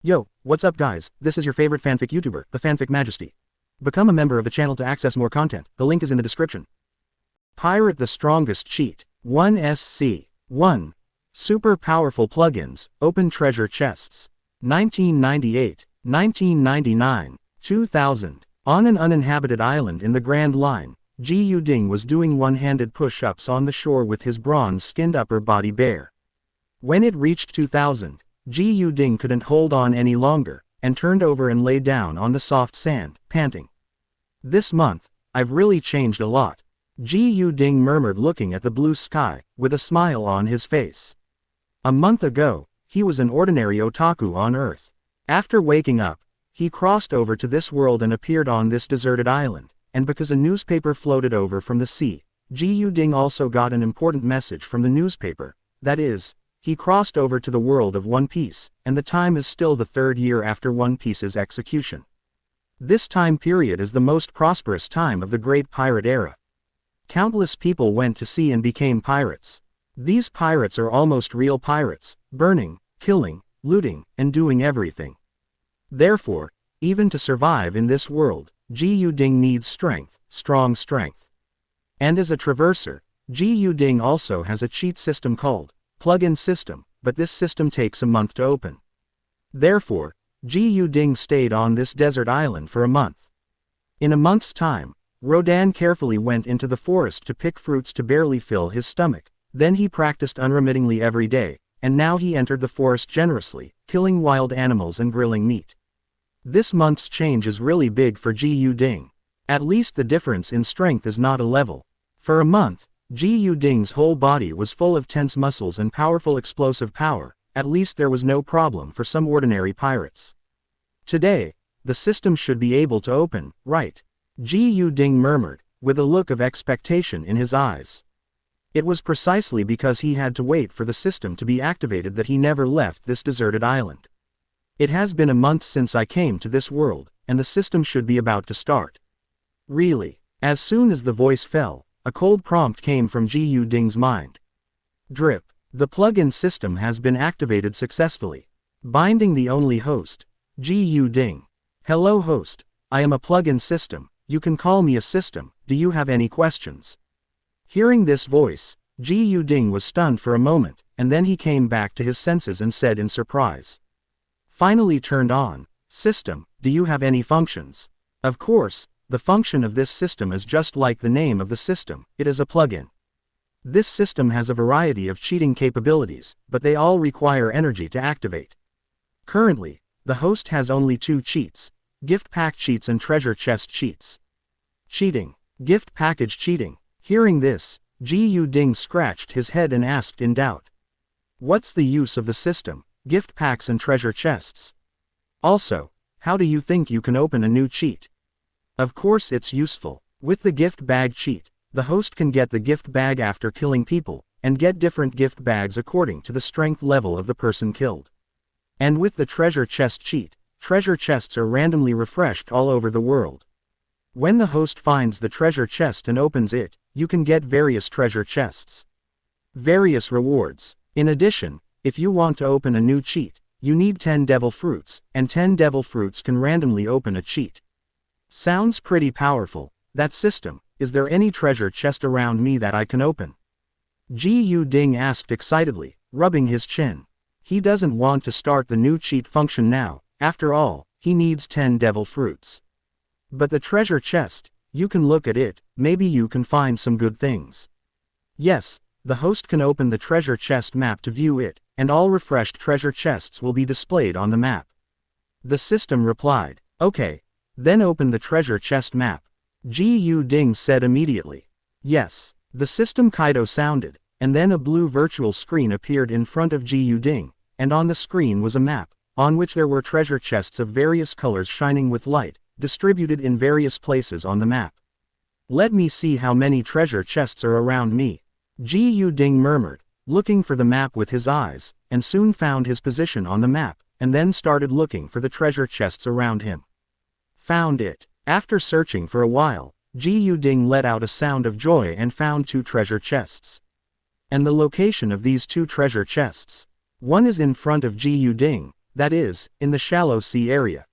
Yo, what's up guys, this is your favorite fanfic YouTuber, the Fanfic Majesty. Become a member of the channel to access more content, the link is in the description. Pirate the strongest cheat. 1SC. 1. Super powerful plugins, open treasure chests. 1998, 1999, 2000. On an uninhabited island in the Grand Line, Ji Yuding was doing one-handed push-ups on the shore with his bronze-skinned upper body bare. When it reached 2000, Ji Yuding couldn't hold on any longer, and turned over and lay down on the soft sand, panting. This month, I've really changed a lot, Ji Yuding murmured looking at the blue sky, with a smile on his face. A month ago, he was an ordinary otaku on Earth. After waking up, he crossed over to this world and appeared on this deserted island, and because a newspaper floated over from the sea, Ji Yuding also got an important message from the newspaper, that is, he crossed over to the world of One Piece, and the time is still the 3rd year after One Piece's execution. This time period is the most prosperous time of the Great Pirate Era. Countless people went to sea and became pirates. These pirates are almost real pirates, burning, killing, looting, and doing everything. Therefore, even to survive in this world, Ji Yuding needs strength, strong strength. And as a traverser, Ji Yuding also has a cheat system called plug-in system, but this system takes a month to open. Therefore, Ji Yuding stayed on this desert island for a month. In a month's time, Rodan carefully went into the forest to pick fruits to barely fill his stomach, then he practiced unremittingly every day, and now he entered the forest generously, killing wild animals and grilling meat. This month's change is really big for Ji Yuding. At least the difference in strength is not a level. For a month, Ji Yuding's whole body was full of tense muscles and powerful explosive power, at least there was no problem for some ordinary pirates. Today, the system should be able to open, right? Ji Yuding murmured, with a look of expectation in his eyes. It was precisely because he had to wait for the system to be activated that he never left this deserted island. It has been a month since I came to this world, and the system should be about to start. Really? As soon as the voice fell, a cold prompt came from Ji Yuding's mind. Drip. The plug-in system has been activated successfully. Binding the only host. Ji Yuding. Hello host. I am a plug-in system. You can call me a system. Do you have any questions? Hearing this voice, Ji Yuding was stunned for a moment, and then he came back to his senses and said in surprise. Finally turned on. System, do you have any functions? Of course. The function of this system is just like the name of the system, it is a plugin. This system has a variety of cheating capabilities, but they all require energy to activate. Currently, the host has only 2 cheats, gift pack cheats and treasure chest cheats. Cheating. Gift package cheating. Hearing this, Ji Yuding scratched his head and asked in doubt. What's the use of the system, gift packs and treasure chests? Also, how do you think you can open a new cheat? Of course it's useful. With the gift bag cheat, the host can get the gift bag after killing people, and get different gift bags according to the strength level of the person killed. And with the treasure chest cheat, treasure chests are randomly refreshed all over the world. When the host finds the treasure chest and opens it, you can get various treasure chests. Various rewards. In addition, if you want to open a new cheat, you need 10 devil fruits, and 10 devil fruits can randomly open a cheat. Sounds pretty powerful. That system, is there any treasure chest around me that I can open? Ji Yuding asked excitedly, rubbing his chin. He doesn't want to start the new cheat function now, after all, he needs 10 devil fruits. But the treasure chest, you can look at it, maybe you can find some good things. Yes, the host can open the treasure chest map to view it, and all refreshed treasure chests will be displayed on the map. The system replied, okay. Then open the treasure chest map. Ji Yuding said immediately. Yes. The system Kaido sounded, and then a blue virtual screen appeared in front of Ji Yuding, and on the screen was a map, on which there were treasure chests of various colors shining with light, distributed in various places on the map. Let me see how many treasure chests are around me. Ji Yuding murmured, looking for the map with his eyes, and soon found his position on the map, and then started looking for the treasure chests around him. Found it. After searching for a while, Ji Yuding let out a sound of joy and found 2 treasure chests. And the location of these 2 treasure chests. One is in front of Ji Yuding, that is, in the shallow sea area.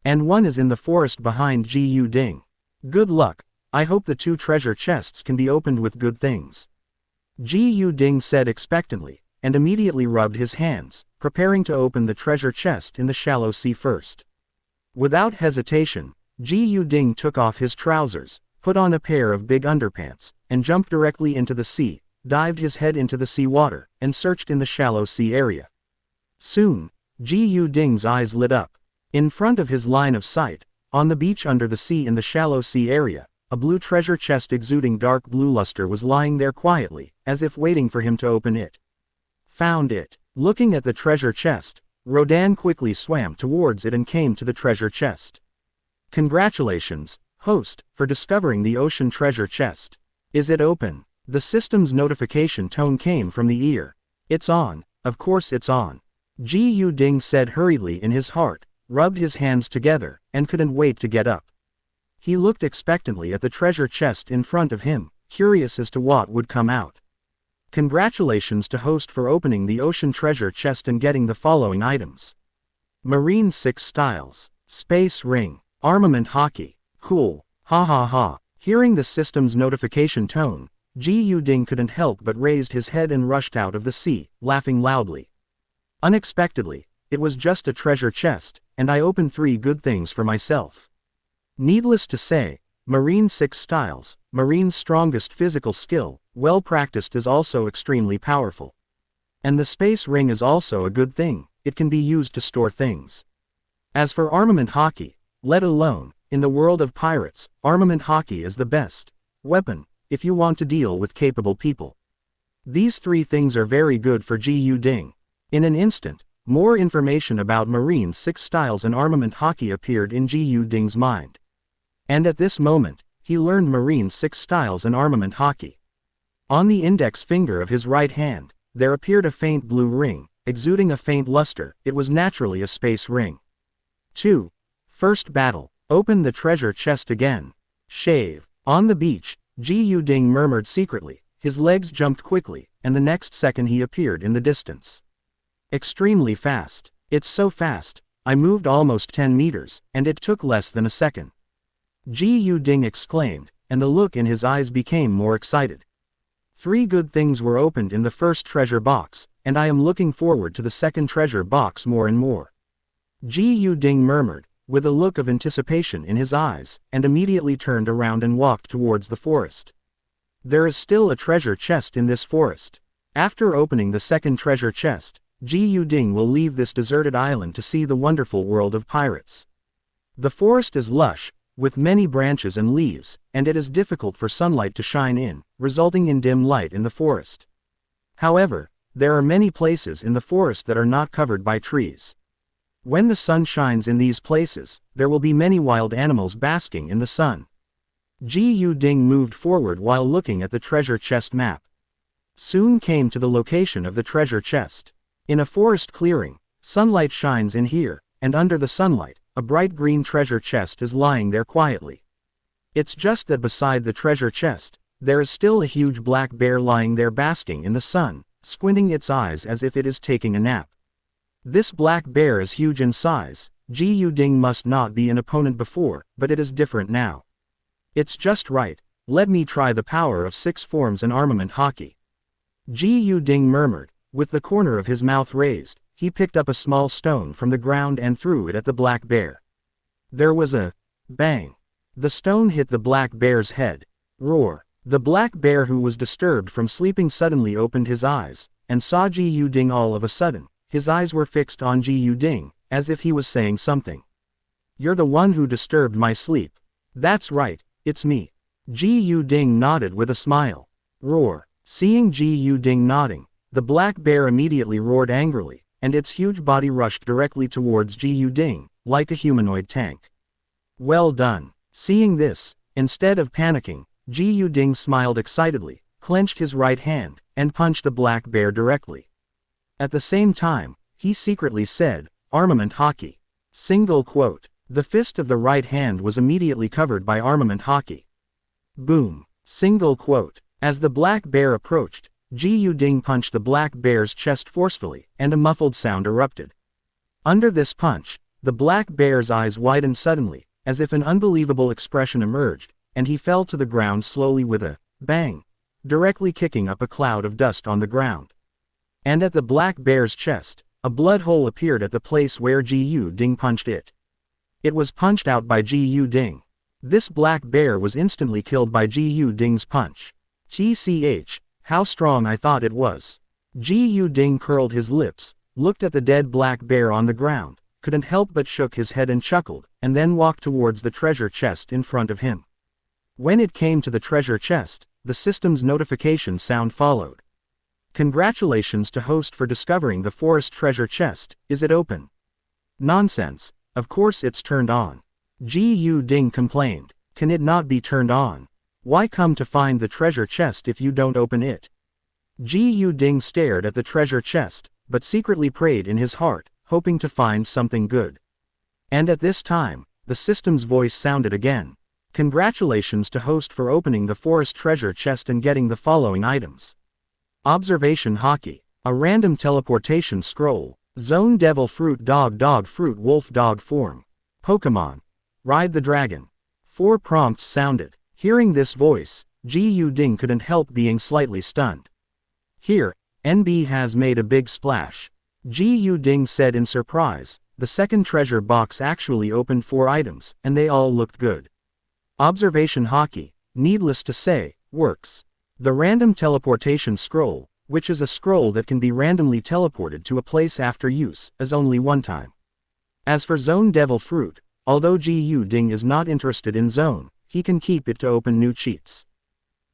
And one is in the forest behind Ji Ding. Good luck. I hope the 2 treasure chests can be opened with good things. Ji Ding said expectantly, and immediately rubbed his hands, preparing to open the treasure chest in the shallow sea first. Without hesitation, Ji Ding took off his trousers, put on a pair of big underpants, and jumped directly into the sea, dived his head into the sea water, and searched in the shallow sea area. Soon, Ji Ding's eyes lit up. In front of his line of sight, on the beach under the sea in the shallow sea area, a blue treasure chest exuding dark blue luster was lying there quietly, as if waiting for him to open it. Found it. Looking at the treasure chest, Rodan quickly swam towards it and came to the treasure chest. Congratulations, host, for discovering the ocean treasure chest. Is it open? The system's notification tone came from the ear. It's on, of course it's on. Ji Ding said hurriedly in his heart, rubbed his hands together, and couldn't wait to get up. He looked expectantly at the treasure chest in front of him, curious as to what would come out. Congratulations to host for opening the ocean treasure chest and getting the following items. Marine 6 styles. Space ring. Armament hockey. Cool. Ha ha ha. Hearing the system's notification tone, Ji Ding couldn't help but raised his head and rushed out of the sea, laughing loudly. Unexpectedly, it was just a treasure chest, and I opened 3 good things for myself. Needless to say, Marine 6 styles, Marine's strongest physical skill, well practiced, is also extremely powerful. And the space ring is also a good thing, it can be used to store things. As for armament hockey, let alone, in the world of pirates, armament hockey is the best weapon, if you want to deal with capable people. These 3 things are very good for Ji Ding. In an instant, more information about Marine 6 styles and armament hockey appeared in Ji Ding's mind. And at this moment, he learned Marine 6 styles and armament hockey. On the index finger of his right hand, there appeared a faint blue ring, exuding a faint luster. It was naturally a space ring. 2. First battle. Open the treasure chest again. Shave. On the beach, Ji Ding murmured secretly, his legs jumped quickly, and the next second he appeared in the distance. Extremely fast. It's so fast, I moved almost 10 meters, and it took less than a second. Ji Ding exclaimed, and the look in his eyes became more excited. 3 good things were opened in the first treasure box, and I am looking forward to the second treasure box more and more. Ji Ding murmured, with a look of anticipation in his eyes, and immediately turned around and walked towards the forest. There is still a treasure chest in this forest. After opening the second treasure chest, Ji Ding will leave this deserted island to see the wonderful world of pirates. The forest is lush, with many branches and leaves, and it is difficult for sunlight to shine in, resulting in dim light in the forest. However, there are many places in the forest that are not covered by trees. When the sun shines in these places, there will be many wild animals basking in the sun. Ji Ding moved forward while looking at the treasure chest map. Soon came to the location of the treasure chest. In a forest clearing, sunlight shines in here, and under the sunlight, a bright green treasure chest is lying there quietly. It's just that beside the treasure chest, there is still a huge black bear lying there basking in the sun, squinting its eyes as if it is taking a nap. This black bear is huge in size. Ji Ding must not be an opponent before, but it is different now. It's just right, let me try the power of 6 forms and armament hockey. Ji Ding murmured, with the corner of his mouth raised. He picked up a small stone from the ground and threw it at the black bear. There was a bang. The stone hit the black bear's head. Roar. The black bear, who was disturbed from sleeping, suddenly opened his eyes, and saw Ji Ding. All of a sudden, his eyes were fixed on Ji Ding, as if he was saying something. You're the one who disturbed my sleep. That's right, it's me. Ji Ding nodded with a smile. Roar. Seeing Ji Ding nodding, the black bear immediately roared angrily, and its huge body rushed directly towards Ji Ding, like a humanoid tank. Well done. Seeing this, instead of panicking, Ji Ding smiled excitedly, clenched his right hand, and punched the black bear directly. At the same time, he secretly said, "Armament hockey." Single quote. The fist of the right hand was immediately covered by armament hockey. Boom. Single quote. As the black bear approached, Ji Ding punched the black bear's chest forcefully, and a muffled sound erupted. Under this punch, the black bear's eyes widened suddenly, as if an unbelievable expression emerged, and he fell to the ground slowly with a bang, directly kicking up a cloud of dust on the ground. And at the black bear's chest, a blood hole appeared at the place where Ji Ding punched it. It was punched out by Ji Ding. This black bear was instantly killed by Ji Ding's punch. TCH, how strong I thought it was. Ji Ding curled his lips, looked at the dead black bear on the ground, couldn't help but shook his head and chuckled, and then walked towards the treasure chest in front of him. When it came to the treasure chest, the system's notification sound followed. Congratulations to host for discovering the forest treasure chest. Is it open? Nonsense. Of course it's turned on. Ji Ding complained. Can it not be turned on? Why come to find the treasure chest if you don't open it? Ji Ding stared at the treasure chest, but secretly prayed in his heart, hoping to find something good. And at this time, the system's voice sounded again. Congratulations to host for opening the forest treasure chest and getting the following items. Observation Hockey. A random teleportation scroll. Zone Devil Fruit Dog Fruit Wolf Dog Form. Pokemon. Ride the Dragon. 4 prompts sounded. Hearing this voice, Ji Ding couldn't help being slightly stunned. Here, NB has made a big splash. Ji Ding said in surprise. The second treasure box actually opened 4 items, and they all looked good. Observation Hockey, needless to say, works. The random teleportation scroll, which is a scroll that can be randomly teleported to a place after use, is only one time. As for Zone Devil Fruit, although Ji Ding is not interested in Zone, he can keep it to open new cheats.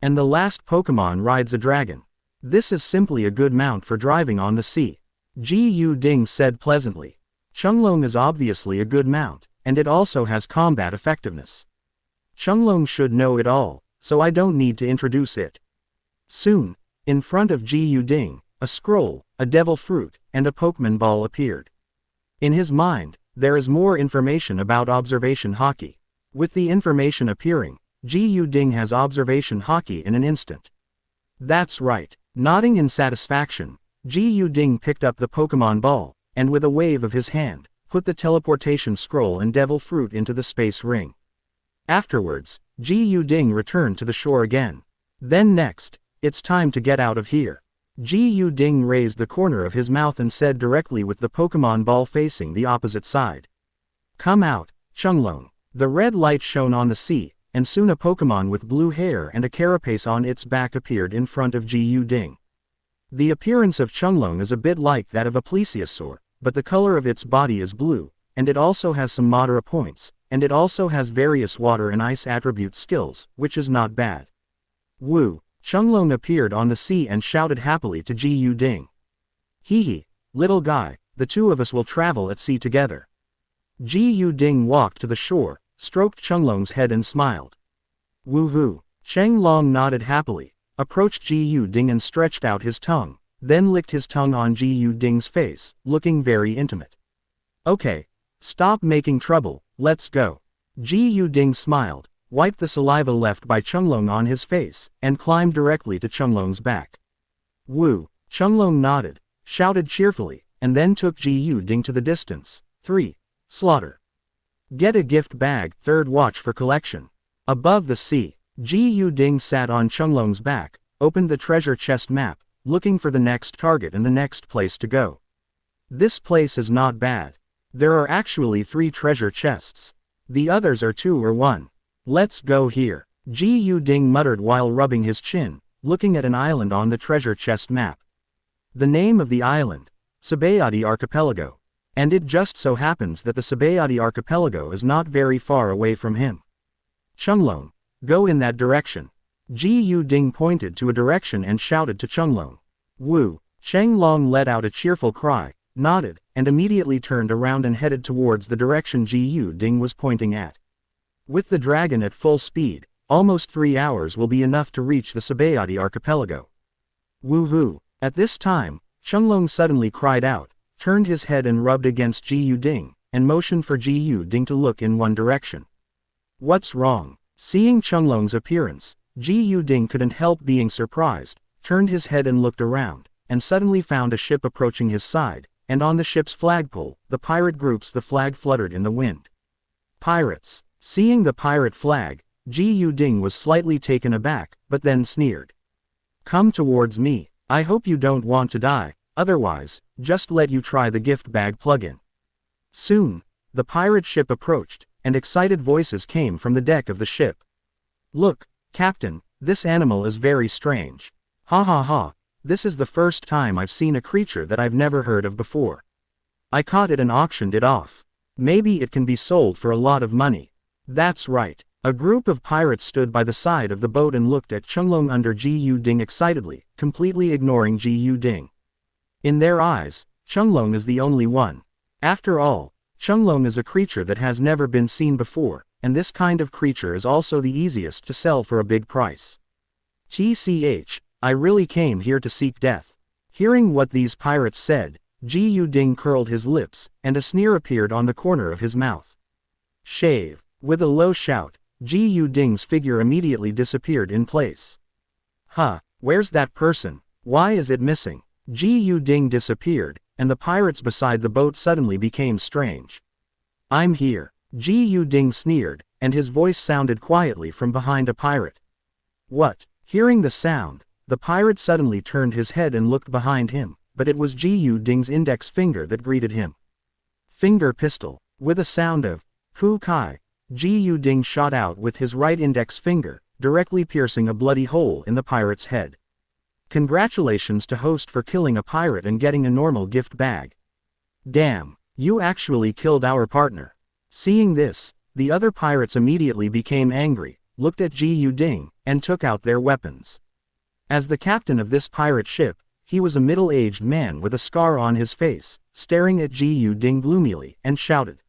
And the last Pokemon rides a dragon. This is simply a good mount for driving on the sea. Ji Ding said pleasantly. Chunglong is obviously a good mount, and it also has combat effectiveness. Chunglong should know it all, so I don't need to introduce it. Soon, in front of Ji Ding, a scroll, a devil fruit, and a Pokemon ball appeared. In his mind, there is more information about Observation Hockey. With the information appearing, Ji Ding has Observation Hockey in an instant. That's right. Nodding in satisfaction, Ji Ding picked up the Pokemon ball, and with a wave of his hand, put the teleportation scroll and devil fruit into the space ring. Afterwards, Ji Ding returned to the shore again. Then next, it's time to get out of here. Ji Ding raised the corner of his mouth and said directly with the Pokemon ball facing the opposite side. Come out, Chunglong. The red light shone on the sea, and soon a Pokemon with blue hair and a carapace on its back appeared in front of Ji Ding. The appearance of Chunglong is a bit like that of a plesiosaur, but the color of its body is blue, and it also has some Madara points, and it also has various water and ice attribute skills, which is not bad. Woo! Chunglong appeared on the sea and shouted happily to Ji Ding. Hee hee, little guy, the two of us will travel at sea together. Ji Ding walked to the shore, stroked Chunglong's head and smiled. Woohoo! Chenglong nodded happily, approached Ji Ding and stretched out his tongue, then licked his tongue on Ji Ding's face, looking very intimate. Okay. Stop making trouble, let's go. Ji Ding smiled, wiped the saliva left by Chunglong on his face, and climbed directly to Chunglong's back. Woo! Chunglong nodded, shouted cheerfully, and then took Ji Ding to the distance. 3. Slaughter. Get a gift bag, third watch for collection. Above the sea, Ji Ding sat on Chunglong's back, opened the treasure chest map, looking for the next target and the next place to go. This place is not bad. There are actually 3 treasure chests. The others are 2 or 1. Let's go here. Ji Ding muttered while rubbing his chin, looking at an island on the treasure chest map. The name of the island, Shichibukai Archipelago. And it just so happens that the Shichibukai Archipelago is not very far away from him. Chunglong, go in that direction. Ji Ding pointed to a direction and shouted to Chunglong. Woo! Chenglong let out a cheerful cry, nodded, and immediately turned around and headed towards the direction Ji Ding was pointing at. With the dragon at full speed, almost 3 hours will be enough to reach the Shichibukai Archipelago. Woohoo! At this time, Chunglong suddenly cried out, turned his head and rubbed against Ji Ding, and motioned for Ji Ding to look in one direction. What's wrong? Seeing Chunglong's appearance, Ji Ding couldn't help being surprised, turned his head and looked around, and suddenly found a ship approaching his side, and on the ship's flagpole, the pirate groups the flag fluttered in the wind. Pirates. Seeing the pirate flag, Ji Yuding was slightly taken aback, but then sneered. Come towards me. I hope you don't want to die, otherwise, just let you try the gift bag plug-in. Soon, the pirate ship approached, and excited voices came from the deck of the ship. Look, Captain, this animal is very strange. Ha ha ha, this is the first time I've seen a creature that I've never heard of before. I caught it and auctioned it off. Maybe it can be sold for a lot of money. That's right. A group of pirates stood by the side of the boat and looked at Chenglong under Ji Yuding excitedly, completely ignoring Ji Yuding. In their eyes, Chenglong is the only one. After all, Chenglong is a creature that has never been seen before, and this kind of creature is also the easiest to sell for a big price. TCH, I really came here to seek death. Hearing what these pirates said, Ji Yuding curled his lips, and a sneer appeared on the corner of his mouth. Shave. With a low shout, Ji Yuding's figure immediately disappeared in place. Huh, where's that person? Why is it missing? Ji Yuding disappeared, and the pirates beside the boat suddenly became strange. I'm here. Ji Yuding sneered, and his voice sounded quietly from behind a pirate. What? Hearing the sound, the pirate suddenly turned his head and looked behind him, but it was Ji Yuding's index finger that greeted him. Finger pistol. With a sound of Fu Kai, Ji Yuding shot out with his right index finger, directly piercing a bloody hole in the pirate's head. Congratulations to host for killing a pirate and getting a normal gift bag. Damn, you actually killed our partner. Seeing this, the other pirates immediately became angry, looked at Ji Yuding, and took out their weapons. As the captain of this pirate ship, he was a middle-aged man with a scar on his face, staring at Ji Yuding gloomily, and shouted.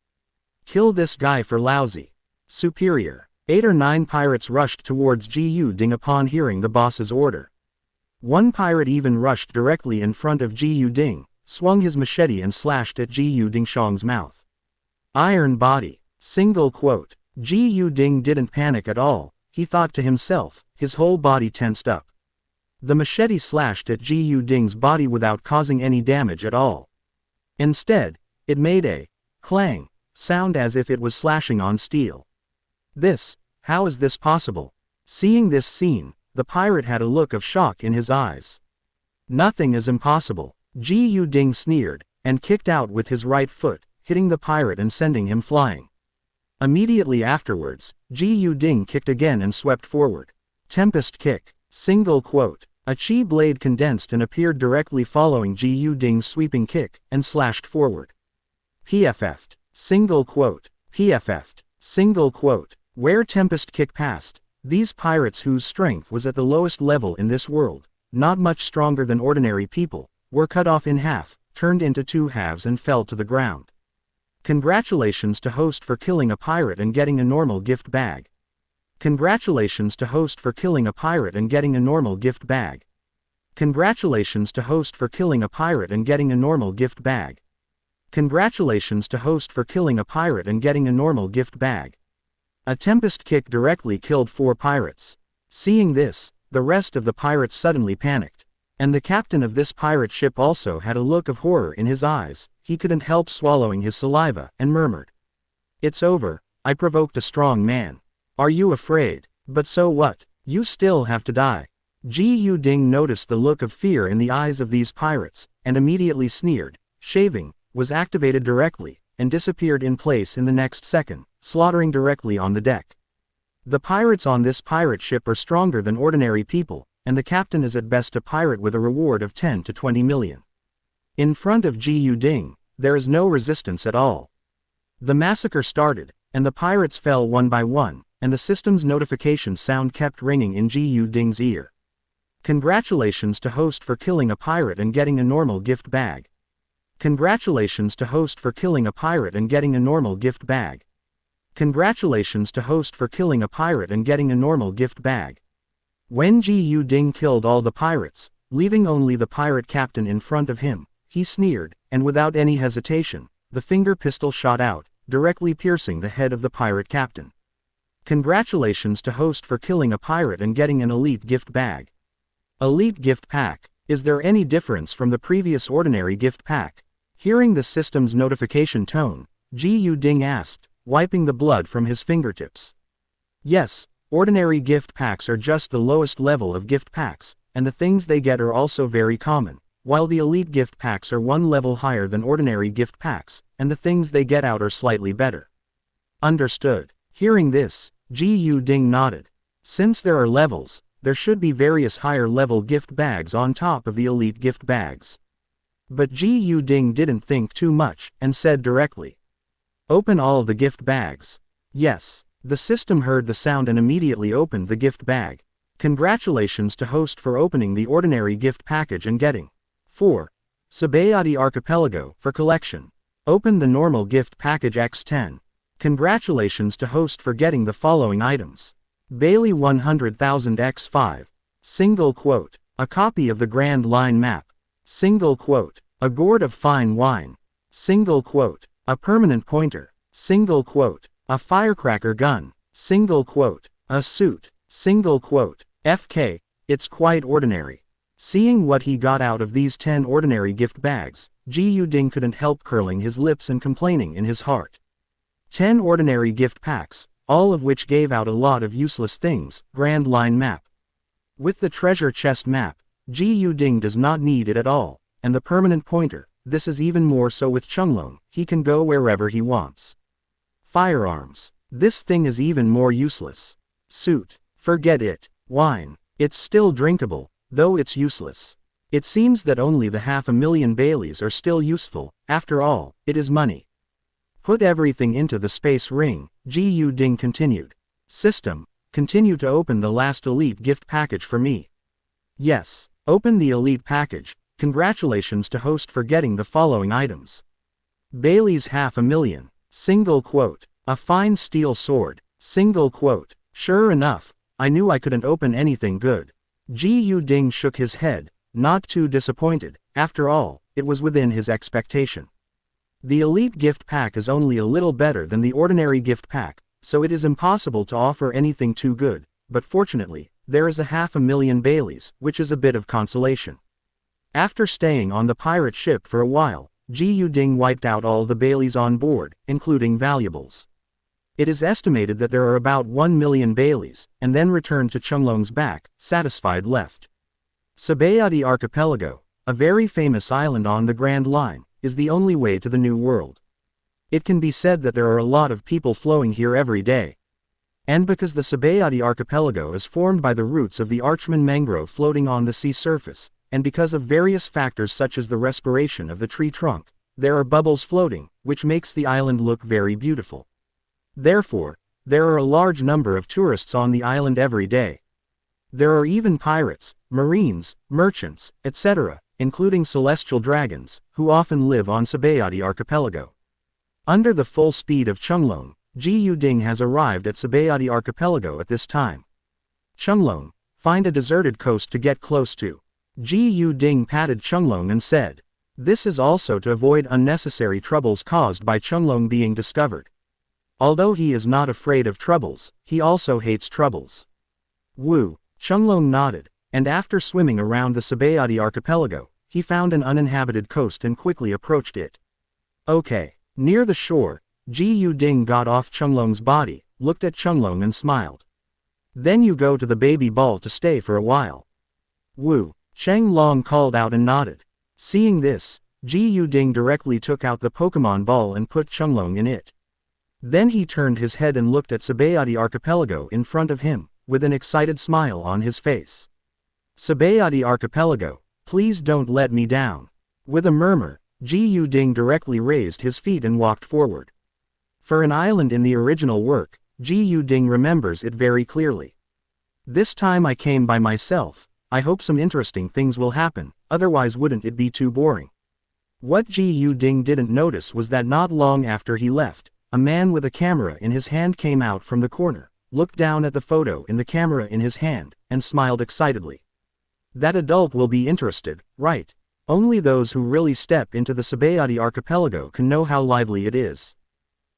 Kill this guy for lousy. Superior. 8 or 9 pirates rushed towards Ji Yuding upon hearing the boss's order. One pirate even rushed directly in front of Ji Yuding, swung his machete and slashed at Ji Yuding's mouth. Iron body. Single quote. Ji Yuding didn't panic at all, he thought to himself, his whole body tensed up. The machete slashed at Ji Yuding's body without causing any damage at all. Instead, it made a clang sound as if it was slashing on steel. How is this possible? Seeing this scene, the pirate had a look of shock in his eyes. Nothing is impossible. Ji Yuding sneered, and kicked out with his right foot, hitting the pirate and sending him flying. Immediately afterwards, Ji Yuding kicked again and swept forward. Tempest kick. Single quote. A chi blade condensed and appeared directly following Ji Yuding's sweeping kick, and slashed forward. PFF'd. Single quote. PFF'd. Single quote. Where Tempest kick passed, these pirates whose strength was at the lowest level in this world, not much stronger than ordinary people, were cut off in half, turned into 2 halves and fell to the ground. Congratulations to host for killing a pirate and getting a normal gift bag. Congratulations to host for killing a pirate and getting a normal gift bag. Congratulations to host for killing a pirate and getting a normal gift bag. Congratulations to host for killing a pirate and getting a normal gift bag. A tempest kick directly killed 4 pirates. Seeing this, the rest of the pirates suddenly panicked. And the captain of this pirate ship also had a look of horror in his eyes, he couldn't help swallowing his saliva, and murmured. It's over, I provoked a strong man. Are you afraid? But so what? You still have to die. Ji Yuding noticed the look of fear in the eyes of these pirates, and immediately sneered. Shaving was activated directly, and disappeared in place in the next second, slaughtering directly on the deck. The pirates on this pirate ship are stronger than ordinary people, and the captain is at best a pirate with a reward of 10 to 20 million. In front of Ji Yuding, there is no resistance at all. The massacre started, and the pirates fell one by one, and the system's notification sound kept ringing in Ji Yuding's ear. Congratulations to host for killing a pirate and getting a normal gift bag. Congratulations to host for killing a pirate and getting a normal gift bag. Congratulations to host for killing a pirate and getting a normal gift bag. When Ji Yuding killed all the pirates, leaving only the pirate captain in front of him, he sneered, and without any hesitation, the finger pistol shot out, directly piercing the head of the pirate captain. Congratulations to host for killing a pirate and getting an elite gift bag. Elite gift pack. Is there any difference from the previous ordinary gift pack? Hearing the system's notification tone, Ji Yu-ding asked, wiping the blood from his fingertips. Yes, ordinary gift packs are just the lowest level of gift packs, and the things they get are also very common, while the elite gift packs are one level higher than ordinary gift packs, and the things they get out are slightly better. Understood. Hearing this, Ji Yu-ding nodded. Since there are levels, there should be various higher level gift bags on top of the elite gift bags. But Ji Yu-ding didn't think too much, and said directly, "Open all the gift bags." Yes. The system heard the sound and immediately opened the gift bag. Congratulations to host for opening the ordinary gift package and getting 4. Sabayati Archipelago for collection. Open the normal gift package X10. Congratulations to host for getting the following items. Bailey 100,000 X5. Single quote. A copy of the Grand Line map. Single quote. A gourd of fine wine. Single quote. A permanent pointer. Single quote. A firecracker gun. Single quote. A suit. Single quote. FK. It's quite ordinary. Seeing what he got out of these 10 ordinary gift bags, Ji Yu-ding couldn't help curling his lips and complaining in his heart. 10 ordinary gift packs, all of which gave out a lot of useless things. Grand Line map. With the treasure chest map, Ji Yu-ding does not need it at all, and the permanent pointer, this is even more so with Chunglong, he can go wherever he wants. Firearms. This thing is even more useless. Suit. Forget it. Wine. It's still drinkable, though it's useless. It seems that only the 500,000 Baileys are still useful. After all, it is money. Put everything into the space ring, Ji Yu-ding continued. System, continue to open the last elite gift package for me. Yes, open the elite package. Congratulations to host for getting the following items. Bailey's 500,000. Single quote. A fine steel sword. Single quote. Sure enough, I knew I couldn't open anything good. Ji Yu-ding shook his head, not too disappointed. After all, it was within his expectation. The elite gift pack is only a little better than the ordinary gift pack, so it is impossible to offer anything too good, but fortunately, there is a 500,000 Baileys, which is a bit of consolation. After staying on the pirate ship for a while, Ji Yu-ding wiped out all the Baileys on board, including valuables. It is estimated that there are about 1,000,000 Baileys, and then returned to Chunglong's back, satisfied left. Sabayati Archipelago, a very famous island on the Grand Line, is the only way to the New World. It can be said that there are a lot of people flowing here every day. And because the Sabayati Archipelago is formed by the roots of the Archman mangrove floating on the sea surface, and because of various factors such as the respiration of the tree trunk, there are bubbles floating, which makes the island look very beautiful. Therefore, there are a large number of tourists on the island every day. There are even pirates, marines, merchants, etc., including celestial dragons, who often live on Sabayati Archipelago. Under the full speed of Chunglong, Ji Yu-ding has arrived at Sabayati Archipelago at this time. Chunglong, find a deserted coast to get close to. Ji Yu-ding patted Chunglong and said. This is also to avoid unnecessary troubles caused by Chunglong being discovered. Although he is not afraid of troubles, he also hates troubles. Woo! Chunglong nodded, and after swimming around the Sabayati Archipelago, he found an uninhabited coast and quickly approached it. Okay. Near the shore, Ji Yu-ding got off Chunglong's body, looked at Chunglong and smiled. Then you go to the baby ball to stay for a while. Woo! Cheng Long called out and nodded. Seeing this, Ji Yu-ding directly took out the Pokemon ball and put Chunglong in it. Then he turned his head and looked at Sabayati Archipelago in front of him, with an excited smile on his face. Sabayati Archipelago, please don't let me down. With a murmur, Ji Yu-ding directly raised his feet and walked forward. For an island in the original work, Ji Yu-ding remembers it very clearly. This time I came by myself. I hope some interesting things will happen, otherwise wouldn't it be too boring? What Ji Yu-ding didn't notice was that not long after he left, a man with a camera in his hand came out from the corner, looked down at the photo in the camera in his hand, and smiled excitedly. That adult will be interested, right? Only those who really step into the Sabayati Archipelago can know how lively it is.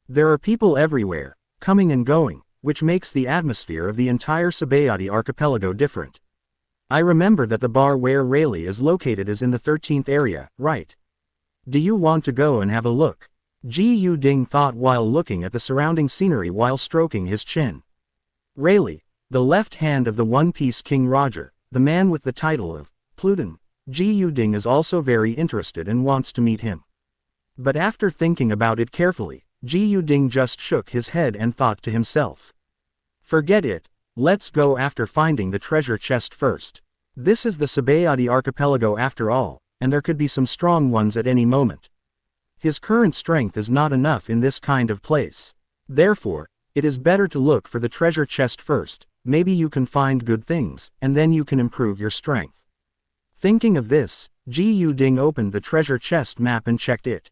There are people everywhere, coming and going, which makes the atmosphere of the entire Sabayati Archipelago different. I remember that the bar where Rayleigh is located is in the 13th area, right? Do you want to go and have a look? Ji Yu-ding thought while looking at the surrounding scenery while stroking his chin. Rayleigh, the left hand of the One Piece King Roger, the man with the title of Pluton. Ji Yu-ding is also very interested and wants to meet him. But after thinking about it carefully, Ji Yu-ding just shook his head and thought to himself. Forget it, let's go after finding the treasure chest first. This is the Sabayati archipelago after all, and there could be some strong ones at any moment. His current strength is not enough in this kind of place. Therefore, it is better to look for the treasure chest first, maybe you can find good things, and then you can improve your strength. Thinking of this, Ji Yu-ding opened the treasure chest map and checked it.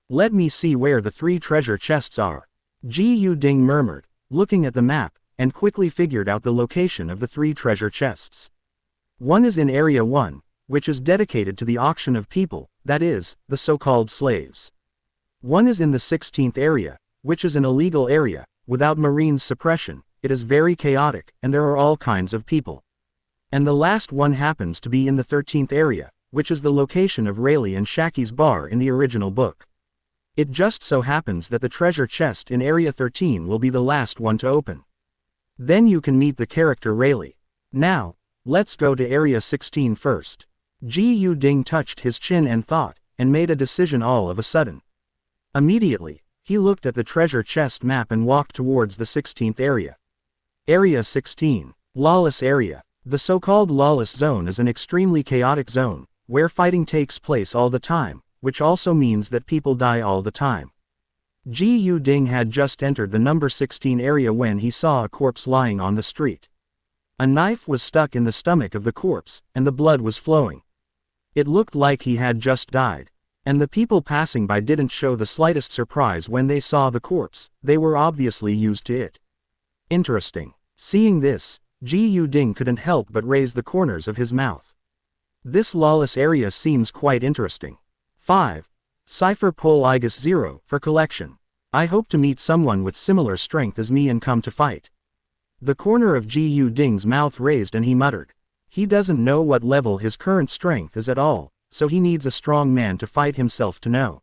Let me see where the 3 treasure chests are. Ji Yu-ding murmured, looking at the map, and quickly figured out the location of the 3 treasure chests. One is in Area 1, which is dedicated to the auction of people, that is, the so-called slaves. One is in the 16th area, which is an illegal area, without marine suppression, it is very chaotic, and there are all kinds of people. And the last one happens to be in the 13th area, which is the location of Rayleigh and Shaki's bar in the original book. It just so happens that the treasure chest in Area 13 will be the last one to open. Then you can meet the character Rayleigh. Now, let's go to Area 16 first. Ji Yu-ding touched his chin and thought, and made a decision all of a sudden. Immediately, he looked at the treasure chest map and walked towards the 16th area. Area 16, Lawless Area. The so-called Lawless Zone is an extremely chaotic zone, where fighting takes place all the time, which also means that people die all the time. Ji Yu-ding had just entered the number 16 area when he saw a corpse lying on the street. A knife was stuck in the stomach of the corpse, and the blood was flowing. It looked like he had just died. And the people passing by didn't show the slightest surprise when they saw the corpse, they were obviously used to it. Interesting. Seeing this, Ji Yu-ding couldn't help but raise the corners of his mouth. This lawless area seems quite interesting. 5. Cipher Pol Igus 0 for collection. I hope to meet someone with similar strength as me and come to fight. The corner of Ji Yu-ding's mouth raised and he muttered. He doesn't know what level his current strength is at all, so he needs a strong man to fight himself to know.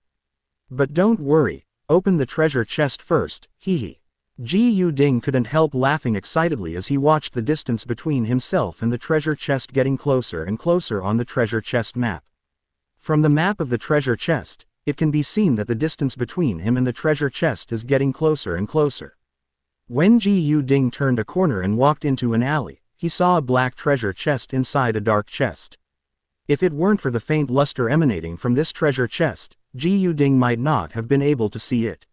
But don't worry, open the treasure chest first, hee. Ji Yu-ding couldn't help laughing excitedly as he watched the distance between himself and the treasure chest getting closer and closer on the treasure chest map. From the map of the treasure chest, it can be seen that the distance between him and the treasure chest is getting closer and closer. When Ji Yu-ding turned a corner and walked into an alley, he saw a black treasure chest inside a dark chest. If it weren't for the faint luster emanating from this treasure chest, Ji Yu-ding might not have been able to see it.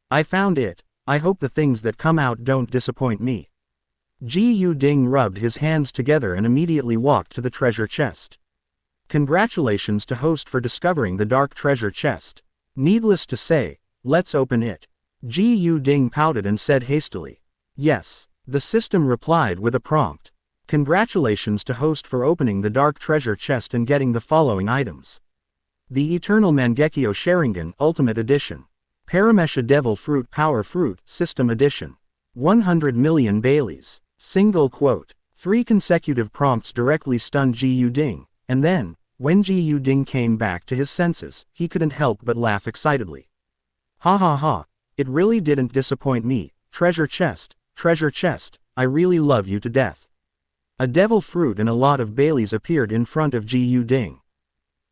I found it. I hope the things that come out don't disappoint me. Ji Yu-ding rubbed his hands together and immediately walked to the treasure chest. Congratulations to host for discovering the dark treasure chest. Needless to say, let's open it. Ji Yu-ding pouted and said hastily. Yes. The system replied with a prompt. Congratulations to host for opening the dark treasure chest and getting the following items. The Eternal Mangekyo Sharingan Ultimate Edition. Paramesha Devil Fruit Power Fruit System Edition. 100 million Baileys. Single quote. 3 consecutive prompts directly stunned Ji Yu-ding, and then, when Ji Yu-ding came back to his senses, he couldn't help but laugh excitedly. Ha ha ha, it really didn't disappoint me, treasure chest, I really love you to death. A devil fruit and a lot of Baileys appeared in front of Ji Yu-ding.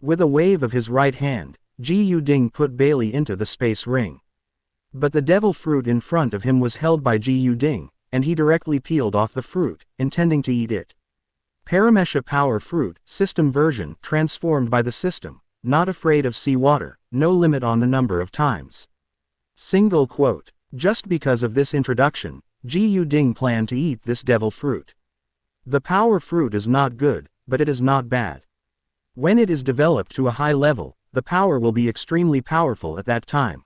With a wave of his right hand, Ji Yu-ding put Bailey into the space ring. But the devil fruit in front of him was held by Ji Yu-ding, and he directly peeled off the fruit, intending to eat it. Paramesha Power Fruit, System Version, transformed by the system, not afraid of seawater, no limit on the number of times. Single quote. Just because of this introduction, Ji Yu-ding planned to eat this devil fruit. The power fruit is not good, but it is not bad. When it is developed to a high level, the power will be extremely powerful at that time.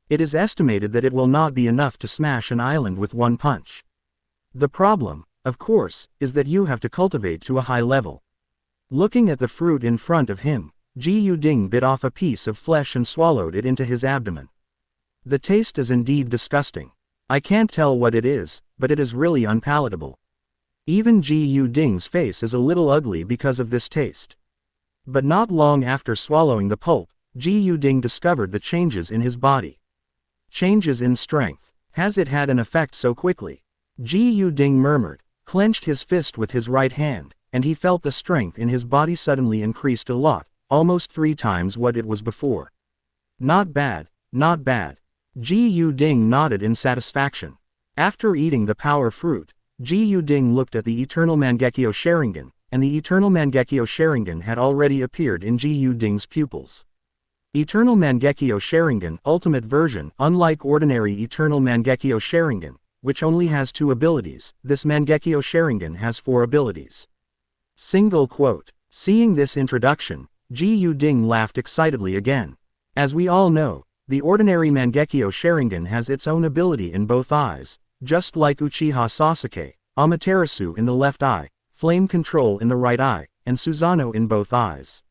It is estimated that it will not be enough to smash an island with one punch. The problem, of course, is that you have to cultivate to a high level. Looking at the fruit in front of him, Ji Yu-ding bit off a piece of flesh and swallowed it into his abdomen. The taste is indeed disgusting. I can't tell what it is, but it is really unpalatable. Even Ji Yu-ding's face is a little ugly because of this taste. But not long after swallowing the pulp, Ji Yuding discovered the changes in his body. Changes in strength. Has it had an effect so quickly? Ji Yuding murmured, clenched his fist with his right hand, and he felt the strength in his body suddenly increased a lot, almost 3 times what it was before. Not bad, not bad. Ji Yuding nodded in satisfaction. After eating the power fruit, Ji Yuding looked at the Eternal Mangekyo Sharingan, and the Eternal Mangekyo Sharingan had already appeared in Ji Yuding's pupils. Eternal Mangekyo Sharingan Ultimate Version. Unlike ordinary Eternal Mangekyo Sharingan, which only has 2 abilities, this Mangekyo Sharingan has 4 abilities. Single quote. Seeing this introduction, Ji Yuding laughed excitedly again. As we all know, the ordinary Mangekyo Sharingan has its own ability in both eyes, just like Uchiha Sasuke, Amaterasu in the left eye, Flame Control in the right eye, and Susanoo in both eyes.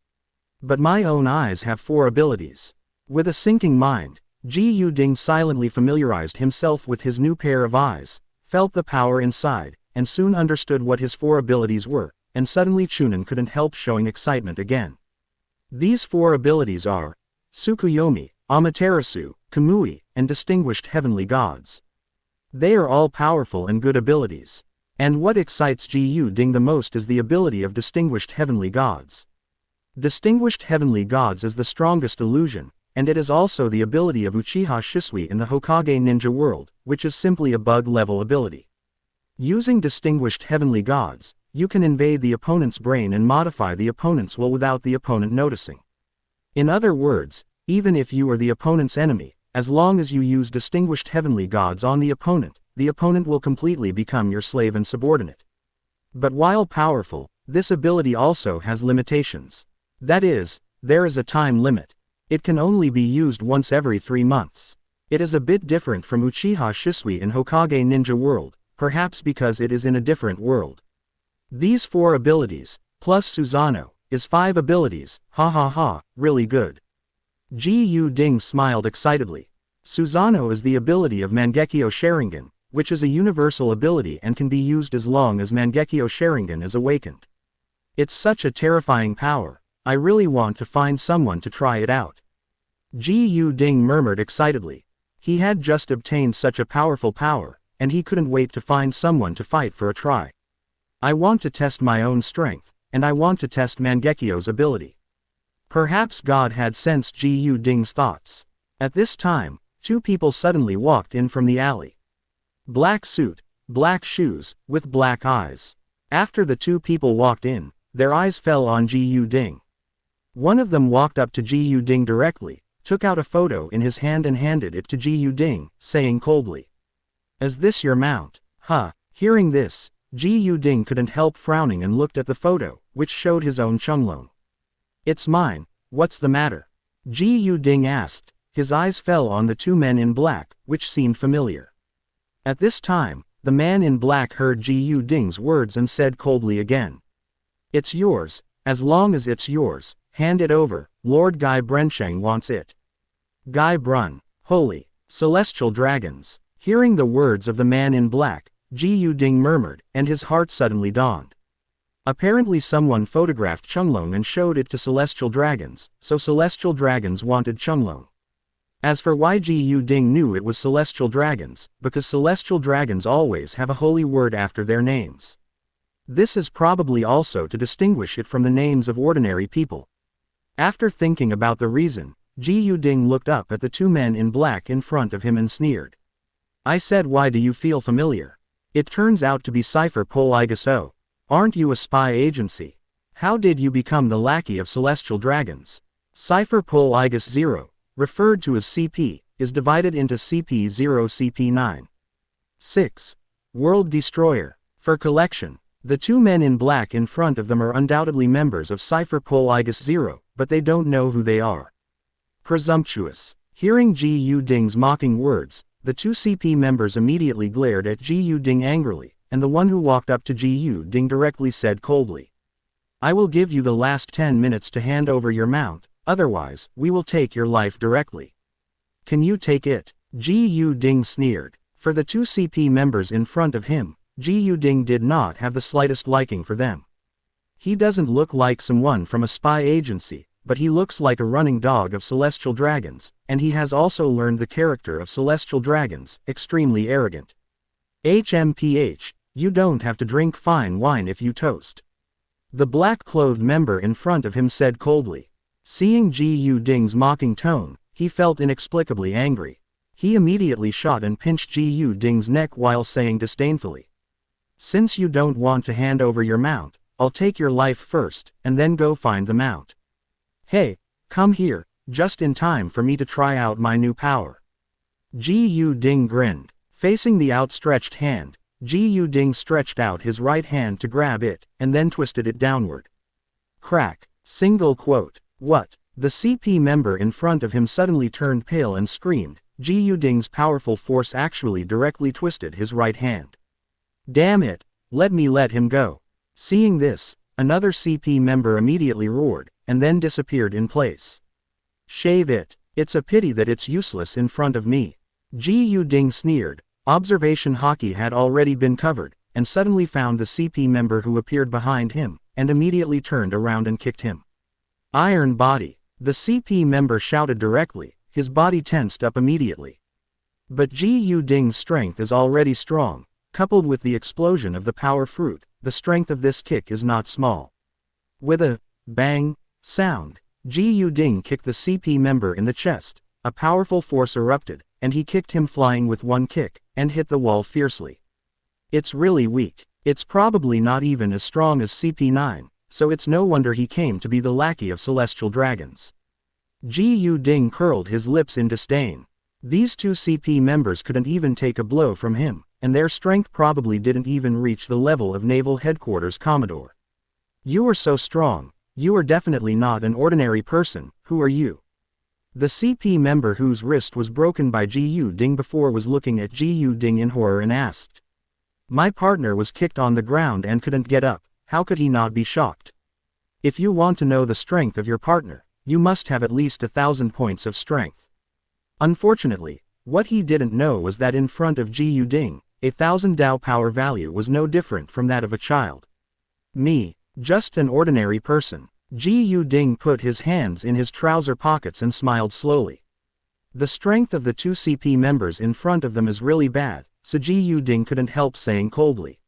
But my own eyes have 4 abilities. With a sinking mind, Ji Yuding silently familiarized himself with his new pair of eyes, felt the power inside, and soon understood what his 4 abilities were, and suddenly Chunin couldn't help showing excitement again. These 4 abilities are Tsukuyomi, Amaterasu, Kamui, and Distinguished Heavenly Gods. They are all powerful and good abilities. And what excites Ji Yuding the most is the ability of Distinguished Heavenly Gods. Distinguished Heavenly Gods is the strongest illusion, and it is also the ability of Uchiha Shisui in the Hokage ninja world, which is simply a bug-level ability. Using Distinguished Heavenly Gods, you can invade the opponent's brain and modify the opponent's will without the opponent noticing. In other words, even if you are the opponent's enemy, as long as you use Distinguished Heavenly Gods on the opponent will completely become your slave and subordinate. But while powerful, this ability also has limitations. That is, there is a time limit. It can only be used once every 3 months. It is a bit different from Uchiha Shisui in Hokage Ninja World, perhaps because it is in a different world. These 4 abilities, plus Susanoo, is 5 abilities, ha ha ha, really good. Ji Yuding smiled excitedly. Susanoo is the ability of Mangekyo Sharingan, which is a universal ability and can be used as long as Mangekyo Sharingan is awakened. It's such a terrifying power. I really want to find someone to try it out. Ji Yuding murmured excitedly. He had just obtained such a powerful power, and he couldn't wait to find someone to fight for a try. I want to test my own strength, and I want to test Mangekyo's ability. Perhaps God had sensed Ji Yuding's thoughts. At this time, 2 people suddenly walked in from the alley. Black suit, black shoes, with black eyes. After the 2 people walked in, their eyes fell on Ji Yuding. One of them walked up to Ji Yuding directly, took out a photo in his hand and handed it to Ji Yuding, saying coldly, "Is this your mount?" Huh. Hearing this, Ji Yuding couldn't help frowning and looked at the photo, which showed his own Chunglong. "It's mine, what's the matter?" Ji Yuding asked. His eyes fell on the 2 men in black, which seemed familiar. At this time, the man in black heard Ji Yuding's words and said coldly again, "It's yours, as long as it's yours, hand it over, Lord Gai Brensheng wants it." Gai Brun, holy, celestial dragons. Hearing the words of the man in black, Ji Yuding murmured, and his heart suddenly dawned. Apparently someone photographed Chunglong and showed it to celestial dragons, so celestial dragons wanted Chunglong. As for why Ji Yuding knew it was celestial dragons, because celestial dragons always have a holy word after their names. This is probably also to distinguish it from the names of ordinary people. After thinking about the reason, Ji Yuding looked up at the 2 men in black in front of him and sneered. "I said, why do you feel familiar? It turns out to be Cypher Pol Igaso. Aren't you a spy agency? How did you become the lackey of celestial dragons?" Cypher Pol Igas 0, referred to as CP, is divided into CP0 CP9. 6. World Destroyer. For collection. The 2 men in black in front of them are undoubtedly members of Cypher Pol Igas 0, but they don't know who they are. Presumptuous. Hearing Ji Yuding's mocking words, the 2 CP members immediately glared at Ji Yuding angrily, and the one who walked up to Ji Yuding directly said coldly, "I will give you the last 10 minutes to hand over your mount, otherwise, we will take your life directly. Can you take it?" Ji Yuding sneered. For the 2 CP members in front of him, Ji Yuding did not have the slightest liking for them. He doesn't look like someone from a spy agency, but he looks like a running dog of celestial dragons, and he has also learned the character of celestial dragons, extremely arrogant. HMPH, you don't have to drink fine wine if you toast. The black-clothed member in front of him said coldly. Seeing Ji Ding's mocking tone, he felt inexplicably angry. He immediately shot and pinched Ji Ding's neck while saying disdainfully, "Since you don't want to hand over your mount, I'll take your life first, and then go find the mount. Hey, come here, just in time for me to try out my new power." Ji Ding grinned. Facing the outstretched hand, Ji Ding stretched out his right hand to grab it, and then twisted it downward. Crack. Single quote. What? The CP member in front of him suddenly turned pale and screamed. Ji Ding's powerful force actually directly twisted his right hand. Damn it, let him go. Seeing this, another CP member immediately roared, and then disappeared in place. Shave it, it's a pity that it's useless in front of me. Ji Ding sneered. Observation hockey had already been covered, and suddenly found the CP member who appeared behind him, and immediately turned around and kicked him. Iron body. The CP member shouted directly, his body tensed up immediately. But Ji Ding's strength is already strong, coupled with the explosion of the power fruit, the strength of this kick is not small. With a bang sound, Ji Ding kicked the CP member in the chest, a powerful force erupted, and he kicked him flying with one kick, and hit the wall fiercely. It's really weak. It's probably not even as strong as CP9, so it's no wonder he came to be the lackey of celestial dragons. Ji Ding curled his lips in disdain. These two CP members couldn't even take a blow from him, and their strength probably didn't even reach the level of Naval Headquarters Commodore. You are so strong. You are definitely not an ordinary person. Who are you? The CP member whose wrist was broken by Ji Ding before was looking at Ji Ding in horror and asked. My partner was kicked on the ground and couldn't get up, how could he not be shocked? If you want to know the strength of your partner, you must have at least 1,000 points of strength. Unfortunately, what he didn't know was that in front of Ji Ding, 1,000 Dao power value was no different from that of a child. Me, just an ordinary person. Ji Ding put his hands in his trouser pockets and smiled slowly. The strength of the two CP members in front of them is really bad, so Ji Ding couldn't help saying coldly.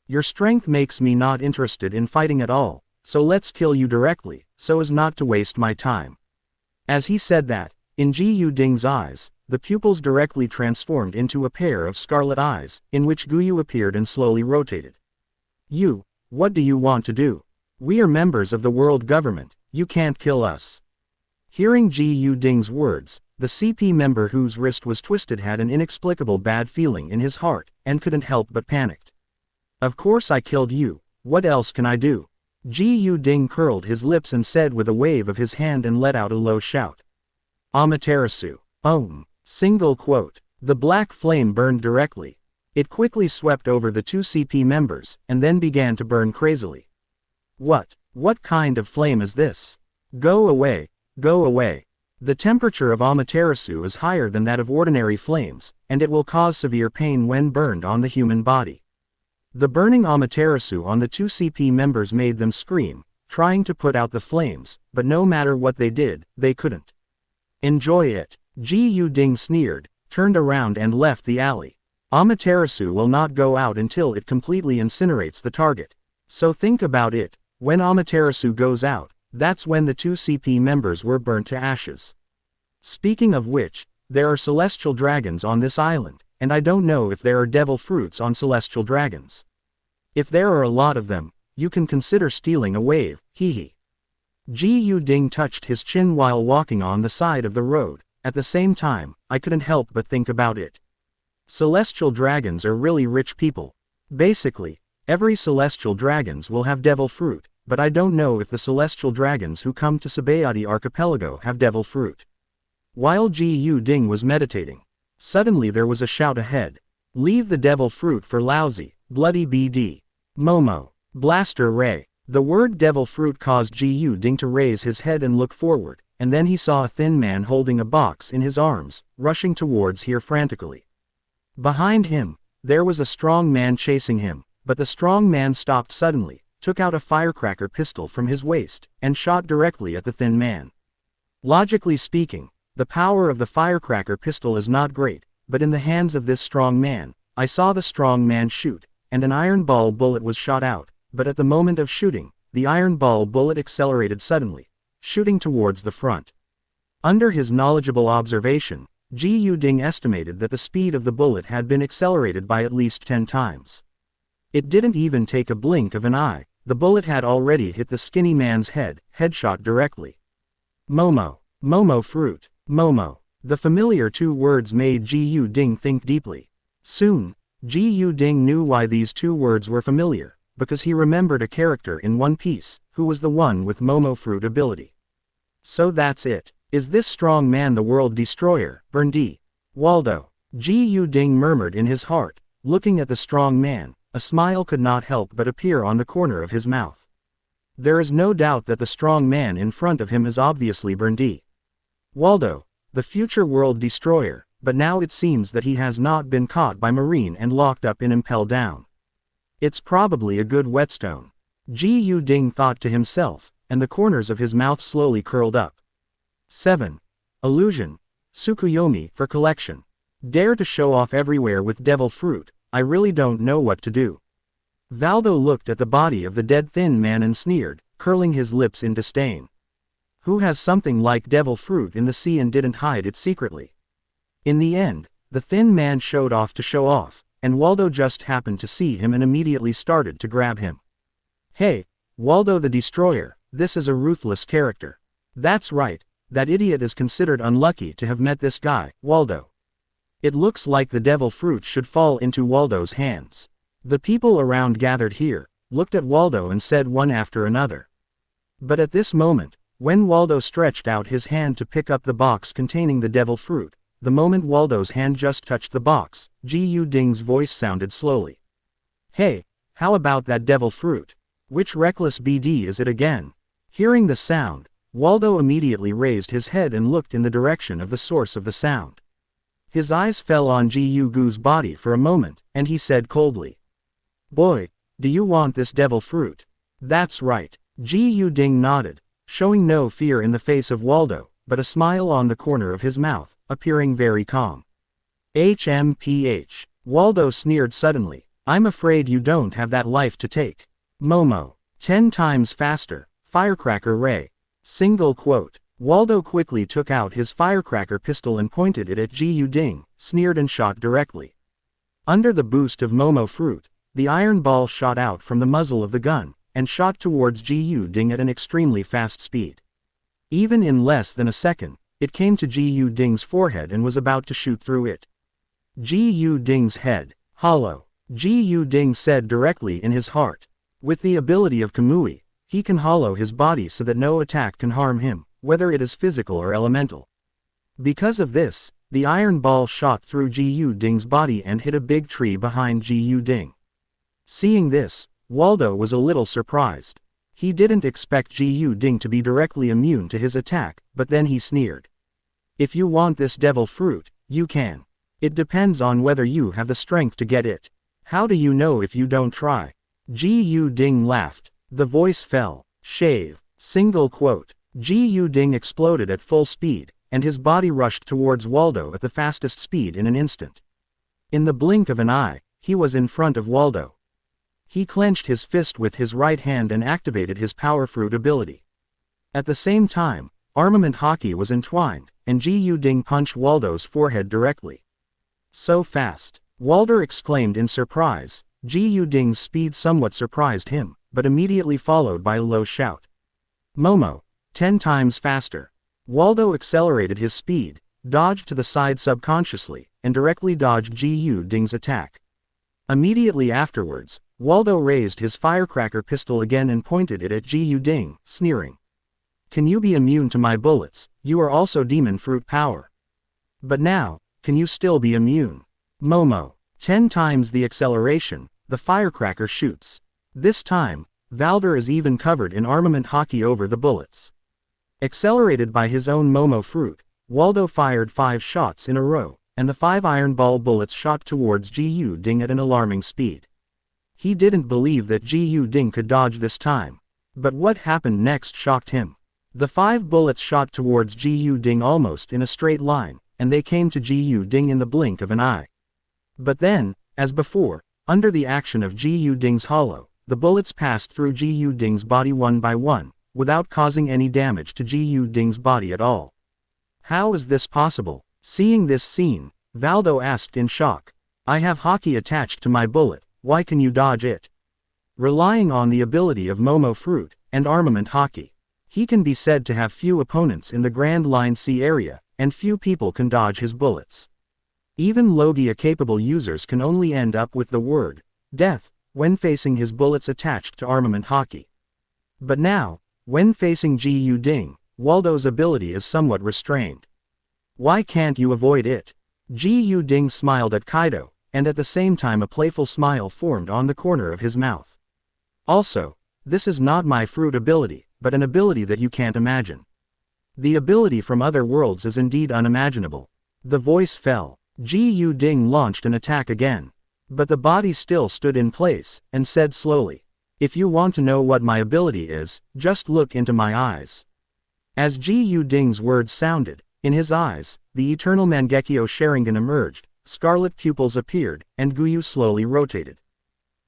Your strength makes me not interested in fighting at all, so let's kill you directly, so as not to waste my time. As he said that, in Ji Ding's eyes, the pupils directly transformed into a pair of scarlet eyes, in which Guyu appeared and slowly rotated. You, what do you want to do? We are members of the world government, you can't kill us. Hearing Ji Ding's words, the CP member whose wrist was twisted had an inexplicable bad feeling in his heart, and couldn't help but panicked. Of course I killed you, what else can I do? Ji Ding curled his lips and said with a wave of his hand and let out a low shout. Amaterasu. Single quote. The black flame burned directly. It quickly swept over the two CP members, and then began to burn crazily. What kind of flame is this? Go away, go away. The temperature of Amaterasu is higher than that of ordinary flames, and it will cause severe pain when burned on the human body. The burning Amaterasu on the two CP members made them scream, trying to put out the flames, but no matter what they did, they couldn't. Enjoy it. Ji Ding sneered, turned around and left the alley. Amaterasu will not go out until it completely incinerates the target. So think about it. When Amaterasu goes out, that's when the two CP members were burnt to ashes. Speaking of which, there are celestial dragons on this island, and I don't know if there are devil fruits on celestial dragons. If there are a lot of them, you can consider stealing a wave, hehe. Ji Ding touched his chin while walking on the side of the road. At the same time, I couldn't help but think about it. Celestial dragons are really rich people. Basically, every celestial dragons will have devil fruit, but I don't know if the celestial dragons who come to Sabayati Archipelago have devil fruit. While Ji Ding was meditating, suddenly there was a shout ahead. Leave the devil fruit for lousy, bloody BD. Momo. Blaster Ray. The word devil fruit caused Ji Ding to raise his head and look forward, and then he saw a thin man holding a box in his arms, rushing towards here frantically. Behind him, there was a strong man chasing him, but the strong man stopped suddenly, took out a firecracker pistol from his waist, and shot directly at the thin man. Logically speaking, the power of the firecracker pistol is not great, but in the hands of this strong man, I saw the strong man shoot, and an iron ball bullet was shot out, but at the moment of shooting, the iron ball bullet accelerated suddenly, shooting towards the front. Under his knowledgeable observation, Ji Yuding estimated that the speed of the bullet had been accelerated by at least 10 times. It didn't even take a blink of an eye, the bullet had already hit the skinny man's headshot directly. Momo. Momo fruit. Momo. The familiar two words made Ji Yuding think deeply. Soon, Ji Yuding knew why these two words were familiar, because he remembered a character in One Piece, who was the one with Momo fruit ability. So that's it. Is this strong man the world destroyer, Burndy? Waldo. Ji Yuding murmured in his heart, looking at the strong man, a smile could not help but appear on the corner of his mouth. There is no doubt that the strong man in front of him is obviously Burndy. Waldo, the future world destroyer, but now it seems that he has not been caught by Marine and locked up in Impel Down. It's probably a good whetstone. Ji Yuding thought to himself, and the corners of his mouth slowly curled up. 7. Illusion. Tsukuyomi for collection. Dare to show off everywhere with devil fruit, I really don't know what to do. Valdo looked at the body of the dead thin man and sneered, curling his lips in disdain. Who has something like devil fruit in the sea and didn't hide it secretly? In the end, the thin man showed off to show off, and Waldo just happened to see him and immediately started to grab him. Hey, Waldo the Destroyer, this is a ruthless character. That's right. That idiot is considered unlucky to have met this guy, Waldo. It looks like the devil fruit should fall into Waldo's hands. The people around gathered here, looked at Waldo and said one after another. But at this moment, when Waldo stretched out his hand to pick up the box containing the devil fruit, the moment Waldo's hand just touched the box, Ji Yuding's voice sounded slowly. Hey, how about that devil fruit? Which reckless BD is it again? Hearing the sound, Waldo immediately raised his head and looked in the direction of the source of the sound. His eyes fell on Ji Yugu's body for a moment, and he said coldly. Boy, do you want this devil fruit? That's right. Ji Yuding nodded, showing no fear in the face of Waldo, but a smile on the corner of his mouth, appearing very calm. HMPH. Waldo sneered suddenly, I'm afraid you don't have that life to take. Momo. 10 times faster. Firecracker ray. Single quote. Waldo quickly took out his firecracker pistol and pointed it at Ji Yuding, sneered and shot directly. Under the boost of Momo fruit, the iron ball shot out from the muzzle of the gun, and shot towards Ji Yuding at an extremely fast speed. Even in less than a second, it came to Ji Yuding's forehead and was about to shoot through it. Ji Yuding's head, hollow. Ji Yuding said directly in his heart. With the ability of Kamui, he can hollow his body so that no attack can harm him, whether it is physical or elemental. Because of this, the iron ball shot through Ji Yuding's body and hit a big tree behind Ji Yuding. Seeing this, Waldo was a little surprised. He didn't expect Ji Yuding to be directly immune to his attack, but then he sneered. If you want this devil fruit, you can. It depends on whether you have the strength to get it. How do you know if you don't try? Ji Yuding laughed. The voice fell. Shave. Single quote. Ji Yuding exploded at full speed, and his body rushed towards Waldo at the fastest speed in an instant. In the blink of an eye, he was in front of Waldo. He clenched his fist with his right hand and activated his power fruit ability. At the same time, armament hockey was entwined, and Ji Yuding punched Waldo's forehead directly. So fast. Waldo exclaimed in surprise. Ji Yuding's speed somewhat surprised him, but immediately followed by a low shout. Momo. 10 times faster. Waldo accelerated his speed, dodged to the side subconsciously, and directly dodged Ji Yuding's attack. Immediately afterwards, Waldo raised his firecracker pistol again and pointed it at Ji Yuding, sneering. Can you be immune to my bullets? You are also demon fruit power. But now, can you still be immune? Momo. 10 times the acceleration, the firecracker shoots. This time, Valder is even covered in armament hockey over the bullets. Accelerated by his own Momo fruit, Waldo fired 5 shots in a row, and the 5 iron ball bullets shot towards Ji Yuding at an alarming speed. He didn't believe that Ji Yu Ding could dodge this time. But what happened next shocked him. The 5 bullets shot towards Ji Yu Ding almost in a straight line, and they came to Ji Yu Ding in the blink of an eye. But then, as before, under the action of Ji Yu Ding's hollow, the bullets passed through Ji Yu Ding's body one by one, without causing any damage to Ji Yu Ding's body at all. How is this possible? Seeing this scene, Valdo asked in shock. I have hockey attached to my bullet, why can you dodge it? Relying on the ability of Momo Fruit and Armament Hockey, he can be said to have few opponents in the Grand Line C area, and few people can dodge his bullets. Even Logia-capable users can only end up with the word death when facing his bullets attached to Armament Hockey. But now, when facing Ji Yu Ding, Waldo's ability is somewhat restrained. Why can't you avoid it? Ji Yu Ding smiled at Kaido, and at the same time a playful smile formed on the corner of his mouth. Also, this is not my fruit ability, but an ability that you can't imagine. The ability from other worlds is indeed unimaginable. The voice fell. Ji Yu Ding launched an attack again. But the body still stood in place, and said slowly, if you want to know what my ability is, just look into my eyes. As Ji Yu Ding's words sounded, in his eyes, the eternal Mangekyo Sharingan emerged, scarlet pupils appeared, and Guyu slowly rotated.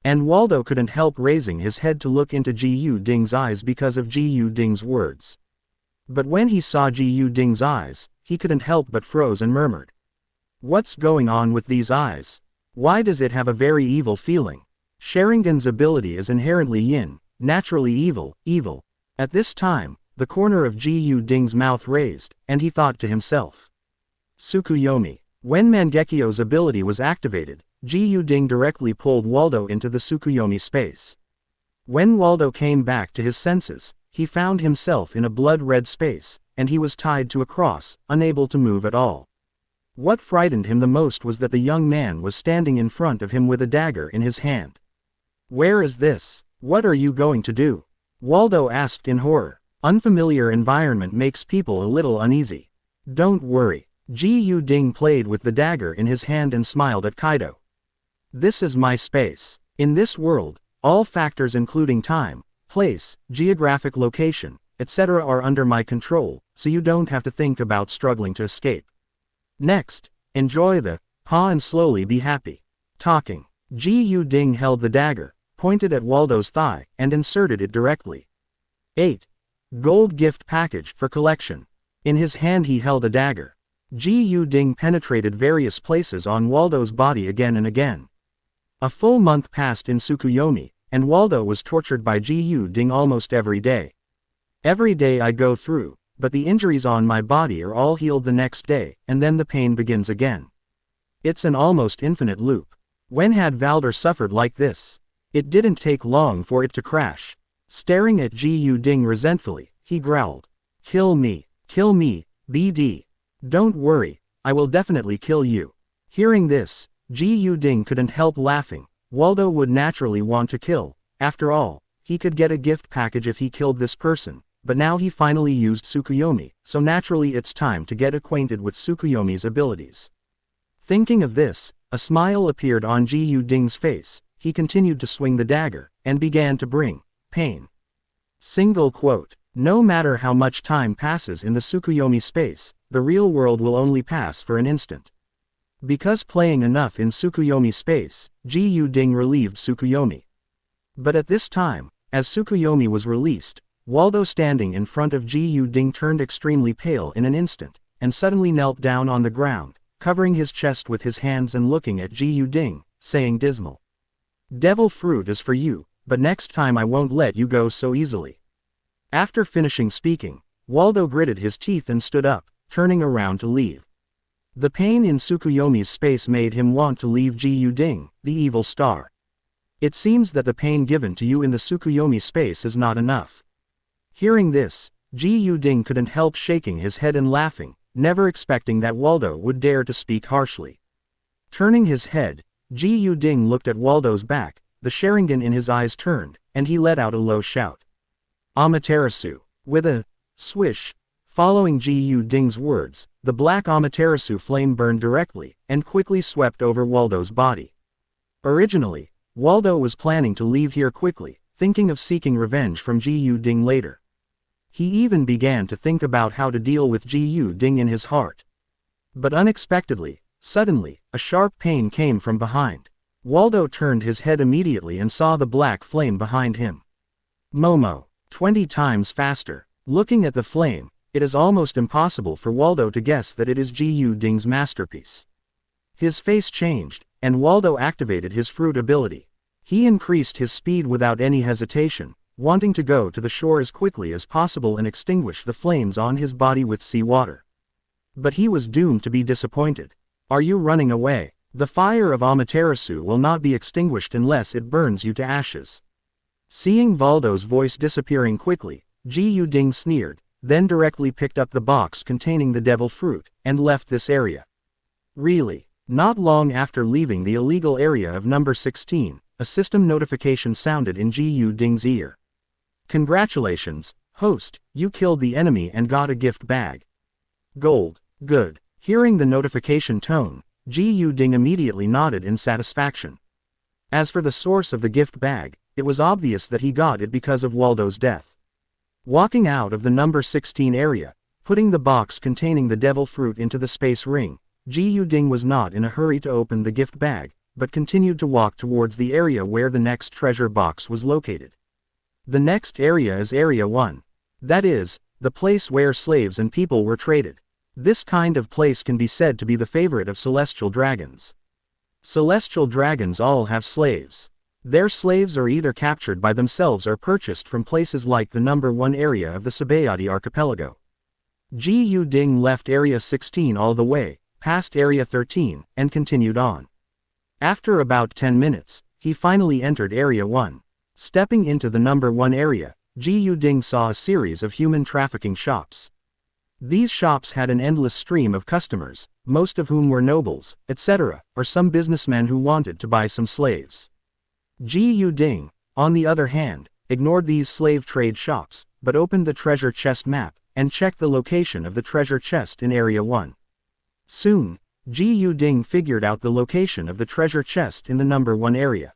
And Waldo couldn't help raising his head to look into Ji Yu Ding's eyes because of Ji Yu Ding's words. But when he saw Ji Yu Ding's eyes, he couldn't help but froze and murmured. What's going on with these eyes? Why does it have a very evil feeling? Sharingan's ability is inherently yin, naturally evil, evil. At this time, the corner of Ji Yu Ding's mouth raised, and he thought to himself. Tsukuyomi. When Mangekyo's ability was activated, Ji Yu Ding directly pulled Waldo into the Tsukuyomi space. When Waldo came back to his senses, he found himself in a blood-red space, and he was tied to a cross, unable to move at all. What frightened him the most was that the young man was standing in front of him with a dagger in his hand. Where is this? What are you going to do? Waldo asked in horror. Unfamiliar environment makes people a little uneasy. Don't worry. Ji Yu Ding played with the dagger in his hand and smiled at Kaido. This is my space. In this world, all factors including time, place, geographic location, etc. are under my control, so you don't have to think about struggling to escape. Next, enjoy the paw and slowly be happy. Talking. Ji Yu Ding held the dagger, pointed at Waldo's thigh, and inserted it directly. 8. Gold gift package for collection. In his hand he held a dagger. Ji Yu Ding penetrated various places on Waldo's body again and again. A full month passed in Tsukuyomi, and Waldo was tortured by Ji Yu Ding almost every day. Every day I go through, but the injuries on my body are all healed the next day, and then the pain begins again. It's an almost infinite loop. When had Valder suffered like this? It didn't take long for it to crash. Staring at Ji Yu Ding resentfully, he growled. Kill me, BD. Don't worry, I will definitely kill you. Hearing this, Ji Yu Ding couldn't help laughing. Waldo would naturally want to kill. After all, he could get a gift package if he killed this person, but now he finally used Tsukuyomi, so naturally it's time to get acquainted with Tsukuyomi's abilities. Thinking of this, a smile appeared on Ji Yu Ding's face. He continued to swing the dagger, and began to bring pain. Single quote. No matter how much time passes in the Tsukuyomi space, the real world will only pass for an instant. Because playing enough in Tsukuyomi space, Ji Yu Ding relieved Tsukuyomi. But at this time, as Tsukuyomi was released, Waldo standing in front of Ji Yu Ding turned extremely pale in an instant, and suddenly knelt down on the ground, covering his chest with his hands and looking at Ji Yu Ding, saying dismal. Devil fruit is for you, but next time I won't let you go so easily. After finishing speaking, Waldo gritted his teeth and stood up, turning around to leave. The pain in Tsukuyomi's space made him want to leave Ji Yu Ding, the evil star. It seems that the pain given to you in the Tsukuyomi space is not enough. Hearing this, Ji Yu Ding couldn't help shaking his head and laughing, never expecting that Waldo would dare to speak harshly. Turning his head, Ji Yu Ding looked at Waldo's back, the Sharingan in his eyes turned, and he let out a low shout. Amaterasu. With a swish, following Ji Yu Ding's words, the black Amaterasu flame burned directly, and quickly swept over Waldo's body. Originally, Waldo was planning to leave here quickly, thinking of seeking revenge from Ji Yu Ding later. He even began to think about how to deal with Ji Yu Ding in his heart. But unexpectedly, suddenly, a sharp pain came from behind. Waldo turned his head immediately and saw the black flame behind him. Momo. 20 times faster. Looking at the flame, it is almost impossible for Waldo to guess that it is Ji Yu Ding's masterpiece. His face changed, and Waldo activated his fruit ability. He increased his speed without any hesitation, wanting to go to the shore as quickly as possible and extinguish the flames on his body with seawater. But he was doomed to be disappointed. Are you running away? The fire of Amaterasu will not be extinguished unless it burns you to ashes. Seeing Waldo's voice disappearing quickly, Ji Yu Ding sneered, then directly picked up the box containing the devil fruit, and left this area. Really? Not long after leaving the illegal area of number 16, a system notification sounded in Ji Yu Ding's ear. Congratulations, host, you killed the enemy and got a gift bag. Gold. Good. Hearing the notification tone, Ji Yu Ding immediately nodded in satisfaction. As for the source of the gift bag, it was obvious that he got it because of Waldo's death. Walking out of the number 16 area, putting the box containing the devil fruit into the space ring, Ji Yu Ding was not in a hurry to open the gift bag, but continued to walk towards the area where the next treasure box was located. The next area is Area 1. That is, the place where slaves and people were traded. This kind of place can be said to be the favorite of celestial dragons. Celestial dragons all have slaves. Their slaves are either captured by themselves or purchased from places like the number 1 area of the Sabayati archipelago. Ji Yu Ding left Area 16 all the way, past Area 13, and continued on. After about 10 minutes, he finally entered Area 1. Stepping into the number 1 area, Ji Yu Ding saw a series of human trafficking shops. These shops had an endless stream of customers, most of whom were nobles, etc., or some businessmen who wanted to buy some slaves. Ji Yu Ding, on the other hand, ignored these slave trade shops, but opened the treasure chest map, and checked the location of the treasure chest in Area 1. Soon, Ji Yu Ding figured out the location of the treasure chest in the number 1 area.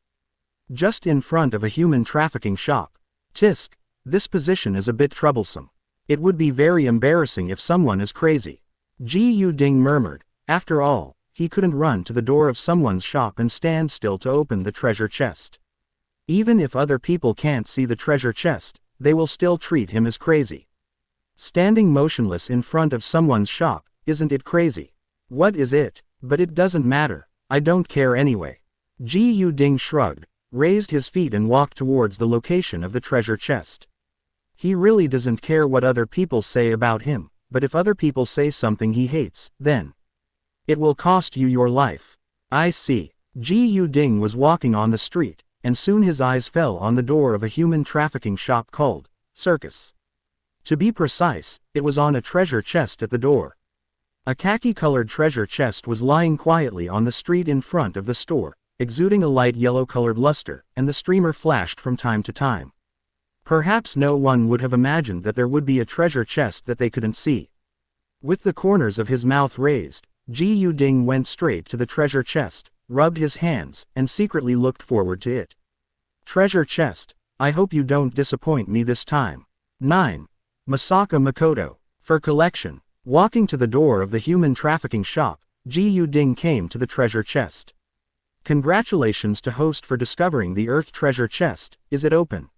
Just in front of a human trafficking shop. Tisk, this position is a bit troublesome. It would be very embarrassing if someone is crazy. Ji Yu Ding murmured. After all, he couldn't run to the door of someone's shop and stand still to open the treasure chest. Even if other people can't see the treasure chest, they will still treat him as crazy. Standing motionless in front of someone's shop, isn't it crazy? What is it? But it doesn't matter, I don't care anyway. Ji Yu Ding shrugged, raised his feet and walked towards the location of the treasure chest. He really doesn't care what other people say about him, but if other people say something he hates, then it will cost you your life. I see. Ji Yu Ding was walking on the street, and soon his eyes fell on the door of a human trafficking shop called Circus. To be precise, it was on a treasure chest at the door. A khaki-colored treasure chest was lying quietly on the street in front of the store, exuding a light yellow-colored luster, and the streamer flashed from time to time. Perhaps no one would have imagined that there would be a treasure chest that they couldn't see. With the corners of his mouth raised, Ji Yu Ding went straight to the treasure chest, rubbed his hands, and secretly looked forward to it. Treasure chest, I hope you don't disappoint me this time. 9. Masaka Makoto. For collection. Walking to the door of the human trafficking shop, Ji Yu Ding came to the treasure chest. Congratulations to host for discovering the Earth treasure chest. Is it open?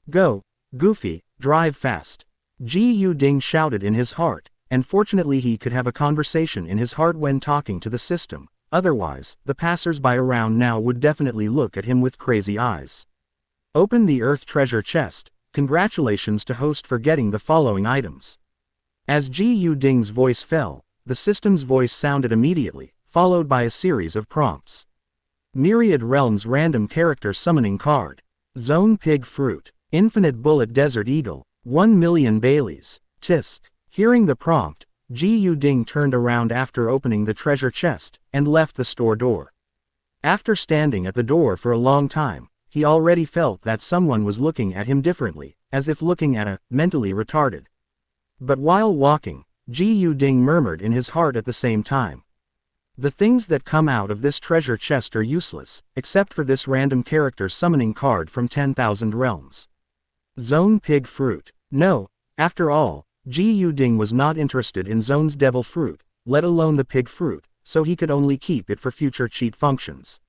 Go, Goofy, drive fast. Ji Yu Ding shouted in his heart, and fortunately he could have a conversation in his heart when talking to the system, otherwise, the passers-by around now would definitely look at him with crazy eyes. Open the Earth treasure chest. Congratulations to host for getting the following items. As Ji Yu Ding's voice fell, the system's voice sounded immediately, followed by a series of prompts. Myriad Realms Random Character Summoning Card. Zone Pig Fruit. Infinite Bullet Desert Eagle. 1 million Baileys. Tisk. Hearing the prompt, Ji Yu Ding turned around after opening the treasure chest, and left the store door. After standing at the door for a long time, he already felt that someone was looking at him differently, as if looking at a mentally retarded. But while walking, Ji Yu Ding murmured in his heart at the same time. The things that come out of this treasure chest are useless, except for this random character summoning card from 10,000 realms. Zone Pig Fruit. No, after all, Ji Yuding was not interested in Zone's devil fruit, let alone the pig fruit, so he could only keep it for future cheat functions.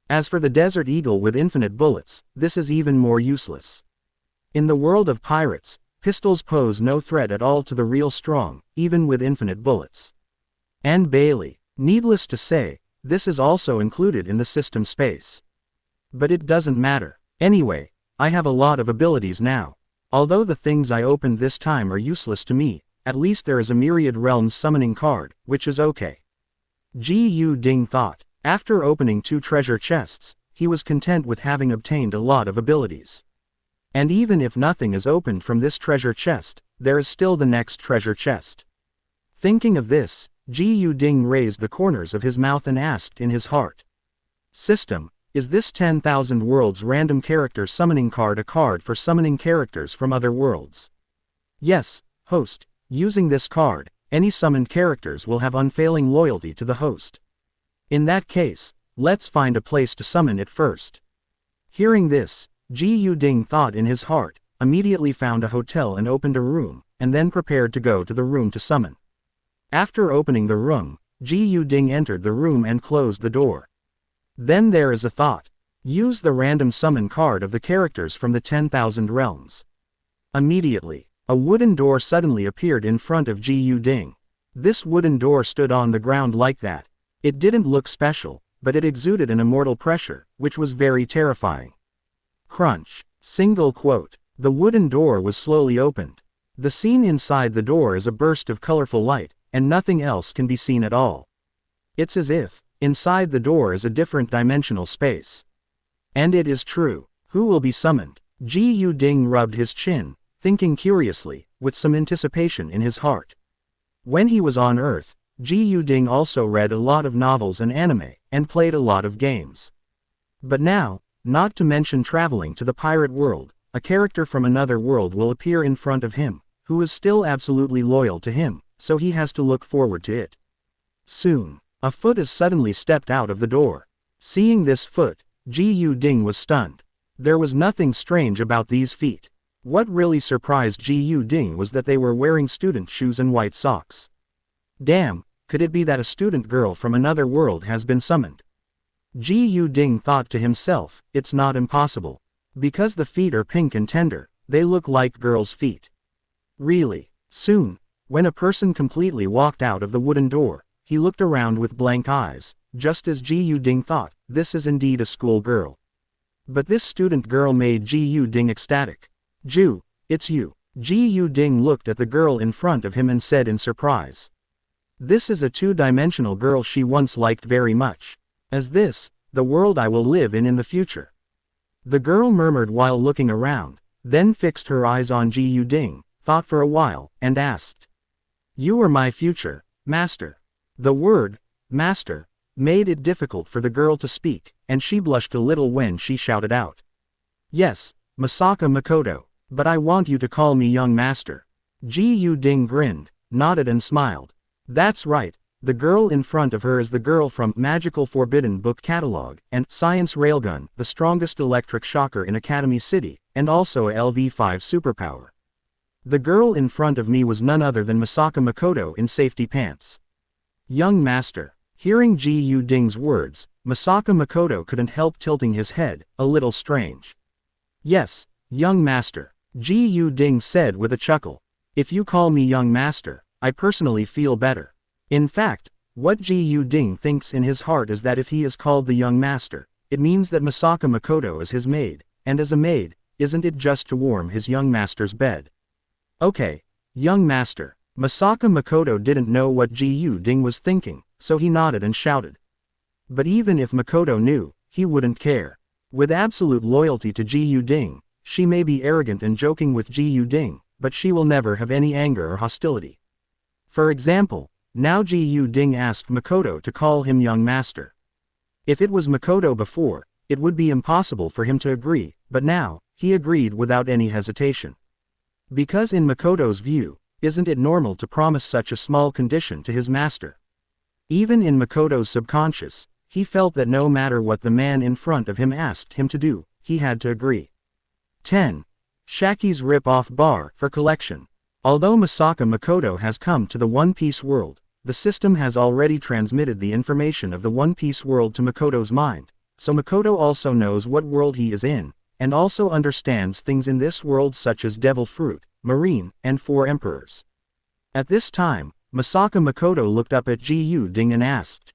As for the Desert Eagle with infinite bullets, this is even more useless. In the world of pirates, pistols pose no threat at all to the real strong, even with infinite bullets. And Bailey. Needless to say, this is also included in the system space. But it doesn't matter. Anyway, I have a lot of abilities now. Although the things I opened this time are useless to me, at least there is a Myriad Realms summoning card, which is okay. Ji Yuding thought. After opening 2 treasure chests, he was content with having obtained a lot of abilities. And even if nothing is opened from this treasure chest, there is still the next treasure chest. Thinking of this, Ji Yuding raised the corners of his mouth and asked in his heart. System, is this 10,000 worlds random character summoning card a card for summoning characters from other worlds? Yes, host, using this card, any summoned characters will have unfailing loyalty to the host. In that case, let's find a place to summon it first. Hearing this, Ji Yuding thought in his heart, immediately found a hotel and opened a room, and then prepared to go to the room to summon. After opening the room, Ji Yuding entered the room and closed the door. Then there is a thought. Use the random summon card of the characters from the 10,000 realms. Immediately, a wooden door suddenly appeared in front of Ji Yuding. This wooden door stood on the ground like that. It didn't look special, but it exuded an immortal pressure, which was very terrifying. Crunch. Single quote. The wooden door was slowly opened. The scene inside the door is a burst of colorful light, and nothing else can be seen at all. It's as if, inside the door is a different dimensional space. And it is true. Who will be summoned? Ji Yuding rubbed his chin, thinking curiously, with some anticipation in his heart. When he was on Earth, Ji Yuding also read a lot of novels and anime, and played a lot of games. But now, not to mention traveling to the pirate world, a character from another world will appear in front of him, who is still absolutely loyal to him, so he has to look forward to it. Soon, a foot has suddenly stepped out of the door. Seeing this foot, Ji Yuding was stunned. There was nothing strange about these feet. What really surprised Ji Yuding was that they were wearing student shoes and white socks. Damn, could it be that a student girl from another world has been summoned? Ji Yuding thought to himself, it's not impossible. Because the feet are pink and tender, they look like girls' feet. Really. Soon, when a person completely walked out of the wooden door, he looked around with blank eyes, just as Ji Yuding thought, this is indeed a school girl. But this student girl made Ji Yuding ecstatic. Ju, it's you. Ji Yuding looked at the girl in front of him and said in surprise. This is a 2-dimensional girl she once liked very much. As this, the world I will live in the future. The girl murmured while looking around, then fixed her eyes on Ji Yuding, thought for a while, and asked. You are my future, master. The word, master, made it difficult for the girl to speak, and she blushed a little when she shouted out. Yes, Masaka Makoto, but I want you to call me young master. Ji Yuding grinned, nodded and smiled. That's right, the girl in front of her is the girl from Magical Forbidden Book Catalog, and Science Railgun, the strongest electric shocker in Academy City, and also a LV5 superpower. The girl in front of me was none other than Masaka Makoto in safety pants. Young master. Hearing Ji Yuding's words, Masaka Makoto couldn't help tilting his head, a little strange. Yes, young master, Ji Yuding said with a chuckle. If you call me young master, I personally feel better. In fact, what Ji Yuding thinks in his heart is that if he is called the young master, it means that Masaka Makoto is his maid, and as a maid, isn't it just to warm his young master's bed? Okay, young master. Masaka Makoto didn't know what Ji Yuding was thinking, so he nodded and shouted. But even if Makoto knew, he wouldn't care. With absolute loyalty to Ji Yuding, she may be arrogant and joking with Ji Yuding, but she will never have any anger or hostility. For example, now Ji Yuding asked Makoto to call him young master. If it was Makoto before, it would be impossible for him to agree, but now, he agreed without any hesitation. Because in Makoto's view, isn't it normal to promise such a small condition to his master? Even in Makoto's subconscious, he felt that no matter what the man in front of him asked him to do, he had to agree. 10. Shaki's Rip-Off Bar for collection. Although Masaka Makoto has come to the One Piece world, the system has already transmitted the information of the One Piece world to Makoto's mind, so Makoto also knows what world he is in, and also understands things in this world such as Devil Fruit, Marine, and Four Emperors. At this time, Masaka Makoto looked up at Ji Ding and asked,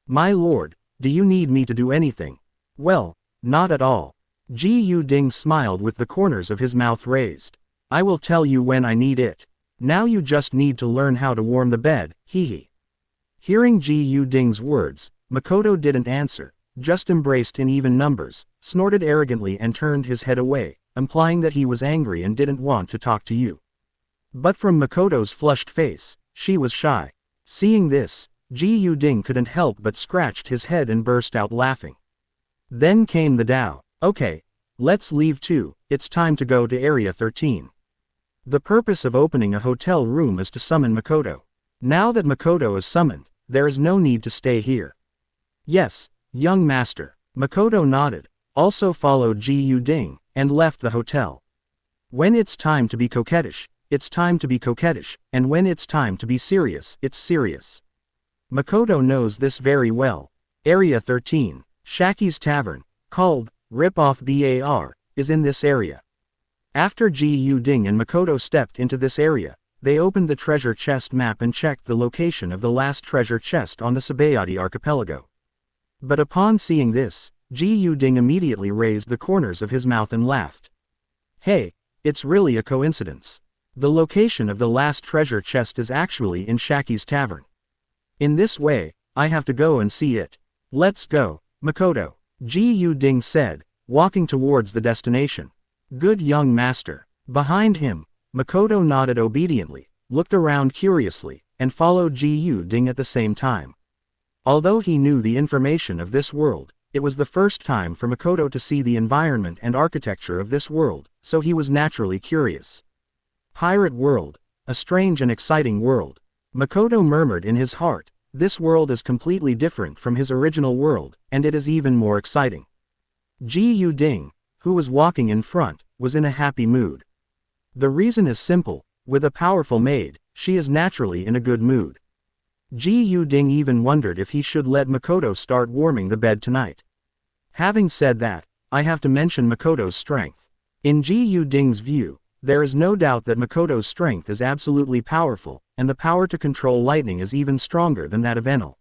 "My lord, do you need me to do anything?" "Well, not at all." Ji Ding smiled with the corners of his mouth raised. "I will tell you when I need it. Now you just need to learn how to warm the bed, hee. Hearing Ji Ding's words, Makoto didn't answer, just embraced in even numbers, snorted arrogantly and turned his head away, implying that he was angry and didn't want to talk to you. But from Makoto's flushed face, she was shy. Seeing this, Ji Ding couldn't help but scratched his head and burst out laughing. Then came the Tao. "Okay, let's leave too, it's time to go to Area 13. The purpose of opening a hotel room is to summon Makoto. Now that Makoto is summoned, there is no need to stay here." "Yes, young master." Makoto nodded, also followed Ji Ding, and left the hotel. When it's time to be coquettish, it's time to be coquettish, and when it's time to be serious, it's serious. Makoto knows this very well. Area 13, Shaki's Tavern, called Rip-Off Bar, is in this area. After Ji Ding and Makoto stepped into this area, they opened the treasure chest map and checked the location of the last treasure chest on the Sabayati archipelago. But upon seeing this, Ji Ding immediately raised the corners of his mouth and laughed. "Hey, it's really a coincidence. The location of the last treasure chest is actually in Shaki's Tavern. In this way, I have to go and see it. Let's go, Makoto," Ji Ding said, walking towards the destination. "Good young master." Behind him, Makoto nodded obediently, looked around curiously, and followed Ji Ding at the same time. Although he knew the information of this world, it was the first time for Makoto to see the environment and architecture of this world, so he was naturally curious. Pirate world, a strange and exciting world. Makoto murmured in his heart, this world is completely different from his original world, and it is even more exciting. Ji Ding, who was walking in front, was in a happy mood. The reason is simple, with a powerful maid, she is naturally in a good mood. Ji Ding even wondered if he should let Makoto start warming the bed tonight. Having said that, I have to mention Makoto's strength. In Ji Ding's view, there is no doubt that Makoto's strength is absolutely powerful, and the power to control lightning is even stronger than that of Enel.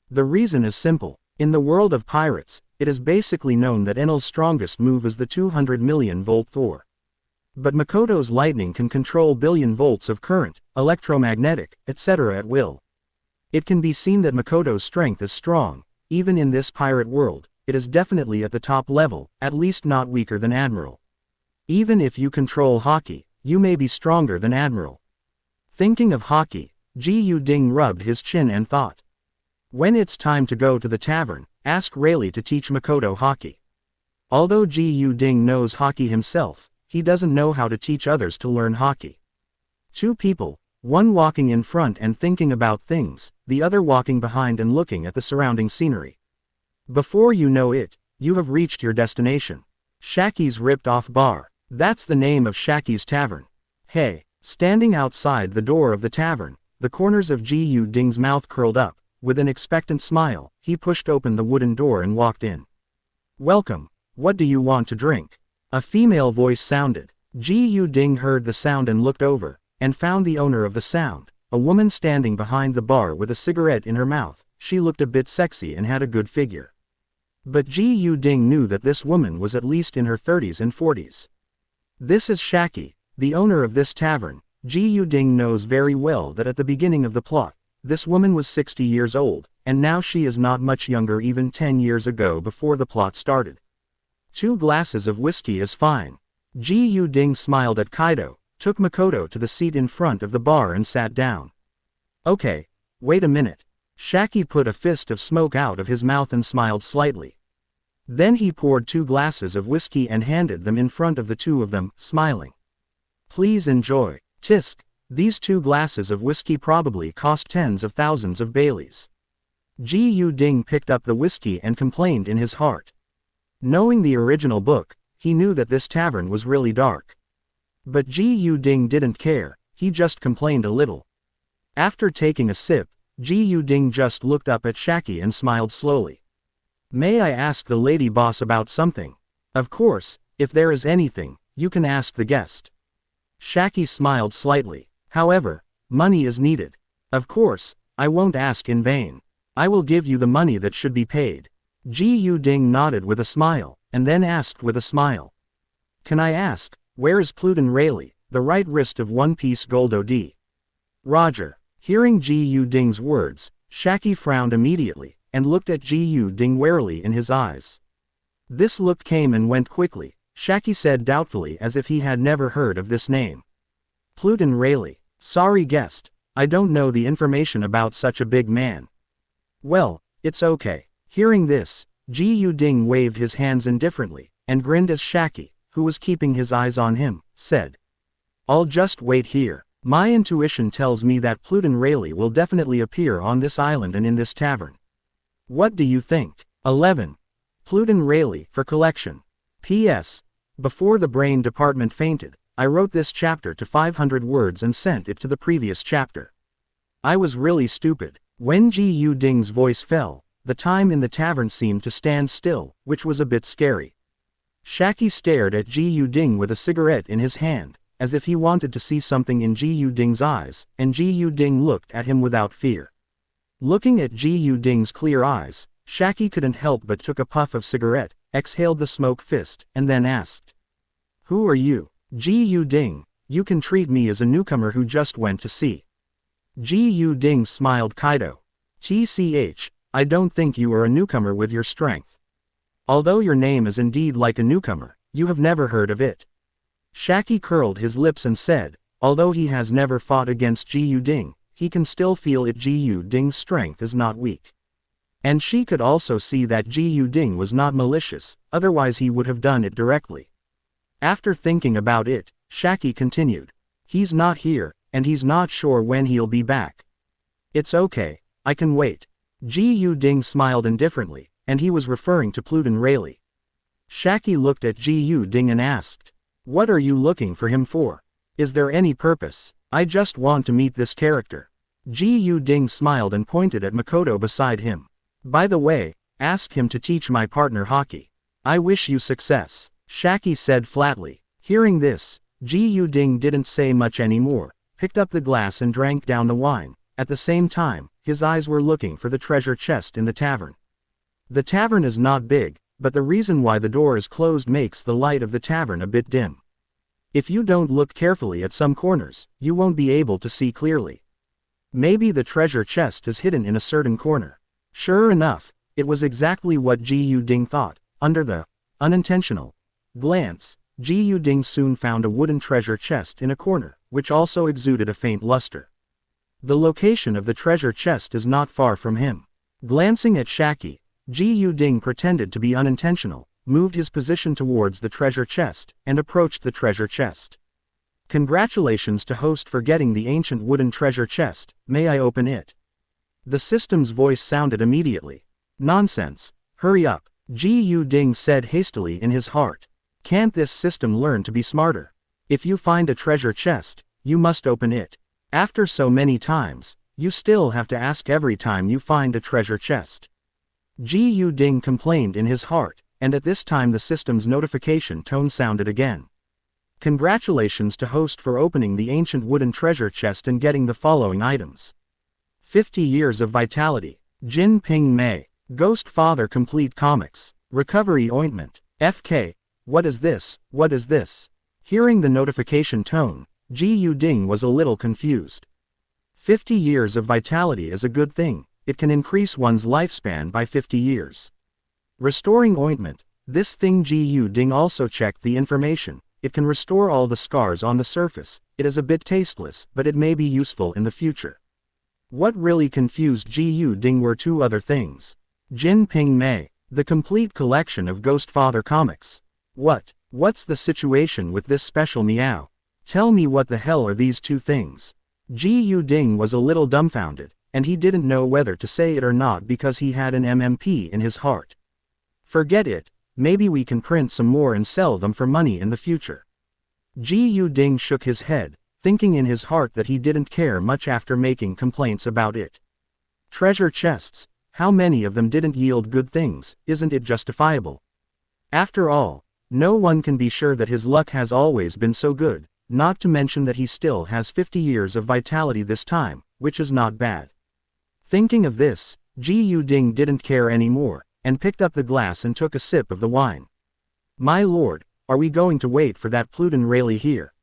The reason is simple. In the world of pirates, it is basically known that Enel's strongest move is the 200 million volt Thor. But Makoto's lightning can control billion volts of current, electromagnetic, etc. at will. It can be seen that Makoto's strength is strong. Even in this pirate world, it is definitely at the top level, at least not weaker than Admiral. Even if you control Haki, you may be stronger than Admiral. Thinking of Haki, Ji Ding rubbed his chin and thought. When it's time to go to the tavern, ask Rayleigh to teach Makoto Haki. Although Ji Ding knows Haki himself, he doesn't know how to teach others to learn Haki. Two people, one walking in front and thinking about things, the other walking behind and looking at the surrounding scenery. Before you know it, you have reached your destination. Shaki's Ripped-Off Bar. That's the name of Shaki's Tavern. Hey, standing outside the door of the tavern, the corners of Ji Ding's mouth curled up. With an expectant smile, he pushed open the wooden door and walked in. "Welcome, what do you want to drink?" A female voice sounded. Ji Ding heard the sound and looked over, and found the owner of the sound, a woman standing behind the bar with a cigarette in her mouth. She looked a bit sexy and had a good figure. But Ji Ding knew that this woman was at least in her 30s and 40s. This is Shaki, the owner of this tavern. Ji Ding knows very well that at the beginning of the plot, this woman was 60 years old, and now she is not much younger even 10 years ago before the plot started. 2 glasses of whiskey is fine. Ji Ding smiled at Kaido, took Makoto to the seat in front of the bar and sat down. Okay, wait a minute. Shaki put a fist of smoke out of his mouth and smiled slightly. Then he poured 2 glasses of whiskey and handed them in front of the two of them, smiling. Please enjoy. Tisk. These 2 glasses of whiskey probably cost tens of thousands of Baileys. Ji Yu Ding picked up the whiskey and complained in his heart. Knowing the original book, he knew that this tavern was really dark. But Ji Yu Ding didn't care, he just complained a little. After taking a sip, Ji Yu Ding just looked up at Shaki and smiled slowly. May I ask the lady boss about something? Of course, if there is anything, you can ask the guest. Shaki smiled slightly. However, money is needed. Of course, I won't ask in vain. I will give you the money that should be paid. Ji Yu Ding nodded with a smile, and then asked with a smile. Can I ask, where is Pluton Rayleigh, the right wrist of One Piece Gold OD? Roger. Hearing Ji Yu Ding's words, Shaki frowned immediately, and looked at Ji Yu Ding warily in his eyes. This look came and went quickly, Shaki said doubtfully as if he had never heard of this name. Pluton Rayleigh. Sorry guest, I don't know the information about such a big man. Well, it's okay. Hearing this, Ji Yu Ding waved his hands indifferently, and grinned as Shaki, who was keeping his eyes on him, said. I'll just wait here. My intuition tells me that Pluton Rayleigh will definitely appear on this island and in this tavern. What do you think? 11. Pluton Rayleigh for collection. P.S. Before the brain department fainted, I wrote this chapter to 500 words and sent it to the previous chapter. I was really stupid. When Ji Yu Ding's voice fell, the time in the tavern seemed to stand still, which was a bit scary. Shaki stared at Ji Yu Ding with a cigarette in his hand, as if he wanted to see something in Ji Yu Ding's eyes, and Ji Yu Ding looked at him without fear. Looking at Ji Yu Ding's clear eyes, Shaki couldn't help but took a puff of cigarette, exhaled the smoke fist, and then asked. Who are you? Ji Yu Ding, you can treat me as a newcomer who just went to sea. Ji Yu Ding smiled Kaido. TCH, I don't think you are a newcomer with your strength. Although your name is indeed like a newcomer, you have never heard of it. Shaki curled his lips and said, although he has never fought against Ji Yu Ding, he can still feel it Ji Yu Ding's strength is not weak. And she could also see that Ji Yu Ding was not malicious, otherwise he would have done it directly. After thinking about it, Shaki continued. He's not here, and he's not sure when he'll be back. It's okay, I can wait. Ji Yu Ding smiled indifferently, and he was referring to Pluton Rayleigh. Shaki looked at Ji Yu Ding and asked. What are you looking for him for? Is there any purpose? I just want to meet this character. Ji Yu Ding smiled and pointed at Makoto beside him. By the way, ask him to teach my partner hockey. I wish you success, Shaki said flatly. Hearing this, Ji Yu Ding didn't say much anymore, picked up the glass and drank down the wine. At the same time, his eyes were looking for the treasure chest in the tavern. The tavern is not big, but the reason why the door is closed makes the light of the tavern a bit dim. If you don't look carefully at some corners, you won't be able to see clearly. Maybe the treasure chest is hidden in a certain corner. Sure enough, it was exactly what Ji Yu Ding thought. Under the unintentional glance, Ji Yu Ding soon found a wooden treasure chest in a corner, which also exuded a faint luster. The location of the treasure chest is not far from him. Glancing at Shaki, Ji Yu Ding pretended to be unintentional, moved his position towards the treasure chest, and approached the treasure chest. Congratulations to host for getting the ancient wooden treasure chest, may I open it? The system's voice sounded immediately. Nonsense, hurry up, Ji Yu Ding said hastily in his heart. Can't this system learn to be smarter? If you find a treasure chest, you must open it. After so many times, you still have to ask every time you find a treasure chest. Ji Yu Ding complained in his heart, and at this time the system's notification tone sounded again. Congratulations to host for opening the ancient wooden treasure chest and getting the following items. 50 years of vitality. Jin Ping Mei. Ghost Father Complete Comics. Recovery Ointment. FK. What is this? What is this? Hearing the notification tone, Ji Yu Ding was a little confused. 50 years of vitality is a good thing. It can increase one's lifespan by 50 years. Restoring Ointment. This thing Ji Yu Ding also checked the information. It can restore all the scars on the surface. It is a bit tasteless, but it may be useful in the future. What really confused Ji Yu Ding were two other things. Jin Ping Mei. The complete collection of Ghost Father comics. What's the situation with this special meow? Tell me what the hell are these two things? Ji Yu Ding was a little dumbfounded. and he didn't know whether to say it or not because he had an MMP in his heart. Forget it, maybe we can print some more and sell them for money in the future. Ji Yu-ding shook his head, thinking in his heart that he didn't care much after making complaints about it. Treasure chests, how many of them didn't yield good things, isn't it justifiable? After all, no one can be sure that his luck has always been so good, not to mention that he still has 50 years of vitality this time, which is not bad. Thinking of this, Ji Yu-ding didn't care anymore, and picked up the glass and took a sip of the wine. My lord, are we going to wait for that Pluton Rayleigh here?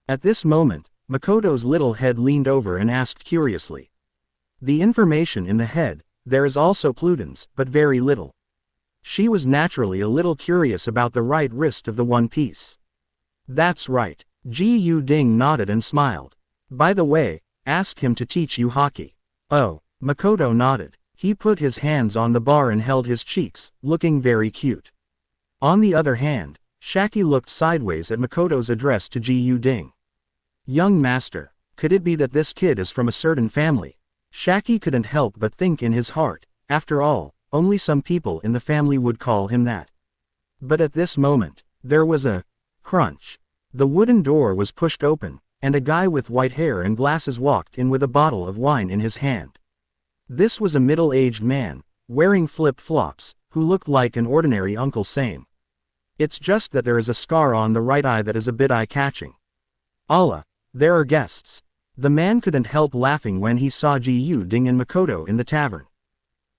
At this moment, Makoto's little head leaned over and asked curiously. The information in the head, there is also Pluton's, but very little. She was naturally a little curious about the right wrist of the One Piece. That's right, Ji Yu-ding nodded and smiled. By the way, ask him to teach you hockey. Oh, Makoto nodded. He put his hands on the bar and held his cheeks, looking very cute. On the other hand, Shaki looked sideways at Makoto's address to Ji Yu-ding. Young master, could it be that this kid is from a certain family? Shaki couldn't help but think in his heart, after all, only some people in the family would call him that. But at this moment, there was a crunch. The wooden door was pushed open, and a guy with white hair and glasses walked in with a bottle of wine in his hand. This was a middle-aged man, wearing flip-flops, who looked like an ordinary Uncle Sam. It's just that there is a scar on the right eye that is a bit eye-catching. Allah, there are guests. The man couldn't help laughing when he saw Ji Yu-ding and Makoto in the tavern.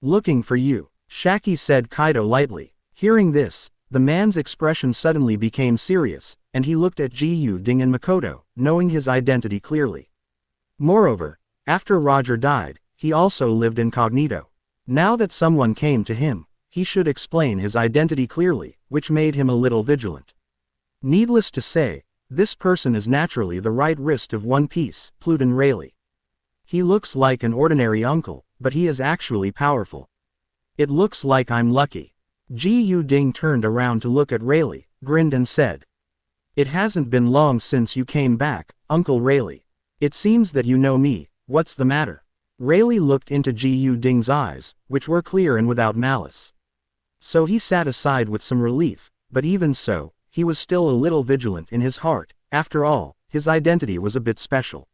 Looking for you, Shaki said Kaido lightly. Hearing this, the man's expression suddenly became serious, and he looked at Ji Yu-ding and Makoto, knowing his identity clearly. Moreover, after Roger died, he also lived incognito. Now that someone came to him, he should explain his identity clearly, which made him a little vigilant. Needless to say, this person is naturally the right wrist of One Piece, Pluton Rayleigh. He looks like an ordinary uncle, but he is actually powerful. It looks like I'm lucky. Ji Yu-ding turned around to look at Rayleigh, grinned and said. It hasn't been long since you came back, Uncle Rayleigh. It seems that you know me, what's the matter? Rayleigh looked into Ji Yu-ding's eyes, which were clear and without malice. So he sat aside with some relief, but even so, he was still a little vigilant in his heart. After all, his identity was a bit special.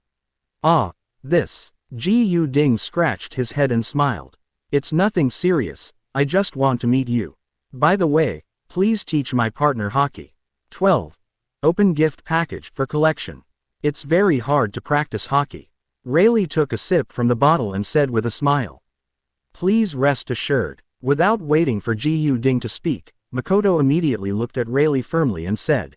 Ah, this. Ji Yu-ding scratched his head and smiled. It's nothing serious, I just want to meet you. By the way, please teach my partner hockey. 12. Open gift package for collection. It's very hard to practice hockey. Rayleigh took a sip from the bottle and said with a smile. Please rest assured. Without waiting for Ji Yu-ding to speak, Makoto immediately looked at Rayleigh firmly and said.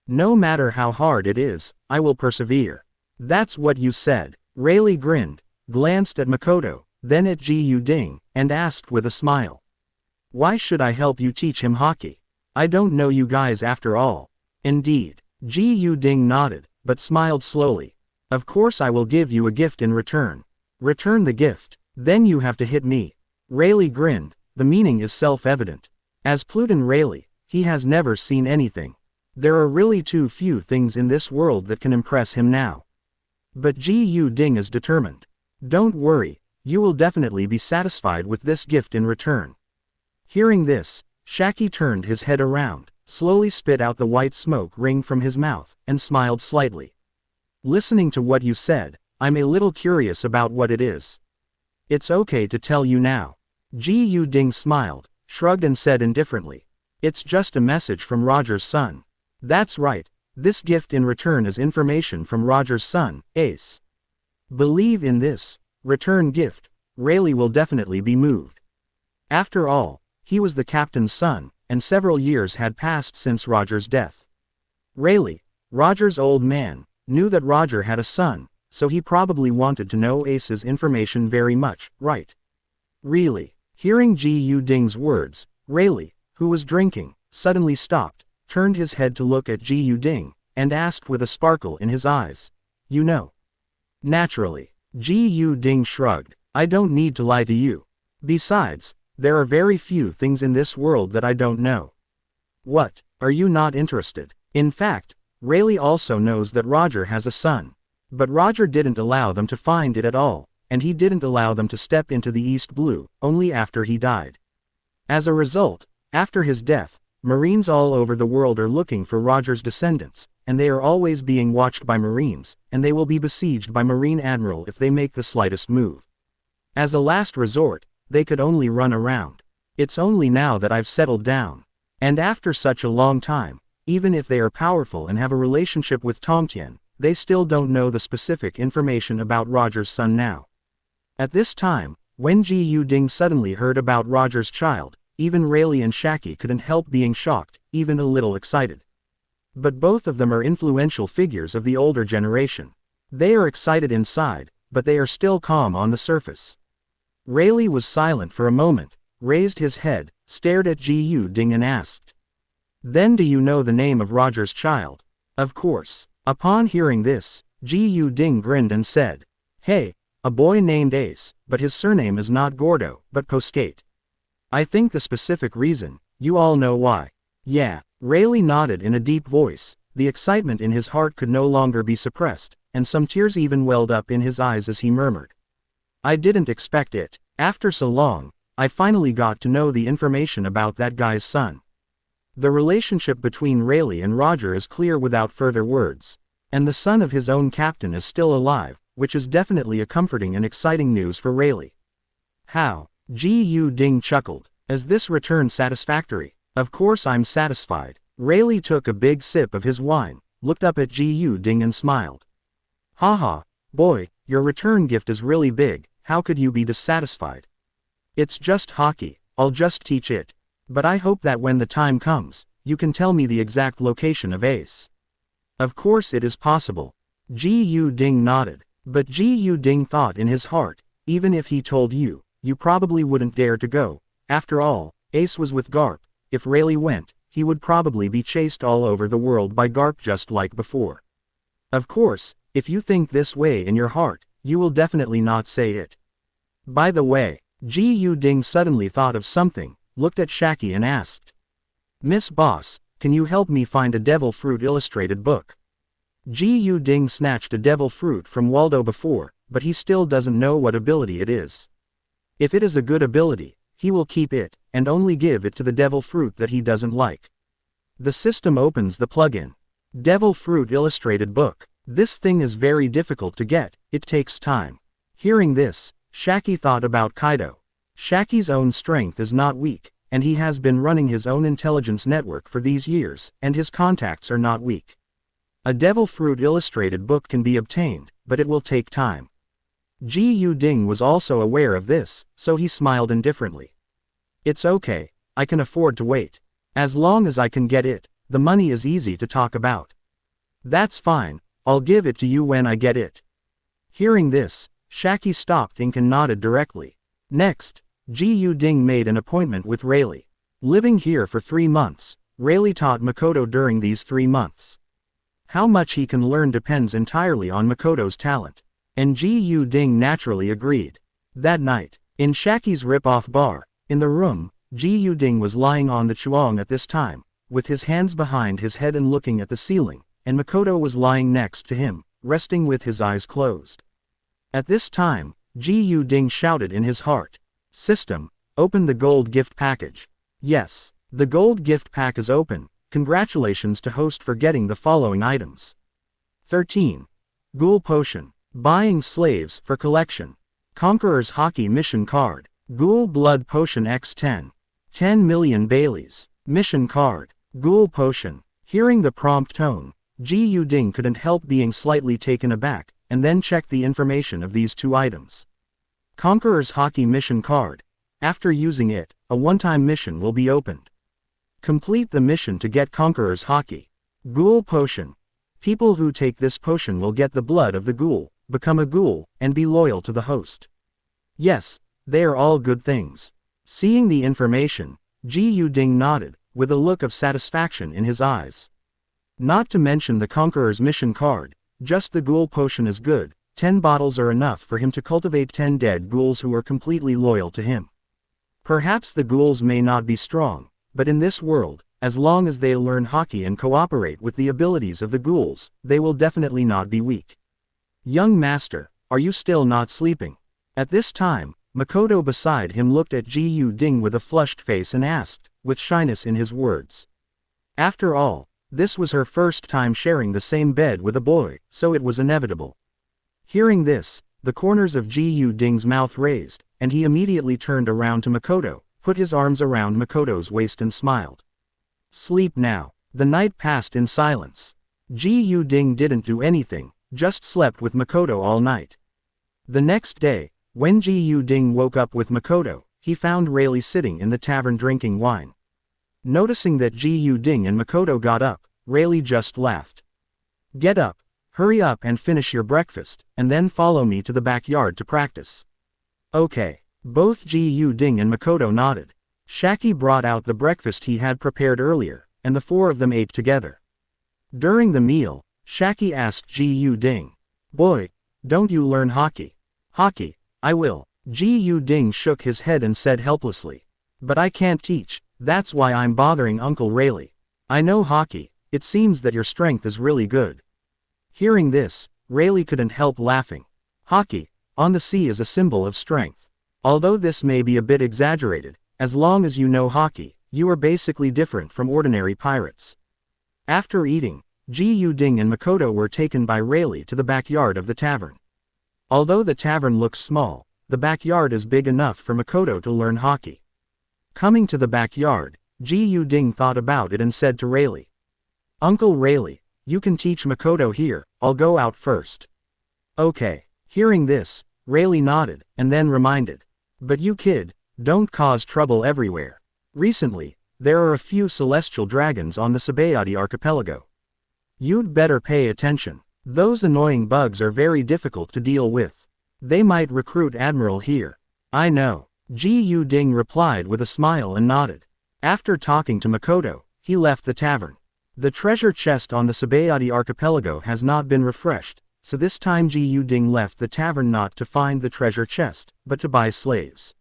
No matter how hard it is, I will persevere. That's what you said. Rayleigh grinned, glanced at Makoto, then at Ji Yu-ding, and asked with a smile. Why should I help you teach him hockey? I don't know you guys after all. Indeed. Ji Yu-ding nodded, but smiled slowly. Of course I will give you a gift in return. Return the gift, then you have to hit me. Rayleigh grinned, the meaning is self-evident. As Pluton Rayleigh, he has never seen anything. There are really too few things in this world that can impress him now. But Ji Yu-ding is determined. Don't worry, you will definitely be satisfied with this gift in return. Hearing this, Shaki turned his head around, slowly spit out the white smoke ring from his mouth, and smiled slightly. Listening to what you said, I'm a little curious about what it is. It's okay to tell you now. Ji Yu-ding smiled, shrugged and said indifferently. It's just a message from Roger's son. That's right. This gift in return is information from Roger's son, Ace. Believe in this return gift, Rayleigh will definitely be moved. After all, he was the captain's son, and several years had passed since Roger's death. Rayleigh, Roger's old man, knew that Roger had a son, so he probably wanted to know Ace's information very much, right? Really? Hearing Ji Yu-ding's words, Rayleigh, who was drinking, suddenly stopped, turned his head to look at Ji Yu-ding, and asked with a sparkle in his eyes. You know. Naturally. Ji Yu-ding shrugged. I don't need to lie to you. Besides, there are very few things in this world that I don't know. What, are you not interested? In fact, Rayleigh also knows that Roger has a son. But Roger didn't allow them to find it at all, and he didn't allow them to step into the East Blue, only after he died. As a result, after his death, Marines all over the world are looking for Roger's descendants, and they are always being watched by Marines, and they will be besieged by Marine Admiral if they make the slightest move. As a last resort, they could only run around. It's only now that I've settled down. And after such a long time, even if they are powerful and have a relationship with Tongtian, they still don't know the specific information about Roger's son now. At this time, when Ji Yu-ding suddenly heard about Roger's child, even Rayleigh and Shaki couldn't help being shocked, even a little excited. But both of them are influential figures of the older generation. They are excited inside, but they are still calm on the surface. Rayleigh was silent for a moment, raised his head, stared at Ji Yu-ding and asked, "Then do you know the name of Roger's child?" "Of course." Upon hearing this, Ji Yu-ding grinned and said, "Hey, a boy named Ace, but his surname is not Gordo, but Poscate. I think the specific reason, you all know why." "Yeah." Rayleigh nodded in a deep voice. The excitement in his heart could no longer be suppressed, and some tears even welled up in his eyes as he murmured, "I didn't expect it. After so long, I finally got to know the information about that guy's son." The relationship between Rayleigh and Roger is clear without further words. And the son of his own captain is still alive, which is definitely a comforting and exciting news for Rayleigh. "How?" Ji Yu-ding chuckled. "Is this return satisfactory?" "Of course I'm satisfied." Rayleigh took a big sip of his wine, looked up at Ji Yu-ding and smiled. "Haha, boy, your return gift is really big, how could you be dissatisfied?" "It's just hockey, I'll just teach it. But I hope that when the time comes, you can tell me the exact location of Ace." "Of course it is possible." Ji Yu-ding nodded. But Ji Yu-ding thought in his heart, even if he told you, you probably wouldn't dare to go. After all, Ace was with Garp. If Rayleigh went, he would probably be chased all over the world by Garp just like before. Of course, if you think this way in your heart, you will definitely not say it. By the way, Ji Yu-ding suddenly thought of something, looked at Shaki and asked, "Miss Boss, can you help me find a Devil Fruit illustrated book?" Ji Yu-ding snatched a devil fruit from Waldo before, but he still doesn't know what ability it is. If it is a good ability, he will keep it, and only give it to the devil fruit that he doesn't like. The system opens the plugin. Devil Fruit Illustrated Book. This thing is very difficult to get, it takes time. Hearing this, Shaki thought about Kaido. Shaki's own strength is not weak, and he has been running his own intelligence network for these years, and his contacts are not weak. A Devil Fruit Illustrated book can be obtained, but it will take time. Ji Yu-ding was also aware of this, so he smiled indifferently. "It's okay, I can afford to wait. As long as I can get it, the money is easy to talk about." "That's fine, I'll give it to you when I get it." Hearing this, Shaki stopped and nodded directly. Next, Ji Yu-ding made an appointment with Rayleigh. Living here for 3 months, Rayleigh taught Makoto during these 3 months. How much he can learn depends entirely on Makoto's talent. And Ji Yu-ding naturally agreed. That night, in Shaki's rip-off bar, in the room, Ji Yu-ding was lying on the chuang at this time, with his hands behind his head and looking at the ceiling, and Makoto was lying next to him, resting with his eyes closed. At this time, Ji Yu-ding shouted in his heart, "System, open the gold gift package." Yes, the gold gift pack is open. Congratulations to host for getting the following items. 13. Ghoul Potion. Buying Slaves for Collection. Conqueror's Hockey Mission Card. Ghoul Blood Potion X10. 10 million Baileys. Mission Card. Ghoul Potion. Hearing the prompt tone, Ji Yu-ding couldn't help being slightly taken aback, and then checked the information of these 2 items. Conqueror's Hockey Mission Card. After using it, a one-time mission will be opened. Complete the mission to get Conqueror's Hockey. Ghoul Potion. People who take this potion will get the blood of the ghoul, become a ghoul, and be loyal to the host. Yes, they are all good things. Seeing the information, Ji Yu-ding nodded, with a look of satisfaction in his eyes. Not to mention the Conqueror's mission card, just the ghoul potion is good. 10 bottles are enough for him to cultivate 10 dead ghouls who are completely loyal to him. Perhaps the ghouls may not be strong, but in this world, as long as they learn hockey and cooperate with the abilities of the ghouls, they will definitely not be weak. "Young master, are you still not sleeping?" At this time, Makoto beside him looked at Ji Yu Ding with a flushed face and asked, with shyness in his words. After all, this was her first time sharing the same bed with a boy, so it was inevitable. Hearing this, the corners of Ji Yu Ding's mouth raised, and he immediately turned around to Makoto, put his arms around Makoto's waist and smiled. Sleep now. The night passed in silence. Ji Yu Ding didn't do anything, just slept with Makoto all night. The next day, when Ji Yu Ding woke up with Makoto, he found Rayleigh sitting in the tavern drinking wine. Noticing that Ji Yu Ding and Makoto got up, Rayleigh just laughed. Get up, hurry up and finish your breakfast, and then follow me to the backyard to practice. Okay. Both Ji Yu Ding and Makoto nodded. Shaki brought out the breakfast he had prepared earlier, and the four of them ate together. During the meal, Shaki asked Ji Yu Ding, "Boy, don't you learn hockey?" "Hockey, I will." Ji Yu Ding shook his head and said helplessly. "But I can't teach, that's why I'm bothering Uncle Rayleigh. I know hockey, it seems that your strength is really good." Hearing this, Rayleigh couldn't help laughing. Hockey, on the sea is a symbol of strength. Although this may be a bit exaggerated, as long as you know hockey, you are basically different from ordinary pirates. After eating, Ji Yu Ding and Makoto were taken by Rayleigh to the backyard of the tavern. Although the tavern looks small, the backyard is big enough for Makoto to learn hockey. Coming to the backyard, Ji Yu Ding thought about it and said to Rayleigh, "Uncle Rayleigh, you can teach Makoto here, I'll go out first." "Okay." Hearing this, Rayleigh nodded, and then reminded, "But you kid, don't cause trouble everywhere. Recently, there are a few celestial dragons on the Sabayati archipelago. You'd better pay attention. Those annoying bugs are very difficult to deal with. They might recruit Admiral here." "I know." Ji Yu Ding replied with a smile and nodded. After talking to Makoto, he left the tavern. The treasure chest on the Sabayati archipelago has not been refreshed, so this time Ji Yu Ding left the tavern not to find the treasure chest, but to buy slaves.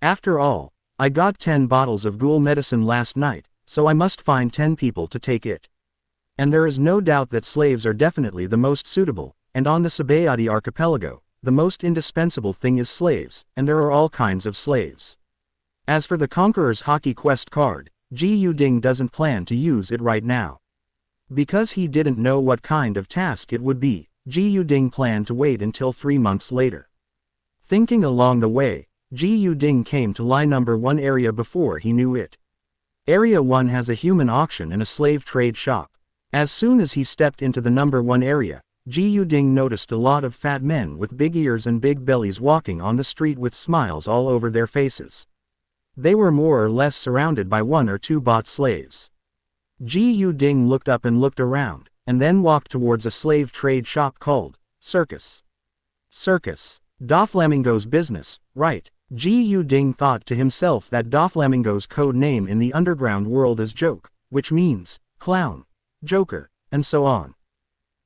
"After all, I got 10 bottles of ghoul medicine last night, so I must find 10 people to take it. And there is no doubt that slaves are definitely the most suitable, and on the Sabayati archipelago, the most indispensable thing is slaves, and there are all kinds of slaves." As for the Conqueror's Hockey Quest card, Ji Yu Ding doesn't plan to use it right now. Because he didn't know what kind of task it would be, Ji Yu Ding planned to wait until 3 months later. Thinking along the way, Ji Yu Ding came to line number 1 area before he knew it. Area 1 has a human auction and a slave trade shop. As soon as he stepped into the number 1 area, Ji Yu Ding noticed a lot of fat men with big ears and big bellies walking on the street with smiles all over their faces. They were more or less surrounded by 1 or 2 bought slaves. Ji Yu Ding looked up and looked around, and then walked towards a slave trade shop called Circus. Circus. Doflamingo's business, right? Ji Yu Ding thought to himself that Doflamingo's code name in the underground world is Joke, which means clown, joker, and so on.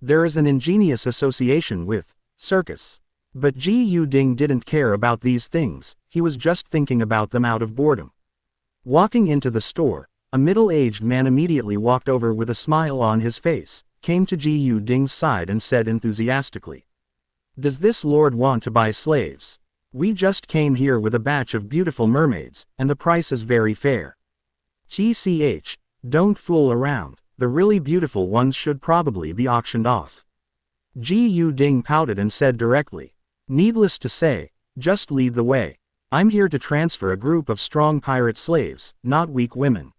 There is an ingenious association with circus. But Ji Yu Ding didn't care about these things, he was just thinking about them out of boredom. Walking into the store, a middle-aged man immediately walked over with a smile on his face, came to Ji Yu Ding's side and said enthusiastically, "Does this lord want to buy slaves? We just came here with a batch of beautiful mermaids, and the price is very fair." "TCH, don't fool around, the really beautiful ones should probably be auctioned off." Ji Yu Ding pouted and said directly, "Needless to say, just lead the way. I'm here to transfer a group of strong pirate slaves, not weak women."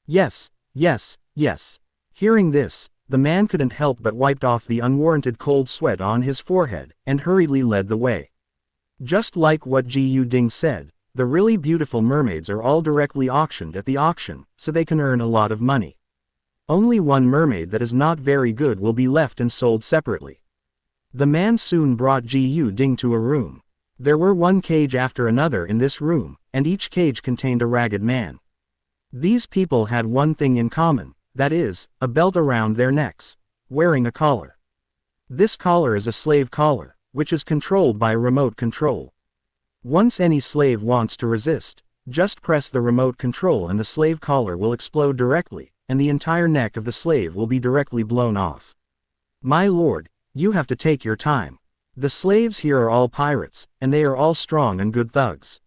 "Yes, yes, yes." Hearing this, the man couldn't help but wiped off the unwarranted cold sweat on his forehead, and hurriedly led the way. Just like what Ji Yu Ding said, the really beautiful mermaids are all directly auctioned at the auction, so they can earn a lot of money. Only one mermaid that is not very good will be left and sold separately. The man soon brought Ji Yu Ding to a room. There were one cage after another in this room, and each cage contained a ragged man. These people had one thing in common, that is, a belt around their necks, wearing a collar. This collar is a slave collar, which is controlled by remote control. Once any slave wants to resist, just press the remote control and the slave collar will explode directly, and the entire neck of the slave will be directly blown off. "My lord, you have to take your time. The slaves here are all pirates, and they are all strong and good thugs.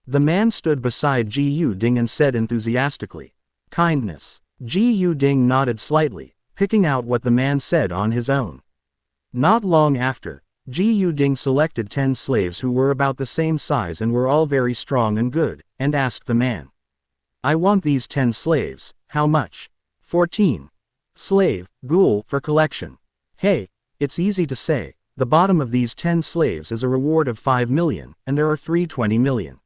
The man stood beside Ji Yu-ding and said enthusiastically, "Kindness." Ji Yu-ding nodded slightly, picking out what the man said on his own. Not long after, Ji Yu-ding selected 10 slaves who were about the same size and were all very strong and good, and asked the man, "I want these 10 slaves, how much?" 14. Slave, ghoul, for collection. Hey, it's easy to say, the bottom of these 10 slaves is a reward of 5 million, and there are 320 million.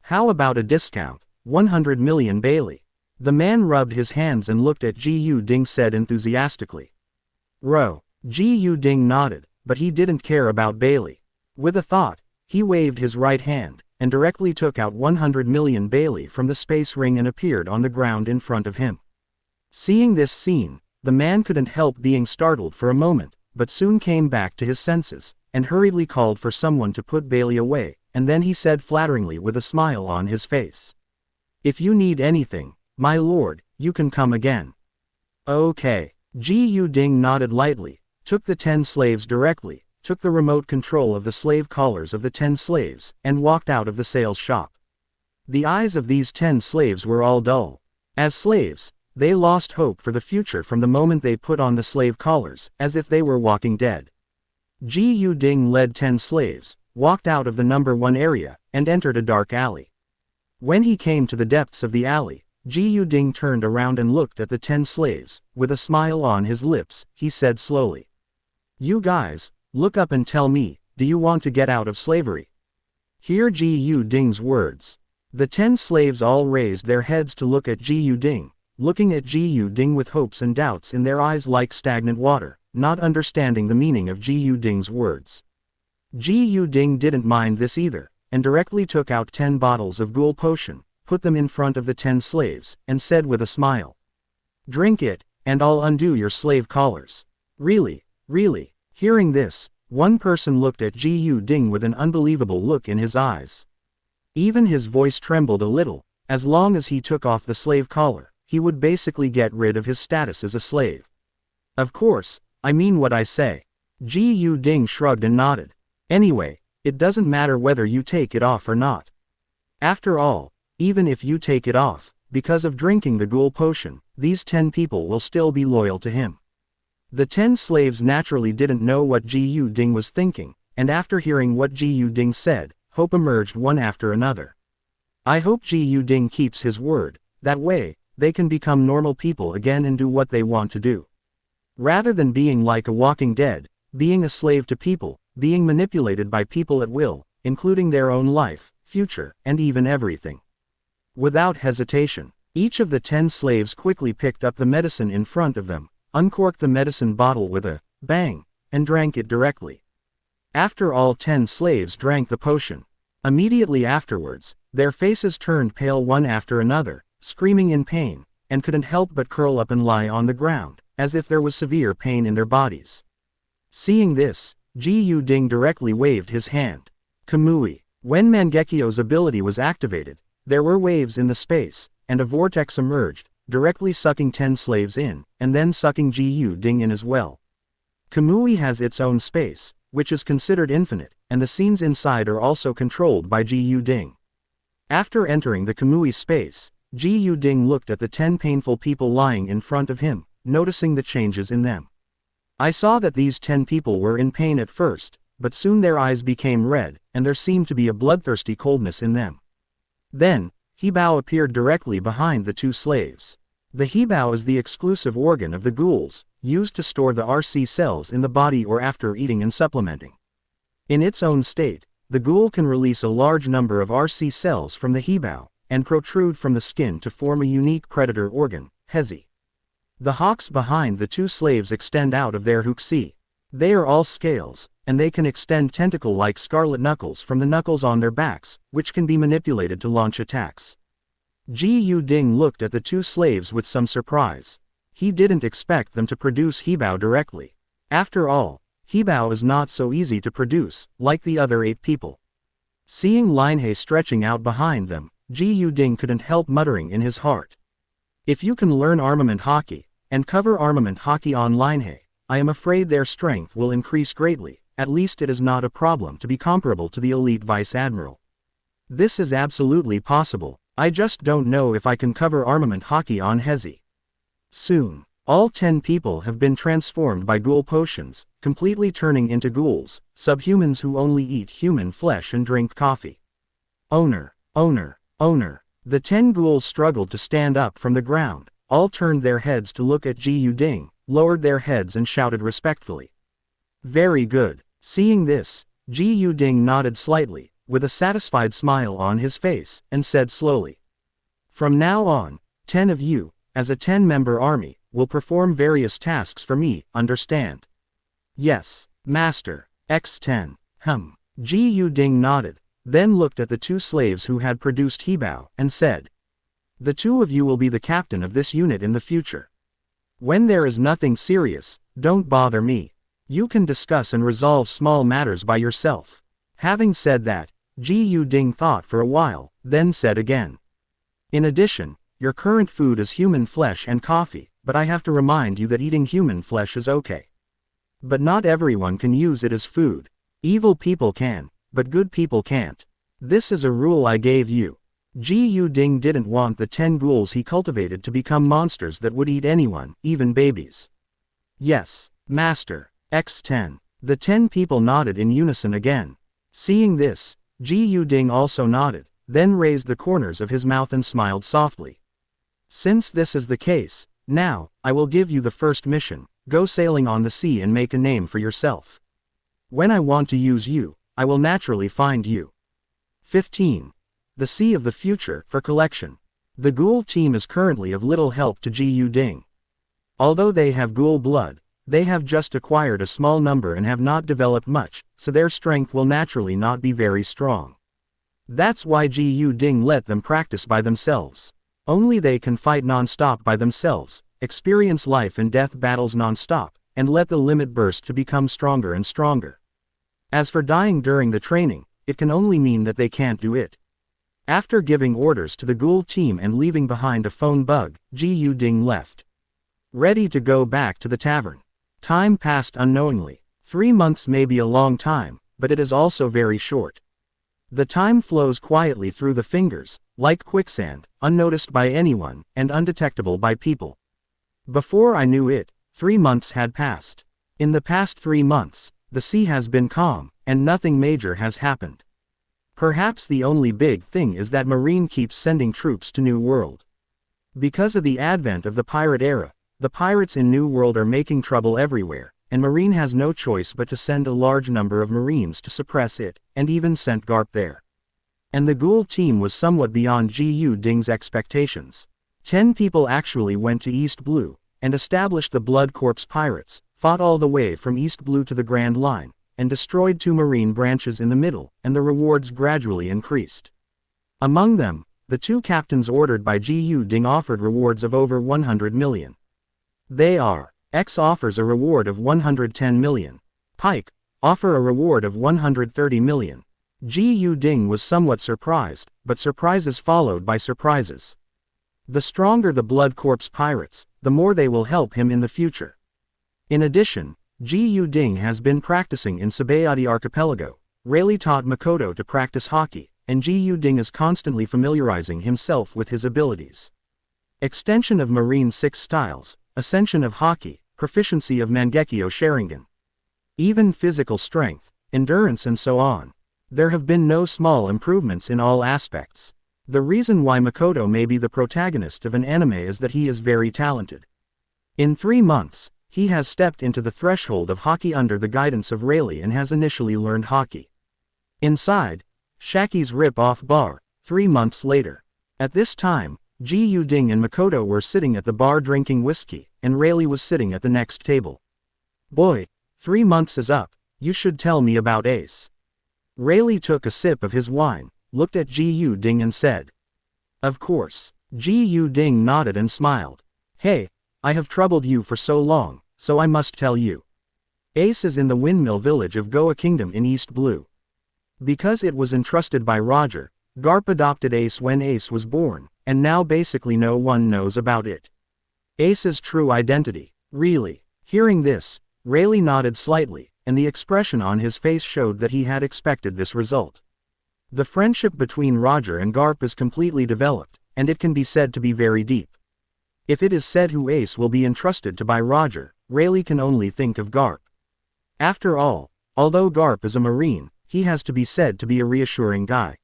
How about a discount, 100 million Bailey? The man rubbed his hands and looked at Ji Yu-ding said enthusiastically. Row. Ji Yu-ding nodded, but he didn't care about Bailey. With a thought, he waved his right hand, and directly took out 100 million Bailey from the space ring and appeared on the ground in front of him. Seeing this scene, the man couldn't help being startled for a moment, but soon came back to his senses, and hurriedly called for someone to put Bailey away, and then he said flatteringly with a smile on his face, "If you need anything, my lord, you can come again." Okay. Ji Yu-ding nodded lightly, took the 10 slaves directly, took the remote control of the slave collars of the 10 slaves, and walked out of the sales shop. The eyes of these 10 slaves were all dull. As slaves, they lost hope for the future from the moment they put on the slave collars, as if they were walking dead. Ji Yu-ding led 10 slaves, walked out of the number 1 area, and entered a dark alley. When he came to the depths of the alley, Ji Yu-ding turned around and looked at the 10 slaves. With a smile on his lips, he said slowly, "You guys, look up and tell me, do you want to get out of slavery?" Hear Ji Yu-ding's words. The 10 slaves all raised their heads to look at Ji Yu-ding, looking at Ji Yu-ding with hopes and doubts in their eyes like stagnant water, not understanding the meaning of Ji Yu-ding's words. Ji Yu-ding didn't mind this either, and directly took out 10 bottles of ghoul potion, put them in front of the 10 slaves, and said with a smile, "Drink it, and I'll undo your slave collars." Really, really. Hearing this, one person looked at Ji Yu-ding with an unbelievable look in his eyes. Even his voice trembled a little. As long as he took off the slave collar, he would basically get rid of his status as a slave. "Of course, I mean what I say." Ji Yu-ding shrugged and nodded. "Anyway, it doesn't matter whether you take it off or not. After all, even if you take it off, because of drinking the ghoul potion, these 10 people will still be loyal to him." The 10 slaves naturally didn't know what Ji Yu-ding was thinking, and after hearing what Ji Yu-ding said, hope emerged one after another. I hope Ji Yu-ding keeps his word, that way, they can become normal people again and do what they want to do. Rather than being like a walking dead, being a slave to people, being manipulated by people at will, including their own life, future, and even everything. Without hesitation, each of the 10 slaves quickly picked up the medicine in front of them, uncorked the medicine bottle with a bang, and drank it directly. After all 10 slaves drank the potion, immediately afterwards, their faces turned pale one after another, screaming in pain, and couldn't help but curl up and lie on the ground, as if there was severe pain in their bodies. Seeing this, Ji Yu-ding directly waved his hand. Kamui. When Mangekyo's ability was activated, there were waves in the space, and a vortex emerged, directly sucking 10 slaves in, and then sucking Ji Yu-ding in as well. Kamui has its own space, which is considered infinite, and the scenes inside are also controlled by Ji Yu-ding. After entering the Kamui space, Ji Yu-ding looked at the 10 painful people lying in front of him, noticing the changes in them. I saw that these 10 people were in pain at first, but soon their eyes became red, and there seemed to be a bloodthirsty coldness in them. Then, Hibao appeared directly behind the 2 slaves. The Hibao is the exclusive organ of the ghouls, used to store the RC cells in the body or after eating and supplementing. In its own state, the ghoul can release a large number of RC cells from the Hibao, and protrude from the skin to form a unique predator organ, Hezi. The hocks behind the 2 slaves extend out of their huxi. They are all scales, and they can extend tentacle-like scarlet knuckles from the knuckles on their backs, which can be manipulated to launch attacks. Ji Yu-ding looked at the 2 slaves with some surprise. He didn't expect them to produce Hibao directly. After all, Hibao is not so easy to produce, like the other 8 people. Seeing Linhei stretching out behind them, Ji Yu-ding couldn't help muttering in his heart. If you can learn armament hockey, and cover armament hockey on Linhei, I am afraid their strength will increase greatly, at least it is not a problem to be comparable to the elite vice admiral. This is absolutely possible, I just don't know if I can cover armament hockey on Hezi. Soon, all 10 people have been transformed by ghoul potions, completely turning into ghouls, subhumans who only eat human flesh and drink coffee. Owner. The 10 ghouls struggled to stand up from the ground, all turned their heads to look at Ji Yuding, lowered their heads and shouted respectfully. Very good. Seeing this, Ji Yuding nodded slightly, with a satisfied smile on his face, and said slowly. From now on, 10 of you, as a 10-member army, will perform various tasks for me, understand? Yes, Master. X10. Ji Yuding nodded, then looked at the 2 slaves who had produced Hebao, and said. The 2 of you will be the captain of this unit in the future. When there is nothing serious, don't bother me. You can discuss and resolve small matters by yourself. Having said that, Ji Yuding thought for a while, then said again. In addition, your current food is human flesh and coffee, but I have to remind you that eating human flesh is okay. But not everyone can use it as food. Evil people can, but good people can't. This is a rule I gave you. Ji Yuding didn't want the 10 ghouls he cultivated to become monsters that would eat anyone, even babies. Yes, Master. X10. The 10 people nodded in unison again. Seeing this, Ji Yuding also nodded, then raised the corners of his mouth and smiled softly. Since this is the case, now, I will give you the first mission, go sailing on the sea and make a name for yourself. When I want to use you, I will naturally find you. 15. The Sea of the Future, for collection. The ghoul team is currently of little help to Ji Yuding. Although they have ghoul blood, they have just acquired a small number and have not developed much, so their strength will naturally not be very strong. That's why Ji Yuding let them practice by themselves. Only they can fight non-stop by themselves, experience life and death battles non-stop, and let the limit burst to become stronger and stronger. As for dying during the training, it can only mean that they can't do it. After giving orders to the ghoul team and leaving behind a phone bug, Ji Yuding left. Ready to go back to the tavern. Time passed unknowingly. 3 months may be a long time, but it is also very short. The time flows quietly through the fingers, like quicksand, unnoticed by anyone, and undetectable by people. Before I knew it, 3 months had passed. In the past 3 months, the sea has been calm, and nothing major has happened. Perhaps the only big thing is that Marine keeps sending troops to New World. Because of the advent of the pirate era, the pirates in New World are making trouble everywhere, and Marine has no choice but to send a large number of Marines to suppress it, and even sent Garp there. And the ghoul team was somewhat beyond Ji Yuding's expectations. 10 people actually went to East Blue, and established the Blood Corps Pirates, fought all the way from East Blue to the Grand Line, and destroyed 2 Marine branches in the middle, and the rewards gradually increased. Among them, the 2 captains ordered by Ji Yuding offered rewards of over 100 million. They are, X offers a reward of 110 million. Pike, offer a reward of 130 million. Ji Yuding was somewhat surprised, but surprises followed by surprises. The stronger the Blood Corps Pirates, the more they will help him in the future. In addition, Ji Yuding has been practicing in Sabayati Archipelago. Rayleigh taught Makoto to practice hockey, and Ji Yuding is constantly familiarizing himself with his abilities. Extension of Marine 6 styles, ascension of hockey, proficiency of Mangekyo Sharingan. Even physical strength, endurance and so on. There have been no small improvements in all aspects. The reason why Makoto may be the protagonist of an anime is that he is very talented. In 3 months, he has stepped into the threshold of hockey under the guidance of Rayleigh and has initially learned hockey. Inside, Shaki's rip-off bar, 3 months later. At this time, Ji Yuding and Makoto were sitting at the bar drinking whiskey, and Rayleigh was sitting at the next table. Boy, 3 months is up, you should tell me about Ace. Rayleigh took a sip of his wine, looked at Ji Yuding and said. Of course. Ji Yuding nodded and smiled. Hey, I have troubled you for so long, so I must tell you. Ace is in the windmill village of Goa Kingdom in East Blue. Because it was entrusted by Roger, Garp adopted Ace when Ace was born, and now basically no one knows about it. Ace's true identity. Really. Hearing this, Rayleigh nodded slightly, and the expression on his face showed that he had expected this result. The friendship between Roger and Garp is completely developed, and it can be said to be very deep. If it is said who Ace will be entrusted to by Roger, Rayleigh can only think of Garp. After all, although Garp is a Marine, he has to be said to be a reassuring guy.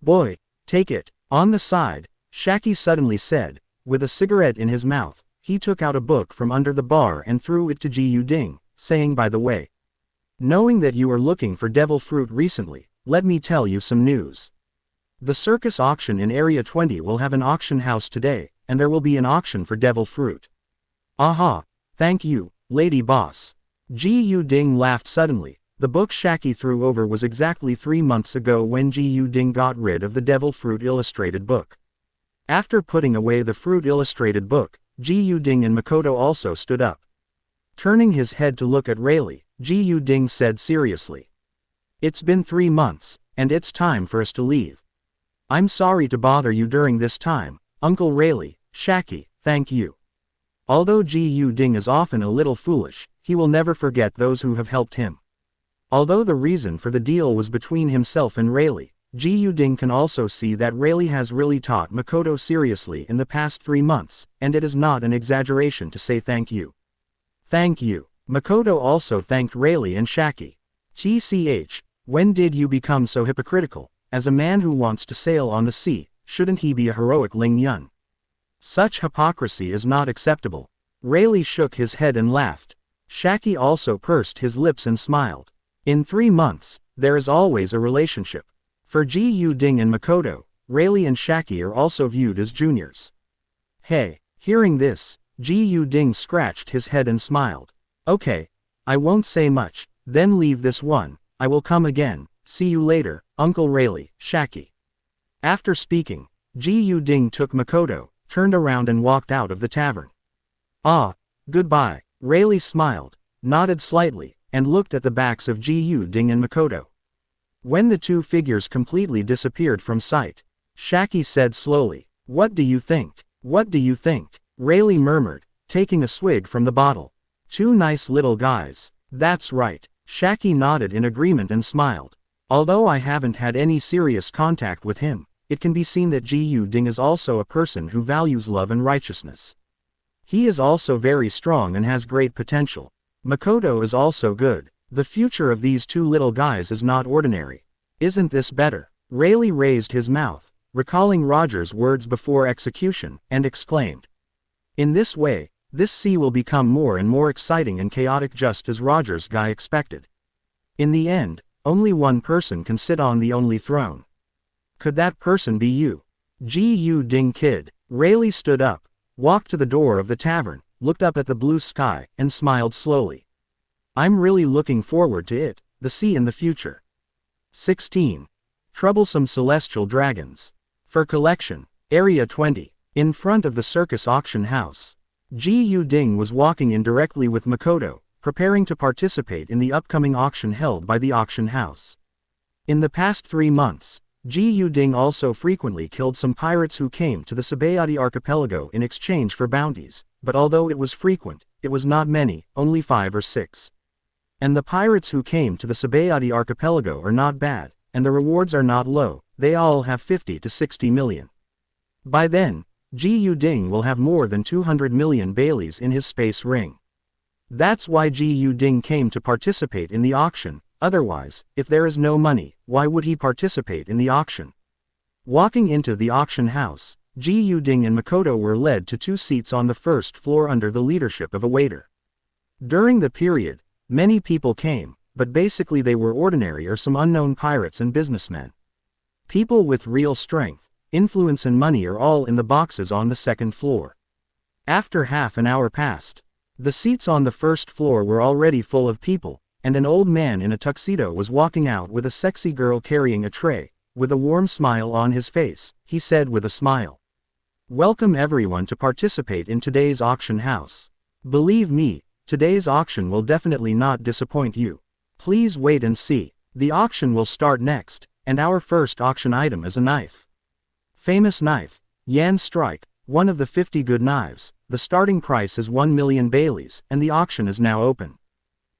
"Boy, take it." On the side, Shaki suddenly said, with a cigarette in his mouth. He took out a book from under the bar and threw it to Ji Ding, saying, "By the way, knowing that you are looking for devil fruit recently, let me tell you some news. The circus auction in Area 20 will have an auction house today, and there will be an auction for devil fruit." "Aha, thank you, lady boss." Ji Ding laughed suddenly. The book Shaki threw over was exactly 3 months ago when Ji Ding got rid of the devil fruit illustrated book. After putting away the fruit illustrated book, Ji Ding and Makoto also stood up. Turning his head to look at Rayleigh, Ji Ding said seriously, "It's been 3 months, and it's time for us to leave. I'm sorry to bother you during this time, Uncle Rayleigh." "Shaki, thank you." Although Ji Ding is often a little foolish, he will never forget those who have helped him. Although the reason for the deal was between himself and Rayleigh, Ji Ding can also see that Rayleigh has really taught Makoto seriously in the past 3 months, and it is not an exaggeration to say thank you. "Thank you." Makoto also thanked Rayleigh and Shaki. "TCH, when did you become so hypocritical? As a man who wants to sail on the sea, shouldn't he be a heroic Ling Yun? Such hypocrisy is not acceptable." Rayleigh shook his head and laughed. Shaki also pursed his lips and smiled. In 3 months, there is always a relationship. For Ji Ding and Makoto, Rayleigh and Shaki are also viewed as juniors. "Hey." Hearing this, Ji Ding scratched his head and smiled. "Okay, I won't say much, then leave this one. I will come again. See you later, Uncle Rayleigh." Shaki. After speaking, Ji Ding took Makoto, turned around and walked out of the tavern. "Ah, goodbye." Rayleigh smiled, nodded slightly, and looked at the backs of Ji Ding and Makoto. When the two figures completely disappeared from sight, Shaki said slowly, "What do you think? What do you think?" Rayleigh murmured, taking a swig from the bottle. "Two nice little guys." "That's right." Shaki nodded in agreement and smiled. "Although I haven't had any serious contact with him, it can be seen that Ji Ding is also a person who values love and righteousness. He is also very strong and has great potential. Makoto is also good. The future of these two little guys is not ordinary. Isn't this better?" Rayleigh raised his mouth, recalling Roger's words before execution, and exclaimed, "In this way, this sea will become more and more exciting and chaotic, just as Roger's guy expected. In the end, only one person can sit on the only throne. Could that person be you?" Ji Ding kid. Rayleigh stood up, walked to the door of the tavern, looked up at the blue sky, and smiled slowly. "I'm really looking forward to it, the sea in the future." 16. Troublesome Celestial Dragons. For collection, Area 20. In front of the circus auction house, Ji Ding was walking in directly with Makoto, preparing to participate in the upcoming auction held by the auction house. In the past 3 months, Ji Ding also frequently killed some pirates who came to the Sabayati archipelago in exchange for bounties, but although it was frequent, it was not many, only 5 or 6. And the pirates who came to the Sabayati archipelago are not bad, and the rewards are not low, they all have 50 to 60 million. By then, Ji Ding will have more than 200 million Baileys in his space ring. That's why Ji Ding came to participate in the auction. Otherwise, if there is no money, why would he participate in the auction? Walking into the auction house, Ji Ding and Makoto were led to 2 seats on the first floor under the leadership of a waiter. During the period, many people came, but basically they were ordinary or some unknown pirates and businessmen. People with real strength, influence and money are all in the boxes on the second floor. After half an hour passed, the seats on the first floor were already full of people, and an old man in a tuxedo was walking out with a sexy girl carrying a tray. With a warm smile on his face, he said with a smile, "Welcome everyone to participate in today's auction house. Believe me, today's auction will definitely not disappoint you. Please wait and see. The auction will start next, and our first auction item is a knife. Famous knife, Yan Strike, one of the 50 good knives. The starting price is 1 million Baileys, and the auction is now open."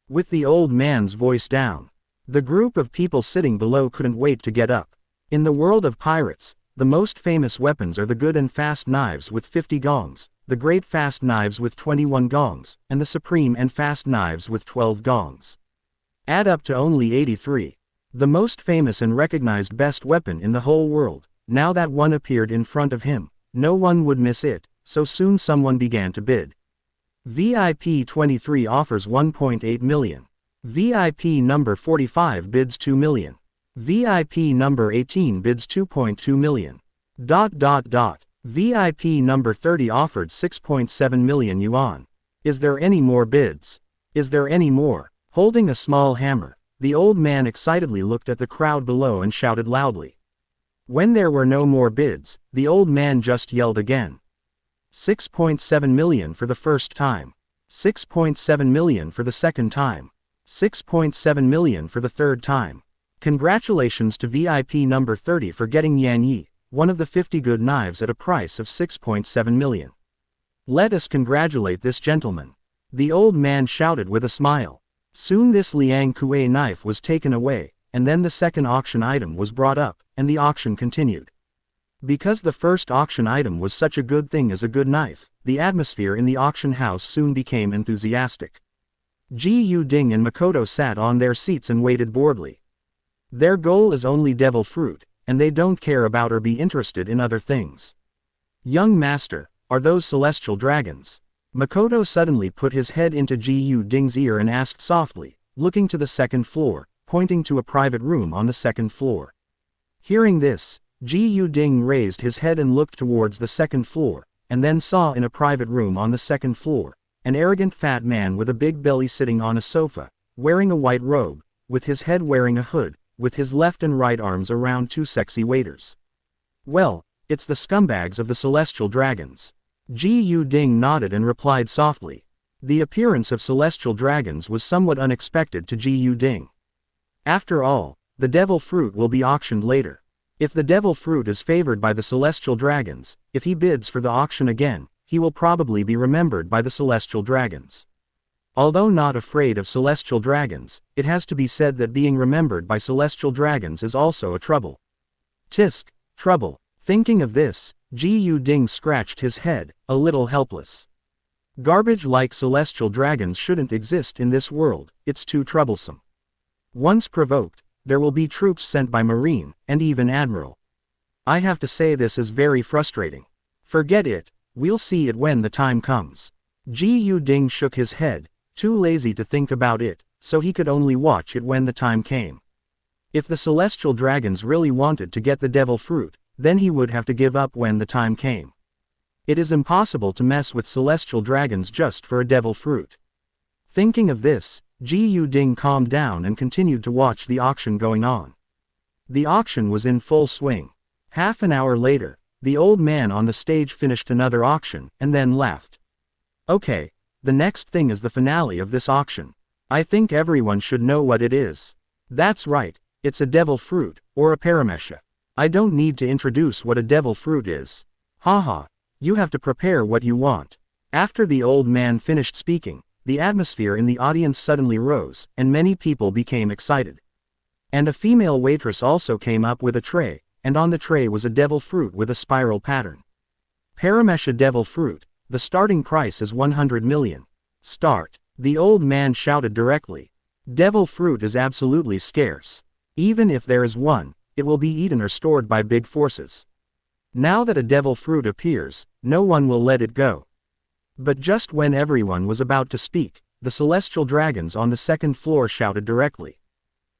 With the old man's voice down, the group of people sitting below couldn't wait to get up. In the world of pirates, the most famous weapons are the good and fast knives with 50 gongs, the great fast knives with 21 gongs, and the supreme and fast knives with 12 gongs. Add up to only 83. The most famous and recognized best weapon in the whole world. Now that one appeared in front of him, no one would miss it, so soon someone began to bid. VIP 23 offers 1.8 million. VIP number 45 bids 2 million. VIP number 18 bids 2.2 million. VIP number 30 offered 6.7 million yuan. Is there any more bids? Is there any more? Holding a small hammer, the old man excitedly looked at the crowd below and shouted loudly. When there were no more bids, the old man just yelled again. 6.7 million for the first time. 6.7 million for the second time. 6.7 million for the third time. Congratulations to VIP number 30 for getting Yan Yi, one of the 50 good knives at a price of 6.7 million. Let us congratulate this gentleman. The old man shouted with a smile. Soon this Liang Kuei knife was taken away, and then the second auction item was brought up, and the auction continued. Because the first auction item was such a good thing as a good knife, the atmosphere in the auction house soon became enthusiastic. Ji Yu Ding and Makoto sat on their seats and waited boredly. Their goal is only devil fruit, and they don't care about or be interested in other things. Young master, are those celestial dragons? Makoto suddenly put his head into Ji Yu Ding's ear and asked softly, looking to the second floor, pointing to a private room on the second floor. Hearing this, Ji Yu Ding raised his head and looked towards the second floor, and then saw in a private room on the second floor, an arrogant fat man with a big belly sitting on a sofa, wearing a white robe, with his head wearing a hood, with his left and right arms around two sexy waiters. Well, it's the scumbags of the celestial dragons. Ji Yu Ding nodded and replied softly. The appearance of celestial dragons was somewhat unexpected to Ji Yu Ding. After all, the devil fruit will be auctioned later. If the devil fruit is favored by the celestial dragons, if he bids for the auction again, he will probably be remembered by the celestial dragons. Although not afraid of celestial dragons, it has to be said that being remembered by celestial dragons is also a trouble. Tisk, trouble. Thinking of this, Ji Yu Ding scratched his head, a little helpless. Garbage like celestial dragons shouldn't exist in this world, it's too troublesome. Once provoked, there will be troops sent by Marine, and even Admiral. I have to say this is very frustrating. Forget it, we'll see it when the time comes. Ji Yu Ding shook his head, too lazy to think about it, so he could only watch it when the time came. If the celestial dragons really wanted to get the devil fruit, then he would have to give up when the time came. It is impossible to mess with celestial dragons just for a devil fruit. Thinking of this, Ji Yu Ding calmed down and continued to watch the auction going on. The auction was in full swing. Half an hour later, the old man on the stage finished another auction, and then laughed. Okay, the next thing is the finale of this auction. I think everyone should know what it is. That's right, it's a devil fruit, or a paramesha. I don't need to introduce what a devil fruit is. Haha, you have to prepare what you want. After the old man finished speaking, the atmosphere in the audience suddenly rose, and many people became excited. And a female waitress also came up with a tray, and on the tray was a devil fruit with a spiral pattern. Paramesha devil fruit, the starting price is 100 million. Start, the old man shouted directly. Devil fruit is absolutely scarce. Even if there is one, it will be eaten or stored by big forces. Now that a devil fruit appears, no one will let it go. But just when everyone was about to speak, the celestial dragons on the second floor shouted directly.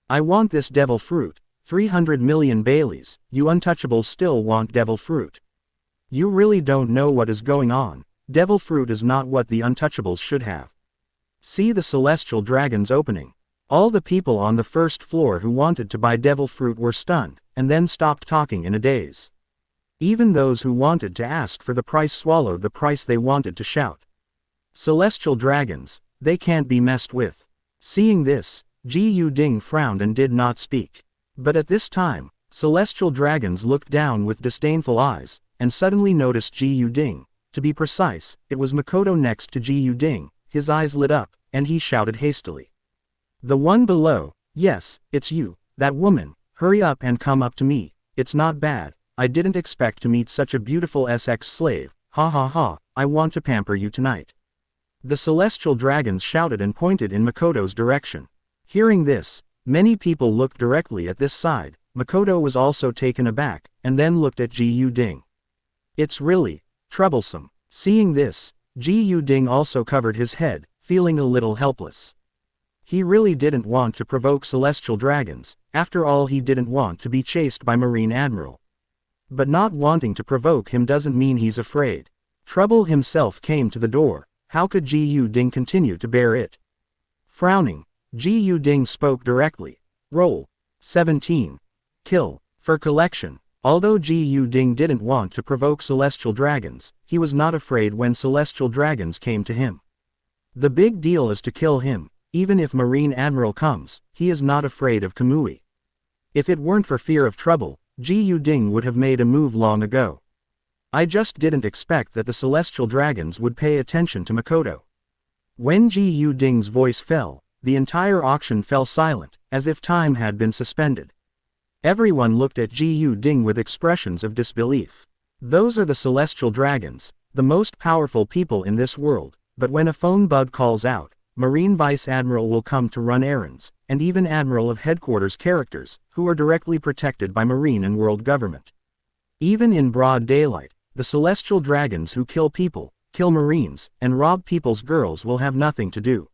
I want this devil fruit, 300 million Baileys, you untouchables still want devil fruit. You really don't know what is going on, devil fruit is not what the untouchables should have. See the celestial dragons opening. All the people on the first floor who wanted to buy devil fruit were stunned, and then stopped talking in a daze. Even those who wanted to ask for the price swallowed the price they wanted to shout. Celestial dragons, they can't be messed with. Seeing this, Ji Yu Ding frowned and did not speak. But at this time, celestial dragons looked down with disdainful eyes, and suddenly noticed Ji Yu Ding. To be precise, it was Makoto next to Ji Yu Ding. His eyes lit up, and he shouted hastily. The one below. Yes, it's you, that woman. Hurry up and come up to me. It's not bad. I didn't expect to meet such a beautiful SX slave. Ha ha ha, I want to pamper you tonight. The celestial dragons shouted and pointed in Makoto's direction. Hearing this, many people looked directly at this side. Makoto was also taken aback, and then looked at Ji Yu-ding. It's really troublesome. Seeing this, Ji Yu-ding also covered his head, feeling a little helpless. He really didn't want to provoke celestial dragons. After all, he didn't want to be chased by Marine Admiral. But not wanting to provoke him doesn't mean he's afraid. Trouble himself came to the door. How could Ji Yu-ding continue to bear it? Frowning, Ji Yu-ding spoke directly. Roll. 17. Kill. For collection. Although Ji Yu-ding didn't want to provoke celestial dragons, he was not afraid when celestial dragons came to him. The big deal is to kill him. Even if Marine Admiral comes, he is not afraid of Kamui. If it weren't for fear of trouble, Ji Yu-ding would have made a move long ago. I just didn't expect that the celestial dragons would pay attention to Makoto. When Ji Yu-ding's voice fell, the entire auction fell silent, as if time had been suspended. Everyone looked at Ji Yu-ding with expressions of disbelief. Those are the celestial dragons, the most powerful people in this world, but when a phone bug calls out, Marine Vice Admiral will come to run errands, and even Admiral of Headquarters characters, who are directly protected by Marine and world government. Even in broad daylight, the celestial dragons who kill people, kill Marines, and rob people's girls will have nothing to do.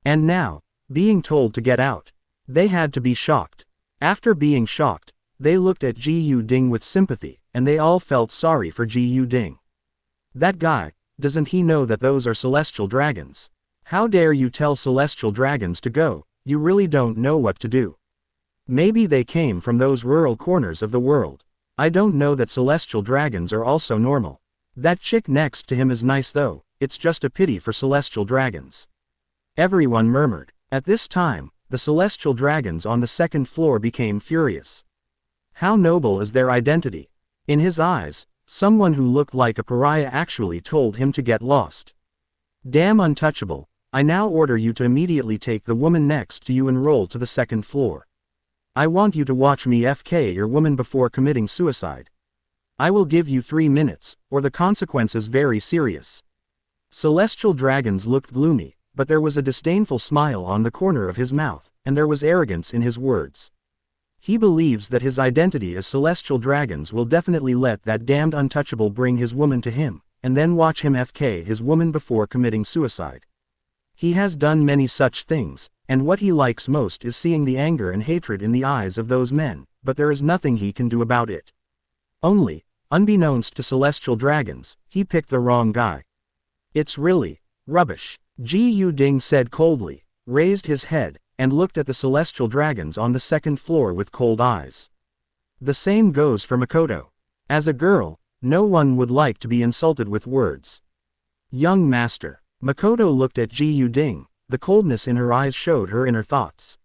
And now, being told to get out, they had to be shocked. After being shocked, they looked at Ji Yu-ding with sympathy, and they all felt sorry for Ji Yu-ding. That guy, doesn't he know that those are celestial dragons? How dare you tell celestial dragons to go? You really don't know what to do. Maybe they came from those rural corners of the world. I don't know that celestial dragons are also normal. That chick next to him is nice though, it's just a pity for celestial dragons. Everyone murmured. At this time, the celestial dragons on the second floor became furious. How noble is their identity? In his eyes, someone who looked like a pariah actually told him to get lost. Damn untouchable. I now order you to immediately take the woman next to you and roll to the second floor. I want you to watch me FK your woman before committing suicide. I will give you 3 minutes, or the consequences very serious. Celestial dragons looked gloomy, but there was a disdainful smile on the corner of his mouth, and there was arrogance in his words. He believes that his identity as celestial dragons will definitely let that damned untouchable bring his woman to him, and then watch him FK his woman before committing suicide. He has done many such things, and what he likes most is seeing the anger and hatred in the eyes of those men, but there is nothing he can do about it. Only, unbeknownst to celestial dragons, he picked the wrong guy. It's really rubbish, Ji Yu-ding said coldly, raised his head, and looked at the celestial dragons on the second floor with cold eyes. The same goes for Makoto. As a girl, no one would like to be insulted with words. Young master. Makoto looked at Ji Yu-ding, the coldness in her eyes showed her inner thoughts.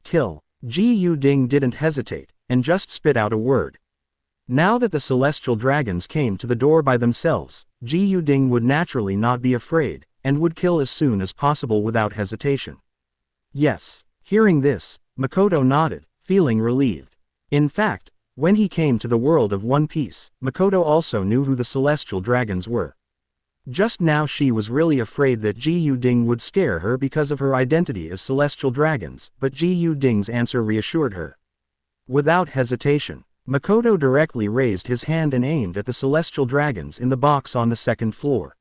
Kill. Ji Yu-ding didn't hesitate, and just spit out a word. Now that the celestial dragons came to the door by themselves, Ji Yu-ding would naturally not be afraid, and would kill as soon as possible without hesitation. Yes. Hearing this, Makoto nodded, feeling relieved. In fact, when he came to the world of One Piece, Makoto also knew who the celestial dragons were. Just now she was really afraid that Ji Yu-ding would scare her because of her identity as celestial dragons, but Ji Yu-ding's answer reassured her. Without hesitation, Makoto directly raised his hand and aimed at the celestial dragons in the box on the second floor.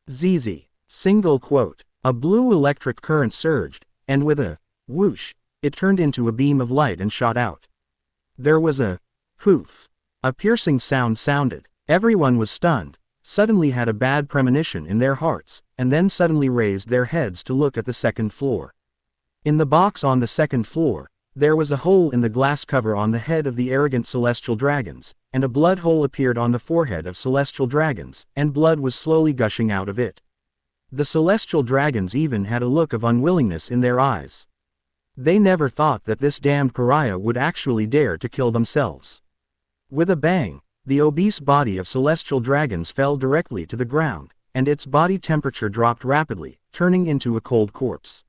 ZZ. Single quote. A blue electric current surged, and with a whoosh, it turned into a beam of light and shot out. There was a poof. A piercing sound sounded. Everyone was stunned, suddenly had a bad premonition in their hearts, and then suddenly raised their heads to look at the second floor. In the box on the second floor, there was a hole in the glass cover on the head of the arrogant celestial dragons, and a blood hole appeared on the forehead of celestial dragons, and blood was slowly gushing out of it. The celestial dragons even had a look of unwillingness in their eyes. They never thought that this damned pariah would actually dare to kill themselves. With a bang, the obese body of celestial dragons fell directly to the ground, and its body temperature dropped rapidly, turning into a cold corpse.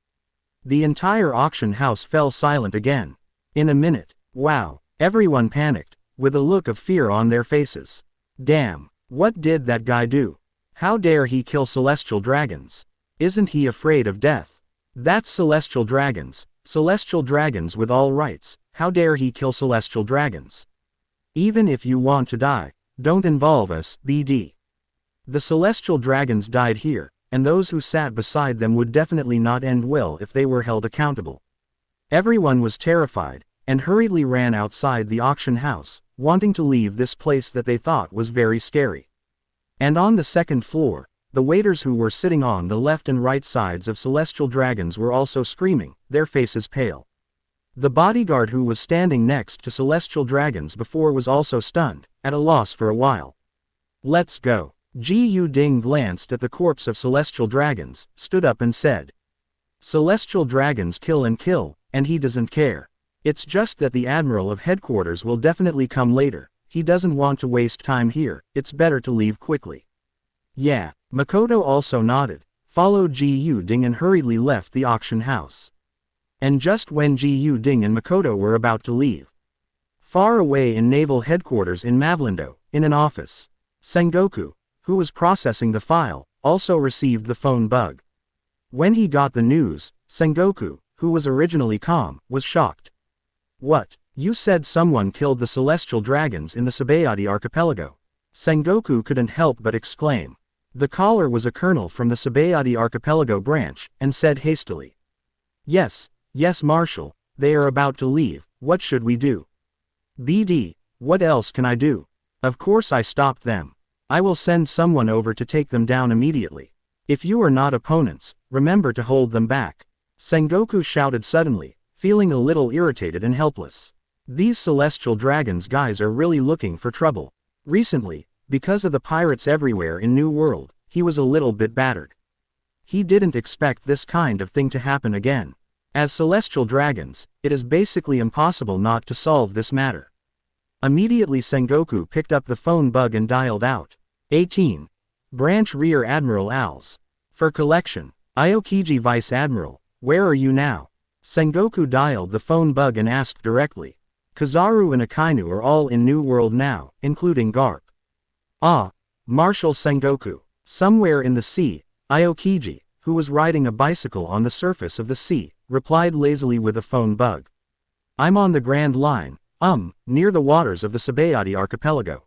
The entire auction house fell silent again. In a minute. Wow. Everyone panicked, with a look of fear on their faces. Damn. What did that guy do? How dare he kill celestial dragons? Isn't he afraid of death? That's celestial dragons with all rights. How dare he kill celestial dragons? Even if you want to die, don't involve us, BD. The celestial dragons died here, and those who sat beside them would definitely not end well if they were held accountable. Everyone was terrified, and hurriedly ran outside the auction house, wanting to leave this place that they thought was very scary. And on the second floor, the waiters who were sitting on the left and right sides of celestial dragons were also screaming, their faces pale. The bodyguard who was standing next to celestial dragons before was also stunned, at a loss for a while. Let's go. Ji Ding glanced at the corpse of celestial dragons, stood up and said. Celestial dragons kill, and he doesn't care. It's just that the Admiral of Headquarters will definitely come later. He doesn't want to waste time here, it's better to leave quickly. Yeah. Makoto also nodded, followed Ji Ding and hurriedly left the auction house. And just when Ji Ding and Makoto were about to leave, far away in Naval Headquarters in Mavlindo, in an office, Sengoku, who was processing the file, also received the phone bug. When he got the news, Sengoku, who was originally calm, was shocked. What? You said someone killed the celestial dragons in the Sabayati archipelago? Sengoku couldn't help but exclaim. The caller was a colonel from the Sabayati archipelago branch, and said hastily. Yes, Marshal, they are about to leave, what should we do? BD, what else can I do? Of course I stopped them. I will send someone over to take them down immediately. If you are not opponents, remember to hold them back. Sengoku shouted suddenly, feeling a little irritated and helpless. These celestial dragons guys are really looking for trouble. Recently, because of the pirates everywhere in New World, he was a little bit battered. He didn't expect this kind of thing to happen again. As celestial dragons, it is basically impossible not to solve this matter. Immediately Sengoku picked up the phone bug and dialed out. 18. Branch Rear Admiral Als. For collection. Aokiji Vice Admiral, where are you now? Sengoku dialed the phone bug and asked directly. Kizaru and Akainu are all in New World now, including Garp. Ah, Marshal Sengoku. Somewhere in the sea, Aokiji, who was riding a bicycle on the surface of the sea, replied lazily with a phone bug. I'm on the Grand Line, near the waters of the Sabayati archipelago.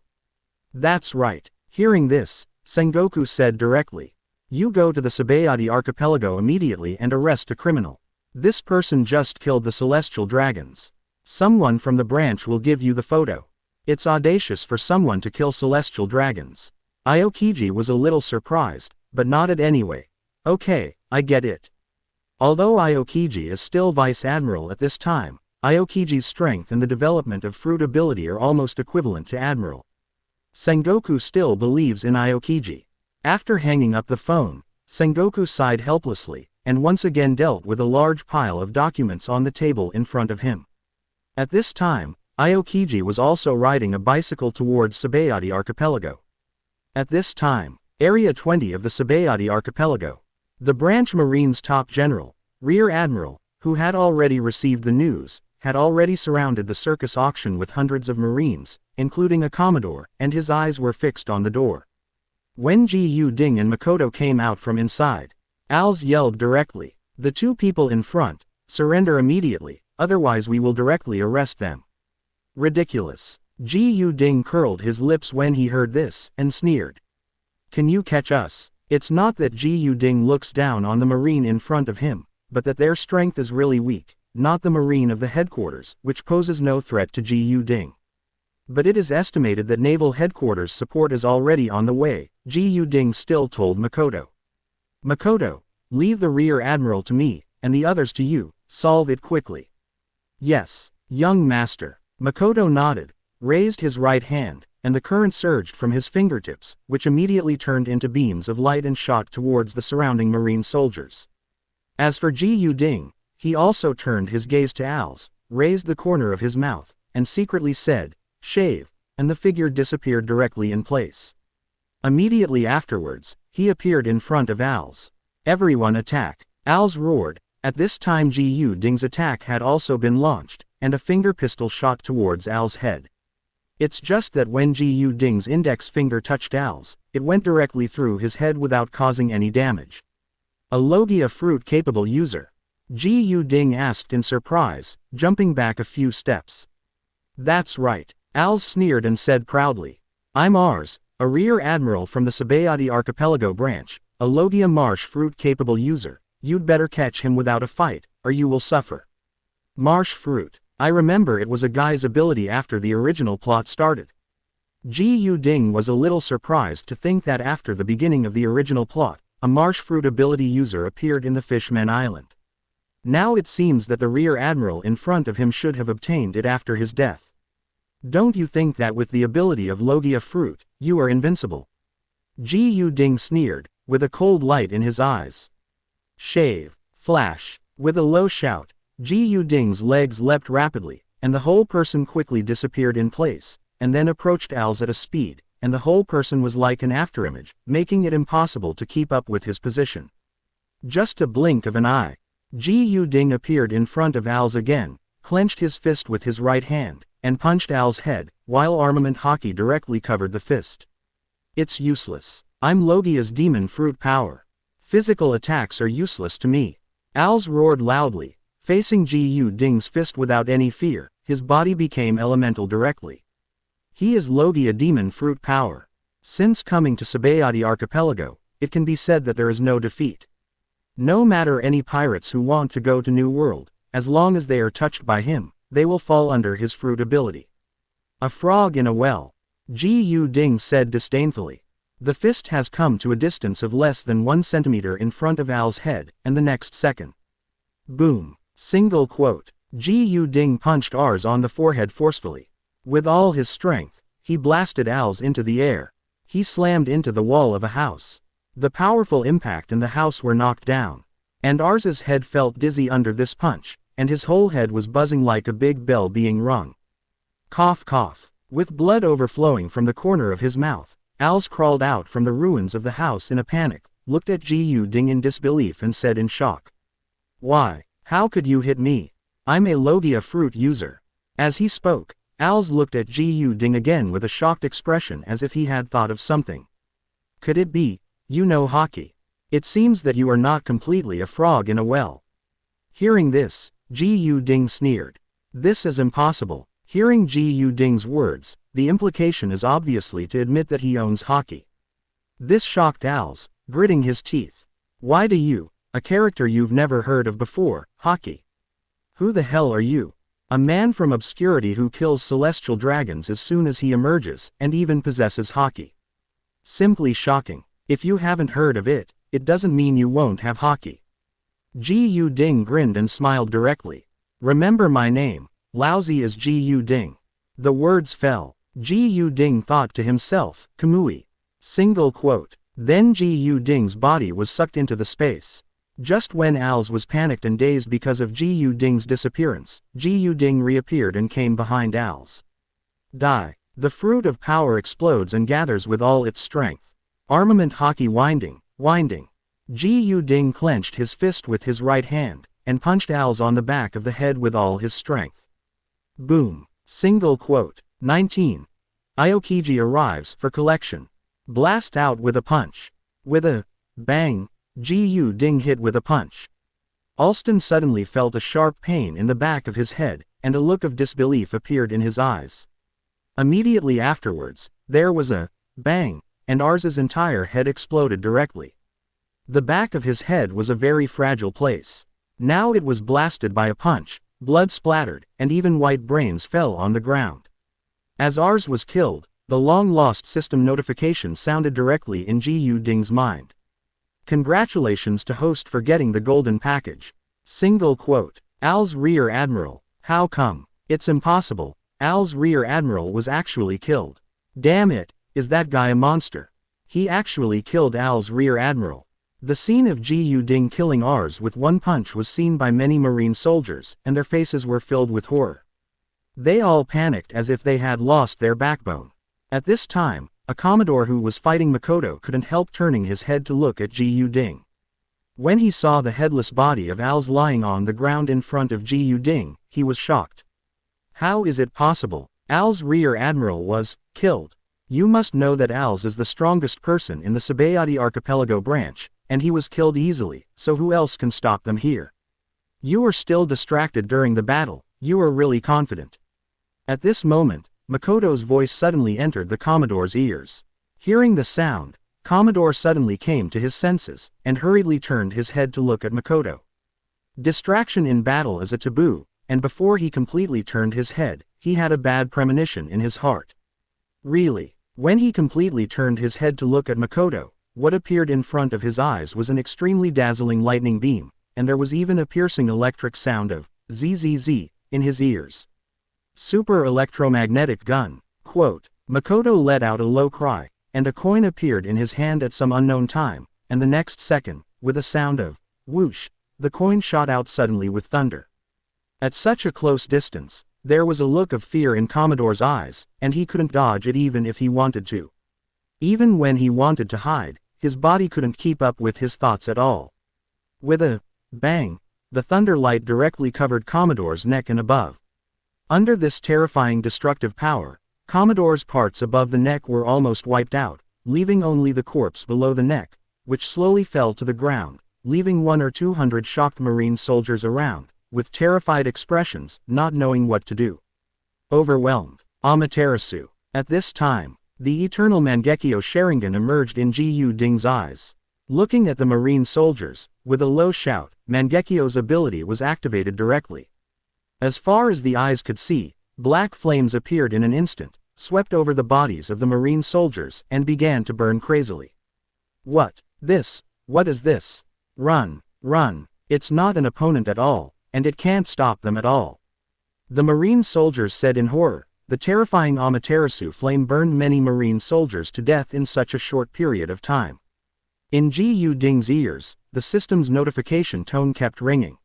That's right. Hearing this, Sengoku said directly. You go to the Sabayati archipelago immediately and arrest a criminal. This person just killed the celestial dragons. Someone from the branch will give you the photo. It's audacious for someone to kill celestial dragons. Aokiji was a little surprised, but nodded anyway. Okay, I get it. Although Aokiji is still Vice Admiral at this time, Aokiji's strength and the development of fruit ability are almost equivalent to Admiral. Sengoku still believes in Aokiji. After hanging up the phone, Sengoku sighed helplessly, and once again dealt with a large pile of documents on the table in front of him. At this time, Aokiji was also riding a bicycle towards Sabayati archipelago. At this time, Area 20 of the Sabayati archipelago. The branch Marine's top general, Rear Admiral, who had already received the news, had already surrounded the circus auction with hundreds of Marines, including a Commodore, and his eyes were fixed on the door. When Ji Ding and Makoto came out from inside, Als yelled directly, the two people in front, surrender immediately, otherwise we will directly arrest them. Ridiculous. Ji Ding curled his lips when he heard this, and sneered. Can you catch us? It's not that Ji Ding looks down on the Marine in front of him, but that their strength is really weak, not the Marine of the headquarters, which poses no threat to Ji Ding. But it is estimated that Naval Headquarters support is already on the way, Ji Ding still told Makoto. Makoto, leave the Rear Admiral to me, and the others to you, solve it quickly. Yes, young master. Makoto nodded, raised his right hand, and the current surged from his fingertips, which immediately turned into beams of light and shot towards the surrounding Marine soldiers. As for Ji Ding, he also turned his gaze to Als, raised the corner of his mouth, and secretly said, shave, and the figure disappeared directly in place. Immediately afterwards, he appeared in front of Als. Everyone attack! Als roared, At this time Ji Yu Ding's attack had also been launched, and a finger pistol shot towards Al's head. It's just that when Ji Yu Ding's index finger touched Al's, it went directly through his head without causing any damage. A Logia fruit-capable user? Ji Yu Ding asked in surprise, jumping back a few steps. That's right, Al sneered and said proudly. I'm Ars, a rear admiral from the Sabayati Archipelago branch, a Logia marsh fruit-capable user. You'd better catch him without a fight, or you will suffer. Marsh fruit. I remember it was a guy's ability after the original plot started. Ji Yu Ding was a little surprised to think that after the beginning of the original plot, a marsh fruit ability user appeared in the Fishman Island. Now it seems that the rear admiral in front of him should have obtained it after his death. Don't you think that with the ability of Logia fruit, you are invincible? Ji Yu Ding sneered, with a cold light in his eyes. Shave. Flash. With a low shout, Ji Yu Ding's legs leapt rapidly, and the whole person quickly disappeared in place, and then approached Al's at a speed, and the whole person was like an afterimage, making it impossible to keep up with his position. Just a blink of an eye, Ji Yu Ding appeared in front of Al's again, clenched his fist with his right hand, and punched Al's head, while armament hockey directly covered the fist. It's useless. I'm Logia's demon fruit power. Physical attacks are useless to me. Al's roared loudly, facing Ji Yu Ding's fist without any fear. His body became elemental directly. He is Logia demon fruit power. Since coming to Sabayati Archipelago, it can be said that there is no defeat. No matter any pirates who want to go to New World, as long as they are touched by him, they will fall under his fruit ability. A frog in a well. Ji Yu Ding said disdainfully. The fist has come to a distance of less than 1 centimeter in front of Al's head, and the next second. Boom. Single quote. Ji Yu Ding punched Ars on the forehead forcefully. With all his strength, he blasted Al's into the air. He slammed into the wall of a house. The powerful impact and the house were knocked down. And Ars's head felt dizzy under this punch, and his whole head was buzzing like a big bell being rung. Cough cough. With blood overflowing from the corner of his mouth, Al's crawled out from the ruins of the house in a panic, looked at Ji Yu Ding in disbelief and said in shock. Why? How could you hit me? I'm a Logia fruit user. As he spoke, Al's looked at Ji Yu Ding again with a shocked expression as if he had thought of something. Could it be, you know hockey? It seems that you are not completely a frog in a well. Hearing this, Ji Yu Ding sneered. This is impossible. Hearing Ji Yu Ding's words, the implication is obviously to admit that he owns hockey. This shocked Al's, gritting his teeth. Why do you, a character you've never heard of before, hockey? Who the hell are you? A man from obscurity who kills celestial dragons as soon as he emerges, and even possesses hockey. Simply shocking. If you haven't heard of it, it doesn't mean you won't have hockey. Ji Yu Ding grinned and smiled directly. Remember my name. Lousy as Ji Yu Ding. The words fell. Ji Yu Ding thought to himself, Kamui. Single quote. Then Ji Yu Ding's body was sucked into the space. Just when Al's was panicked and dazed because of Ji Yu Ding's disappearance, Ji Yu Ding reappeared and came behind Al's. Die. The fruit of power explodes and gathers with all its strength. Armament hockey winding. Ji Yu Ding clenched his fist with his right hand, and punched Al's on the back of the head with all his strength. Boom. Single quote. 19. Aokiji arrives for collection. Blast out with a punch. With a bang, Ji Yu Ding hit with a punch. Alston suddenly felt a sharp pain in the back of his head, and a look of disbelief appeared in his eyes. Immediately afterwards, there was a bang, and Ars's entire head exploded directly. The back of his head was a very fragile place. Now it was blasted by a punch. Blood splattered, and even white brains fell on the ground. As Ars was killed, the long-lost system notification sounded directly in Ji Yu Ding's mind. Congratulations to host for getting the golden package. Single quote. Al's rear admiral. How come? It's impossible. Al's rear admiral was actually killed. Damn it, is that guy a monster? He actually killed Al's rear admiral. The scene of Ji Yu Ding killing Ars with one punch was seen by many Marine soldiers, and their faces were filled with horror. They all panicked as if they had lost their backbone. At this time, a Commodore who was fighting Makoto couldn't help turning his head to look at Ji Yu Ding. When he saw the headless body of Als lying on the ground in front of Ji Ding, he was shocked. How is it possible? Als rear admiral was killed. You must know that Als is the strongest person in the Sabayati archipelago branch, and he was killed easily, so who else can stop them here? You are still distracted during the battle, you are really confident. At this moment, Makoto's voice suddenly entered the Commodore's ears. Hearing the sound, Commodore suddenly came to his senses, and hurriedly turned his head to look at Makoto. Distraction in battle is a taboo, and before he completely turned his head, he had a bad premonition in his heart. Really, when he completely turned his head to look at Makoto, what appeared in front of his eyes was an extremely dazzling lightning beam, and there was even a piercing electric sound of zzz in his ears. Super electromagnetic gun. Quote, Makoto let out a low cry, and a coin appeared in his hand at some unknown time, and the next second, with a sound of whoosh, the coin shot out suddenly with thunder. At such a close distance, there was a look of fear in Commodore's eyes, and he couldn't dodge it even if he wanted to. Even when he wanted to hide, his body couldn't keep up with his thoughts at all. With a bang, the thunder light directly covered Commodore's neck and above. Under this terrifying destructive power, Commodore's parts above the neck were almost wiped out, leaving only the corpse below the neck, which slowly fell to the ground, leaving 100 or 200 shocked Marine soldiers around, with terrified expressions, not knowing what to do. Overwhelmed. Amaterasu. At this time, the eternal Mangekyo Sharingan emerged in Ji Ding's eyes. Looking at the Marine soldiers, with a low shout, Mangekyo's ability was activated directly. As far as the eyes could see, black flames appeared in an instant, swept over the bodies of the Marine soldiers, and began to burn crazily. What is this? Run, run, it's not an opponent at all, and it can't stop them at all. The Marine soldiers said in horror. The terrifying Amaterasu flame burned many Marine soldiers to death in such a short period of time. In Ji Ding's ears, the system's notification tone kept ringing.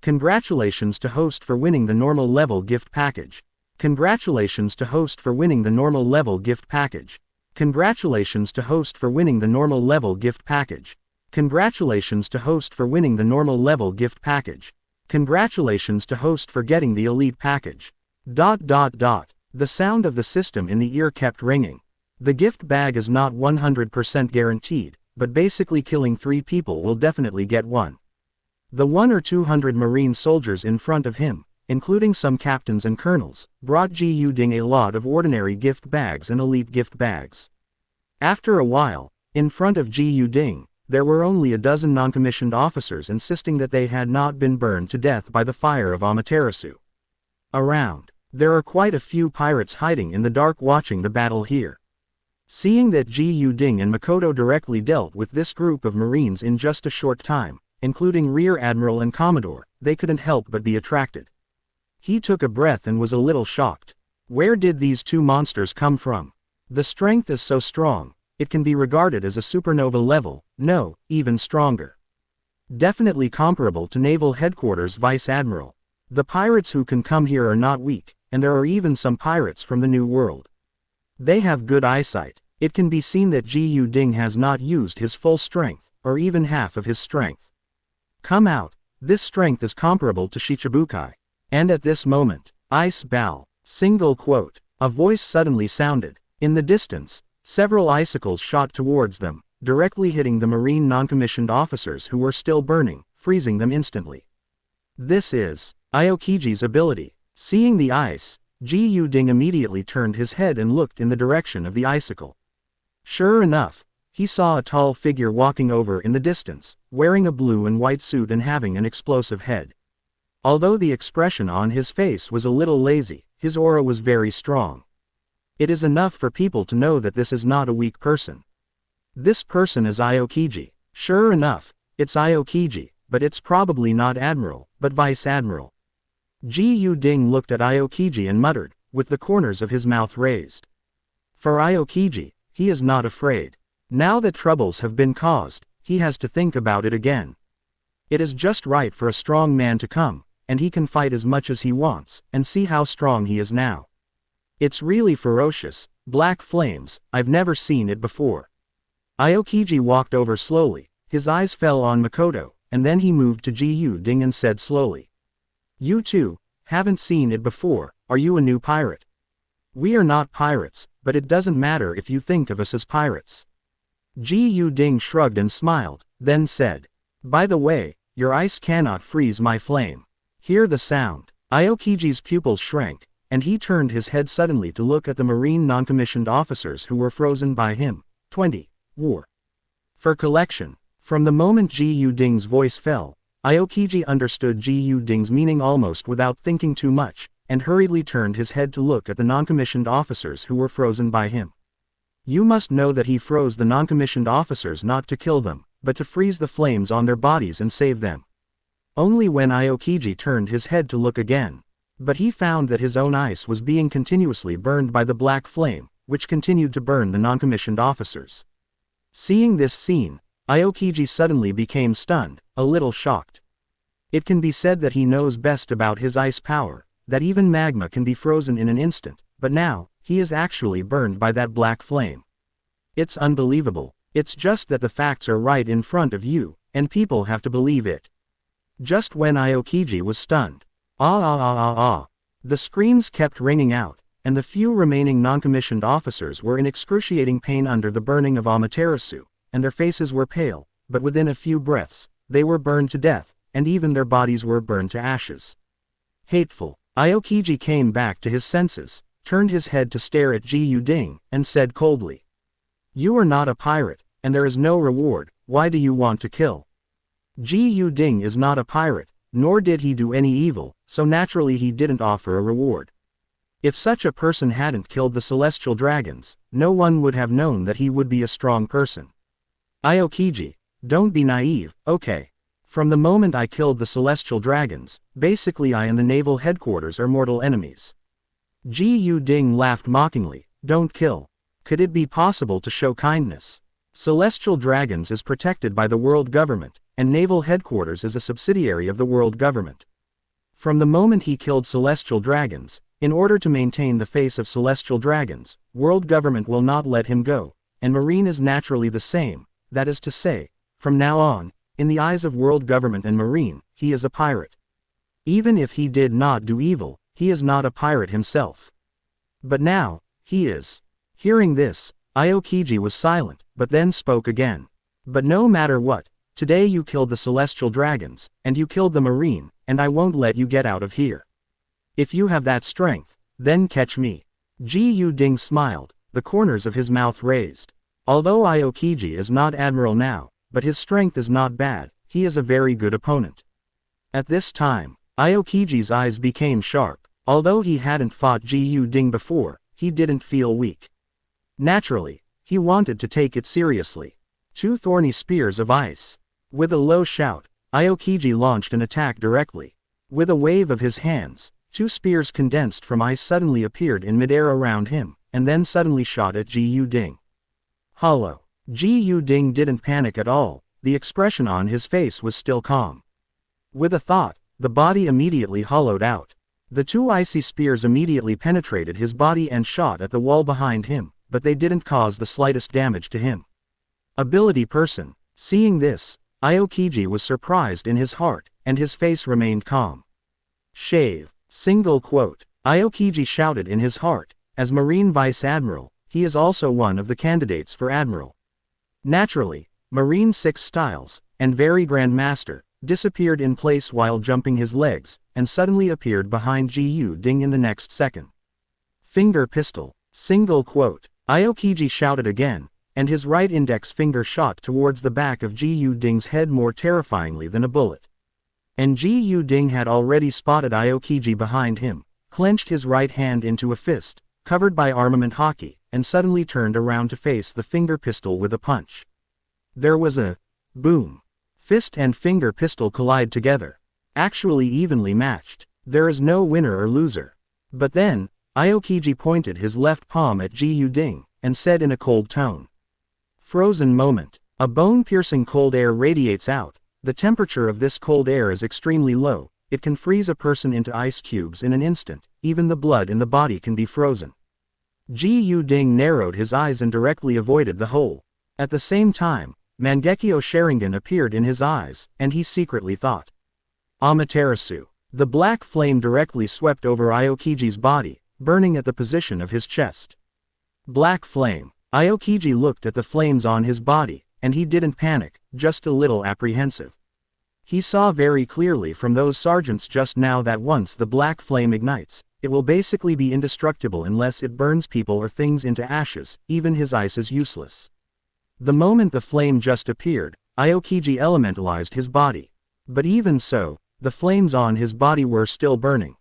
Congratulations to host for winning the normal level gift package. Congratulations to host for winning the normal level gift package. Congratulations to host for winning the normal level gift package. Congratulations to host for winning the normal level gift package. Congratulations to host for getting the elite package. ... The sound of the system in the ear kept ringing. The gift bag is not 100% guaranteed, but basically killing 3 people will definitely get one. The 100 or 200 Marine soldiers in front of him, including some captains and colonels, brought Ji Ding a lot of ordinary gift bags and elite gift bags. After a while, in front of Ji Ding, there were only a dozen non-commissioned officers insisting that they had not been burned to death by the fire of Amaterasu. Around, there are quite a few pirates hiding in the dark watching the battle here. Seeing that Ji Ding and Makoto directly dealt with this group of Marines in just a short time, including Rear Admiral and Commodore, they couldn't help but be attracted. He took a breath and was a little shocked. Where did these 2 monsters come from? The strength is so strong, it can be regarded as a supernova level, no, even stronger. Definitely comparable to Naval Headquarters Vice Admiral. The pirates who can come here are not weak, and there are even some pirates from the New World. They have good eyesight. It can be seen that Ji Ding has not used his full strength, or even half of his strength. Come out, this strength is comparable to Shichibukai. And at this moment, Ice Bal, single quote, a voice suddenly sounded. In the distance, several icicles shot towards them, directly hitting the Marine non-commissioned officers who were still burning, freezing them instantly. This is Aokiji's ability. Seeing the ice, Ji Ding immediately turned his head and looked in the direction of the icicle. Sure enough, he saw a tall figure walking over in the distance, wearing a blue and white suit and having an explosive head. Although the expression on his face was a little lazy, his aura was very strong. It is enough for people to know that this is not a weak person. This person is Aokiji. Sure enough, it's Aokiji, but it's probably not Admiral, but Vice Admiral. Ji Ding looked at Aokiji and muttered, with the corners of his mouth raised. For Aokiji, he is not afraid. Now that troubles have been caused, he has to think about it again. It is just right for a strong man to come, and he can fight as much as he wants, and see how strong he is now. It's really ferocious, black flames, I've never seen it before. Aokiji walked over slowly, His eyes fell on Makoto, and then he moved to Ji Ding and said slowly. You two, haven't seen it before, are you a new pirate? We are not pirates, but it doesn't matter if you think of us as pirates. Ji Ding shrugged and smiled, then said. By the way, your ice cannot freeze my flame. Hear the sound. Aokiji's pupils shrank, and he turned his head suddenly to look at the marine non-commissioned officers who were frozen by him. 20. War. For collection. From the moment Ji Ding's voice fell, Aokiji understood Ji Ding's meaning almost without thinking too much, and hurriedly turned his head to look at the non-commissioned officers who were frozen by him. You must know that he froze the non-commissioned officers not to kill them, but to freeze the flames on their bodies and save them. Only when Aokiji turned his head to look again. But he found that his own ice was being continuously burned by the black flame, which continued to burn the non-commissioned officers. Seeing this scene, Aokiji suddenly became stunned, a little shocked. It can be said that he knows best about his ice power, that even magma can be frozen in an instant, but now, he is actually burned by that black flame. It's unbelievable, it's just that the facts are right in front of you, and people have to believe it. Just when Aokiji was stunned. The screams kept ringing out, and the few remaining non-commissioned officers were in excruciating pain under the burning of Amaterasu, and their faces were pale, but within a few breaths, they were burned to death, and even their bodies were burned to ashes. Hateful. Aokiji came back to his senses, turned his head to stare at Ji Ding, and said coldly. You are not a pirate, and there is no reward, why do you want to kill? Ji Ding is not a pirate, nor did he do any evil, so naturally he didn't offer a reward. If such a person hadn't killed the celestial dragons, no one would have known that he would be a strong person. Aokiji, don't be naive, okay? From the moment I killed the celestial dragons, basically I and the naval headquarters are mortal enemies. Ji Ding laughed mockingly, don't kill. Could it be possible to show kindness? Celestial dragons is protected by the world government, and naval headquarters is a subsidiary of the world government. From the moment he killed celestial dragons, in order to maintain the face of celestial dragons, world government will not let him go, and marine is naturally the same. That is to say, from now on, in the eyes of world government and marine, he is a pirate. Even if he did not do evil, he is not a pirate himself. But now, he is. Hearing this, Aokiji was silent, but then spoke again. But no matter what, today you killed the celestial dragons, and you killed the marine, and I won't let you get out of here. If you have that strength, then catch me. Ji Ding smiled, the corners of his mouth raised. Although Aokiji is not admiral now, but his strength is not bad, he is a very good opponent. At this time, Aokiji's eyes became sharp. Although he hadn't fought Ji Ding before, he didn't feel weak. Naturally, he wanted to take it seriously. 2 thorny spears of ice. With a low shout, Aokiji launched an attack directly. With a wave of his hands, 2 spears condensed from ice suddenly appeared in midair around him, and then suddenly shot at Ji Ding. Hollow. Ji Ding didn't panic at all, the expression on his face was still calm. With a thought, the body immediately hollowed out. The 2 icy spears immediately penetrated his body and shot at the wall behind him, but they didn't cause the slightest damage to him. Ability person. Seeing this, Aokiji was surprised in his heart, and his face remained calm. Shave. Single quote. Aokiji shouted in his heart, as Marine Vice Admiral, he is also one of the candidates for Admiral. Naturally, Marine 6 Styles, and Very Grand Master, disappeared in place while jumping his legs, and suddenly appeared behind Ji Ding in the next second. Finger pistol. Single quote. Aokiji shouted again, and his right index finger shot towards the back of Ji Ding's head more terrifyingly than a bullet. And Ji Ding had already spotted Aokiji behind him, clenched his right hand into a fist, covered by armament hockey, and suddenly turned around to face the finger pistol with a punch. There was a boom. Fist and finger pistol collide together. Actually evenly matched. There is no winner or loser. But then, Aokiji pointed his left palm at Ji Ding, and said in a cold tone. Frozen moment. A bone-piercing cold air radiates out. The temperature of this cold air is extremely low. It can freeze a person into ice cubes in an instant. Even the blood in the body can be frozen. Ji Ding narrowed his eyes and directly avoided the hole. At the same time, Mangekyo Sharingan appeared in his eyes, and he secretly thought. Amaterasu. The black flame directly swept over Aokiji's body, burning at the position of his chest. Black flame. Aokiji looked at the flames on his body, and he didn't panic, just a little apprehensive. He saw very clearly from those sergeants just now that once the black flame ignites, it will basically be indestructible unless it burns people or things into ashes. Even his ice is useless. The moment the flame just appeared, Aokiji elementalized his body. But even so, the flames on his body were still burning.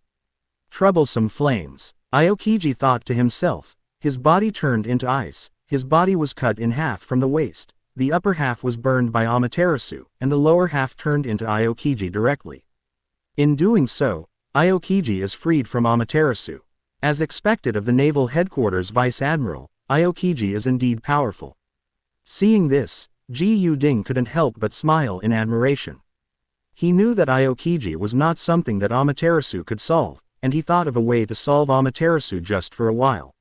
Troublesome flames. Aokiji thought to himself. His body turned into ice, his body was cut in half from the waist, the upper half was burned by Amaterasu, and the lower half turned into Aokiji directly. In doing so, Aokiji is freed from Amaterasu. As expected of the Naval Headquarters Vice Admiral, Aokiji is indeed powerful. Seeing this, Ji Yuding couldn't help but smile in admiration. He knew that Aokiji was not something that Amaterasu could solve, and he thought of a way to solve Amaterasu just for a while.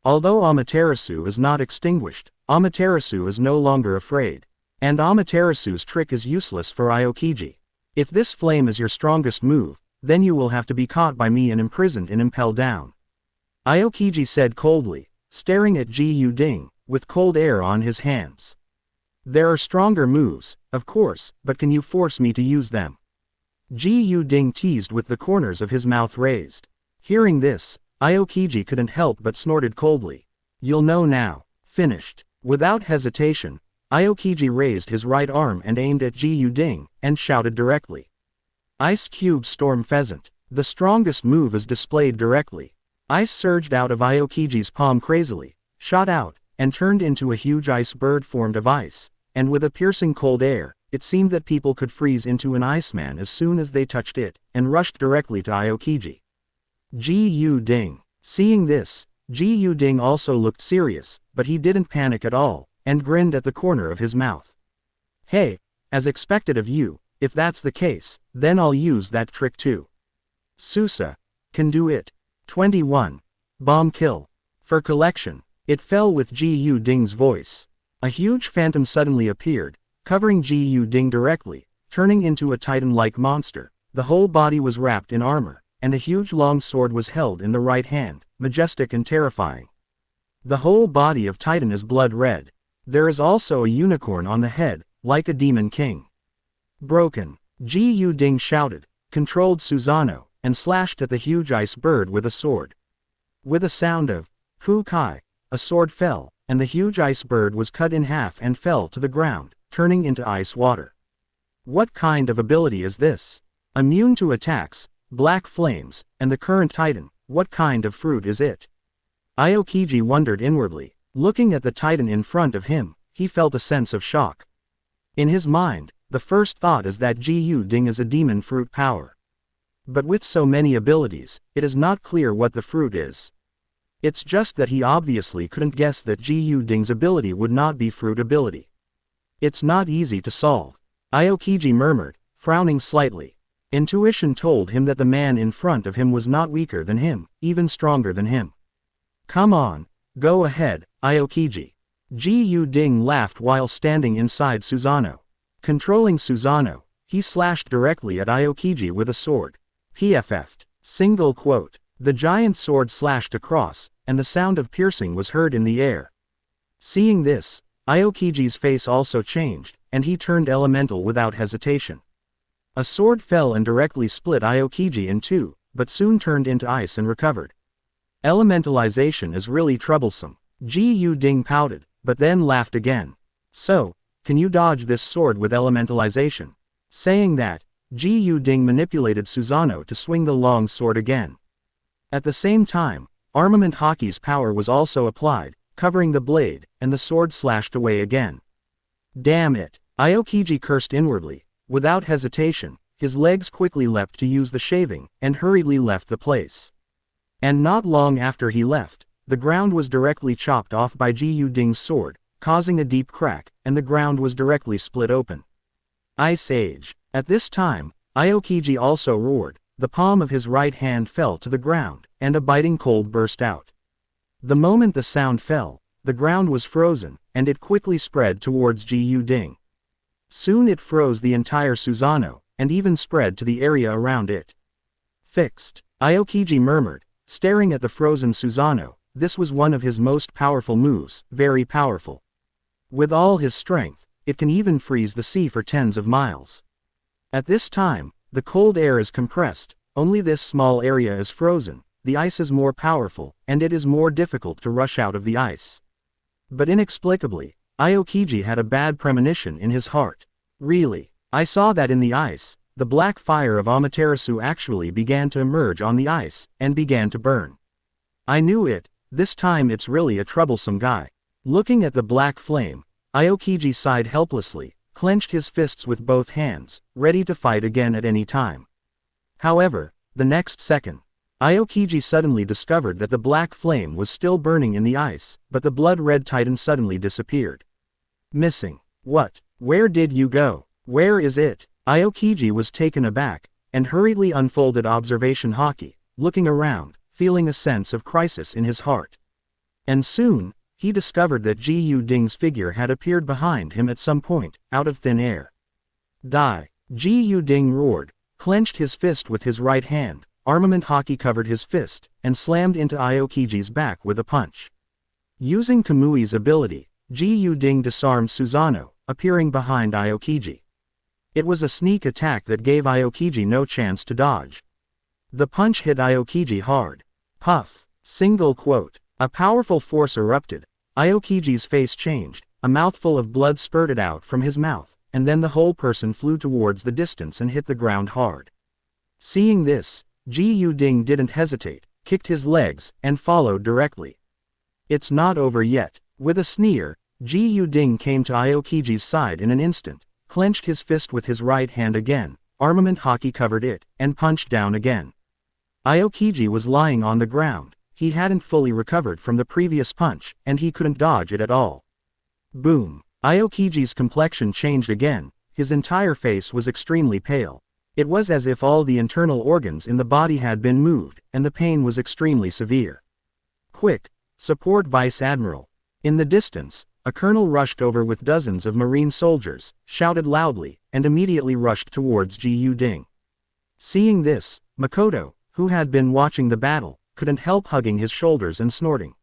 Although Amaterasu is not extinguished, Amaterasu is no longer afraid. And Amaterasu's trick is useless for Aokiji. If this flame is your strongest move, then you will have to be caught by me and imprisoned and impelled down. Aokiji said coldly, staring at Ji Yuding, with cold air on his hands. There are stronger moves, of course, but can you force me to use them? Ji Yuding teased with the corners of his mouth raised. Hearing this, Aokiji couldn't help but snorted coldly. You'll know now. Finished. Without hesitation, Aokiji raised his right arm and aimed at Ji Yuding, and shouted directly. Ice Cube Storm Pheasant. The strongest move is displayed directly. Ice surged out of Aokiji's palm crazily, shot out, and turned into a huge ice bird formed of ice, and with a piercing cold air, it seemed that people could freeze into an iceman as soon as they touched it, and rushed directly to Aokiji. Ji Yuding. Seeing this, Ji Yuding also looked serious, but he didn't panic at all, and grinned at the corner of his mouth. Hey, as expected of you, if that's the case, then I'll use that trick too. Susa. Can do it. 21. Bomb kill. For collection. It fell with Ji Yuding's voice. A huge phantom suddenly appeared, covering Ji Yuding directly, turning into a titan-like monster. The whole body was wrapped in armor, and a huge long sword was held in the right hand, majestic and terrifying. The whole body of Titan is blood red. There is also a unicorn on the head, like a demon king. Broken. Ji Yuding shouted, controlled Susanoo, and slashed at the huge ice bird with a sword. With a sound of Fukai, a sword fell, and the huge ice bird was cut in half and fell to the ground, turning into ice water. What kind of ability is this? Immune to attacks, black flames, and the current Titan, what kind of fruit is it? Aokiji wondered inwardly. Looking at the Titan in front of him, he felt a sense of shock. In his mind, the first thought is that Ji Yuding is a demon fruit power. But with so many abilities, it is not clear what the fruit is. It's just that he obviously couldn't guess that Ji Yuding's ability would not be fruit ability. It's not easy to solve. Aokiji murmured, frowning slightly. Intuition told him that the man in front of him was not weaker than him, even stronger than him. Come on, go ahead, Aokiji. Ji Yuding laughed while standing inside Susanoo. Controlling Susanoo, he slashed directly at Aokiji with a sword. PFF'd. Single quote. The giant sword slashed across, and the sound of piercing was heard in the air. Seeing this, Aokiji's face also changed, and he turned elemental without hesitation. A sword fell and directly split Aokiji in two, but soon turned into ice and recovered. Elementalization is really troublesome. Ji Yuding pouted, but then laughed again. So, can you dodge this sword with elementalization? Saying that, Ji Yuding manipulated Susanoo to swing the long sword again. At the same time, Armament Hockey's power was also applied, covering the blade, and the sword slashed away again. Damn it! Aokiji cursed inwardly. Without hesitation, his legs quickly leapt to use the shaving, and hurriedly left the place. And not long after he left, the ground was directly chopped off by Ji Yuding's sword, causing a deep crack, and the ground was directly split open. Ice Age. At this time, Aokiji also roared. The palm of his right hand fell to the ground, and a biting cold burst out. The moment the sound fell, the ground was frozen, and it quickly spread towards Ji Ding. Soon it froze the entire Susanoo, and even spread to the area around it. Fixed, Aokiji murmured, staring at the frozen Susanoo. This was one of his most powerful moves, very powerful. With all his strength, it can even freeze the sea for tens of miles. At this time, the cold air is compressed, only this small area is frozen, the ice is more powerful, and it is more difficult to rush out of the ice. But inexplicably, Aokiji had a bad premonition in his heart. Really, I saw that in the ice, the black fire of Amaterasu actually began to emerge on the ice, and began to burn. I knew it, this time it's really a troublesome guy. Looking at the black flame, Aokiji sighed helplessly, clenched his fists with both hands, ready to fight again at any time. However, the next second, Aokiji suddenly discovered that the black flame was still burning in the ice, but the blood-red titan suddenly disappeared. Missing. What? Where did you go? Where is it? Aokiji was taken aback, and hurriedly unfolded observation haki, looking around, feeling a sense of crisis in his heart. And soon, he discovered that Ji Ding's figure had appeared behind him at some point, out of thin air. Die! Ji Ding roared, clenched his fist with his right hand, armament haki covered his fist, and slammed into Aokiji's back with a punch. Using Kamui's ability, Ji Ding disarmed Susanoo, appearing behind Aokiji. It was a sneak attack that gave Aokiji no chance to dodge. The punch hit Aokiji hard. Puff. Single quote. A powerful force erupted. Aokiji's face changed, a mouthful of blood spurted out from his mouth, and then the whole person flew towards the distance and hit the ground hard. Seeing this, Ji Ding didn't hesitate, kicked his legs, and followed directly. It's not over yet. With a sneer, Ji Ding came to Aokiji's side in an instant, clenched his fist with his right hand again, armament haki covered it, and punched down again. Aokiji was lying on the ground. He hadn't fully recovered from the previous punch, and he couldn't dodge it at all. Boom! Aokiji's complexion changed again, his entire face was extremely pale. It was as if all the internal organs in the body had been moved, and the pain was extremely severe. Quick! Support Vice Admiral! In the distance, a colonel rushed over with dozens of marine soldiers, shouted loudly, and immediately rushed towards Ji Ding. Seeing this, Makoto, who had been watching the battle, couldn't help hugging his shoulders and snorting.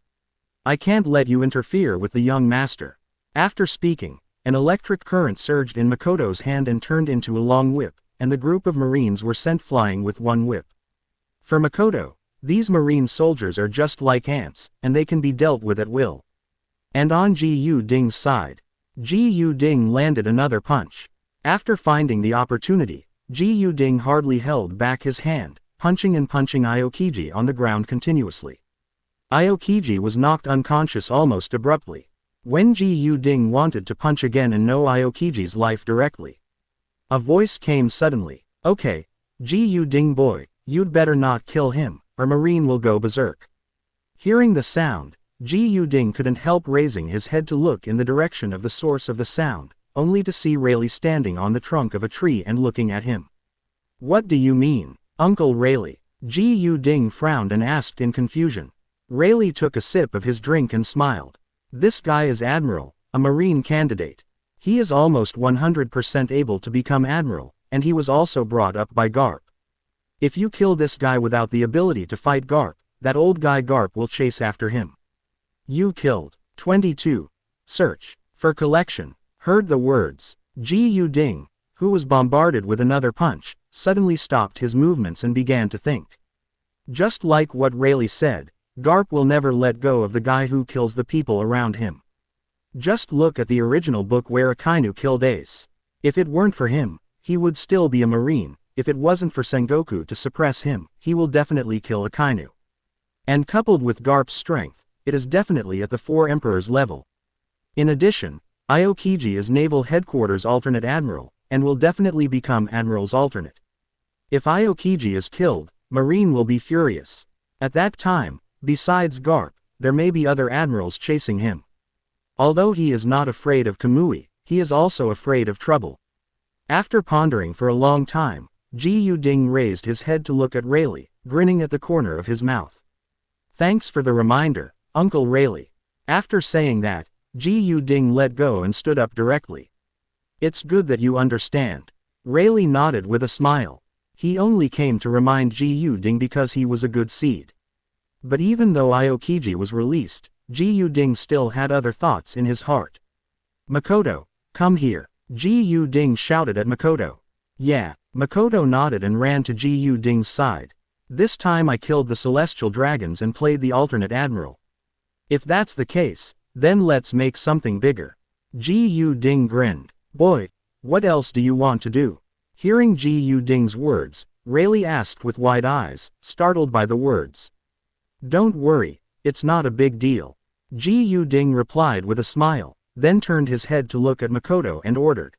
I can't let you interfere with the young master. After speaking, an electric current surged in Makoto's hand and turned into a long whip, and the group of marines were sent flying with one whip. For Makoto, these marine soldiers are just like ants, and they can be dealt with at will. And on Ji Ding's side, Ji Ding landed another punch. After finding the opportunity, Ji Ding hardly held back his hand, punching and punching Aokiji on the ground continuously. Aokiji was knocked unconscious almost abruptly. When Ji Ding wanted to punch again and know Aokiji's life directly, a voice came suddenly. Okay, Ji Ding boy, you'd better not kill him, or Marine will go berserk. Hearing the sound, Ji Ding couldn't help raising his head to look in the direction of the source of the sound, only to see Rayleigh standing on the trunk of a tree and looking at him. What do you mean, Uncle Rayleigh? Ji Ding frowned and asked in confusion. Rayleigh took a sip of his drink and smiled. This guy is Admiral, a Marine candidate. He is almost 100% able to become Admiral, and he was also brought up by Garp. If you kill this guy without the ability to fight Garp, that old guy Garp will chase after him. You killed. 22. Search. For collection. Heard the words. Ji Ding, who was bombarded with another punch, suddenly stopped his movements and began to think. Just like what Rayleigh said, Garp will never let go of the guy who kills the people around him. Just look at the original book where Akainu killed Ace. If it weren't for him, he would still be a Marine. If it wasn't for Sengoku to suppress him, he will definitely kill Akainu. And coupled with Garp's strength, it is definitely at the Four Emperors level. In addition, Aokiji is Naval Headquarters Alternate Admiral, and will definitely become Admiral's alternate. If Aokiji is killed, Marine will be furious. At that time, besides Garp, there may be other admirals chasing him. Although he is not afraid of Kamui, he is also afraid of trouble. After pondering for a long time, Ji Ding raised his head to look at Rayleigh, grinning at the corner of his mouth. Thanks for the reminder, Uncle Rayleigh. After saying that, Ji Ding let go and stood up directly. It's good that you understand. Rayleigh nodded with a smile. He only came to remind Ji Ding because he was a good seed. But even though Aokiji was released, Ji Ding still had other thoughts in his heart. Makoto, come here. Ji Ding shouted at Makoto. Yeah, Makoto nodded and ran to Ji Ding's side. This time I killed the celestial dragons and played the alternate admiral. If that's the case, then let's make something bigger. Ji Ding grinned. Boy, what else do you want to do? Hearing Ji Ding's words, Rayleigh asked with wide eyes, startled by the words. Don't worry, it's not a big deal. Ji Ding replied with a smile, then turned his head to look at Makoto and ordered.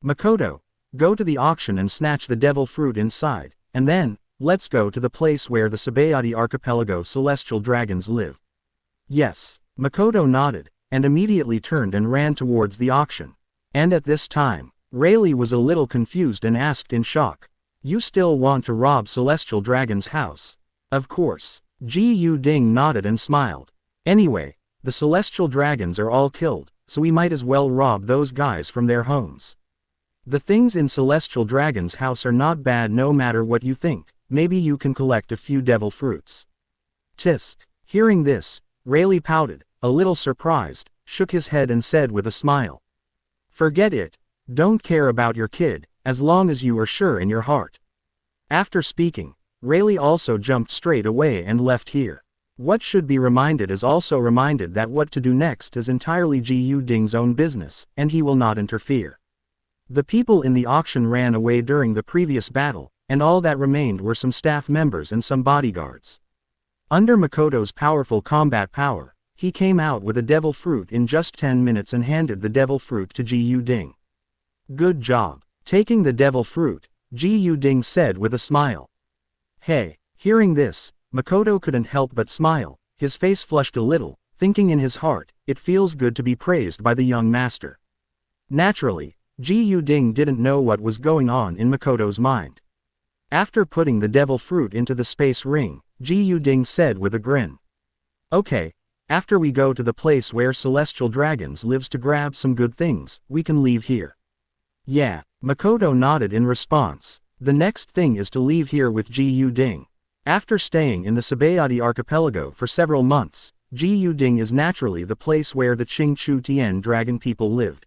Makoto, go to the auction and snatch the devil fruit inside, and then, let's go to the place where the Sabayati Archipelago celestial dragons live. Yes, Makoto nodded, and immediately turned and ran towards the auction. And at this time, Rayleigh was a little confused and asked in shock. You still want to rob Celestial Dragon's house? Of course. Ji Ding nodded and smiled. Anyway, the Celestial Dragons are all killed, so we might as well rob those guys from their homes. The things in Celestial Dragon's house are not bad no matter what you think. Maybe you can collect a few devil fruits. Tisk. Hearing this, Rayleigh pouted, a little surprised, shook his head and said with a smile. Forget it. Don't care about your kid, as long as you are sure in your heart. After speaking, Rayleigh also jumped straight away and left here. What should be reminded is also reminded that what to do next is entirely Ji Ding's own business, and he will not interfere. The people in the auction ran away during the previous battle, and all that remained were some staff members and some bodyguards. Under Makoto's powerful combat power, he came out with a devil fruit in just 10 minutes and handed the devil fruit to Ji Ding. Good job. Taking the devil fruit, Ji Ding said with a smile. Hey, hearing this, Makoto couldn't help but smile, his face flushed a little, thinking in his heart, it feels good to be praised by the young master. Naturally, Ji Ding didn't know what was going on in Makoto's mind. After putting the devil fruit into the space ring, Ji Ding said with a grin. Okay, after we go to the place where Celestial Dragons lives to grab some good things, we can leave here. Yeah, Makoto nodded in response. The next thing is to leave here with Ji Ding. After staying in the Sabayati Archipelago for several months, Ji Ding is naturally the place where the Qingchu Tian dragon people lived.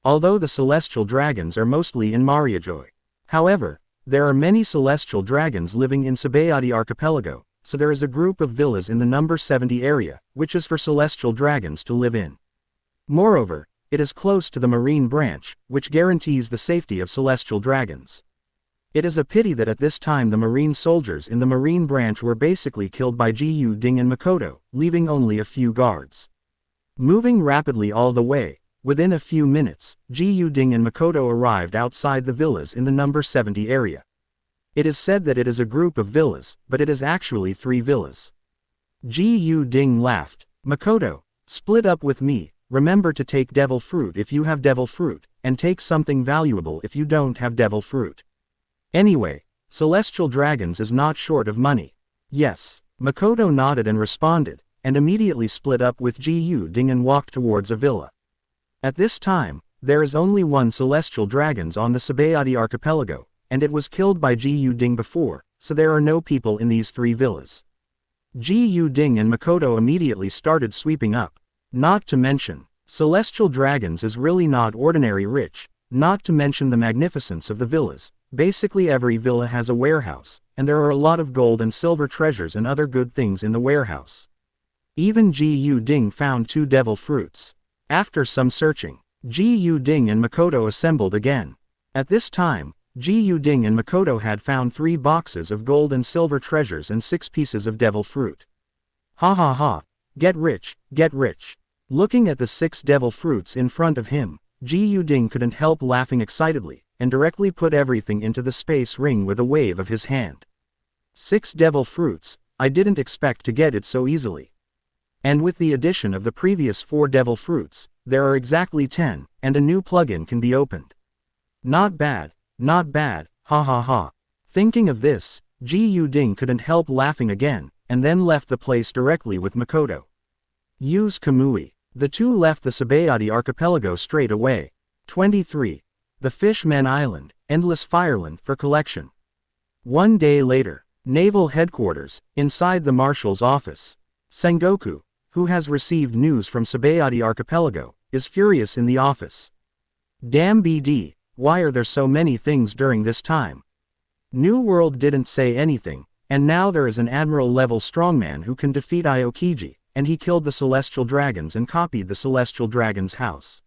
Although the Celestial Dragons are mostly in Mariajoy. However, there are many Celestial Dragons living in Sabayati Archipelago, so there is a group of villas in the number 70 area, which is for Celestial Dragons to live in. Moreover, it is close to the Marine Branch, which guarantees the safety of Celestial Dragons. It is a pity that at this time the Marine soldiers in the Marine Branch were basically killed by Ji Ding and Makoto, leaving only a few guards. Moving rapidly all the way, within a few minutes, Ji Ding and Makoto arrived outside the villas in the number 70 area. It is said that it is a group of villas, but it is actually 3 villas. Ji Ding laughed. Makoto, split up with me, remember to take devil fruit if you have devil fruit, and take something valuable if you don't have devil fruit. Anyway, Celestial Dragons is not short of money. Yes, Makoto nodded and responded, and immediately split up with Ji Ding and walked towards a villa. At this time, there is only one Celestial Dragons on the Sabayati Archipelago, and it was killed by Ji Ding before, so there are no people in these 3 villas. Ji Ding and Makoto immediately started sweeping up. Not to mention, Celestial Dragons is really not ordinary rich, not to mention the magnificence of the villas. Basically every villa has a warehouse, and there are a lot of gold and silver treasures and other good things in the warehouse. Even Ji Ding found 2 devil fruits. After some searching, Ji Ding and Makoto assembled again. At this time, Ji Ding and Makoto had found 3 boxes of gold and silver treasures and 6 pieces of devil fruit. Ha ha ha, get rich, get rich. Looking at the 6 devil fruits in front of him, Ji Ding couldn't help laughing excitedly, and directly put everything into the space ring with a wave of his hand. 6 devil fruits, I didn't expect to get it so easily. And with the addition of the previous 4 devil fruits, there are exactly 10, and a new plugin can be opened. Not bad, ha ha ha. Thinking of this, Ji Ding couldn't help laughing again, and then left the place directly with Makoto. Use Kamui. The two left the Sabayati archipelago straight away. 23. The Fishmen Island, Endless Fireland for collection. 1 day later. Naval Headquarters, inside the Marshal's office. Sengoku, who has received news from Sabayati archipelago, is furious in the office. Damn BD, why are there so many things during this time? New World didn't say anything, and now there is an admiral-level strongman who can defeat Aokiji, and he killed the Celestial Dragons and copied the Celestial Dragon's house.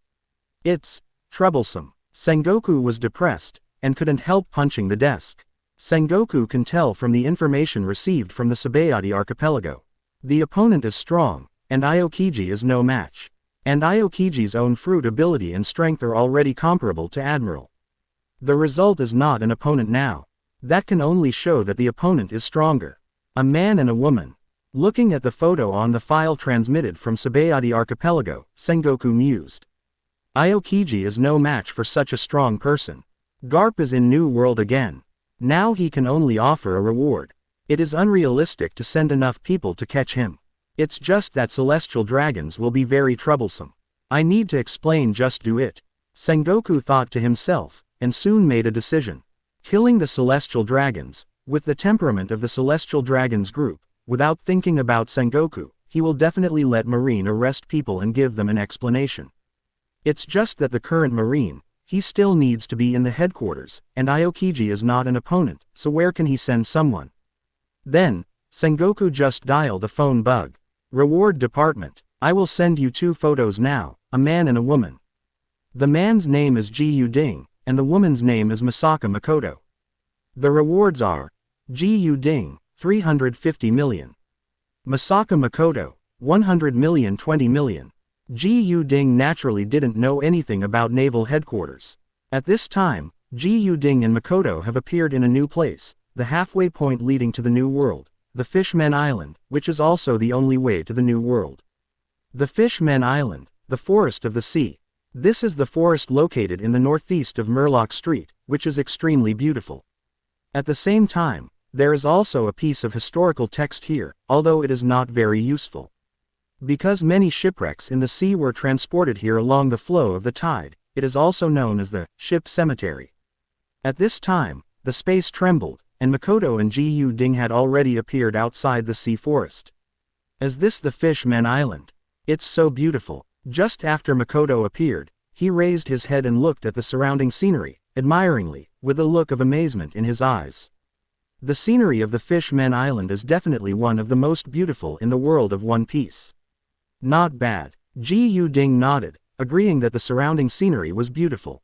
It's troublesome. Sengoku was depressed, and couldn't help punching the desk. Sengoku can tell from the information received from the Sabayati archipelago. The opponent is strong, and Aokiji is no match. And Aokiji's own fruit ability and strength are already comparable to Admiral. The result is not an opponent now. That can only show that the opponent is stronger. A man and a woman. Looking at the photo on the file transmitted from Sabayati archipelago, Sengoku mused. Aokiji is no match for such a strong person. Garp is in New World again. Now he can only offer a reward. It is unrealistic to send enough people to catch him. It's just that Celestial Dragons will be very troublesome. I need to explain, just do it. Sengoku thought to himself, and soon made a decision. Killing the Celestial Dragons, with the temperament of the Celestial Dragons group, without thinking about Sengoku, he will definitely let Marine arrest people and give them an explanation. It's just that the current Marine, he still needs to be in the headquarters, and Aokiji is not an opponent, so where can he send someone? Then, Sengoku just dialed the phone bug. Reward department. I will send you 2 photos now, a man and a woman. The man's name is Ji Ding, and the woman's name is Misaka Makoto. The rewards are Ji Ding, 350 million. Misaka Makoto, 100 million, 20 million. Ji Ding naturally didn't know anything about naval headquarters. At this time, Ji Ding and Makoto have appeared in a new place, the halfway point leading to the New World, the Fishmen Island, which is also the only way to the New World. The Fishmen Island, the Forest of the Sea. This is the forest located in the northeast of Murloc Street, which is extremely beautiful. At the same time, there is also a piece of historical text here, although it is not very useful. Because many shipwrecks in the sea were transported here along the flow of the tide, it is also known as the ship cemetery. At this time, the space trembled, and Makoto and Ji Ding had already appeared outside the sea forest. Is this the Fishmen Island? It's so beautiful. Just after Makoto appeared, he raised his head and looked at the surrounding scenery, admiringly, with a look of amazement in his eyes. The scenery of the Fishmen Island is definitely one of the most beautiful in the world of One Piece. Not bad. Ji Ding nodded, agreeing that the surrounding scenery was beautiful.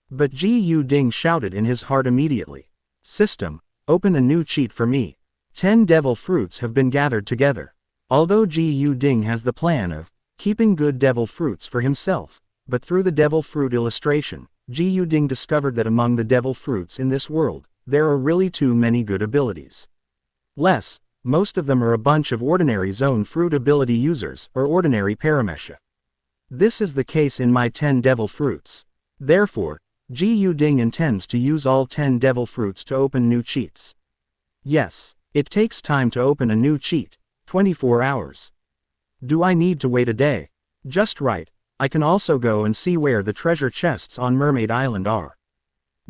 But Ji Ding shouted in his heart immediately. System, open a new cheat for me. 10 devil fruits have been gathered together. Although Ji Ding has the plan of keeping good devil fruits for himself, but through the devil fruit illustration, Ji Ding discovered that among the devil fruits in this world, there are really too many good abilities. Most of them are a bunch of ordinary zone fruit ability users or ordinary paramesha. This is the case in my 10 devil fruits. Therefore, Ji Ding intends to use all 10 devil fruits to open new cheats. Yes, it takes time to open a new cheat, 24 hours. Do I need to wait a day? Just right, I can also go and see where the treasure chests on Mermaid Island are.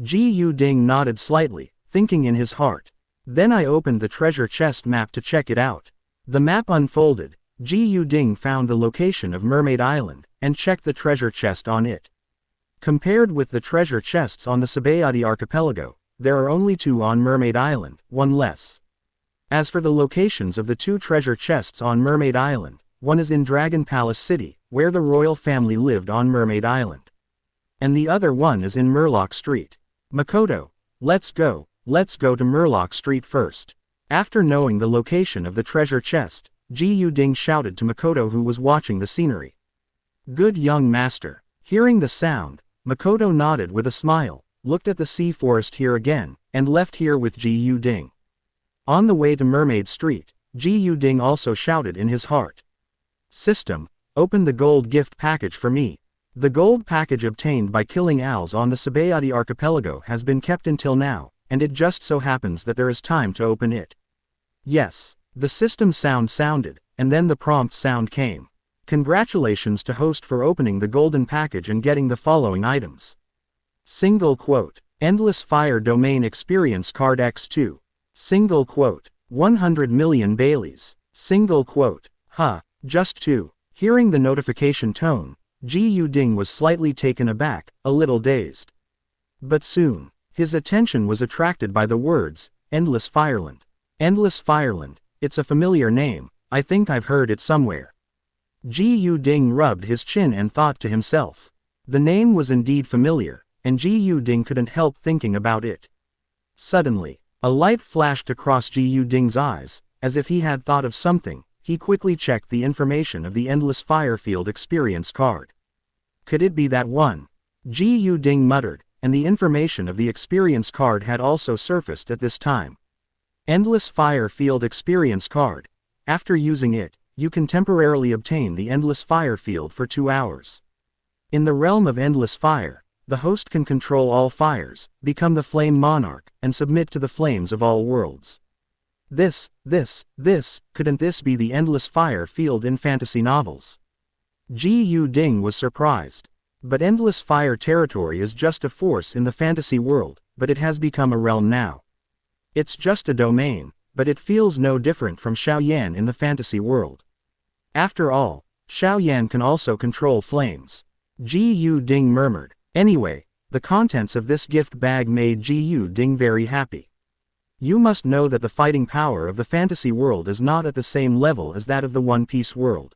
Ji Ding nodded slightly, thinking in his heart. Then I opened the treasure chest map to check it out. The map unfolded, Ji Ding found the location of Mermaid Island, and checked the treasure chest on it. Compared with the treasure chests on the Sabayati archipelago, there are only 2 on Mermaid Island, 1 less. As for the locations of the 2 treasure chests on Mermaid Island, one is in Dragon Palace City, where the royal family lived on Mermaid Island. And the other one is in Murloc Street. Makoto, let's go to Murloc Street first. After knowing the location of the treasure chest, Ji Ding shouted to Makoto, who was watching the scenery. Good young master. Hearing the sound, Makoto nodded with a smile, looked at the sea forest here again, and left here with Ji Ding. On the way to Mermaid Street, Ji Ding also shouted in his heart. System, open the gold gift package for me. The gold package obtained by killing owls on the Sabayati archipelago has been kept until now, and it just so happens that there is time to open it. Yes, the system sound sounded, and then the prompt sound came. Congratulations to host for opening the golden package and getting the following items. Single quote. Endless Fire Domain Experience Card X2. Single quote. 100 million Baileys. Single quote. Just 2. Hearing the notification tone, Ji Yu-ding was slightly taken aback, a little dazed. But soon, his attention was attracted by the words, Endless Fireland. Endless Fireland, it's a familiar name, I think I've heard it somewhere. Ji Yu-ding rubbed his chin and thought to himself. The name was indeed familiar, and Ji Yu-ding couldn't help thinking about it. Suddenly, a light flashed across Ji Yu-ding's eyes, as if he had thought of something. He quickly checked the information of the Endless Firefield Experience card. Could it be that one? Ji Yu-ding muttered, and the information of the Experience card had also surfaced at this time. Endless Firefield Experience card. After using it, you can temporarily obtain the Endless Firefield for 2 hours. In the realm of Endless Fire, the host can control all fires, become the Flame Monarch, and submit to the flames of all worlds. Couldn't this be the Endless Fire Field in fantasy novels? Ji Yu-ding was surprised. But Endless Fire territory is just a force in the fantasy world, but it has become a realm now. It's just a domain, but it feels no different from Xiaoyan in the fantasy world. After all, Xiaoyan can also control flames. Ji Yu-ding murmured. Anyway, the contents of this gift bag made Ji Yu-ding very happy. You must know that the fighting power of the fantasy world is not at the same level as that of the One Piece world.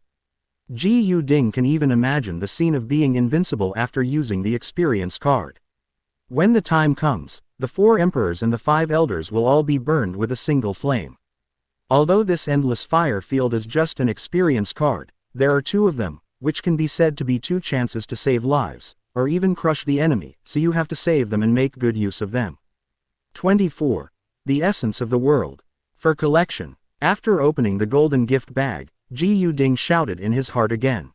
Ji Yu-ding can even imagine the scene of being invincible after using the experience card. When the time comes, the 4 emperors and the 5 elders will all be burned with a single flame. Although this Endless Fire Field is just an experience card, there are 2 of them, which can be said to be 2 chances to save lives, or even crush the enemy, so you have to save them and make good use of them. 24. The Essence of the World. For collection. After opening the golden gift bag, Ji Yu-ding shouted in his heart again.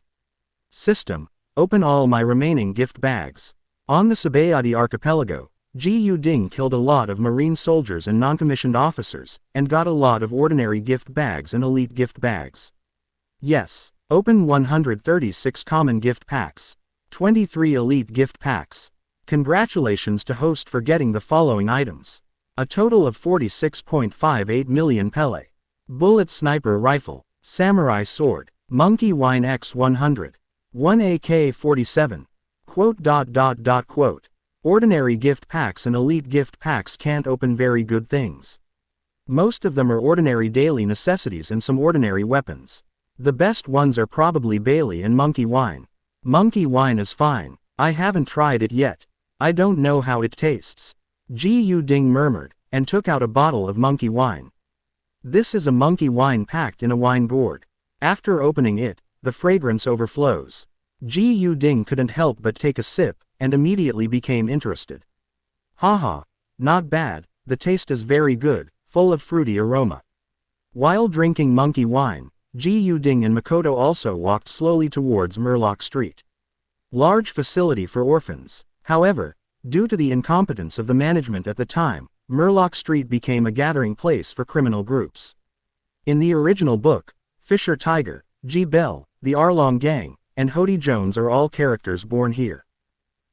System, open all my remaining gift bags. On the Sabayati archipelago, Ji Yu-ding killed a lot of marine soldiers and non-commissioned officers, and got a lot of ordinary gift bags and elite gift bags. Yes, open 136 common gift packs. 23 elite gift packs. Congratulations to host for getting the following items. A total of 46.58 million Pele. Bullet Sniper Rifle. Samurai Sword. Monkey Wine X100. 1 AK-47. Quote. Ordinary gift packs and elite gift packs can't open very good things. Most of them are ordinary daily necessities and some ordinary weapons. The best ones are probably Bailey and Monkey Wine. Monkey Wine is fine. I haven't tried it yet. I don't know how it tastes. Ji Yu-ding murmured, and took out a bottle of Monkey Wine. This is a Monkey Wine packed in a wine gourd. After opening it, the fragrance overflows. Ji Yu-ding couldn't help but take a sip, and immediately became interested. Haha, not bad, the taste is very good, full of fruity aroma. While drinking Monkey Wine, Ji Yu-ding and Makoto also walked slowly towards Murloc Street. Large facility for orphans. However, due to the incompetence of the management at the time, Murloc Street became a gathering place for criminal groups. In the original book, Fisher Tiger, G. Bell, the Arlong Gang, and Hody Jones are all characters born here.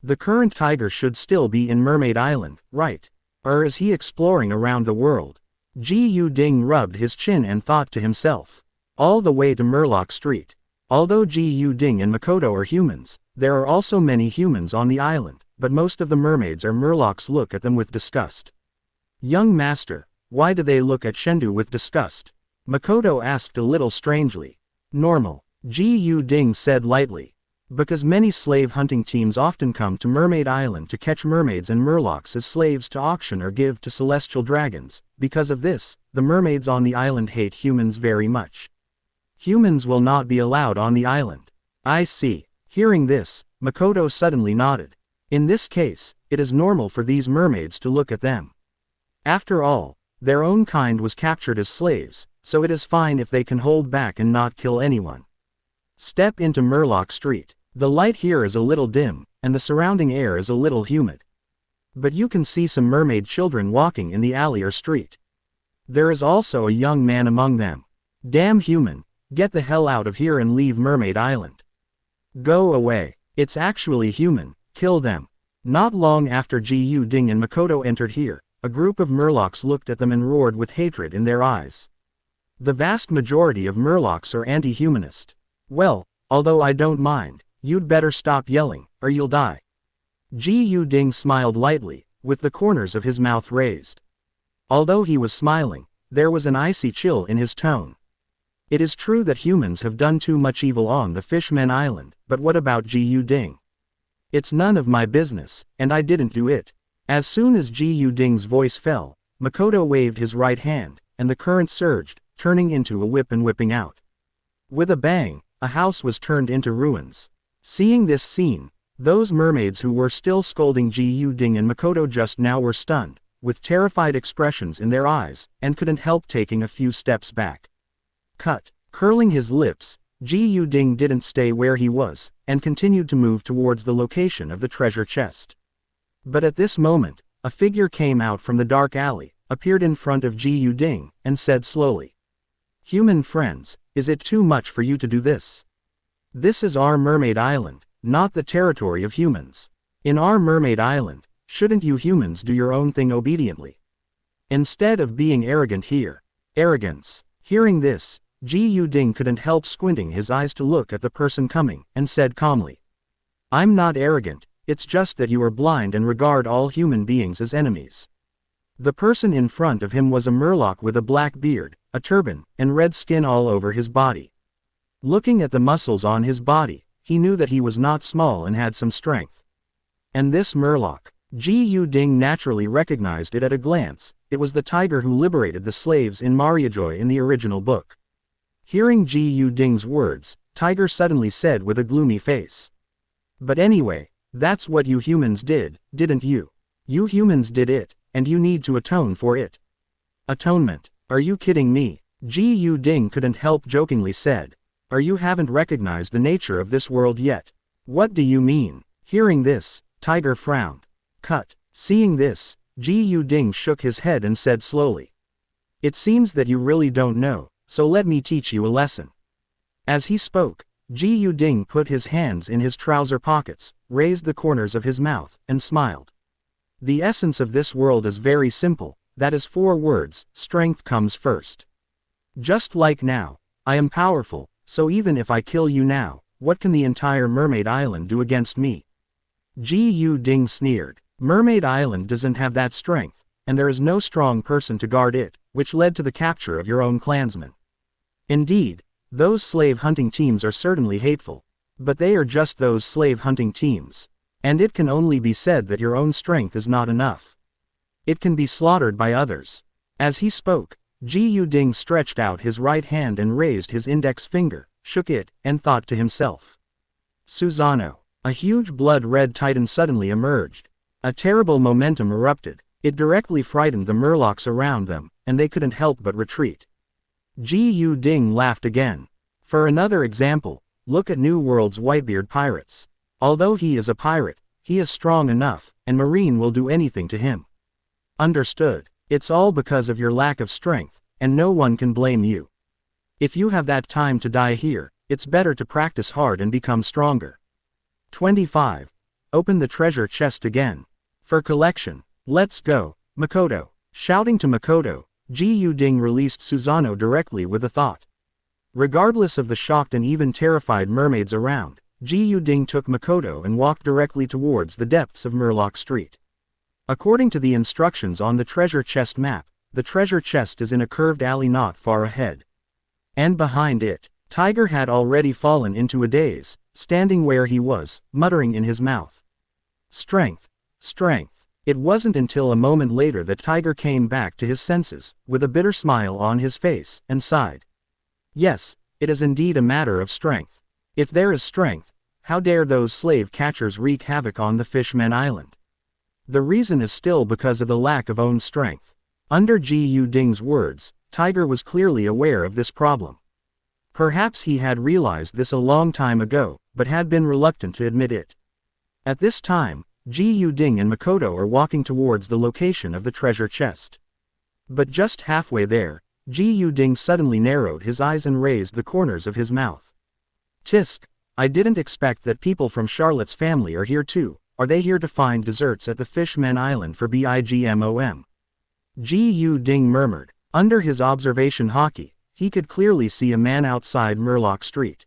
The current Tiger should still be in Mermaid Island, right? Or is he exploring around the world? Ji Yu-ding rubbed his chin and thought to himself. All the way to Murloc Street. Although Ji Yu-ding and Makoto are humans, there are also many humans on the island, but most of the mermaids are Murlocs look at them with disgust. Young master, why do they look at Shendu with disgust? Makoto asked a little strangely. Normal, Ji Yu-ding said lightly. Because many slave hunting teams often come to Mermaid Island to catch mermaids and Murlocs as slaves to auction or give to celestial dragons. Because of this, the mermaids on the island hate humans very much. Humans will not be allowed on the island. I see. Hearing this, Makoto suddenly nodded. In this case, it is normal for these mermaids to look at them. After all, their own kind was captured as slaves, so it is fine if they can hold back and not kill anyone. Step into Murloc Street. The light here is a little dim, and the surrounding air is a little humid. But you can see some mermaid children walking in the alley or street. There is also a young man among them. Damn human, Get the hell out of here and leave Mermaid Island. Go away. It's actually human, kill them. Not long after Ji Ding and Makoto entered here, a group of Murlocs looked at them and roared with hatred in their eyes. The vast majority of Murlocs are anti-humanist. Well, although I don't mind, you'd better stop yelling, or you'll die. Ji Ding smiled lightly, with the corners of his mouth raised. Although he was smiling, there was an icy chill in his tone. It is true that humans have done too much evil on the Fishmen Island, but what about Ji Ding? It's none of my business, and I didn't do it. As soon as Ji Ding's voice fell, Makoto waved his right hand, and the current surged, turning into a whip and whipping out. With a bang, a house was turned into ruins. Seeing this scene, those mermaids who were still scolding Ji Ding and Makoto just now were stunned, with terrified expressions in their eyes, and couldn't help taking a few steps back. Cut. Curling his lips, Ji Ding didn't stay where he was, and continued to move towards the location of the treasure chest. But at this moment, a figure came out from the dark alley, appeared in front of Ji Ding, and said slowly, "Human friends, is it too much for you to do this? This is our Mermaid Island, not the territory of humans. In our Mermaid Island, shouldn't you humans do your own thing obediently? Instead of being arrogant here." Arrogance. Hearing this, Ji Ding couldn't help squinting his eyes to look at the person coming, and said calmly, "I'm not arrogant, it's just that you are blind and regard all human beings as enemies." The person in front of him was a Murloc with a black beard, a turban, and red skin all over his body. Looking at the muscles on his body, he knew that he was not small and had some strength. And this Murloc, Ji Ding naturally recognized it at a glance. It was the tiger who liberated the slaves in Mariajoy in the original book. Hearing Ji Ding's words, Tiger suddenly said with a gloomy face, "But anyway, that's what you humans did, didn't you? You humans did it, and you need to atone for it." Atonement? Are you kidding me? Ji Ding couldn't help jokingly said, "Or you haven't recognized the nature of this world yet? What do you mean?" Hearing this, Tiger frowned. Cut. Seeing this, Ji Ding shook his head and said slowly, "It seems that you really don't know, so let me teach you a lesson." As he spoke, Ji Ding put his hands in his trouser pockets, raised the corners of his mouth, and smiled. The essence of this world is very simple, that is 4 words, strength comes first. Just like now, I am powerful, so even if I kill you now, what can the entire Mermaid Island do against me? Ji Ding sneered. Mermaid Island doesn't have that strength, and there is no strong person to guard it, which led to the capture of your own clansmen. Indeed, those slave hunting teams are certainly hateful, but they are just those slave hunting teams. And it can only be said that your own strength is not enough. It can be slaughtered by others. As he spoke, Ji Ding stretched out his right hand and raised his index finger, shook it, and thought to himself, "Susano." A huge blood-red titan suddenly emerged. A terrible momentum erupted. It directly frightened the Murlocs around them, and they couldn't help but retreat. Ji Ding laughed again. For another example, look at New World's Whitebeard pirates. Although he is a pirate, he is strong enough, and Marine will do anything to him. Understood. It's all because of your lack of strength, and no one can blame you. If you have that time to die here, it's better to practice hard and become stronger. 25. Open the treasure chest again. For collection. Let's go, Makoto. Shouting to Makoto, Ji Ding released Susano directly with a thought. Regardless of the shocked and even terrified mermaids around, Ji Ding took Makoto and walked directly towards the depths of Murloc Street. According to the instructions on the treasure chest map, the treasure chest is in a curved alley not far ahead. And behind it, Tiger had already fallen into a daze, standing where he was, muttering in his mouth. Strength. Strength. It wasn't until a moment later that Tiger came back to his senses, with a bitter smile on his face, and sighed. Yes, it is indeed a matter of strength. If there is strength, how dare those slave catchers wreak havoc on the Fishmen Island? The reason is still because of the lack of own strength. Under Ji Ding's words, Tiger was clearly aware of this problem. Perhaps he had realized this a long time ago, but had been reluctant to admit it. At this time, Ji Ding and Makoto are walking towards the location of the treasure chest. But just halfway there, Ji Yu-ding suddenly narrowed his eyes and raised the corners of his mouth. Tisk. I didn't expect that people from Charlotte's family are here too. Are they here to find desserts at the Fishman Island for Bigmom? Ji Yu-ding murmured. Under his observation hockey, he could clearly see a man outside Murloc Street.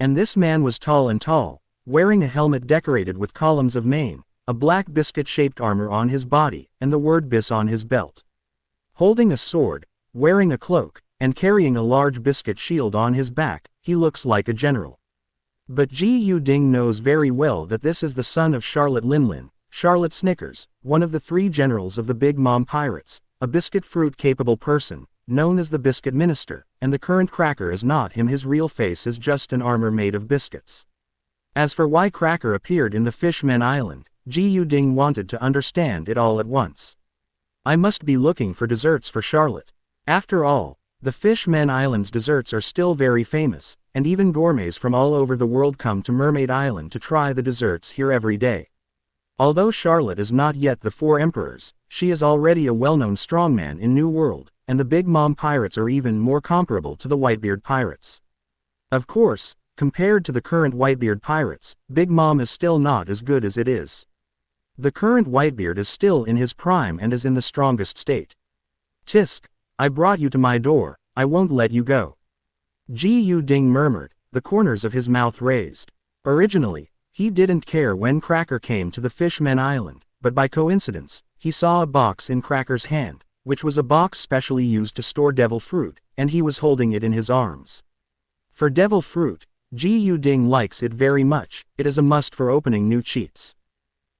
And this man was tall, wearing a helmet decorated with columns of mane, a black biscuit-shaped armor on his body, and the word BIS on his belt. Holding a sword, wearing a cloak, and carrying a large biscuit shield on his back, he looks like a general. But Ji Yu-ding knows very well that this is the son of Charlotte Linlin, Charlotte Snickers, one of the 3 generals of the Big Mom Pirates, a biscuit fruit-capable person, known as the Biscuit Minister, and the current Cracker is not him. His real face is just an armor made of biscuits. As for why Cracker appeared in the Fishman Island, Ji Yu-ding wanted to understand it all at once. I must be looking for desserts for Charlotte. After all, the Fishman Island's desserts are still very famous, and even gourmets from all over the world come to Mermaid Island to try the desserts here every day. Although Charlotte is not yet the 4 emperors, she is already a well-known strongman in New World, and the Big Mom Pirates are even more comparable to the Whitebeard Pirates. Of course, compared to the current Whitebeard Pirates, Big Mom is still not as good as it is. The current Whitebeard is still in his prime and is in the strongest state. Tisk. I brought you to my door, I won't let you go. Ji Yu-ding murmured, the corners of his mouth raised. Originally, he didn't care when Cracker came to the Fishman Island, but by coincidence, he saw a box in Cracker's hand, which was a box specially used to store devil fruit, and he was holding it in his arms. For devil fruit, Ji Yu-ding likes it very much. It is a must for opening new cheats.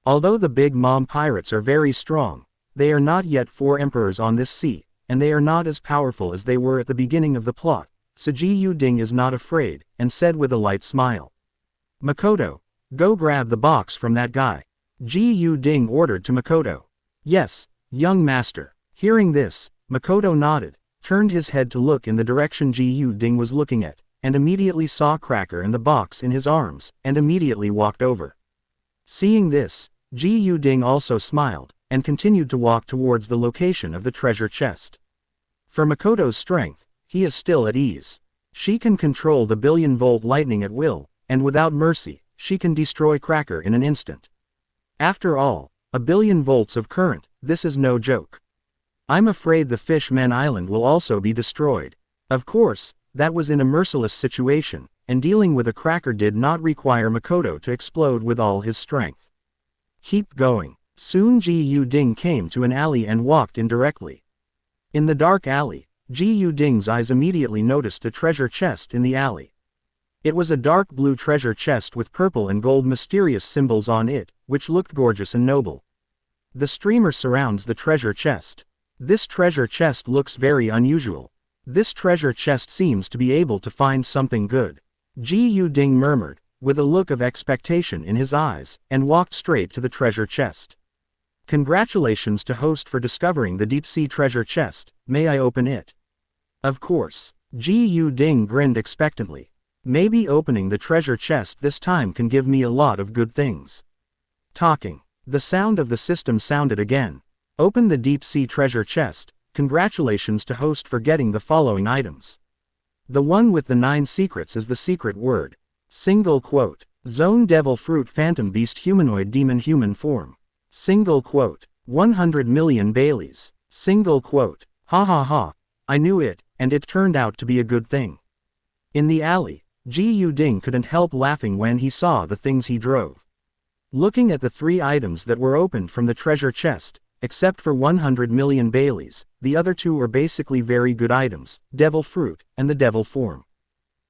Although the Big Mom Pirates are very strong, they are not yet 4 emperors on this sea, and they are not as powerful as they were at the beginning of the plot, so Ji Yu-ding is not afraid, and said with a light smile. Makoto, go grab the box from that guy. Ji Yu-ding ordered to Makoto. Yes, young master. Hearing this, Makoto nodded, turned his head to look in the direction Ji Yu-ding was looking at, and immediately saw Cracker and the box in his arms, and immediately walked over. Seeing this, Ji Yu-ding also smiled, and continued to walk towards the location of the treasure chest. For Makoto's strength, he is still at ease. She can control the billion-volt lightning at will, and without mercy, she can destroy Cracker in an instant. After all, 1 billion volts of current, this is no joke. I'm afraid the Fishman Island will also be destroyed. Of course, that was in a merciless situation, and dealing with a Cracker did not require Makoto to explode with all his strength. Keep going. Soon Ji Yu-ding came to an alley and walked in directly. In the dark alley, Ji Yu-ding's eyes immediately noticed a treasure chest in the alley. It was a dark blue treasure chest with purple and gold mysterious symbols on it, which looked gorgeous and noble. The streamer surrounds the treasure chest. This treasure chest looks very unusual. This treasure chest seems to be able to find something good. Ji Yu-ding murmured, with a look of expectation in his eyes, and walked straight to the treasure chest. Congratulations to host for discovering the deep-sea treasure chest. May I open it? Of course. Ji Yu-ding grinned expectantly. Maybe opening the treasure chest this time can give me a lot of good things. Talking. The sound of the system sounded again. Open the deep-sea treasure chest. Congratulations to host for getting the following items. The one with the 9 secrets is the secret word. Single quote. Zone Devil Fruit Phantom Beast Humanoid Demon Human Form. Single quote. 100 million Baileys. Single quote. Ha ha ha. I knew it, and it turned out to be a good thing. In the alley, Ji Yu-ding couldn't help laughing when he saw the things he drove. Looking at the 3 items that were opened from the treasure chest, except for 100 million Baileys, the other 2 were basically very good items, Devil Fruit, and the Devil Form.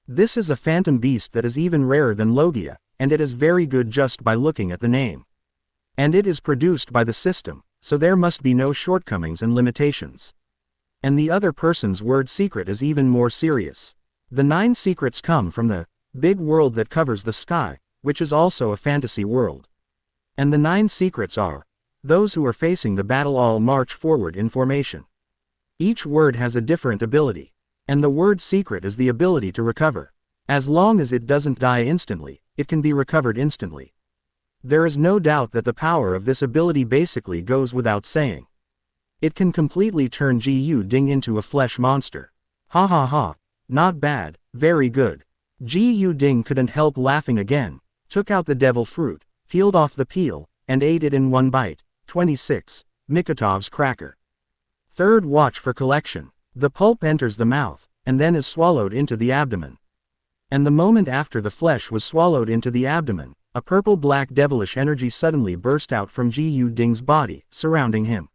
This is a phantom beast that is even rarer than Logia, and it is very good just by looking at the name. And it is produced by the system, so there must be no shortcomings and limitations. And the other person's word secret is even more serious. The 9 secrets come from the big world that covers the sky, which is also a fantasy world. And the 9 secrets are, those who are facing the battle all march forward in formation. Each word has a different ability, and the word secret is the ability to recover. As long as it doesn't die instantly, it can be recovered instantly. There is no doubt that the power of this ability basically goes without saying. It can completely turn Ji Ding into a flesh monster. Ha ha ha. Not bad, very good. Ji Ding couldn't help laughing again, took out the devil fruit, peeled off the peel, and ate it in one bite. 26. Mikotov's cracker. Third watch for collection. The pulp enters the mouth, and then is swallowed into the abdomen. And the moment after the flesh was swallowed into the abdomen, a purple-black devilish energy suddenly burst out from Ji Ding's body, surrounding him.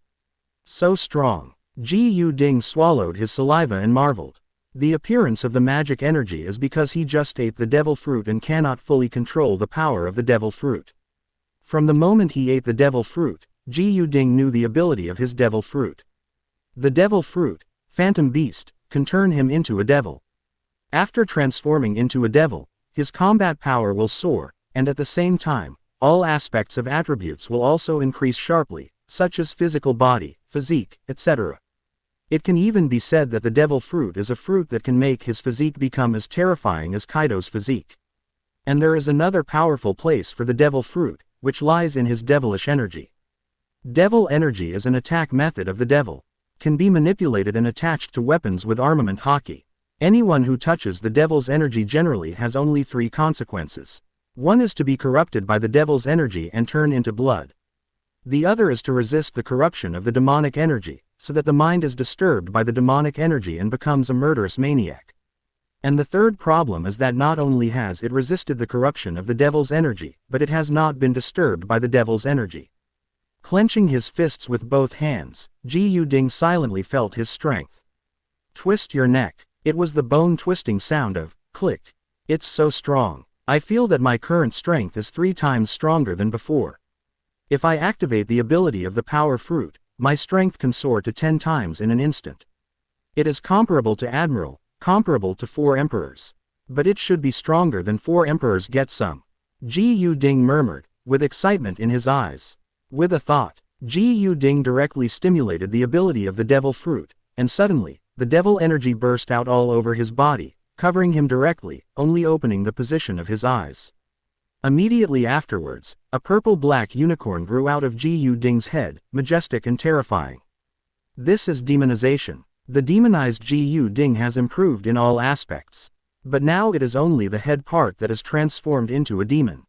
So strong. Ji Ding swallowed his saliva and marveled. The appearance of the magic energy is because he just ate the devil fruit and cannot fully control the power of the devil fruit. From the moment he ate the devil fruit, Ji Ding knew the ability of his devil fruit. The devil fruit, Phantom Beast, can turn him into a devil. After transforming into a devil, his combat power will soar, and at the same time, all aspects of attributes will also increase sharply, such as physical body, physique, etc. It can even be said that the devil fruit is a fruit that can make his physique become as terrifying as Kaido's physique. And there is another powerful place for the devil fruit, which lies in his devilish energy. Devil energy is an attack method of the devil. Can be manipulated and attached to weapons with armament haki. Anyone who touches the devil's energy generally has only 3 consequences. One is to be corrupted by the devil's energy and turn into blood. The other is to resist the corruption of the demonic energy, so that the mind is disturbed by the demonic energy and becomes a murderous maniac. And the third problem is that not only has it resisted the corruption of the devil's energy, but it has not been disturbed by the devil's energy. Clenching his fists with both hands, Ji Ding silently felt his strength. Twist your neck. It was the bone-twisting sound of, click. It's so strong. I feel that my current strength is 3 times stronger than before. If I activate the ability of the power fruit, my strength can soar to 10 times in an instant. It is comparable to Admiral, comparable to 4 emperors. But it should be stronger than 4 emperors get some. Ji Ding murmured, with excitement in his eyes. With a thought, Ji Ding directly stimulated the ability of the devil fruit, and suddenly, the devil energy burst out all over his body, covering him directly, only opening the position of his eyes. Immediately afterwards, a purple-black unicorn grew out of Ji Ding's head, majestic and terrifying. This is demonization. The demonized Ji Ding has improved in all aspects. But now it is only the head part that is transformed into a demon.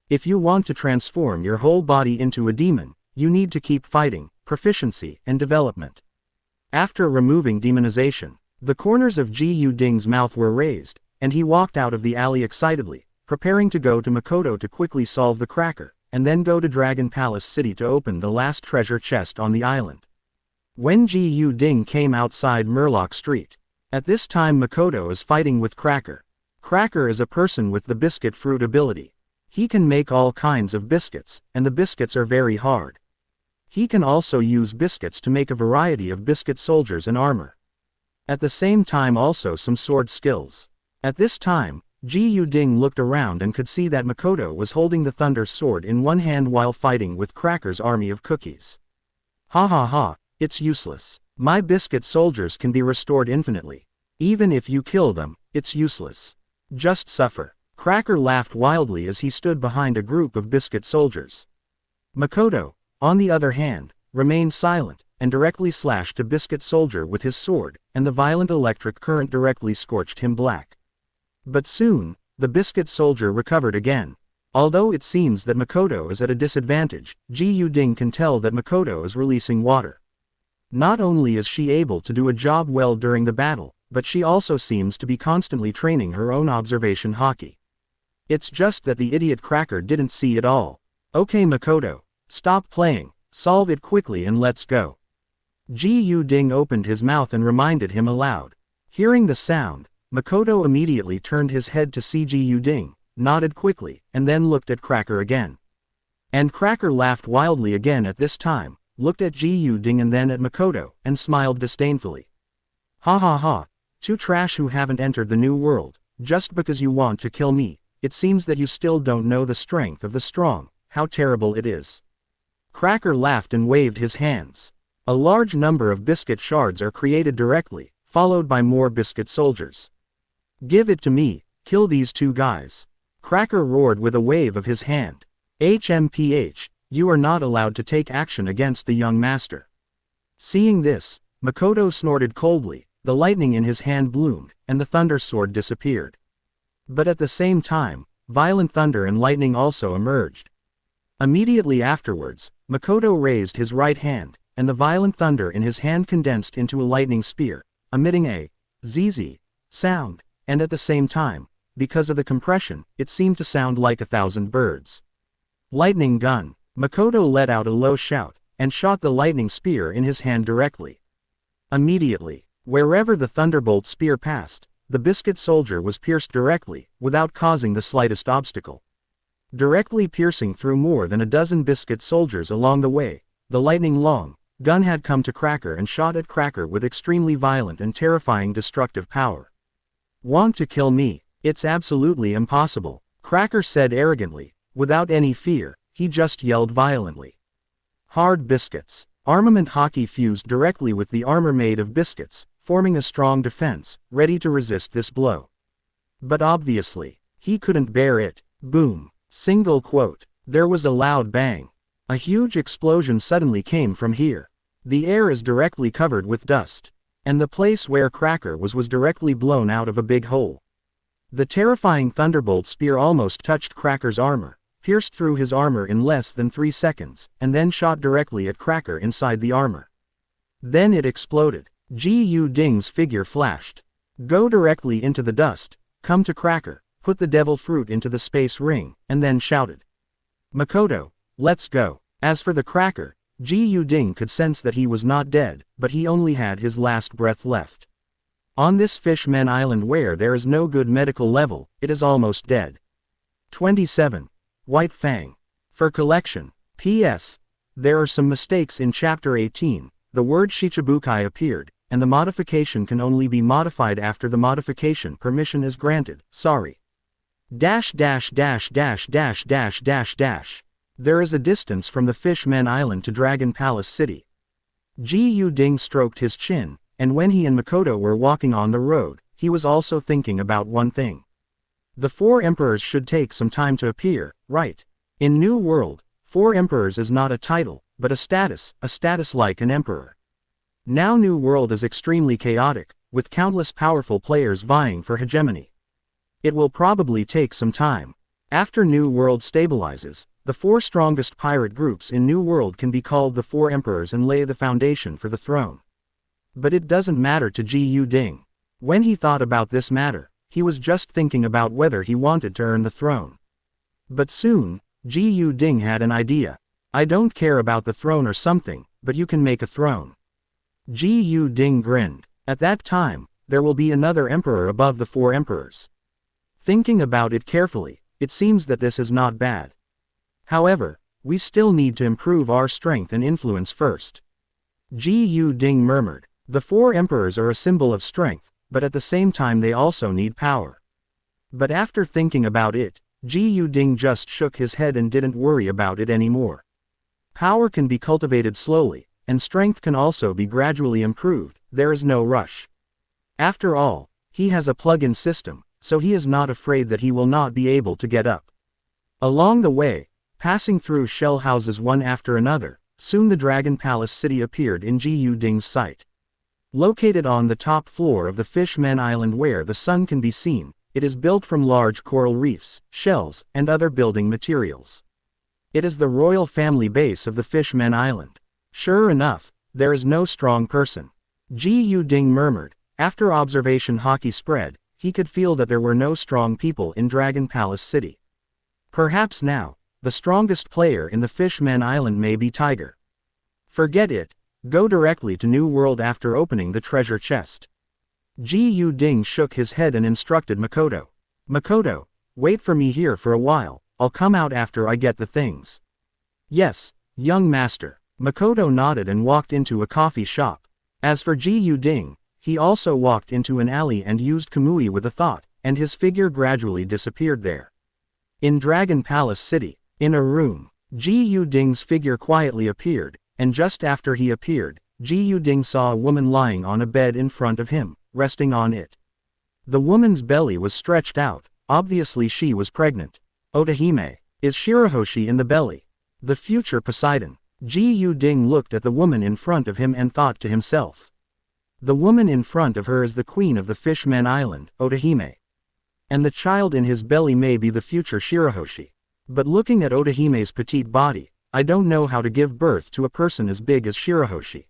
If you want to transform your whole body into a demon, you need to keep fighting, proficiency, and development. After removing demonization, the corners of Ji Ding's mouth were raised, and he walked out of the alley excitedly, preparing to go to Makoto to quickly solve the cracker, and then go to Dragon Palace City to open the last treasure chest on the island. When Ji Ding came outside Murloc Street, at this time Makoto is fighting with Cracker. Cracker is a person with the biscuit fruit ability. He can make all kinds of biscuits, and the biscuits are very hard. He can also use biscuits to make a variety of biscuit soldiers and armor. At the same time also some sword skills. At this time, Ji Ding looked around and could see that Makoto was holding the thunder sword in one hand while fighting with Cracker's army of cookies. Ha ha ha, it's useless. My biscuit soldiers can be restored infinitely. Even if you kill them, it's useless. Just suffer. Cracker laughed wildly as he stood behind a group of biscuit soldiers. Makoto, on the other hand, remained silent, and directly slashed a biscuit soldier with his sword, and the violent electric current directly scorched him black. But soon, the biscuit soldier recovered again. Although it seems that Makoto is at a disadvantage, Ji Ding can tell that Makoto is releasing water. Not only is she able to do a job well during the battle, but she also seems to be constantly training her own observation haki. It's just that the idiot Cracker didn't see it all. Okay Makoto, stop playing, solve it quickly and let's go. Ji Ding opened his mouth and reminded him aloud. Hearing the sound, Makoto immediately turned his head to see Ji Ding, nodded quickly, and then looked at Cracker again. And Cracker laughed wildly again at this time, looked at Ji Ding and then at Makoto, and smiled disdainfully. Ha ha ha, 2 trash who haven't entered the new world, just because you want to kill me. It seems that you still don't know the strength of the strong, how terrible it is. Cracker laughed and waved his hands. A large number of biscuit shards are created directly, followed by more biscuit soldiers. Give it to me, kill these 2 guys. Cracker roared with a wave of his hand. HMPH, you are not allowed to take action against the young master. Seeing this, Makoto snorted coldly, the lightning in his hand bloomed, and the thunder sword disappeared. But at the same time, violent thunder and lightning also emerged. Immediately afterwards, Makoto raised his right hand, and the violent thunder in his hand condensed into a lightning spear, emitting a zzz sound, and at the same time, because of the compression, it seemed to sound like 1,000 birds. Lightning gun! Makoto let out a low shout, and shot the lightning spear in his hand directly. Immediately, wherever the thunderbolt spear passed, the biscuit soldier was pierced directly, without causing the slightest obstacle. Directly piercing through more than a dozen biscuit soldiers along the way, the lightning long gun had come to Cracker and shot at Cracker with extremely violent and terrifying destructive power. Want to kill me? It's absolutely impossible, Cracker said arrogantly. Without any fear, he just yelled violently. Hard biscuits. Armament hockey fused directly with the armor made of biscuits, forming a strong defense, ready to resist this blow. But obviously, he couldn't bear it. Boom. Single quote. There was a loud bang. A huge explosion suddenly came from here. The air is directly covered with dust. And the place where Cracker was directly blown out of a big hole. The terrifying thunderbolt spear almost touched Cracker's armor, pierced through his armor in less than 3 seconds, and then shot directly at Cracker inside the armor. Then it exploded. Gu Ding's figure flashed. Go directly into the dust, come to Cracker, put the devil fruit into the space ring, and then shouted. Makoto, let's go. As for the Cracker, Gu Ding could sense that he was not dead, but he only had his last breath left. On this Fishman Island where there is no good medical level, it is almost dead. 27. White Fang. For collection. P.S. There are some mistakes in Chapter 18, the word Shichibukai appeared, and the modification can only be modified after the modification permission is granted, sorry. There is a distance from the Fishman Island to Dragon Palace City. Gu Ding stroked his chin, and when he and Makoto were walking on the road, he was also thinking about one thing. The 4 emperors should take some time to appear, right? In New World, 4 emperors is not a title, but a status like an emperor. Now New World is extremely chaotic, with countless powerful players vying for hegemony. It will probably take some time. After New World stabilizes, the 4 strongest pirate groups in New World can be called the 4 emperors and lay the foundation for the throne. But it doesn't matter to Gu Ding. When he thought about this matter, he was just thinking about whether he wanted to earn the throne. But soon, Gu Ding had an idea. I don't care about the throne or something, but you can make a throne. Gu Ding grinned. At that time, there will be another emperor above the 4 emperors. Thinking about it carefully, it seems that this is not bad. However, we still need to improve our strength and influence first. Gu Ding murmured. The 4 emperors are a symbol of strength, but at the same time they also need power. But after thinking about it, Gu Ding just shook his head and didn't worry about it anymore. Power can be cultivated slowly, and strength can also be gradually improved, there is no rush. After all, he has a plug-in system, so he is not afraid that he will not be able to get up. Along the way, passing through shell houses one after another, soon the Dragon Palace City appeared in Gu Ding's sight. Located on the top floor of the Fishman Island where the sun can be seen, it is built from large coral reefs, shells, and other building materials. It is the royal family base of the Fishman Island. Sure enough, there is no strong person. Gu Ding murmured. After observation hockey spread, he could feel that there were no strong people in Dragon Palace City. Perhaps now, the strongest player in the Fishman Island may be Tiger. Forget it. Go directly to New World after opening the treasure chest. Gu Ding shook his head and instructed Makoto. Makoto, wait for me here for a while, I'll come out after I get the things. Yes, young master. Makoto nodded and walked into a coffee shop. As for Gu Ding, he also walked into an alley and used Kamui with a thought, and his figure gradually disappeared there. In Dragon Palace City, in a room, Gu Ding's figure quietly appeared, and just after he appeared, Gu Ding saw a woman lying on a bed in front of him, resting on it. The woman's belly was stretched out, obviously she was pregnant. Otahime, is Shirahoshi in the belly? The future Poseidon. Ji Yu-ding looked at the woman in front of him and thought to himself. The woman in front of her is the queen of the Fishman Island, Otahime. And the child in his belly may be the future Shirahoshi. But looking at Otahime's petite body, I don't know how to give birth to a person as big as Shirahoshi.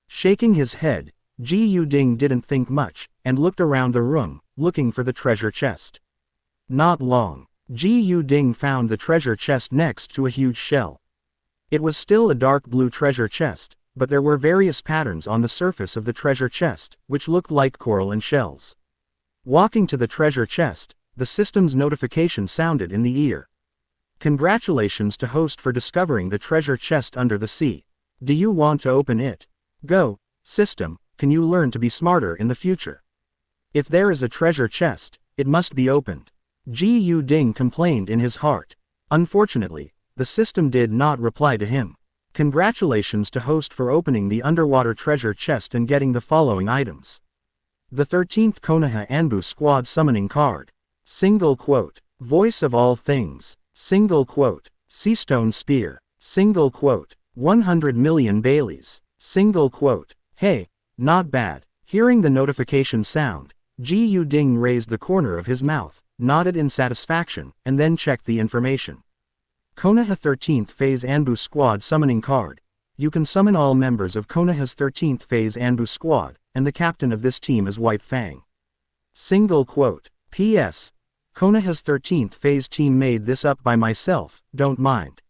Shaking his head, Ji Yu-ding didn't think much, and looked around the room, looking for the treasure chest. Not long, Ji Yu-ding found the treasure chest next to a huge shell. It was still a dark blue treasure chest, but there were various patterns on the surface of the treasure chest, which looked like coral and shells. Walking to the treasure chest, the system's notification sounded in the ear. Congratulations to host for discovering the treasure chest under the sea. Do you want to open it? Go, system, can you learn to be smarter in the future? If there is a treasure chest, it must be opened. Ji Yu-ding complained in his heart. Unfortunately, the system did not reply to him. Congratulations to host for opening the underwater treasure chest and getting the following items. The 13th Konoha Anbu Squad Summoning Card. Single quote. Voice of all things. Single quote. Sea Stone Spear. Single quote. 100 million Baileys. Single quote. Hey, not bad. Hearing the notification sound, Ji Yu-ding raised the corner of his mouth, nodded in satisfaction, and then checked the information. Konoha 13th Phase Anbu Squad Summoning Card. You can summon all members of Konoha's 13th Phase Anbu Squad, and the captain of this team is White Fang. Single quote. P.S. Konoha's 13th Phase team made this up by myself, don't mind.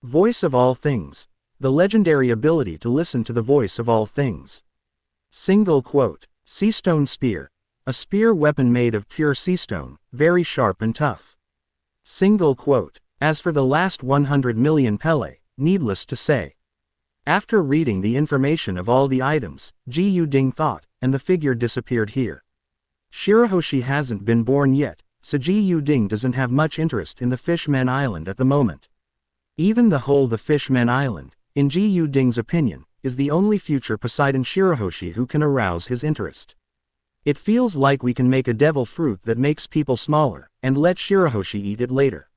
Voice of all things. The legendary ability to listen to the voice of all things. Single quote. Sea Stone Spear. A spear weapon made of pure sea stone, very sharp and tough. Single quote. As for the last 100 million Pele, needless to say. After reading the information of all the items, Ji Yu-ding thought, and the figure disappeared here. Shirahoshi hasn't been born yet, so Ji Yu-ding doesn't have much interest in the Fishman Island at the moment. Even the Fishman Island, in Ji Yu-ding's opinion, is the only future Poseidon Shirahoshi who can arouse his interest. It feels like we can make a devil fruit that makes people smaller, and let Shirahoshi eat it later.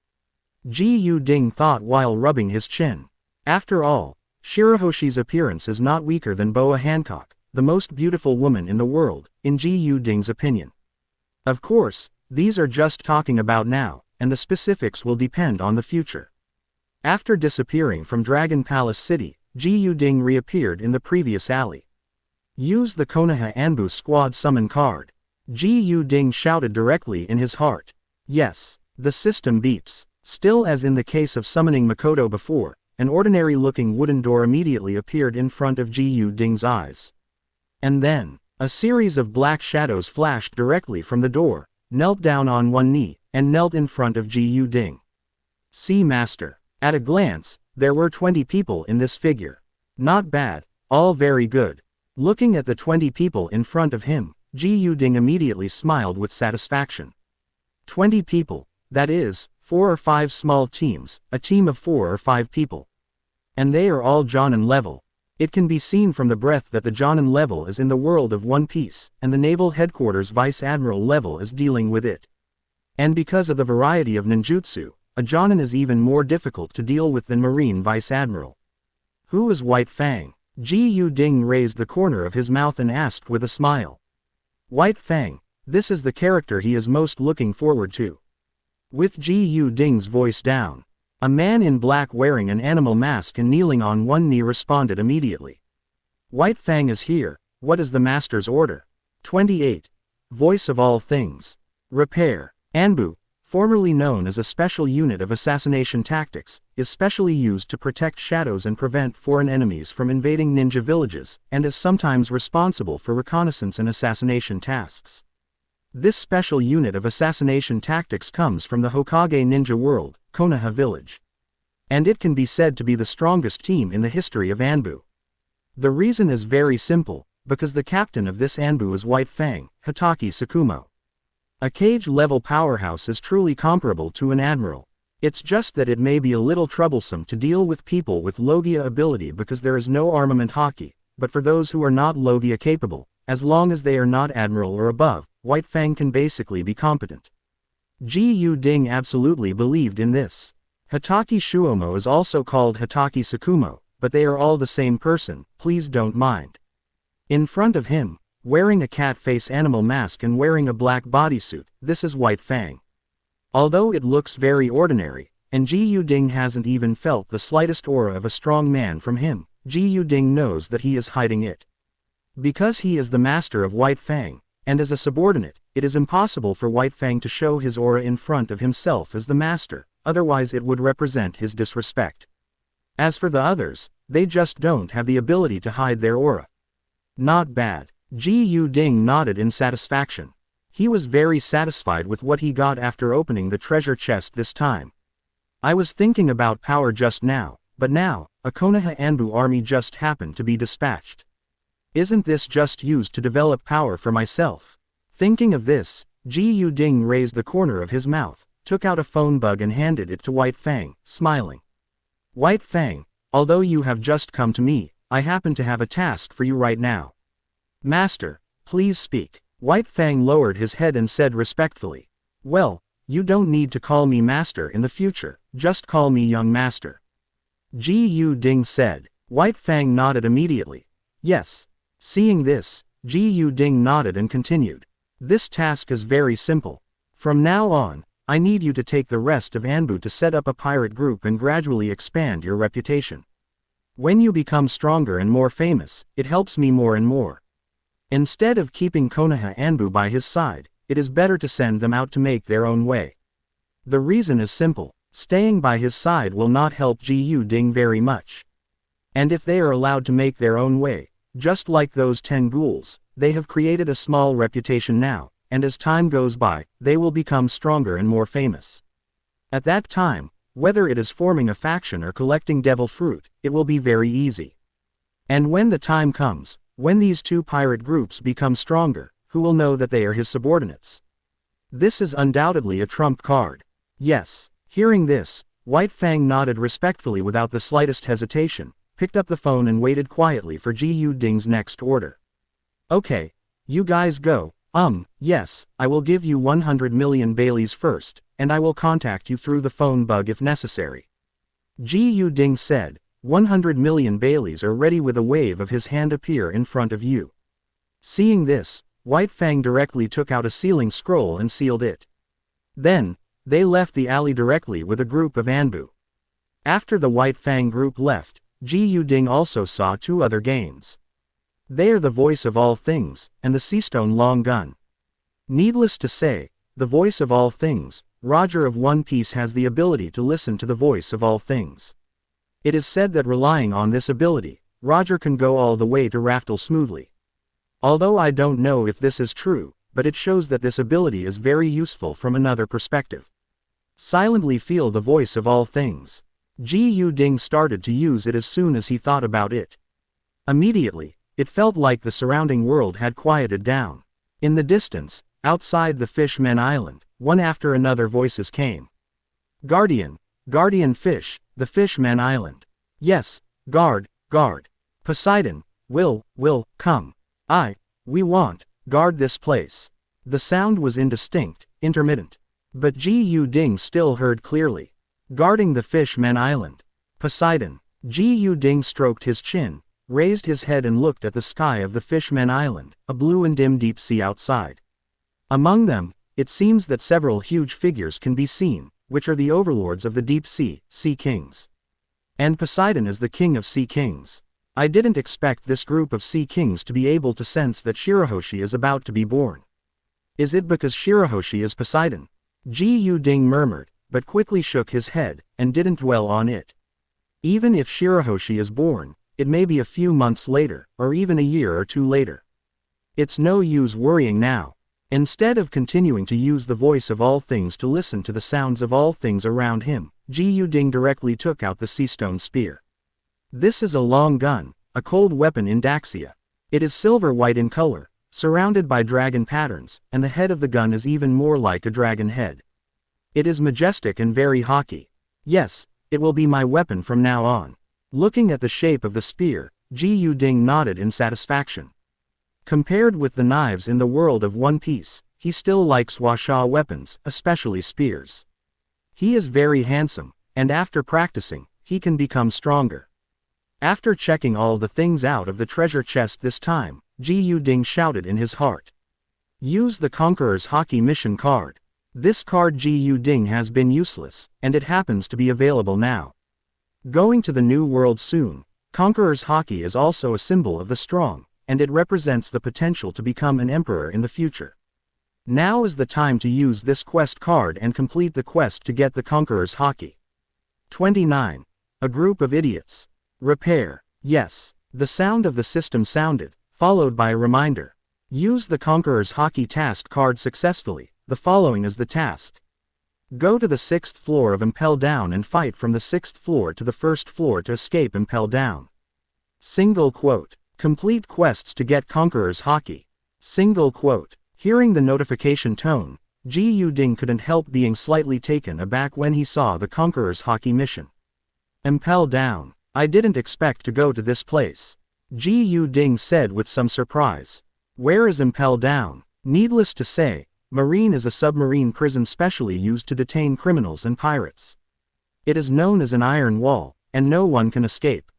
Ji Yu-ding thought while rubbing his chin. After all, Shirahoshi's appearance is not weaker than Boa Hancock, the most beautiful woman in the world, in Ji Yu-ding's opinion. Of course, these are just talking about now, and the specifics will depend on the future. After disappearing from Dragon Palace City, Ji Yu-ding reappeared in the previous alley. Use the Konoha Anbu Squad Summon Card. Ji Yu-ding shouted directly in his heart. Yes, the system beeps. Still as in the case of summoning Makoto before, an ordinary-looking wooden door immediately appeared in front of Ji Yu-ding's eyes. And then, a series of black shadows flashed directly from the door, knelt down on one knee, and knelt in front of Ji Yu-ding. See Master. At a glance, there were 20 people in this figure. Not bad, all very good. Looking at the 20 people in front of him, Ji Yu-ding immediately smiled with satisfaction. 20 people, that is, 4 or 5 small teams, a team of 4 or 5 people. And they are all Jonin level. It can be seen from the breath that the Jonin level is in the world of One Piece, and the Naval Headquarters Vice Admiral level is dealing with it. And because of the variety of ninjutsu, a Jonin is even more difficult to deal with than Marine Vice Admiral. Who is White Fang? Ji Yu-ding raised the corner of his mouth and asked with a smile. White Fang, this is the character he is most looking forward to. With Ji Yu-ding's voice down, a man in black wearing an animal mask and kneeling on one knee responded immediately. White Fang is here, what is the master's order? 28. Voice of all things. Repair. Anbu, formerly known as a special unit of assassination tactics, is specially used to protect shadows and prevent foreign enemies from invading ninja villages, and is sometimes responsible for reconnaissance and assassination tasks. This special unit of assassination tactics comes from the Hokage ninja world, Konoha village. And it can be said to be the strongest team in the history of Anbu. The reason is very simple, because the captain of this Anbu is White Fang, Hitaki Tsukumo. A cage-level powerhouse is truly comparable to an admiral. It's just that it may be a little troublesome to deal with people with Logia ability because there is no armament haki, but for those who are not Logia capable, as long as they are not admiral or above, White Fang can basically be competent. Ji Yu-ding absolutely believed in this. Hitaki Shuomo is also called Hitaki Tsukumo, but they are all the same person, please don't mind. In front of him, wearing a cat face animal mask and wearing a black bodysuit, this is White Fang. Although it looks very ordinary, and Ji Yuding hasn't even felt the slightest aura of a strong man from him, Ji Yuding knows that he is hiding it. Because he is the master of White Fang, and as a subordinate, it is impossible for White Fang to show his aura in front of himself as the master, otherwise it would represent his disrespect. As for the others, they just don't have the ability to hide their aura. Not bad. Ji Yuding nodded in satisfaction. He was very satisfied with what he got after opening the treasure chest this time. I was thinking about power just now, but now, a Konoha Anbu army just happened to be dispatched. Isn't this just used to develop power for myself? Thinking of this, Ji Yuding raised the corner of his mouth, took out a phone bug and handed it to White Fang, smiling. White Fang, although you have just come to me, I happen to have a task for you right now. Master, please speak. White Fang lowered his head and said respectfully. Well, you don't need to call me master in the future, just call me young master. Ji Yuding said. White Fang nodded immediately. Yes. Seeing this, Ji Yuding nodded and continued. This task is very simple. From now on, I need you to take the rest of Anbu to set up a pirate group and gradually expand your reputation. When you become stronger and more famous, it helps me more and more. Instead of keeping Konoha Anbu by his side, it is better to send them out to make their own way. The reason is simple, staying by his side will not help Ji Yuding very much. And if they are allowed to make their own way, just like those 10 ghouls, they have created a small reputation now, and as time goes by, they will become stronger and more famous. At that time, whether it is forming a faction or collecting devil fruit, it will be very easy. And when the time comes, when these two pirate groups become stronger, who will know that they are his subordinates? This is undoubtedly a trump card. Yes. Hearing this, White Fang nodded respectfully without the slightest hesitation, picked up the phone and waited quietly for Ji Yuding's next order. Okay. You guys go. Yes, I will give you 100 million Baileys first, and I will contact you through the phone bug if necessary. Ji Yuding said. 100 million Baileys are ready with a wave of his hand appear in front of you. Seeing this, White Fang directly took out a sealing scroll and sealed it. Then, they left the alley directly with a group of Anbu. After the White Fang group left, Ji Yuding also saw 2 other gains. They are the voice of all things, and the Seastone long gun. Needless to say, the voice of all things, Roger of One Piece has the ability to listen to the voice of all things. It is said that relying on this ability, Roger can go all the way to Raftel smoothly. Although I don't know if this is true, but it shows that this ability is very useful from another perspective. Silently feel the voice of all things. Ji Yuding started to use it as soon as he thought about it. Immediately, it felt like the surrounding world had quieted down. In the distance, outside the Fishmen Island, one after another voices came. Guardian Fish, the Fishmen Island. Yes, guard. Poseidon, will, come. We want, guard this place. The sound was indistinct, intermittent. But Ji Yuding still heard clearly. Guarding the Fishmen Island. Poseidon. Ji Yuding stroked his chin, raised his head and looked at the sky of the Fishmen Island, a blue and dim deep sea outside. Among them, it seems that several huge figures can be seen, which are the overlords of the deep sea, Sea Kings. And Poseidon is the king of Sea Kings. I didn't expect this group of Sea Kings to be able to sense that Shirahoshi is about to be born. Is it because Shirahoshi is Poseidon? Ji Yuding murmured, but quickly shook his head, and didn't dwell on it. Even if Shirahoshi is born, it may be a few months later, or even a year or 2 later. It's no use worrying now. Instead of continuing to use the voice of all things to listen to the sounds of all things around him, Ji Yuding directly took out the Seastone spear. This is a long gun, a cold weapon in Daxia. It is silver-white in color, surrounded by dragon patterns, and the head of the gun is even more like a dragon head. It is majestic and very haughty. Yes, it will be my weapon from now on. Looking at the shape of the spear, Ji Yuding nodded in satisfaction. Compared with the knives in the world of One Piece, he still likes wuxia weapons, especially spears. He is very handsome, and after practicing, he can become stronger. After checking all the things out of the treasure chest this time, Ji Yu-ding shouted in his heart. Use the Conqueror's Hockey mission card. This card Ji Yu-ding has been useless, and it happens to be available now. Going to the new world soon, Conqueror's Hockey is also a symbol of the strong, and it represents the potential to become an emperor in the future. Now is the time to use this quest card and complete the quest to get the Conqueror's Hockey. 29. A group of idiots. Repair. Yes, the sound of the system sounded, followed by a reminder. Use the Conqueror's Hockey task card successfully. The following is the task. Go to the 6th floor of Impel Down and fight from the 6th floor to the 1st floor to escape Impel Down. Single quote. Complete quests to get Conqueror's Hockey. Single quote. Hearing the notification tone, Ji Yu-ding couldn't help being slightly taken aback when he saw the Conqueror's Hockey mission. Impel Down. I didn't expect to go to this place. Ji Yu-ding said with some surprise. Where is Impel Down? Needless to say, Marine is a submarine prison specially used to detain criminals and pirates. It is known as an iron wall, and no one can escape.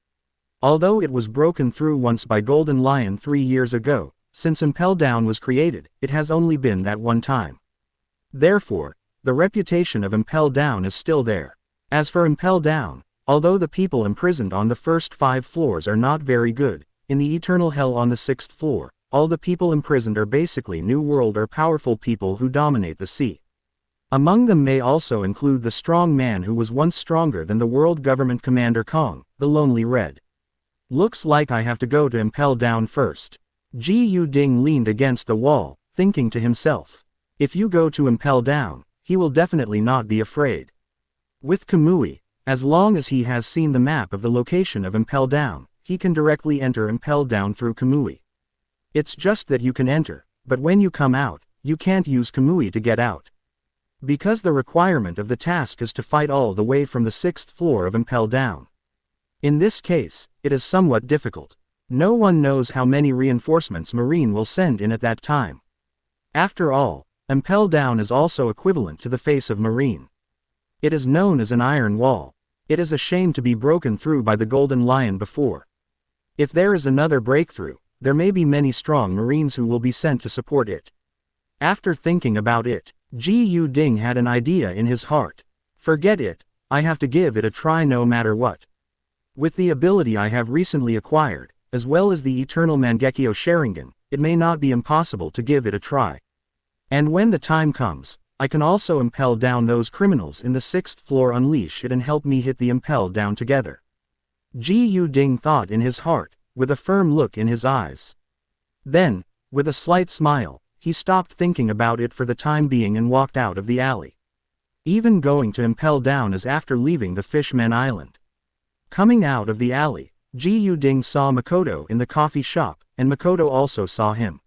Although it was broken through once by Golden Lion 3 years ago, since Impel Down was created, it has only been that one time. Therefore, the reputation of Impel Down is still there. As for Impel Down, although the people imprisoned on the first 5 floors are not very good, in the eternal hell on the 6th floor, all the people imprisoned are basically New World or powerful people who dominate the sea. Among them may also include the strong man who was once stronger than the world government Commander Kong, the Lonely Red. Looks like I have to go to Impel Down first. Ji Yu-ding leaned against the wall, thinking to himself. If you go to Impel Down, he will definitely not be afraid. With Kamui, as long as he has seen the map of the location of Impel Down, he can directly enter Impel Down through Kamui. It's just that you can enter, but when you come out, you can't use Kamui to get out. Because the requirement of the task is to fight all the way from the 6th floor of Impel Down. In this case, it is somewhat difficult. No one knows how many reinforcements Marine will send in at that time. After all, Impel Down is also equivalent to the face of Marine. It is known as an iron wall. It is a shame to be broken through by the Golden Lion before. If there is another breakthrough, there may be many strong Marines who will be sent to support it. After thinking about it, Ji Yu-ding had an idea in his heart. Forget it, I have to give it a try no matter what. With the ability I have recently acquired, as well as the Eternal Mangekyo Sharingan, it may not be impossible to give it a try. And when the time comes, I can also impel down those criminals in the 6th floor, unleash it and help me hit the Impel Down together. Ji Yu-ding thought in his heart, with a firm look in his eyes. Then, with a slight smile, he stopped thinking about it for the time being and walked out of the alley. Even going to Impel Down is after leaving the Fishman Island. Coming out of the alley, Ji Yu-ding saw Makoto in the coffee shop, and Makoto also saw him.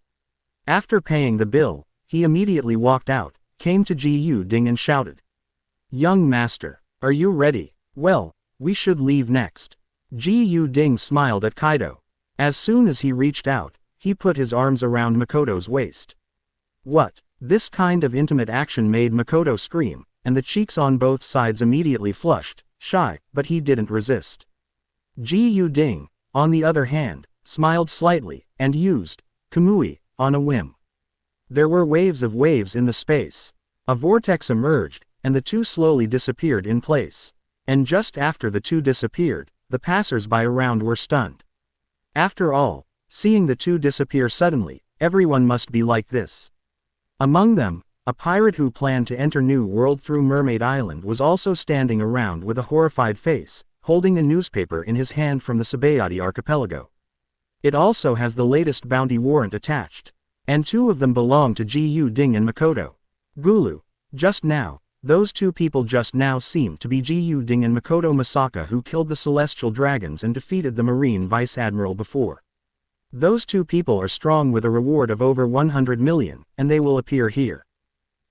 After paying the bill, he immediately walked out, came to Ji Yu-ding and shouted. Young master, are you ready? Well, we should leave next. Ji Yu-ding smiled at Kaido. As soon as he reached out, he put his arms around Makoto's waist. What? This kind of intimate action made Makoto scream, and the cheeks on both sides immediately flushed, shy, but he didn't resist. Ji Yu-ding, on the other hand, smiled slightly, and used Kamui on a whim. There were waves in the space. A vortex emerged, and the two slowly disappeared in place. And just after the two disappeared, the passers-by around were stunned. After all, seeing the two disappear suddenly, everyone must be like this. Among them, a pirate who planned to enter New World through Mermaid Island was also standing around with a horrified face, holding a newspaper in his hand from the Sabayati archipelago. It also has the latest bounty warrant attached. And two of them belong to Ji Yu-ding and Makoto. Gulu. Just now, those two people just now seemed to be Ji Yu-ding and Makoto Masaka, who killed the Celestial Dragons and defeated the Marine Vice Admiral before. Those two people are strong with a reward of over 100 million, and they will appear here.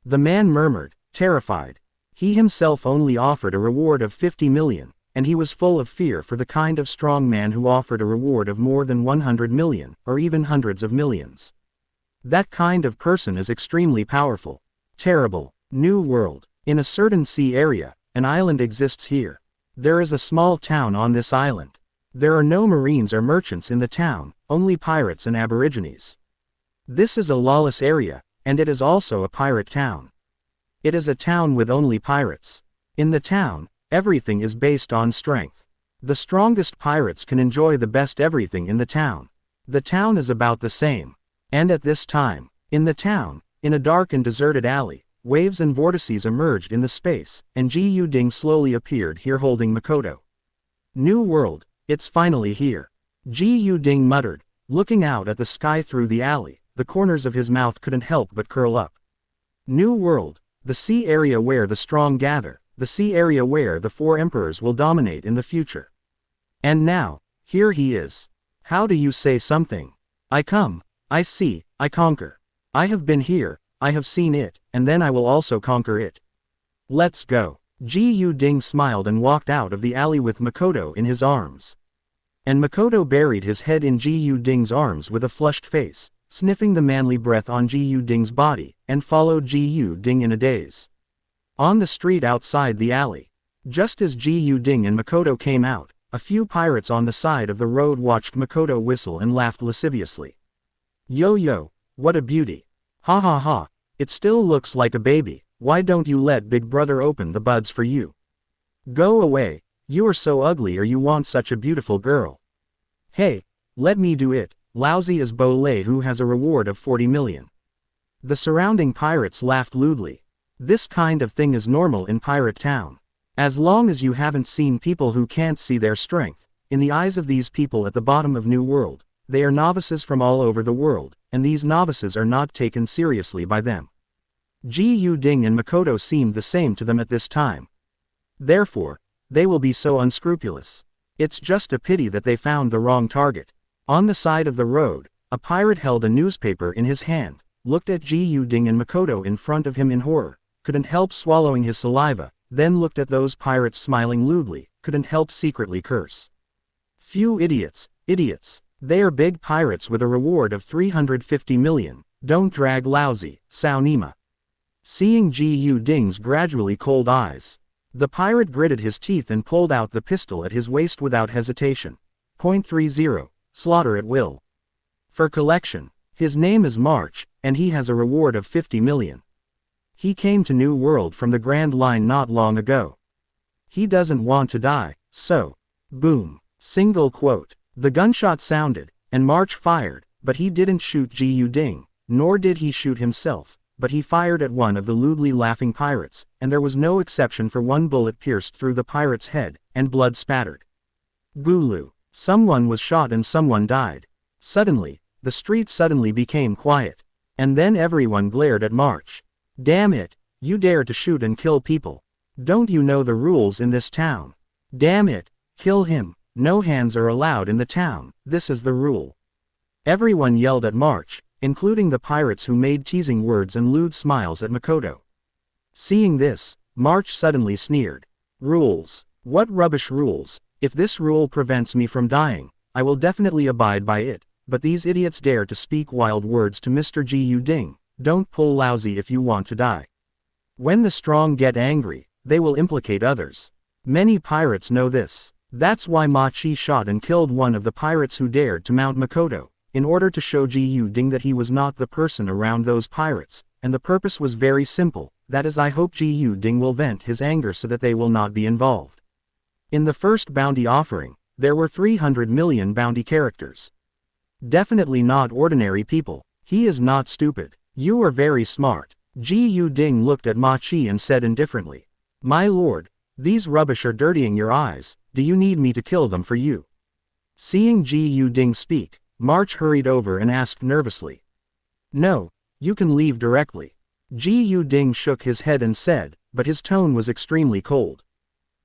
The man murmured, terrified. He himself only offered a reward of 50 million, and he was full of fear for the kind of strong man who offered a reward of more than 100 million, or even hundreds of millions. That kind of person is extremely powerful. Terrible. New World. In a certain sea area, an island exists here. There is a small town on this island. There are no marines or merchants in the town, only pirates and aborigines. This is a lawless area, and it is also a pirate town. It is a town with only pirates. In the town, everything is based on strength. The strongest pirates can enjoy the best everything in the town. The town is about the same. And at this time, in the town, in a dark and deserted alley, waves and vortices emerged in the space, and Ji Yuding slowly appeared here holding Makoto. New world, it's finally here. Ji Yuding muttered, looking out at the sky through the alley. The corners of his mouth couldn't help but curl up. New world, the sea area where the strong gather, the sea area where the 4 emperors will dominate in the future. And now, here he is. How do you say something? I come, I see, I conquer. I have been here, I have seen it, and then I will also conquer it. Let's go. Ji Yuding smiled and walked out of the alley with Makoto in his arms. And Makoto buried his head in Ji Yuding's arms with a flushed face, sniffing the manly breath on Ji Yuding's body, and followed Ji Yuding in a daze. On the street outside the alley, just as Ji Yuding and Makoto came out, a few pirates on the side of the road watched Makoto whistle and laughed lasciviously. Yo yo, what a beauty. Ha ha ha, it still looks like a baby. Why don't you let Big Brother open the buds for you? Go away, you are so ugly or you want such a beautiful girl. Hey, let me do it. Lousy as Bolay who has a reward of 40 million. The surrounding pirates laughed lewdly. This kind of thing is normal in Pirate Town. As long as you haven't seen people who can't see their strength, in the eyes of these people at the bottom of New World, they are novices from all over the world, and these novices are not taken seriously by them. Ji Yuding and Makoto seemed the same to them at this time. Therefore, they will be so unscrupulous. It's just a pity that they found the wrong target. On the side of the road, a pirate held a newspaper in his hand, looked at Ji Yuding and Makoto in front of him in horror, couldn't help swallowing his saliva, then looked at those pirates smiling lewdly, couldn't help secretly curse. Phew, idiots, idiots. They are big pirates with a reward of 350 million, don't drag lousy, Sao Nima. Seeing Ji Yuding's gradually cold eyes, the pirate gritted his teeth and pulled out the pistol at his waist without hesitation. .30. Slaughter at will. For collection. His name is March, and he has a reward of 50 million. He came to New World from the Grand Line not long ago. He doesn't want to die, so. Boom. Single quote. The gunshot sounded, and March fired, but he didn't shoot Ji Yuding, nor did he shoot himself, but he fired at one of the lewdly laughing pirates, and there was no exception for one bullet pierced through the pirate's head, and blood spattered. Gulu. Someone was shot and someone died. Suddenly, the street suddenly became quiet. And then everyone glared at March. Damn it, you dare to shoot and kill people. Don't you know the rules in this town? Damn it, kill him. No hands are allowed in the town, this is the rule. Everyone yelled at March, including the pirates who made teasing words and lewd smiles at Makoto. Seeing this, March suddenly sneered. Rules? What rubbish rules? If this rule prevents me from dying, I will definitely abide by it, but these idiots dare to speak wild words to Mr. Ji Yuding. Don't pull lousy if you want to die. When the strong get angry, they will implicate others. Many pirates know this. That's why Ma Chi shot and killed one of the pirates who dared to mount Makoto, in order to show Ji Yuding that he was not the person around those pirates, and the purpose was very simple, that is I hope Ji Yuding will vent his anger so that they will not be involved. In the first bounty offering, there were 300 million bounty characters. Definitely not ordinary people. He is not stupid. You are very smart. Ji Yuding looked at Ma Chi and said indifferently. My lord, these rubbish are dirtying your eyes, do you need me to kill them for you? Seeing Ji Yuding speak, March hurried over and asked nervously. No, you can leave directly. Ji Yuding shook his head and said, but his tone was extremely cold.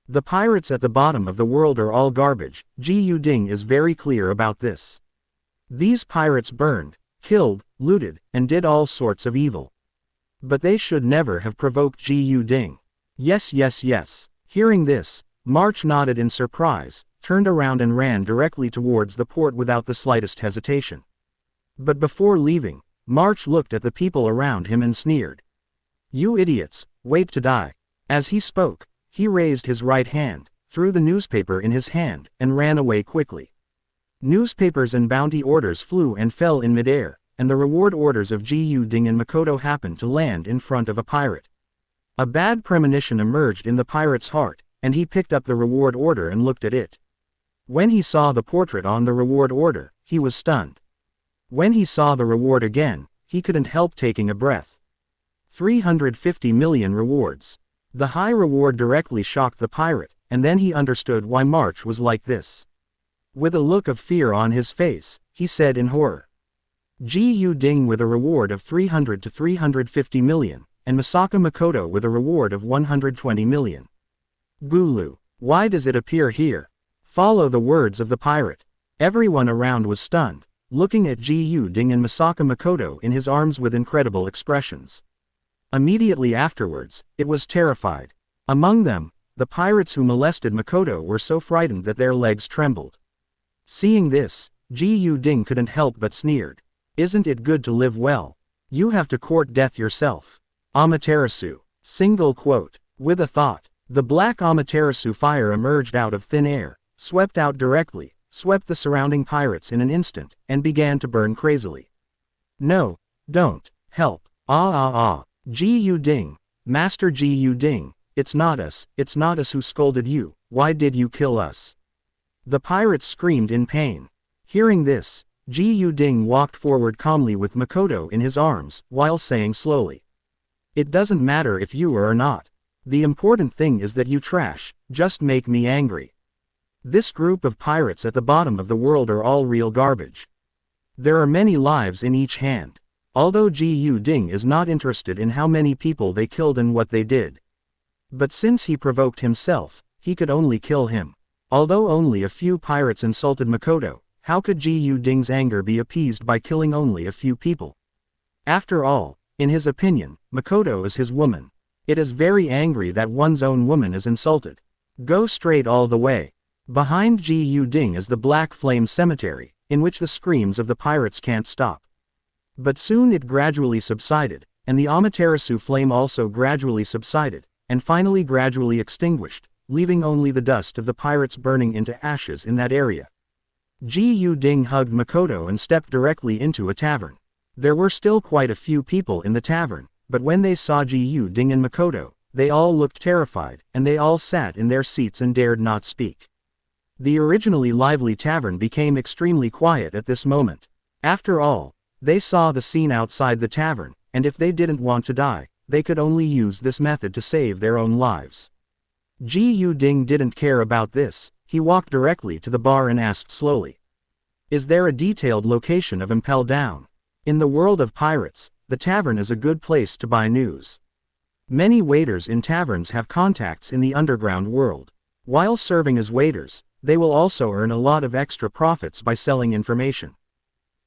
The pirates at the bottom of the world are all garbage, Ji Yuding is very clear about this. These pirates burned, killed, looted, and did all sorts of evil. But they should never have provoked Ji Yuding. Yes, yes, yes. Hearing this, March nodded in surprise, turned around and ran directly towards the port without the slightest hesitation. But before leaving, March looked at the people around him and sneered. You idiots, wait to die. As he spoke, he raised his right hand, threw the newspaper in his hand, and ran away quickly. Newspapers and bounty orders flew and fell in midair, and the reward orders of Ji Ding and Makoto happened to land in front of a pirate. A bad premonition emerged in the pirate's heart, and he picked up the reward order and looked at it. When he saw the portrait on the reward order, he was stunned. When he saw the reward again, he couldn't help taking a breath. 350 million rewards. The high reward directly shocked the pirate, and then he understood why March was like this. With a look of fear on his face, he said in horror. Ji Ding with a reward of 300 to 350 million, and Misaka Makoto with a reward of 120 million. Gulu, why does it appear here? Follow the words of the pirate. Everyone around was stunned, looking at Ji Ding and Misaka Makoto in his arms with incredible expressions. Immediately afterwards, it was terrified. Among them, the pirates who molested Makoto were so frightened that their legs trembled. Seeing this, Ji Ding couldn't help but sneered. Isn't it good to live well? You have to court death yourself. Amaterasu. Single quote. With a thought, the black Amaterasu fire emerged out of thin air, swept out directly, swept the surrounding pirates in an instant, and began to burn crazily. No, don't, help, Ji Ding, Master Ji Ding, it's not us who scolded you, why did you kill us? The pirates screamed in pain. Hearing this, Ji Ding walked forward calmly with Makoto in his arms, while saying slowly. It doesn't matter if you are or not. The important thing is that you trash, just make me angry. This group of pirates at the bottom of the world are all real garbage. There are many lives in each hand. Although Ji Ding is not interested in how many people they killed and what they did. But since he provoked himself, he could only kill him. Although only a few pirates insulted Makoto, how could Ji Ding's anger be appeased by killing only a few people? After all, in his opinion, Makoto is his woman. It is very angry that one's own woman is insulted. Go straight all the way. Behind Ji Ding is the Black Flame Cemetery, in which the screams of the pirates can't stop. But soon it gradually subsided, and the Amaterasu flame also gradually subsided, and finally gradually extinguished, leaving only the dust of the pirates burning into ashes in that area. Ji Ding hugged Makoto and stepped directly into a tavern. There were still quite a few people in the tavern, but when they saw Ji Ding and Makoto, they all looked terrified, and they all sat in their seats and dared not speak. The originally lively tavern became extremely quiet at this moment. After all, they saw the scene outside the tavern, and if they didn't want to die, they could only use this method to save their own lives. Ji Ding didn't care about this. He walked directly to the bar and asked slowly. Is there a detailed location of Impel Down? In the world of pirates, the tavern is a good place to buy news. Many waiters in taverns have contacts in the underground world. While serving as waiters, they will also earn a lot of extra profits by selling information.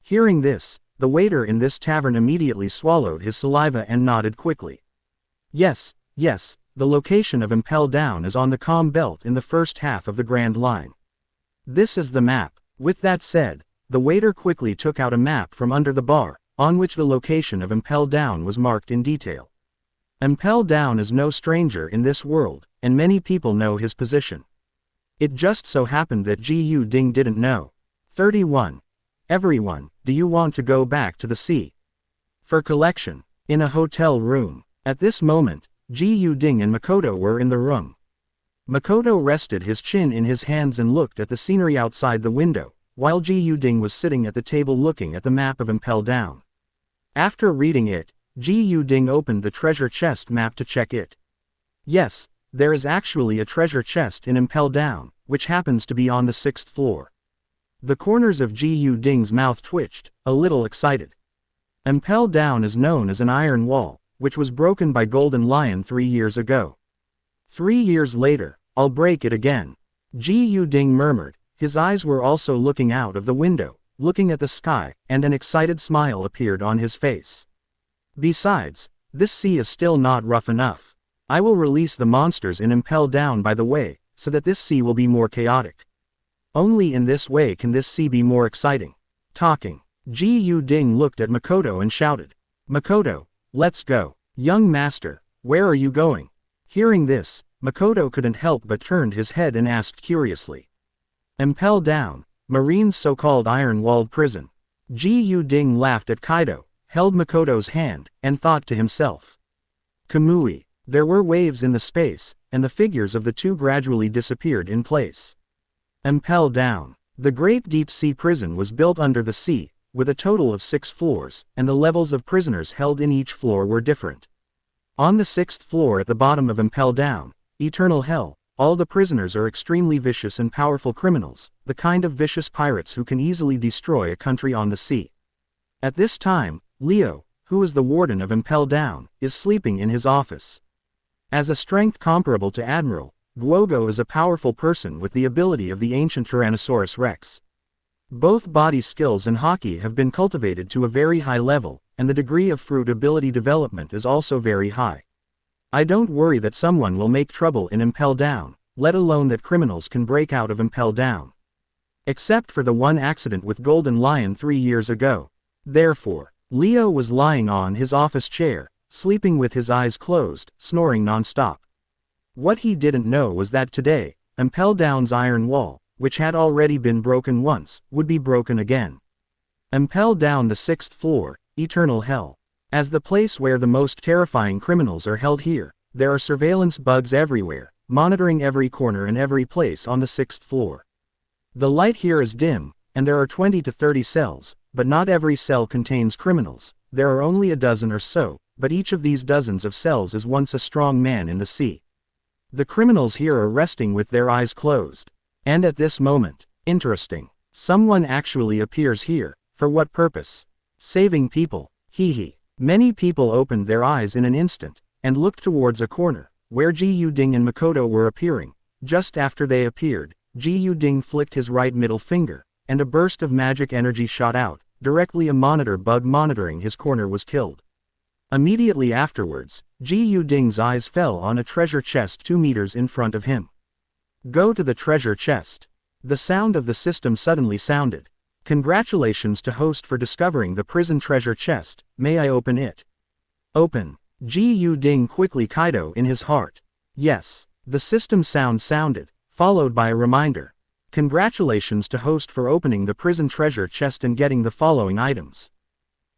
Hearing this, the waiter in this tavern immediately swallowed his saliva and nodded quickly. Yes, the location of Impel Down is on the comm belt in the first half of the Grand Line. This is the map. With that said, the waiter quickly took out a map from under the bar, on which the location of Impel Down was marked in detail. Impel Down is no stranger in this world, and many people know his position. It just so happened that Ji Ding didn't know. 31. Everyone, do you want to go back to the sea? For collection. In a hotel room. At this moment, Ji Ding and Makoto were in the room. Makoto rested his chin in his hands and looked at the scenery outside the window, while Ji Ding was sitting at the table looking at the map of Impel Down. After reading it, Ji Ding opened the treasure chest map to check it. Yes, there is actually a treasure chest in Impel Down, which happens to be on the 6th floor. The corners of Ji Ding's mouth twitched, a little excited. Impel Down is known as an iron wall, which was broken by Golden Lion 3 years ago. 3 years later, I'll break it again. Ji Ding murmured. His eyes were also looking out of the window, looking at the sky, and an excited smile appeared on his face. Besides, this sea is still not rough enough. I will release the monsters in Impel Down by the way, so that this sea will be more chaotic. Only in this way can this sea be more exciting. Talking. Ji Ding looked at Makoto and shouted. Makoto, let's go. Young master, where are you going? Hearing this, Makoto couldn't help but turned his head and asked curiously. Impel down, Marine's so-called iron-walled prison. Ji Yu-ding laughed at Kaido, held Makoto's hand, and thought to himself. Kamui. There were waves in the space, and the figures of the two gradually disappeared in place. Impel down. The great deep-sea prison was built under the sea, with a total of 6 floors, and the levels of prisoners held in each floor were different. On the 6th floor at the bottom of Impel Down, Eternal Hell, all the prisoners are extremely vicious and powerful criminals, the kind of vicious pirates who can easily destroy a country on the sea. At this time, Leo, who is the warden of Impel Down, is sleeping in his office. As a strength comparable to Admiral, Guogo is a powerful person with the ability of the ancient Tyrannosaurus Rex. Both body skills and hockey have been cultivated to a very high level, and the degree of fruit ability development is also very high. I don't worry that someone will make trouble in Impel Down, let alone that criminals can break out of Impel Down. Except for the one accident with Golden Lion 3 years ago. Therefore, Leo was lying on his office chair, sleeping with his eyes closed, snoring non-stop. What he didn't know was that today, Impel Down's iron wall, which had already been broken once, would be broken again. Impel Down the 6th floor, Eternal Hell. As the place where the most terrifying criminals are held here, there are surveillance bugs everywhere, monitoring every corner and every place on the 6th floor. The light here is dim, and there are 20 to 30 cells, but not every cell contains criminals. There are only a dozen or so, but each of these dozens of cells is once a strong man in the sea. The criminals here are resting with their eyes closed. And at this moment, interesting, someone actually appears here. For what purpose? Saving people, hee. Many people opened their eyes in an instant, and looked towards a corner, where Ji Yu-ding and Makoto were appearing. Just after they appeared, Ji Yu-ding flicked his right middle finger, and a burst of magic energy shot out. Directly a monitor bug monitoring his corner was killed. Immediately afterwards, Ji Yu-ding's eyes fell on a treasure chest 2 meters in front of him. Go to the treasure chest. The sound of the system suddenly sounded. Congratulations to host for discovering the prison treasure chest. May I open it? Open. Ji Yu-ding quickly Kaido in his heart. Yes. The system sound sounded, followed by a reminder. Congratulations to host for opening the prison treasure chest and getting the following items.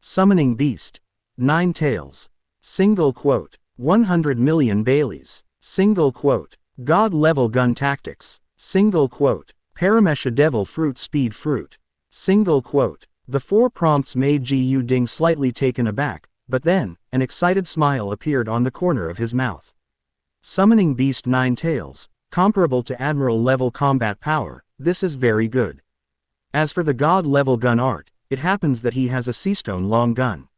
Summoning Beast. 9 tails. Single quote. 100 million Baileys. Single quote. God level gun tactics. Single quote. Paramesha devil fruit speed fruit. Single quote. The 4 prompts made Ji Yu-ding slightly taken aback, but then, an excited smile appeared on the corner of his mouth. Summoning Beast 9 tails. Comparable to Admiral level combat power, this is very good. As for the God level gun art, it happens that he has a seastone long gun.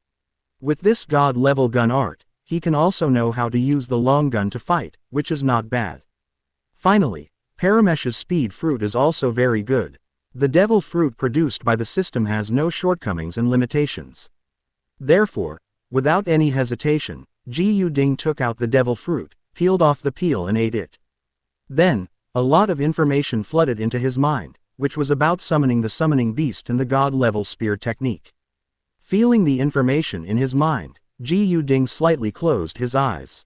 With this God level gun art, he can also know how to use the long gun to fight, which is not bad. Finally, Paramesh's speed fruit is also very good. The devil fruit produced by the system has no shortcomings and limitations. Therefore, without any hesitation, Ji Yu-ding took out the devil fruit, peeled off the peel and ate it. Then, a lot of information flooded into his mind, which was about summoning the summoning beast and the god level spear technique. Feeling the information in his mind, Ji Yu-ding slightly closed his eyes.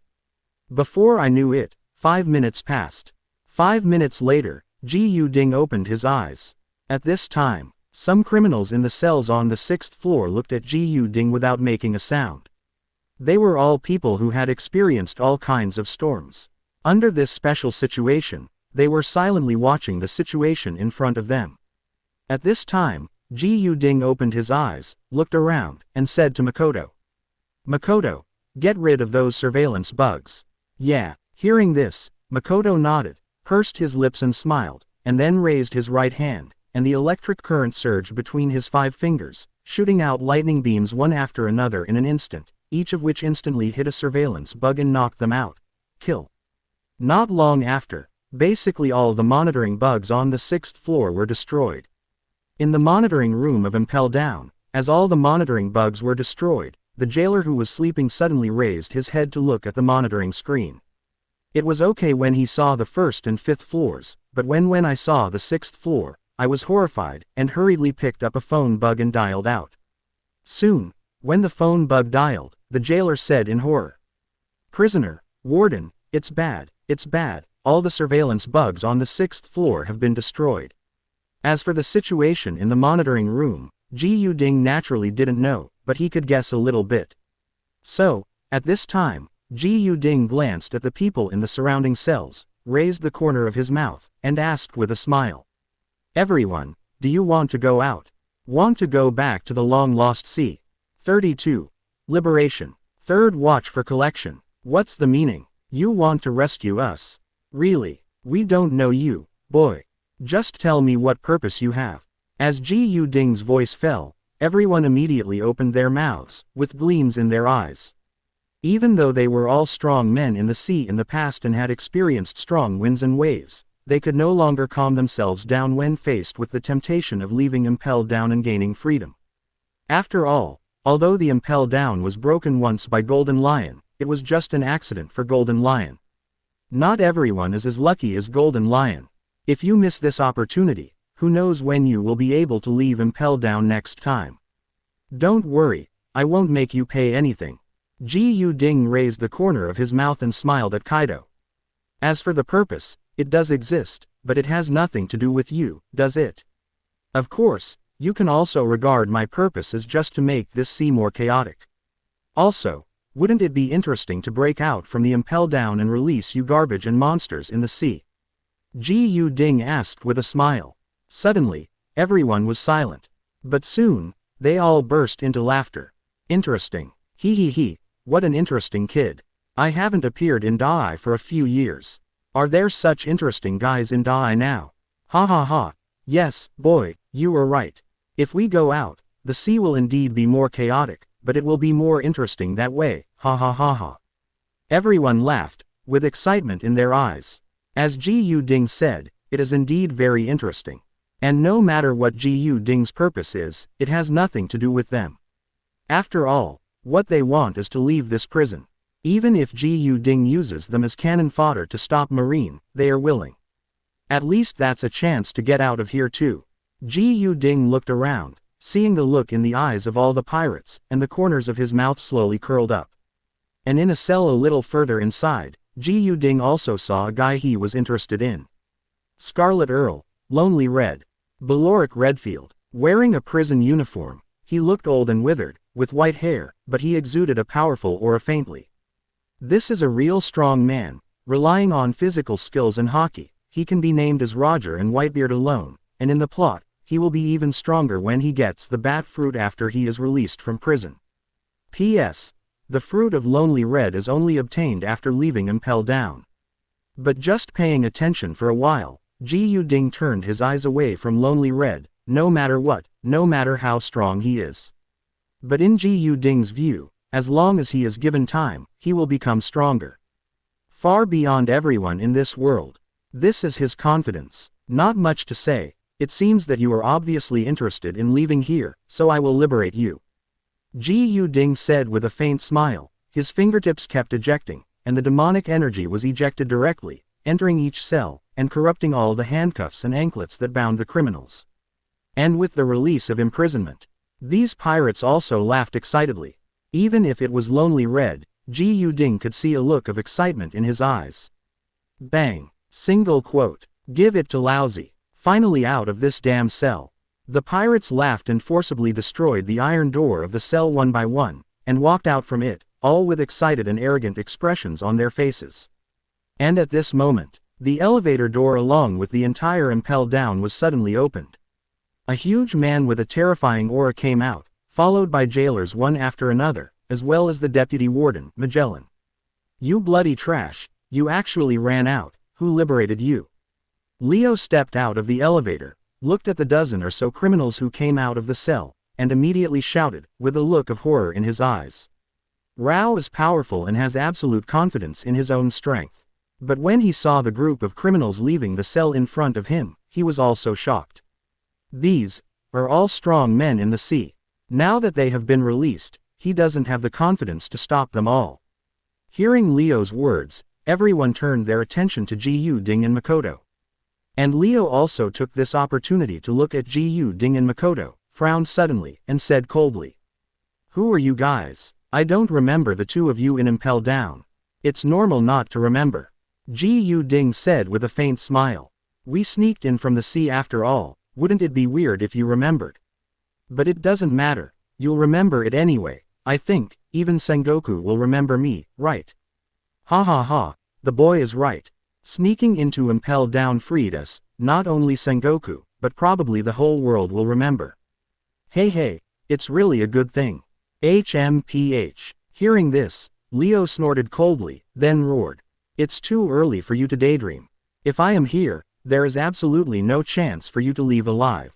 Before I knew it, 5 minutes passed. 5 minutes later, Ji Yu-ding opened his eyes. At this time, some criminals in the cells on the 6th floor looked at Ji Yu-ding without making a sound. They were all people who had experienced all kinds of storms. Under this special situation, they were silently watching the situation in front of them. At this time, Ji Yu-ding opened his eyes, looked around, and said to Makoto. Makoto, get rid of those surveillance bugs. Yeah. Hearing this, Makoto nodded, pursed his lips and smiled, and then raised his right hand, and the electric current surged between his 5 fingers, shooting out lightning beams one after another in an instant, each of which instantly hit a surveillance bug and knocked them out. Kill. Not long after, basically all the monitoring bugs on the 6th floor were destroyed. In the monitoring room of Impel Down, as all the monitoring bugs were destroyed, the jailer who was sleeping suddenly raised his head to look at the monitoring screen. It was okay when he saw the 1st and 5th floors, but when I saw the 6th floor, I was horrified, and hurriedly picked up a phone bug and dialed out. Soon, when the phone bug dialed, the jailer said in horror. Prisoner, warden, it's bad, It's bad, all the surveillance bugs on the 6th floor have been destroyed. As for the situation in the monitoring room, Ji Yuding naturally didn't know, but he could guess a little bit. So, at this time, Ji Yuding glanced at the people in the surrounding cells, raised the corner of his mouth, and asked with a smile. Everyone, do you want to go out? Want to go back to the long-lost sea? 32. Liberation. Third watch for collection. What's the meaning? You want to rescue us? Really? We don't know you, boy. Just tell me what purpose you have. As Ji Yuding's voice fell, everyone immediately opened their mouths, with gleams in their eyes. Even though they were all strong men in the sea in the past and had experienced strong winds and waves, they could no longer calm themselves down when faced with the temptation of leaving Impel Down and gaining freedom. After all, although the Impel Down was broken once by Golden Lion, it was just an accident for Golden Lion. Not everyone is as lucky as Golden Lion. If you miss this opportunity, who knows when you will be able to leave Impel Down next time. Don't worry, I won't make you pay anything. Ji Yuding raised the corner of his mouth and smiled at Kaido. As for the purpose, it does exist, but it has nothing to do with you, does it? Of course, you can also regard my purpose as just to make this sea more chaotic. Also, wouldn't it be interesting to break out from the Impel Down and release you garbage and monsters in the sea? Ji Yuding asked with a smile. Suddenly, everyone was silent. But soon, they all burst into laughter. Interesting. He, what an interesting kid. I haven't appeared in Dai for a few years. Are there such interesting guys in Dai now? Ha ha ha. Yes, boy, you were right. If we go out, the sea will indeed be more chaotic, but it will be more interesting that way, ha ha ha ha. Everyone laughed, with excitement in their eyes. As Ji Yuding said, it is indeed very interesting. And no matter what Ji Yuding's purpose is, it has nothing to do with them. After all, what they want is to leave this prison. Even if Ji Yuding uses them as cannon fodder to stop Marine, they are willing. At least that's a chance to get out of here too. Ji Yuding looked around, seeing the look in the eyes of all the pirates, and the corners of his mouth slowly curled up. And in a cell a little further inside, Ji Yuding also saw a guy he was interested in. Scarlet Earl, Lonely Red. Beloric Redfield. Wearing a prison uniform, he looked old and withered, with white hair, but he exuded a powerful aura faintly. This is a real strong man, relying on physical skills and hockey. He can be named as Roger and Whitebeard alone, and in the plot, he will be even stronger when he gets the bat fruit after he is released from prison. P.S. The fruit of Lonely Red is only obtained after leaving Impel Down. But just paying attention for a while, Ji Yuding turned his eyes away from Lonely Red, no matter what, no matter how strong he is. But in Ji Yuding's view, as long as he is given time, he will become stronger. Far beyond everyone in this world. This is his confidence. Not much to say. It seems that you are obviously interested in leaving here, so I will liberate you. Ji Yuding said with a faint smile. His fingertips kept ejecting, and the demonic energy was ejected directly, entering each cell, and corrupting all the handcuffs and anklets that bound the criminals. And with the release of imprisonment, these pirates also laughed excitedly. Even if it was Lonely Red, Ji Yuding could see a look of excitement in his eyes. Bang. Single quote. Give it to Lousy. Finally out of this damn cell. The pirates laughed and forcibly destroyed the iron door of the cell one by one, and walked out from it, all with excited and arrogant expressions on their faces. And at this moment, the elevator door along with the entire Impel Down was suddenly opened. A huge man with a terrifying aura came out, followed by jailers one after another, as well as the deputy warden, Magellan. You bloody trash, you actually ran out, who liberated you? Leo stepped out of the elevator, looked at the dozen or so criminals who came out of the cell, and immediately shouted, with a look of horror in his eyes. Rao is powerful and has absolute confidence in his own strength. But when he saw the group of criminals leaving the cell in front of him, he was also shocked. These are all strong men in the sea. Now that they have been released, he doesn't have the confidence to stop them all. Hearing Leo's words, everyone turned their attention to Ji Yuding and Makoto. And Leo also took this opportunity to look at Ji Yuding and Makoto, frowned suddenly, and said coldly. Who are you guys? I don't remember the two of you in Impel Down. It's normal not to remember. Ji Yu Ding said with a faint smile. We sneaked in from the sea after all, wouldn't it be weird if you remembered? But it doesn't matter, you'll remember it anyway, I think, even Sengoku will remember me, right? Ha ha ha, the boy is right. Sneaking into Impel Down freed us, not only Sengoku, but probably the whole world will remember. Hey, it's really a good thing. HMPH. Hearing this, Leo snorted coldly, then roared. It's too early for you to daydream. If I am here, there is absolutely no chance for you to leave alive.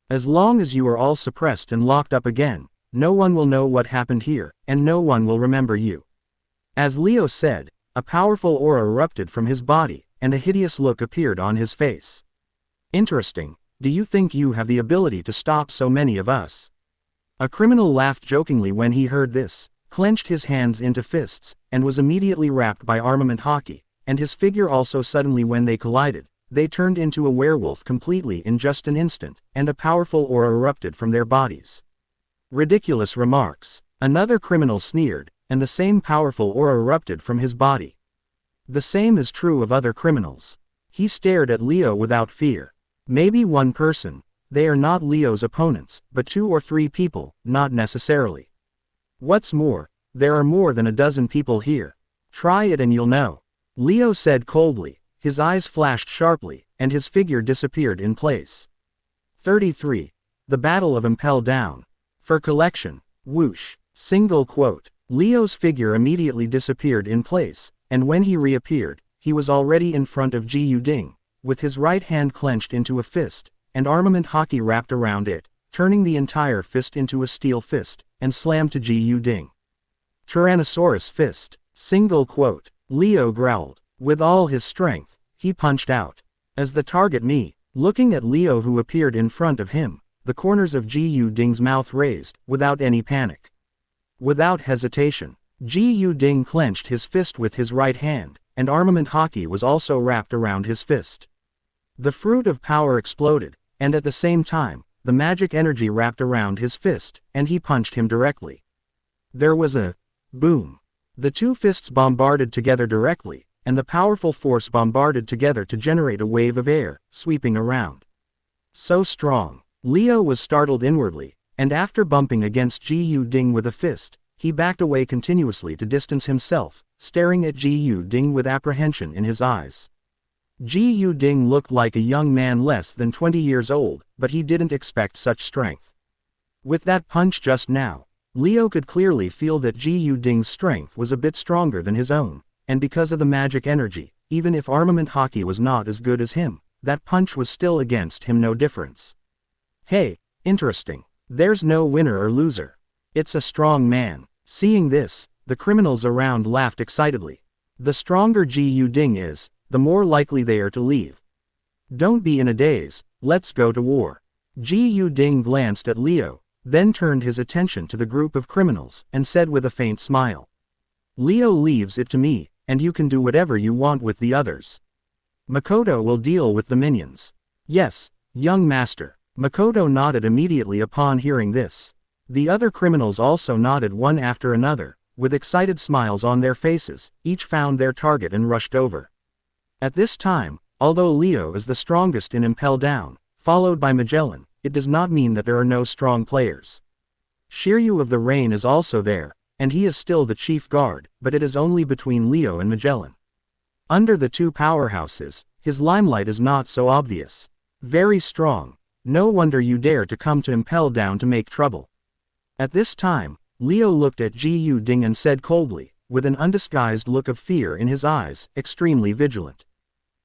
As long as you are all suppressed and locked up again, no one will know what happened here, and no one will remember you. As Leo said, a powerful aura erupted from his body, and a hideous look appeared on his face. Interesting, do you think you have the ability to stop so many of us? A criminal laughed jokingly when he heard this, clenched his hands into fists, and was immediately wrapped by armament hockey, and his figure also suddenly when they collided, they turned into a werewolf completely in just an instant, and a powerful aura erupted from their bodies. Ridiculous remarks. Another criminal sneered, and the same powerful aura erupted from his body. The same is true of other criminals. He stared at Leo without fear. Maybe one person. They are not Leo's opponents, but 2 or 3 people, not necessarily. What's more, there are more than a dozen people here. Try it and you'll know. Leo said coldly, his eyes flashed sharply, and his figure disappeared in place. 33. The Battle of Impel Down. For collection. Whoosh. Single quote. Leo's figure immediately disappeared in place, and when he reappeared, he was already in front of Ji Yu Ding, with his right hand clenched into a fist, and armament hockey wrapped around it, turning the entire fist into a steel fist, and slammed to Ji Yu Ding. Tyrannosaurus fist. Single quote. Leo growled. With all his strength, he punched out. As the target me, looking at Leo who appeared in front of him, the corners of Ji Yu Ding's mouth raised, without any panic. Without hesitation, Ji Yu Ding clenched his fist with his right hand, and armament hockey was also wrapped around his fist. The fruit of power exploded, and at the same time, the magic energy wrapped around his fist, and he punched him directly. There was a boom. The 2 fists bombarded together directly, and the powerful force bombarded together to generate a wave of air, sweeping around. So strong. Leo was startled inwardly, and after bumping against Ji Yu Ding with a fist, he backed away continuously to distance himself, staring at Ji Yu Ding with apprehension in his eyes. Ji Yu Ding looked like a young man less than 20 years old, but he didn't expect such strength. With that punch just now, Leo could clearly feel that Ji Yu Ding's strength was a bit stronger than his own, and because of the magic energy, even if armament hockey was not as good as him, that punch was still against him no difference. Hey, interesting. There's no winner or loser. It's a strong man. Seeing this, the criminals around laughed excitedly. The stronger Ji Yu Ding is, the more likely they are to leave. Don't be in a daze, let's go to war. Ji Yu Ding glanced at Leo, then turned his attention to the group of criminals, and said with a faint smile. Leo leaves it to me, and you can do whatever you want with the others. Makoto will deal with the minions. Yes, young master. Makoto nodded immediately upon hearing this. The other criminals also nodded one after another, with excited smiles on their faces, each found their target and rushed over. At this time, although Leo is the strongest in Impel Down, followed by Magellan, it does not mean that there are no strong players. Shiryu of the Rain is also there, and he is still the chief guard, but it is only between Leo and Magellan. Under the 2 powerhouses, his limelight is not so obvious. Very strong. No wonder you dare to come to Impel Down to make trouble. At this time, Leo looked at Ji Yu Ding and said coldly, with an undisguised look of fear in his eyes, extremely vigilant.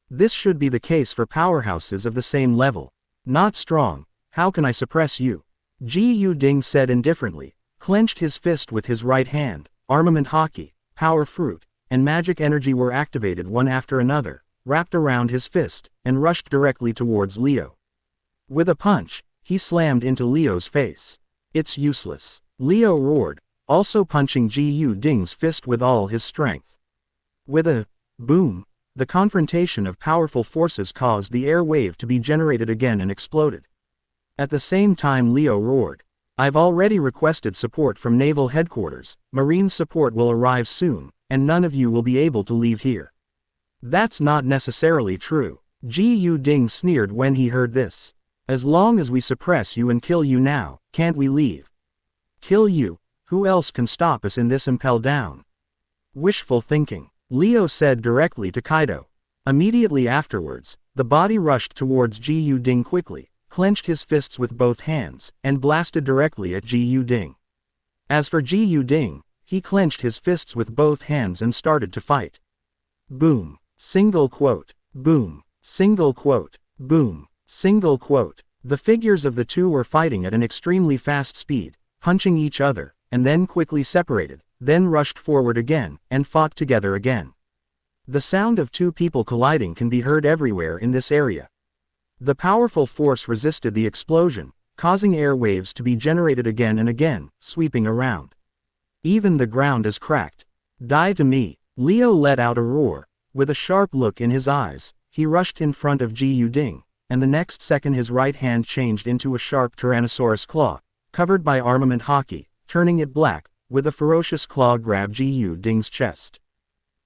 This should be the case for powerhouses of the same level. Not strong, how can I suppress you? Ji Yu Ding said indifferently, clenched his fist with his right hand, armament hockey, power fruit, and magic energy were activated one after another, wrapped around his fist, and rushed directly towards Leo. With a punch, he slammed into Leo's face. It's useless. Leo roared, also punching Ji Yu Ding's fist with all his strength. With a boom, the confrontation of powerful forces caused the air wave to be generated again and exploded. At the same time Leo roared, I've already requested support from Naval Headquarters, Marine support will arrive soon, and none of you will be able to leave here. That's not necessarily true. Ji Yu-ding sneered when he heard this. As long as we suppress you and kill you now, can't we leave? Kill you? Who else can stop us in this impel down? Wishful thinking, Leo said directly to Kaido. Immediately afterwards, the body rushed towards Ji Yu-ding quickly, clenched his fists with both hands, and blasted directly at Ji Yu-ding. As for Ji Yu-ding, he clenched his fists with both hands and started to fight. Boom, single quote, boom, single quote, boom, single quote. The figures of the two were fighting at an extremely fast speed, punching each other, and then quickly separated, then rushed forward again, and fought together again. The sound of two people colliding can be heard everywhere in this area. The powerful force resisted the explosion, causing air waves to be generated again and again, sweeping around. Even the ground is cracked. Die to me, Leo let out a roar. With a sharp look in his eyes, he rushed in front of Ji Yu-ding, and the next second his right hand changed into a sharp Tyrannosaurus claw, covered by armament haki, turning it black, with a ferocious claw grab Ji Yu-ding's chest.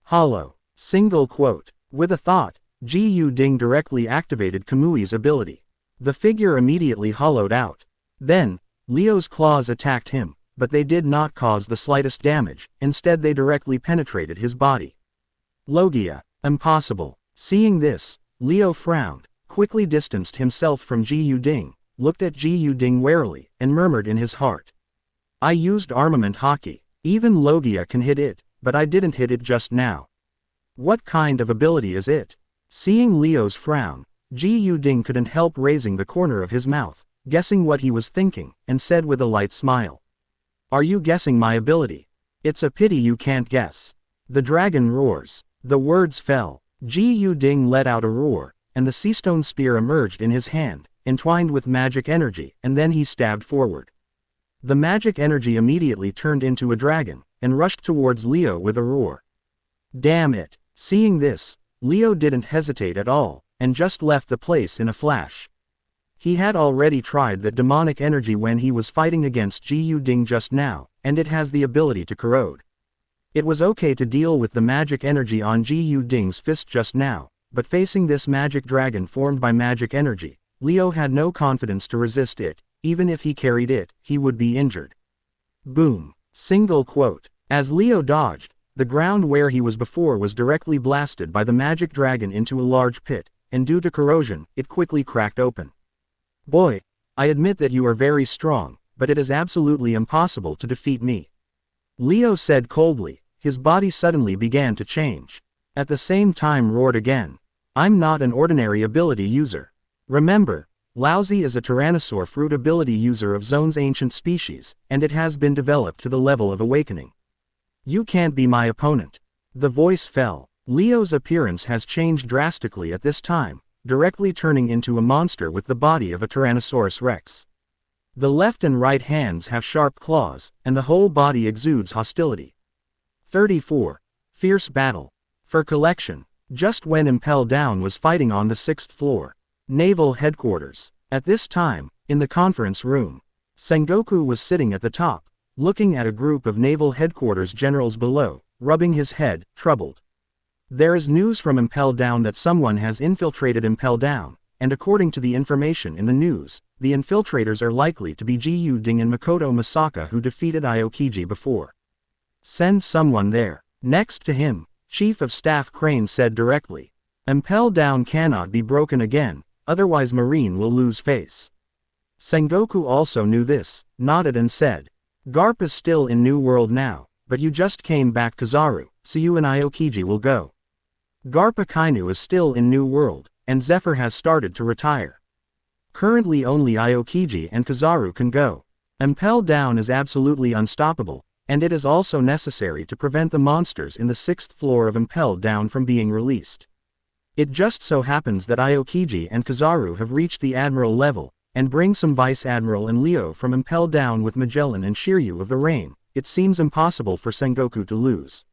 Hollow, single quote. With a thought, Ji Yu-ding directly activated Kamui's ability. The figure immediately hollowed out. Then, Leo's claws attacked him, but they did not cause the slightest damage, instead they directly penetrated his body. Logia, impossible. Seeing this, Leo frowned, quickly distanced himself from Ji Yu-ding, looked at Ji Yu-ding warily, and murmured in his heart. I used armament haki. Even Logia can hit it, but I didn't hit it just now. What kind of ability is it? Seeing Leo's frown, Ji Yu-ding couldn't help raising the corner of his mouth, guessing what he was thinking, and said with a light smile. Are you guessing my ability? It's a pity you can't guess. The dragon roars. The words fell. Ji Yu-ding let out a roar, and the seastone spear emerged in his hand, entwined with magic energy, and then he stabbed forward. The magic energy immediately turned into a dragon, and rushed towards Leo with a roar. Damn it! Seeing this, Leo didn't hesitate at all, and just left the place in a flash. He had already tried that demonic energy when he was fighting against Ji Yu-ding just now, and it has the ability to corrode. It was okay to deal with the magic energy on Ji Yu-ding's fist just now, but facing this magic dragon formed by magic energy, Leo had no confidence to resist it. Even if he carried it, he would be injured. Boom, single quote. As Leo dodged, the ground where he was before was directly blasted by the magic dragon into a large pit, and due to corrosion, it quickly cracked open. Boy, I admit that you are very strong, but it is absolutely impossible to defeat me. Leo said coldly, his body suddenly began to change. At the same time roared again. I'm not an ordinary ability user. Remember, Laozi is a Tyrannosaur fruit ability user of Zone's ancient species, and it has been developed to the level of awakening. You can't be my opponent. The voice fell. Leo's appearance has changed drastically at this time, directly turning into a monster with the body of a Tyrannosaurus Rex. The left and right hands have sharp claws, and the whole body exudes hostility. 34. Fierce battle. For collection. Just when Impel Down was fighting on the 6th floor. Naval Headquarters. At this time, in the conference room, Sengoku was sitting at the top, looking at a group of Naval Headquarters generals below, rubbing his head, troubled. There is news from Impel Down that someone has infiltrated Impel Down, and according to the information in the news, the infiltrators are likely to be Ji Yu-ding and Makoto Masaka who defeated Aokiji before. Send someone there. Next to him, Chief of Staff Crane said directly. Impel Down cannot be broken again, otherwise Marine will lose face. Sengoku also knew this, nodded and said. Garp is still in New World now, but you just came back Kizaru, so you and Aokiji will go. Garp Akainu is still in New World, and Zephyr has started to retire. Currently only Aokiji and Kizaru can go. Impel Down is absolutely unstoppable, and it is also necessary to prevent the monsters in the 6th floor of Impel Down from being released. It just so happens that Aokiji and Kizaru have reached the Admiral level, and bring some Vice Admiral and Leo from Impel Down with Magellan and Shiryu of the Rain. It seems impossible for Sengoku to lose.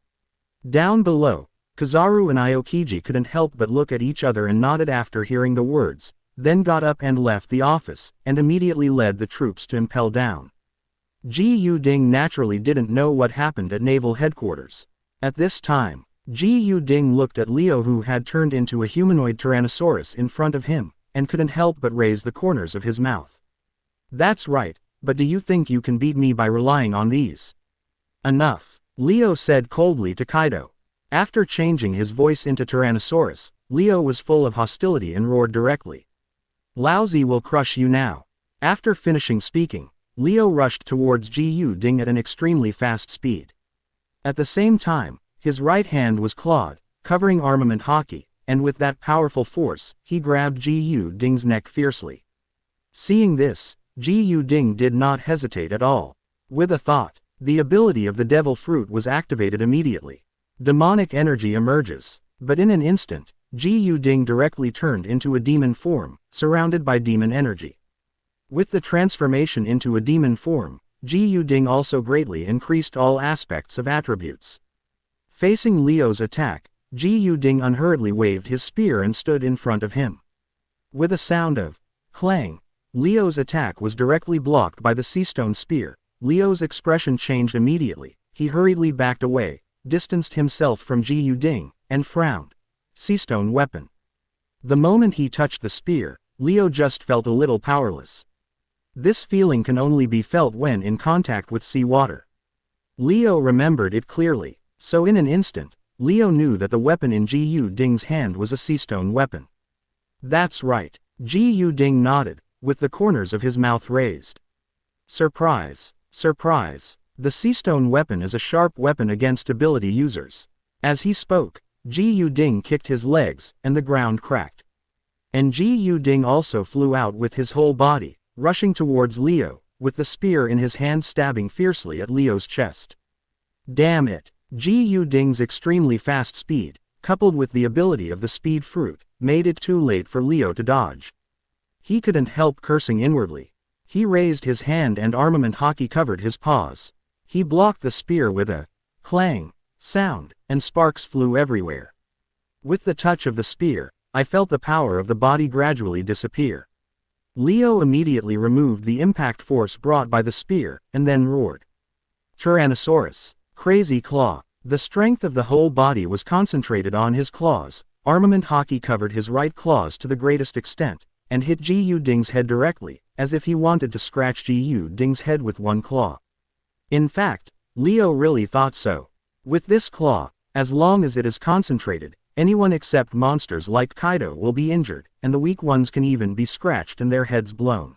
Down below, Kizaru and Aokiji couldn't help but look at each other and nodded after hearing the words, then got up and left the office, and immediately led the troops to Impel Down. Ji Yu-ding naturally didn't know what happened at Naval Headquarters. At this time, Ji Yu Ding looked at Leo, who had turned into a humanoid Tyrannosaurus in front of him, and couldn't help but raise the corners of his mouth. That's right, but do you think you can beat me by relying on these? Enough, Leo said coldly to Kaido. After changing his voice into Tyrannosaurus, Leo was full of hostility and roared directly. Laozi will crush you now. After finishing speaking, Leo rushed towards Ji Yu Ding at an extremely fast speed. At the same time, his right hand was clawed, covering armament Haki, and with that powerful force, he grabbed Ji Yu Ding's neck fiercely. Seeing this, Ji Yu Ding did not hesitate at all. With a thought, the ability of the Devil Fruit was activated immediately. Demonic energy emerges, but in an instant, Ji Yu Ding directly turned into a demon form, surrounded by demon energy. With the transformation into a demon form, Ji Yu Ding also greatly increased all aspects of attributes. Facing Leo's attack, Ji Yu Ding unhurriedly waved his spear and stood in front of him. With a sound of clang, Leo's attack was directly blocked by the Seastone Spear. Leo's expression changed immediately. He hurriedly backed away, distanced himself from Ji Yu Ding, and frowned. Seastone weapon. The moment he touched the spear, Leo just felt a little powerless. This feeling can only be felt when in contact with seawater. Leo remembered it clearly, so in an instant, Leo knew that the weapon in Ji Yu Ding's hand was a Seastone weapon. That's right, Ji Yu Ding nodded, with the corners of his mouth raised. Surprise, surprise, the Seastone weapon is a sharp weapon against ability users. As he spoke, Ji Yu Ding kicked his legs, and the ground cracked. And Ji Yu Ding also flew out with his whole body, rushing towards Leo, with the spear in his hand stabbing fiercely at Leo's chest. Damn it! Ji Yu Ding's extremely fast speed, coupled with the ability of the speed fruit, made it too late for Leo to dodge. He couldn't help cursing inwardly. He raised his hand and armament Haki covered his paws. He blocked the spear with a clang sound, and sparks flew everywhere. With the touch of the spear, I felt the power of the body gradually disappear. Leo immediately removed the impact force brought by the spear, and then roared. Tyrannosaurus, crazy claw. The strength of the whole body was concentrated on his claws. Armament Haki covered his right claws to the greatest extent, and hit Ji Yu Ding's head directly, as if he wanted to scratch Ji Yu Ding's head with one claw. In fact, Leo really thought so. With this claw, as long as it is concentrated, anyone except monsters like Kaido will be injured, and the weak ones can even be scratched and their heads blown.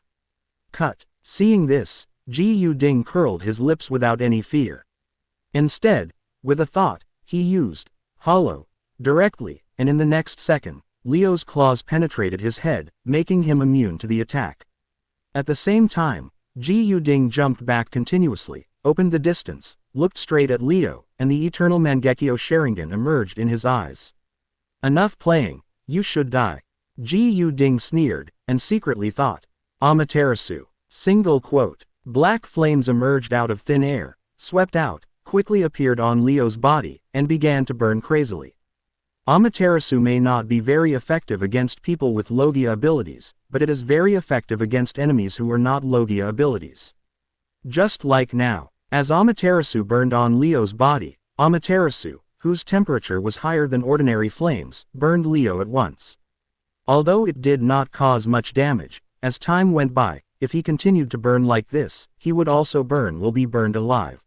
Cut. Seeing this, Ji Yu Ding curled his lips without any fear. Instead, with a thought, he used hollow directly, and in the next second, Leo's claws penetrated his head, making him immune to the attack. At the same time, Ji Yu Ding jumped back continuously, opened the distance, looked straight at Leo, and the eternal Mangekyo Sharingan emerged in his eyes. Enough playing, you should die. Ji Yu Ding sneered, and secretly thought. Amaterasu. Single quote. Black flames emerged out of thin air, swept out, quickly appeared on Leo's body, and began to burn crazily. Amaterasu may not be very effective against people with Logia abilities, but it is very effective against enemies who are not Logia abilities. Just like now, as Amaterasu burned on Leo's body, Amaterasu, whose temperature was higher than ordinary flames, burned Leo at once. Although it did not cause much damage, as time went by, if he continued to burn like this, he would also will be burned alive.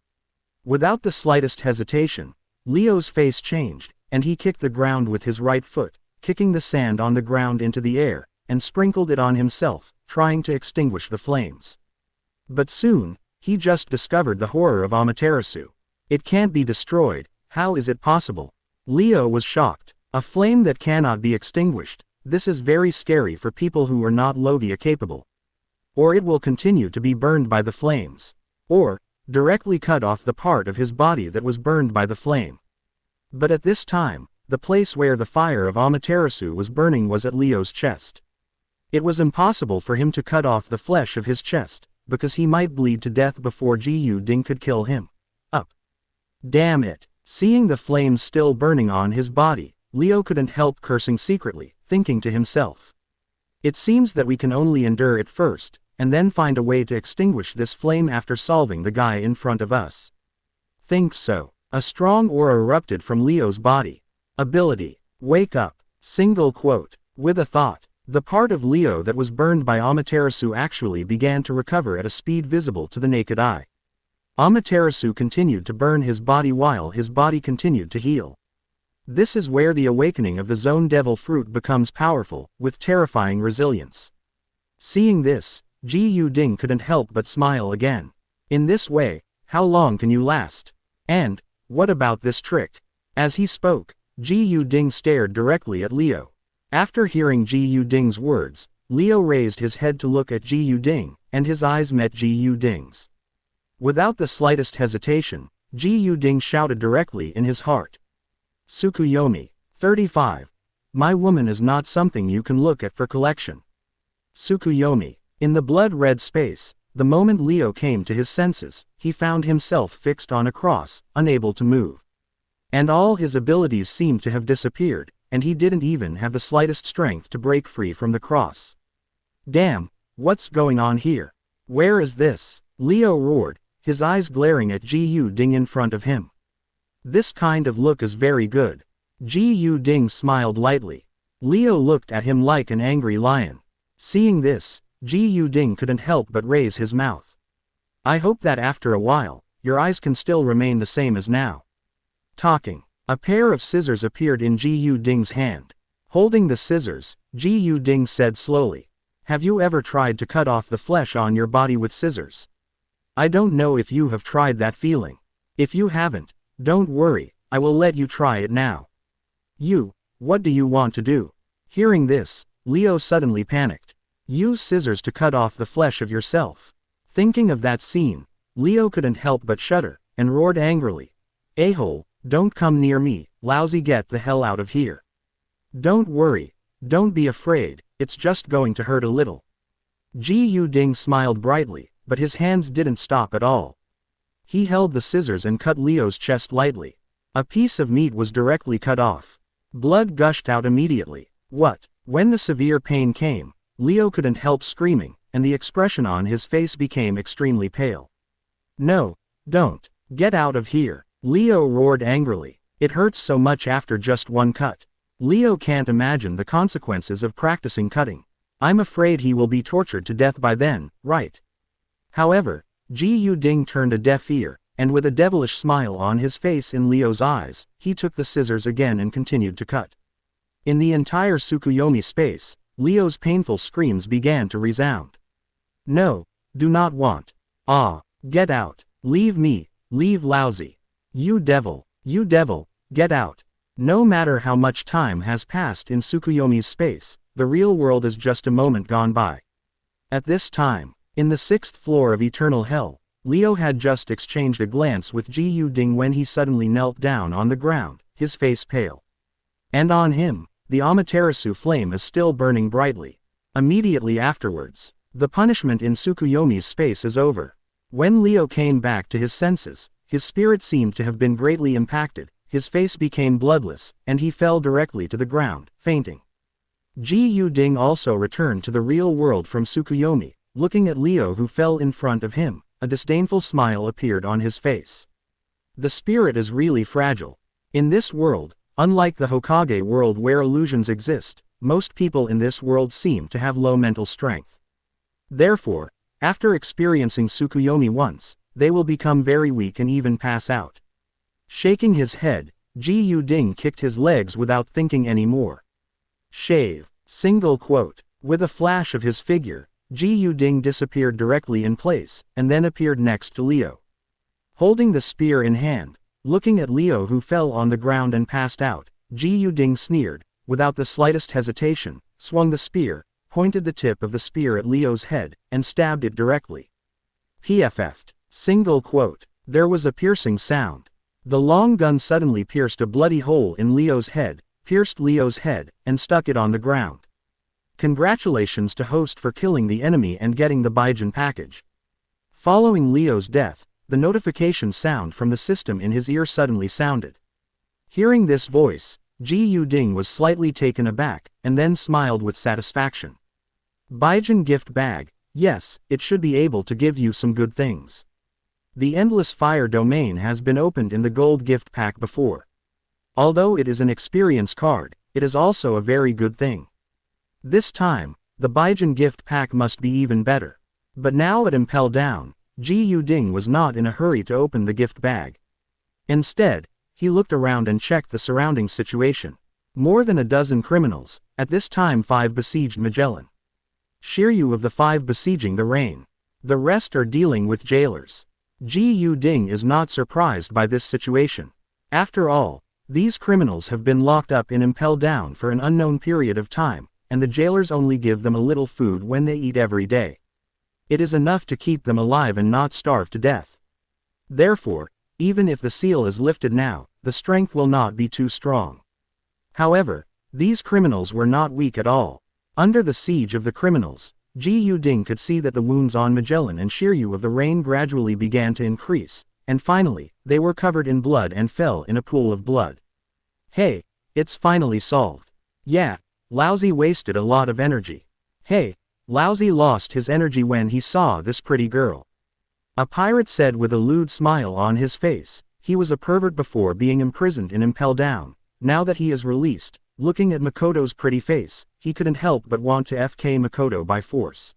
Without the slightest hesitation, Leo's face changed, and he kicked the ground with his right foot, kicking the sand on the ground into the air, and sprinkled it on himself, trying to extinguish the flames. But soon, he just discovered the horror of Amaterasu. It can't be destroyed, how is it possible? Leo was shocked. A flame that cannot be extinguished, this is very scary for people who are not Logia capable. Or it will continue to be burned by the flames. Or, directly cut off the part of his body that was burned by the flame. But at this time, the place where the fire of Amaterasu was burning was at Leo's chest. It was impossible for him to cut off the flesh of his chest, because he might bleed to death before Ji Yu Ding could kill him. Up. Damn it. Seeing the flames still burning on his body, Leo couldn't help cursing secretly, thinking to himself. It seems that we can only endure it first, and then find a way to extinguish this flame after solving the guy in front of us. Think so. A strong aura erupted from Leo's body. Ability. Wake up. Single quote. With a thought, the part of Leo that was burned by Amaterasu actually began to recover at a speed visible to the naked eye. Amaterasu continued to burn his body while his body continued to heal. This is where the awakening of the Zone Devil Fruit becomes powerful, with terrifying resilience. Seeing this, Ji Yu-ding couldn't help but smile again. In this way, how long can you last? And, what about this trick? As he spoke, Ji Yu-ding stared directly at Leo. After hearing Ji Yu-ding's words, Leo raised his head to look at Ji Yu-ding, and his eyes met Ji Yu-ding's. Without the slightest hesitation, Ji Yu-ding shouted directly in his heart. Tsukuyomi, 35. My woman is not something you can look at for collection. Tsukuyomi. In the blood-red space, the moment Leo came to his senses, he found himself fixed on a cross, unable to move. And all his abilities seemed to have disappeared, and he didn't even have the slightest strength to break free from the cross. Damn, what's going on here? Where is this? Leo roared, his eyes glaring at Ji Yu-ding in front of him. This kind of look is very good. Ji Yu-ding smiled lightly. Leo looked at him like an angry lion. Seeing this, Ji Yu-ding couldn't help but raise his mouth. I hope that after a while, your eyes can still remain the same as now. Talking. A pair of scissors appeared in Ji Yu-ding's hand. Holding the scissors, Ji Yu-ding said slowly, have you ever tried to cut off the flesh on your body with scissors? I don't know if you have tried that feeling. If you haven't, don't worry, I will let you try it now. What do you want to do? Hearing this, Leo suddenly panicked. Use scissors to cut off the flesh of yourself. Thinking of that scene, Leo couldn't help but shudder, and roared angrily. A-hole, don't come near me, lousy, get the hell out of here. Don't worry, don't be afraid, it's just going to hurt a little. Ji Yu-ding smiled brightly, but his hands didn't stop at all. He held the scissors and cut Leo's chest lightly. A piece of meat was directly cut off. Blood gushed out immediately. What? When the severe pain came, Leo couldn't help screaming, and the expression on his face became extremely pale. No, don't. Get out of here. Leo roared angrily. It hurts so much after just one cut. Leo can't imagine the consequences of practicing cutting. I'm afraid he will be tortured to death by then, right? However, Ji Yu-ding turned a deaf ear, and with a devilish smile on his face in Leo's eyes, he took the scissors again and continued to cut. In the entire Tsukuyomi space, Leo's painful screams began to resound. No, do not want. Get out. Leave me, leave lousy. You devil, get out. No matter how much time has passed in Tsukuyomi's space, the real world is just a moment gone by. At this time, in the 6th floor of Eternal Hell, Leo had just exchanged a glance with Ji Yu-ding when he suddenly knelt down on the ground, his face pale. And on him, the Amaterasu flame is still burning brightly. Immediately afterwards, the punishment in Tsukuyomi's space is over. When Leo came back to his senses, his spirit seemed to have been greatly impacted, his face became bloodless, and he fell directly to the ground, fainting. Ji Yu-ding also returned to the real world from Tsukuyomi, looking at Leo who fell in front of him. A disdainful smile appeared on his face. The spirit is really fragile. In this world, unlike the Hokage world where illusions exist, most people in this world seem to have low mental strength. Therefore, after experiencing Tsukuyomi once, they will become very weak and even pass out. Shaking his head, Ji Yu-ding kicked his legs without thinking any more. Shave. Single quote. With a flash of his figure, Ji Yu-ding disappeared directly in place, and then appeared next to Leo. Holding the spear in hand, looking at Leo who fell on the ground and passed out, Ji Yu-ding sneered, without the slightest hesitation, swung the spear, pointed the tip of the spear at Leo's head, and stabbed it directly. PFF'd. Single quote. There was a piercing sound. The long gun suddenly pierced a bloody hole in Leo's head, pierced Leo's head, and stuck it on the ground. Congratulations to host for killing the enemy and getting the Baijin package. Following Leo's death, the notification sound from the system in his ear suddenly sounded. Hearing this voice, Ji Yu-ding was slightly taken aback, and then smiled with satisfaction. Baijin gift bag, yes, it should be able to give you some good things. The Endless Fire domain has been opened in the gold gift pack before. Although it is an experience card, it is also a very good thing. This time, the Baijin gift pack must be even better. But now at Impel Down, Ji Yuding was not in a hurry to open the gift bag. Instead, he looked around and checked the surrounding situation. More than a dozen criminals, at this time 5 besieged Magellan. Shiryu of the 5 besieging the rain. The rest are dealing with jailers. Ji Yuding is not surprised by this situation. After all, these criminals have been locked up in Impel Down for an unknown period of time, and the jailers only give them a little food when they eat every day. It is enough to keep them alive and not starve to death. Therefore, even if the seal is lifted now, the strength will not be too strong. However, these criminals were not weak at all. Under the siege of the criminals, Ji Yuding could see that the wounds on Magellan and Shiryu of the rain gradually began to increase, and finally, they were covered in blood and fell in a pool of blood. Hey, it's finally solved. Yeah, Lousy wasted a lot of energy. Hey, Lousy lost his energy when he saw this pretty girl. A pirate said with a lewd smile on his face. He was a pervert before being imprisoned in Impel Down. Now that he is released, looking at Makoto's pretty face, he couldn't help but want to FK Makoto by force.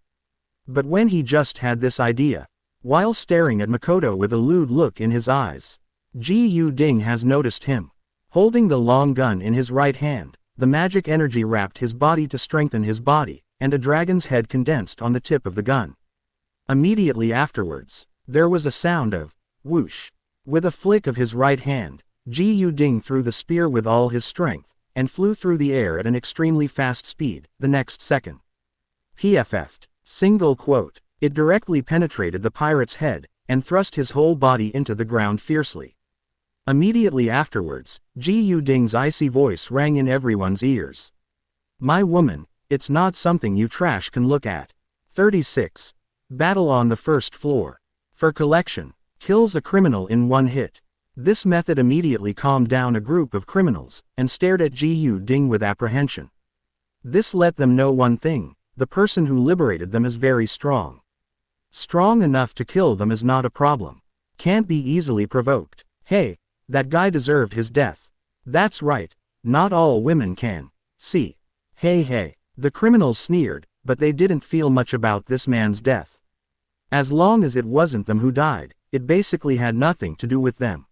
But when he just had this idea, while staring at Makoto with a lewd look in his eyes, Ji Yuding has noticed him. Holding the long gun in his right hand, the magic energy wrapped his body to strengthen his body, and a dragon's head condensed on the tip of the gun. Immediately afterwards, there was a sound of whoosh. With a flick of his right hand, Ji Yuding threw the spear with all his strength, and flew through the air at an extremely fast speed, the next second. PFF'd. Single quote. It directly penetrated the pirate's head, and thrust his whole body into the ground fiercely. Immediately afterwards, Ji Yuding's icy voice rang in everyone's ears. My woman, it's not something you trash can look at. 36. Battle on the first floor. For collection. Kills a criminal in one hit. This method immediately calmed down a group of criminals, and stared at Ji Yuding with apprehension. This let them know one thing, the person who liberated them is very strong. Strong enough to kill them is not a problem. Can't be easily provoked. Hey, that guy deserved his death. That's right, not all women can. See. Hey. The criminals sneered, but they didn't feel much about this man's death. As long as it wasn't them who died, it basically had nothing to do with them.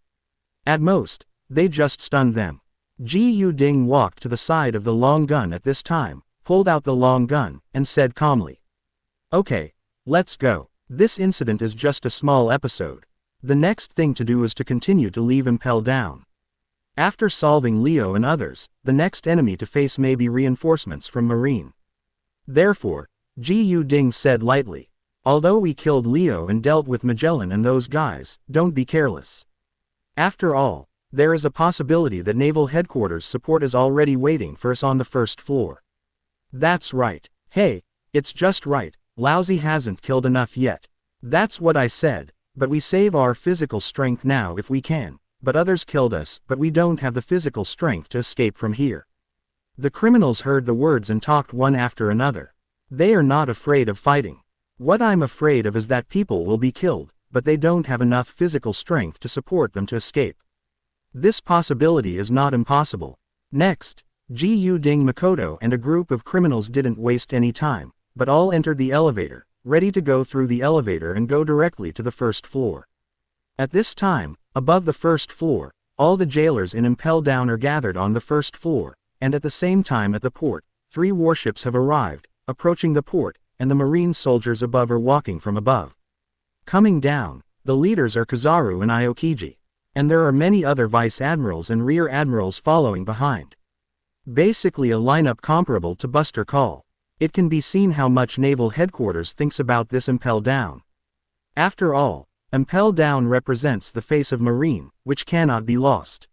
At most, they just stunned them. Ji Yuding walked to the side of the long gun at this time, pulled out the long gun, and said calmly. Okay, let's go. This incident is just a small episode. The next thing to do is to continue to leave Impel Down. After solving Leo and others, the next enemy to face may be reinforcements from Marine. Therefore, Ji Yuding said lightly. Although we killed Leo and dealt with Magellan and those guys, don't be careless. After all, there is a possibility that Naval Headquarters support is already waiting for us on the first floor. That's right. Hey, it's just right, Lousy hasn't killed enough yet. That's what I said, but we save our physical strength now if we can, but others killed us, but we don't have the physical strength to escape from here. The criminals heard the words and talked one after another. They are not afraid of fighting. What I'm afraid of is that people will be killed, but they don't have enough physical strength to support them to escape. This possibility is not impossible. Next, Ji Yuding Makoto and a group of criminals didn't waste any time, but all entered the elevator, ready to go through the elevator and go directly to the first floor. At this time, above the first floor, all the jailers in Impel Down are gathered on the first floor, and at the same time at the port, 3 warships have arrived, approaching the port, and the marine soldiers above are walking from above. Coming down, the leaders are Kizaru and Aokiji, and there are many other vice admirals and rear admirals following behind. Basically a lineup comparable to Buster Call. It can be seen how much Naval Headquarters thinks about this Impel Down. After all, Impel Down represents the face of Marine, which cannot be lost.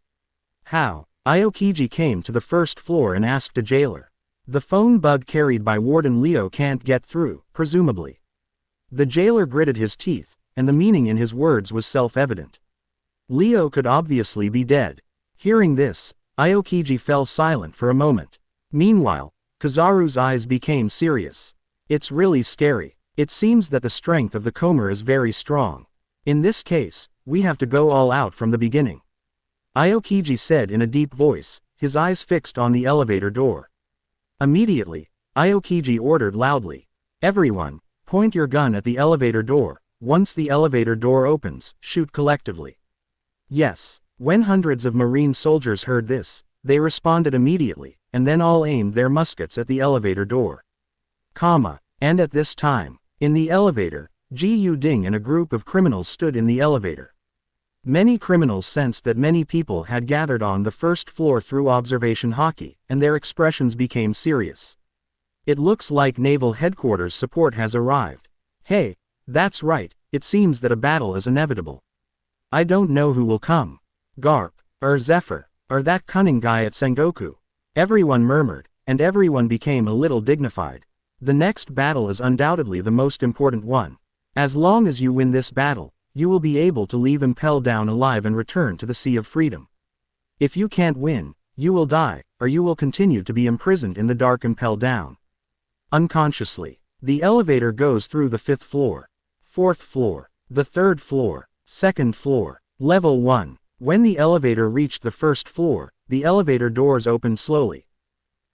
How? Aokiji came to the first floor and asked a jailer. The phone bug carried by Warden Leo can't get through, presumably. The jailer gritted his teeth, and the meaning in his words was self-evident. Leo could obviously be dead. Hearing this, Aokiji fell silent for a moment. Meanwhile, Kizaru's eyes became serious. It's really scary. It seems that the strength of the Comer is very strong. In this case, we have to go all out from the beginning. Aokiji said in a deep voice, his eyes fixed on the elevator door. Immediately, Aokiji ordered loudly, "Everyone, point your gun at the elevator door. Once the elevator door opens, shoot collectively." Yes. When hundreds of Marine soldiers heard this, they responded immediately, and then all aimed their muskets at the elevator door. And at this time, in the elevator, Ji Yu-ding and a group of criminals stood in the elevator. Many criminals sensed that many people had gathered on the first floor through observation hockey, and their expressions became serious. "It looks like Naval Headquarters support has arrived. Hey, that's right, it seems that a battle is inevitable. I don't know who will come. Garp, or Zephyr, or that cunning guy at Sengoku." Everyone murmured, and everyone became a little dignified. The next battle is undoubtedly the most important one. As long as you win this battle, you will be able to leave Impel Down alive and return to the Sea of Freedom. If you can't win, you will die, or you will continue to be imprisoned in the dark Impel Down. Unconsciously, the elevator goes through the 5th floor, 4th floor, the 3rd floor, 2nd floor, level 1. When the elevator reached the 1st floor, the elevator doors opened slowly.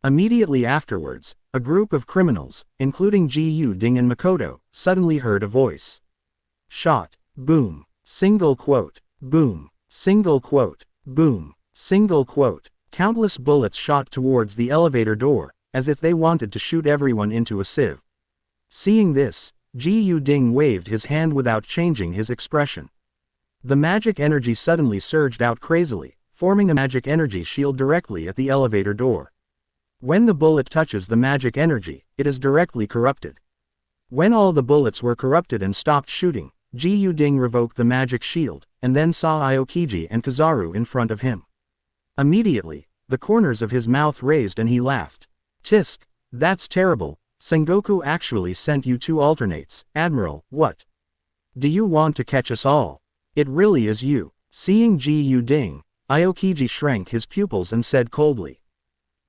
Immediately afterwards, a group of criminals, including Ji Yu-ding and Makoto, suddenly heard a voice. Shot. Boom. Single quote. Boom. Single quote. Boom. Single quote. Countless bullets shot towards the elevator door, as if they wanted to shoot everyone into a sieve. Seeing this, Ji Yu-ding waved his hand without changing his expression. The magic energy suddenly surged out crazily, forming a magic energy shield directly at the elevator door. When the bullet touches the magic energy, it is directly corrupted. When all the bullets were corrupted and stopped shooting, Ji Yu-ding revoked the magic shield, and then saw Aokiji and Kizaru in front of him. Immediately, the corners of his mouth raised and he laughed. "Tisk, that's terrible. Sengoku actually sent you 2 alternates, Admiral. What? Do you want to catch us all? It really is you." Seeing Ji Yu-ding, Aokiji shrank his pupils and said coldly,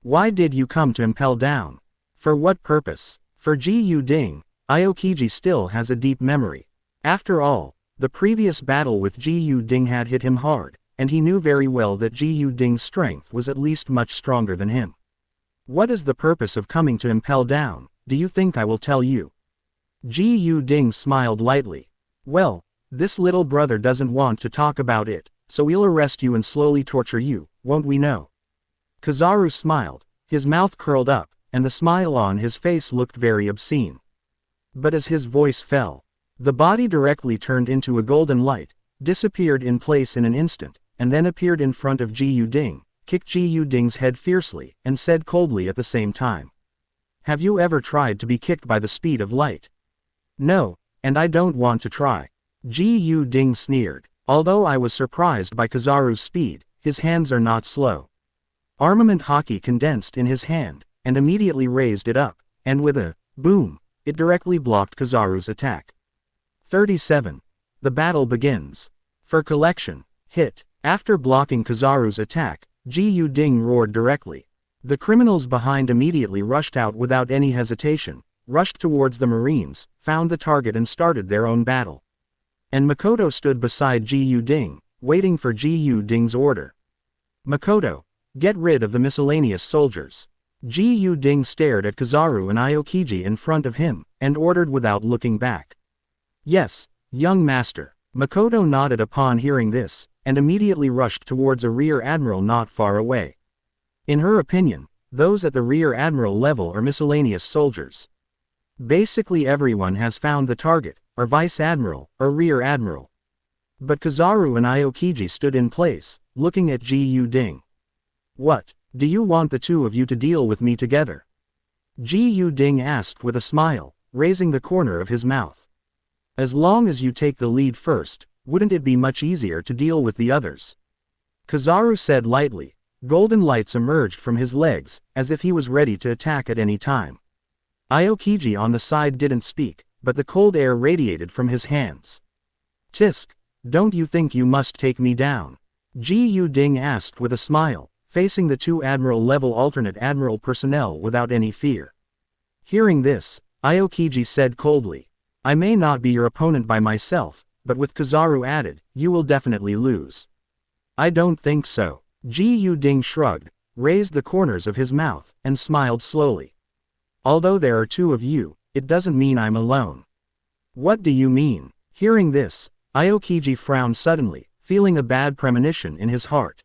"Why did you come to Impel Down? For what purpose?" For Ji Yu-ding, Aokiji still has a deep memory. After all, the previous battle with Ji Yu-ding had hit him hard, and he knew very well that Ji Yu-ding's strength was at least much stronger than him. "What is the purpose of coming to Impel Down? Do you think I will tell you?" Ji Yu-ding smiled lightly. "Well, this little brother doesn't want to talk about it, so we'll arrest you and slowly torture you, won't we know?" Kizaru smiled, his mouth curled up, and the smile on his face looked very obscene. But as his voice fell, the body directly turned into a golden light, disappeared in place in an instant, and then appeared in front of Ji Yu-ding, kicked Ji Yu-ding's head fiercely, and said coldly at the same time, "Have you ever tried to be kicked by the speed of light?" "No, and I don't want to try." Ji Yu-ding sneered. "Although I was surprised by Kizaru's speed, his hands are not slow." Armament hockey condensed in his hand, and immediately raised it up, and with a boom, it directly blocked Kizaru's attack. 37. The battle begins. For collection, hit. After blocking Kizaru's attack, Ji Yu-ding roared directly. The criminals behind immediately rushed out without any hesitation, rushed towards the Marines, found the target and started their own battle. And Makoto stood beside Ji Yu-ding, waiting for Ji Yu-ding's order. "Makoto, get rid of the miscellaneous soldiers." Ji Yu-ding stared at Kizaru and Aokiji in front of him, and ordered without looking back. "Yes, young master." Makoto nodded upon hearing this, and immediately rushed towards a rear admiral not far away. In her opinion, those at the rear admiral level are miscellaneous soldiers. Basically everyone has found the target, or vice admiral, or rear admiral. But Kizaru and Aokiji stood in place, looking at Ji Yu-ding. "What, do you want the two of you to deal with me together?" Ji Yu-ding asked with a smile, raising the corner of his mouth. "As long as you take the lead first, wouldn't it be much easier to deal with the others?" Kizaru said lightly. Golden lights emerged from his legs, as if he was ready to attack at any time. Aokiji on the side didn't speak, but the cold air radiated from his hands. "Tisk, don't you think you must take me down?" Ji Yu-ding asked with a smile, facing the 2 admiral-level alternate admiral personnel without any fear. Hearing this, Aokiji said coldly, "I may not be your opponent by myself, but with Kizaru added, you will definitely lose. I don't think so. Ji Yuding shrugged, raised the corners of his mouth, and smiled slowly. Although there are two of you, it doesn't mean I'm alone. What do you mean? Hearing this, Aokiji frowned suddenly, feeling a bad premonition in his heart.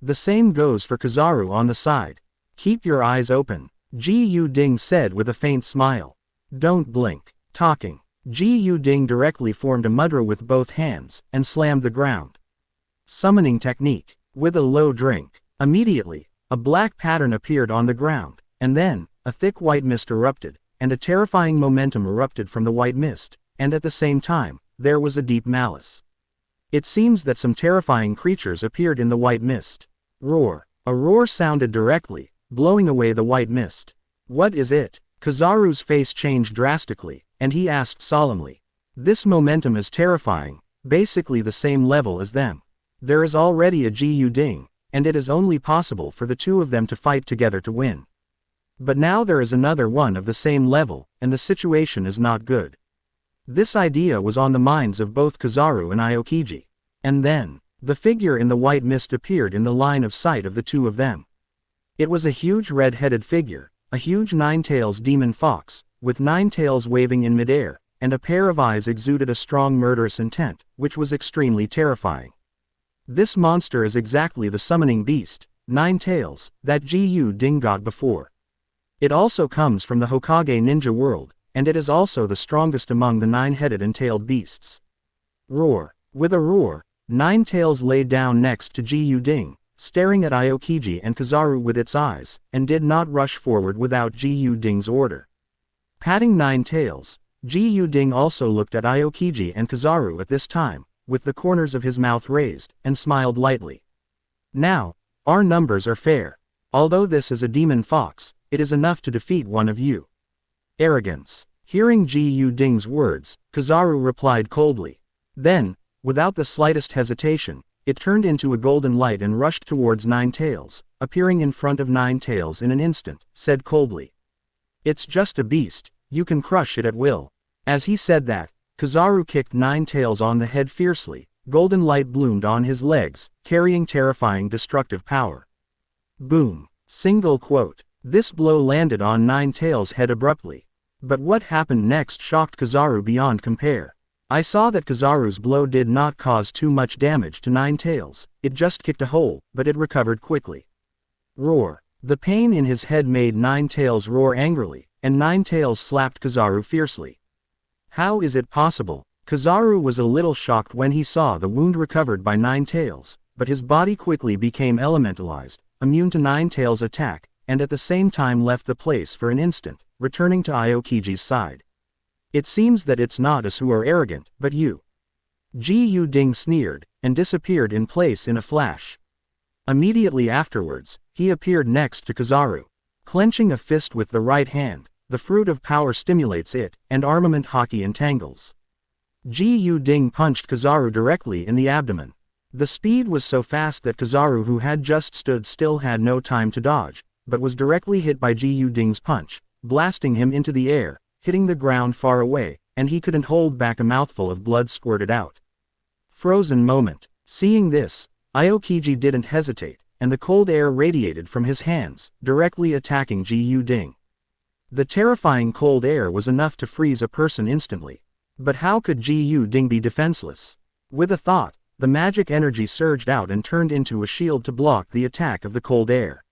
The same goes for Kizaru on the side. Keep your eyes open, Ji Yuding said with a faint smile. Don't blink. Talking. Ji Yuding directly formed a mudra with both hands, and slammed the ground. Summoning technique. With a low drink. Immediately, a black pattern appeared on the ground, and then, a thick white mist erupted, and a terrifying momentum erupted from the white mist, and at the same time, there was a deep malice. It seems that some terrifying creatures appeared in the white mist. Roar. A roar sounded directly, blowing away the white mist. What is it? Kizaru's face changed drastically, and he asked solemnly. This momentum is terrifying, basically the same level as them. There is already a Ji Yuding, and it is only possible for the two of them to fight together to win. But now there is another one of the same level, and the situation is not good. This idea was on the minds of both Kizaru and Aokiji. And then, the figure in the white mist appeared in the line of sight of the two of them. It was a huge red-headed figure, a huge nine-tails demon fox, with 9 tails waving in midair, and a pair of eyes exuded a strong murderous intent, which was extremely terrifying. This monster is exactly the summoning beast, 9 tails, that Ji Yuding got before. It also comes from the Hokage ninja world, and it is also the strongest among the 9-headed and tailed beasts. Roar. With a roar, 9 tails lay down next to Ji Yuding, staring at Aokiji and Kizaru with its eyes, and did not rush forward without Ji Yuding's order. Patting 9 tails, Ji Yuding also looked at Aokiji and Kizaru at this time, with the corners of his mouth raised, and smiled lightly. Now, our numbers are fair. Although this is a demon fox, it is enough to defeat one of you. Arrogance. Hearing Ji Yuding's words, Kizaru replied coldly. Then, without the slightest hesitation, it turned into a golden light and rushed towards 9 tails, appearing in front of 9 tails in an instant, said coldly. It's just a beast, you can crush it at will. As he said that, Kizaru kicked 9 tails on the head fiercely, golden light bloomed on his legs, carrying terrifying destructive power. Boom. Single quote. This blow landed on 9 tails' head abruptly. But what happened next shocked Kizaru beyond compare. I saw that Kizaru's blow did not cause too much damage to 9 tails, it just kicked a hole, but it recovered quickly. Roar. The pain in his head made 9 tails roar angrily, and 9 tails slapped Kizaru fiercely. How is it possible? Kizaru was a little shocked when he saw the wound recovered by 9 tails, but his body quickly became elementalized, immune to 9 tails' attack, and at the same time left the place for an instant, returning to Aokiji's side. It seems that it's not us who are arrogant, but you. Ji Yuding sneered, and disappeared in place in a flash. Immediately afterwards, he appeared next to Kizaru. Clenching a fist with the right hand, the fruit of power stimulates it, and armament hockey entangles. Ji Yuding punched Kizaru directly in the abdomen. The speed was so fast that Kizaru, who had just stood still, had no time to dodge, but was directly hit by Ji Yuding's punch, blasting him into the air, hitting the ground far away, and he couldn't hold back, a mouthful of blood squirted out. Frozen moment. Seeing this, Aokiji didn't hesitate, and the cold air radiated from his hands, directly attacking Ji Yuding. The terrifying cold air was enough to freeze a person instantly. But how could Ji Yuding be defenseless? With a thought, the magic energy surged out and turned into a shield to block the attack of the cold air.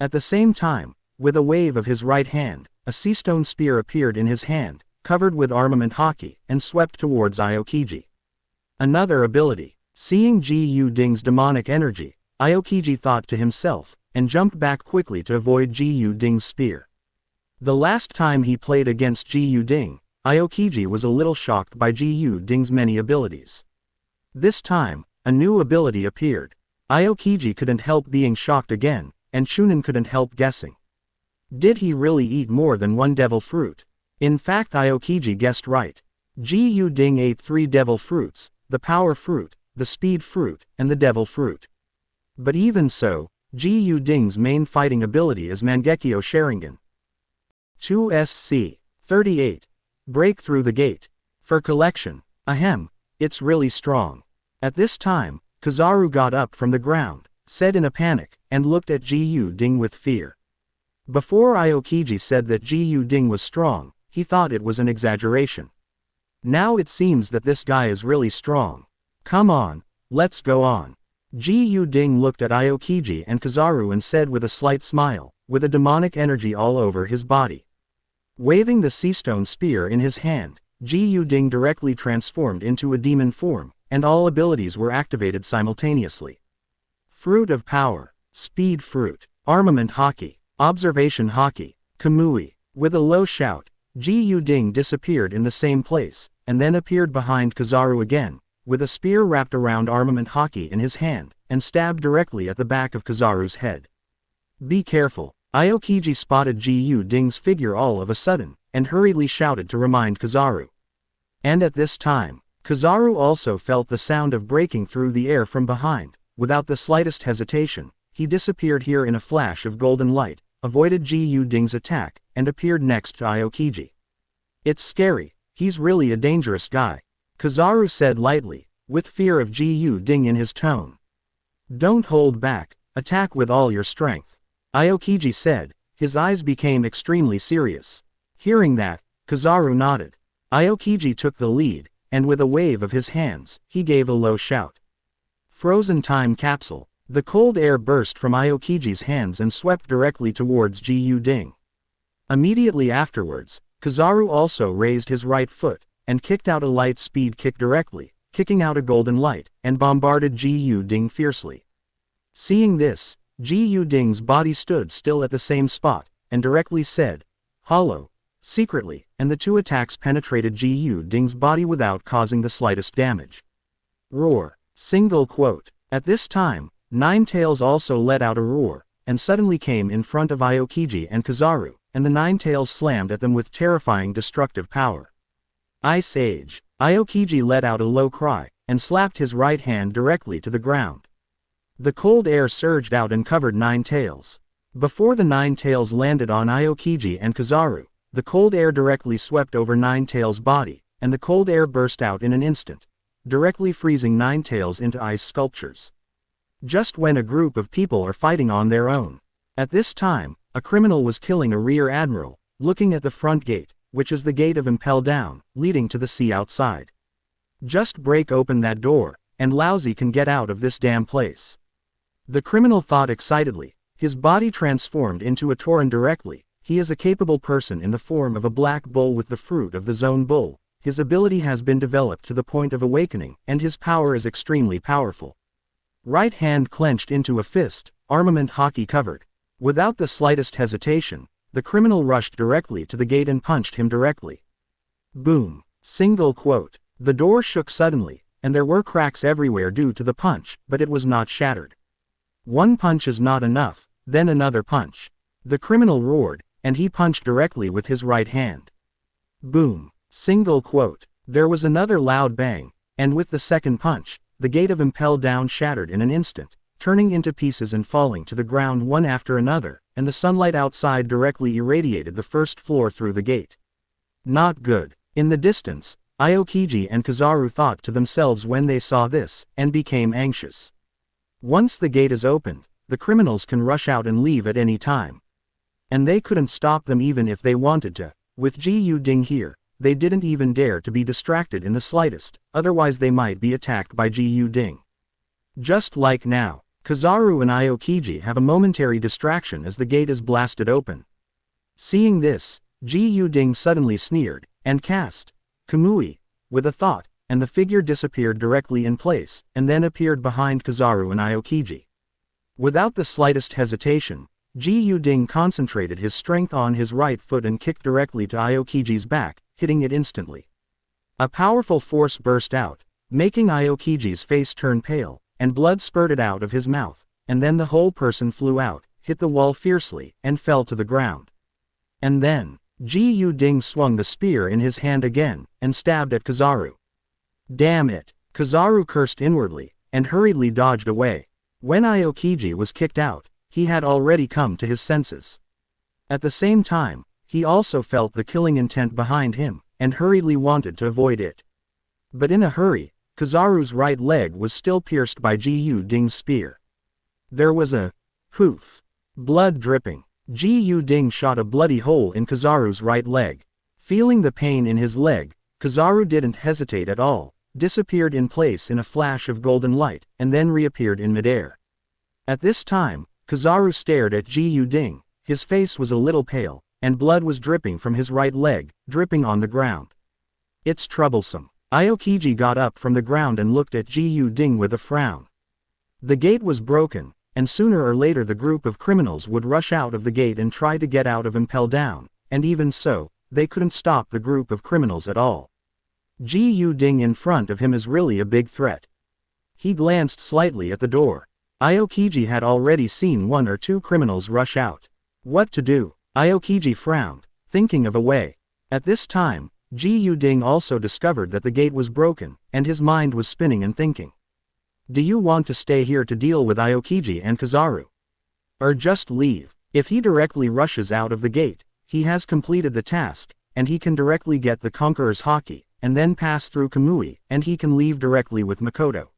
At the same time, with a wave of his right hand, a seastone spear appeared in his hand, covered with armament hockey, and swept towards Aokiji. Another ability. Seeing Ji Yuding's demonic energy, Aokiji thought to himself, and jumped back quickly to avoid Ji Yuding's spear. The last time he played against Ji Yuding, Aokiji was a little shocked by Ji Yuding's many abilities. This time, a new ability appeared. Aokiji couldn't help being shocked again, and Chunin couldn't help guessing. Did he really eat more than one devil fruit? In fact, Aokiji guessed right. Ji Yuding ate 3 devil fruits, the power fruit, the speed fruit, and the devil fruit. But even so, Ji Yuding's main fighting ability is Mangekyo Sharingan. 2 SC 38. Break through the gate. For collection. Ahem. It's really strong. At this time, Kizaru got up from the ground, said in a panic, and looked at Ji Yu-ding with fear. Before Aokiji said that Ji Yu-ding was strong, he thought it was an exaggeration. Now it seems that this guy is really strong. Come on, let's go on. Ji Yu-ding looked at Aokiji and Kizaru and said with a slight smile, with a demonic energy all over his body. Waving the sea-stone spear in his hand, Ji Yu-ding directly transformed into a demon form, and all abilities were activated simultaneously. Fruit of Power, Speed Fruit, Armament Haki, Observation Haki, Kamui. With a low shout, Ji Yu-ding disappeared in the same place, and then appeared behind Kizaru again, with a spear wrapped around Armament Haki in his hand, and stabbed directly at the back of Kizaru's head. Be careful. Aokiji spotted Ji Yu-ding's figure all of a sudden, and hurriedly shouted to remind Kizaru. And at this time, Kizaru also felt the sound of breaking through the air from behind. Without the slightest hesitation, he disappeared here in a flash of golden light, avoided Ji Yu-ding's attack, and appeared next to Aokiji. It's scary, he's really a dangerous guy, Kizaru said lightly, with fear of Ji Yu-ding in his tone. Don't hold back, attack with all your strength, Aokiji said. His eyes became extremely serious. Hearing that, Kizaru nodded. Aokiji took the lead, and with a wave of his hands, he gave a low shout. Frozen Time Capsule. The cold air burst from Aokiji's hands and swept directly towards Ji Yu-ding. Immediately afterwards, Kizaru also raised his right foot, and kicked out a light speed kick directly, kicking out a golden light, and bombarded Ji Yu-ding fiercely. Seeing this, Ji Yu-ding's body stood still at the same spot, and directly said, "Hollow," secretly, and the two attacks penetrated Ji Yu-ding's body without causing the slightest damage. Roar. Single quote. At this time, Ninetales also let out a roar, and suddenly came in front of Aokiji and Kizaru, and the Ninetales slammed at them with terrifying destructive power. Ice Age. Aokiji let out a low cry, and slapped his right hand directly to the ground. The cold air surged out and covered Ninetales. Before the Ninetales landed on Aokiji and Kizaru, the cold air directly swept over Ninetales' body, and the cold air burst out in an instant, directly freezing Ninetales into ice sculptures. Just when a group of people are fighting on their own. At this time, a criminal was killing a rear admiral, looking at the front gate, which is the gate of Impel Down, leading to the sea outside. Just break open that door, and Lousy can get out of this damn place. The criminal thought excitedly. His body transformed into a Tauren directly. He is a capable person in the form of a black bull with the fruit of the zone bull. His ability has been developed to the point of awakening, and his power is extremely powerful. Right hand clenched into a fist, armament Haki covered. Without the slightest hesitation, the criminal rushed directly to the gate and punched him directly. Boom. Single quote. The door shook suddenly, and there were cracks everywhere due to the punch, but it was not shattered. One punch is not enough, then another punch. The criminal roared, and he punched directly with his right hand. Boom. Single quote. There was another loud bang, and with the second punch, the gate of Impel Down shattered in an instant, turning into pieces and falling to the ground one after another, and the sunlight outside directly irradiated the first floor through the gate. Not good. In the distance, Aokiji and Kizaru thought to themselves when they saw this, and became anxious. Once the gate is opened, the criminals can rush out and leave at any time. And they couldn't stop them even if they wanted to. With Ji Yu-ding here, they didn't even dare to be distracted in the slightest, otherwise they might be attacked by Ji Yu-ding. Just like now, Kizaru and Aokiji have a momentary distraction as the gate is blasted open. Seeing this, Ji Yu-ding suddenly sneered, and cast Kamui, with a thought, and the figure disappeared directly in place, and then appeared behind Kizaru and Aokiji. Without the slightest hesitation, Ji Yu-ding concentrated his strength on his right foot and kicked directly to Aokiji's back, hitting it instantly. A powerful force burst out, making Aokiji's face turn pale, and blood spurted out of his mouth, and then the whole person flew out, hit the wall fiercely, and fell to the ground. And then, Ji Yu-ding swung the spear in his hand again, and stabbed at Kizaru. Damn it! Kizaru cursed inwardly, and hurriedly dodged away. When Aokiji was kicked out, he had already come to his senses. At the same time, he also felt the killing intent behind him, and hurriedly wanted to avoid it. But in a hurry, Kizaru's right leg was still pierced by Ji Yu Ding's spear. There was a poof. Blood dripping. Ji Yu Ding shot a bloody hole in Kizaru's right leg. Feeling the pain in his leg, Kizaru didn't hesitate at all, disappeared in place in a flash of golden light, and then reappeared in midair. At this time, Kizaru stared at Ji Yu Ding. His face was a little pale, and blood was dripping from his right leg, dripping on the ground. It's troublesome. Aokiji got up from the ground and looked at Ji Yu Ding with a frown. The gate was broken, and sooner or later the group of criminals would rush out of the gate and try to get out of Impel Down, and even so, they couldn't stop the group of criminals at all. Ji Yu Ding in front of him is really a big threat. He glanced slightly at the door. Aokiji had already seen 1 or 2 criminals rush out. What to do? Aokiji frowned, thinking of a way. At this time, Ji Yu Ding also discovered that the gate was broken, and his mind was spinning and thinking. Do you want to stay here to deal with Aokiji and Kizaru? Or just leave? If he directly rushes out of the gate, he has completed the task, and he can directly get the Conqueror's Haki, and then pass through Kamui, and he can leave directly with Makoto.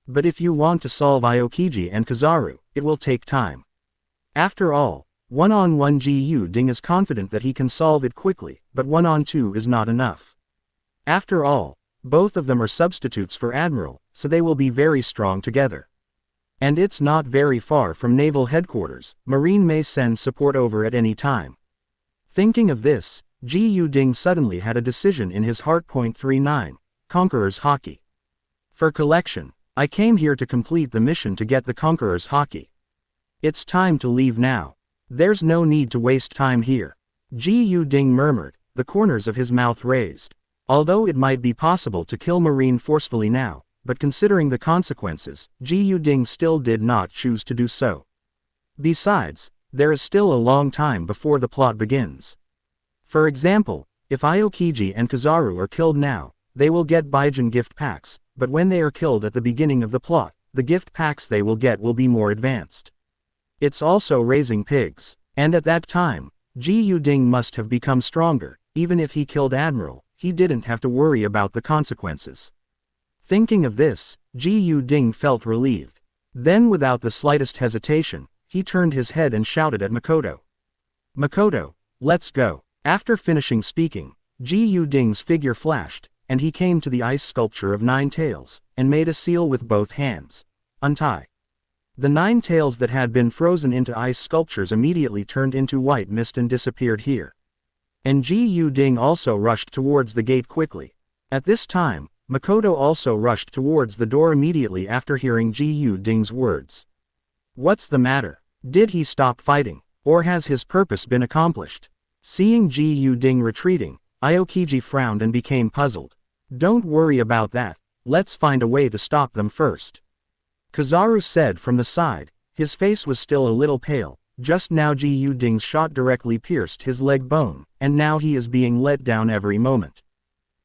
But if you want to solve Aokiji and Kizaru, it will take time. After all, one-on-one Ji Yu Ding is confident that he can solve it quickly, but one-on-two is not enough. After all, both of them are substitutes for Admiral, so they will be very strong together. And it's not very far from Naval Headquarters. Marine may send support over at any time. Thinking of this, Ji Yu Ding suddenly had a decision in his heart. 39. Conqueror's Haki. For collection, I came here to complete the mission to get the Conqueror's Haki. It's time to leave now. There's no need to waste time here. Ji Yu Ding murmured, the corners of his mouth raised. Although it might be possible to kill Marine forcefully now, but considering the consequences, Ji Yu Ding still did not choose to do so. Besides, there is still a long time before the plot begins. For example, if Aokiji and Kizaru are killed now, they will get Baijin gift packs, but when they are killed at the beginning of the plot, the gift packs they will get will be more advanced. It's also raising pigs, and at that time, Ji Yu Ding must have become stronger. Even if he killed Admiral, he didn't have to worry about the consequences. Thinking of this, Ji Yu Ding felt relieved. Then without the slightest hesitation, he turned his head and shouted at Makoto. Makoto, let's go. After finishing speaking, Ji Yu Ding's figure flashed, and he came to the ice sculpture of 9 tails, and made a seal with both hands. Untie. The 9 tails that had been frozen into ice sculptures immediately turned into white mist and disappeared here. And Ji Yu Ding also rushed towards the gate quickly. At this time, Makoto also rushed towards the door immediately after hearing Ji Yu Ding's words. What's the matter? Did he stop fighting, or has his purpose been accomplished? Seeing Ji Yu Ding retreating, Aokiji frowned and became puzzled. Don't worry about that, let's find a way to stop them first. Kizaru said from the side. His face was still a little pale. Just now Ji Yu Ding's shot directly pierced his leg bone, and now he is being let down every moment.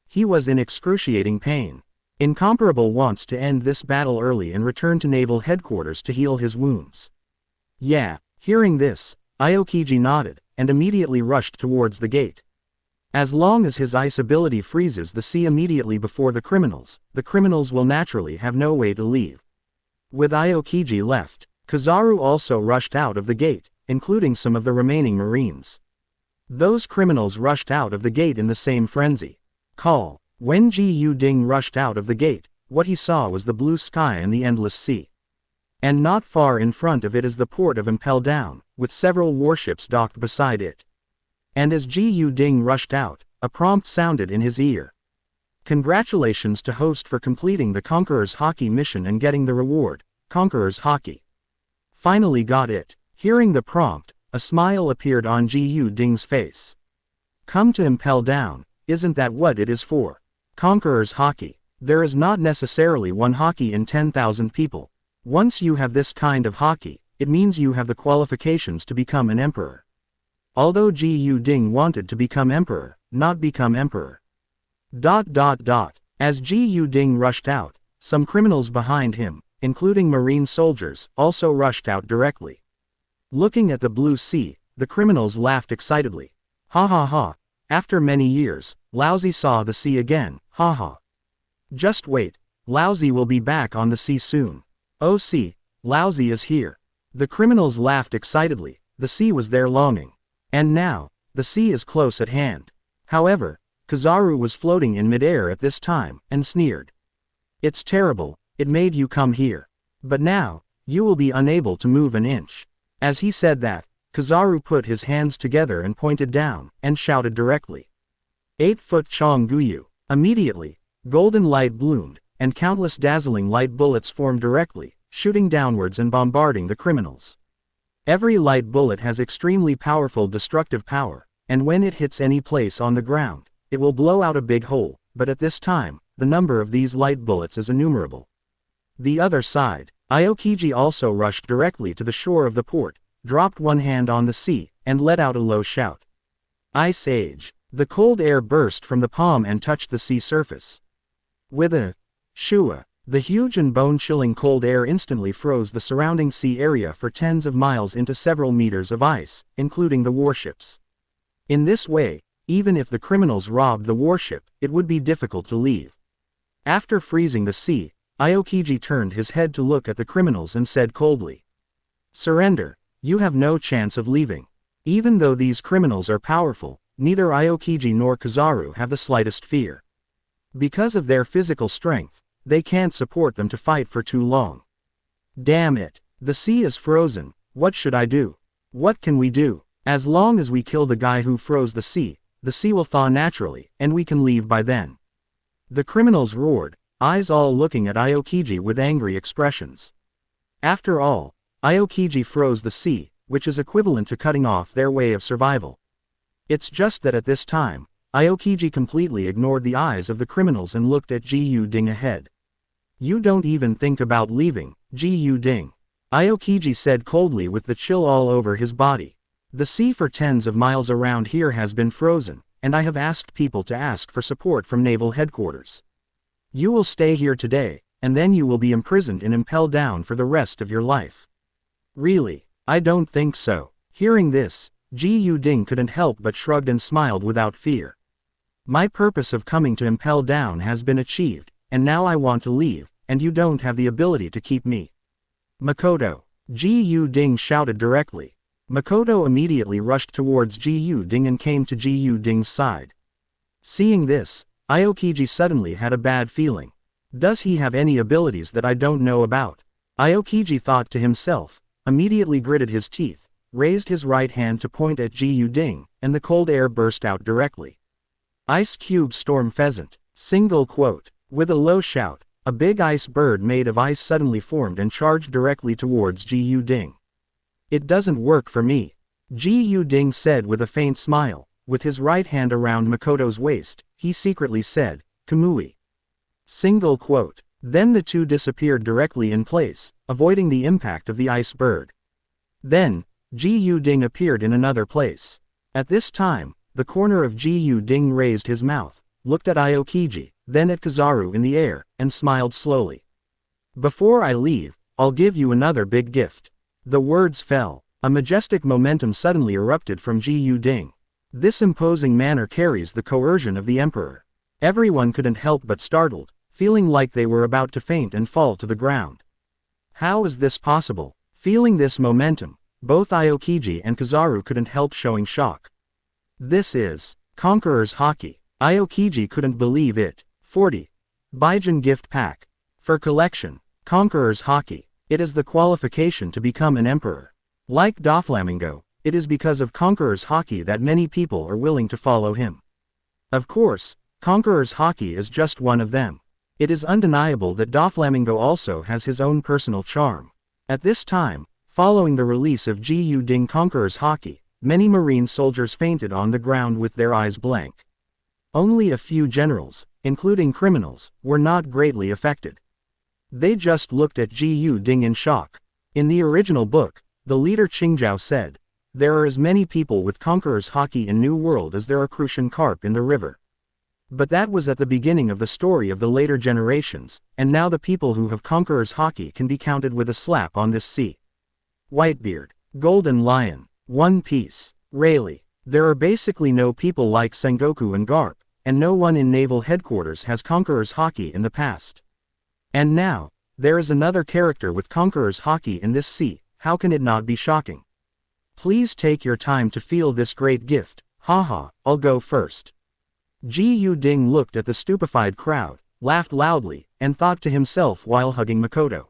He was in excruciating pain. Incomparable wants to end this battle early and return to Naval Headquarters to heal his wounds. Yeah, hearing this, Aokiji nodded, and immediately rushed towards the gate. As long as his ice ability freezes the sea immediately before the criminals will naturally have no way to leave. With Aokiji left, Kizaru also rushed out of the gate, including some of the remaining Marines. Those criminals rushed out of the gate in the same frenzy. Call. When Ji Yu Ding rushed out of the gate, what he saw was the blue sky and the endless sea. And not far in front of it is the port of Impel Down, with several warships docked beside it. And as Ji Yu Ding rushed out, a prompt sounded in his ear. Congratulations to host for completing the Conqueror's Haki mission and getting the reward, Conqueror's Haki. Finally got it. Hearing the prompt, a smile appeared on Ji Yu Ding's face. Come to Impel Down, isn't that what it is for? Conqueror's Haki. There is not necessarily one Haki in 10,000 people. Once you have this kind of Haki, it means you have the qualifications to become an emperor. Although Ji Yu Ding wanted to become emperor, not become emperor. As Ji Yu Ding rushed out, some criminals behind him, including Marine soldiers, also rushed out directly. Looking at the blue sea, the criminals laughed excitedly. Ha ha ha. After many years, Laozi saw the sea again, ha ha. Just wait, Laozi will be back on the sea soon. Oh see, Laozi is here. The criminals laughed excitedly. The sea was their longing. And now, the sea is close at hand. However, Kizaru was floating in midair at this time, and sneered. It's terrible, it made you come here. But now, you will be unable to move an inch. As he said that, Kizaru put his hands together and pointed down, and shouted directly. 8-foot Chong Guyu. Immediately, golden light bloomed, and countless dazzling light bullets formed directly, shooting downwards and bombarding the criminals. Every light bullet has extremely powerful destructive power, and when it hits any place on the ground, it will blow out a big hole, but at this time, the number of these light bullets is innumerable. The other side, Aokiji also rushed directly to the shore of the port, dropped one hand on the sea, and let out a low shout. Ice Age. The cold air burst from the palm and touched the sea surface. With a shua, the huge and bone-chilling cold air instantly froze the surrounding sea area for tens of miles into several meters of ice, including the warships. In this way, even if the criminals robbed the warship, it would be difficult to leave. After freezing the sea, Aokiji turned his head to look at the criminals and said coldly, "Surrender, you have no chance of leaving." Even though these criminals are powerful, neither Aokiji nor Kizaru have the slightest fear. Because of their physical strength, they can't support them to fight for too long. Damn it, the sea is frozen, what should I do? What can we do? As long as we kill the guy who froze the sea will thaw naturally, and we can leave by then. The criminals roared, eyes all looking at Aokiji with angry expressions. After all, Aokiji froze the sea, which is equivalent to cutting off their way of survival. It's just that at this time, Aokiji completely ignored the eyes of the criminals and looked at Ji Ding ahead. You don't even think about leaving, Ji Ding. Aokiji said coldly with the chill all over his body. The sea for tens of miles around here has been frozen, and I have asked people to ask for support from naval headquarters. You will stay here today, and then you will be imprisoned in Impel Down for the rest of your life. Really, I don't think so. Hearing this, Ji Ding couldn't help but shrugged and smiled without fear. My purpose of coming to Impel Down has been achieved, and now I want to leave, and you don't have the ability to keep me. Makoto. Ji Ding shouted directly. Makoto immediately rushed towards Ji Ding and came to Ji Ding's side. Seeing this, Aokiji suddenly had a bad feeling. Does he have any abilities that I don't know about? Aokiji thought to himself, immediately gritted his teeth, raised his right hand to point at Ji Ding, and the cold air burst out directly. Ice Cube Storm Pheasant. Single quote. With a low shout, a big ice bird made of ice suddenly formed and charged directly towards Ji Ding. It doesn't work for me. Ji Ding said with a faint smile. With his right hand around Makoto's waist, he secretly said, Kamui. Single quote. Then the two disappeared directly in place, avoiding the impact of the ice bird. Then, Ji Ding appeared in another place. At this time, the corner of Ji Ding raised his mouth, looked at Aokiji, then at Kizaru in the air, and smiled slowly. Before I leave, I'll give you another big gift. The words fell. A majestic momentum suddenly erupted from Ji Ding. This imposing manner carries the coercion of the emperor. Everyone couldn't help but startled, feeling like they were about to faint and fall to the ground. How is this possible? Feeling this momentum, both Aokiji and Kizaru couldn't help showing shock. This is Conqueror's Haki. Aokiji couldn't believe it. 40. Baijin Gift Pack. For collection, Conqueror's Haki. It is the qualification to become an emperor. Like Doflamingo, it is because of Conqueror's Haki that many people are willing to follow him. Of course, Conqueror's Haki is just one of them. It is undeniable that Doflamingo also has his own personal charm. At this time, following the release of Ji Ding Conqueror's Haki, many Marine soldiers fainted on the ground with their eyes blank. Only a few generals, including criminals, were not greatly affected. They just looked at Ji Ding in shock. In the original book, the leader Qingzhao said, "There are as many people with Conqueror's Haki in New World as there are crucian carp in the river." But that was at the beginning of the story of the later generations, and now the people who have Conqueror's Haki can be counted with a slap on this sea. Whitebeard. Golden Lion. One Piece. Rayleigh. There are basically no people like Sengoku and Garp, and no one in naval headquarters has Conqueror's Haki in the past. And now, there is another character with Conqueror's Haki in this sea, how can it not be shocking? Please take your time to feel this great gift, haha, I'll go first. Ji Yu Ding looked at the stupefied crowd, laughed loudly, and thought to himself while hugging Makoto.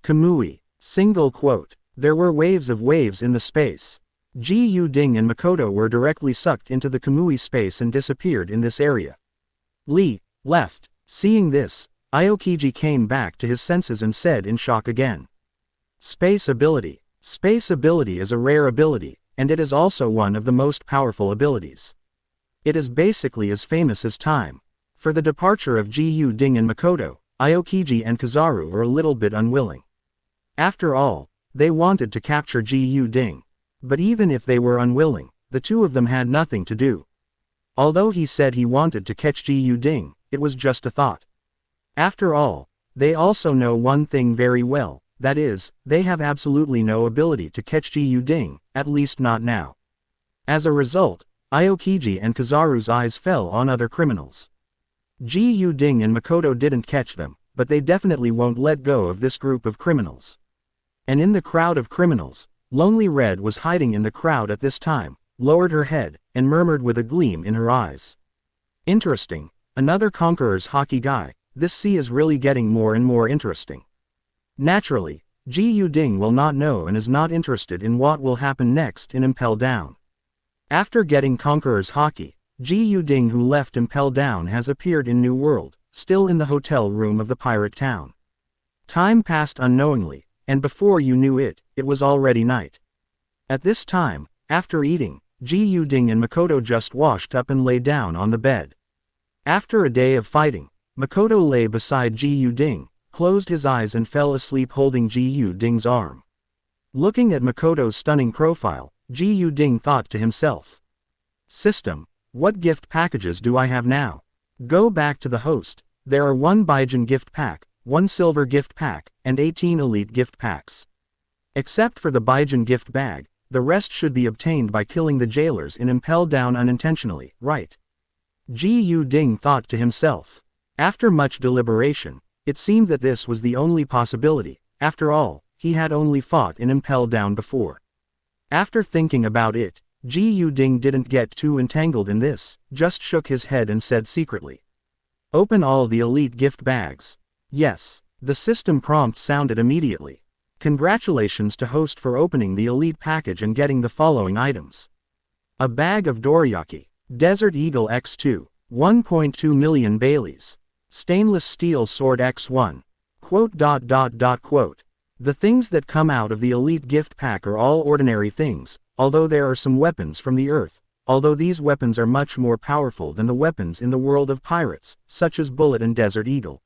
Kamui, single quote, there were waves in the space. Ji Yu Ding and Makoto were directly sucked into the Kamui space and disappeared in this area. Lee, left, seeing this, Aokiji came back to his senses and said in shock again. Space ability. Space ability is a rare ability, and it is also one of the most powerful abilities. It is basically as famous as time. For the departure of Ji Yu Ding and Makoto, Aokiji and Kizaru were a little bit unwilling. After all, they wanted to capture Ji Yu Ding. But even if they were unwilling, the two of them had nothing to do. Although he said he wanted to catch Ji Yu Ding, it was just a thought. After all, they also know one thing very well, that is, they have absolutely no ability to catch Ji Yu Ding, at least not now. As a result, Aokiji and Kizaru's eyes fell on other criminals. Ji Yu Ding and Makoto didn't catch them, but they definitely won't let go of this group of criminals. And in the crowd of criminals, Lonely Red was hiding in the crowd at this time, lowered her head, and murmured with a gleam in her eyes. Interesting, another Conqueror's Haki guy, this sea is really getting more and more interesting. Naturally, Ji Yu Ding will not know and is not interested in what will happen next in Impel Down. After getting Conqueror's Haki, Ji Yu Ding who left Impel Down has appeared in New World, still in the hotel room of the pirate town. Time passed unknowingly, and before you knew it, it was already night. At this time, after eating, Ji Yu Ding and Makoto just washed up and lay down on the bed. After a day of fighting, Makoto lay beside Ji Yu Ding, closed his eyes and fell asleep holding Ji Yu Ding's arm. Looking at Makoto's stunning profile, Ji Yu Ding thought to himself. System, what gift packages do I have now? Go back to the host, there are 1 Baijin gift pack, 1 silver gift pack, and 18 elite gift packs. Except for the Baijin gift bag, the rest should be obtained by killing the jailers in Impel Down unintentionally, right? Ji Yu Ding thought to himself. After much deliberation, it seemed that this was the only possibility. After all, he had only fought in Impel Down before. After thinking about it, Ji Yu Ding didn't get too entangled in this, just shook his head and said secretly. Open all the elite gift bags. Yes, the system prompt sounded immediately. Congratulations to host for opening the elite package and getting the following items. A bag of dorayaki, Desert Eagle X2, 1.2 million Baileys. Stainless steel sword X1. Quote. The things that come out of the elite gift pack are all ordinary things, although there are some weapons from the earth, although these weapons are much more powerful than the weapons in the world of pirates, such as Bullet and Desert Eagle.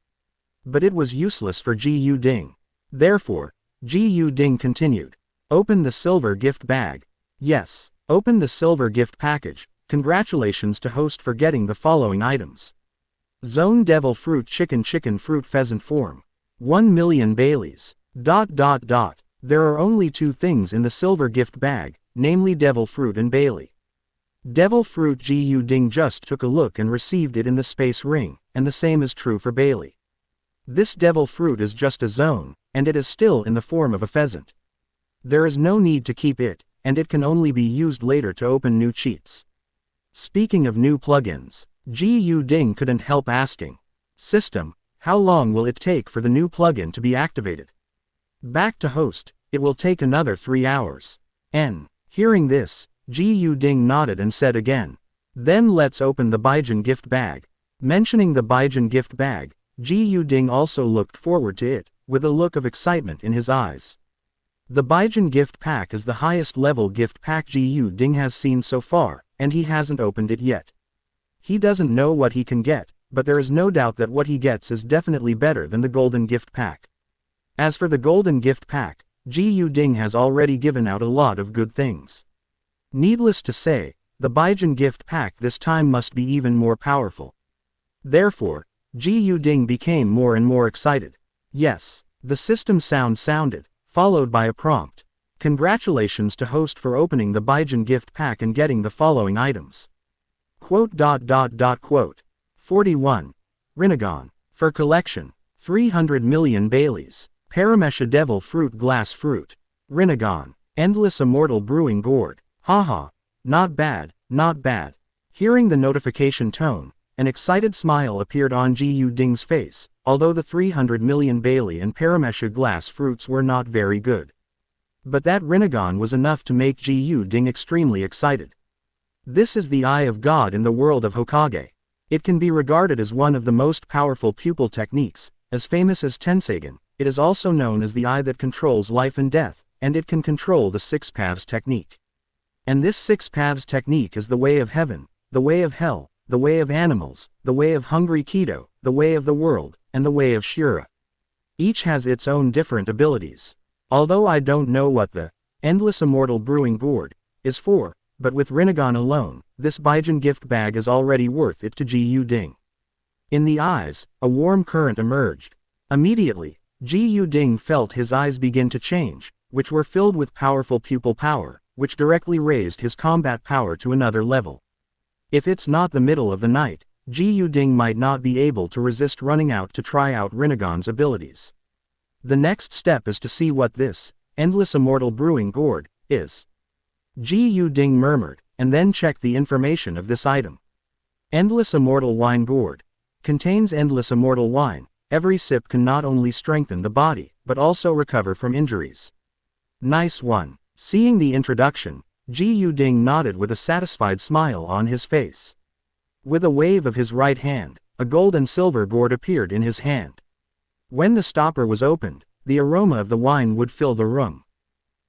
But it was useless for Ji Yu Ding. Therefore, Ji Yu Ding continued. Open the silver gift bag. Yes, open the silver gift package. Congratulations to host for getting the following items. Zone Devil Fruit Chicken Fruit Pheasant Form. 1 million Baileys. There are only 2 things in the silver gift bag, namely Devil Fruit and Bailey. Devil Fruit Ji Yu Ding just took a look and received it in the space ring, and the same is true for Bailey. This Devil Fruit is just a zone, and it is still in the form of a pheasant. There is no need to keep it, and it can only be used later to open new cheats. Speaking of new plugins, Ji Yu Ding couldn't help asking. System, how long will it take for the new plugin to be activated? Back to host, it will take another 3 hours. Hearing this, Ji Yu Ding nodded and said again. Then let's open the Baijin gift bag. Mentioning the Baijin gift bag, Ji Yu Ding also looked forward to it, with a look of excitement in his eyes. The Baijin gift pack is the highest level gift pack Ji Yu Ding has seen so far, and he hasn't opened it yet. He doesn't know what he can get, but there is no doubt that what he gets is definitely better than the golden gift pack. As for the golden gift pack, Ji Yu Ding has already given out a lot of good things. Needless to say, the Baijin gift pack this time must be even more powerful. Therefore, Ji Yu Ding became more and more excited. Yes, the system sound sounded, followed by a prompt. Congratulations to host for opening the Baijin gift pack and getting the following items. Quote. 41. Rinnegan. For collection. 300 million Baileys. Paramesha Devil Fruit Glass Fruit. Rinnegan. Endless Immortal Brewing Gourd. Haha. Not bad, not bad. Hearing the notification tone, an excited smile appeared on Ji Ding's face, although the 300 million Bailey and Paramesha glass fruits were not very good. But that Rinnegan was enough to make Ji Ding extremely excited. This is the Eye of God in the world of Hokage. It can be regarded as one of the most powerful pupil techniques, as famous as Tensagen. It is also known as the eye that controls life and death, and it can control the six paths technique. And this six paths technique is the way of heaven, the way of hell, the way of animals, the way of hungry Kido, the way of the world, and the way of Shura. Each has its own different abilities. Although I don't know what the Endless Immortal Brewing Gourd is for, but with Rinnegan alone, this Baijin gift bag is already worth it to Ji Ding. In the eyes, a warm current emerged. Immediately, Ji Ding felt his eyes begin to change, which were filled with powerful pupil power, which directly raised his combat power to another level. If it's not the middle of the night, Ji Ding might not be able to resist running out to try out Rinnegan's abilities. The next step is to see what this Endless Immortal Brewing Gourd is. Ji Ding murmured, and then checked the information of this item. Endless Immortal Wine Gourd. Contains endless immortal wine. Every sip can not only strengthen the body, but also recover from injuries. Nice one. Seeing the introduction, Ji Ding nodded with a satisfied smile on his face. With a wave of his right hand, a gold and silver gourd appeared in his hand. When the stopper was opened, the aroma of the wine would fill the room.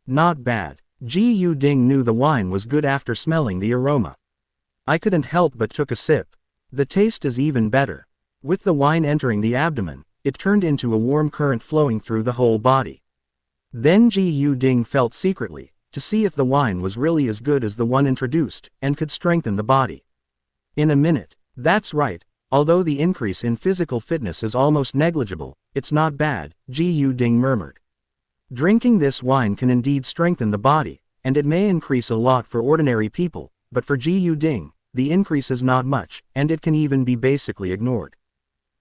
Not bad. Ji Ding knew the wine was good after smelling the aroma. I couldn't help but took a sip. The taste is even better. With the wine entering the abdomen, it turned into a warm current flowing through the whole body. Then Ji Ding felt secretly, to see if the wine was really as good as the one introduced, and could strengthen the body. In a minute. That's right, although the increase in physical fitness is almost negligible, it's not bad, Ji Ding murmured. Drinking this wine can indeed strengthen the body, and it may increase a lot for ordinary people, but for Ji Ding, the increase is not much, and it can even be basically ignored.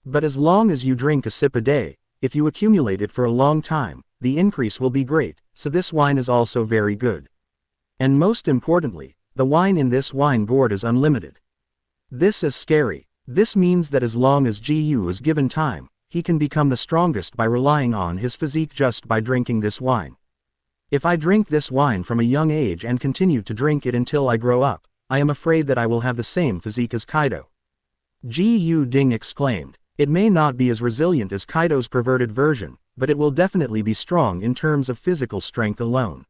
But as long as you drink a sip a day, if you accumulate it for a long time, the increase will be great, so this wine is also very good. And most importantly, the wine in this wine gourd is unlimited. This is scary. This means that as long as Ji is given time, he can become the strongest by relying on his physique just by drinking this wine. If I drink this wine from a young age and continue to drink it until I grow up, I am afraid that I will have the same physique as Kaido. Ji Ding exclaimed. It may not be as resilient as Kaido's perverted version, but it will definitely be strong in terms of physical strength alone.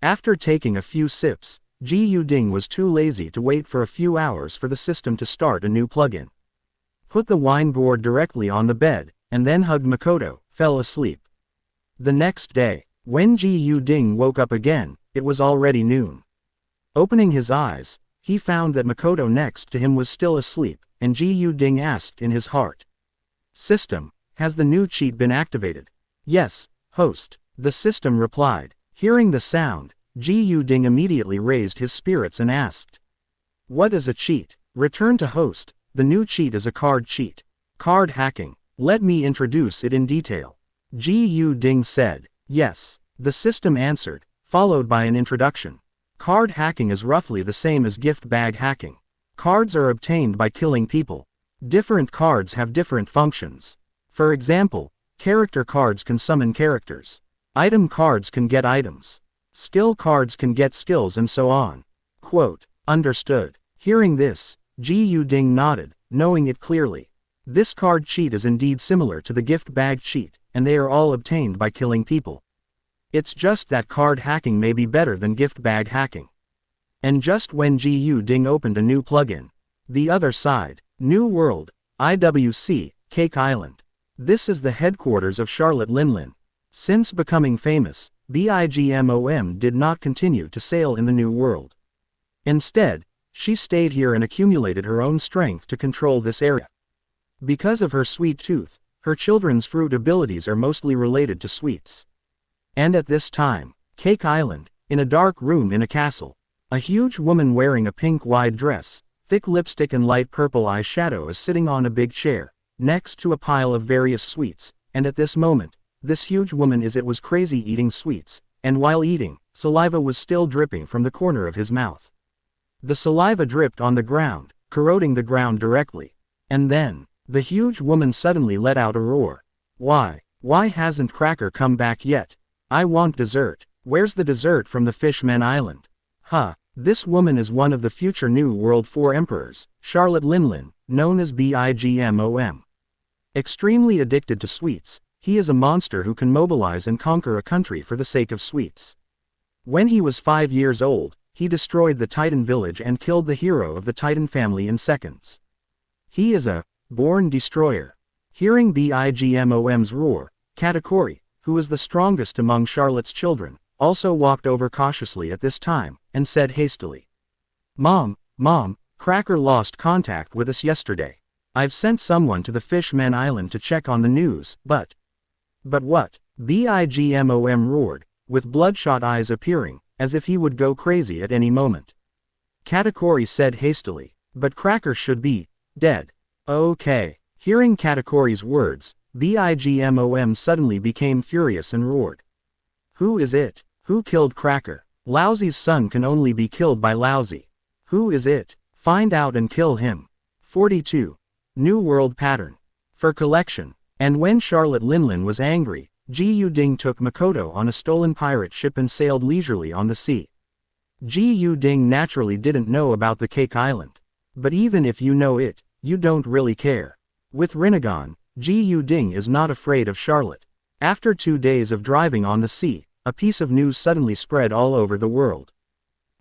After taking a few sips, Ji Ding was too lazy to wait for a few hours for the system to start a new plugin. Put the wine gourd directly on the bed, and then hugged Makoto, fell asleep. The next day, when Ji Ding woke up again, it was already noon. Opening his eyes, he found that Makoto next to him was still asleep, and Ji Ding asked in his heart. System, has the new cheat been activated? Yes, host, the system replied. Hearing the sound, Ji Ding immediately raised his spirits and asked. What is a cheat? Return to host, the new cheat is a card cheat. Card hacking, let me introduce it in detail. Ji Ding said. Yes, the system answered, followed by an introduction. Card hacking is roughly the same as gift bag hacking. Cards are obtained by killing people. Different cards have different functions. For example, character cards can summon characters. Item cards can get items. Skill cards can get skills and so on. Quote, understood. Hearing this, Ji Ding nodded, knowing it clearly. This card cheat is indeed similar to the gift bag cheat, and they are all obtained by killing people. It's just that card hacking may be better than gift bag hacking. And just when Ji Ding opened a new plugin. The other side. New World, IWC, Cake Island. This is the headquarters of Charlotte Linlin. Since becoming famous, BIGMOM did not continue to sail in the New World. Instead, she stayed here and accumulated her own strength to control this area. Because of her sweet tooth, her children's fruit abilities are mostly related to sweets. And at this time, Cake Island, in a dark room in a castle, a huge woman wearing a pink wide dress, thick lipstick and light purple eyeshadow is sitting on a big chair. next to a pile of various sweets, and at this moment, this huge woman was crazy eating sweets, and while eating, saliva was still dripping from the corner of his mouth. The saliva dripped on the ground, corroding the ground directly. And then, the huge woman suddenly let out a roar. Why hasn't Cracker come back yet? I want dessert. Where's the dessert from the Fishman Island? This woman is one of the future New World 4 emperors, Charlotte Linlin, known as Bigmom. Extremely addicted to sweets, he is a monster who can mobilize and conquer a country for the sake of sweets. When he was 5 years old, he destroyed the Titan village and killed the hero of the Titan family in seconds. He is a born destroyer. Hearing Bigmom's roar, Katakuri, who is the strongest among Charlotte's children, also walked over cautiously at this time, and said hastily, Mom, Cracker lost contact with us yesterday. I've sent someone to the Fishman Island to check on the news, but what? Bigmom roared, with bloodshot eyes appearing, as if he would go crazy at any moment. Katakuri said hastily, but Cracker should be dead. Okay. Hearing Katakuri's words, Bigmom suddenly became furious and roared. Who is it? Who killed Cracker? Lousy's son can only be killed by Lousy. Who is it? Find out and kill him. 42. New World Pattern. For collection. And when Charlotte Linlin was angry, Ji Ding took Makoto on a stolen pirate ship and sailed leisurely on the sea. Ji Ding naturally didn't know about the Cake Island. But even if you know it, you don't really care. With Rinnegan, Ji Ding is not afraid of Charlotte. After 2 days of driving on the sea, a piece of news suddenly spread all over the world.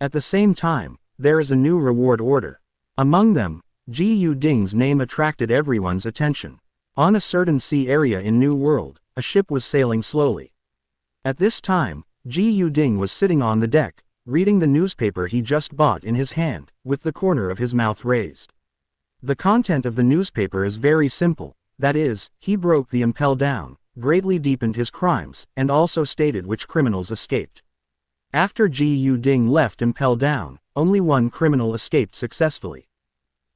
At the same time, there is a new reward order. Among them, Ji Ding's name attracted everyone's attention. On a certain sea area in New World, a ship was sailing slowly. At this time, Ji Ding was sitting on the deck, reading the newspaper he just bought in his hand, with the corner of his mouth raised. The content of the newspaper is very simple, that is, he broke the impel down, greatly deepened his crimes, and also stated which criminals escaped. After Ji Ding left impel down, only one criminal escaped successfully.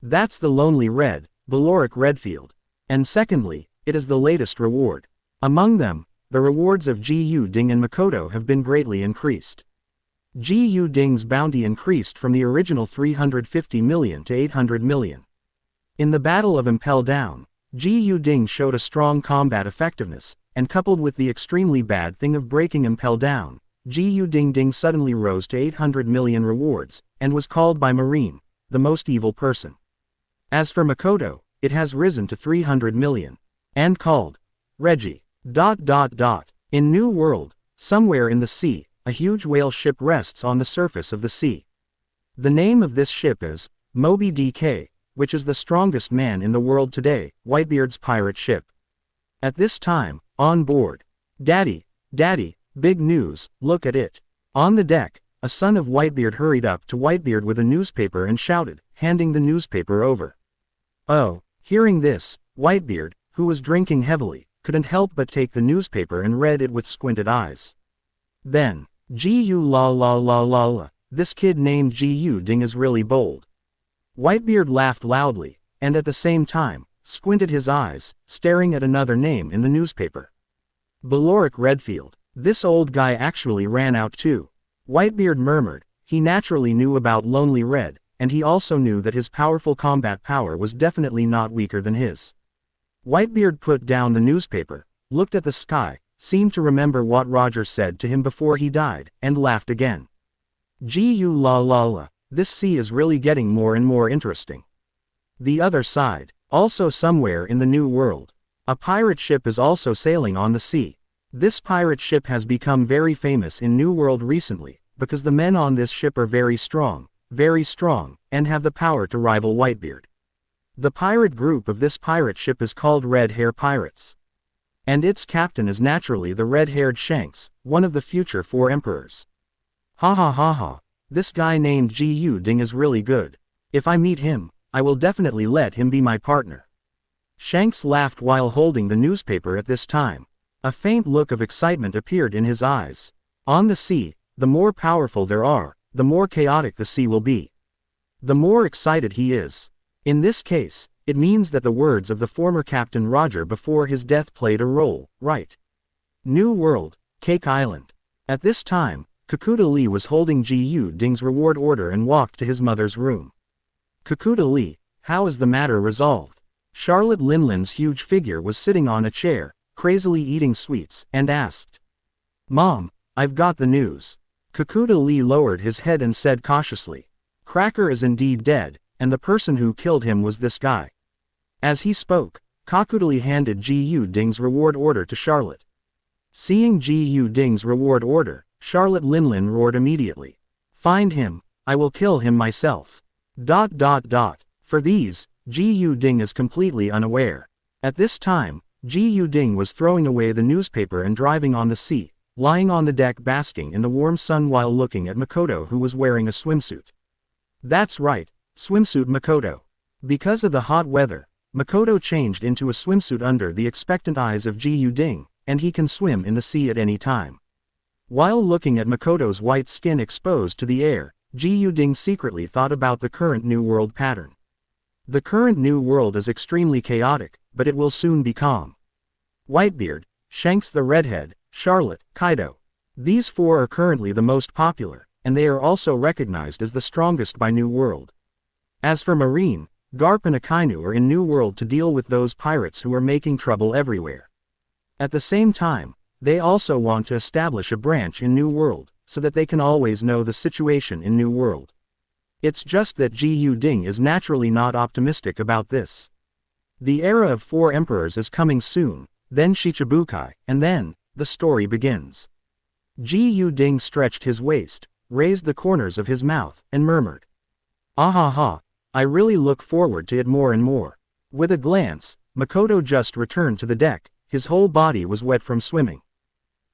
That's the Lonely Red, Beloric Redfield. And secondly, it is the latest reward. Among them, the rewards of Ji Ding and Makoto have been greatly increased. Ji Ding's bounty increased from the original 350 million to 800 million. In the Battle of Impel Down, Ji Ding showed a strong combat effectiveness, and coupled with the extremely bad thing of breaking Impel Down, Ji Ding suddenly rose to 800 million rewards, and was called by Marine, the most evil person. As for Makoto, it has risen to 300 million, and called Reggie. In New World, somewhere in the sea, a huge whale ship rests on the surface of the sea. The name of this ship is Moby DK, which is the strongest man in the world today, Whitebeard's pirate ship. At this time, on board, Daddy, big news, look at it. On the deck, a son of Whitebeard hurried up to Whitebeard with a newspaper and shouted, handing the newspaper over. Oh, hearing this, Whitebeard, who was drinking heavily, couldn't help but take the newspaper and read it with squinted eyes. Then, this kid named Ji Ding is really bold. Whitebeard laughed loudly, and at the same time, squinted his eyes, staring at another name in the newspaper. Beloric Redfield. This old guy actually ran out too. Whitebeard murmured. He naturally knew about Lonely Red, and he also knew that his powerful combat power was definitely not weaker than his. Whitebeard put down the newspaper, looked at the sky, seemed to remember what Roger said to him before he died, and laughed again. This sea is really getting more and more interesting. The other side, also somewhere in the New World, a pirate ship is also sailing on the sea. This pirate ship has become very famous in New World recently, because the men on this ship are very strong, and have the power to rival Whitebeard. The pirate group of this pirate ship is called Red Hair Pirates. And its captain is naturally the red-haired Shanks, one of the future 4 emperors. This guy named Ji Ding is really good. If I meet him, I will definitely let him be my partner. Shanks laughed while holding the newspaper at this time. A faint look of excitement appeared in his eyes. On the sea, the more powerful there are, the more chaotic the sea will be. The more excited he is. In this case, It means that the words of the former Captain Roger before his death played a role, right? New World, Cake Island. At this time, Kakuta Lee was holding Ji Ding's reward order and walked to his mother's room. Kakuta Lee, how is the matter resolved? Charlotte Linlin's huge figure was sitting on a chair, crazily eating sweets, and asked. Mom, I've got the news. Kakuta Lee lowered his head and said cautiously. Cracker is indeed dead, and the person who killed him was this guy. As he spoke, Kakuta Lee handed Ji Ding's reward order to Charlotte. Seeing Ji Ding's reward order, Charlotte Linlin roared immediately. Find him, I will kill him myself. ... For these, Ji Ding is completely unaware. At this time, Ji Ding was throwing away the newspaper and driving on the sea, lying on the deck basking in the warm sun while looking at Makoto, who was wearing a swimsuit. That's right, swimsuit Makoto. Because of the hot weather, Makoto changed into a swimsuit under the expectant eyes of Ji Ding, and he can swim in the sea at any time. While looking at Makoto's white skin exposed to the air, Ji Ding secretly thought about the current New World pattern. The current New World is extremely chaotic, but it will soon be calm. Whitebeard, Shanks the Redhead, Charlotte, Kaido. These four are currently the most popular, and they are also recognized as the strongest by New World. As for Marine, Garp and Akainu are in New World to deal with those pirates who are making trouble everywhere. At the same time, they also want to establish a branch in New World, so that they can always know the situation in New World. It's just that Ji Ding is naturally not optimistic about this. The era of 4 emperors is coming soon, then Shichibukai, and then, the story begins. Ji Ding stretched his waist, raised the corners of his mouth, and murmured. Ahaha, I really look forward to it more and more. With a glance, Makoto just returned to the deck, his whole body was wet from swimming.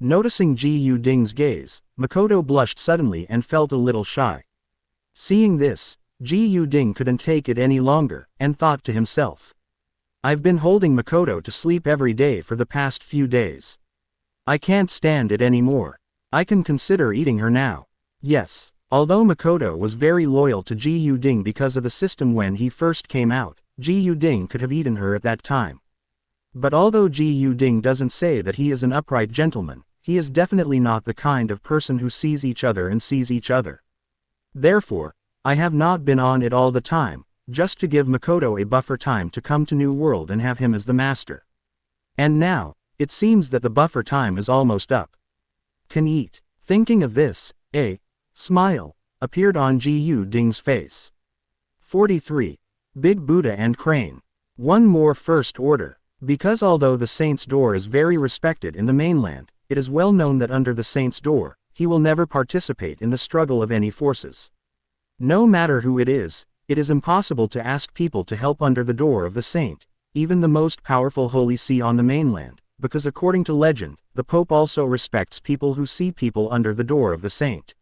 Noticing Ji Ding's gaze, Makoto blushed suddenly and felt a little shy. Seeing this, Ji Ding couldn't take it any longer, and thought to himself. I've been holding Makoto to sleep every day for the past few days. I can't stand it anymore. I can consider eating her now. Yes, although Makoto was very loyal to Ji Ding because of the system when he first came out, Ji Ding could have eaten her at that time. But although Ji Ding doesn't say that he is an upright gentleman, he is definitely not the kind of person who sees each other and sees each other. Therefore, I have not been on it all the time, just to give Makoto a buffer time to come to New World and have him as the master. And now, it seems that the buffer time is almost up. Can eat. Thinking of this, a smile appeared on Ji Ding's face. 43. Big Buddha and Crane. One more first order. Because although the Saint's Door is very respected in the mainland, it is well known that under the Saint's Door, he will never participate in the struggle of any forces. No matter who it is impossible to ask people to help under the door of the Saint, even the most powerful Holy See on the mainland, because according to legend, the Pope also respects people who see people under the door of the Saint.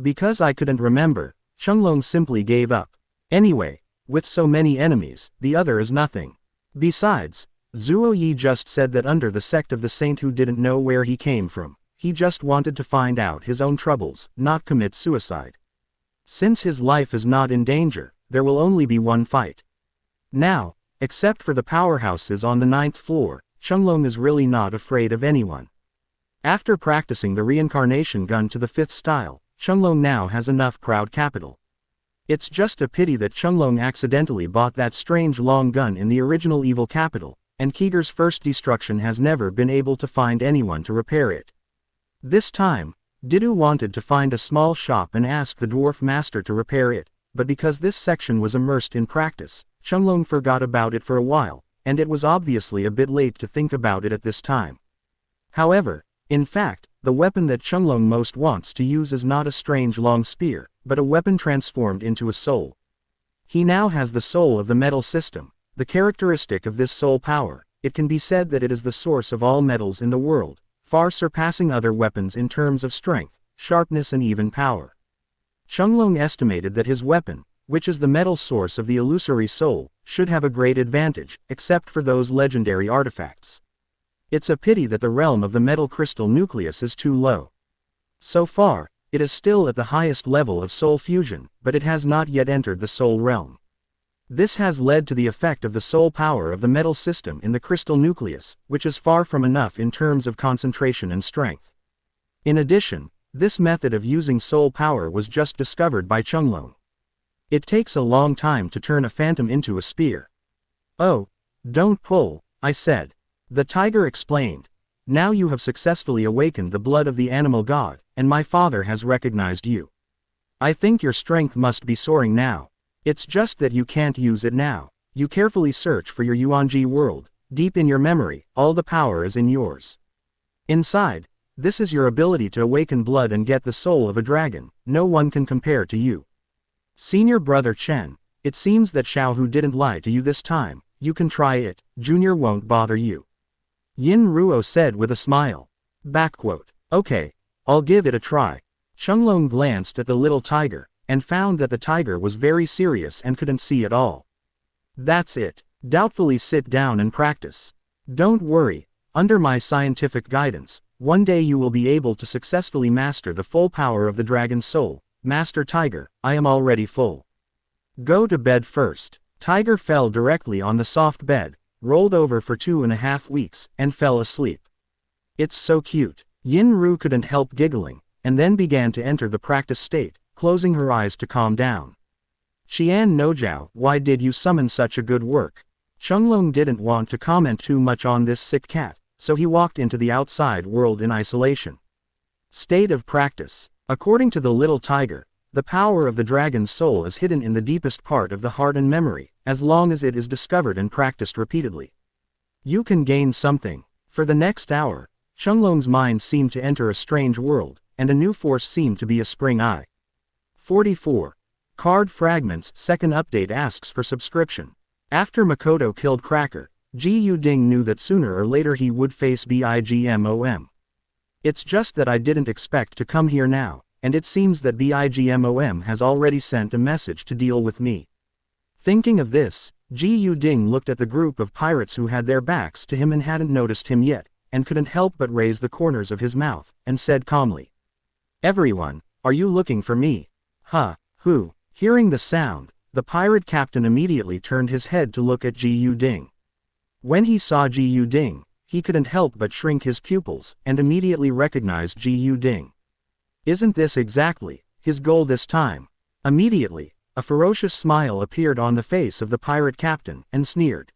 Because I couldn't remember, Chunglong simply gave up. Anyway, with so many enemies, the other is nothing. Besides, Zuo Yi just said that under the sect of the Saint who didn't know where he came from, he just wanted to find out his own troubles, not commit suicide. Since his life is not in danger, there will only be one fight. Now, except for the powerhouses on the 9th floor, Chunglong is really not afraid of anyone. After practicing the reincarnation gun to the 5th style, Chunglong now has enough crowd capital. It's just a pity that Chunglong accidentally bought that strange long gun in the original evil capital, and Keeger's first destruction has never been able to find anyone to repair it. This time, Didu wanted to find a small shop and ask the dwarf master to repair it, but because this section was immersed in practice, Chunglong forgot about it for a while, and it was obviously a bit late to think about it at this time. However, in fact, the weapon that Chunglong most wants to use is not a strange long spear, but a weapon transformed into a soul. He now has the soul of the metal system, the characteristic of this soul power. It can be said that it is the source of all metals in the world, far surpassing other weapons in terms of strength, sharpness and even power. Chunglong estimated that his weapon, which is the metal source of the illusory soul, should have a great advantage, except for those legendary artifacts. It's a pity that the realm of the metal crystal nucleus is too low. So far, it is still at the highest level of soul fusion, but it has not yet entered the soul realm. This has led to the effect of the soul power of the metal system in the crystal nucleus, which is far from enough in terms of concentration and strength. In addition, this method of using soul power was just discovered by Chunglong. It takes a long time to turn a phantom into a spear. Oh, don't pull, I said. The tiger explained. Now you have successfully awakened the blood of the animal god, and my father has recognized you. I think your strength must be soaring now. It's just that you can't use it now. You carefully search for your Yuanji world. Deep in your memory, all the power is in yours. Inside, this is your ability to awaken blood and get the soul of a dragon. No one can compare to you. Senior brother Chen, it seems that Xiaohu didn't lie to you this time. You can try it, Junior won't bother you. Yin Ruo said with a smile. Backquote. Okay, I'll give it a try. Chunglong glanced at the little tiger, and found that the tiger was very serious and couldn't see at all. That's it. Doubtfully sit down and practice. Don't worry, under my scientific guidance, one day you will be able to successfully master the full power of the dragon's soul. Master Tiger, I am already full. Go to bed first. Tiger fell directly on the soft bed, rolled over for 2.5 weeks, and fell asleep. It's so cute. Yin Ru couldn't help giggling, and then began to enter the practice state, closing her eyes to calm down. Qian Nojiao, why did you summon such a good work? Chunglong didn't want to comment too much on this sick cat, so he walked into the outside world in isolation. State of practice. According to the little tiger, the power of the dragon's soul is hidden in the deepest part of the heart and memory, as long as it is discovered and practiced repeatedly. You can gain something. For the next hour, Chunglong's mind seemed to enter a strange world, and a new force seemed to be a spring eye. 44. Card Fragments Second Update asks for subscription. After Makoto killed Cracker, Ji Yuding knew that sooner or later he would face BIGMOM. It's just that I didn't expect to come here now, and it seems that BIGMOM has already sent a message to deal with me. Thinking of this, Ji Yuding looked at the group of pirates who had their backs to him and hadn't noticed him yet, and couldn't help but raise the corners of his mouth, and said calmly. Everyone, are you looking for me? Huh, who? Hearing the sound, the pirate captain immediately turned his head to look at Ji Yuding. When he saw Ji Yuding, he couldn't help but shrink his pupils, and immediately recognized Ji Yuding. Isn't this exactly his goal this time? Immediately, a ferocious smile appeared on the face of the pirate captain, and sneered.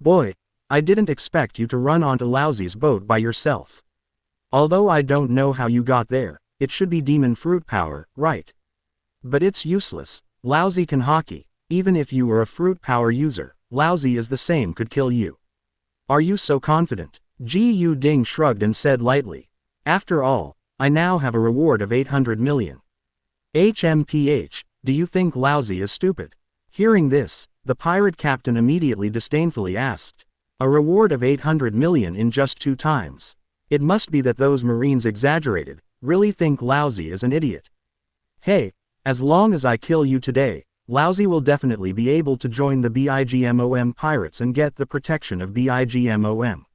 Boy, I didn't expect you to run onto Laozi's boat by yourself. Although I don't know how you got there, it should be demon fruit power, right? But it's useless. Laozi can hockey. Even if you were a fruit power user, Laozi is the same could kill you. Are you so confident? Ji Yuding shrugged and said lightly. After all, I now have a reward of 800 million. HMPH, do you think Laozi is stupid? Hearing this, the pirate captain immediately disdainfully asked. A reward of 800 million in just 2 times. It must be that those Marines exaggerated, really think Laozi is an idiot. Hey, as long as I kill you today, Laozi will definitely be able to join the BIGMOM pirates and get the protection of BIGMOM.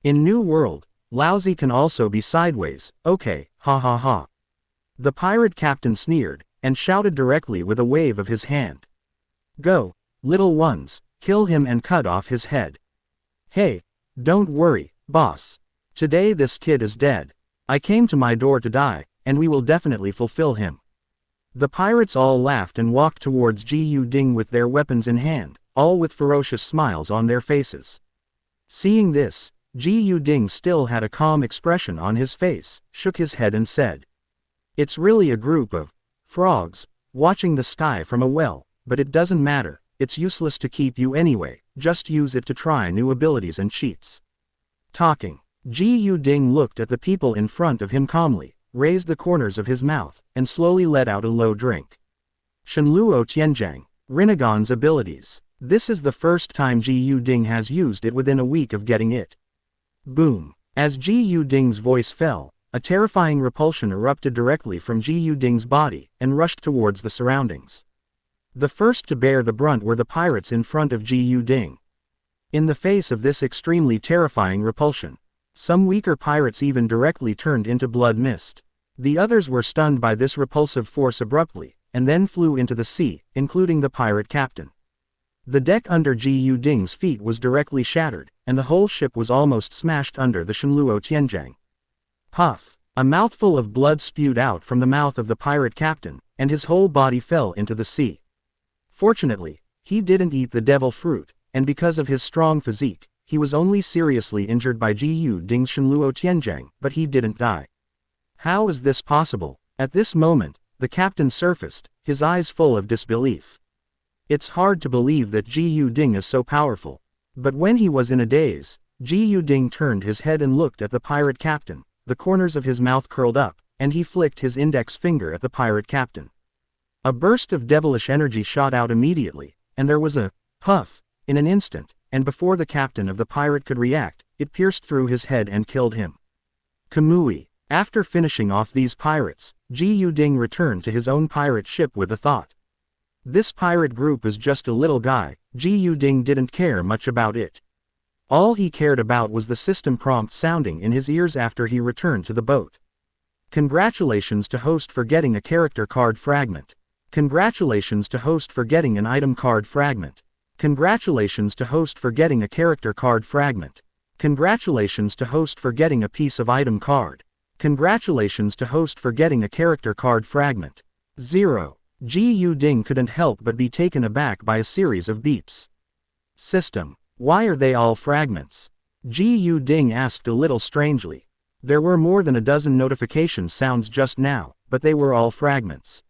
In New World, Laozi can also be sideways, okay, ha ha ha. The pirate captain sneered, and shouted directly with a wave of his hand. Go, little ones, kill him and cut off his head. Hey, don't worry, boss. Today this kid is dead. I came to my door to die, and we will definitely fulfill him. The pirates all laughed and walked towards Ji Yuding with their weapons in hand, all with ferocious smiles on their faces. Seeing this, Ji Yuding still had a calm expression on his face, shook his head and said. It's really a group of frogs, watching the sky from a well, but it doesn't matter, it's useless to keep you anyway, just use it to try new abilities and cheats. Talking. Ji Yuding looked at the people in front of him calmly, raised the corners of his mouth, and slowly let out a low drink. Shenluo Tianjiang, Rinnegan's abilities. This is the first time Ji Yuding has used it within a week of getting it. Boom. As Ji Yuding's voice fell, a terrifying repulsion erupted directly from Ji Yuding's body, and rushed towards the surroundings. The first to bear the brunt were the pirates in front of Ji Yuding. In the face of this extremely terrifying repulsion, some weaker pirates even directly turned into blood mist. The others were stunned by this repulsive force abruptly, and then flew into the sea, including the pirate captain. The deck under Ji Ding's feet was directly shattered, and the whole ship was almost smashed under the Shenluo Tianjiang. Puff! A mouthful of blood spewed out from the mouth of the pirate captain, and his whole body fell into the sea. Fortunately, he didn't eat the devil fruit, and because of his strong physique, he was only seriously injured by Ji Ding's Shenluo Tianjiang, but he didn't die. How is this possible? At this moment, the captain surfaced, his eyes full of disbelief. It's hard to believe that Ji Ding is so powerful. But when he was in a daze, Ji Ding turned his head and looked at the pirate captain, the corners of his mouth curled up, and he flicked his index finger at the pirate captain. A burst of devilish energy shot out immediately, and there was a puff in an instant, and before the captain of the pirate could react, it pierced through his head and killed him. Kamui. After finishing off these pirates, Ji Ding returned to his own pirate ship with a thought. This pirate group is just a little guy. Ji Ding didn't care much about it. All he cared about was the system prompt sounding in his ears after he returned to the boat. Congratulations to host for getting a character card fragment. Congratulations to host for getting an item card fragment. Congratulations to host for getting a character card fragment. Congratulations to host for getting a piece of item card. Congratulations to host for getting a character card fragment. 0. Ji Ding couldn't help but be taken aback by a series of beeps. System. Why are they all fragments? Ji Ding asked a little strangely. There were more than a dozen notification sounds just now, but they were all fragments.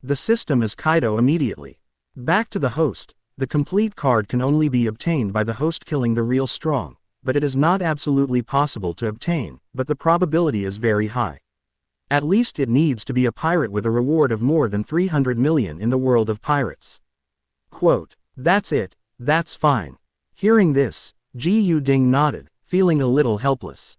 The system is Kaido immediately. Back to the host. The complete card can only be obtained by the host killing the real strong, but it is not absolutely possible to obtain, but the probability is very high. At least it needs to be a pirate with a reward of more than 300 million in the world of pirates. Quote, that's it, that's fine. Hearing this, Ji Ding nodded, feeling a little helpless.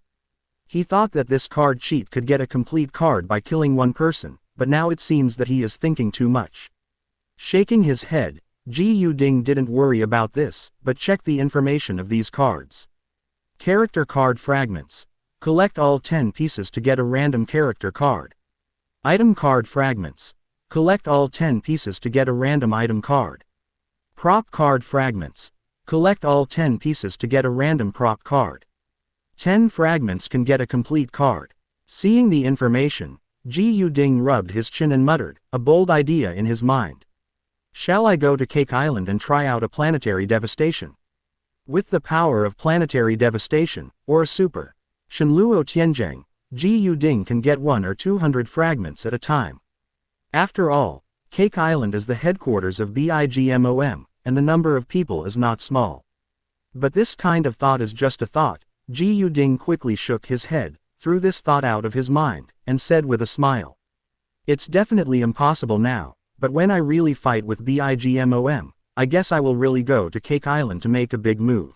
He thought that this card cheat could get a complete card by killing one person, but now it seems that he is thinking too much. Shaking his head, Ji Ding didn't worry about this, but checked the information of these cards. Character card fragments. Collect all 10 pieces to get a random character card. Item card fragments. Collect all 10 pieces to get a random item card. Prop card fragments. Collect all 10 pieces to get a random prop card. 10 fragments can get a complete card. Seeing the information, Ji Ding rubbed his chin and muttered, a bold idea in his mind. Shall I go to Cake Island and try out a planetary devastation? With the power of planetary devastation, or a super Shenluo Tianjiang, Ji Ding can get 1 or 200 fragments at a time. After all, Cake Island is the headquarters of BIGMOM, and the number of people is not small. But this kind of thought is just a thought. Ji Ding quickly shook his head, threw this thought out of his mind, and said with a smile. It's definitely impossible now, but when I really fight with BIGMOM, I guess I will really go to Cake Island to make a big move.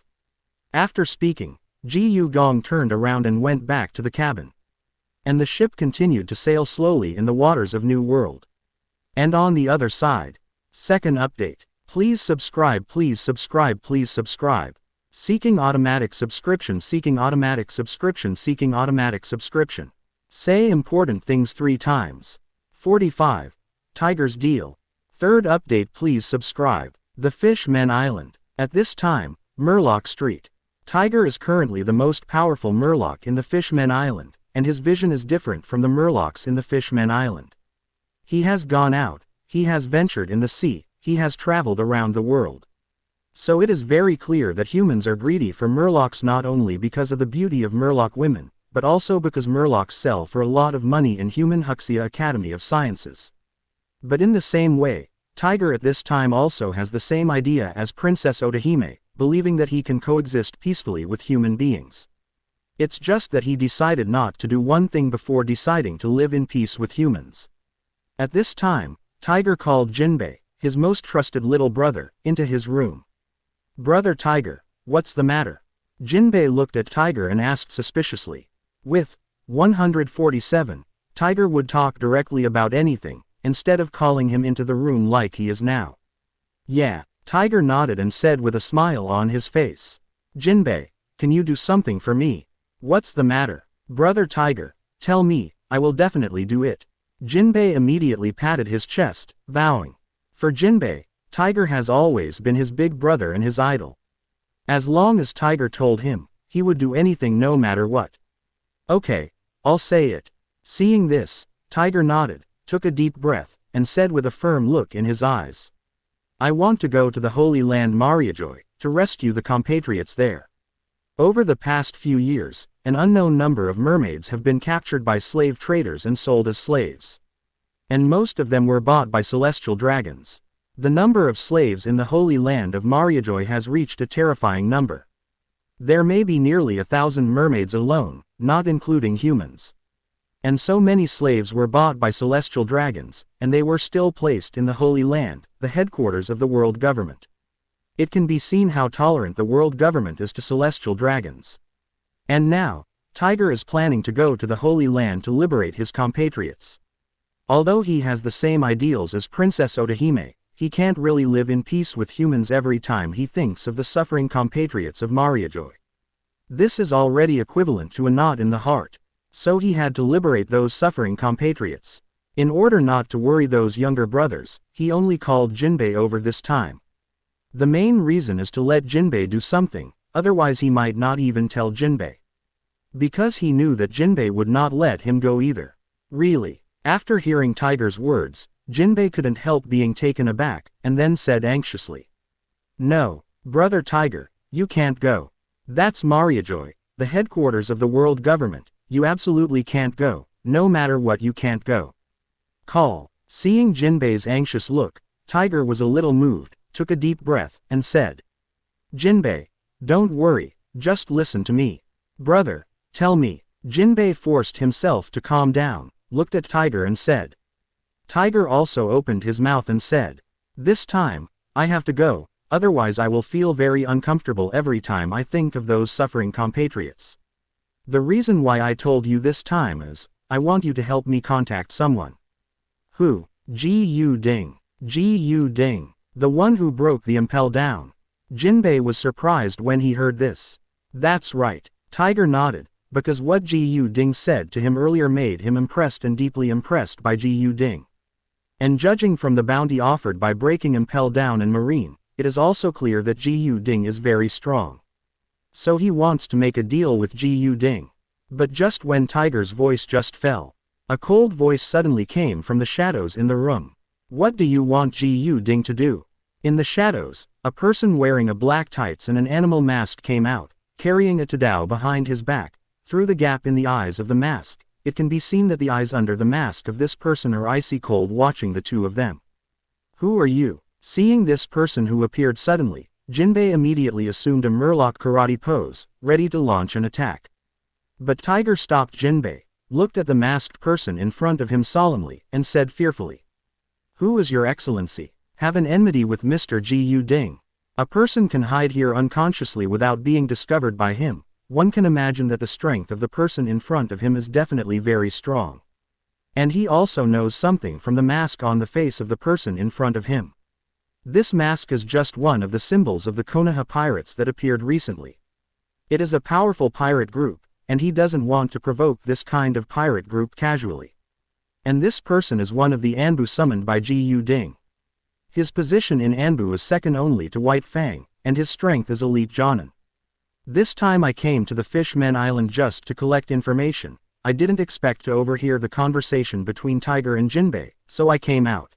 After speaking, Ji Gong turned around and went back to the cabin. And the ship continued to sail slowly in the waters of New World. And on the other side. Second update. Please subscribe, please subscribe, please subscribe. Seeking automatic subscription, seeking automatic subscription, seeking automatic subscription. Say important things 3 times. 45. Tiger's Deal. Third update, please subscribe. The Fishmen Island. At this time, Murloc Street. Tiger is currently the most powerful Murloc in the Fishmen Island, and his vision is different from the Murlocs in the Fishmen Island. He has gone out, he has ventured in the sea, he has traveled around the world. So it is very clear that humans are greedy for Murlocs not only because of the beauty of Murloc women, but also because Murlocs sell for a lot of money in Human Huxia Academy of Sciences. But in the same way, Tiger at this time also has the same idea as Princess Otahime, believing that he can coexist peacefully with human beings. It's just that he decided not to do one thing before deciding to live in peace with humans. At this time, Tiger called Jinbei, his most trusted little brother, into his room. Brother Tiger, what's the matter? Jinbei looked at Tiger and asked suspiciously. With 147, Tiger would talk directly about anything, instead of calling him into the room like he is now. Yeah, Tiger nodded and said with a smile on his face. Jinbei, can you do something for me? What's the matter? Brother Tiger, tell me, I will definitely do it. Jinbei immediately patted his chest, vowing. For Jinbei, Tiger has always been his big brother and his idol. As long as Tiger told him, he would do anything no matter what. Okay, I'll say it. Seeing this, Tiger nodded, took a deep breath, and said with a firm look in his eyes. I want to go to the Holy Land Mariajoy, to rescue the compatriots there. Over the past few years, an unknown number of mermaids have been captured by slave traders and sold as slaves. And most of them were bought by celestial dragons. The number of slaves in the Holy Land of Mariajoy has reached a terrifying number. There may be nearly 1,000 mermaids alone, not including humans. And so many slaves were bought by celestial dragons, and they were still placed in the Holy Land, the headquarters of the world government. It can be seen how tolerant the world government is to celestial dragons. And now, Tiger is planning to go to the Holy Land to liberate his compatriots. Although he has the same ideals as Princess Otahime, he can't really live in peace with humans every time he thinks of the suffering compatriots of Mariajoy. This is already equivalent to a knot in the heart. So he had to liberate those suffering compatriots. In order not to worry those younger brothers, he only called Jinbei over this time. The main reason is to let Jinbei do something, otherwise he might not even tell Jinbei. Because he knew that Jinbei would not let him go either. Really, after hearing Tiger's words, Jinbei couldn't help being taken aback, and then said anxiously. No, brother Tiger, you can't go. That's Mariajoy, the headquarters of the world government. You absolutely can't go, no matter what you can't go. Call. Seeing Jinbei's anxious look, Tiger was a little moved, took a deep breath, and said. Jinbei, don't worry, just listen to me. Brother, tell me. Jinbei forced himself to calm down, looked at Tiger and said. Tiger also opened his mouth and said. This time, I have to go, otherwise I will feel very uncomfortable every time I think of those suffering compatriots. The reason why I told you this time is, I want you to help me contact someone. Who? Gu Ding. Gu Ding. The one who broke the impel down. Jinbei was surprised when he heard this. That's right. Tiger nodded, because what Gu Ding said to him earlier made him impressed and deeply impressed by Gu Ding. And judging from the bounty offered by breaking impel down and marine, it is also clear that Gu Ding is very strong. So he wants to make a deal with Gu Ding. But just when Tiger's voice just fell, a cold voice suddenly came from the shadows in the room. What do you want Gu Ding to do? In the shadows, a person wearing a black tights and an animal mask came out, carrying a tadao behind his back. Through the gap in the eyes of the mask, it can be seen that the eyes under the mask of this person are icy cold, watching the two of them. Who are you? Seeing this person who appeared suddenly, Jinbei immediately assumed a Murloc karate pose, ready to launch an attack. But Tiger stopped Jinbei, looked at the masked person in front of him solemnly, and said fearfully. Who is your excellency? Have an enmity with Mr. Gu Ding. A person can hide here unconsciously without being discovered by him. One can imagine that the strength of the person in front of him is definitely very strong. And he also knows something from the mask on the face of the person in front of him. This mask is just one of the symbols of the Konoha pirates that appeared recently. It is a powerful pirate group, and he doesn't want to provoke this kind of pirate group casually. And this person is one of the Anbu summoned by Gu Ding. His position in Anbu is second only to White Fang, and his strength is elite Jonin. This time I came to the Fishmen Island just to collect information. I didn't expect to overhear the conversation between Tiger and Jinbei, so I came out.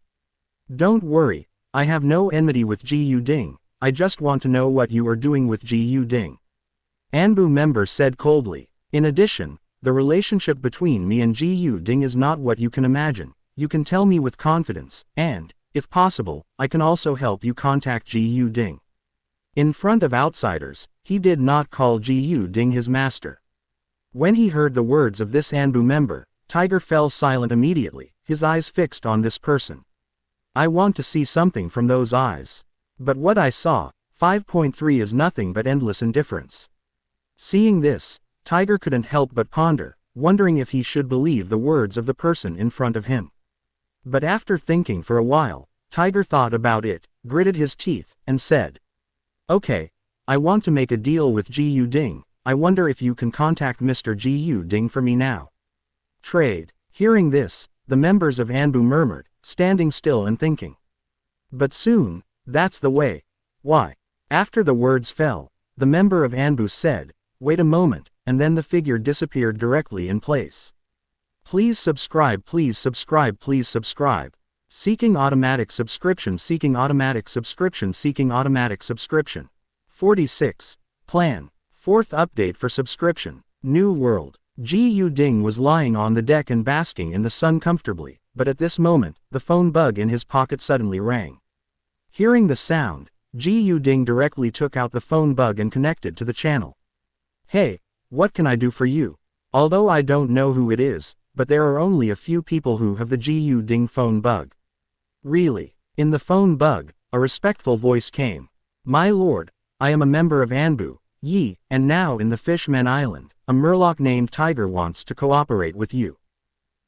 Don't worry. I have no enmity with Gu Ding, I just want to know what you are doing with Gu Ding. Anbu member said coldly. In addition, the relationship between me and Gu Ding is not what you can imagine. You can tell me with confidence, and, if possible, I can also help you contact Gu Ding. In front of outsiders, he did not call Gu Ding his master. When he heard the words of this Anbu member, Tiger fell silent immediately, his eyes fixed on this person. I want to see something from those eyes. But what I saw, 5.3 is nothing but endless indifference. Seeing this, Tiger couldn't help but ponder, wondering if he should believe the words of the person in front of him. But after thinking for a while, Tiger thought about it, gritted his teeth, and said, Okay, I want to make a deal with Gu Ding. I wonder if you can contact Mr. Gu Ding for me now. Trade. Hearing this, the members of Anbu murmured, standing still and thinking. But soon, That's the way. Why? After the words fell, the member of Anbu said, "Wait a moment," and then the figure disappeared directly in place. Please subscribe, please subscribe, please subscribe. Seeking automatic subscription, seeking automatic subscription, seeking automatic subscription. 46. Plan. Fourth update for subscription. New world. Ji Yu-ding was lying on the deck and basking in the sun comfortably, but at this moment, the phone bug in his pocket suddenly rang. Hearing the sound, Ji Yu-ding directly took out the phone bug and connected to the channel. "Hey, what can I do for you? Although I don't know who it is, but there are only a few people who have the Ji Yu-ding phone bug." "Really?" In the phone bug, a respectful voice came. "My lord, I am a member of Anbu, Yi, and now in the Fishman Island, a murloc named Tiger wants to cooperate with you.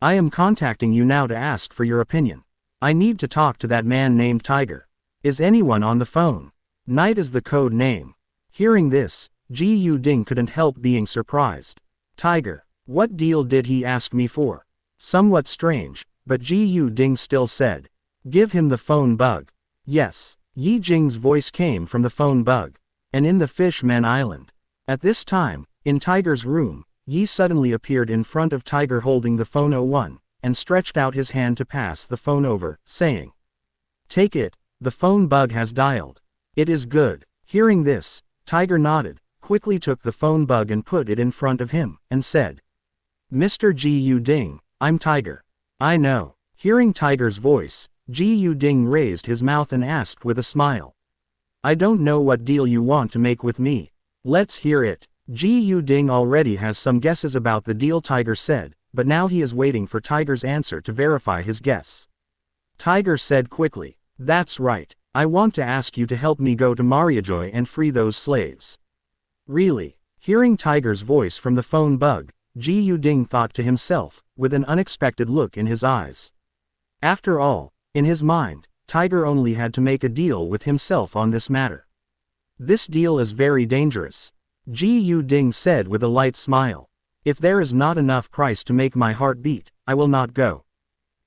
I am contacting you now to ask for your opinion. I need to talk to that man named Tiger. Is anyone on the phone?" Knight is the code name. Hearing this, Ji Yu-ding couldn't help being surprised. Tiger, what deal did he ask me for? Somewhat strange, but Ji Yu-ding still said, "Give him the phone bug." "Yes." Yi Jing's voice came from the phone bug. And in the Fishman Island. At this time, in Tiger's room, Yi suddenly appeared in front of Tiger holding the phone 01, and stretched out his hand to pass the phone over, saying, "Take it, the phone bug has dialed. It is good." Hearing this, Tiger nodded, quickly took the phone bug and put it in front of him, and said, "Mr. Ji Yu-ding, I'm Tiger." "I know." Hearing Tiger's voice, Ji Yu-ding raised his mouth and asked with a smile, "I don't know what deal you want to make with me." "Let's hear it." Ji Yu-ding already has some guesses about the deal Tiger said, but now he is waiting for Tiger's answer to verify his guess. Tiger said quickly, "That's right, I want to ask you to help me go to Mariajoy and free those slaves." "Really?" Hearing Tiger's voice from the phone bug, Ji Yu-ding thought to himself, with an unexpected look in his eyes. After all, in his mind, Tiger only had to make a deal with himself on this matter. "This deal is very dangerous," Ji Yu-ding said with a light smile. "If there is not enough price to make my heart beat, I will not go."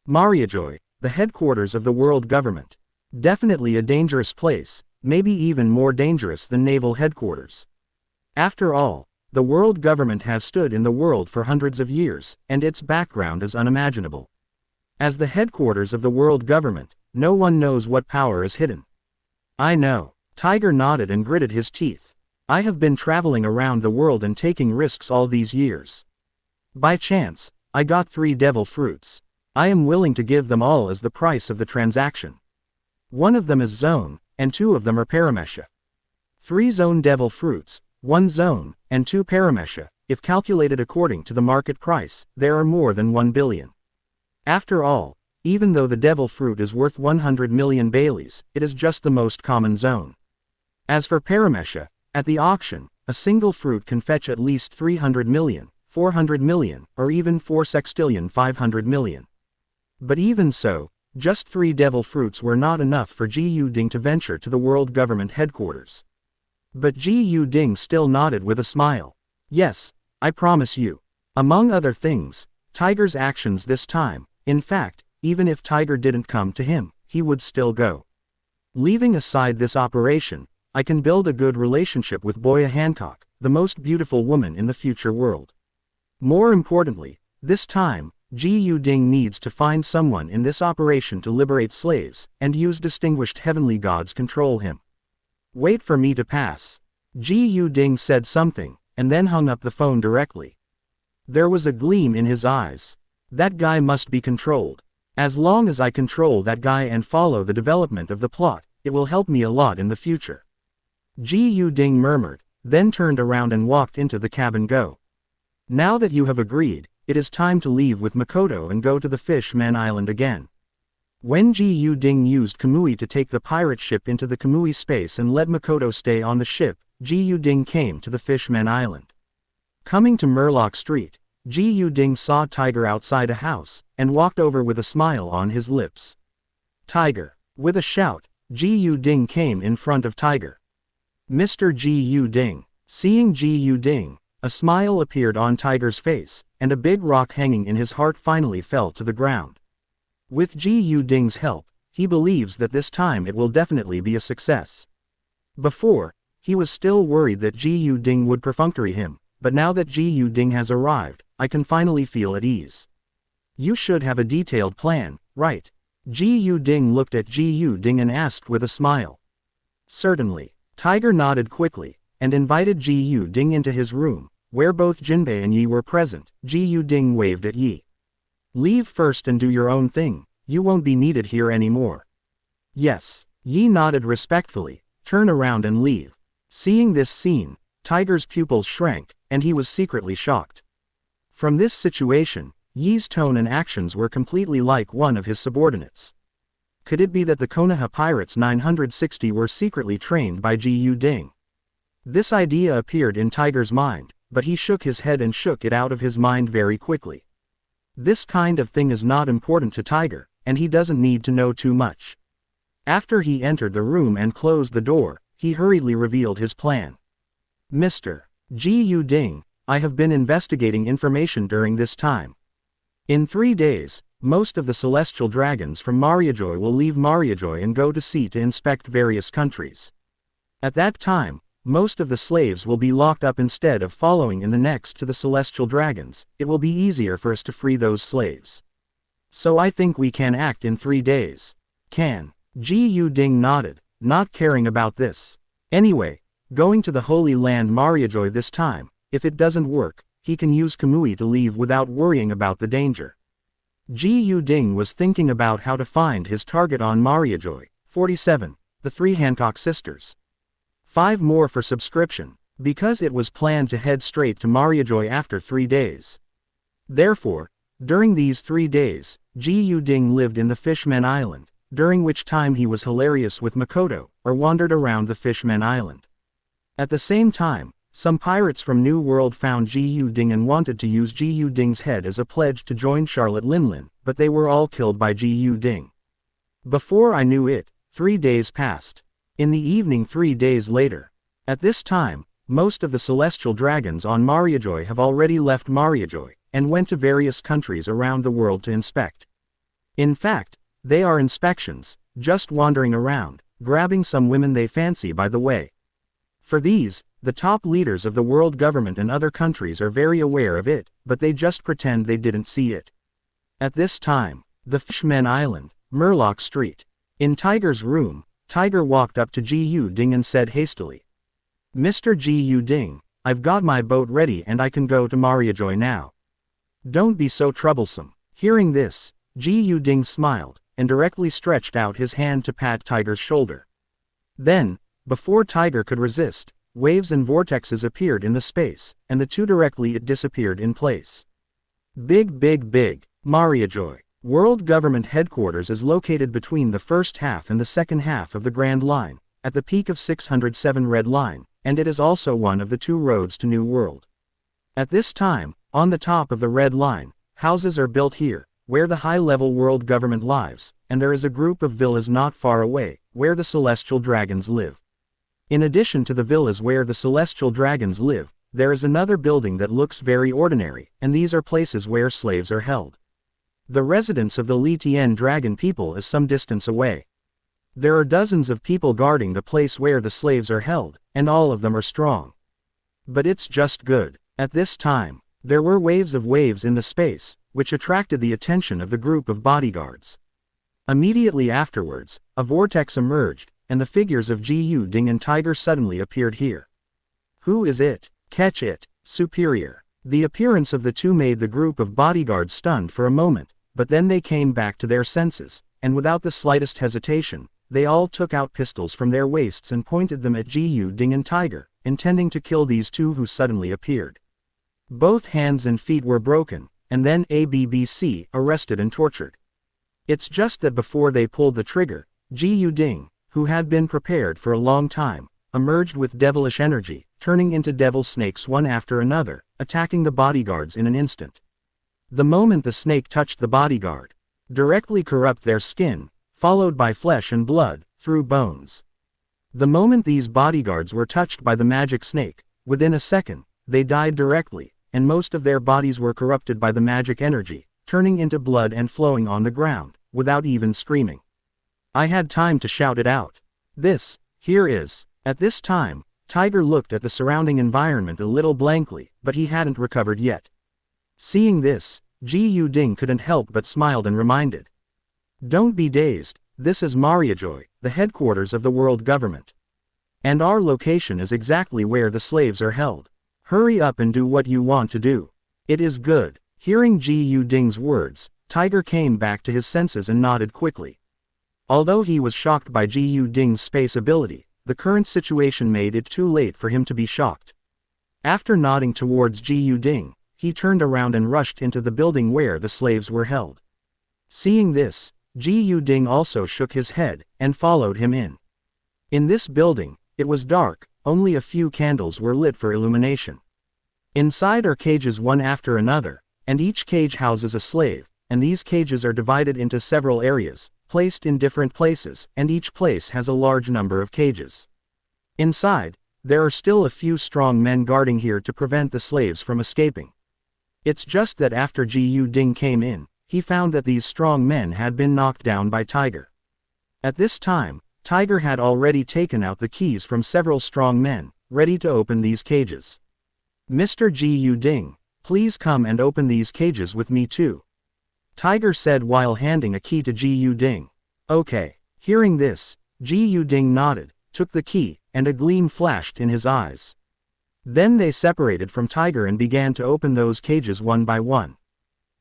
Mariajoy, the headquarters of the world government. Definitely a dangerous place, maybe even more dangerous than naval headquarters. After all, the world government has stood in the world for hundreds of years, and its background is unimaginable. As the headquarters of the world government, no one knows what power is hidden. "I know." Tiger nodded and gritted his teeth. "I have been traveling around the world and taking risks all these years. By chance, I got 3 devil fruits. I am willing to give them all as the price of the transaction. One of them is zone, and 2 of them are paramesha. 3 zone devil fruits, 1 zone, and 2 paramesha. If calculated according to the market price, there are more than 1 billion. After all, even though the devil fruit is worth 100 million Baileys, it is just the most common zone. As for paramesha, at the auction, a single fruit can fetch at least 300 million, 400 million, or even 4 sextillion 500 million. But even so, just 3 devil fruits were not enough for Ji Yu-ding to venture to the world government headquarters. But Ji Yu-ding still nodded with a smile. "Yes, I promise you." Among other things, Tiger's actions this time, in fact, even if Tiger didn't come to him, he would still go. Leaving aside this operation, I can build a good relationship with Boya Hancock, the most beautiful woman in the future world. More importantly, this time, Ji Yu-ding needs to find someone in this operation to liberate slaves, and use distinguished heavenly gods control him. "Wait for me to pass." Ji Yu-ding said something, and then hung up the phone directly. There was a gleam in his eyes. That guy must be controlled. As long as I control that guy and follow the development of the plot, it will help me a lot in the future. Ji Yu-ding murmured, then turned around and walked into the cabin. "Go. Now that you have agreed, it is time to leave with Makoto and go to the Fishman Island again." When Ji Yu-ding used Kamui to take the pirate ship into the Kamui space and let Makoto stay on the ship, Ji Yu-ding came to the Fishman Island. Coming to Murloc Street, Ji Yu-ding saw Tiger outside a house, and walked over with a smile on his lips. "Tiger!" With a shout, Ji Yu-ding came in front of Tiger. "Mr. Ji Yu-ding." Seeing Ji Yu-ding, a smile appeared on Tiger's face, and a big rock hanging in his heart finally fell to the ground. With Ji Yu-ding's help, he believes that this time it will definitely be a success. Before, he was still worried that Ji Yu Ding would perfunctory him, but now that Ji Yu Ding has arrived, I can finally feel at ease. You should have a detailed plan, right? Ji Yu Ding looked at Ji Yu Ding and asked with a smile. Certainly. Tiger nodded quickly, and invited Ji Yu Ding into his room, where both Jinbei and Yi were present. Ji Yu Ding waved at Yi. Leave first and do your own thing, you won't be needed here anymore. Yes. Yi nodded respectfully, turn around and leave. Seeing this scene, Tiger's pupils shrank, and he was secretly shocked. From this situation, Yi's tone and actions were completely like one of his subordinates. Could it be that the Konoha Pirates 960 were secretly trained by Ji Yu Ding? This idea appeared in Tiger's mind, but he shook his head and shook it out of his mind very quickly. This kind of thing is not important to Tiger, and he doesn't need to know too much. After he entered the room and closed the door, he hurriedly revealed his plan. Mr. Ji Yu Ding, I have been investigating information during this time. In 3 days, most of the celestial dragons from Mariajoy will leave Mariajoy and go to sea to inspect various countries. At that time, most of the slaves will be locked up instead of following in the next to the celestial dragons. It will be easier for us to free those slaves. So I think we can act in 3 days. Can? Ji Yu Ding nodded, not caring about this. Anyway, going to the Holy Land Mariajoy this time, if it doesn't work, he can use Kamui to leave without worrying about the danger. Ji Yu Ding was thinking about how to find his target on Mariajoy. 47. The 3 Hancock Sisters. 5 more for subscription, because it was planned to head straight to Mariajoy after 3 days. Therefore, during these 3 days, Ji Yu Ding lived in the Fishmen Island, during which time he was hilarious with Makoto, or wandered around the Fishmen Island. At the same time, some pirates from New World found Ji Yu Ding and wanted to use Ji Yu Ding's head as a pledge to join Charlotte Linlin, but they were all killed by Ji Yu Ding. Before I knew it, 3 days passed. In the evening 3 days later. At this time, most of the celestial dragons on Mariajoy have already left Mariajoy, and went to various countries around the world to inspect. In fact, they are inspections, just wandering around, grabbing some women they fancy by the way. For these, the top leaders of the world government and other countries are very aware of it, but they just pretend they didn't see it. At this time, the Fishmen Island, Murloc Street. In Tiger's room, Tiger walked up to Ji Yu Ding and said hastily, Mr. Ji Yu Ding, I've got my boat ready and I can go to Mariajoy now. Don't be so troublesome. Hearing this, Ji Yu Ding smiled, and directly stretched out his hand to pat Tiger's shoulder. Then, before Tiger could resist, waves and vortexes appeared in the space, and the two directly it disappeared in place. Big Mariajoy. World Government Headquarters is located between the first half and the second half of the Grand Line, at the peak of 607 Red Line, and it is also one of the 2 roads to New World. At this time, on the top of the Red Line, houses are built here, where the high-level world government lives, and there is a group of villas not far away, where the celestial dragons live. In addition to the villas where the celestial dragons live, there is another building that looks very ordinary, and these are places where slaves are held. The residence of the Li Tian dragon people is some distance away. There are dozens of people guarding the place where the slaves are held, and all of them are strong. But it's just good. At this time, there were waves in the space, which attracted the attention of the group of bodyguards. Immediately afterwards, a vortex emerged, and the figures of Ji Yu Ding and Tiger suddenly appeared here. Who is it? Catch it, superior. The appearance of the two made the group of bodyguards stunned for a moment, but then they came back to their senses, and without the slightest hesitation, they all took out pistols from their waists and pointed them at Ji Yu Ding and Tiger, intending to kill these two who suddenly appeared. Both hands and feet were broken, and then ABBC arrested and tortured. It's just that before they pulled the trigger, Ji Yu Ding, who had been prepared for a long time, emerged with devilish energy, turning into devil snakes one after another, attacking the bodyguards in an instant. The moment the snake touched the bodyguard, directly corrupt their skin, followed by flesh and blood, through bones. The moment these bodyguards were touched by the magic snake, within a second, they died directly, and most of their bodies were corrupted by the magic energy, turning into blood and flowing on the ground, without even screaming. I had time to shout it out. This, here is. At this time, Tiger looked at the surrounding environment a little blankly, but he hadn't recovered yet. Seeing this, Ji Yu-ding couldn't help but smiled and reminded. Don't be dazed, this is Mariajoy, the headquarters of the world government. And our location is exactly where the slaves are held. Hurry up and do what you want to do. It is good. Hearing Ji Yu-ding's words, Tiger came back to his senses and nodded quickly. Although he was shocked by Ji Yu-ding's space ability, the current situation made it too late for him to be shocked. After nodding towards Ji Yu-ding, he turned around and rushed into the building where the slaves were held. Seeing this, Ji Yu-ding also shook his head, and followed him in. In this building, it was dark, only a few candles were lit for illumination. Inside are cages one after another, and each cage houses a slave, and these cages are divided into several areas, placed in different places, and each place has a large number of cages. Inside, there are still a few strong men guarding here to prevent the slaves from escaping. It's just that after Ji Yu-ding came in, he found that these strong men had been knocked down by Tiger. At this time, Tiger had already taken out the keys from several strong men, ready to open these cages. Mr. Ji Yu-ding, please come and open these cages with me too. Tiger said while handing a key to Ji Yu-ding. Okay. Hearing this, Ji Yu-ding nodded, took the key, and a gleam flashed in his eyes. Then they separated from Tiger and began to open those cages one by one.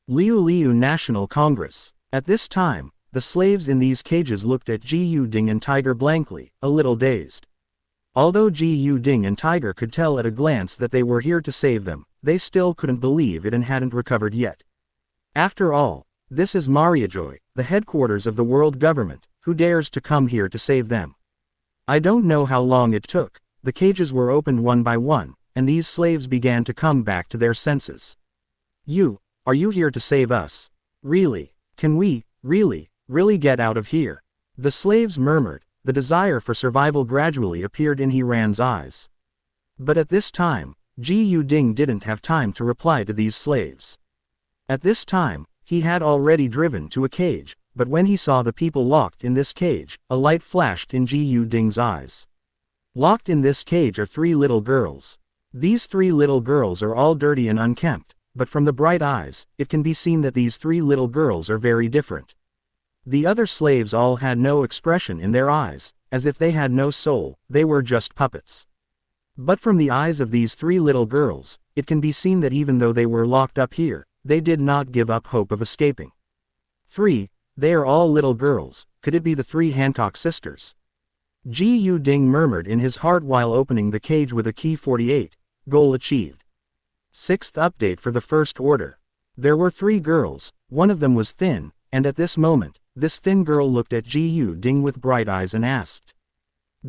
Liu Liu National Congress. At this time, the slaves in these cages looked at Ji Yu-ding and Tiger blankly, a little dazed. Although Ji Yu-ding and Tiger could tell at a glance that they were here to save them, they still couldn't believe it and hadn't recovered yet. After all, this is Mariajoy, the headquarters of the world government, who dares to come here to save them? I don't know how long it took. The cages were opened one by one, and these slaves began to come back to their senses. Are you here to save us? Really? Can we, really get out of here? The slaves murmured. The desire for survival gradually appeared in Hiran's eyes. But at this time, Ji Yu-ding didn't have time to reply to these slaves. At this time, he had already driven to a cage, but when he saw the people locked in this cage, a light flashed in Ji Yu-ding's eyes. Locked in this cage are 3 little girls. These 3 little girls are all dirty and unkempt, but from the bright eyes, it can be seen that these 3 little girls are very different. The other slaves all had no expression in their eyes, as if they had no soul, they were just puppets. But from the eyes of these 3 little girls, it can be seen that even though they were locked up here, they did not give up hope of escaping. 3, they are all little girls. Could it be the 3 Hancock sisters? Ji Yu-ding murmured in his heart while opening the cage with a key. 48, goal achieved. 6th update for the First Order. There were 3 girls, one of them was thin, and at this moment, this thin girl looked at Ji Yu-ding with bright eyes and asked.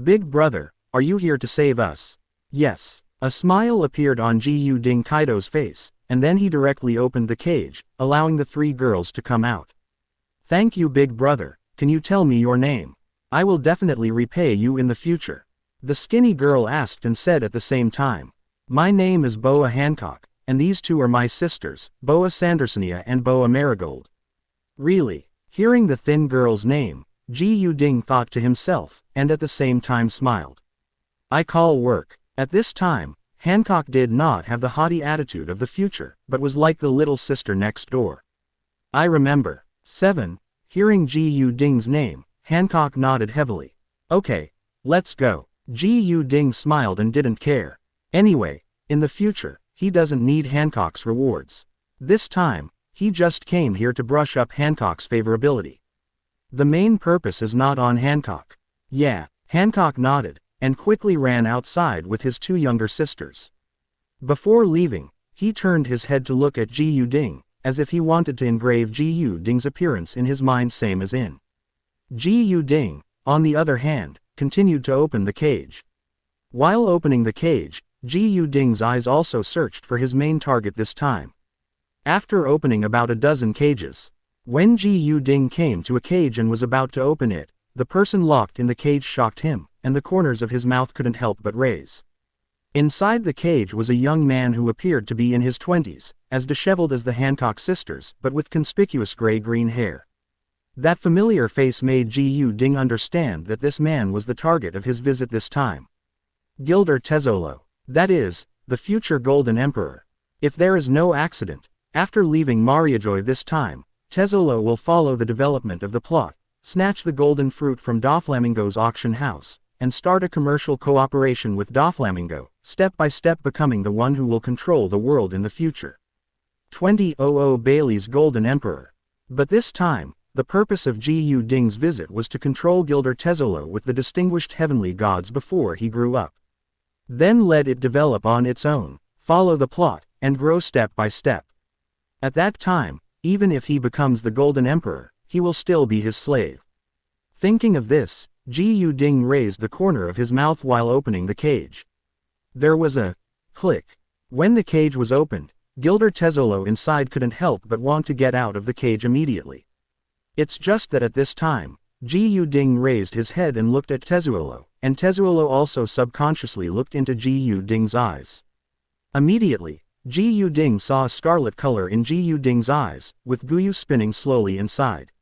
Big brother, are you here to save us? Yes. A smile appeared on Ji Yu-ding Kaido's face, and then he directly opened the cage, allowing the 3 girls to come out. Thank you big brother, can you tell me your name? I will definitely repay you in the future. The skinny girl asked and said at the same time. My name is Boa Hancock, and these 2 are my sisters, Boa Sandersonia and Boa Marigold. Really? Hearing the thin girl's name, Ji Yu-ding thought to himself, and at the same time smiled. I call work. At this time, Hancock did not have the haughty attitude of the future, but was like the little sister next door. I remember. 7. Hearing Ji Yu-ding's name, Hancock nodded heavily. Okay, let's go. Ji Yu-ding smiled and didn't care. Anyway, in the future, he doesn't need Hancock's rewards. This time, he just came here to brush up Hancock's favorability. The main purpose is not on Hancock. Yeah, Hancock nodded, and quickly ran outside with his 2 younger sisters. Before leaving, he turned his head to look at Ji Yu-ding, as if he wanted to engrave Ji Yu-ding's appearance in his mind same as in. Ji Yu-ding, on the other hand, continued to open the cage. While opening the cage, Ji Yu-ding's eyes also searched for his main target this time. After opening about a dozen cages, when Ji Yu-ding came to a cage and was about to open it, the person locked in the cage shocked him, and the corners of his mouth couldn't help but raise. Inside the cage was a young man who appeared to be in his 20s, as disheveled as the Hancock sisters, but with conspicuous gray-green hair. That familiar face made Ji Ding understand that this man was the target of his visit this time. Gilder Tezzolo. That is, the future Golden Emperor. If there is no accident, after leaving Mariajoy this time, Tezzolo will follow the development of the plot, snatch the golden fruit from Doflamingo's auction house, and start a commercial cooperation with Doflamingo, step by step becoming the one who will control the world in the future. 2000 Bailey's Golden Emperor. But this time, the purpose of Ji Ding's visit was to control Gilder Tezzolo with the distinguished heavenly gods before he grew up. Then let it develop on its own, follow the plot, and grow step by step. At that time, even if he becomes the Golden Emperor, he will still be his slave. Thinking of this, Ji Ding raised the corner of his mouth while opening the cage. There was a click. When the cage was opened, Gilder Tezzolo inside couldn't help but want to get out of the cage immediately. It's just that at this time, Ji Ding raised his head and looked at Tezuolo, and Tezuolo also subconsciously looked into Ji Ding's eyes. Immediately, Ji Ding saw a scarlet color in Ji Ding's eyes, with Guyu spinning slowly inside.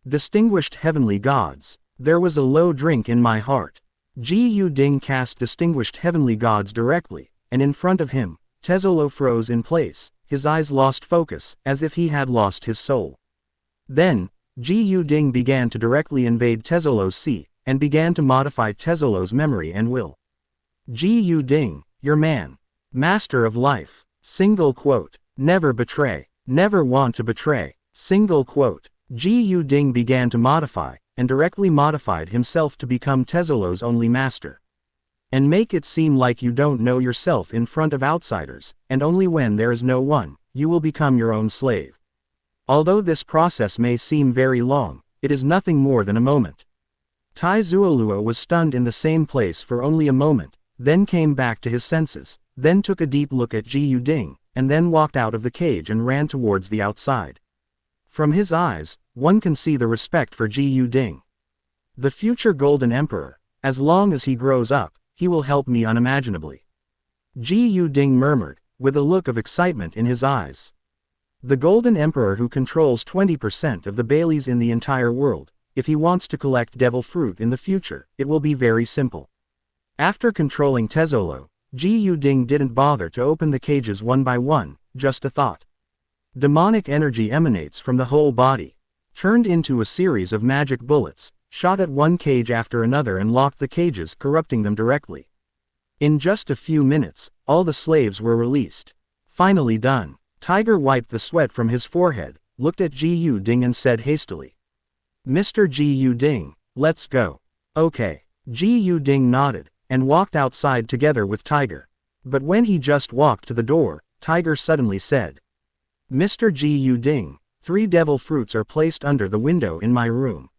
Distinguished heavenly gods, there was a low drink in my heart. Ji Ding cast distinguished heavenly gods directly, and in front of him, Tezzolo froze in place, his eyes lost focus, as if he had lost his soul. Then, Ji Ding began to directly invade Tezzolo's seat, and began to modify Tezzolo's memory and will. Ji Ding, your man. Master of life. Single quote. Never betray. Never want to betray. Single quote. Ji Ding began to modify, and directly modified himself to become Tezzolo's only master. And make it seem like you don't know yourself in front of outsiders, and only when there is no one, you will become your own slave. Although this process may seem very long, it is nothing more than a moment. Tai Zuoluo was stunned in the same place for only a moment, then came back to his senses, then took a deep look at Ji Ding, and then walked out of the cage and ran towards the outside. From his eyes, one can see the respect for Ji Ding. The future Golden Emperor, as long as he grows up, he will help me unimaginably. Ji Ding murmured, with a look of excitement in his eyes. The Golden Emperor who controls 20% of the Baileys in the entire world, if he wants to collect devil fruit in the future, it will be very simple. After controlling Tezzolo, Ji Ding didn't bother to open the cages one by one, just a thought. Demonic energy emanates from the whole body, turned into a series of magic bullets, shot at one cage after another and locked the cages, corrupting them directly. In just a few minutes, all the slaves were released. Finally done. Tiger wiped the sweat from his forehead, looked at Ji Ding and said hastily. Mr. Ji Ding, let's go. Okay. Ji Ding nodded, and walked outside together with Tiger. But when he just walked to the door, Tiger suddenly said. Mr. Ji Ding, 3 devil fruits are placed under the window in my room.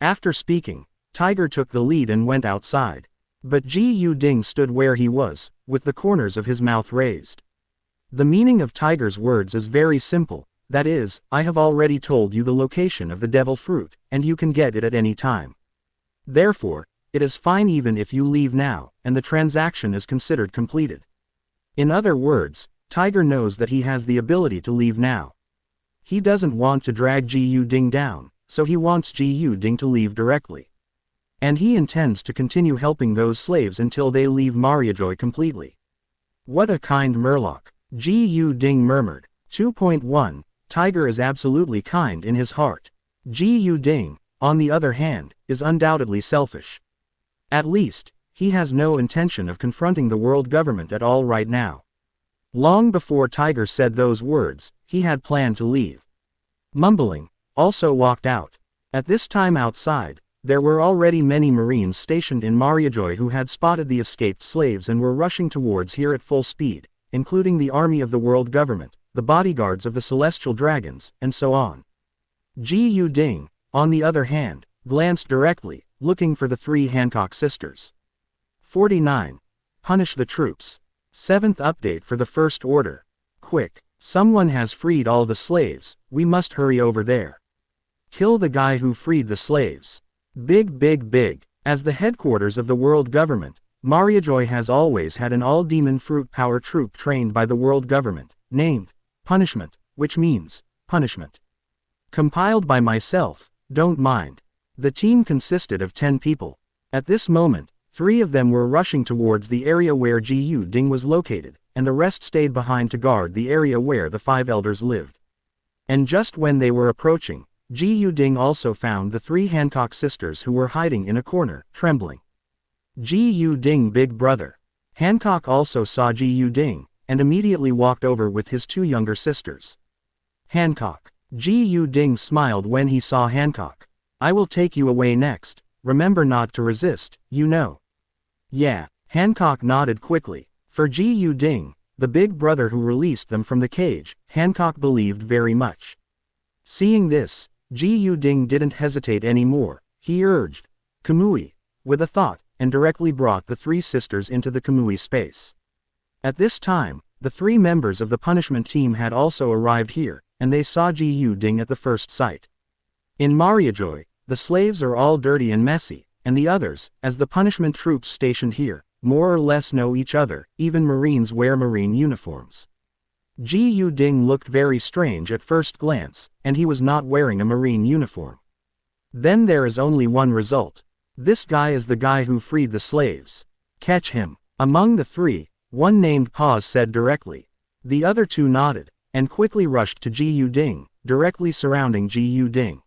After speaking, Tiger took the lead and went outside. But Ji Ding stood where he was, with the corners of his mouth raised. The meaning of Tiger's words is very simple, that is, I have already told you the location of the devil fruit, and you can get it at any time. Therefore, it is fine even if you leave now, and the transaction is considered completed. In other words, Tiger knows that he has the ability to leave now. He doesn't want to drag Ji Ding down, so he wants Ji Ding to leave directly. And he intends to continue helping those slaves until they leave Mariajoy completely. What a kind Murloc. Ji Ding murmured. 2.1 Tiger is absolutely kind in his heart. Ji Ding, on the other hand, is undoubtedly selfish. At least, he has no intention of confronting the world government at all right now. Long before Tiger said those words, he had planned to leave. Mumbling, also walked out. At this time outside, there were already many Marines stationed in Mariajoy who had spotted the escaped slaves and were rushing towards here at full speed, including the army of the world government, the bodyguards of the celestial dragons, and so on. Ji Ding, on the other hand, glanced directly, looking for the 3 Hancock sisters. 49. Punish the troops. 7th update for the First Order. Quick, someone has freed all the slaves, we must hurry over there. Kill the guy who freed the slaves. Big. As the headquarters of the world government, Mariajoy has always had an all-demon fruit power troop trained by the world government, named Punishment, which means punishment. Compiled by myself, Don't mind. The team consisted of 10 people. At this moment, 3 of them were rushing towards the area where Ji Ding was located, and the rest stayed behind to guard the area where the 5 elders lived. And just when they were approaching, Ji Ding also found the 3 Hancock sisters who were hiding in a corner, trembling. Ji Ding, big brother. Hancock also saw Ji Ding, and immediately walked over with his 2 younger sisters. Hancock. Ji Ding smiled when he saw Hancock. I will take you away next, remember not to resist, you know. Yeah, Hancock nodded quickly. For Ji Ding, the big brother who released them from the cage, Hancock believed very much. Seeing this, Ji Ding didn't hesitate anymore. He urged, Kamui, with a thought, and directly brought the 3 sisters into the Kamui space. At this time, the 3 members of the punishment team had also arrived here, and they saw Ji Ding at the first sight. In Mariajoy, the slaves are all dirty and messy, and the others, as the punishment troops stationed here, more or less know each other, even Marines wear Marine uniforms. Ji Ding looked very strange at first glance, and he was not wearing a Marine uniform. Then there is only one result. This guy is the guy who freed the slaves. Catch him. Among the 3, one named Paz said directly. The other 2 nodded, and quickly rushed to Ji Ding, directly surrounding Ji Ding.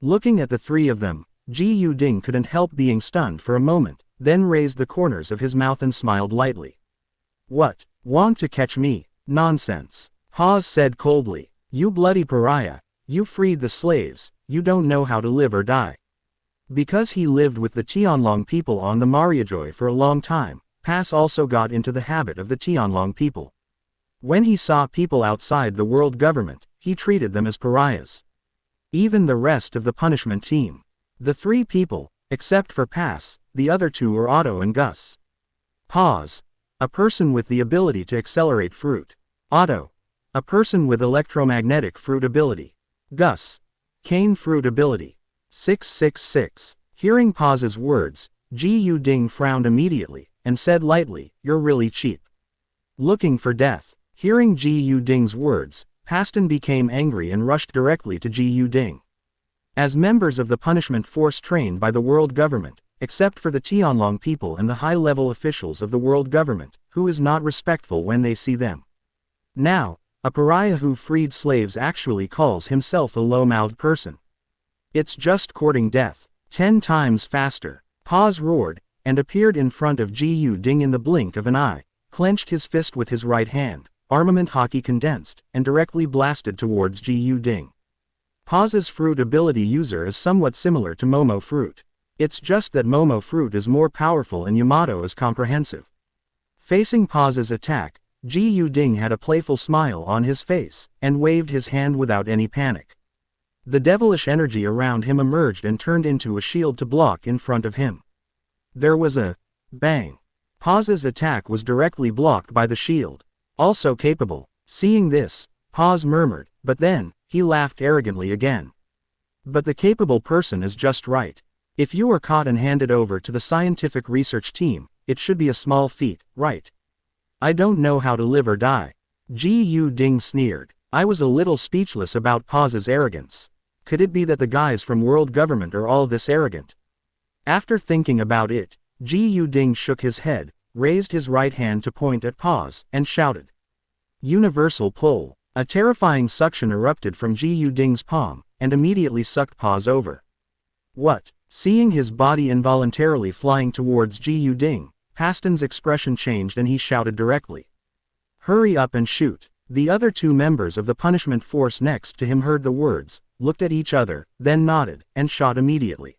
Looking at the 3 of them, Ji Ding couldn't help being stunned for a moment, then raised the corners of his mouth and smiled lightly. What? Want to catch me? Nonsense. Paz said coldly. You bloody pariah. You freed the slaves, you don't know how to live or die. Because he lived with the Tianlong people on the Mariajoy for a long time, Paz also got into the habit of the Tianlong people. When he saw people outside the world government, he treated them as pariahs. Even the rest of the punishment team. The 3 people, except for Paz, the other 2 were Otto and Gus. Paz. A person with the ability to accelerate fruit. Otto. A person with electromagnetic fruit ability. Gus. Cane fruit ability. 666. Hearing Paz's words, Ji Ding frowned immediately, and said lightly, You're really cheap. Looking for death. Hearing Ji Ding's words, Paston became angry and rushed directly to Ji Ding. As members of the punishment force trained by the world government, except for the Tianlong people and the high-level officials of the world government, who is not respectful when they see them. Now, a pariah who freed slaves actually calls himself a low-mouthed person. It's just courting death. 10 times faster. Paz roared, and appeared in front of Ji Ding in the blink of an eye, clenched his fist with his right hand, armament hockey condensed, and directly blasted towards Ji Ding. Paz's fruit ability user is somewhat similar to Momo fruit. It's just that Momo fruit is more powerful and Yamato is comprehensive. Facing Paz's attack, Ji Ding had a playful smile on his face, and waved his hand without any panic. The devilish energy around him emerged and turned into a shield to block in front of him. There was a bang. Paz's attack was directly blocked by the shield. Also capable. Seeing this, Paz murmured, but then, he laughed arrogantly again. But the capable person is just right. If you are caught and handed over to the scientific research team, it should be a small feat, right? I don't know how to live or die. Ji Ding sneered. I was a little speechless about Paz's arrogance. Could it be that the guys from world government are all this arrogant? After thinking about it, Ji Ding shook his head, raised his right hand to point at Paz, and shouted. Universal pull. A terrifying suction erupted from Ji Ding's palm, and immediately sucked Paz over. What? Seeing his body involuntarily flying towards Ji Ding, Paston's expression changed and he shouted directly. Hurry up and shoot. The other 2 members of the punishment force next to him heard the words, looked at each other, then nodded, and shot immediately.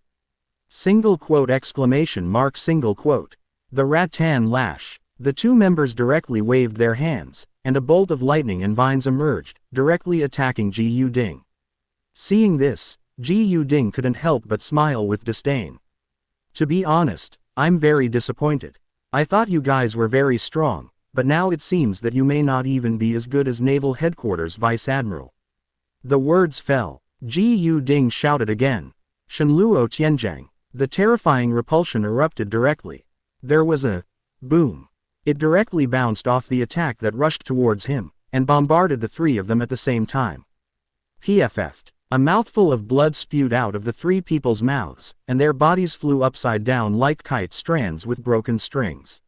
Single quote exclamation mark single quote. The rattan lash. The 2 members directly waved their hands, and a bolt of lightning and vines emerged, directly attacking Ji Ding. Seeing this, Ji Ding couldn't help but smile with disdain. To be honest, I'm very disappointed. I thought you guys were very strong, but now it seems that you may not even be as good as Naval Headquarters Vice Admiral. The words fell. Ji Ding shouted again. Shenluo Tianjiang. The terrifying repulsion erupted directly. There was a boom. It directly bounced off the attack that rushed towards him, and bombarded the 3 of them at the same time. PFF'd. A mouthful of blood spewed out of the three people's mouths, and their bodies flew upside down like kite strands with broken strings.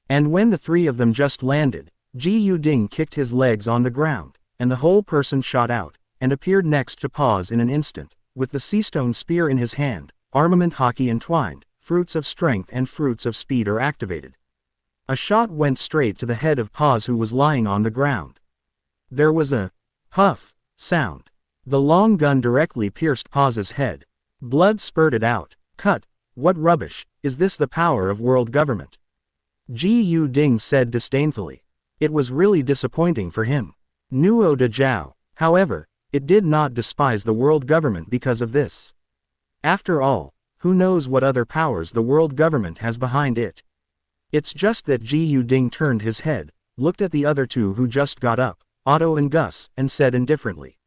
And when the three of them just landed, Ji Yu-ding kicked his legs on the ground, and the whole person shot out, and appeared next to Pause in an instant, with the seastone spear in his hand, armament hockey entwined, fruits of strength and fruits of speed are activated. A shot went straight to the head of Pause, who was lying on the ground. There was a puff sound. The long gun directly pierced Pause's head. Blood spurted out. Cut. What rubbish, is this the power of world government? Ji Yu-ding said disdainfully. It was really disappointing for him. Nuo de Jiao, however, it did not despise the world government because of this. After all, who knows what other powers the world government has behind it? It's just that Ji Yu-ding turned his head, looked at the other two who just got up, Otto and Gus, and said indifferently.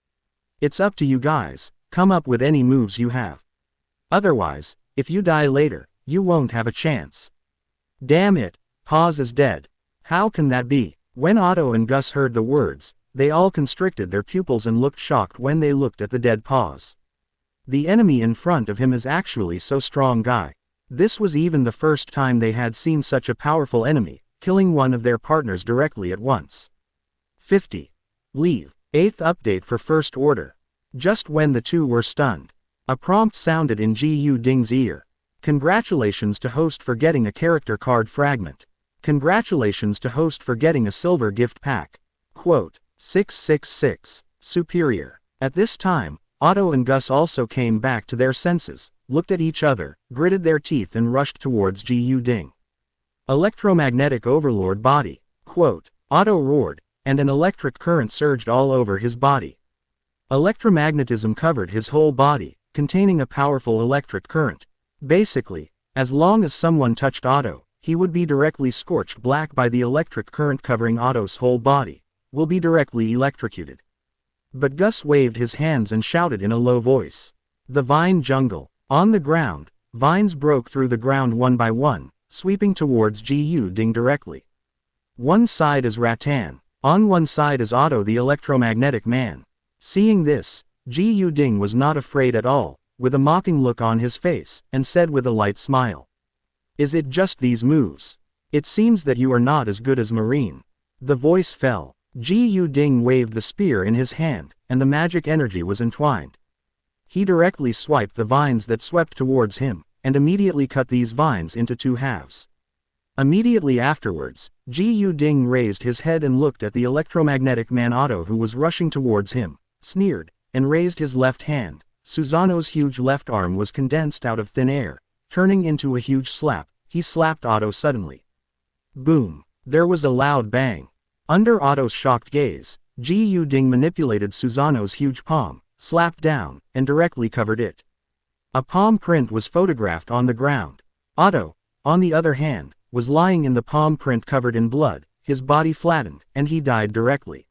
It's up to you guys, come up with any moves you have. Otherwise, if you die later, you won't have a chance. Damn it, Pause is dead. How can that be? When Otto and Gus heard the words, they all constricted their pupils and looked shocked when they looked at the dead Pause. The enemy in front of him is actually so strong guy. This was even the first time they had seen such a powerful enemy, killing one of their partners directly at once. 50. Leave. 8th update for First Order. Just when the two were stunned, a prompt sounded in Ji Yu-ding's ear. Congratulations to host for getting a character card fragment. Congratulations to host for getting a silver gift pack. Quote, 666, superior. At this time, Otto and Gus also came back to their senses, looked at each other, gritted their teeth and rushed towards Ji Yu-ding. Electromagnetic overlord body. Quote, Otto roared, and an electric current surged all over his body. Electromagnetism covered his whole body, containing a powerful electric current. Basically, as long as someone touched Otto, he would be directly scorched black by the electric current covering Otto's whole body, will be directly electrocuted. But Gus waved his hands and shouted in a low voice. The vine jungle. On the ground, vines broke through the ground one by one, sweeping towards Ji Yu-ding directly. One side is Rattan. On one side is Otto the electromagnetic man. Seeing this, Ji Yu-ding was not afraid at all, with a mocking look on his face, and said with a light smile. Is it just these moves? It seems that you are not as good as Marine. The voice fell. Ji Yu-ding waved the spear in his hand, and the magic energy was entwined. He directly swiped the vines that swept towards him, and immediately cut these vines into two halves. Immediately afterwards, Ji Yu-ding raised his head and looked at the electromagnetic man Otto, who was rushing towards him, sneered, and raised his left hand. Susano's huge left arm was condensed out of thin air, turning into a huge slap. He slapped Otto suddenly. Boom! There was a loud bang. Under Otto's shocked gaze, Ji Yu-ding manipulated Susano's huge palm, slapped down, and directly covered it. A palm print was photographed on the ground. Otto, on the other hand, was lying in the palm print covered in blood, his body flattened, and he died directly.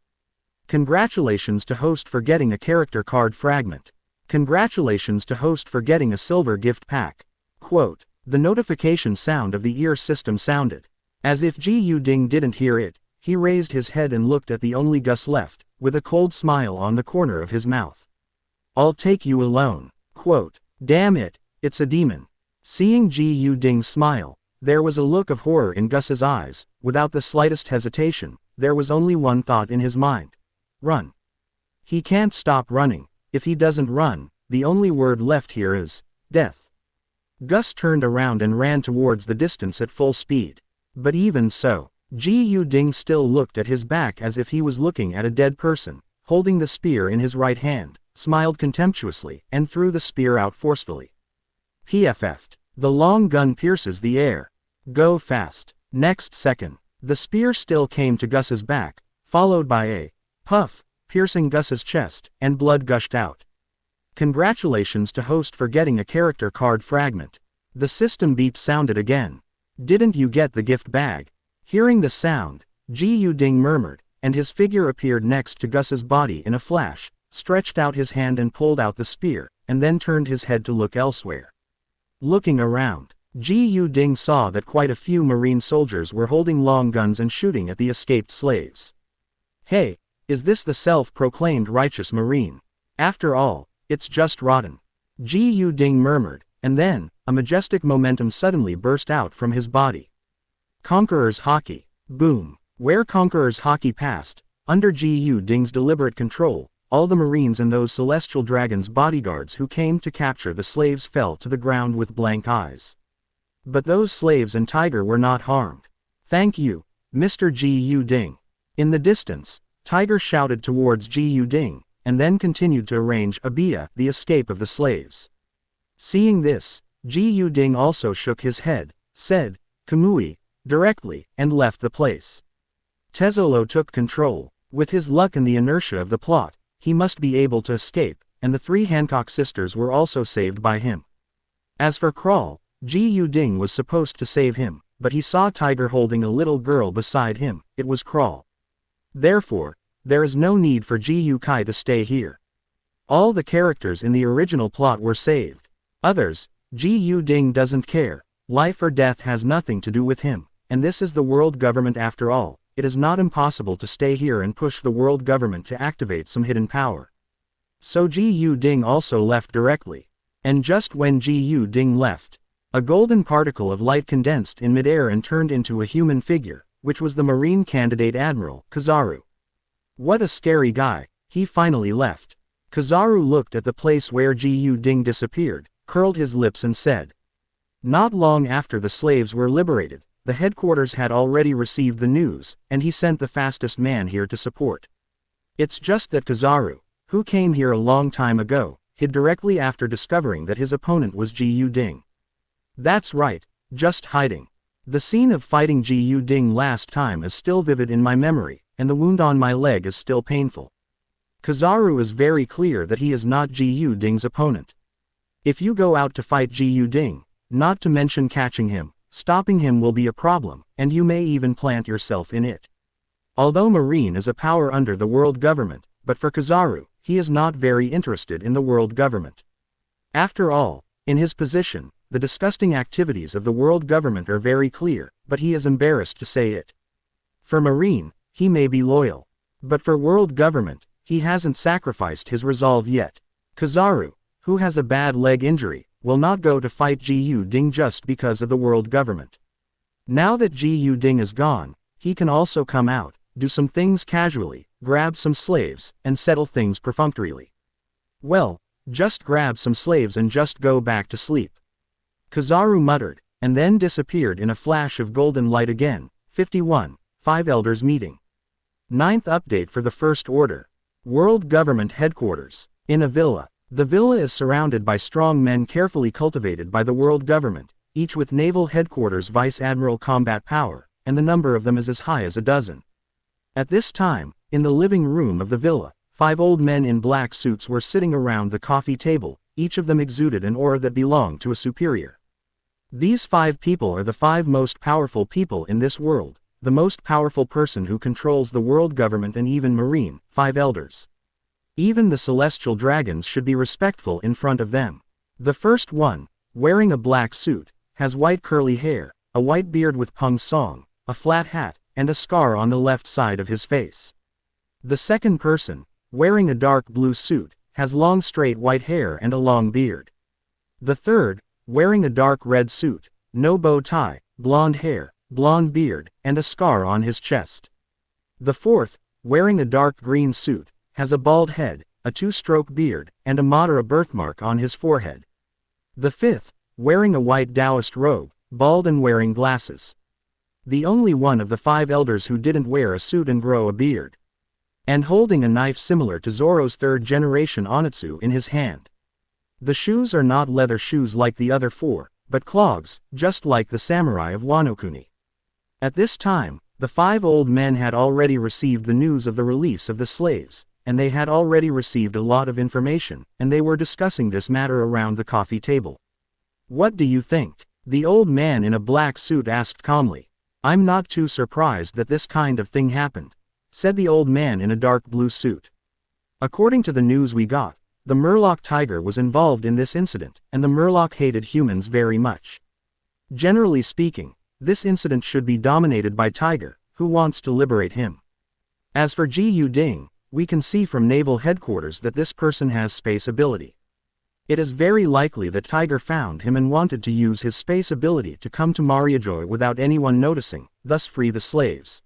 Congratulations to host for getting a character card fragment. Congratulations to host for getting a silver gift pack. Quote, the notification sound of the ear system sounded. As if Ji Yu-ding didn't hear it, he raised his head and looked at the only Gus left, with a cold smile on the corner of his mouth. I'll take you alone. Quote, damn it, it's a demon. Seeing Ji Yu-ding smile, there was a look of horror in Gus's eyes. Without the slightest hesitation, there was only one thought in his mind. Run. He can't stop running. If he doesn't run, the only word left here is death. Gus turned around and ran towards the distance at full speed. But even so, Ji Yu-ding still looked at his back as if he was looking at a dead person, holding the spear in his right hand, smiled contemptuously, and threw the spear out forcefully. PFF'd. The long gun pierces the air. Go fast. Next second, the spear still came to Gus's back, followed by a puff, piercing Gus's chest, and blood gushed out. Congratulations to host for getting a character card fragment. The system beep sounded again. Didn't you get the gift bag? Hearing the sound, Ji Yu-ding murmured, and his figure appeared next to Gus's body in a flash, stretched out his hand and pulled out the spear, and then turned his head to look elsewhere. Looking around, Ji Yu-ding saw that quite a few Marine soldiers were holding long guns and shooting at the escaped slaves. Hey, is this the self-proclaimed righteous Marine? After all, It's just rotten. Ji Yu Ding murmured, and then, a majestic momentum suddenly burst out from his body. Conqueror's Haki. Boom. Where Conqueror's Haki passed, under Ji Yu Ding's deliberate control, all the marines and those celestial dragons' bodyguards who came to capture the slaves fell to the ground with blank eyes. But those slaves and Tiger were not harmed. Thank you, Mr. Ji Yu Ding. In the distance, Tiger shouted towards Ji Yu Ding, and then continued to arrange the escape of the slaves. Seeing this, Ji Yu Ding also shook his head, said, Kamui, directly, and left the place. Tezzolo took control. With his luck and the inertia of the plot, he must be able to escape, and the 3 Hancock sisters were also saved by him. As for Crawl, Ji Yu Ding was supposed to save him, but he saw Tiger holding a little girl beside him. It was Crawl. Therefore, there is no need for Shichibukai to stay here. All the characters in the original plot were saved. Others, Ji Yu Ding doesn't care. Life or death has nothing to do with him, and this is the world government after all. It is not impossible to stay here and push the world government to activate some hidden power. So Ji Yu Ding also left directly. And just when Ji Yu Ding left, a golden particle of light condensed in midair and turned into a human figure, which was the Marine candidate Admiral Kizaru. What a scary guy. He finally left. Kizaru looked at the place where Ji Yu Ding disappeared, curled his lips and said. Not long after the slaves were liberated, the headquarters had already received the news, and he sent the fastest man here to support. It's just that Kizaru, who came here a long time ago, hid directly after discovering that his opponent was Ji Yu Ding. That's right, just hiding. The scene of fighting Ji Yu Ding last time is still vivid in my memory, and the wound on my leg is still painful. Kizaru is very clear that he is not Ji Yu Ding's opponent. If you go out to fight Ji Yu Ding, not to mention catching him, stopping him will be a problem, and you may even plant yourself in it. Although Marine is a power under the world government, but for Kizaru, he is not very interested in the world government. After all, in his position, the disgusting activities of the world government are very clear, but he is embarrassed to say it. For Marine, he may be loyal. But for world government, he hasn't sacrificed his resolve yet. Kizaru, who has a bad leg injury, will not go to fight Ji Yu Ding just because of the world government. Now that Ji Yu Ding is gone, he can also come out, do some things casually, grab some slaves, and settle things perfunctorily. Well, just grab some slaves and just go back to sleep. Kizaru muttered, and then disappeared in a flash of golden light again. 51. 5 Elders Meeting. 9th update for the First Order. World Government Headquarters. In a villa. The villa is surrounded by strong men carefully cultivated by the world government, each with naval headquarters vice admiral combat power, and the number of them is as high as a dozen. At this time, in the living room of the villa, 5 old men in black suits were sitting around the coffee table, each of them exuded an aura that belonged to a superior. These 5 people are the 5 most powerful people in this world, the most powerful person who controls the world government and even Marine, 5 elders. Even the celestial dragons should be respectful in front of them. The first one, wearing a black suit, has white curly hair, a white beard with Peng's song, a flat hat, and a scar on the left side of his face. The second person, wearing a dark blue suit, has long straight white hair and a long beard. The third, wearing a dark red suit, no bow tie, blonde hair, blonde beard, and a scar on his chest. The fourth, wearing a dark green suit, has a bald head, a 2-stroke beard, and a Madara birthmark on his forehead. The fifth, wearing a white Taoist robe, bald and wearing glasses. The only one of the 5 elders who didn't wear a suit and grow a beard. And holding a knife similar to Zoro's 3rd generation Onitsu in his hand. The shoes are not leather shoes like the other 4, but clogs, just like the samurai of Wano-kuni. At this time, the 5 old men had already received the news of the release of the slaves, and they had already received a lot of information, and they were discussing this matter around the coffee table. What do you think? The old man in a black suit asked calmly. I'm not too surprised that this kind of thing happened, said the old man in a dark blue suit. According to the news we got, the Murloc tiger was involved in this incident, and the Murloc hated humans very much. Generally speaking, this incident should be dominated by Tiger, who wants to liberate him. As for Ji Yu Ding, we can see from Naval Headquarters that this person has space ability. It is very likely that Tiger found him and wanted to use his space ability to come to Mariajoy without anyone noticing, thus free the slaves.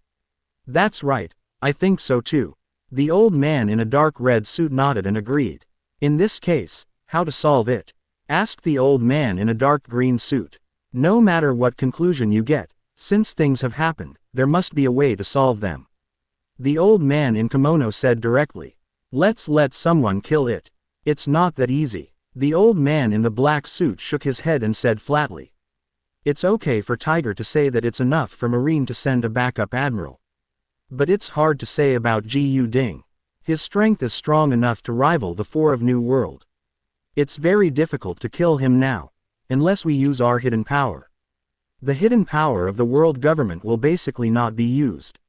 That's right, I think so too. The old man in a dark red suit nodded and agreed. In this case, how to solve it? Asked the old man in a dark green suit. No matter what conclusion you get, since things have happened, there must be a way to solve them. The old man in kimono said directly. Let's let someone kill it. It's not that easy. The old man in the black suit shook his head and said flatly. It's okay for Tiger to say that it's enough for Marine to send a backup admiral. But it's hard to say about Ji Ding. His strength is strong enough to rival the four of New World. It's very difficult to kill him now, unless we use our hidden power. The hidden power of the world government will basically not be used.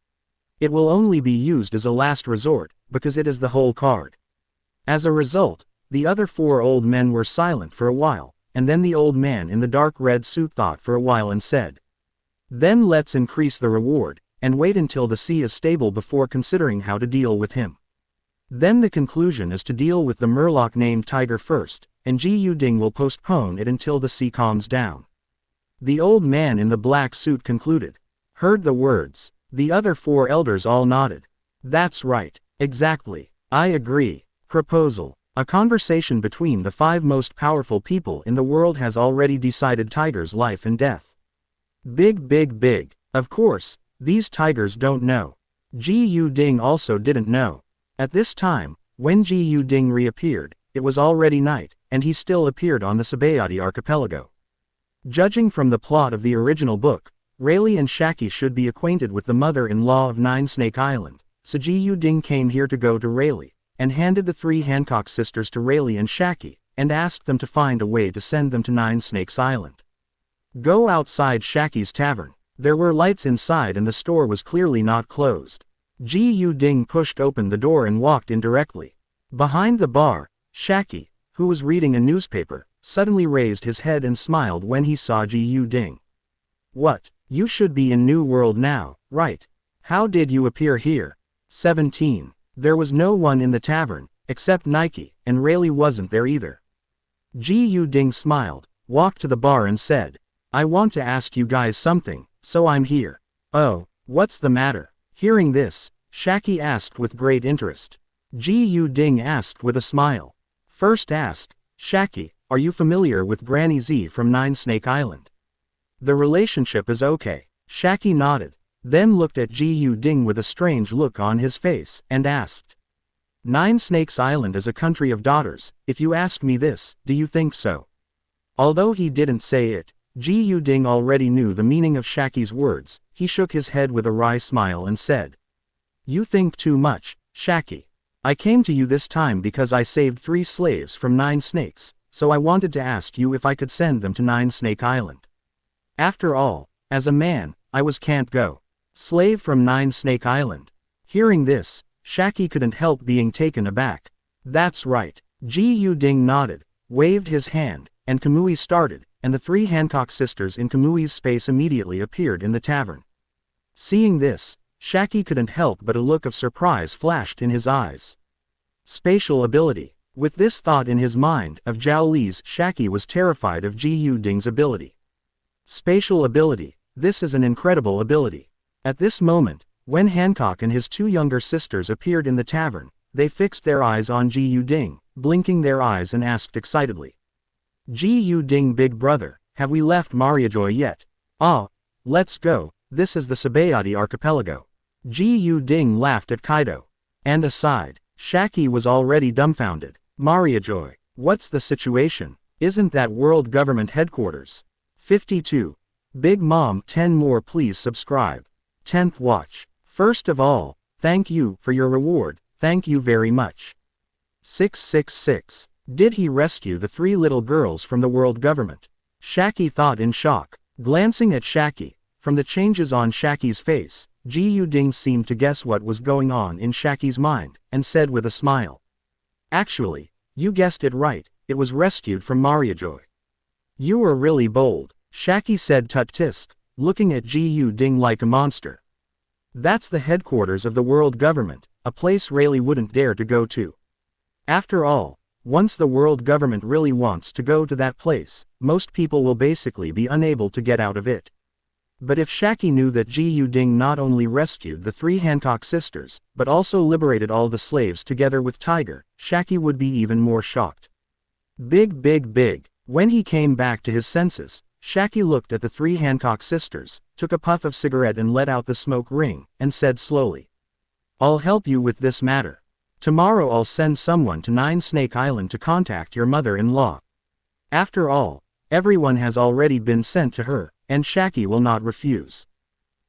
It will only be used as a last resort, because it is the whole card. As a result, the other four old men were silent for a while, and then the old man in the dark red suit thought for a while and said, then let's increase the reward, and wait until the sea is stable before considering how to deal with him. Then the conclusion is to deal with the Murloc named Tiger first, and Ji Ding will postpone it until the sea calms down. The old man in the black suit concluded. Heard the words. The other four elders all nodded. That's right, exactly, I agree. Proposal. A conversation between the 5 most powerful people in the world has already decided Tiger's life and death. Big. Of course, these Tigers don't know. Ji Ding also didn't know. At this time, when Ji Ding reappeared, it was already night, and he still appeared on the Sabayati archipelago. Judging from the plot of the original book, Rayleigh and Shaki should be acquainted with the mother-in-law of Nine Snake Island, so Ji Ding came here to go to Rayleigh, and handed the 3 Hancock sisters to Rayleigh and Shaki, and asked them to find a way to send them to Nine Snakes Island. Go outside Shaki's tavern. There were lights inside and the store was clearly not closed. Ji Ding pushed open the door and walked in directly. Behind the bar, Shaki, who was reading a newspaper, suddenly raised his head and smiled when he saw Ji Ding. What, you should be in New World now, right? How did you appear here? 17. There was no one in the tavern, except Nike, and Rayleigh wasn't there either. Ji Ding smiled, walked to the bar and said, I want to ask you guys something, so I'm here. Oh, what's the matter? Hearing this, Shaki asked with great interest. Ji Ding asked with a smile. First asked, Shaki, are you familiar with Granny Z from Nine Snake Island? The relationship is okay. Shaki nodded, then looked at Ji Ding with a strange look on his face, and asked. Nine Snakes Island is a country of daughters, if you ask me this, do you think so? Although he didn't say it, Ji Ding already knew the meaning of Shaki's words. He shook his head with a wry smile and said. You think too much, Shaki. I came to you this time because I saved 3 slaves from 9 snakes, so I wanted to ask you if I could send them to Nine Snake Island. After all, as a man, I can't go. Slave from Nine Snake Island. Hearing this, Shaki couldn't help being taken aback. That's right. Ji Ding nodded, waved his hand, and Kamui started, and the 3 Hancock sisters in Kamui's space immediately appeared in the tavern. Seeing this, Shaki couldn't help but a look of surprise flashed in his eyes. Spatial ability. With this thought in his mind of Zhao Li's, Shaki was terrified of Ji Ding's ability. Spatial ability. This is an incredible ability. At this moment, when Hancock and his 2 younger sisters appeared in the tavern, they fixed their eyes on Ji Ding, blinking their eyes and asked excitedly. Ji Ding, big brother, have we left Mariajoy yet? Ah, let's go, this is the Sabayati archipelago. Ji Ding laughed at Kaido. And aside, Shaki was already dumbfounded. Mariajoy, what's the situation? Isn't that world government headquarters? 52. Big Mom 10 more please subscribe. 10th watch. First of all, thank you for your reward, thank you very much. 666. Did he rescue the 3 little girls from the world government? Shaki thought in shock. Glancing at Shaki, from the changes on Shaki's face, Ji Ding seemed to guess what was going on in Shaki's mind, and said with a smile. Actually, you guessed it right, it was rescued from Mariajoy. You were really bold, Shaki said tut-tisk, looking at Ji Ding like a monster. That's the headquarters of the world government, a place Rayleigh wouldn't dare to go to. After all, once the world government really wants to go to that place, most people will basically be unable to get out of it. But if Shaki knew that Ji Yuding not only rescued the 3 Hancock sisters, but also liberated all the slaves together with Tiger, Shaki would be even more shocked. Big. When he came back to his senses, Shaki looked at the 3 Hancock sisters, took a puff of cigarette and let out the smoke ring, and said slowly, "I'll help you with this matter. Tomorrow I'll send someone to 9 Snake Island to contact your mother-in-law. After all, everyone has already been sent to her, and Shaki will not refuse."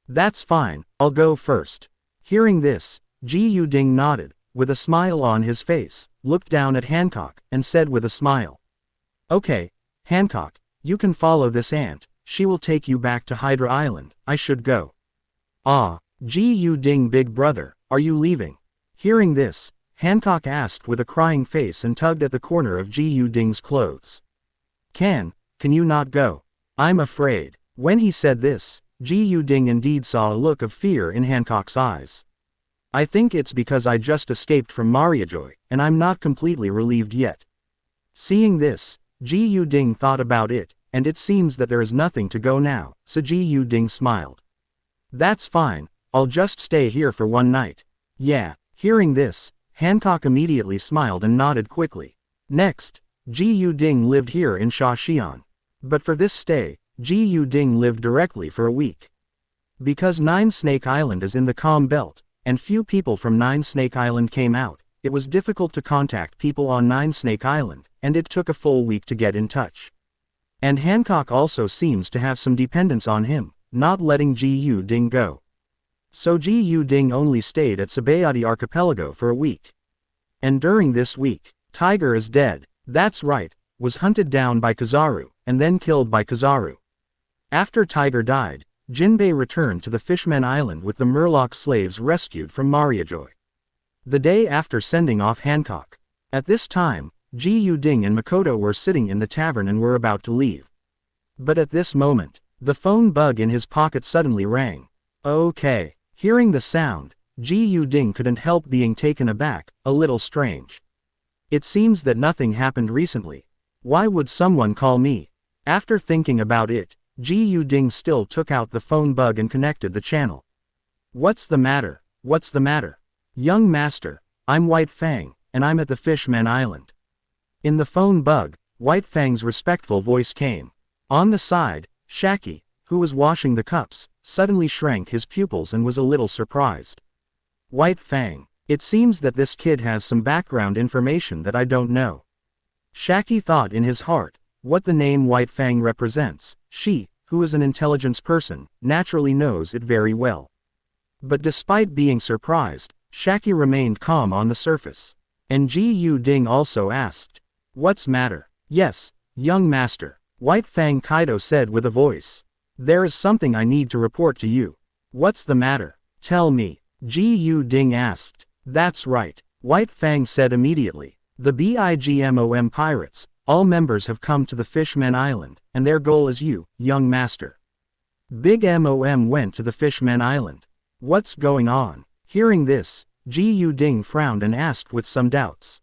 "That's fine, I'll go first." Hearing this, Ji Yuding nodded, with a smile on his face, looked down at Hancock, and said with a smile, "Okay, Hancock, you can follow this aunt, she will take you back to Hydra Island, I should go." "Ah, Ji Yuding big brother, are you leaving?" Hearing this, Hancock asked with a crying face and tugged at the corner of Ji Yuding's clothes. Can you not go? I'm afraid." When he said this, Ji Yuding indeed saw a look of fear in Hancock's eyes. "I think it's because I just escaped from Mariajoy, and I'm not completely relieved yet." Seeing this, Ji Yuding thought about it, and it seems that there is nothing to go now, so Ji Yuding smiled. "That's fine, I'll just stay here for one night." "Yeah." Hearing this, Hancock immediately smiled and nodded quickly. Next, Ji Yuding lived here in Shaoxian. But for this stay, Ji Yuding lived directly for a week. Because 9 Snake Island is in the calm belt, and few people from 9 Snake Island came out, it was difficult to contact people on 9 Snake Island, and it took a full week to get in touch. And Hancock also seems to have some dependence on him, not letting Ji Yuding go. So Ji Yuding only stayed at Sabayati Archipelago for a week. And during this week, Tiger is dead, that's right, was hunted down by Kizaru, and then killed by Kizaru. After Tiger died, Jinbei returned to the Fishmen Island with the Murloc slaves rescued from Mariajoy. The day after sending off Hancock. At this time, Ji Yuding and Makoto were sitting in the tavern and were about to leave. But at this moment, the phone bug in his pocket suddenly rang. Okay. Hearing the sound, Ji Yuding couldn't help being taken aback, a little strange. It seems that nothing happened recently. Why would someone call me? After thinking about it, Ji Yuding still took out the phone bug and connected the channel. "What's the matter? What's the matter?" "Young master, I'm White Fang, and I'm at the Fishmen Island." In the phone bug, White Fang's respectful voice came. On the side, Shaki, who was washing the cups, suddenly shrank his pupils and was a little surprised. "White Fang, it seems that this kid has some background information that I don't know." Shaki thought in his heart, what the name White Fang represents, she, who is an intelligence person, naturally knows it very well. But despite being surprised, Shaki remained calm on the surface. And Ji Yuding also asked, "What's matter?" "Yes, young master," White Fang Kaido said with a voice. "There is something I need to report to you." "What's the matter? Tell me," Ji Yuding asked. "That's right," White Fang said immediately. "The BIGMOM pirates, all members have come to the Fishmen Island, and their goal is you, young master." Big MOM went to the Fishmen Island. What's going on? Hearing this, Ji Yuding frowned and asked with some doubts.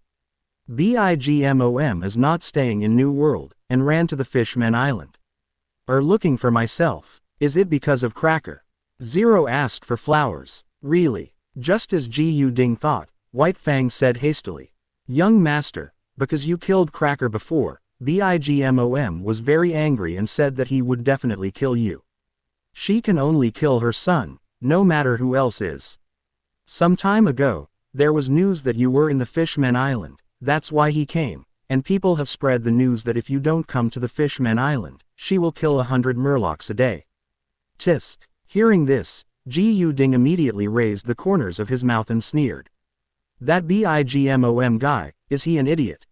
BIGMOM is not staying in New World, and ran to the Fishmen Island. Looking for myself. Is it because of Cracker? Zero asked for flowers. Really? Just as Ji Yuding thought, White Fang said hastily. "Young master, because you killed Cracker before, BIGMOM was very angry and said that he would definitely kill you. She can only kill her son, no matter who else is. Some time ago, there was news that you were in the Fishmen Island, that's why he came, and people have spread the news that if you don't come to the Fishmen Island, she will kill 100 Murlocs a day." Tisk. Hearing this, Ji Yuding immediately raised the corners of his mouth and sneered. "That BIGMOM guy, is he an idiot?"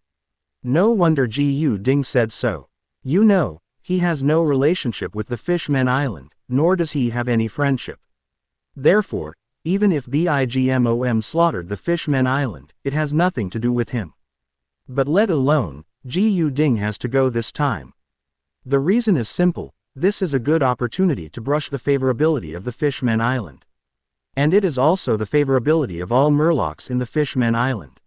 No wonder Ji Yuding said so. You know, he has no relationship with the Fishmen Island, nor does he have any friendship. Therefore, even if BIGMOM slaughtered the Fishmen Island, it has nothing to do with him. But let alone, Ji Yuding has to go this time. The reason is simple, this is a good opportunity to brush the favorability of the Fishmen Island. And it is also the favorability of all Murlocs in the Fishman Island.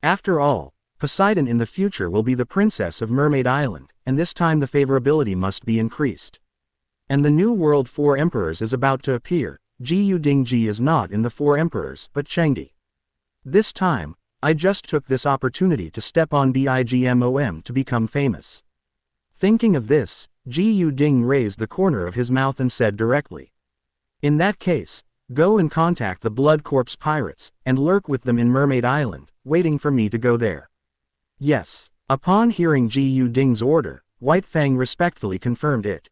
After all, Poseidon in the future will be the princess of Mermaid Island, and this time the favorability must be increased. And the new world 4 emperors is about to appear. Jiu Dingji is not in the 4 emperors but Chengdi. This time, I just took this opportunity to step on BIGMOM to become famous. Thinking of this, Jiu Ding raised the corner of his mouth and said directly. In that case, go and contact the Blood Corpse pirates, and lurk with them in Mermaid Island, waiting for me to go there. Yes. Upon hearing Jiu Ding's order, White Fang respectfully confirmed it.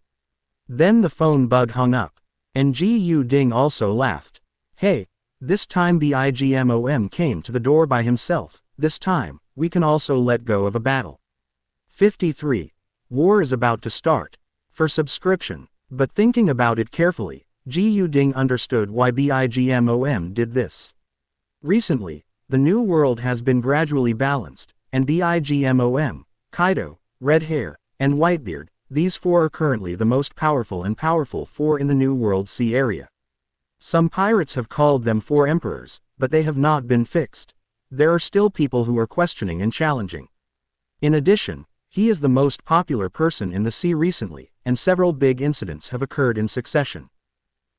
Then the phone bug hung up. And Jiu Ding also laughed. Hey, this time BIGMOM came to the door by himself. This time, we can also let go of a battle. 53. War is about to start. For subscription. But thinking about it carefully, Jiu Ding understood why BIGMOM did this. Recently, the new world has been gradually balanced, and BIGMOM, Kaido, Red Hair, and Whitebeard, these 4 are currently the most powerful and powerful 4 in the New World Sea area. Some pirates have called them 4 emperors, but they have not been fixed. There are still people who are questioning and challenging. In addition, he is the most popular person in the sea recently, and several big incidents have occurred in succession.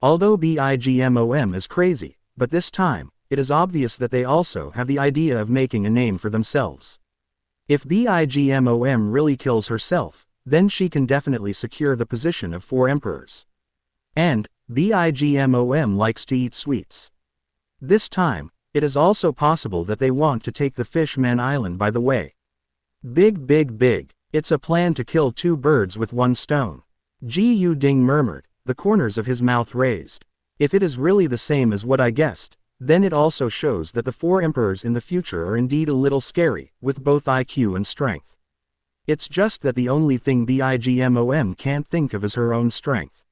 Although BIGMOM is crazy, but this time, it is obvious that they also have the idea of making a name for themselves. If BIGMOM really kills herself, then she can definitely secure the position of 4 emperors. And, BIGMOM likes to eat sweets. This time, it is also possible that they want to take the Fishman Island by the way. Big. It's a plan to kill 2 birds with 1 stone. Jiu Ding murmured, the corners of his mouth raised. If it is really the same as what I guessed, then it also shows that the 4 emperors in the future are indeed a little scary, with both IQ and strength. It's just that the only thing BIGMOM can't think of is her own strength.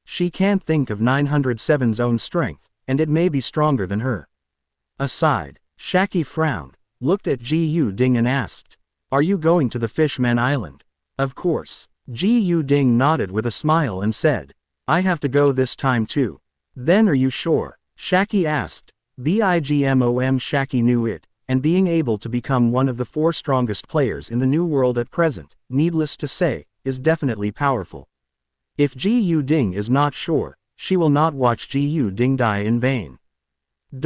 She can't think of 907's own strength, and it may be stronger than her. Aside, Shaki frowned, looked at Jiu Ding and asked, "Are you going to the Fishman Island?" Of course. Jiu Ding nodded with a smile and said, "I have to go this time too." "Then are you sure?" Shaki asked. BIGMOM Shaki knew it, and being able to become one of the 4 strongest players in the new world at present, needless to say, is definitely powerful. If Jiu Ding is not sure, she will not watch Jiu Ding die in vain.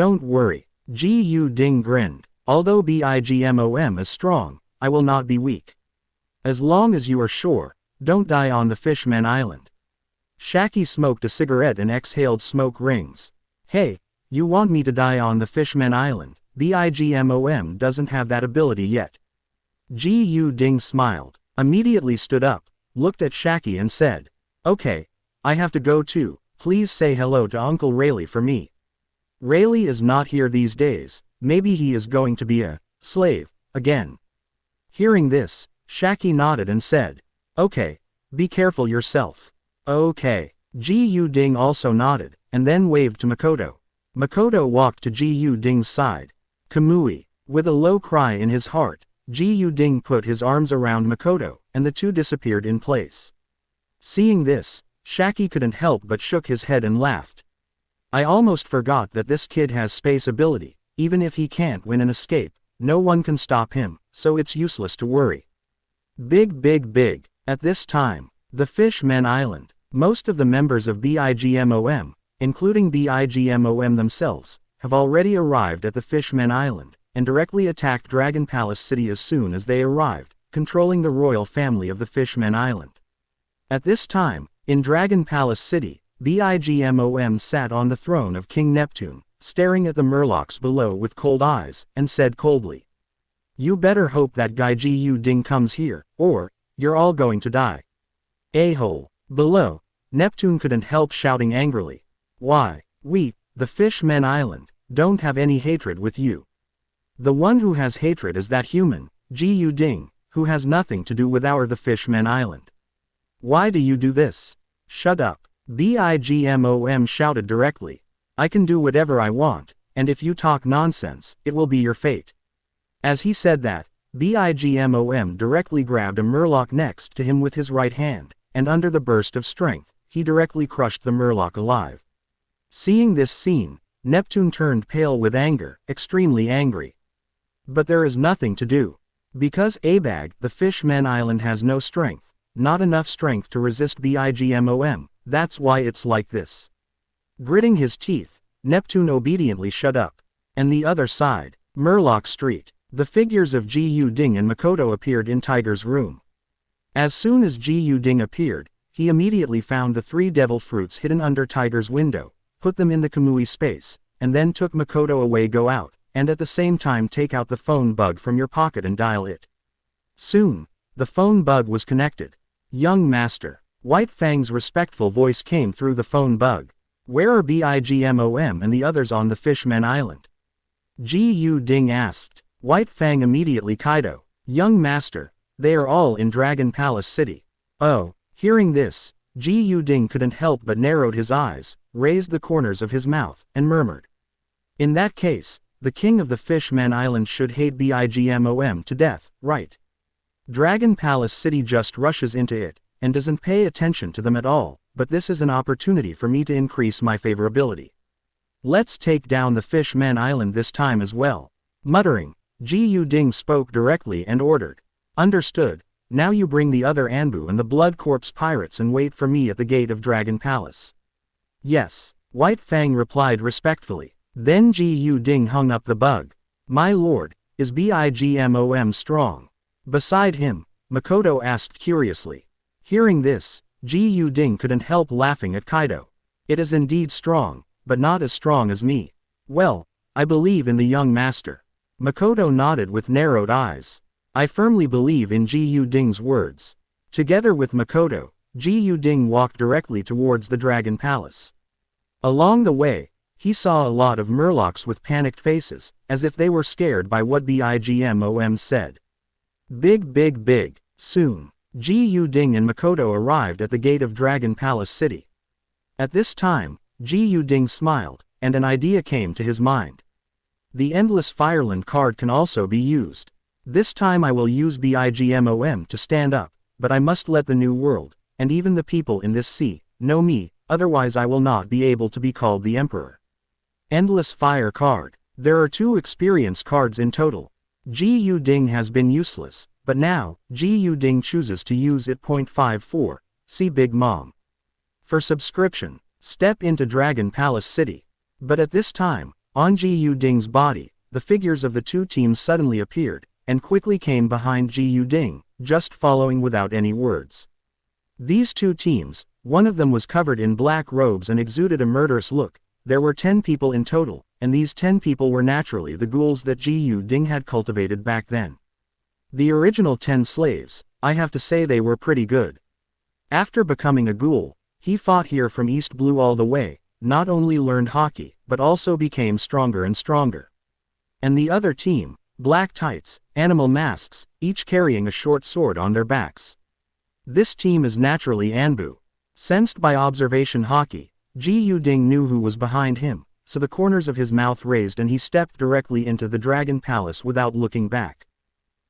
"Don't worry." Jiu Ding grinned. "Although BIGMOM is strong, I will not be weak. As long as you are sure, don't die on the Fishman Island." Shaki smoked a cigarette and exhaled smoke rings. "Hey, you want me to die on the Fishman Island? BIGMOM doesn't have that ability yet." Jiu Ding smiled, immediately stood up, looked at Shaki and said, "Okay, I have to go too. Please say hello to Uncle Rayleigh for me." Rayleigh is not here these days. Maybe he is going to be a slave again. Hearing this, Shaki nodded and said, "Okay, be careful yourself." "Okay." Jiu Ding also nodded, and then waved to Makoto. Makoto walked to Jiu Ding's side. Kamui. With a low cry in his heart, Jiu Ding put his arms around Makoto, and the two disappeared in place. Seeing this, Shaki couldn't help but shook his head and laughed. "I almost forgot that this kid has space ability. Even if he can't win an escape, no one can stop him, so it's useless to worry." Big. At this time, the Fishman Island, most of the members of BIGMOM, including BIGMOM themselves, have already arrived at the Fishman Island, and directly attacked Dragon Palace City as soon as they arrived, controlling the royal family of the Fishman Island. At this time, in Dragon Palace City, BIGMOM sat on the throne of King Neptune, staring at the Murlocs below with cold eyes, and said coldly, "You better hope that guy Jiu Ding comes here, or you're all going to die." A-hole. Below, Neptune couldn't help shouting angrily, "Why, we, the Fishman Island, don't have any hatred with you. The one who has hatred is that human, Jiu Ding, who has nothing to do with the Fishman Island. Why do you do this?" "Shut up." BIGMOM shouted directly. "I can do whatever I want, and if you talk nonsense, it will be your fate." As he said that, BIGMOM directly grabbed a Murloc next to him with his right hand, and under the burst of strength, he directly crushed the Murloc alive. Seeing this scene, Neptune turned pale with anger, extremely angry. But there is nothing to do. Because Abag, the Fishman Island has no strength, not enough strength to resist Bigmom, that's why it's like this. Gritting his teeth, Neptune obediently shut up. And the other side, Murloc Street, the figures of Ji Ding and Makoto appeared in Tiger's room. As soon as Ji Ding appeared, he immediately found the 3 devil fruits hidden under Tiger's window, put them in the Kamui space, and then took Makoto away. Go out, and at the same time take out the phone bug from your pocket and dial it. Soon, the phone bug was connected. Young master, White Fang's respectful voice came through the phone bug. Where are Bigmom and the others on the Fishman Island? Ji Ding asked. White Fang immediately Kaido. Young master, they are all in Dragon Palace City. Oh, hearing this, Ji Ding couldn't help but narrowed his eyes, raised the corners of his mouth, and murmured. In that case, the king of the Fishman Island should hate Bigmom to death, right? Dragon Palace City just rushes into it, and doesn't pay attention to them at all, but this is an opportunity for me to increase my favorability. Let's take down the Fishman Island this time as well. Muttering, Ji Ding spoke directly and ordered. Understood, now you bring the other Anbu and the Blood Corpse pirates and wait for me at the gate of Dragon Palace. Yes, White Fang replied respectfully. Then Ji Ding hung up the bug. My lord, is Bigmom strong? Beside him, Makoto asked curiously. Hearing this, Ji Ding couldn't help laughing at Kaido. It is indeed strong, but not as strong as me. Well, I believe in the young master. Makoto nodded with narrowed eyes. I firmly believe in Ji Ding's words. Together with Makoto, Ji Ding walked directly towards the Dragon Palace. Along the way, he saw a lot of Murlocs with panicked faces, as if they were scared by what Bigmom said. Big. Soon, Ji Ding and Makoto arrived at the gate of Dragon Palace City. At this time, Ji Ding smiled, and an idea came to his mind. The Endless Fireland card can also be used. This time I will use Bigmom to stand up, but I must let the new world, and even the people in this sea, know me, otherwise I will not be able to be called the Emperor. Endless Fire card. There are 2 experience cards in total. Ji Ding has been useless, but now, Ji Ding chooses to use it. 54, see Big Mom. For subscription, step into Dragon Palace City. But at this time, on Ji Ding's body, the figures of the 2 teams suddenly appeared, and quickly came behind Ji Ding, just following without any words. These 2 teams, one of them was covered in black robes and exuded a murderous look. There were 10 people in total, and these 10 people were naturally the ghouls that Ji Ding had cultivated back then. The original 10 slaves, I have to say they were pretty good. After becoming a ghoul, he fought here from East Blue all the way, not only learned hockey, but also became stronger and stronger. And the other team, black tights, animal masks, each carrying a short sword on their backs. This team is naturally Anbu. Sensed by observation hockey, Ji Ding knew who was behind him, so the corners of his mouth raised and he stepped directly into the Dragon Palace without looking back.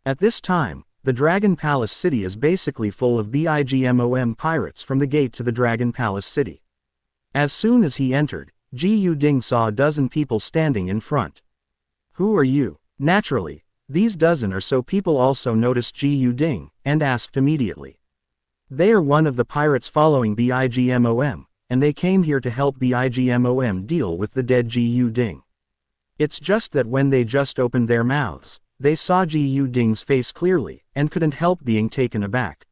At this time, the Dragon Palace City is basically full of Bigmom pirates from the gate to the Dragon Palace City. As soon as he entered, Ji Ding saw a dozen people standing in front. Who are you? Naturally, these dozen or so people also noticed Ji Ding, and asked immediately. They are one of the pirates following Bigmom, and they came here to help Bigmom deal with the dead Ji Ding. It's just that when they just opened their mouths, they saw Ji Ding's face clearly, and couldn't help being taken aback.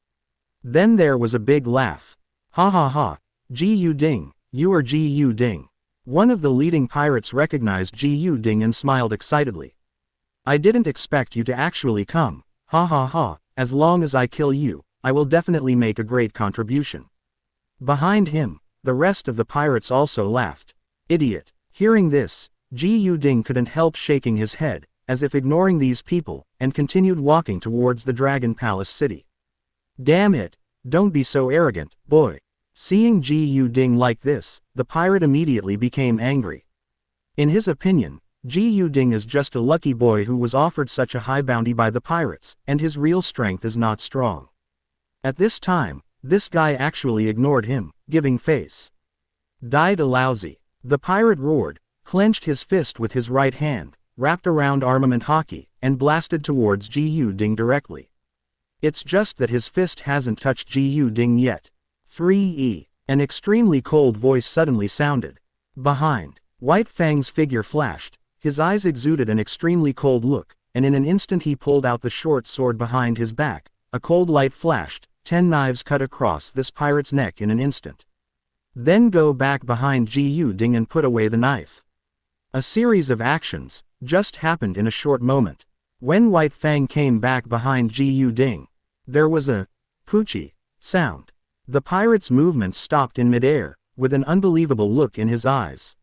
Then there was a big laugh. Ha ha ha, Ji Ding, you are Ji Ding. One of the leading pirates recognized Ji Ding and smiled excitedly. I didn't expect you to actually come, ha ha ha, as long as I kill you, I will definitely make a great contribution. Behind him, the rest of the pirates also laughed. Idiot. Hearing this, Ji Ding couldn't help shaking his head, as if ignoring these people, and continued walking towards the Dragon Palace City. Damn it, don't be so arrogant, boy. Seeing Ji Ding like this, the pirate immediately became angry. In his opinion, Ji Ding is just a lucky boy who was offered such a high bounty by the pirates, and his real strength is not strong. At this time, this guy actually ignored him, giving face. Died a lousy. The pirate roared, clenched his fist with his right hand, wrapped around armament hockey, and blasted towards Ji Ding directly. It's just that his fist hasn't touched Ji Ding yet. 3E. An extremely cold voice suddenly sounded. Behind. White Fang's figure flashed, his eyes exuded an extremely cold look, and in an instant he pulled out the short sword behind his back. A cold light flashed, 10 knives cut across this pirate's neck in an instant. Then go back behind Ji Ding and put away the knife. A series of actions just happened in a short moment. When White Fang came back behind Ji Ding, there was a poochie sound. The pirate's movements stopped in midair, with an unbelievable look in his eyes.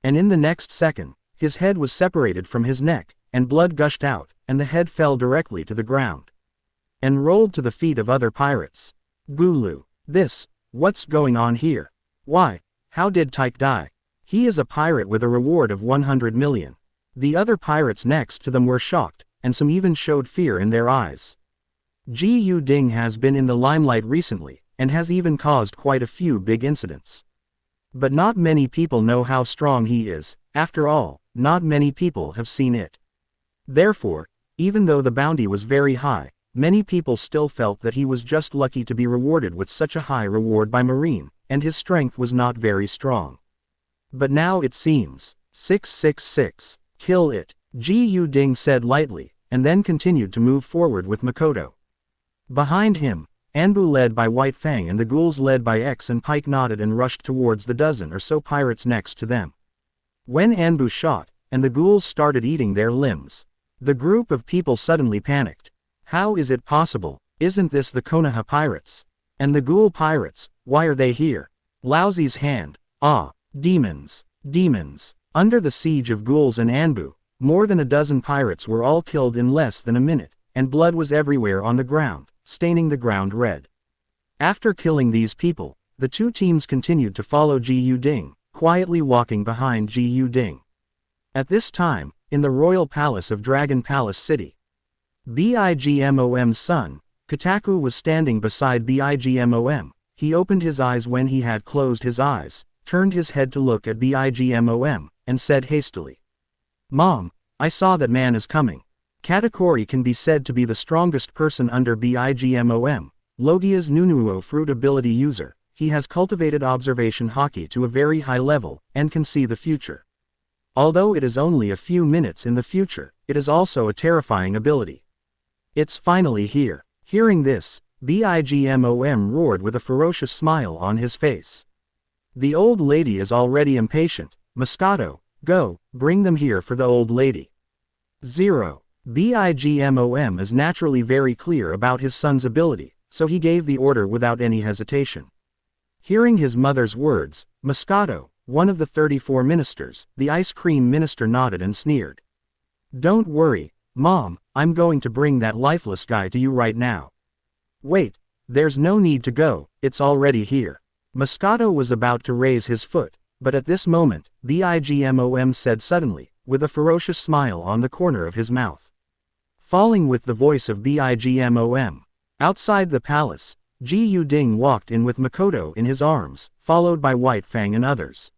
And in the next second, his head was separated from his neck, and blood gushed out, and the head fell directly to the ground. And rolled to the feet of other pirates. Gulu. What's going on here? Why, how did Tyke die? He is a pirate with a reward of 100 million. The other pirates next to them were shocked, and some even showed fear in their eyes. Ji Ding has been in the limelight recently, and has even caused quite a few big incidents. But not many people know how strong he is. After all, not many people have seen it. Therefore, even though the bounty was very high, many people still felt that he was just lucky to be rewarded with such a high reward by Marine, and his strength was not very strong. But now it seems. 666. Kill it, Ji Ding said lightly, and then continued to move forward with Makoto. Behind him, Anbu led by White Fang and the ghouls led by X and Pike nodded and rushed towards the dozen or so pirates next to them. When Anbu shot, and the ghouls started eating their limbs, the group of people suddenly panicked. How is it possible? Isn't this the Konoha pirates? And the ghoul pirates, why are they here? Laozi's hand. Ah, demons. Demons. Under the siege of ghouls and Anbu, more than a dozen pirates were all killed in less than a minute, and blood was everywhere on the ground, staining the ground red. After killing these people, the two teams continued to follow Ji Ding, quietly walking behind Ji Ding. At this time, in the royal palace of Dragon Palace City, Bigmom's son, Kotaku was standing beside Bigmom. He opened his eyes when he had closed his eyes, turned his head to look at Bigmom, and said hastily, "Mom, I saw that man is coming." Katakuri can be said to be the strongest person under Bigmom, Logia's Nunuo fruit ability user. He has cultivated observation haki to a very high level, and can see the future. Although it is only a few minutes in the future, it is also a terrifying ability. It's finally here. Hearing this, Bigmom roared with a ferocious smile on his face. The old lady is already impatient. Moscato, go, bring them here for the old lady. 0. Bigmom is naturally very clear about his son's ability, so he gave the order without any hesitation. Hearing his mother's words, Moscato, one of the 34 ministers, the ice cream minister nodded and sneered. "Don't worry, Mom, I'm going to bring that lifeless guy to you right now." "Wait, there's no need to go, it's already here." Moscato was about to raise his foot, but at this moment, Bigmom said suddenly, with a ferocious smile on the corner of his mouth. Falling with the voice of Bigmom. Outside the palace, Ji Ding walked in with Makoto in his arms, followed by White Fang and others.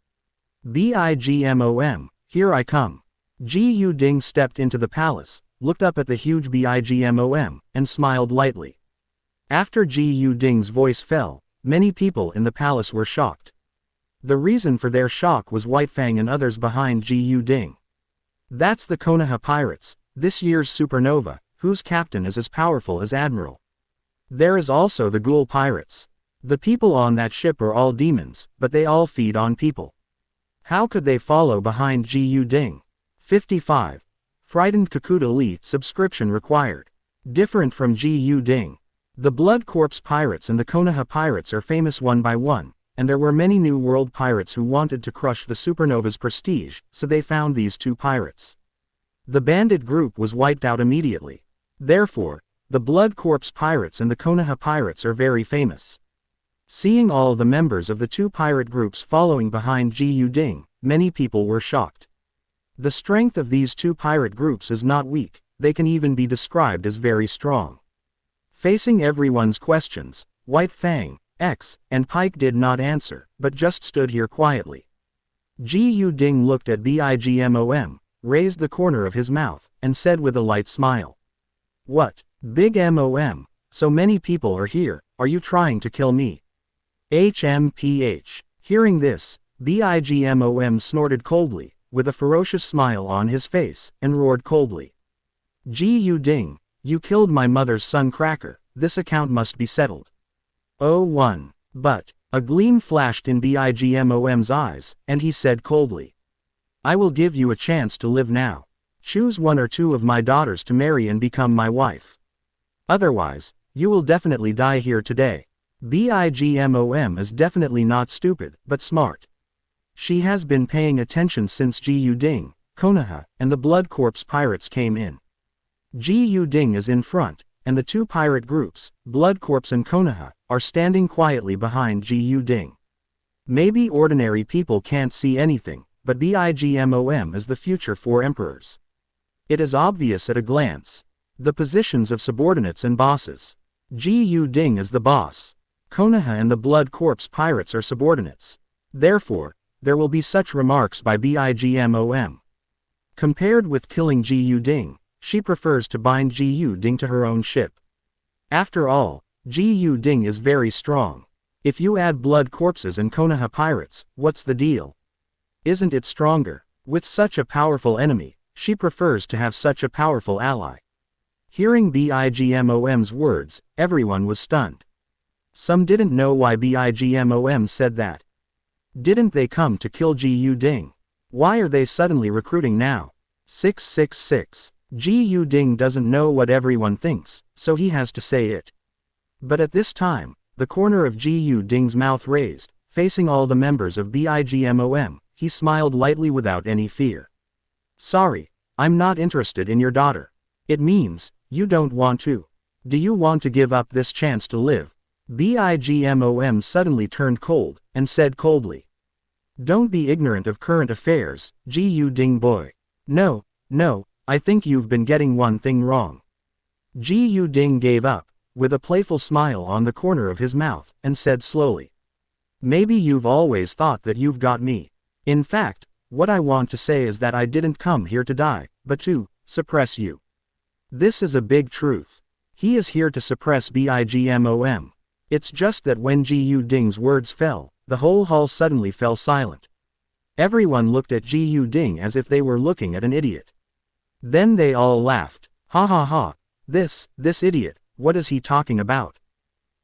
Bigmom, here I come. Ji Ding stepped into the palace, looked up at the huge Bigmom, and smiled lightly. After Ji Ding's voice fell, many people in the palace were shocked. The reason for their shock was White Fang and others behind Ji Ding. That's the Konoha pirates, this year's supernova, whose captain is as powerful as Admiral. There is also the ghoul pirates. The people on that ship are all demons, but they all feed on people. How could they follow behind Ji Ding? 55. Frightened Kakuta Lee subscription required. Different from Ji Ding. The Blood Corpse pirates and the Konoha pirates are famous one by one, and there were many New World pirates who wanted to crush the supernova's prestige, so they found these two pirates. The bandit group was wiped out immediately. Therefore, the Blood Corpse pirates and the Konoha pirates are very famous. Seeing all the members of the two pirate groups following behind Ji Ding, many people were shocked. The strength of these two pirate groups is not weak, they can even be described as very strong. Facing everyone's questions, White Fang, X, and Pike did not answer, but just stood here quietly. Ji Ding looked at Bigmom, raised the corner of his mouth, and said with a light smile. What? Big Mom, so many people are here, are you trying to kill me? HMPH. Hearing this, Bigmom snorted coldly, with a ferocious smile on his face, and roared coldly. Ji Ding, you killed my mother's son Cracker, this account must be settled. Oh one. But, a gleam flashed in Bigmom's eyes, and he said coldly. I will give you a chance to live now. Choose one or two of my daughters to marry and become my wife. Otherwise, you will definitely die here today. Bigmom is definitely not stupid, but smart. She has been paying attention since Ji Ding, Konoha, and the Blood Corpse pirates came in. Ji Ding is in front, and the two pirate groups, Blood Corpse and Konoha, are standing quietly behind Ji Ding. Maybe ordinary people can't see anything, but Bigmom is the future four emperors. It is obvious at a glance. The positions of subordinates and bosses. Ji Ding is the boss. Konoha and the Blood Corpse pirates are subordinates. Therefore, there will be such remarks by Bigmom. Compared with killing Ji Ding, she prefers to bind Ji Ding to her own ship. After all, Ji Ding is very strong. If you add Blood Corpses and Konoha pirates, what's the deal? Isn't it stronger? With such a powerful enemy, she prefers to have such a powerful ally. Hearing Bigmom's words, everyone was stunned. Some didn't know why Bigmom said that. Didn't they come to kill Ji Ding? Why are they suddenly recruiting now? 666. Ji Ding doesn't know what everyone thinks, so he has to say it. But at this time, the corner of Ji Ding's mouth raised, facing all the members of Bigmom, he smiled lightly without any fear. Sorry, I'm not interested in your daughter. It means, you don't want to. Do you want to give up this chance to live? Bigmom suddenly turned cold, and said coldly. Don't be ignorant of current affairs, Ji Ding boy. No, I think you've been getting one thing wrong. Ji Ding gave up, with a playful smile on the corner of his mouth, and said slowly. Maybe you've always thought that you've got me. In fact, what I want to say is that I didn't come here to die, but to suppress you. This is a big truth. He is here to suppress Bigmom. It's just that when Ji Ding's words fell, the whole hall suddenly fell silent. Everyone looked at Ji Ding as if they were looking at an idiot. Then they all laughed. Ha ha ha. This idiot, what is he talking about?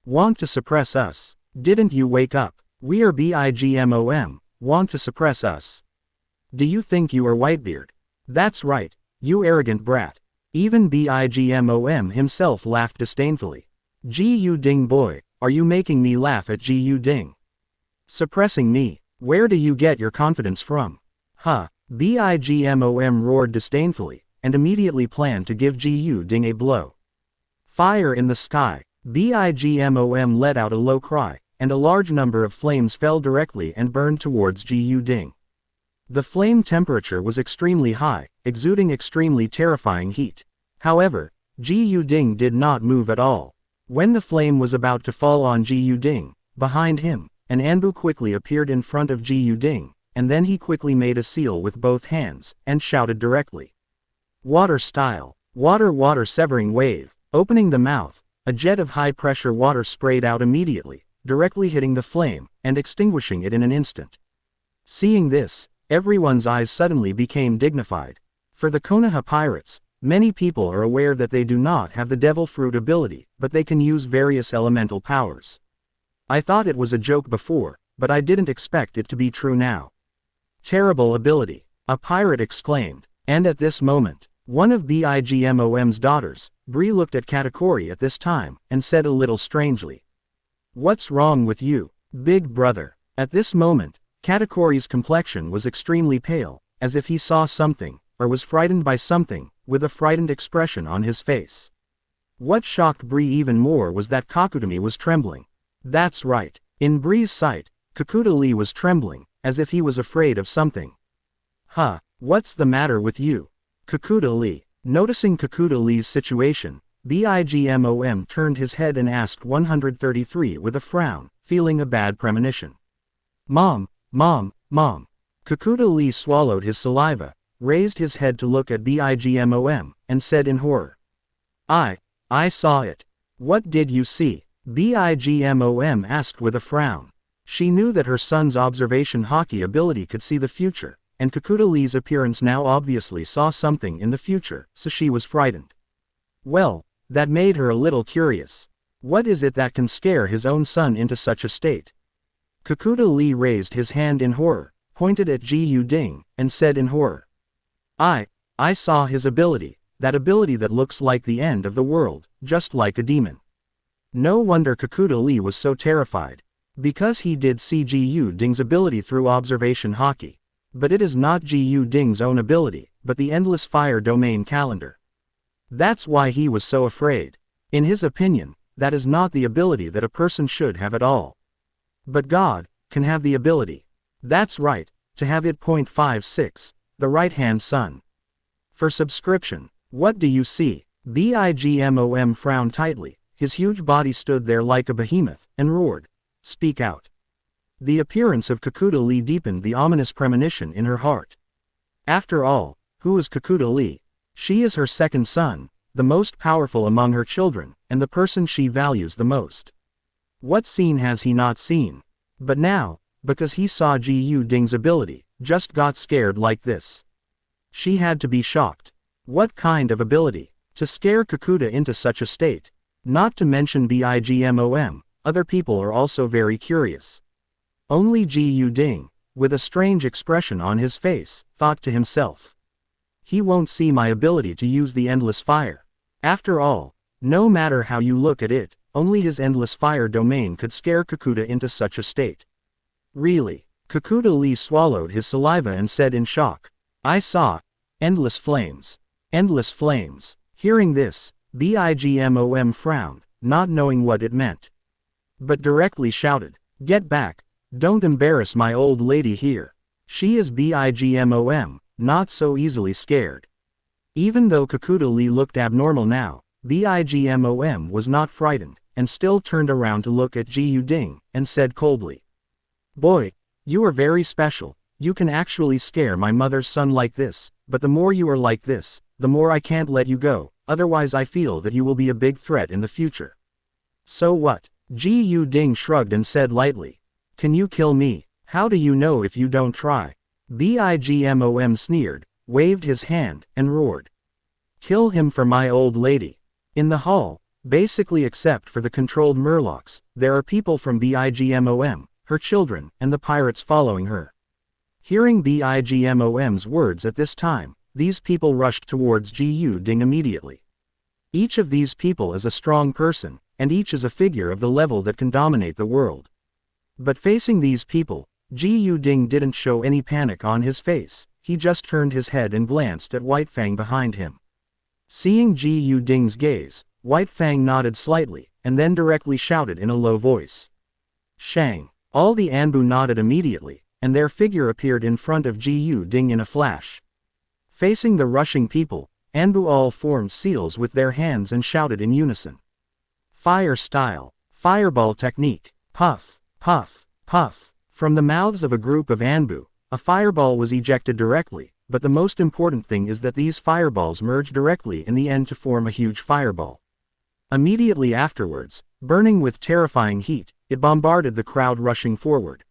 Want to suppress us? Didn't you wake up? We are Bigmom, want to suppress us. Do you think you are Whitebeard? That's right, you arrogant brat. Even Bigmom himself laughed disdainfully. Ji Ding boy, are you making me laugh at Ji Ding? Suppressing me? Where do you get your confidence from? Huh, Bigmom roared disdainfully, and immediately planned to give Ji Ding a blow. Fire in the sky. Bigmom let out a low cry, and a large number of flames fell directly and burned towards Ji Ding. The flame temperature was extremely high, exuding extremely terrifying heat. However, Ji Ding did not move at all. When the flame was about to fall on Ji Ding, behind him, an Anbu quickly appeared in front of Ji Ding, and then he quickly made a seal with both hands, and shouted directly. Water style. Water severing wave. Opening the mouth, a jet of high-pressure water sprayed out immediately, directly hitting the flame, and extinguishing it in an instant. Seeing this, everyone's eyes suddenly became dignified. For the Konoha pirates, many people are aware that they do not have the Devil Fruit ability, but they can use various elemental powers. I thought it was a joke before, but I didn't expect it to be true now. Terrible ability, a pirate exclaimed, and at this moment, one of Bigmom's daughters, Bree, looked at Katakuri at this time, and said a little strangely. What's wrong with you, big brother? At this moment, Katakuri's complexion was extremely pale, as if he saw something, or was frightened by something, with a frightened expression on his face. What shocked Bree even more was that Kakutami was trembling. That's right, in Bree's sight, Kakutami was trembling, as if he was afraid of something. Huh, what's the matter with you? Kakutami. Noticing Kakutami's situation, Bigmom turned his head and asked 133 with a frown, feeling a bad premonition. Mom. Kakuta Lee swallowed his saliva, raised his head to look at Bigmom, and said in horror. I saw it. What did you see? Bigmom asked with a frown. She knew that her son's observation hockey ability could see the future, and Kakuta Lee's appearance now obviously saw something in the future, so she was frightened. Well, that made her a little curious. What is it that can scare his own son into such a state? Kakuta Lee raised his hand in horror, pointed at Ji Yu Ding, and said in horror. I saw his ability, that ability that looks like the end of the world, just like a demon. No wonder Kakuta Lee was so terrified. Because he did see Ji Yu Ding's ability through observation hockey. But it is not Ji Yu Ding's own ability, but the endless fire domain calendar. That's why he was so afraid. In his opinion, that is not the ability that a person should have at all. But God can have the ability. That's right, to have it. 56, the right-hand sun. For subscription, what do you see? Bigmom frowned tightly, his huge body stood there like a behemoth, and roared. Speak out. The appearance of Kakuta Lee deepened the ominous premonition in her heart. After all, who is Kakuta Lee? She is her second son, the most powerful among her children, and the person she values the most. What scene has he not seen? But now, because he saw Ji Yu Ding's ability, just got scared like this. She had to be shocked. What kind of ability? To scare Kakuta into such a state? Not to mention Bigmom. Other people are also very curious. Only Ji Yu Ding, with a strange expression on his face, thought to himself. He won't see my ability to use the endless fire. After all, no matter how you look at it, only his endless fire domain could scare Kakuta into such a state. Really? Kakuta Lee swallowed his saliva and said in shock. I saw endless flames. Endless flames. Hearing this, Bigmom frowned, not knowing what it meant. But directly shouted, Get back, don't embarrass my old lady here. She is Bigmom, not so easily scared. Even though Kakuta Lee looked abnormal now, Bigmom was not frightened, and still turned around to look at Ji Yu Ding, and said coldly. Boy, you are very special, you can actually scare my mother's son like this, but the more you are like this, the more I can't let you go, otherwise I feel that you will be a big threat in the future. So what? Ji Yu Ding shrugged and said lightly. Can you kill me? How do you know if you don't try? Bigmom sneered, waved his hand, and roared. Kill him for my old lady. In the hall, basically except for the controlled murlocs, there are people from Bigmom, her children, and the pirates following her. Hearing Bigmom's words at this time, these people rushed towards Ji Yu Ding immediately. Each of these people is a strong person, and each is a figure of the level that can dominate the world. But facing these people, Ji Yu Ding didn't show any panic on his face, he just turned his head and glanced at White Fang behind him. Seeing Ji Yu Ding's gaze, White Fang nodded slightly, and then directly shouted in a low voice. Shang! All the Anbu nodded immediately, and their figure appeared in front of Ji Yu Ding in a flash. Facing the rushing people, Anbu all formed seals with their hands and shouted in unison. Fire style, fireball technique, puff, puff, puff. From the mouths of a group of Anbu, a fireball was ejected directly, but the most important thing is that these fireballs merge directly in the end to form a huge fireball. Immediately afterwards, burning with terrifying heat, it bombarded the crowd rushing forward.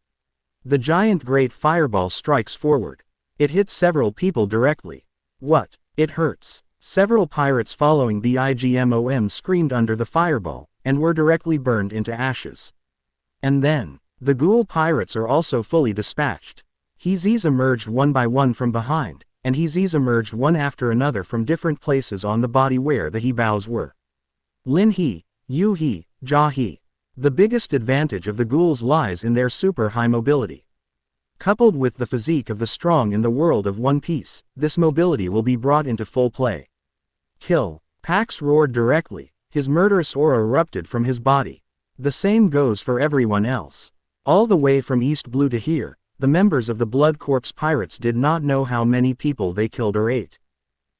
The giant great fireball strikes forward. It hits several people directly. What? It hurts. Several pirates following Bigmom screamed under the fireball, and were directly burned into ashes. And then, the ghoul pirates are also fully dispatched. Heezes emerged one by one from behind, and Heezes emerged one after another from different places on the body where the He-bows were. Lin He, Yu He, Ja He. The biggest advantage of the ghouls lies in their super high mobility. Coupled with the physique of the strong in the world of One Piece, this mobility will be brought into full play. Kill! Pax roared directly, his murderous aura erupted from his body. The same goes for everyone else. All the way from East Blue to here, the members of the Blood Corpse Pirates did not know how many people they killed or ate.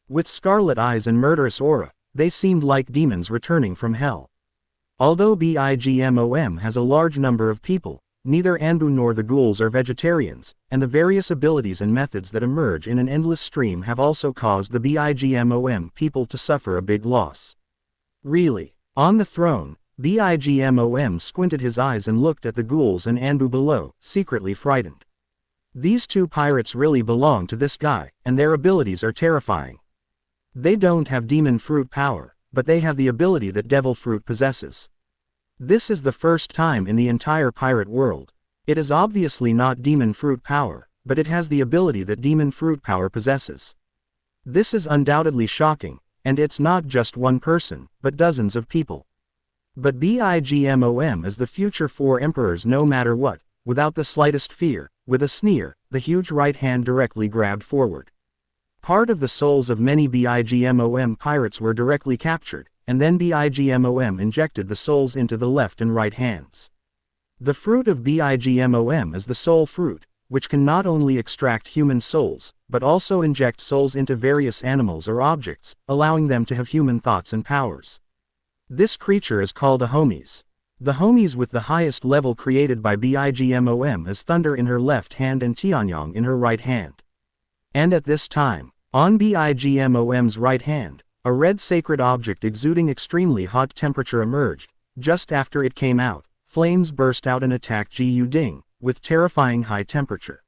With scarlet eyes and murderous aura, they seemed like demons returning from hell. Although Bigmom has a large number of people, neither Anbu nor the ghouls are vegetarians, and the various abilities and methods that emerge in an endless stream have also caused the BIGMOM people to suffer a big loss. Really? On the throne, BIGMOM squinted his eyes and looked at the ghouls and Anbu below, secretly frightened. These two pirates really belong to this guy, and their abilities are terrifying. They don't have demon fruit power, but they have the ability that devil fruit possesses. This is the first time in the entire pirate world. It is obviously not demon fruit power, but it has the ability that demon fruit power possesses. This is undoubtedly shocking, and it's not just one person, but dozens of people. But BIGMOM is the future for emperors no matter what, without the slightest fear. With a sneer, the huge right hand directly grabbed forward. Part of the souls of many BIGMOM pirates were directly captured, and then BIGMOM injected the souls into the left and right hands. The fruit of BIGMOM is the soul fruit, which can not only extract human souls, but also inject souls into various animals or objects, allowing them to have human thoughts and powers. This creature is called a homies. The homies with the highest level created by BIGMOM is Thunder in her left hand and Tianyang in her right hand. And at this time, on BIGMOM's right hand, a red sacred object exuding extremely hot temperature emerged. Just after it came out, flames burst out and attacked Ji Ding, with terrifying high temperature.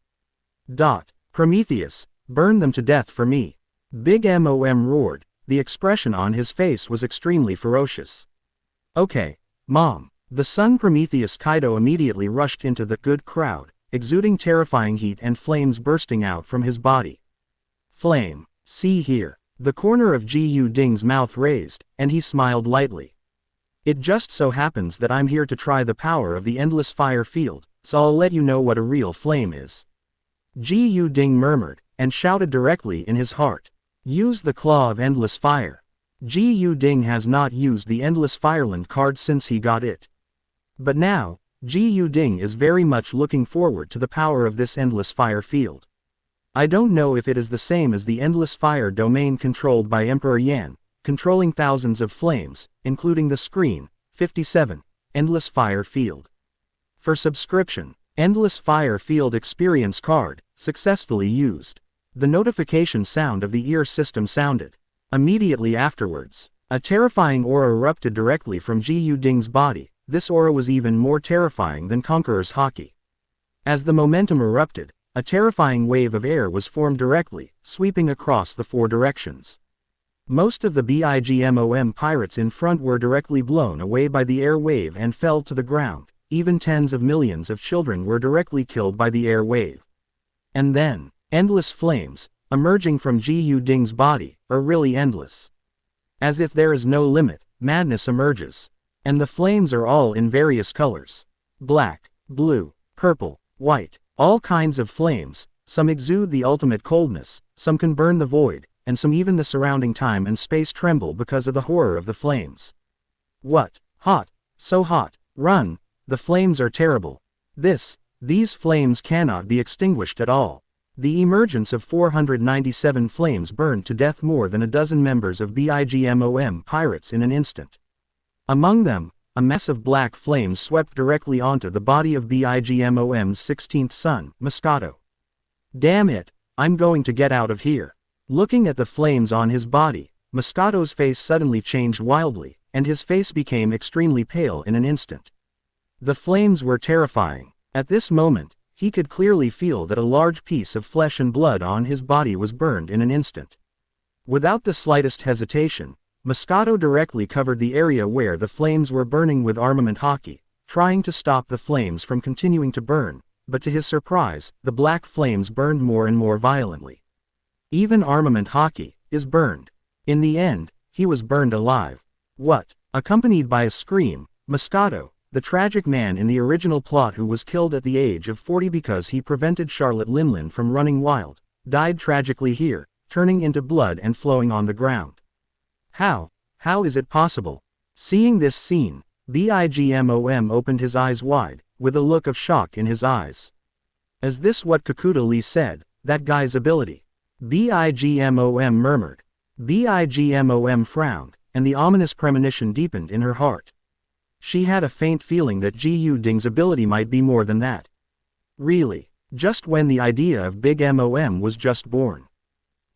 Prometheus, burn them to death for me. Big MOM roared, the expression on his face was extremely ferocious. Okay, Mom. The son Prometheus Kaido immediately rushed into the good crowd, exuding terrifying heat and flames bursting out from his body. Flame, see here. The corner of Ji Ding's mouth raised, and he smiled lightly. It just so happens that I'm here to try the power of the endless fire field, so I'll let you know what a real flame is. Ji Ding murmured, and shouted directly in his heart. Use the claw of endless fire. Ji Ding has not used the endless fireland card since he got it. But now, Ji Ding is very much looking forward to the power of this endless fire field. I don't know if it is the same as the endless fire domain controlled by Emperor Yan, controlling thousands of flames, including the screen, 57, Endless Fire Field. For subscription, Endless Fire Field Experience Card, successfully used. The notification sound of the ear system sounded. Immediately afterwards, a terrifying aura erupted directly from Ji Ding's body. This aura was even more terrifying than Conqueror's Haki. As the momentum erupted, a terrifying wave of air was formed directly, sweeping across the four directions. Most of the BIGMOM pirates in front were directly blown away by the air wave and fell to the ground. Even tens of millions of children were directly killed by the air wave. And then, endless flames, emerging from Ji Ding's body, are really endless. As if there is no limit, madness emerges. And the flames are all in various colors. Black, blue, purple, white, all kinds of flames. Some exude the ultimate coldness, some can burn the void, and some even the surrounding time and space tremble because of the horror of the flames. What? Hot, so hot, run, the flames are terrible. These flames cannot be extinguished at all. The emergence of 497 flames burned to death more than a dozen members of BIGMOM pirates in an instant. Among them, a mass of black flames swept directly onto the body of BIGMOM's 16th son, Moscato. Damn it, I'm going to get out of here. Looking at the flames on his body, Moscato's face suddenly changed wildly, and his face became extremely pale in an instant. The flames were terrifying. At this moment, he could clearly feel that a large piece of flesh and blood on his body was burned in an instant. Without the slightest hesitation, Moscato directly covered the area where the flames were burning with armament Haki, trying to stop the flames from continuing to burn, but to his surprise, the black flames burned more and more violently. Even armament Haki is burned. In the end, he was burned alive. What? Accompanied by a scream, Moscato, the tragic man in the original plot who was killed at the age of 40 because he prevented Charlotte Linlin from running wild, died tragically here, turning into blood and flowing on the ground. How is it possible? Seeing this scene, BIGMOM opened his eyes wide, with a look of shock in his eyes. Is this what Kakuta Lee said, that guy's ability? BIGMOM murmured. BIGMOM frowned, and the ominous premonition deepened in her heart. She had a faint feeling that Ji Yuding's ability might be more than that. Really, just when the idea of Big Mom was just born.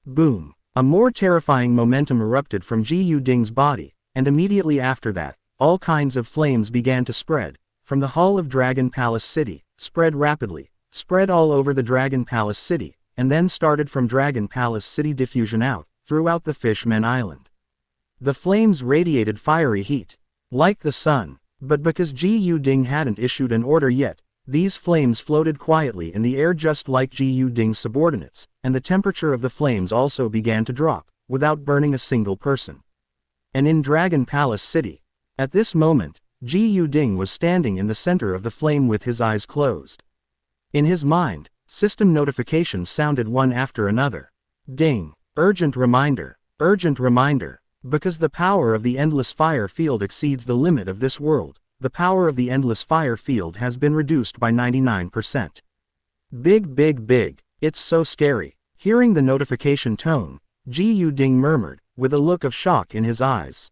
Boom! A more terrifying momentum erupted from Ji Yuding's body, and immediately after that, all kinds of flames began to spread, from the Hall of Dragon Palace City, spread rapidly, spread all over the Dragon Palace City, and then started from Dragon Palace City diffusion out, throughout the Fishmen Island. The flames radiated fiery heat, like the sun, but because Ji Yuding hadn't issued an order yet, these flames floated quietly in the air just like Ji Yuding's subordinates, and the temperature of the flames also began to drop, without burning a single person. And in Dragon Palace City, at this moment, Ji Yuding was standing in the center of the flame with his eyes closed. In his mind, system notifications sounded one after another. Ding! Urgent reminder! Urgent reminder! Because the power of the endless fire field exceeds the limit of this world, the power of the endless fire field has been reduced by 99%. Big, it's so scary. Hearing the notification tone, Ji Yuding murmured, with a look of shock in his eyes.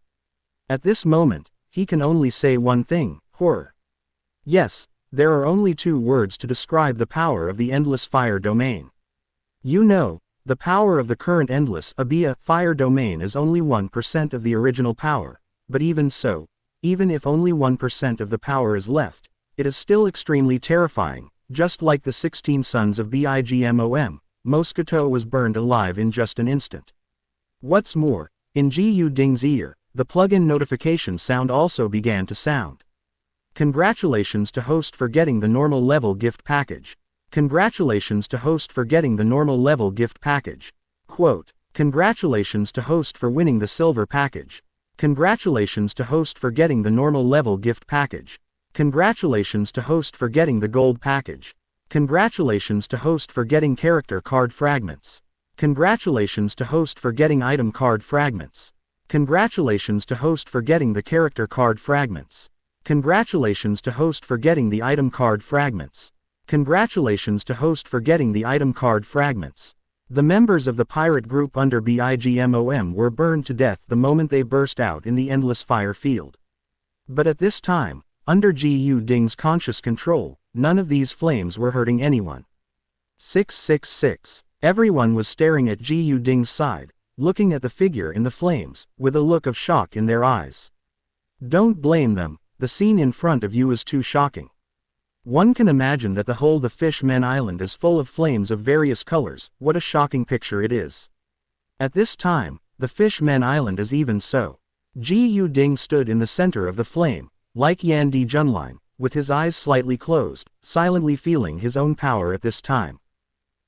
At this moment, he can only say one thing: horror. Yes, there are only two words to describe the power of the endless fire domain. You know, the power of the current endless Abia fire domain is only 1% of the original power, but even so, even if only 1% of the power is left, it is still extremely terrifying, just like the 16 sons of Bigmom, Mosquito was burned alive in just an instant. What's more, in Ji Yuding's ear, the plug-in notification sound also began to sound. Congratulations to host for getting the normal level gift package. Congratulations to host for getting the normal level gift package. Quote, congratulations to host for winning the silver package. Congratulations to host for getting the normal level gift package. Congratulations to host for getting the gold package. Congratulations to host for getting character card fragments. Congratulations to host for getting item card fragments. Congratulations to host for getting the character card fragments. Congratulations to host for getting the item card fragments. Congratulations to host for getting the item card fragments. The members of the pirate group under Bigmom were burned to death the moment they burst out in the endless fire field. But at this time, under Ji Yuding's conscious control, none of these flames were hurting anyone. 666. Everyone was staring at Ji Yuding's side, looking at the figure in the flames, with a look of shock in their eyes. Don't blame them, the scene in front of you is too shocking. One can imagine that the whole the Fishmen Island is full of flames of various colors. What a shocking picture it is. At this time, the Fishmen Island is even so. Ji Yuding stood in the center of the flame, like Yan Di Junline, with his eyes slightly closed, silently feeling his own power at this time.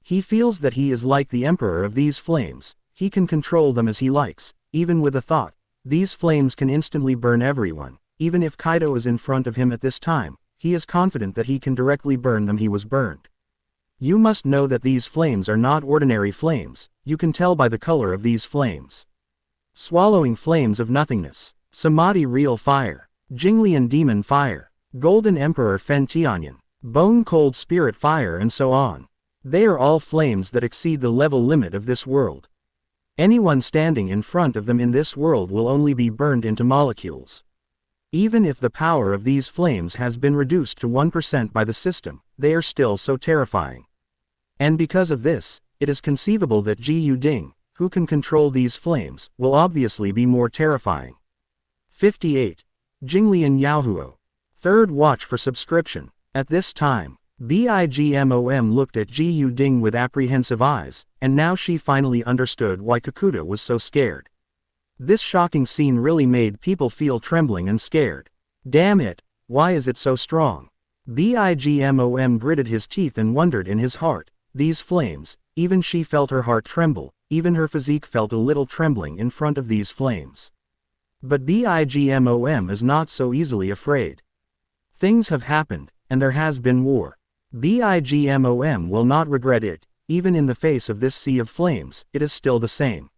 He feels that he is like the emperor of these flames. He can control them as he likes, even with a thought. These flames can instantly burn everyone. Even if Kaido is in front of him at this time, he is confident that he can directly burn them. He was burned. You must know that these flames are not ordinary flames. You can tell by the color of these flames. Swallowing flames of nothingness. Samadhi real fire. Jinglian demon fire. Golden Emperor Fen Tianyan. Bone cold spirit fire, and so on. They are all flames that exceed the level limit of this world. Anyone standing in front of them in this world will only be burned into molecules. Even if the power of these flames has been reduced to 1% by the system, they are still so terrifying. And because of this, it is conceivable that Ji Yuding, who can control these flames, will obviously be more terrifying. 58. Jinglian Yaohuo. Third watch for subscription. At this time, Bigmom looked at Ji Yuding with apprehensive eyes, and now she finally understood why Kakuta was so scared. This shocking scene really made people feel trembling and scared. Damn it, why is it so strong? Bigmom gritted his teeth and wondered in his heart. These flames, even she felt her heart tremble, even her physique felt a little trembling in front of these flames. But Bigmom is not so easily afraid. Things have happened, and there has been war. Bigmom will not regret it. Even in the face of this sea of flames, it is still the same.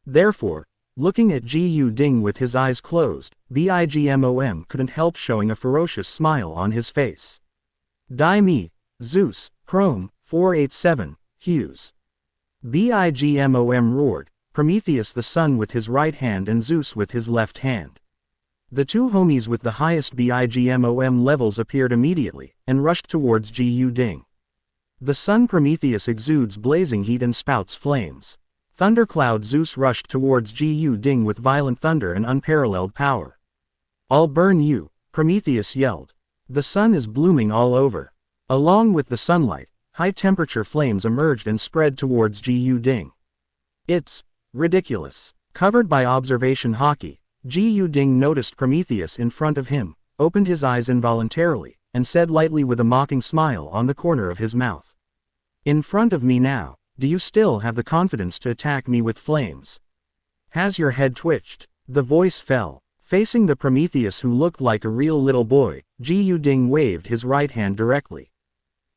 Therefore, looking at Ji Yuding with his eyes closed, Bigmom couldn't help showing a ferocious smile on his face. Dai Mi, Zeus, Chrome, 487, Hughes. Bigmom roared, Prometheus the sun with his right hand and Zeus with his left hand. The two homies with the highest BIGMOM levels appeared immediately, and rushed towards Ji Ding. The sun Prometheus exudes blazing heat and spouts flames. Thundercloud Zeus rushed towards Ji Ding with violent thunder and unparalleled power. "I'll burn you," Prometheus yelled. "The sun is blooming all over." Along with the sunlight, high-temperature flames emerged and spread towards Ji Ding. "It's ridiculous." Covered by observation hockey, Ji Ding noticed Prometheus in front of him, opened his eyes involuntarily, and said lightly with a mocking smile on the corner of his mouth. "In front of me now, do you still have the confidence to attack me with flames? Has your head twitched?" The voice fell. Facing the Prometheus who looked like a real little boy, Ji Ding waved his right hand directly.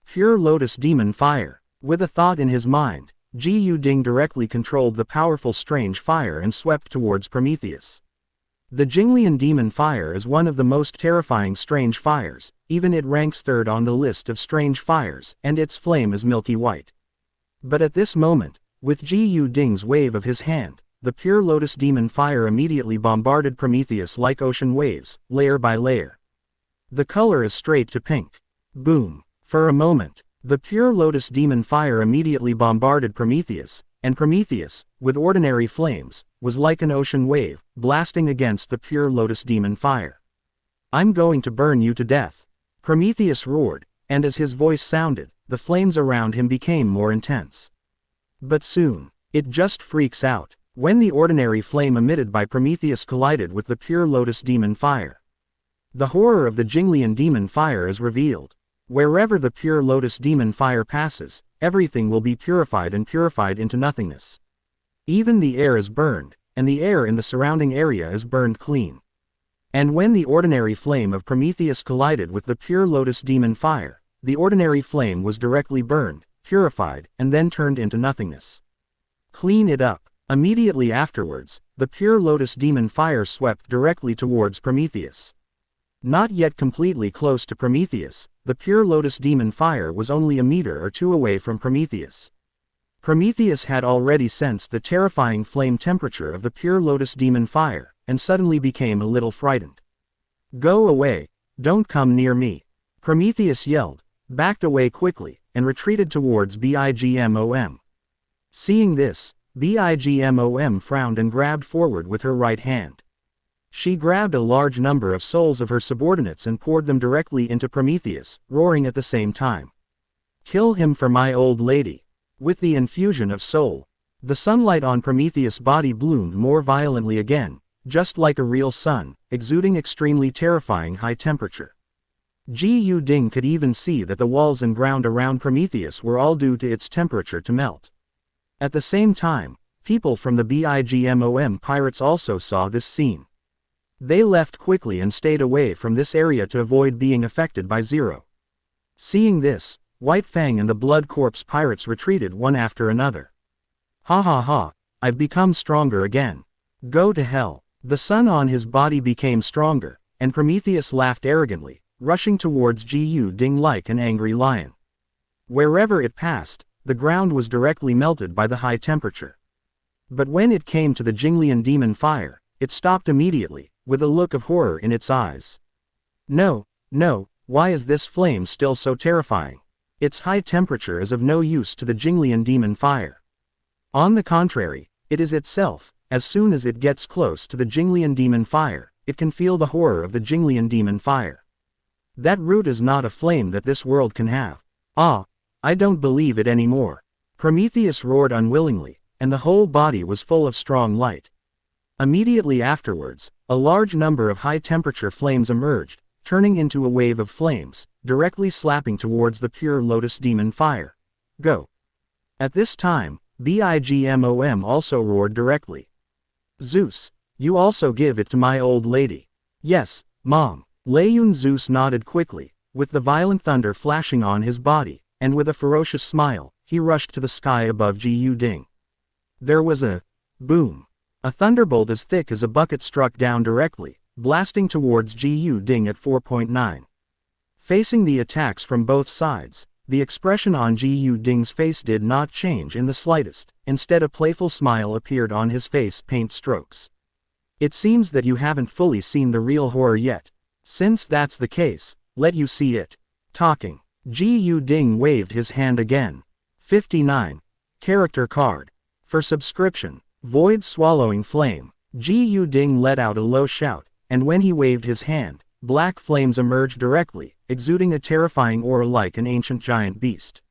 Pure Lotus Demon Fire. With a thought in his mind, Ji Ding directly controlled the powerful strange fire and swept towards Prometheus. The Jinglian Demon Fire is one of the most terrifying strange fires, even it ranks third on the list of strange fires, and its flame is milky white. But at this moment, with Ji Ding's wave of his hand, the Pure Lotus Demon Fire immediately bombarded Prometheus like ocean waves, layer by layer. The color is straight to pink. Boom. For a moment, the Pure Lotus Demon Fire immediately bombarded Prometheus, and Prometheus, with ordinary flames, was like an ocean wave, blasting against the Pure Lotus Demon Fire. "I'm going to burn you to death," Prometheus roared, and as his voice sounded, the flames around him became more intense. But soon, it just freaks out, when the ordinary flame emitted by Prometheus collided with the Pure Lotus Demon Fire. The horror of the Jinglian Demon Fire is revealed. Wherever the Pure Lotus Demon Fire passes, everything will be purified and purified into nothingness. Even the air is burned, and the air in the surrounding area is burned clean. And when the ordinary flame of Prometheus collided with the Pure Lotus Demon Fire, the ordinary flame was directly burned, purified, and then turned into nothingness. Clean it up. Immediately afterwards, the Pure Lotus Demon Fire swept directly towards Prometheus. Not yet completely close to Prometheus, the Pure Lotus Demon Fire was only a meter or two away from Prometheus. Prometheus had already sensed the terrifying flame temperature of the Pure Lotus Demon Fire, and suddenly became a little frightened. "Go away, don't come near me," Prometheus yelled, backed away quickly, and retreated towards BIGMOM. Seeing this, BIGMOM frowned and grabbed forward with her right hand. She grabbed a large number of souls of her subordinates and poured them directly into Prometheus, roaring at the same time. "Kill him for my old lady." With the infusion of soul, the sunlight on Prometheus' body bloomed more violently again, just like a real sun, exuding extremely terrifying high temperature. Ji Ding could even see that the walls and ground around Prometheus were all due to its temperature to melt. At the same time, people from the BIGMOM pirates also saw this scene. They left quickly and stayed away from this area to avoid being affected by Zero. Seeing this, White Fang and the Blood Corpse pirates retreated one after another. "Ha ha ha, I've become stronger again. Go to hell." The sun on his body became stronger, and Prometheus laughed arrogantly, rushing towards Ji Ding like an angry lion. Wherever it passed, the ground was directly melted by the high temperature. But when it came to the Jinglian Demon Fire, it stopped immediately, with a look of horror in its eyes. "No, no, why is this flame still so terrifying? Its high temperature is of no use to the Jinglian Demon Fire. On the contrary, it is itself. As soon as it gets close to the Jinglian Demon Fire, it can feel the horror of the Jinglian Demon Fire. That root is not a flame that this world can have. Ah, I don't believe it anymore." Prometheus roared unwillingly, and the whole body was full of strong light. Immediately afterwards, a large number of high-temperature flames emerged, turning into a wave of flames, directly slapping towards the Pure Lotus Demon Fire. "Go." At this time, BIGMOM also roared directly. "Zeus, you also give it to my old lady." "Yes, Mom." Layun Zeus nodded quickly, with the violent thunder flashing on his body, and with a ferocious smile, he rushed to the sky above Ji Ding. There was a boom. A thunderbolt as thick as a bucket struck down directly, blasting towards Ji Ding at 4.9. Facing the attacks from both sides, the expression on Ji Ding's face did not change in the slightest, instead a playful smile appeared on his face paint strokes. It seems that you haven't fully seen the real horror yet. Since that's the case, let you see it. Talking. Ji Ding waved his hand again. 59. Character card. For subscription. Void Swallowing Flame. Ji Ding let out a low shout, and when he waved his hand, black flames emerged directly, exuding a terrifying aura like an ancient giant beast.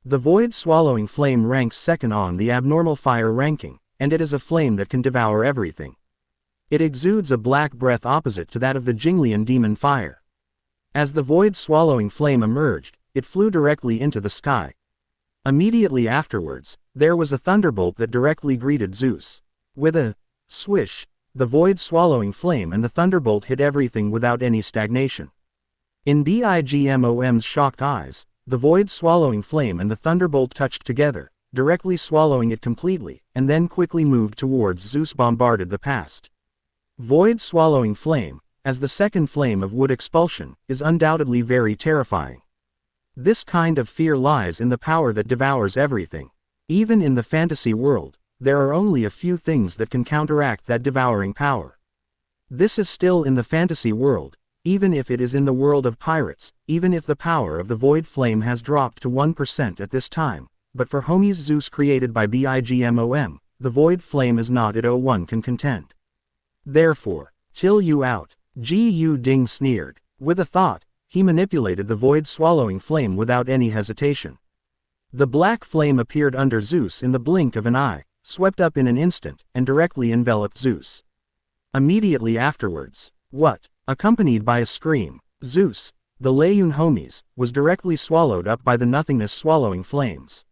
The Void Swallowing Flame ranks second on the abnormal fire ranking, and it is a flame that can devour everything. It exudes a black breath opposite to that of the Jinglian demon fire. As the Void Swallowing Flame emerged, it flew directly into the sky. Immediately afterwards, there was a thunderbolt that directly greeted Zeus. With a swish, the Void Swallowing Flame and the thunderbolt hit everything without any stagnation. In Bigmom's shocked eyes, the Void Swallowing Flame and the thunderbolt touched together, directly swallowing it completely, and then quickly moved towards Zeus bombarded the past. Void Swallowing Flame, as the second flame of wood expulsion, is undoubtedly very terrifying. This kind of fear lies in the power that devours everything. Even in the fantasy world, there are only a few things that can counteract that devouring power. This is still in the fantasy world, even if it is in the world of pirates, even if the power of the Void Flame has dropped to 1% at this time, but for Homies Zeus created by Bigmom, the Void Flame is not at 01 can contend. Therefore, chill you out, Ji Ding sneered. With a thought, he manipulated the Void Swallowing Flame without any hesitation. The black flame appeared under Zeus in the blink of an eye, swept up in an instant, and directly enveloped Zeus. Immediately afterwards, accompanied by a scream, Zeus, the Layun homies, was directly swallowed up by the nothingness swallowing flames.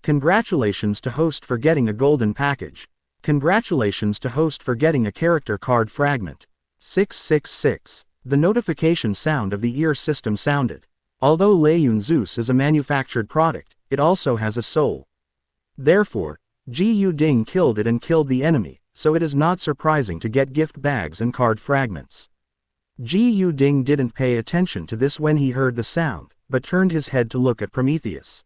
Congratulations to host for getting a golden package. Congratulations to host for getting a character card fragment. 666. The notification sound of the ear system sounded. Although Layun Zeus is a manufactured product, it also has a soul. Therefore, Ji Ding killed it and killed the enemy, so it is not surprising to get gift bags and card fragments. Ji Ding didn't pay attention to this when he heard the sound, but turned his head to look at Prometheus.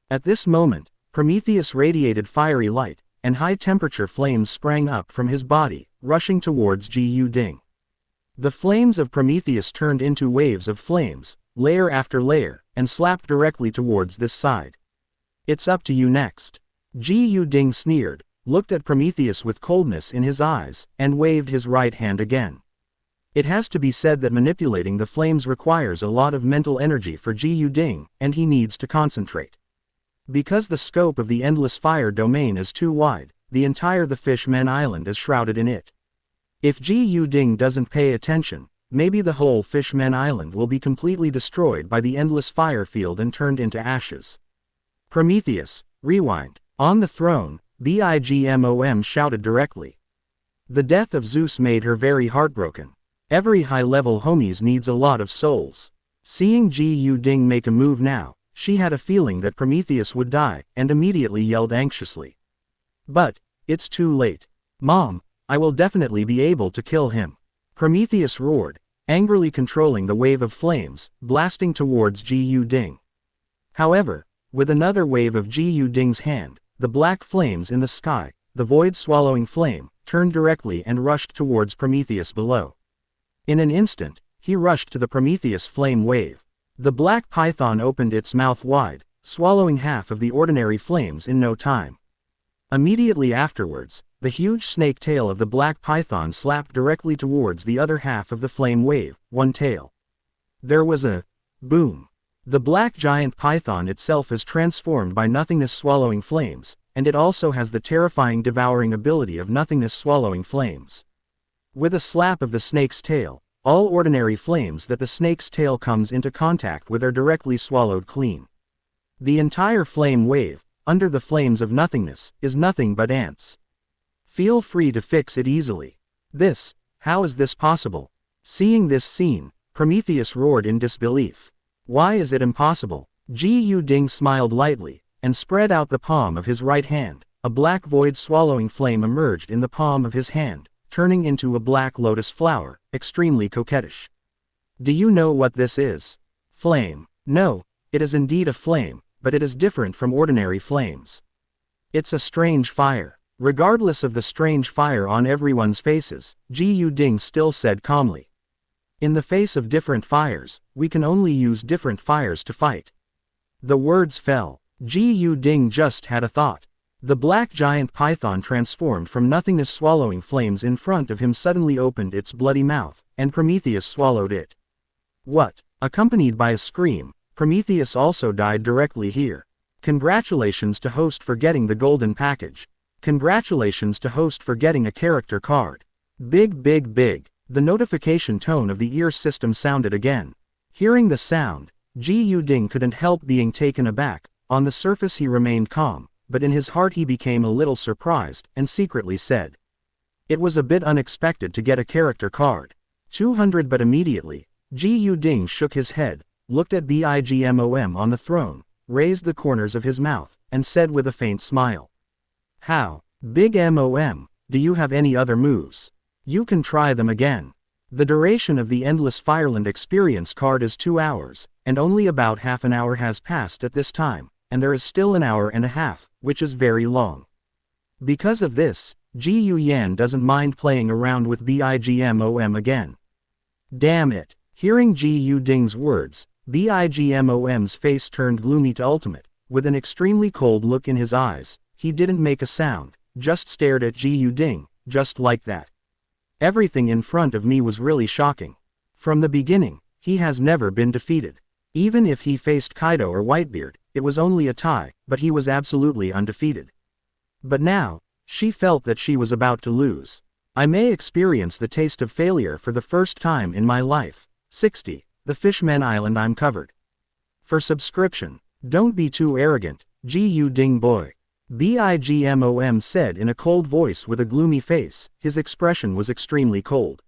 At this moment, Prometheus radiated fiery light, and high-temperature flames sprang up from his body, rushing towards Ji Ding. The flames of Prometheus turned into waves of flames, layer after layer, and slapped directly towards this side. It's up to you next. Ji Ding sneered, looked at Prometheus with coldness in his eyes, and waved his right hand again. It has to be said that manipulating the flames requires a lot of mental energy for Ji Ding, and he needs to concentrate. Because the scope of the endless fire domain is too wide, the entire the Fishmen Island is shrouded in it. If Ji Ding doesn't pay attention, maybe the whole Fishmen Island will be completely destroyed by the endless fire field and turned into ashes. Prometheus, rewind. On the throne, Bigmom shouted directly. The death of Zeus made her very heartbroken. Every high-level homies needs a lot of souls. Seeing Ji Ding make a move now, she had a feeling that Prometheus would die, and immediately yelled anxiously. But, it's too late. Mom, I will definitely be able to kill him. Prometheus roared, angrily controlling the wave of flames, blasting towards Ji Ding. However, with another wave of Ji Ding's hand, the black flames in the sky, the Void Swallowing Flame, turned directly and rushed towards Prometheus below. In an instant, he rushed to the Prometheus flame wave. The black python opened its mouth wide, swallowing half of the ordinary flames in no time. Immediately afterwards, the huge snake tail of the black python slapped directly towards the other half of the flame wave, one tail. There was a boom. The black giant python itself is transformed by nothingness swallowing flames, and it also has the terrifying devouring ability of nothingness swallowing flames. With a slap of the snake's tail, all ordinary flames that the snake's tail comes into contact with are directly swallowed clean. The entire flame wave, under the flames of nothingness, is nothing but ants. Feel free to fix it easily. How is this possible? Seeing this scene, Prometheus roared in disbelief. Why is it impossible? Ji Ding smiled lightly, and spread out the palm of his right hand. A black void swallowing flame emerged in the palm of his hand, turning into a black lotus flower, extremely coquettish. Do you know what this is? Flame. No, it is indeed a flame, but it is different from ordinary flames. It's a strange fire. Regardless of the strange fire on everyone's faces, Ji Yu-ding still said calmly. In the face of different fires, we can only use different fires to fight. The words fell. Ji Yu-ding just had a thought. The black giant python transformed from nothingness, swallowing flames in front of him, suddenly opened its bloody mouth, and Prometheus swallowed it. What? Accompanied by a scream, Prometheus also died directly here. Congratulations to host for getting the golden package. Congratulations to host for getting a character card. Big big big. The notification tone of the ear system sounded again. Hearing the sound, Ji Yu-ding couldn't help being taken aback. On the surface he remained calm, but in his heart he became a little surprised, and secretly said, it was a bit unexpected to get a character card. 200. But immediately, Ji Yu-ding shook his head, looked at Bigmom on the throne, raised the corners of his mouth, and said with a faint smile. How? Big Mom, do you have any other moves? You can try them again. The duration of the Endless Fireland experience card is 2 hours, and only about half an hour has passed at this time, and there is still an hour and a half, which is very long. Because of this, Ji Yu-yan doesn't mind playing around with Bigmom again. Damn it. Hearing Ji Yu-ding's words, Bigmom's face turned gloomy to ultimate, with an extremely cold look in his eyes. He didn't make a sound, just stared at Ji Yu-ding, just like that. Everything in front of me was really shocking. From the beginning, he has never been defeated. Even if he faced Kaido or Whitebeard, it was only a tie, but he was absolutely undefeated. But now, she felt that she was about to lose. I may experience the taste of failure for the first time in my life. 60. The Fishman Island, I'm covered. For subscription. Don't be too arrogant, Ji Yu-ding boy. Bigmom said in a cold voice with a gloomy face. His expression was extremely cold.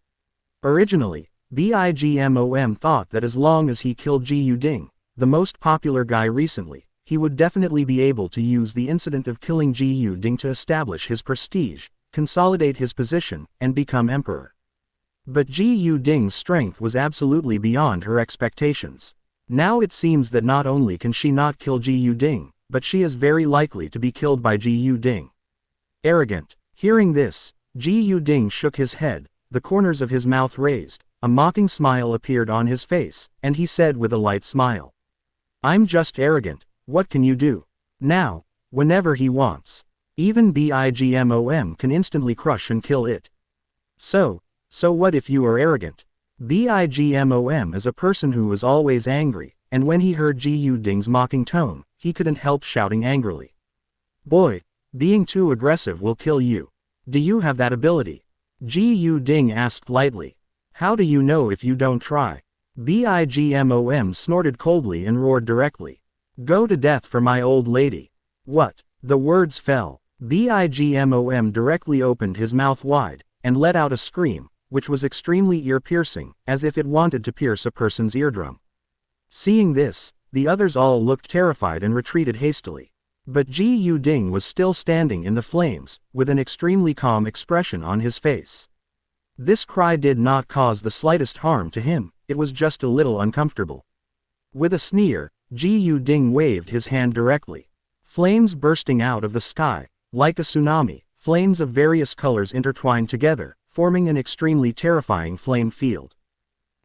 Originally, Bigmom thought that as long as he killed Ji Yu-ding, the most popular guy recently, he would definitely be able to use the incident of killing Ji Yu-ding to establish his prestige, consolidate his position, and become emperor. But Ji Yu-ding's strength was absolutely beyond her expectations. Now it seems that not only can she not kill Ji Yu-ding, but she is very likely to be killed by Ji Yu-ding. Arrogant. Hearing this, Ji Yu-ding shook his head, the corners of his mouth raised, a mocking smile appeared on his face, and he said with a light smile. I'm just arrogant, what can you do? Now, whenever he wants. Even Bigmom can instantly crush and kill it. So what if you are arrogant? Bigmom is a person who is always angry, and when he heard Ji Yu-ding's mocking tone, he couldn't help shouting angrily. Boy, being too aggressive will kill you. Do you have that ability? Ji Yu-ding asked lightly. How do you know if you don't try? Bigmom snorted coldly and roared directly. Go to death for my old lady. What? The words fell. Bigmom directly opened his mouth wide, and let out a scream, which was extremely ear-piercing, as if it wanted to pierce a person's eardrum. Seeing this, the others all looked terrified and retreated hastily. But Ji Yu-ding was still standing in the flames, with an extremely calm expression on his face. This cry did not cause the slightest harm to him, it was just a little uncomfortable. With a sneer, Ji Yu-ding waved his hand directly. Flames bursting out of the sky, like a tsunami, flames of various colors intertwined together, forming an extremely terrifying flame field.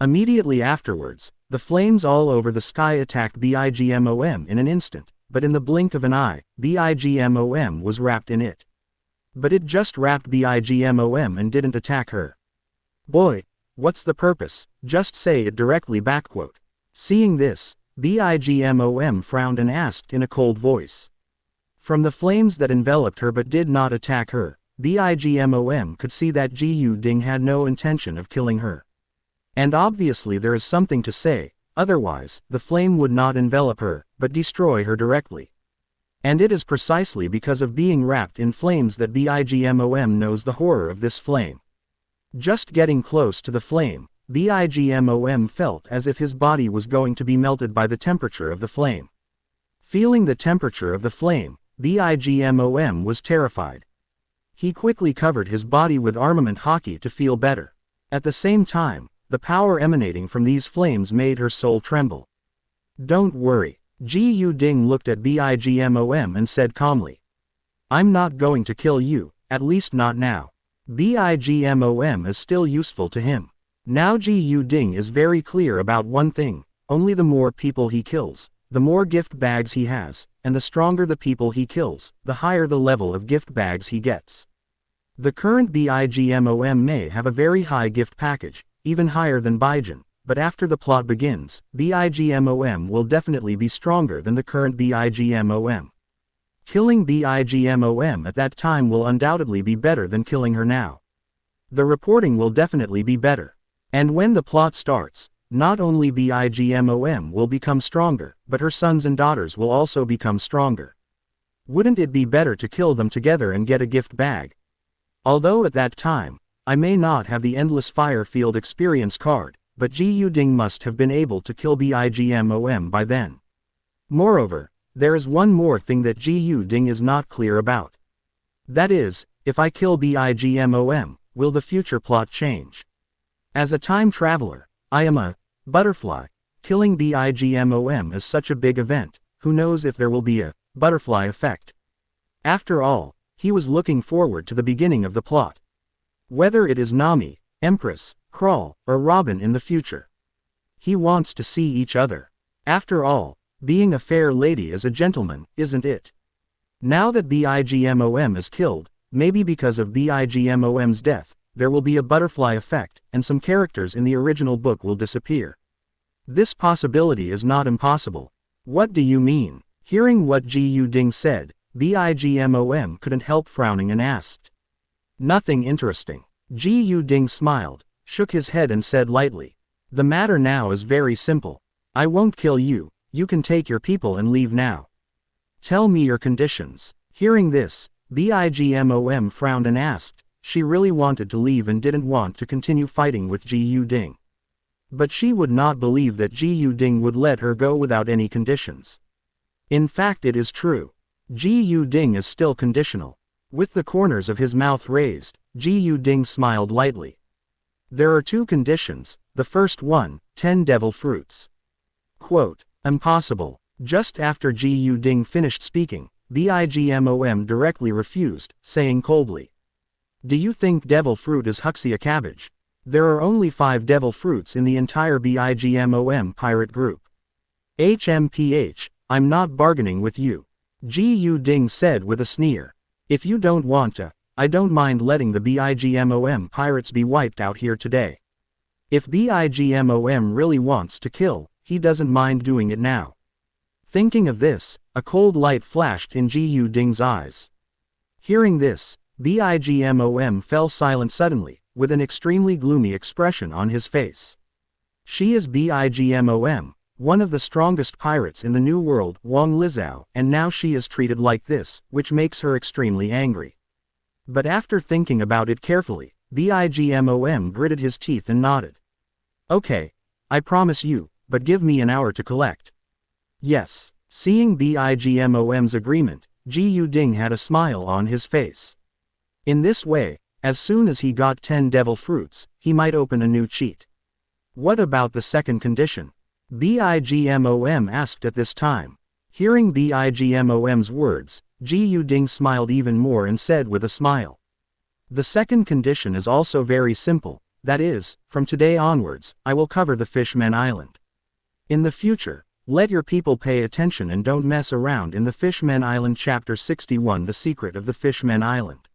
Immediately afterwards, the flames all over the sky attacked Bigmom in an instant, but in the blink of an eye, Bigmom was wrapped in it. But it just wrapped Bigmom and didn't attack her. Boy, what's the purpose? Just say it directly. Backquote. Seeing this, Bigmom frowned and asked in a cold voice. From the flames that enveloped her but did not attack her, Bigmom could see that Ji Yu-ding had no intention of killing her. And obviously there is something to say, otherwise, the flame would not envelop her, but destroy her directly. And it is precisely because of being wrapped in flames that Bigmom knows the horror of this flame. Just getting close to the flame, Bigmom felt as if his body was going to be melted by the temperature of the flame. Feeling the temperature of the flame, Bigmom was terrified. He quickly covered his body with armament haki to feel better. At the same time, the power emanating from these flames made her soul tremble. Don't worry. Ji Yu-ding looked at Bigmom and said calmly. I'm not going to kill you, at least not now. BIGMOM is still useful to him. Now Ji Ding is very clear about one thing: only the more people he kills, the more gift bags he has, and the stronger the people he kills, the higher the level of gift bags he gets. The current BIGMOM may have a very high gift package, even higher than Baijin, but after the plot begins, BIGMOM will definitely be stronger than the current BIGMOM. Killing BIGMOM at that time will undoubtedly be better than killing her now. The reporting will definitely be better. And when the plot starts, not only BIGMOM will become stronger, but her sons and daughters will also become stronger. Wouldn't it be better to kill them together and get a gift bag? Although at that time, I may not have the Endless Fire Field experience card, but Ji Ding must have been able to kill BIGMOM by then. Moreover, there is one more thing that Ji Ding is not clear about. That is, if I kill BIGMOM, will the future plot change? As a time traveler, I am a butterfly. Killing BIGMOM is such a big event, who knows if there will be a butterfly effect. After all, he was looking forward to the beginning of the plot. Whether it is Nami, Empress, Crawl, or Robin in the future. He wants to see each other. After all, being a fair lady is a gentleman, isn't it? Now that BIGMOM is killed, maybe because of BIGMOM's death, there will be a butterfly effect, and some characters in the original book will disappear. This possibility is not impossible. What do you mean? Hearing what Ji Ding said, BIGMOM couldn't help frowning and asked. Nothing interesting. Ji Ding smiled, shook his head and said lightly, "The matter now is very simple. I won't kill you, you can take your people and leave now. Tell me your conditions." Hearing this, BIGMOM frowned and asked. She really wanted to leave and didn't want to continue fighting with Ji Ding. But she would not believe that Ji Ding would let her go without any conditions. In fact, it is true. Ji Ding is still conditional. With the corners of his mouth raised, Ji Ding smiled lightly. There are two conditions. The first one, 10 devil fruits. Quote, impossible. Just after Ji Ding finished speaking, BIGMOM directly refused, saying coldly, "Do you think devil fruit is Huxia cabbage? There are only 5 devil fruits in the entire BIGMOM pirate group. HMPH, I'm not bargaining with you," Ji Ding said with a sneer. "If you don't want to, I don't mind letting the BIGMOM pirates be wiped out here today. If BIGMOM really wants to kill, he doesn't mind doing it now." Thinking of this, a cold light flashed in Ji Ding's eyes. Hearing this, BIGMOM fell silent suddenly, with an extremely gloomy expression on his face. She is BIGMOM, one of the strongest pirates in the New World, Wang Lizao, and now she is treated like this, which makes her extremely angry. But after thinking about it carefully, BIGMOM gritted his teeth and nodded. "Okay, I promise you, but give me an hour to collect." "Yes." Seeing BIGMOM's agreement, Ji Ding had a smile on his face. In this way, as soon as he got 10 devil fruits, he might open a new cheat. "What about the second condition?" BIGMOM asked at this time. Hearing BIGMOM's words, Ji Ding smiled even more and said with a smile, "The second condition is also very simple, that is, from today onwards, I will cover the Fishman Island. In the future, let your people pay attention and don't mess around in the Fishman Island. Chapter 61 The Secret of the Fishman Island.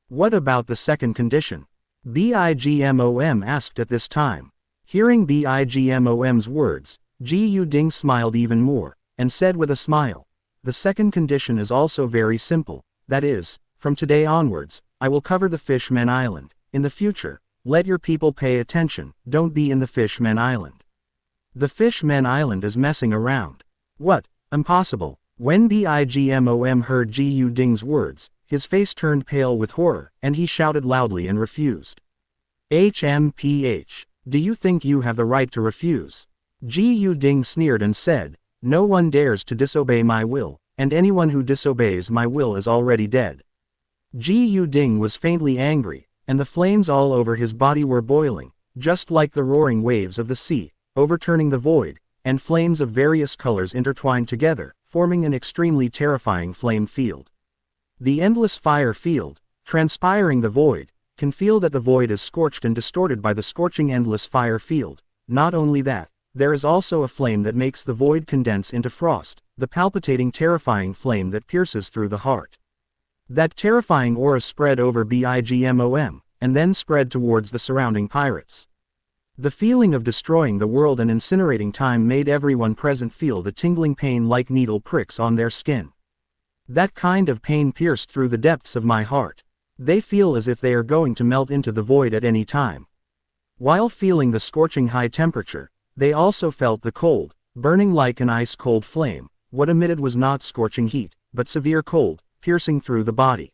"What about the second condition?" BIGMOM asked at this time. Hearing BIGMOM's words, Ji Ding smiled even more, and said with a smile, "The second condition is also very simple, that is, from today onwards, I will cover the Fishman Island. In the future, let your people pay attention, don't be in the Fishman Island. The Fishman Island is messing around." "What? Impossible." When BIGMOM heard Ji Ding's words, his face turned pale with horror, and he shouted loudly and refused. "HMPH. Do you think you have the right to refuse?" Ji Ding sneered and said, "No one dares to disobey my will, and anyone who disobeys my will is already dead." Ji Ding was faintly angry, and the flames all over his body were boiling, just like the roaring waves of the sea, overturning the void, and flames of various colors intertwined together, forming an extremely terrifying flame field. The Endless Fire Field, Transpiring the void, can feel that the void is scorched and distorted by the scorching endless fire field. Not only that, there is also a flame that makes the void condense into frost, the palpitating terrifying flame that pierces through the heart. That terrifying aura spread over BIGMOM, and then spread towards the surrounding pirates. The feeling of destroying the world and incinerating time made everyone present feel the tingling pain like needle pricks on their skin. That kind of pain pierced through the depths of my heart. They feel as if they are going to melt into the void at any time. While feeling the scorching high temperature, they also felt the cold, burning like an ice-cold flame. What emitted was not scorching heat, but severe cold, piercing through the body.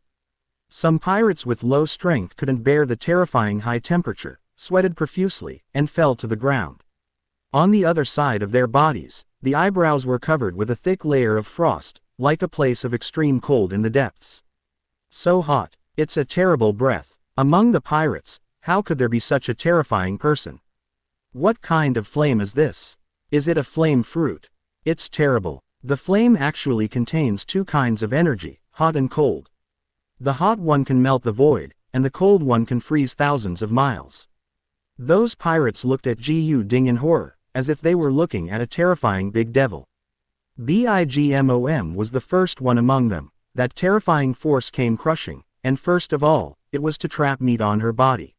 Some pirates with low strength couldn't bear the terrifying high temperature, sweated profusely, and fell to the ground. On the other side of their bodies, the eyebrows were covered with a thick layer of frost, like a place of extreme cold in the depths. So hot, it's a terrible breath. Among the pirates, how could there be such a terrifying person? What kind of flame is this? Is it a flame fruit? It's terrible. The flame actually contains two kinds of energy, hot and cold. The hot one can melt the void, and the cold one can freeze thousands of miles. Those pirates looked at Gu Ding in horror, as if they were looking at a terrifying big devil. BIGMOM was the first one among them. That terrifying force came crushing, and first of all, it was to trap meat on her body.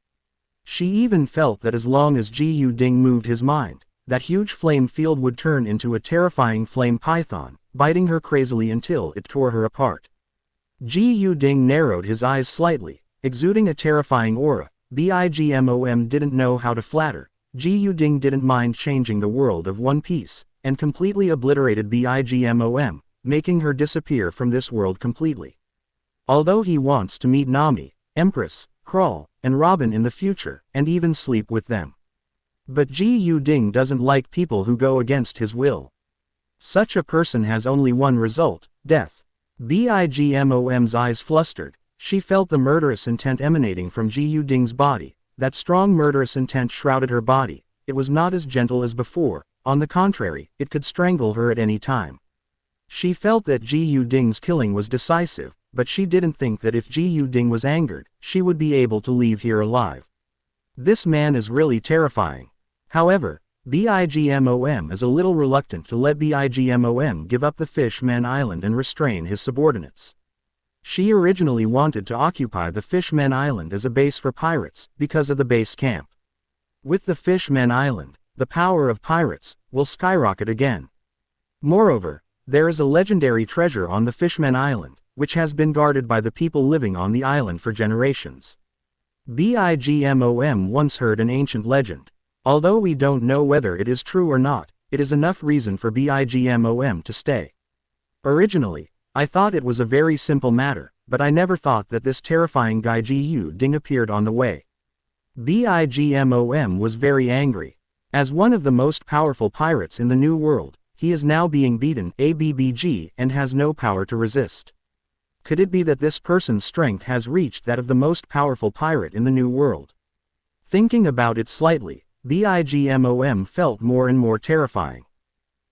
She even felt that as long as Gu Ding moved his mind, that huge flame field would turn into a terrifying flame python, biting her crazily until it tore her apart. Gu Ding narrowed his eyes slightly, exuding a terrifying aura. BIGMOM didn't know how to flatter. Gu Ding didn't mind changing the world of one piece, and completely obliterated BIGMOM, making her disappear from this world completely. Although he wants to meet Nami, Empress, Crawl, and Robin in the future, and even sleep with them. But Gu Ding doesn't like people who go against his will. Such a person has only one result, death. BIGMOM's eyes flustered. She felt the murderous intent emanating from Gu Ding's body. That strong murderous intent shrouded her body. It was not as gentle as before. On the contrary, it could strangle her at any time. She felt that Gu Ding's killing was decisive, but she didn't think that if Gu Ding was angered, she would be able to leave here alive. This man is really terrifying. However, BIGMOM is a little reluctant to let BIGMOM give up the Fishman Island and restrain his subordinates. She originally wanted to occupy the Fishman Island as a base for pirates, because of the base camp. With the Fishman Island, the power of pirates will skyrocket again. Moreover, there is a legendary treasure on the Fishman Island, which has been guarded by the people living on the island for generations. BIGMOM once heard an ancient legend. Although we don't know whether it is true or not, it is enough reason for BIGMOM to stay. Originally, I thought it was a very simple matter, but I never thought that this terrifying guy Gu Ding appeared on the way. BIGMOM was very angry. As one of the most powerful pirates in the New World, he is now being beaten ABBG and has no power to resist. Could it be that this person's strength has reached that of the most powerful pirate in the New World? Thinking about it slightly, BIGMOM felt more and more terrifying.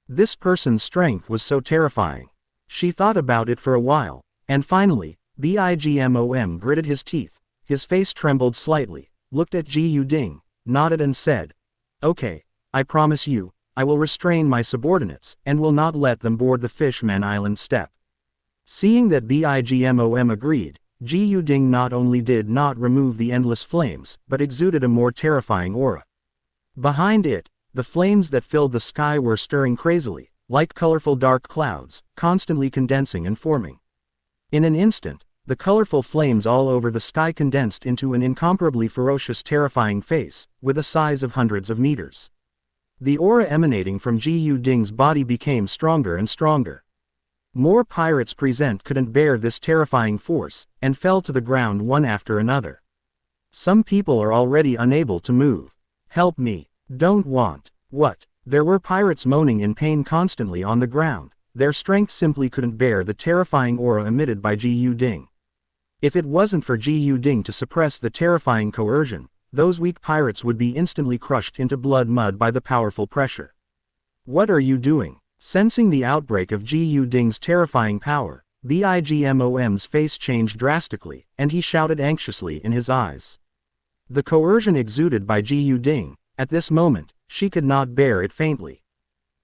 This person's strength was so terrifying. She thought about it for a while, and finally, BIGMOM gritted his teeth. His face trembled slightly, looked at Gu Ding, nodded and said, "Okay, I promise you, I will restrain my subordinates, and will not let them board the Fishman Island step." Seeing that BIGMOM agreed, Gu Ding not only did not remove the endless flames, but exuded a more terrifying aura. Behind it, the flames that filled the sky were stirring crazily, like colorful dark clouds, constantly condensing and forming. In an instant, the colorful flames all over the sky condensed into an incomparably ferocious terrifying face, with a size of hundreds of meters. The aura emanating from Gu Ding's body became stronger and stronger. More pirates present couldn't bear this terrifying force, and fell to the ground one after another. Some people are already unable to move. Help me. Don't want. What? There were pirates moaning in pain constantly on the ground. Their strength simply couldn't bear the terrifying aura emitted by Gu Ding. If it wasn't for Gu Ding to suppress the terrifying coercion, those weak pirates would be instantly crushed into blood mud by the powerful pressure. What are you doing? Sensing the outbreak of Gu Ding's terrifying power, Bigmom's face changed drastically, and he shouted anxiously in his eyes. The coercion exuded by Ji Yuding, at this moment, she could not bear it faintly.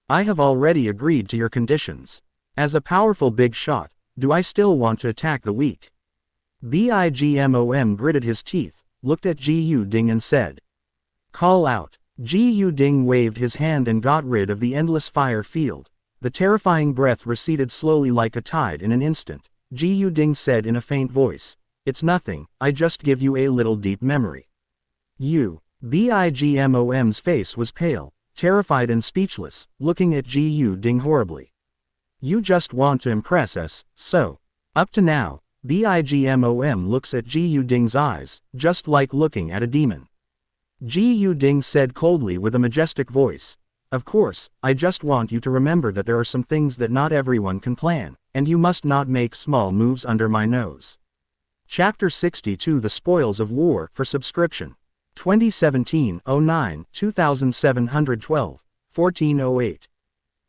I have already agreed to your conditions. As a powerful big shot, do I still want to attack the weak? Bigmom gritted his teeth, looked at Ji Yuding and said. Call out. Ji Yuding waved his hand and got rid of the endless fire field. The terrifying breath receded slowly like a tide in an instant. Ji Yuding said in a faint voice, It's nothing, I just give you a little deep memory. You. Bigmom's face was pale, terrified and speechless, looking at Ji Yuding horribly. You just want to impress us, so. Up to now, Bigmom looks at Ji Yuding's eyes, just like looking at a demon. Ji Yuding said coldly with a majestic voice, Of course, I just want you to remember that there are some things that not everyone can plan, and you must not make small moves under my nose. Chapter 62 The Spoils of War for subscription. 2017-09, 2712, 1408.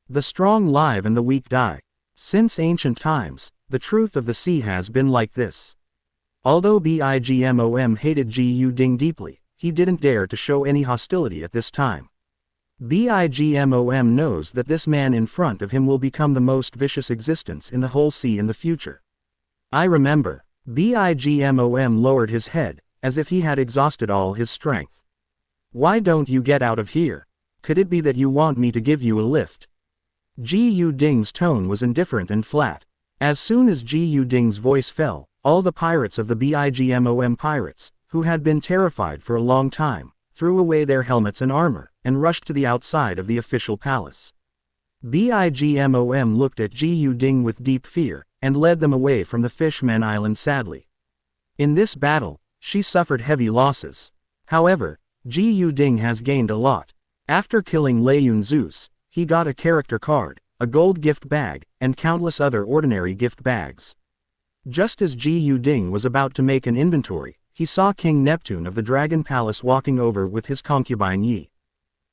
The strong live and the weak die. Since ancient times, the truth of the sea has been like this. Although Bigmom hated Ji Yuding deeply, he didn't dare to show any hostility at this time. Bigmom knows that this man in front of him will become the most vicious existence in the whole sea in the future. I remember. Bigmom lowered his head, as if he had exhausted all his strength. Why don't you get out of here? Could it be that you want me to give you a lift? Ji Yuding's tone was indifferent and flat. As soon as Ji Yuding's voice fell, all the pirates of the Bigmom pirates, who had been terrified for a long time, threw away their helmets and armor, and rushed to the outside of the official palace. Bigmom looked at Ji Yuding with deep fear, and led them away from the Fishmen Island sadly. In this battle, she suffered heavy losses. However, Ji Yuding has gained a lot. After killing Layun Zeus, he got a character card, a gold gift bag, and countless other ordinary gift bags. Just as Ji Yuding was about to make an inventory, he saw King Neptune of the Dragon Palace walking over with his concubine Yi.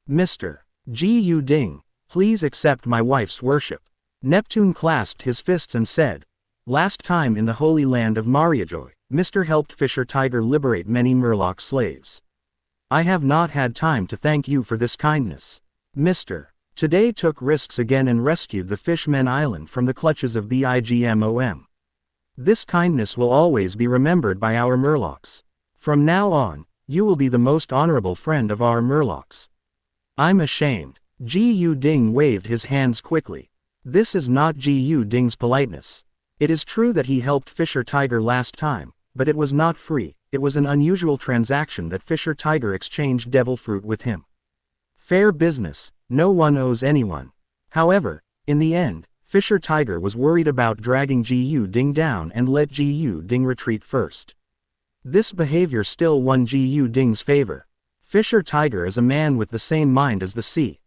Mr. Ji Yuding, please accept my wife's worship. Neptune clasped his fists and said, Last time in the Holy Land of Mariajoy, Mr. helped Fisher Tiger liberate many Murloc slaves. I have not had time to thank you for this kindness. Mr. Today took risks again and rescued the Fishmen Island from the clutches of Bigmom. This kindness will always be remembered by our Murlocs. From now on, you will be the most honorable friend of our Murlocs. I'm ashamed. Ji Yuding waved his hands quickly. This is not Ji Yuding's politeness. It is true that he helped Fisher Tiger last time, but it was not free. It was an unusual transaction that Fisher Tiger exchanged devil fruit with him. Fair business, no one owes anyone. However, in the end, Fisher Tiger was worried about dragging Ji Yuding down and let Ji Yuding retreat first. This behavior still won Ji Yuding's favor. Fisher Tiger is a man with the same mind as the sea.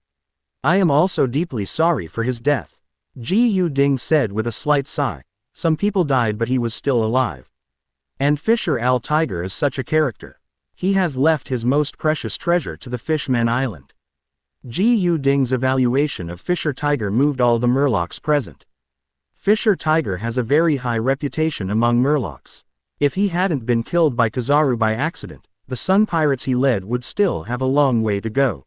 I am also deeply sorry for his death. Ji Yuding said with a slight sigh. Some people died but he was still alive. And Fisher Al Tiger is such a character. He has left his most precious treasure to the Fishmen Island. Ji Yuding's evaluation of Fisher Tiger moved all the Murlocs present. Fisher Tiger has a very high reputation among Murlocs. If he hadn't been killed by Kizaru by accident, the Sun Pirates he led would still have a long way to go.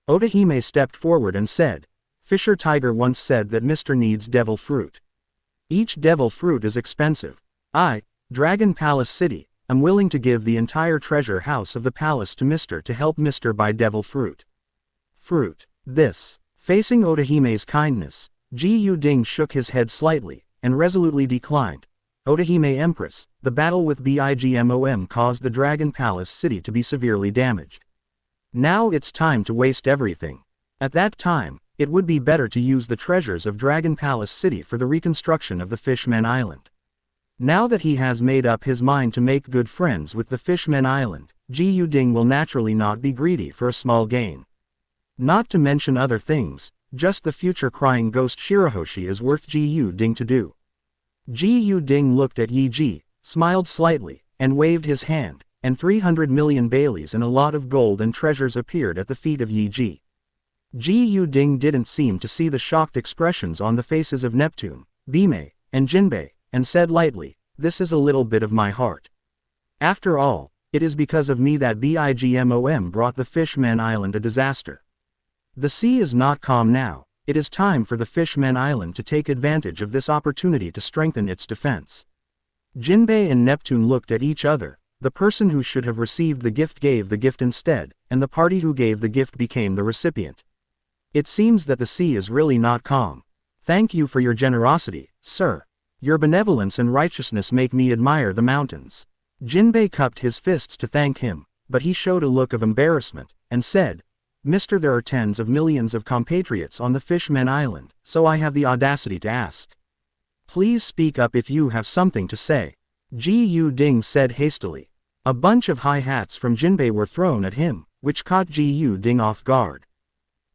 Otahime stepped forward and said, Fisher Tiger once said that Mr. needs devil fruit. Each devil fruit is expensive. I, Dragon Palace City, am willing to give the entire treasure house of the palace to Mr. to help Mr. buy devil fruit. Fruit. This. Facing Otahime's kindness, Ji Yuding shook his head slightly, and resolutely declined. Otahime Empress, the battle with Bigmom caused the Dragon Palace City to be severely damaged. Now it's time to waste everything. At that time, it would be better to use the treasures of Dragon Palace City for the reconstruction of the Fishmen Island. Now that he has made up his mind to make good friends with the Fishmen Island, Ji Yuding will naturally not be greedy for a small gain. Not to mention other things, just the future crying ghost Shirahoshi is worth Ji Yuding to do. Ji Yuding looked at Yi Ji, smiled slightly, and waved his hand, and 300 million Baileys and a lot of gold and treasures appeared at the feet of Yi Ji. Ji Yuding didn't seem to see the shocked expressions on the faces of Neptune, Bime, and Jinbei, and said lightly, "This is a little bit of my heart. After all, it is because of me that BIGMOM brought the Fishmen Island a disaster. The sea is not calm now. It is time for the Fishmen Island to take advantage of this opportunity to strengthen its defense." Jinbei and Neptune looked at each other. The person who should have received the gift gave the gift instead, and the party who gave the gift became the recipient. It seems that the sea is really not calm. Thank you for your generosity, sir. Your benevolence and righteousness make me admire the mountains. Jinbei cupped his fists to thank him, but he showed a look of embarrassment, and said, "Mister, there are tens of millions of compatriots on the Fishmen Island, so I have the audacity to ask. Please speak up if you have something to say." Ji Yu Ding said hastily. A bunch of high hats from Jinbei were thrown at him, which caught Ji Yu Ding off guard.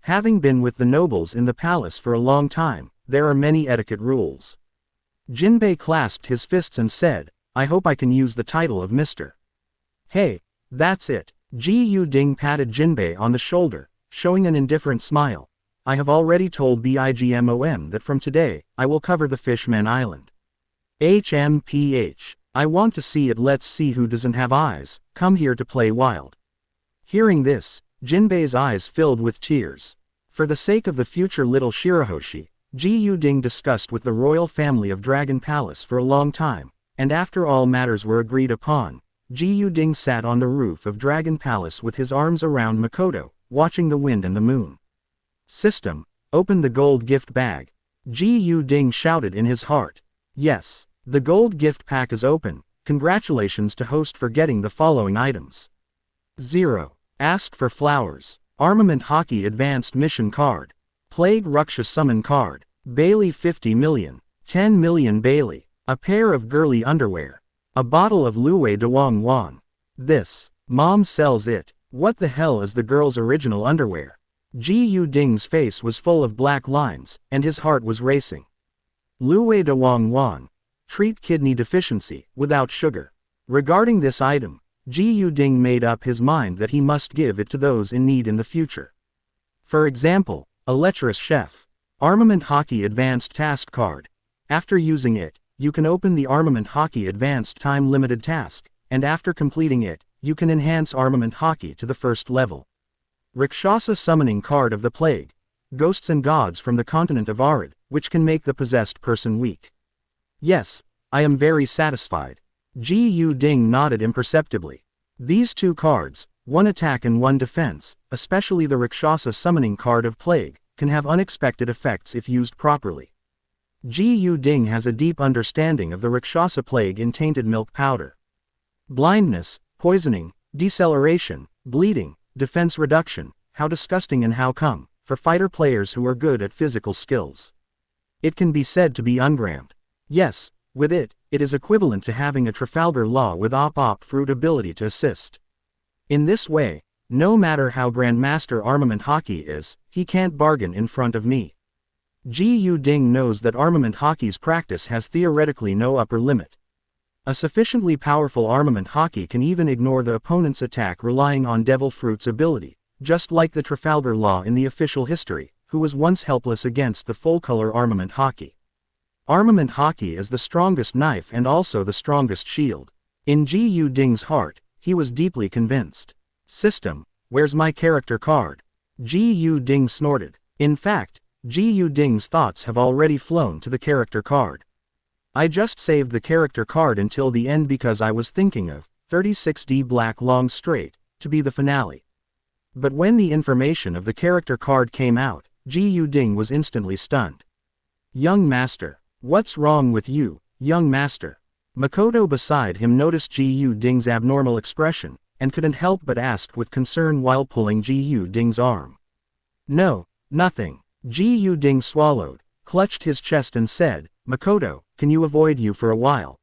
Having been with the nobles in the palace for a long time, there are many etiquette rules. Jinbei clasped his fists and said, "I hope I can use the title of Mr. Hey, that's it." Ji Yu Ding patted Jinbei on the shoulder, showing an indifferent smile. "I have already told BIGMOM that from today, I will cover the Fishmen Island. HMPH. I want to see it. Let's see who doesn't have eyes, come here to play wild." Hearing this, Jinbei's eyes filled with tears. For the sake of the future little Shirahoshi, Ji Yu Ding discussed with the royal family of Dragon Palace for a long time, and after all matters were agreed upon, Ji Yu Ding sat on the roof of Dragon Palace with his arms around Makoto, watching the wind and the moon. "System, open the gold gift bag." Ji Yu Ding shouted in his heart. Yes, the gold gift pack is open. Congratulations to host for getting the following items. 0. Ask for flowers. Armament Hockey Advanced Mission Card. Plague Ruksha Summon Card. Bailey 50 million. 10 million Bailey. A pair of girly underwear. A bottle of Luwei Dawang Wan. This. Mom sells it. What the hell is the girl's original underwear? Ji Yu Ding's face was full of black lines, and his heart was racing. Luwei Dawang Wan. Treat kidney deficiency, without sugar. Regarding this item, Ji Yu Ding made up his mind that he must give it to those in need in the future. For example, a lecherous chef. Armament Hockey Advanced Task Card. After using it, you can open the Armament Hockey Advanced Time Limited Task, and after completing it, you can enhance Armament Hockey to the first level. Rakshasa Summoning Card of the Plague. Ghosts and gods from the continent of Arid, which can make the possessed person weak. Yes, I am very satisfied. Ji Yu Ding nodded imperceptibly. These two cards, one attack and one defense, especially the Rakshasa Summoning Card of Plague, can have unexpected effects if used properly. Ji Yu Ding has a deep understanding of the Rakshasa Plague in tainted milk powder. Blindness, poisoning, deceleration, bleeding, defense reduction, how disgusting and how come, for fighter players who are good at physical skills. It can be said to be ungrammed. Yes, with it, it is equivalent to having a Trafalgar Law with op fruit ability to assist. In this way, no matter how Grandmaster Armament Hockey is, he can't bargain in front of me. Ji Yu Ding knows that Armament Hockey's practice has theoretically no upper limit. A sufficiently powerful Armament Hockey can even ignore the opponent's attack relying on Devil Fruit's ability, just like the Trafalgar Law in the official history, who was once helpless against the full-color Armament Hockey. Armament Hockey is the strongest knife and also the strongest shield. In Ji Yu Ding's heart, he was deeply convinced. System, where's my character card? Ji Yu Ding snorted. In fact, Ji Yu Ding's thoughts have already flown to the character card. I just saved the character card until the end because I was thinking of 36D Black Long Straight to be the finale. But when the information of the character card came out, Ji Yu Ding was instantly stunned. Young Master. What's wrong with you, young master? Makoto beside him noticed Ji Yu Ding's abnormal expression, and couldn't help but ask with concern while pulling Ji Yu Ding's arm. No, nothing. Ji Yu Ding swallowed, clutched his chest and said, Makoto, can you avoid you for a while?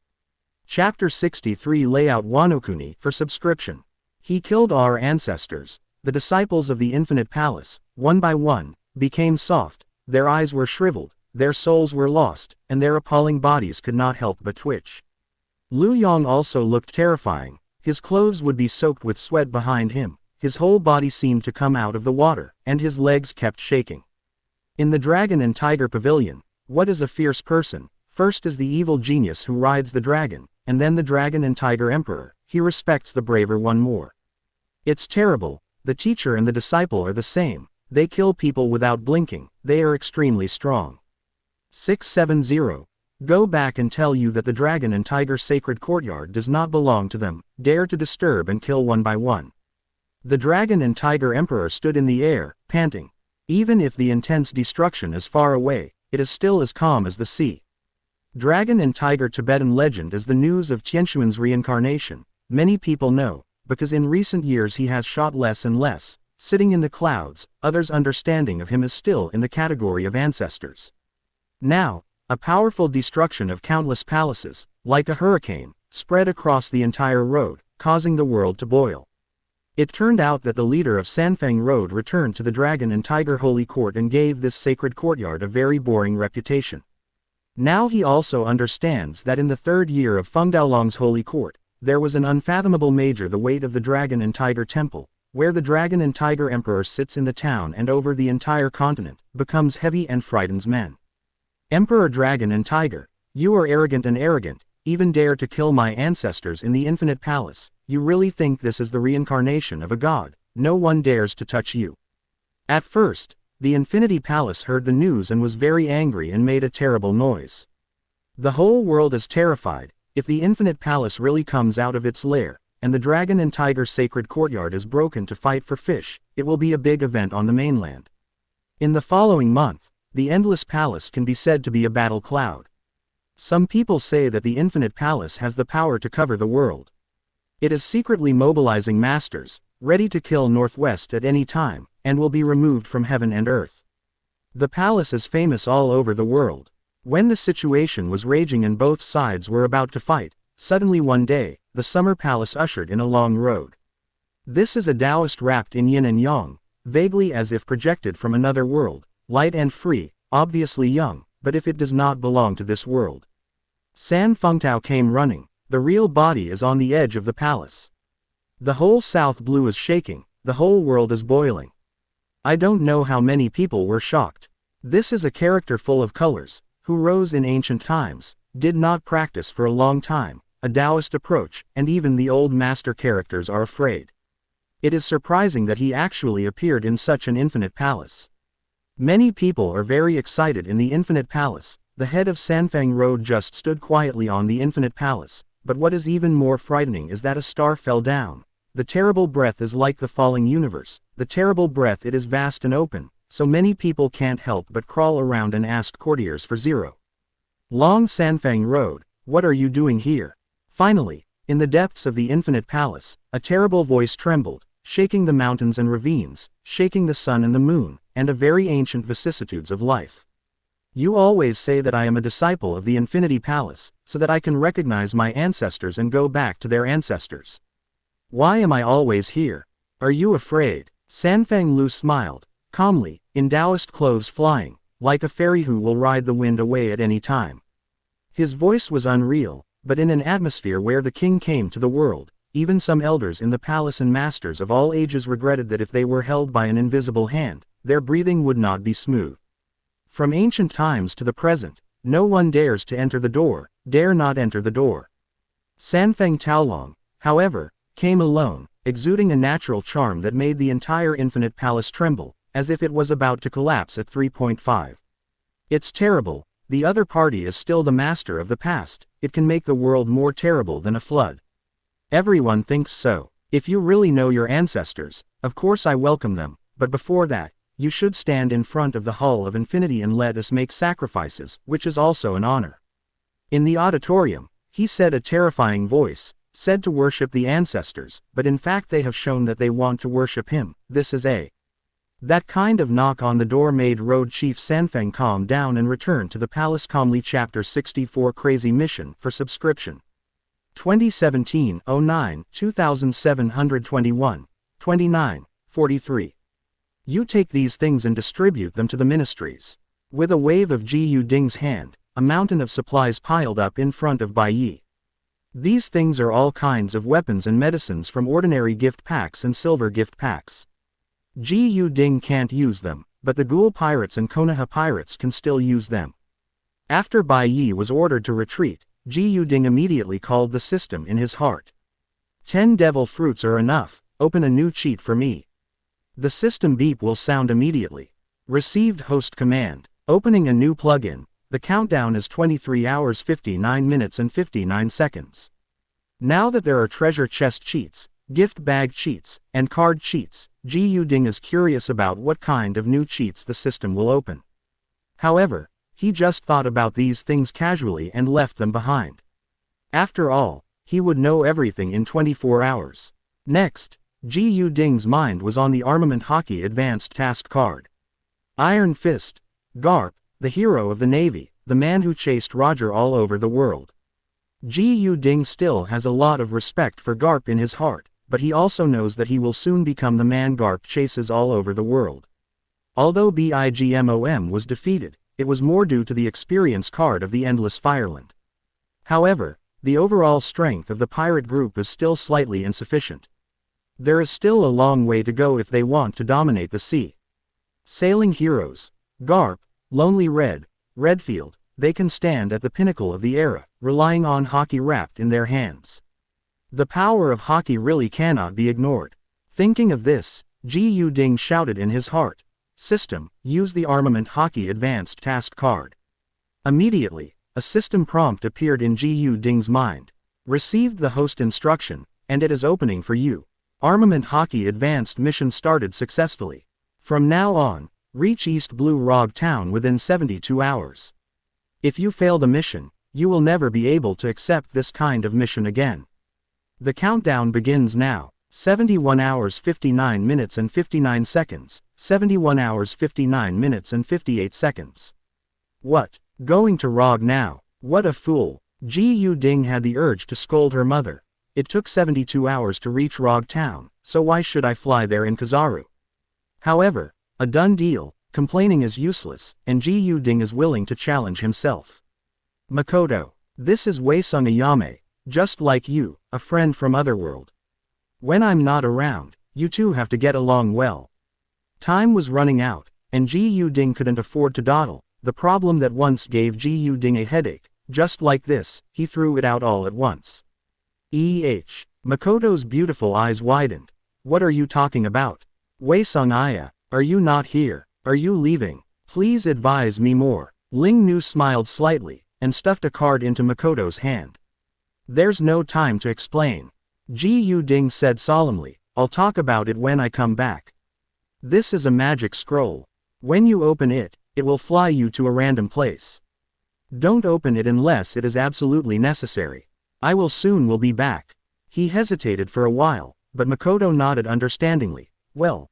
Chapter 63 Layout Wanokuni for subscription. He killed our ancestors, the disciples of the Infinite Palace, one by one, became soft, their eyes were shriveled, their souls were lost, and their appalling bodies could not help but twitch. Liu Yong also looked terrifying, his clothes would be soaked with sweat behind him, his whole body seemed to come out of the water, and his legs kept shaking. In the Dragon and Tiger Pavilion, what is a fierce person, First is the evil genius who rides the dragon, and then the dragon and tiger emperor. He respects the braver one more. It's terrible. The teacher and the disciple are the same. They kill people without blinking. They are extremely strong. 670. Go back and tell you that the dragon and tiger sacred courtyard does not belong to them. Dare to disturb and kill one by one. The dragon and tiger emperor stood in the air, panting. Even if the intense destruction is far away, it is still as calm as the sea. Dragon and tiger Tibetan legend is the news of Tianshuan's reincarnation. Many people know, because in recent years he has shot less and less, sitting in the clouds. Others' understanding of him is still in the category of ancestors. Now, a powerful destruction of countless palaces, like a hurricane, spread across the entire road, causing the world to boil. It turned out that the leader of Sanfeng Road returned to the Dragon and Tiger Holy Court and gave this sacred courtyard a very boring reputation. Now he also understands that in the third year of Fengdaolong's Holy Court, there was an unfathomable major the weight of the Dragon and Tiger Temple, where the Dragon and Tiger Emperor sits in the town and over the entire continent, becomes heavy and frightens men. Emperor Dragon and Tiger, you are arrogant and arrogant, even dare to kill my ancestors in the infinite palace. You really think this is the reincarnation of a god? No one dares to touch you. At first, the Infinity Palace heard the news and was very angry and made a terrible noise. The whole world is terrified. If the Infinite Palace really comes out of its lair, and the Dragon and Tiger sacred courtyard is broken to fight for fish, it will be a big event on the mainland. In the following month, the Endless Palace can be said to be a battle cloud. Some people say that the Infinite Palace has the power to cover the world. It is secretly mobilizing masters, ready to kill Northwest at any time, and will be removed from heaven and earth. The palace is famous all over the world. When the situation was raging and both sides were about to fight, suddenly one day, the Summer Palace ushered in a long road. This is a Taoist wrapped in yin and yang, vaguely as if projected from another world, light and free, obviously young, but if it does not belong to this world. San Fengtao came running. The real body is on the edge of the palace. The whole south blue is shaking, the whole world is boiling. I don't know how many people were shocked. This is a character full of colors, who rose in ancient times, did not practice for a long time, a Taoist approach, and even the old master characters are afraid. It is surprising that he actually appeared in such an infinite palace. Many people are very excited in the infinite palace. The head of Sanfeng Road just stood quietly on the infinite palace, but what is even more frightening is that a star fell down. The terrible breath is like the falling universe. The terrible breath, it is vast and open, so many people can't help but crawl around and ask courtiers for zero. Long Sanfeng Road, what are you doing here? Finally, in the depths of the infinite palace, a terrible voice trembled, shaking the mountains and ravines, shaking the sun and the moon, and a very ancient vicissitudes of life. You always say that I am a disciple of the Infinity Palace, so that I can recognize my ancestors and go back to their ancestors. Why am I always here? Are you afraid? Sanfeng Lu smiled, calmly, in Taoist clothes flying, like a fairy who will ride the wind away at any time. His voice was unreal, but in an atmosphere where the king came to the world, even some elders in the palace and masters of all ages regretted that if they were held by an invisible hand, their breathing would not be smooth. From ancient times to the present, no one dares to enter the door, dare not enter the door. Sanfeng Taolong, however, came alone, exuding a natural charm that made the entire infinite palace tremble, as if it was about to collapse at 3.5. It's terrible. The other party is still the master of the past. It can make the world more terrible than a flood. Everyone thinks so. If you really know your ancestors, of course I welcome them, but before that, you should stand in front of the Hall of Infinity and let us make sacrifices, which is also an honor. In the auditorium, he said, a terrifying voice, said to worship the ancestors, but in fact they have shown that they want to worship him. This is that kind of knock on the door made Road Chief Sanfeng calm down and return to the palace calmly. Chapter 64 Crazy Mission for Subscription. 2017-09, 2721, 29, 43. You take these things and distribute them to the ministries. With a wave of Gu Ding's hand, a mountain of supplies piled up in front of Bai Yi. These things are all kinds of weapons and medicines from ordinary gift packs and silver gift packs. Gu Ding can't use them, but the Ghoul pirates and Konoha pirates can still use them. After Bai Yi was ordered to retreat, Ji Yuding immediately called the system in his heart. 10 devil fruits are enough, open a new cheat for me. The system beep will sound immediately. Received host command. Opening a new plugin. The countdown is 23 hours 59 minutes and 59 seconds. Now that there are treasure chest cheats, gift bag cheats, and card cheats, Ji Yuding is curious about what kind of new cheats the system will open. However, he just thought about these things casually and left them behind. After all, he would know everything in 24 hours. Next, Ji Yuding's mind was on the Armament Hockey Advanced Task card. Iron Fist. Garp, the hero of the Navy, the man who chased Roger all over the world. Ji Yuding still has a lot of respect for Garp in his heart, but he also knows that he will soon become the man Garp chases all over the world. Although Bigmom was defeated, it was more due to the experience card of the Endless Fireland. However, the overall strength of the pirate group is still slightly insufficient. There is still a long way to go if they want to dominate the sea. Sailing heroes. Garp, Lonely Red, Redfield, they can stand at the pinnacle of the era, relying on hockey wrapped in their hands. The power of hockey really cannot be ignored. Thinking of this, Ji Yuding shouted in his heart, "System, use the Armament Hockey Advanced Task card." Immediately, a system prompt appeared in Ji Yuding's mind. Received the host instruction, and it is opening for you. Armament Hockey Advanced mission started successfully. From now on, reach East Blue Rog Town within 72 hours. If you fail the mission, you will never be able to accept this kind of mission again. The countdown begins now. 71 hours 59 minutes and 59 seconds, 71 hours 59 minutes and 58 seconds. What? Going to Rog now? What a fool. Ji Yuding had the urge to scold her mother. It took 72 hours to reach Rog Town, so why should I fly there in Kizaru? However, a done deal, complaining is useless, and Ji Yuding is willing to challenge himself. Makoto, this is Weisung Ayame, just like you, a friend from Otherworld. When I'm not around, you two have to get along well. Time was running out, and Ji Yuding couldn't afford to dawdle, the problem that once gave Ji Yuding a headache. Just like this, he threw it out all at once. Makoto's beautiful eyes widened. What are you talking about? Weisung Aya, are you not here? Are you leaving? Please advise me more. Ling Nu smiled slightly, and stuffed a card into Makoto's hand. There's no time to explain. Ji Yuding said solemnly, I'll talk about it when I come back. This is a magic scroll. When you open it, it will fly you to a random place. Don't open it unless it is absolutely necessary. I will be back. He hesitated for a while, but Makoto nodded understandingly. Well,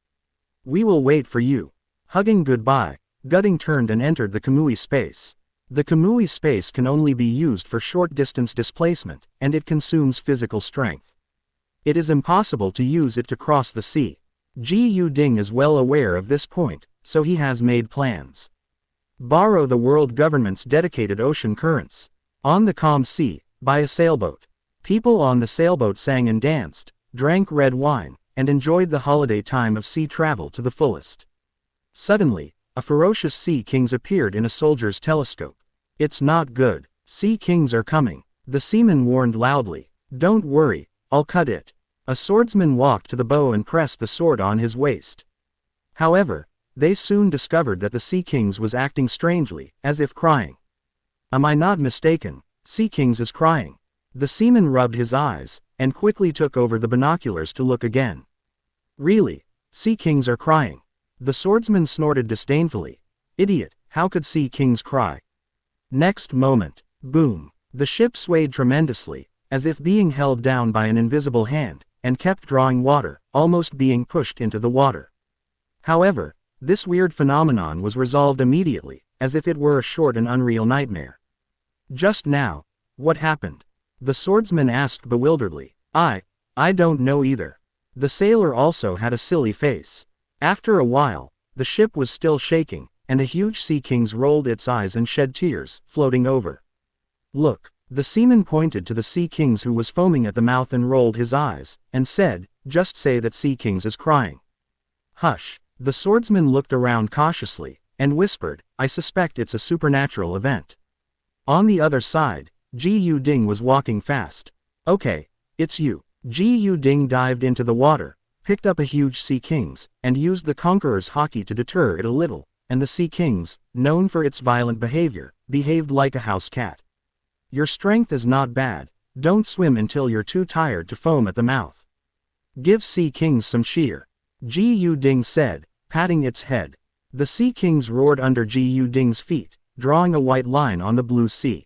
we will wait for you. Hugging goodbye, Gutting turned and entered the Kamui space. The Kamui space can only be used for short distance displacement, and it consumes physical strength. It is impossible to use it to cross the sea. Ji Yuding is well aware of this point, so he has made plans. Borrow the world government's dedicated ocean currents. On the calm sea, by a sailboat. People on the sailboat sang and danced, drank red wine, and enjoyed the holiday time of sea travel to the fullest. Suddenly, a ferocious sea kings appeared in a soldier's telescope. It's not good. Sea kings are coming. The seaman warned loudly. Don't worry, I'll cut it. A swordsman walked to the bow and pressed the sword on his waist. However, they soon discovered that the Sea Kings was acting strangely, as if crying. Am I not mistaken? Sea Kings is crying. The seaman rubbed his eyes, and quickly took over the binoculars to look again. Really? Sea Kings are crying. The swordsman snorted disdainfully. Idiot, how could Sea Kings cry? Next moment, boom. The ship swayed tremendously, as if being held down by an invisible hand, and kept drawing water, almost being pushed into the water. However, this weird phenomenon was resolved immediately, as if it were a short and unreal nightmare. Just now, what happened? The swordsman asked bewilderedly. I don't know either. The sailor also had a silly face. After a while, the ship was still shaking, and a huge Sea Kings rolled its eyes and shed tears, floating over. Look, the seaman pointed to the Sea Kings who was foaming at the mouth and rolled his eyes, and said, just say that Sea Kings is crying. Hush. The swordsman looked around cautiously, and whispered, I suspect it's a supernatural event. On the other side, Ji Yu-ding was walking fast. Okay, it's you. Ji Yu-ding dived into the water, picked up a huge Sea King's, and used the Conqueror's haki to deter it a little, and the Sea King's, known for its violent behavior, behaved like a house cat. Your strength is not bad, don't swim until you're too tired to foam at the mouth. Give Sea King's some cheer. Ji Yu-ding said, patting its head. The Sea King's roared under Ji Yu-ding's feet, drawing a white line on the blue sea.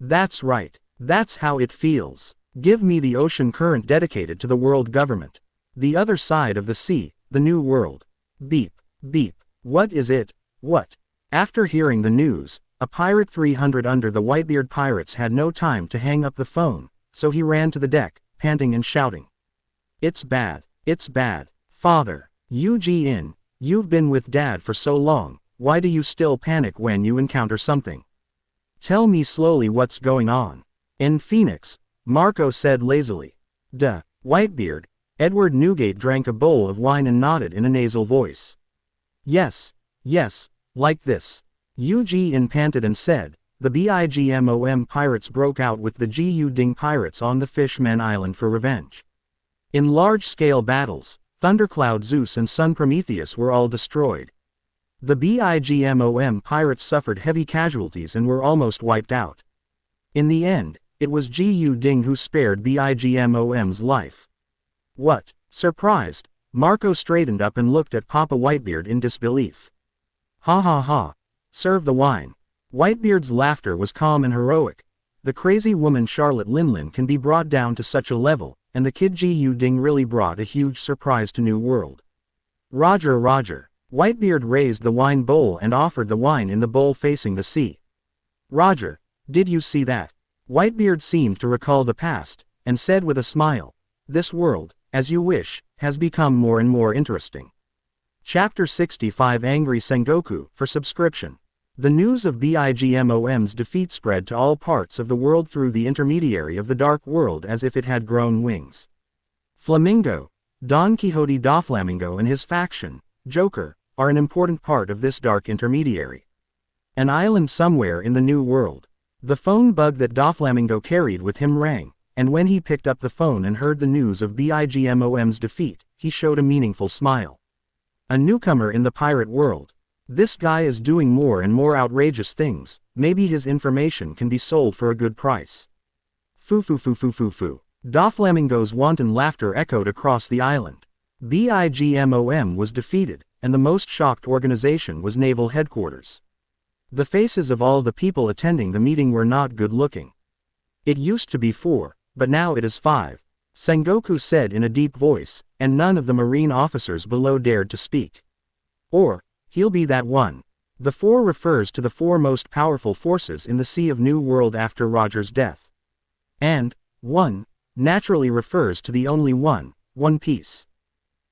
That's right, that's how it feels. Give me the ocean current dedicated to the world government. The other side of the sea, the new world. Beep, beep, what is it, what? After hearing the news, a pirate 300 under the Whitebeard pirates had no time to hang up the phone, so he ran to the deck, panting and shouting. It's bad, Father. Yu-jin, you've been with Dad for so long, why do you still panic when you encounter something? Tell me slowly what's going on. In Phoenix, Marco said lazily. Duh, Whitebeard. Edward Newgate drank a bowl of wine and nodded in a nasal voice. Yes, like this. Yu-jin panted and said, the BIGMOM pirates broke out with the Ji Yu-ding pirates on the Fishman Island for revenge. In large-scale battles, Thundercloud Zeus and Sun Prometheus were all destroyed. The BIGMOM pirates suffered heavy casualties and were almost wiped out. In the end, it was Ji Yu-ding who spared BIGMOM's life. What? Surprised, Marco straightened up and looked at Papa Whitebeard in disbelief. Ha ha ha. Serve the wine. Whitebeard's laughter was calm and heroic. The crazy woman Charlotte Linlin can be brought down to such a level, and the kid Ji Yu-ding really brought a huge surprise to New World. Roger. Whitebeard raised the wine bowl and offered the wine in the bowl facing the sea. Roger, did you see that? Whitebeard seemed to recall the past, and said with a smile, this world, as you wish, has become more and more interesting. Chapter 65 Angry Sengoku for subscription. The news of BIGMOM's defeat spread to all parts of the world through the intermediary of the Dark World as if it had grown wings. Flamingo, Don Quixote Doflamingo and his faction, Joker, are an important part of this dark intermediary. An island somewhere in the New World. The phone bug that Doflamingo carried with him rang, and when he picked up the phone and heard the news of BIGMOM's defeat, he showed a meaningful smile. A newcomer in the pirate world. This guy is doing more and more outrageous things, maybe his information can be sold for a good price. Foo. Doflamingo's wanton laughter echoed across the island. BIGMOM was defeated, and the most shocked organization was Naval Headquarters. The faces of all the people attending the meeting were not good looking. It used to be 4, but now it is 5, Sengoku said in a deep voice, and none of the Marine officers below dared to speak. Or, he'll be that one. The 4 refers to the 4 most powerful forces in the Sea of New World after Roger's death. And, 1, naturally refers to the only one, One Piece.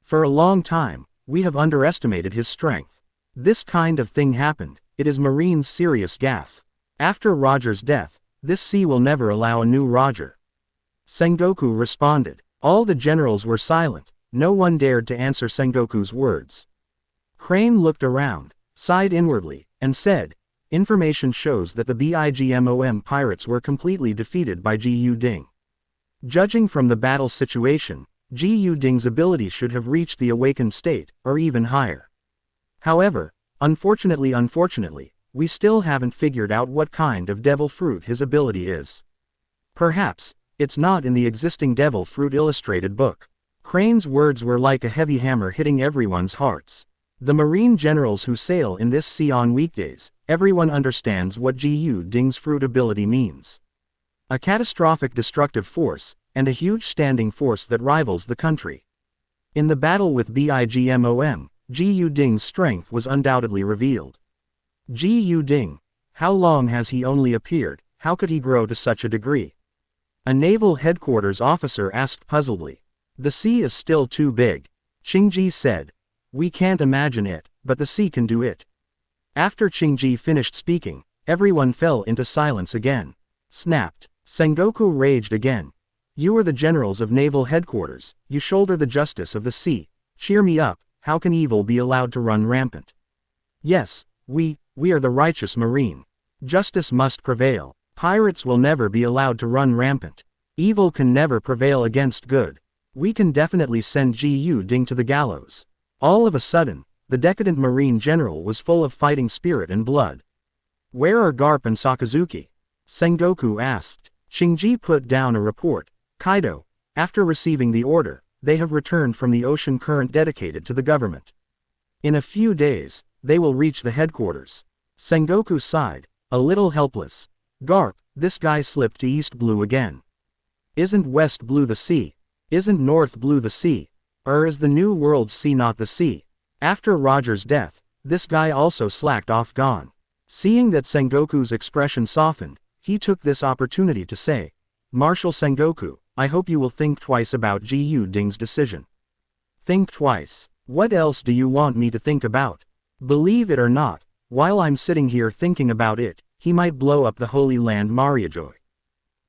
For a long time, we have underestimated his strength. This kind of thing happened, it is Marine's serious gaffe. After Roger's death, this sea will never allow a new Roger. Sengoku responded. All the generals were silent, no one dared to answer Sengoku's words. Crane looked around, sighed inwardly, and said, information shows that the BIGMOM pirates were completely defeated by Ji Yu-ding. Judging from the battle situation, Ji Yu-ding's ability should have reached the awakened state, or even higher. However, unfortunately, we still haven't figured out what kind of devil fruit his ability is. Perhaps, it's not in the existing Devil Fruit illustrated book. Crane's words were like a heavy hammer hitting everyone's hearts. The Marine generals who sail in this sea on weekdays, everyone understands what Ji Yu-ding's fruit ability means. A catastrophic destructive force, and a huge standing force that rivals the country. In the battle with BIGMOM, Ji Yu-ding's strength was undoubtedly revealed. Ji Yu-ding, how long has he only appeared, how could he grow to such a degree? A naval headquarters officer asked puzzledly. The sea is still too big. Qingji said. We can't imagine it, but the sea can do it. After Qingji finished speaking, everyone fell into silence again. Snapped. Sengoku raged again. You are the generals of naval headquarters, you shoulder the justice of the sea. Cheer me up, how can evil be allowed to run rampant? Yes, we are the righteous Marine. Justice must prevail. Pirates will never be allowed to run rampant. Evil can never prevail against good. We can definitely send Ji Ding to the gallows. All of a sudden, the decadent Marine general was full of fighting spirit and blood. Where are Garp and Sakazuki? Sengoku asked. Shinji put down a report. Kaido, after receiving the order, they have returned from the ocean current dedicated to the government. In a few days, they will reach the headquarters. Sengoku sighed, a little helpless. Garp, this guy slipped to East Blue again. Isn't West Blue the sea? Isn't North Blue the sea? Or is the New World sea not the sea? After Roger's death, this guy also slacked off gone. Seeing that Sengoku's expression softened, he took this opportunity to say, Marshal Sengoku, I hope you will think twice about Ji Ding's decision. Think twice. What else do you want me to think about? Believe it or not, while I'm sitting here thinking about it, he might blow up the Holy Land Mariajoy.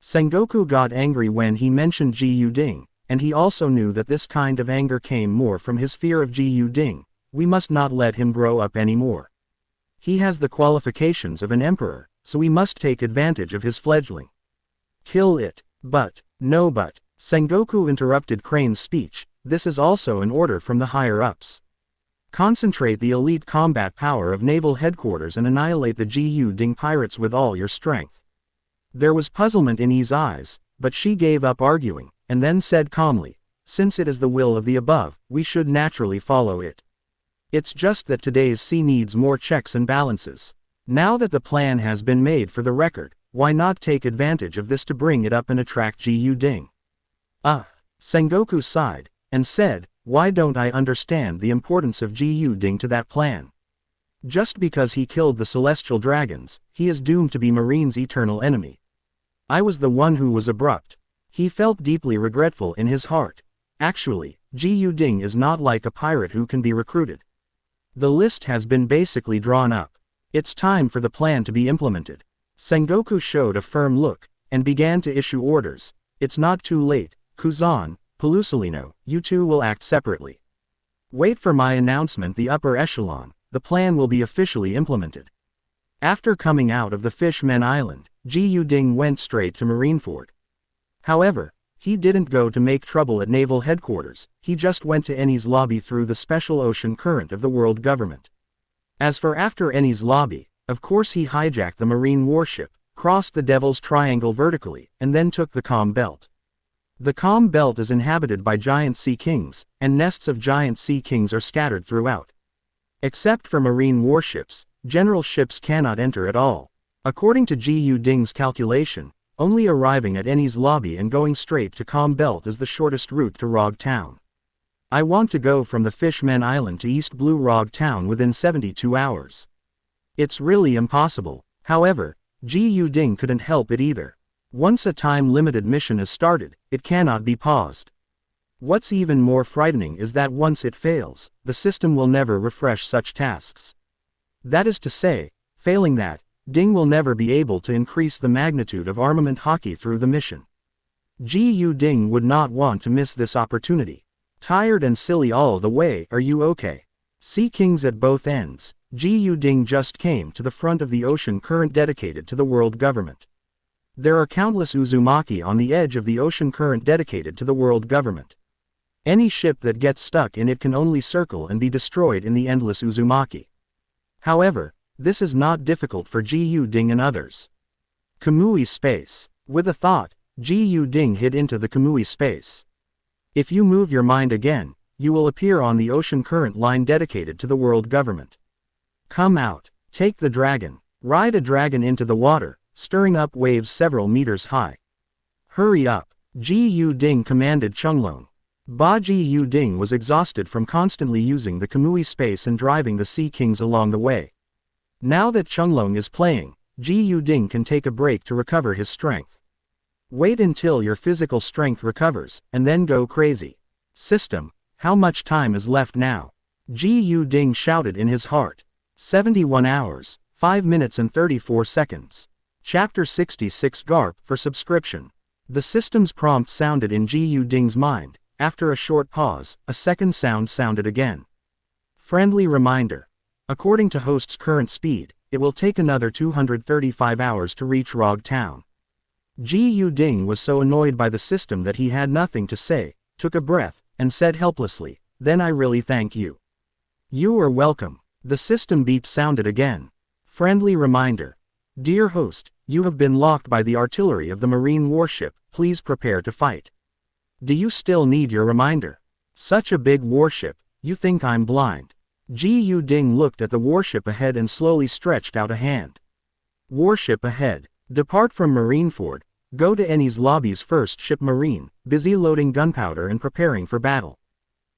Sengoku got angry when he mentioned Ji Ding, and he also knew that this kind of anger came more from his fear of Ji Ding. We must not let him grow up anymore. He has the qualifications of an emperor, so we must take advantage of his fledgling. Kill it. But, no but, Sengoku interrupted Crane's speech, this is also an order from the higher-ups. Concentrate the elite combat power of naval headquarters and annihilate the Ji Ding pirates with all your strength. There was puzzlement in Yi's eyes, but she gave up arguing, and then said calmly, since it is the will of the above, we should naturally follow it. It's just that today's sea needs more checks and balances. Now that the plan has been made for the record, why not take advantage of this to bring it up and attract Ji Ding? Sengoku sighed, and said, why don't I understand the importance of Ji Ding to that plan? Just because he killed the celestial dragons, he is doomed to be Marine's eternal enemy. I was the one who was abrupt. He felt deeply regretful in his heart. Actually, Ji Ding is not like a pirate who can be recruited. The list has been basically drawn up. It's time for the plan to be implemented. Sengoku showed a firm look, and began to issue orders. It's not too late, Kuzan, Pelusolino, you two will act separately. Wait for my announcement the upper echelon, the plan will be officially implemented. After coming out of the Fishmen Island, Ji Ding went straight to Marineford. However, he didn't go to make trouble at naval headquarters, he just went to Eni's lobby through the special ocean current of the world government. As for after Eni's lobby, of course he hijacked the marine warship, crossed the Devil's Triangle vertically, and then took the Calm Belt. The Calm Belt is inhabited by giant sea kings, and nests of giant sea kings are scattered throughout. Except for marine warships, general ships cannot enter at all. According to Ji Ding's calculation, only arriving at Eni's lobby and going straight to Calm Belt is the shortest route to Rog Town. I want to go from the Fishmen Island to East Blue Rog Town within 72 hours. It's really impossible. However, Ji Ding couldn't help it either. Once a time-limited mission is started, it cannot be paused. What's even more frightening is that once it fails, the system will never refresh such tasks. That is to say, failing that, Ding will never be able to increase the magnitude of armament hockey through the mission. Ji Ding would not want to miss this opportunity. Tired and silly all the way, are you okay? Sea kings at both ends. Ji Ding just came to the front of the ocean current dedicated to the world government. There are countless Uzumaki on the edge of the ocean current dedicated to the world government. Any ship that gets stuck in it can only circle and be destroyed in the endless Uzumaki. However, this is not difficult for Ji Ding and others. Kamui space. With a thought, Ji Ding hid into the Kamui space. If you move your mind again, you will appear on the ocean current line dedicated to the world government. Come out, take the dragon, ride a dragon into the water, stirring up waves several meters high. Hurry up, Ji Ding commanded Chunglong. Ba Ji Ding was exhausted from constantly using the Kamui space and driving the Sea Kings along the way. Now that Chunglong is playing, Ji Ding can take a break to recover his strength. Wait until your physical strength recovers, and then go crazy. System, how much time is left now? Ji Ding shouted in his heart. 71 hours, 5 minutes and 34 seconds. Chapter 66 Garp for subscription. The system's prompt sounded in Ji Ding's mind. After a short pause, a second sound sounded again. Friendly reminder. According to host's current speed, It will take another 235 hours to reach Rog Town. Ji Yu-ding was so annoyed by the system that he had nothing to say, took a breath, and said helplessly, "Then I really thank you." "You are welcome." The system beep sounded again. Friendly reminder. "Dear host, you have been locked by the artillery of the marine warship, please prepare to fight." "Do you still need your reminder? Such a big warship, you think I'm blind?" Ji Yu-ding looked at the warship ahead and slowly stretched out a hand. "Warship ahead. Depart from Marineford, go to Eni's lobby's first ship Marine, busy loading gunpowder and preparing for battle."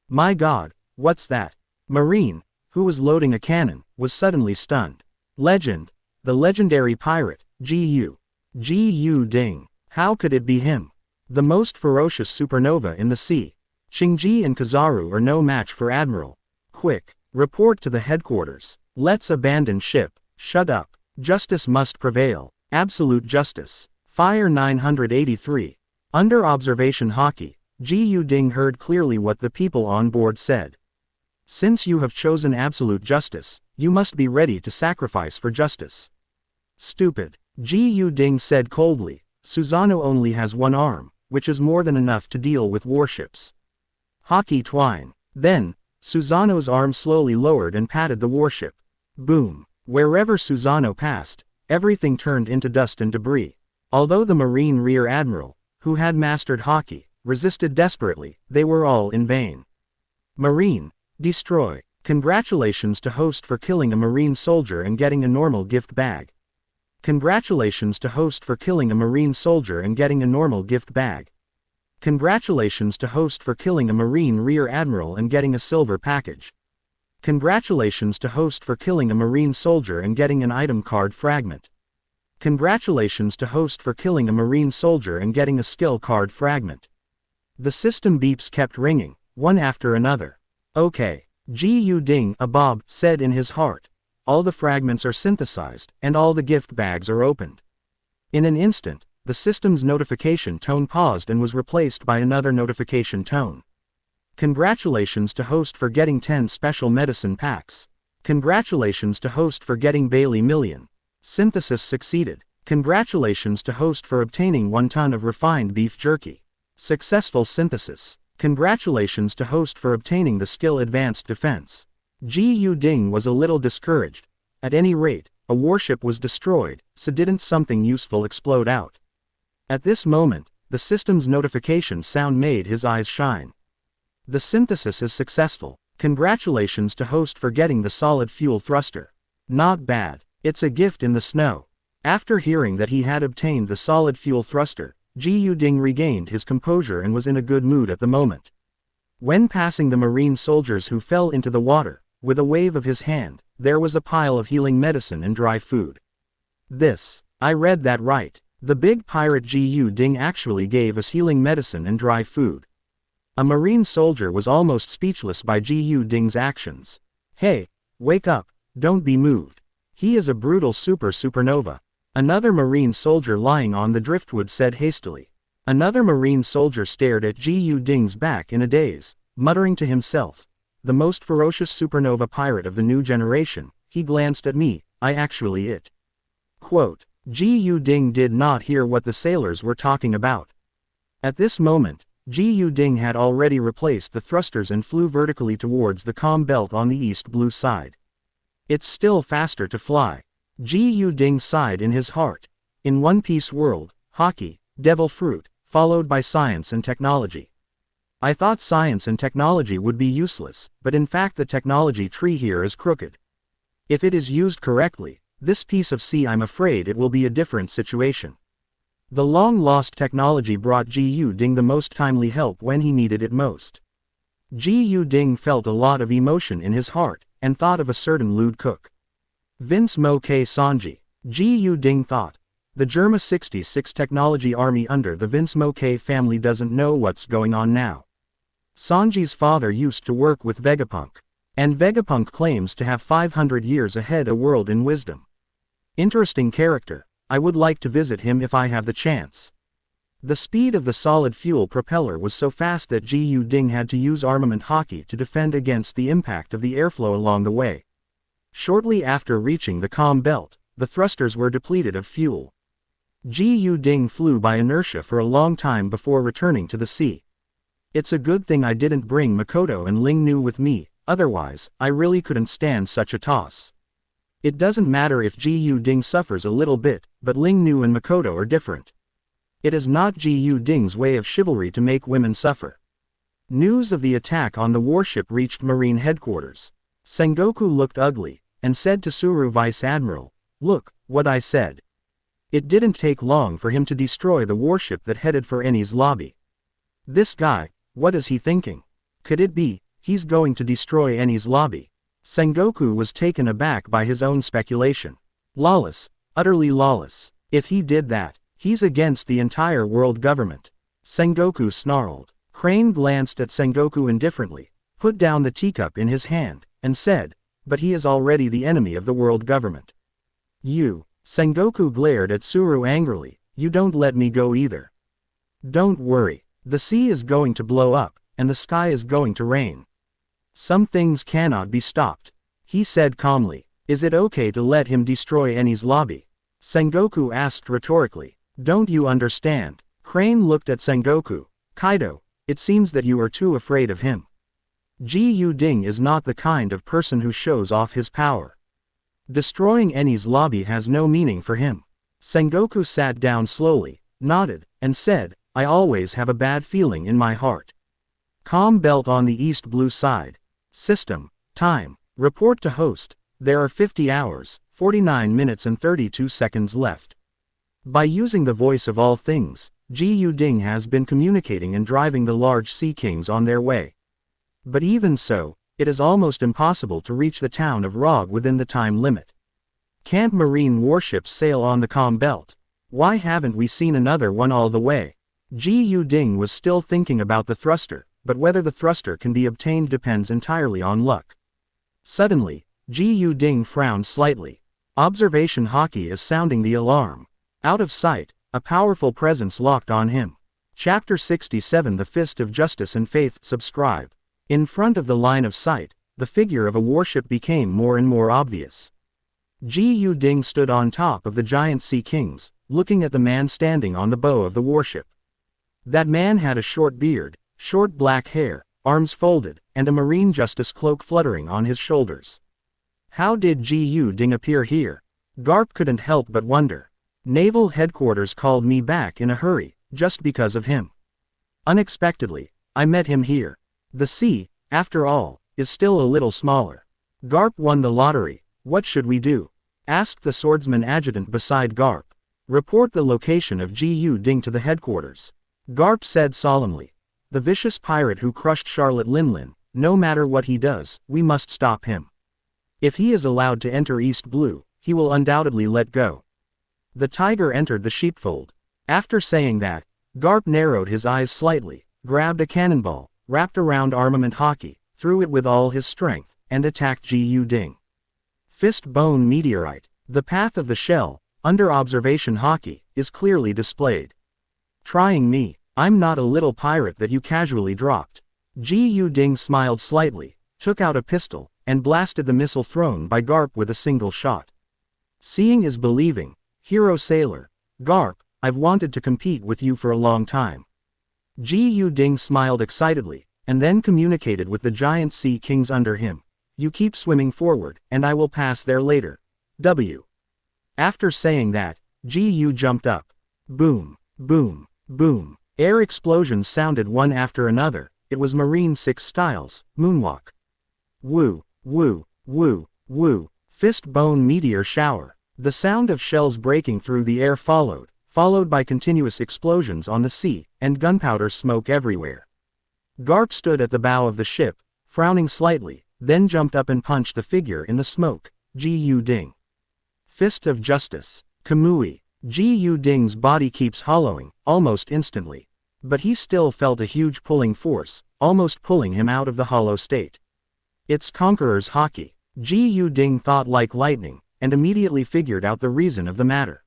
"My God, what's that?" Marine, who was loading a cannon, was suddenly stunned. Legend. The legendary pirate, Ji Yu-ding. How could it be him? The most ferocious supernova in the sea. Shinji and Kizaru are no match for Admiral. Quick, report to the headquarters. Let's abandon ship. Shut up. Justice must prevail. Absolute justice. Fire 983. Under observation Hockey, Ji Yu-ding heard clearly what the people on board said. "Since you have chosen absolute justice, you must be ready to sacrifice for justice." "Stupid," Ji Yu-ding said coldly. "Susano only has one arm, which is more than enough to deal with warships." Hockey twine. Then, Susano's arm slowly lowered and patted the warship. Boom. Wherever Susano passed, everything turned into dust and debris. Although the Marine Rear Admiral, who had mastered Hockey, resisted desperately, they were all in vain. Marine. Destroy. Congratulations to host for killing a Marine soldier and getting a normal gift bag. Congratulations to host for killing a Marine soldier and getting a normal gift bag. Congratulations to host for killing a Marine Rear Admiral and getting a silver package. Congratulations to host for killing a Marine soldier and getting an item card fragment. Congratulations to host for killing a Marine soldier and getting a skill card fragment. The system beeps kept ringing, one after another. "Okay," Ji Yu-ding, Bob, said in his heart. "All the fragments are synthesized, and all the gift bags are opened." In an instant, the system's notification tone paused and was replaced by another notification tone. Congratulations to host for getting 10 special medicine packs. Congratulations to host for getting Bailey Million. Synthesis succeeded. Congratulations to host for obtaining 1 ton of refined beef jerky. Successful synthesis. Congratulations to host for obtaining the skill Advanced Defense. Ji Yu-ding was a little discouraged. At any rate, a warship was destroyed, so didn't something useful explode out? At this moment, the system's notification sound made his eyes shine. The synthesis is successful. Congratulations to host for getting the solid fuel thruster. Not bad. It's a gift in the snow. After hearing that he had obtained the solid fuel thruster, Ji Yu-ding regained his composure and was in a good mood at the moment. When passing the Marine soldiers who fell into the water, with a wave of his hand, there was a pile of healing medicine and dry food. I read that right. The big pirate Ji Yu-ding actually gave us healing medicine and dry food. A Marine soldier was almost speechless by Ji Yu-ding's actions. "Hey, wake up, don't be moved. He is a brutal supernova." Another Marine soldier lying on the driftwood said hastily. Another Marine soldier stared at Ji Yu-ding's back in a daze, muttering to himself, "The most ferocious supernova pirate of the new generation." He glanced at me, I actually it. Quote, Ji Yu-ding did not hear what the sailors were talking about. At this moment, Ji Yu-ding had already replaced the thrusters and flew vertically towards the calm belt on the east blue side. "It's still faster to fly." Ji Yu-ding sighed in his heart. In One Piece world, Hockey, devil fruit, followed by science and technology. I thought science and technology would be useless, but in fact the technology tree here is crooked. If it is used correctly, this piece of sea, I'm afraid it will be a different situation. The long-lost technology brought Ji Yu-ding the most timely help when he needed it most. Ji Yu-ding felt a lot of emotion in his heart, and thought of a certain lewd cook. Vince Mo K. Sanji. Ji Yu-ding thought. The Germa 66 technology army under the Vince Mo K family doesn't know what's going on now. Sanji's father used to work with Vegapunk. And Vegapunk claims to have 500 years ahead a world in wisdom. Interesting character. I would like to visit him if I have the chance. The speed of the solid fuel propeller was so fast that Ji Yu-ding had to use armament Hockey to defend against the impact of the airflow along the way. Shortly after reaching the calm belt, the thrusters were depleted of fuel. Ji Ding flew by inertia for a long time before returning to the sea. It's a good thing I didn't bring Makoto and Ling Nu with me, otherwise, I really couldn't stand such a toss. It doesn't matter if Ji Ding suffers a little bit, but Ling Nu and Makoto are different. It is not Ji Ding's way of chivalry to make women suffer. News of the attack on the warship reached Marine headquarters. Sengoku looked ugly, and said to Suru Vice Admiral, "Look, what I said." It didn't take long for him to destroy the warship that headed for Eni's lobby. This guy, what is he thinking? Could it be, he's going to destroy Eni's lobby? Sengoku was taken aback by his own speculation. Lawless, utterly lawless. If he did that, he's against the entire world government. Sengoku snarled. Crane glanced at Sengoku indifferently, put down the teacup in his hand, and said, "But he is already the enemy of the world government." "You," Sengoku glared at Suru angrily, "you don't let me go either. Don't worry, the sea is going to blow up, and the sky is going to rain. Some things cannot be stopped," he said calmly. "Is it okay to let him destroy Eni's lobby?" Sengoku asked rhetorically. "Don't you understand?" Crane looked at Sengoku. "Kaido, it seems that you are too afraid of him. Ji Ding is not the kind of person who shows off his power. Destroying Eni's lobby has no meaning for him." Sengoku sat down slowly, nodded, and said, "I always have a bad feeling in my heart." Calm belt on the east blue side. System, time, report to host, there are 50 hours, 49 minutes and 32 seconds left. By using the voice of all things, Ji Ding has been communicating and driving the large sea kings on their way. But even so, it is almost impossible to reach the town of Rog within the time limit. Can't marine warships sail on the calm belt? Why haven't we seen another one all the way? Ji Ding was still thinking about the thruster, but whether the thruster can be obtained depends entirely on luck. Suddenly, Ji Ding frowned slightly. Observation Haki is sounding the alarm. Out of sight, a powerful presence locked on him. Chapter 67 The Fist of Justice and Faith. Subscribe. In front of the line of sight, the figure of a warship became more and more obvious. Ji Ding stood on top of the giant sea kings, looking at the man standing on the bow of the warship. That man had a short beard, short black hair, arms folded, and a marine justice cloak fluttering on his shoulders. How did Ji Ding appear here? Garp couldn't help but wonder. Naval headquarters called me back in a hurry, just because of him. Unexpectedly, I met him here. The sea, after all, is still a little smaller. Garp won the lottery. What should we do? Asked the swordsman adjutant beside Garp. Report the location of Ji Ding to the headquarters. Garp said solemnly. The vicious pirate who crushed Charlotte Linlin, no matter what he does, we must stop him. If he is allowed to enter East Blue, he will undoubtedly let go. The tiger entered the sheepfold. After saying that, Garp narrowed his eyes slightly, grabbed a cannonball, wrapped around armament Haki, threw it with all his strength, and attacked Ji Ding. Fist bone meteorite. The path of the shell, under observation Haki, is clearly displayed. Trying me, I'm not a little pirate that you casually dropped. Ji Ding smiled slightly, took out a pistol, and blasted the missile thrown by Garp with a single shot. Seeing is believing. Hero sailor. Garp, I've wanted to compete with you for a long time. Ji Ding smiled excitedly, and then communicated with the giant sea kings under him. You keep swimming forward, and I will pass there later. W. After saying that, Ji jumped up. Boom, boom, boom. Air explosions sounded one after another. It was Marine 6 styles, moonwalk. Woo, woo, woo, woo. Fist bone meteor shower. The sound of shells breaking through the air followed by continuous explosions on the sea, and gunpowder smoke everywhere. Garp stood at the bow of the ship, frowning slightly, then jumped up and punched the figure in the smoke, Ji Ding. Fist of Justice. Kamui. Ji Ding's body keeps hollowing, almost instantly. But he still felt a huge pulling force, almost pulling him out of the hollow state. It's Conqueror's Haki. Ji Ding thought like lightning, and immediately figured out the reason of the matter.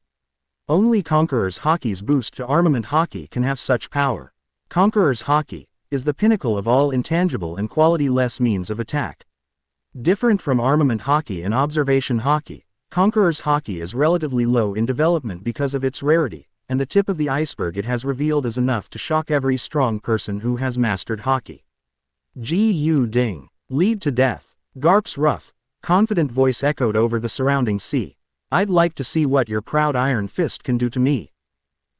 Only Conqueror's Haki's boost to armament Haki can have such power. Conqueror's Haki is the pinnacle of all intangible and quality-less means of attack. Different from armament hockey and observation hockey, Conqueror's hockey is relatively low in development because of its rarity, and the tip of the iceberg it has revealed is enough to shock every strong person who has mastered hockey. Gu Ding. Lead to death. Garp's rough, confident voice echoed over the surrounding sea. I'd like to see what your proud iron fist can do to me.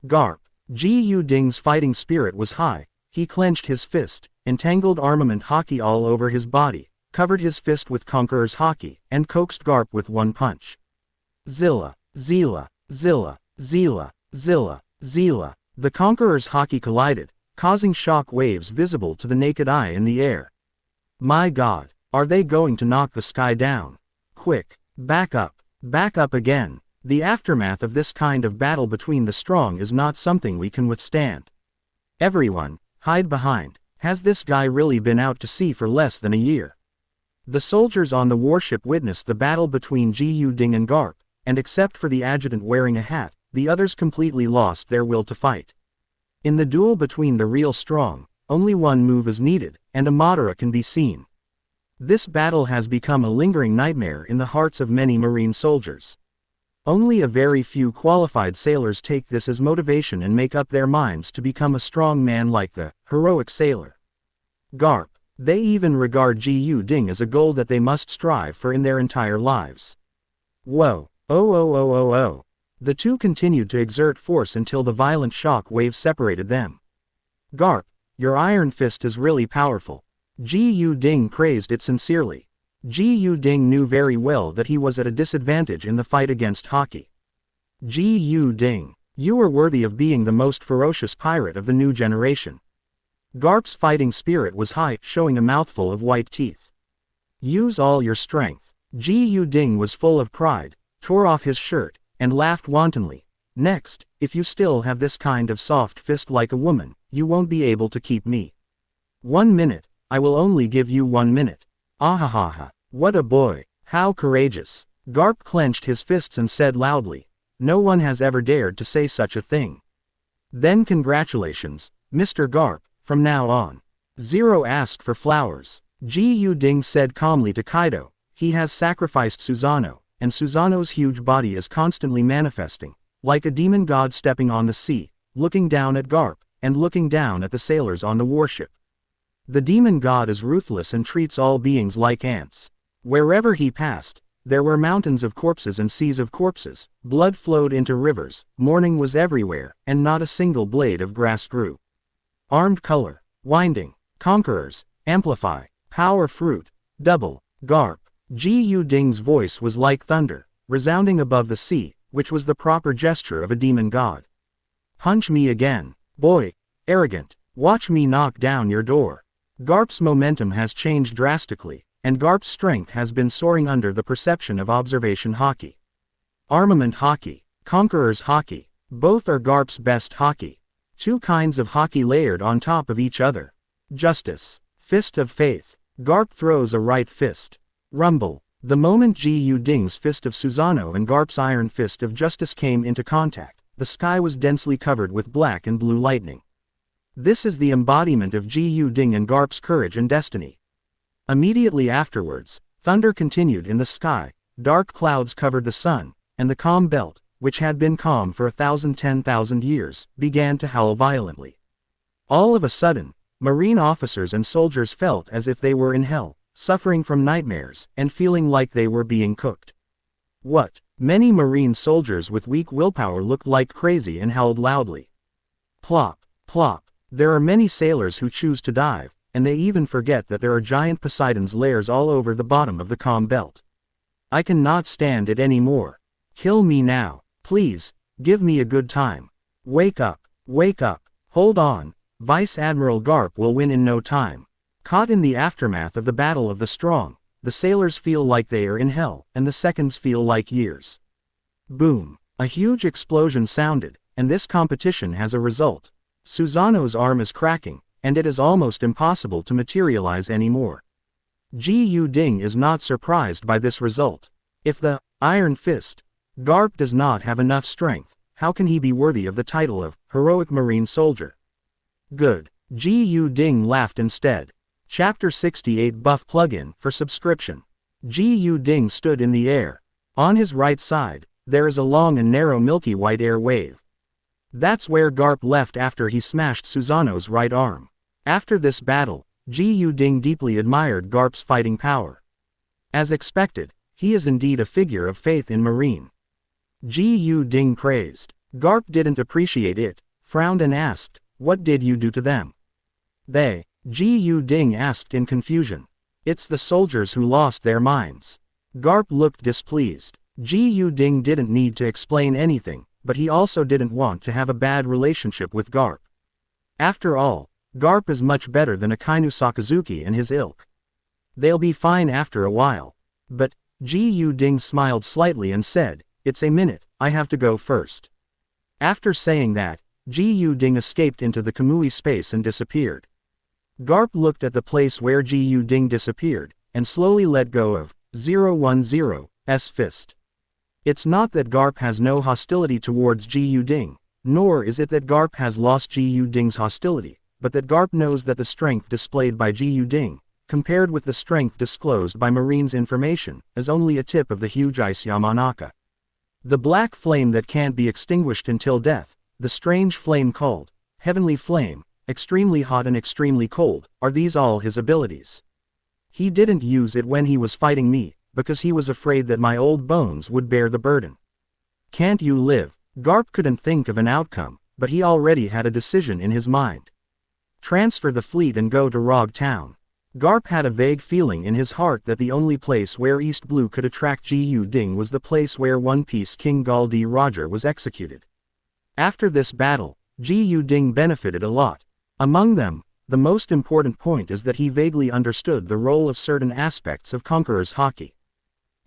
Garp. Gu Ding's fighting spirit was high. He clenched his fist, entangled armament hockey all over his body, covered his fist with Conqueror's hockey, and coaxed Garp with one punch. Zilla, Zilla, Zilla, Zilla, Zilla, Zilla. The Conqueror's hockey collided, causing shock waves visible to the naked eye in the air. My God, are they going to knock the sky down? Quick, back up again. The aftermath of this kind of battle between the strong is not something we can withstand. Everyone, hide behind. Has this guy really been out to sea for less than a year? The soldiers on the warship witnessed the battle between Gu Ding and Garp, and except for the adjutant wearing a hat, the others completely lost their will to fight. In the duel between the real strong, only one move is needed, and a Madara can be seen. This battle has become a lingering nightmare in the hearts of many Marine soldiers. Only a very few qualified sailors take this as motivation and make up their minds to become a strong man like the heroic sailor. Garp. They even regard Gu Ding as a goal that they must strive for in their entire lives. Whoa, oh. The two continued to exert force until the violent shock wave separated them. Garp, your iron fist is really powerful. Gu Ding praised it sincerely. Gu Ding knew very well that he was at a disadvantage in the fight against hockey. Gu Ding, you are worthy of being the most ferocious pirate of the new generation. Garp's fighting spirit was high, showing a mouthful of white teeth. Use all your strength. Gu Ding was full of pride, tore off his shirt, and laughed wantonly. Next, if you still have this kind of soft fist like a woman, you won't be able to keep me. 1 minute, I will only give you 1 minute. Ahahaha, what a boy, how courageous. Garp clenched his fists and said loudly, no one has ever dared to say such a thing. Then congratulations, Mr. Garp, from now on. Zero ask for flowers. Gu Ding said calmly to Kaido, he has sacrificed Susanoo, and Susanoo's huge body is constantly manifesting, like a demon god stepping on the sea, looking down at Garp, and looking down at the sailors on the warship. The demon god is ruthless and treats all beings like ants. Wherever he passed, there were mountains of corpses and seas of corpses, blood flowed into rivers, mourning was everywhere, and not a single blade of grass grew. Armed color, winding, conquerors, amplify, power fruit, double, Garp. Gu Ding's voice was like thunder, resounding above the sea, which was the proper gesture of a demon god. Punch me again, boy, arrogant, watch me knock down your door. Garp's momentum has changed drastically, and Garp's strength has been soaring under the perception of observation hockey. Armament hockey, Conqueror's hockey, both are Garp's best hockey. Two kinds of hockey layered on top of each other. Justice, fist of faith. Garp throws a right fist. Rumble. The moment Gu Ding's fist of Susanoo and Garp's iron fist of justice came into contact, the sky was densely covered with black and blue lightning. This is the embodiment of Gu Ding and Garp's courage and destiny. Immediately afterwards, thunder continued in the sky, dark clouds covered the sun, and the calm belt, which had been calm for 10,000 years, began to howl violently. All of a sudden, Marine officers and soldiers felt as if they were in hell, suffering from nightmares, and feeling like they were being cooked. What? Many Marine soldiers with weak willpower looked like crazy and howled loudly. Plop, plop. There are many sailors who choose to dive, and they even forget that there are giant Poseidon's lairs all over the bottom of the calm belt. I cannot stand it anymore. Kill me now, please, give me a good time. Wake up, hold on, Vice Admiral Garp will win in no time. Caught in the aftermath of the Battle of the Strong, the sailors feel like they are in hell, and the seconds feel like years. Boom, a huge explosion sounded, and this competition has a result. Susanoo's arm is cracking, and it is almost impossible to materialize anymore. Gu Ding is not surprised by this result. If the Iron Fist Garp does not have enough strength, how can he be worthy of the title of Heroic Marine Soldier? Good. Gu Ding laughed instead. Chapter 68 Buff Plugin for subscription. Ji Ding stood in the air. On his right side, there is a long and narrow milky white air wave. That's where Garp left after he smashed Susanoo's right arm. After this battle, Ji Ding deeply admired Garp's fighting power. As expected, he is indeed a figure of faith in Marine. Ji Ding praised. Garp didn't appreciate it, frowned and asked, "What did you do to them?" "They," Ji Ding asked in confusion. "It's the soldiers who lost their minds." Garp looked displeased. Ji Ding didn't need to explain anything, but he also didn't want to have a bad relationship with Garp. After all, Garp is much better than Akainu Sakazuki and his ilk. They'll be fine after a while. But, Ji Ding smiled slightly and said, "It's a minute, I have to go first." After saying that, Ji Ding escaped into the Kamui space and disappeared. Garp looked at the place where Ji Ding disappeared, and slowly let go of 010's fist. It's not that Garp has no hostility towards Ji Ding, nor is it that Garp has lost Ji Ding's hostility, but that Garp knows that the strength displayed by Ji Ding, compared with the strength disclosed by Marine's information, is only a tip of the huge ice Yamanaka. The black flame that can't be extinguished until death, the strange flame called heavenly flame, extremely hot and extremely cold, are these all his abilities? He didn't use it when he was fighting me, because he was afraid that my old bones would bear the burden. Can't you live? Garp couldn't think of an outcome, but he already had a decision in his mind. Transfer the fleet and go to Rog Town. Garp had a vague feeling in his heart that the only place where East Blue could attract Ji Ding was the place where One Piece King Gall D. Roger was executed. After this battle, Ji Ding benefited a lot. Among them, the most important point is that he vaguely understood the role of certain aspects of Conqueror's Haki.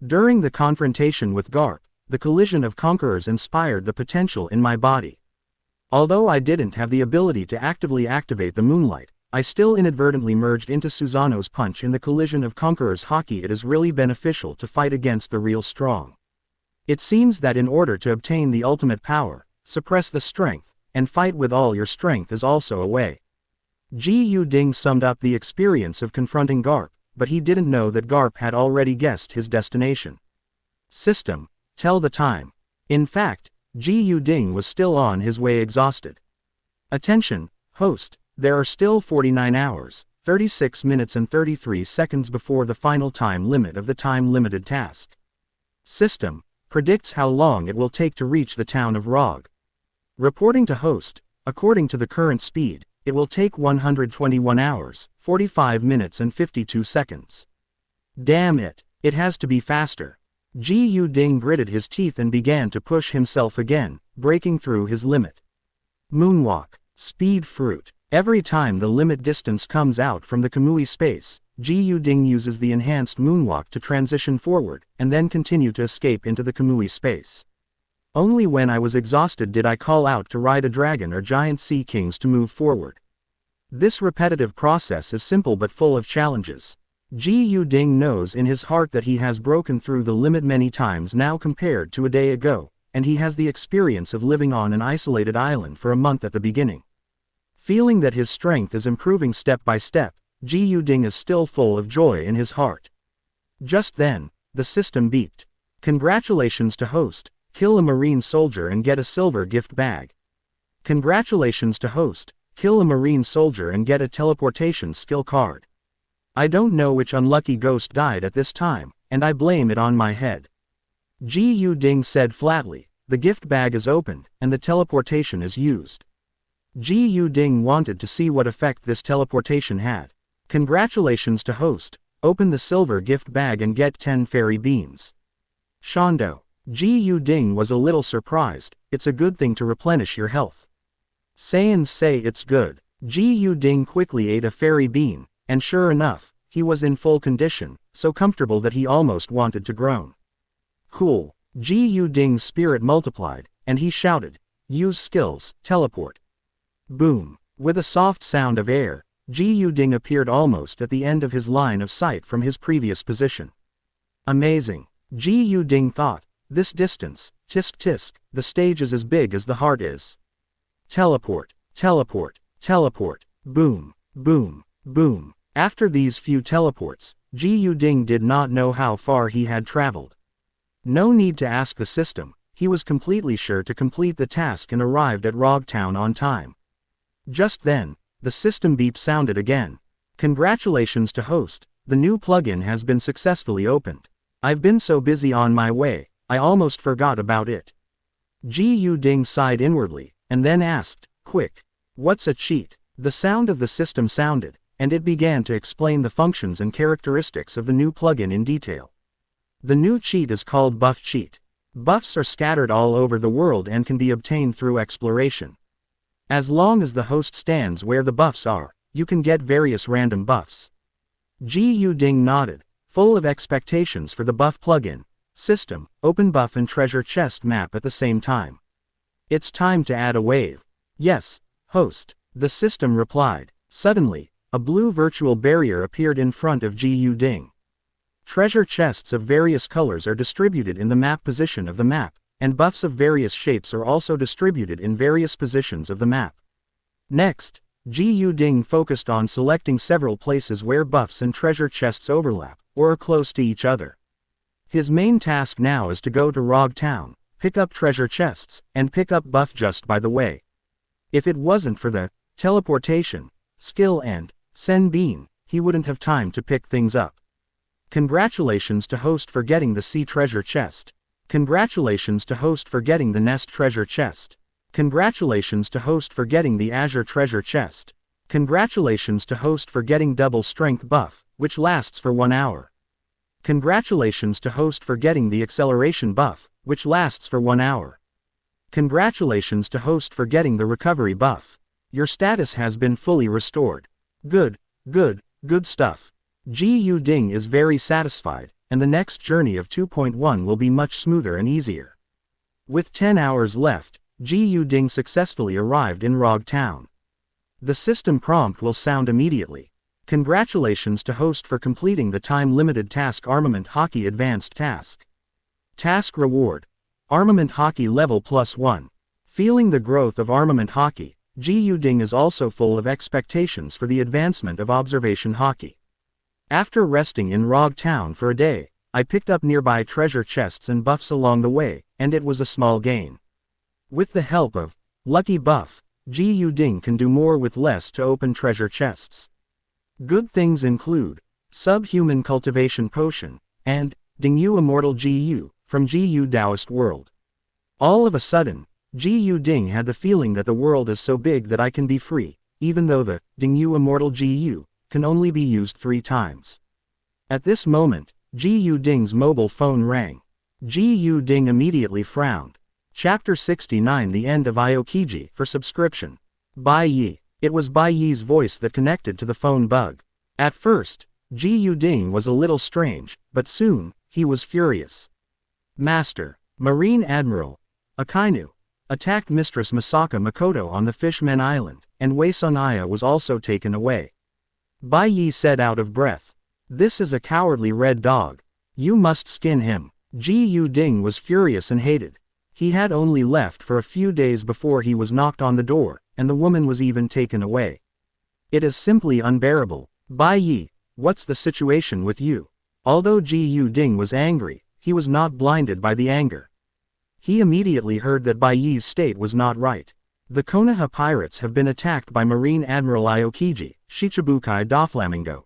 During the confrontation with Garp, the collision of Conquerors inspired the potential in my body. Although I didn't have the ability to actively activate the moonlight, I still inadvertently merged into Susanoo's punch in the collision of Conqueror's Haki. It is really beneficial to fight against the real strong. It seems that in order to obtain the ultimate power, suppress the strength, and fight with all your strength is also a way. Ji Ding summed up the experience of confronting Garp, but he didn't know that Garp had already guessed his destination. System, tell the time. In fact, Ji Ding was still on his way exhausted. Attention, host, there are still 49 hours, 36 minutes and 33 seconds before the final time limit of the time-limited task. System, predicts how long it will take to reach the town of Rog. Reporting to host, according to the current speed, it will take 121 hours, 45 minutes and 52 seconds. Damn it, it has to be faster. Ji Ding gritted his teeth and began to push himself again, breaking through his limit. Moonwalk, speed fruit. Every time the limit distance comes out from the Kamui space, Ji Ding uses the enhanced moonwalk to transition forward, and then continue to escape into the Kamui space. Only when I was exhausted did I call out to ride a dragon or giant sea kings to move forward. This repetitive process is simple but full of challenges. Ji Ding knows in his heart that he has broken through the limit many times now compared to a day ago, and he has the experience of living on an isolated island for a month at the beginning. Feeling that his strength is improving step by step, Ji Ding is still full of joy in his heart. Just then, the system beeped. Congratulations to host. Kill a marine soldier and get a silver gift bag. Congratulations to host, kill a marine soldier and get a teleportation skill card. I don't know which unlucky ghost died at this time, and I blame it on my head. Ji Ding said flatly, the gift bag is opened, and the teleportation is used. Ji Ding wanted to see what effect this teleportation had. Congratulations to host, open the silver gift bag and get 10 fairy beans. Shondo. Ji Ding was a little surprised. It's a good thing to replenish your health. Saiyans say it's good. Ji Ding quickly ate a fairy bean, and sure enough, he was in full condition, so comfortable that he almost wanted to groan. Cool. Ji Ding's spirit multiplied, and he shouted, use skills, teleport. Boom. With a soft sound of air, Ji Ding appeared almost at the end of his line of sight from his previous position. Amazing. Ji Ding thought. This distance, tisk tisk, the stage is as big as the heart is. Teleport, teleport, teleport, boom, boom, boom. After these few teleports, Ji Yuding did not know how far he had traveled. No need to ask the system, he was completely sure to complete the task and arrived at Rog Town on time. Just then, the system beep sounded again. Congratulations to host, the new plugin has been successfully opened. I've been so busy on my way, I almost forgot about it. Ji Yuding sighed inwardly, and then asked, quick, what's a cheat? The sound of the system sounded, and it began to explain the functions and characteristics of the new plugin in detail. The new cheat is called Buff Cheat. Buffs are scattered all over the world and can be obtained through exploration. As long as the host stands where the buffs are, you can get various random buffs. Ji Yuding nodded, full of expectations for the buff plugin. System, open buff and treasure chest map at the same time. It's time to add a wave. Yes, host, the system replied. Suddenly, a blue virtual barrier appeared in front of Ji Yuding. Treasure chests of various colors are distributed in the map position of the map, and buffs of various shapes are also distributed in various positions of the map. Next, Ji Yuding focused on selecting several places where buffs and treasure chests overlap, or are close to each other. His main task now is to go to Rog Town, pick up treasure chests, and pick up buff just by the way. If it wasn't for the teleportation skill and Sen Bean, he wouldn't have time to pick things up. Congratulations to host for getting the Sea treasure chest. Congratulations to host for getting the Nest treasure chest. Congratulations to host for getting the Azure treasure chest. Congratulations to host for getting double strength buff, which lasts for 1 hour. Congratulations to host for getting the acceleration buff, which lasts for 1 hour. Congratulations to host for getting the recovery buff. Your status has been fully restored. Good stuff. Ji Yuding is very satisfied, and the next journey of 2.1 will be much smoother and easier. With 10 hours left, Ji Yuding successfully arrived in Rog Town. The system prompt will sound immediately. Congratulations to host for completing the time-limited task Armament Hockey Advanced Task. Task Reward. Armament Hockey Level +1. Feeling the growth of Armament Hockey, Ji Yuding is also full of expectations for the advancement of Observation Hockey. After resting in Rog Town for a day, I picked up nearby treasure chests and buffs along the way, and it was a small gain. With the help of Lucky Buff, Ji Yuding can do more with less to open treasure chests. Good things include Subhuman Cultivation Potion, and Dingyu Immortal Gu, from Gu Taoist World. All of a sudden, Ji Yuding had the feeling that the world is so big that I can be free, even though the Dingyu Immortal Gu can only be used 3 times. At this moment, Ji Yuding's mobile phone rang. Ji Yuding immediately frowned. Chapter 69 The End of Aokiji for subscription. Bai Yi. It was Bai Yi's voice that connected to the phone bug. At first, Ji Yuding was a little strange, but soon, he was furious. Master, Marine Admiral Akainu, attacked Mistress Masaka Makoto on the Fishmen Island, and Wei Sun Aya was also taken away. Bai Yi said out of breath. This is a cowardly red dog. You must skin him. Ji Yuding was furious and hated. He had only left for a few days before he was knocked on the door, and the woman was even taken away. It is simply unbearable. Bai Yi, what's the situation with you? Although Ji Yuding was angry, he was not blinded by the anger. He immediately heard that Bai Yi's state was not right. The Konoha pirates have been attacked by Marine Admiral Aokiji, Shichibukai Doflamingo.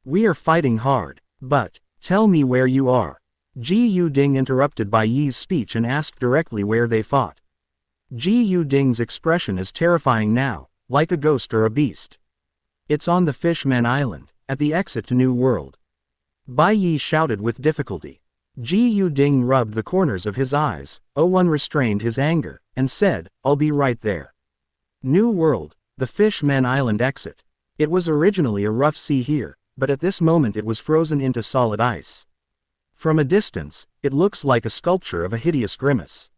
We are fighting hard, but, tell me where you are. Ji Yuding interrupted Bai Yi's speech and asked directly where they fought. Ji Yuding's expression is terrifying now, like a ghost or a beast. It's on the Fishmen Island, at the exit to New World. Bai Yi shouted with difficulty. Ji Yuding rubbed the corners of his eyes. One restrained his anger, and said, I'll be right there. New World, the Fishmen Island exit. It was originally a rough sea here, but at this moment it was frozen into solid ice. From a distance, it looks like a sculpture of a hideous grimace.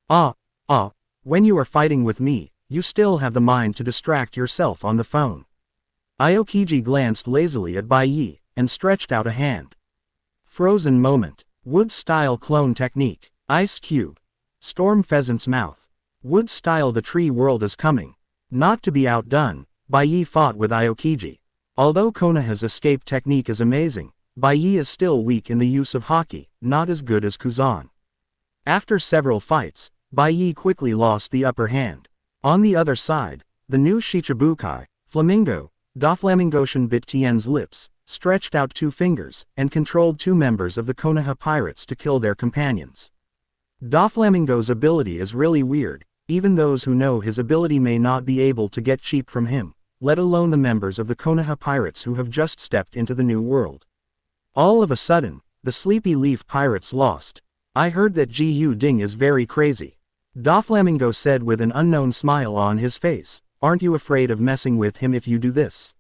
When you are fighting with me, you still have the mind to distract yourself on the phone. Aokiji glanced lazily at Bai Yi, and stretched out a hand. Frozen moment. Wood-style clone technique. Ice cube. Storm pheasant's mouth. Wood-style the tree world is coming. Not to be outdone, Bai Yi fought with Aokiji. Although Konoha's escape technique is amazing, Bai Yi is still weak in the use of haki, not as good as Kuzan. After several fights, Bai Yi quickly lost the upper hand. On the other side, the new Shichibukai, Flamingo, Doflamingoshan bit Tien's lips, stretched out 2 fingers, and controlled 2 members of the Konoha pirates to kill their companions. Doflamingo's ability is really weird, even those who know his ability may not be able to get cheap from him, let alone the members of the Konoha pirates who have just stepped into the new world. All of a sudden, the Sleepy Leaf pirates lost. I heard that Ji Ding is very crazy. Doflamingo said with an unknown smile on his face, aren't you afraid of messing with him if you do this?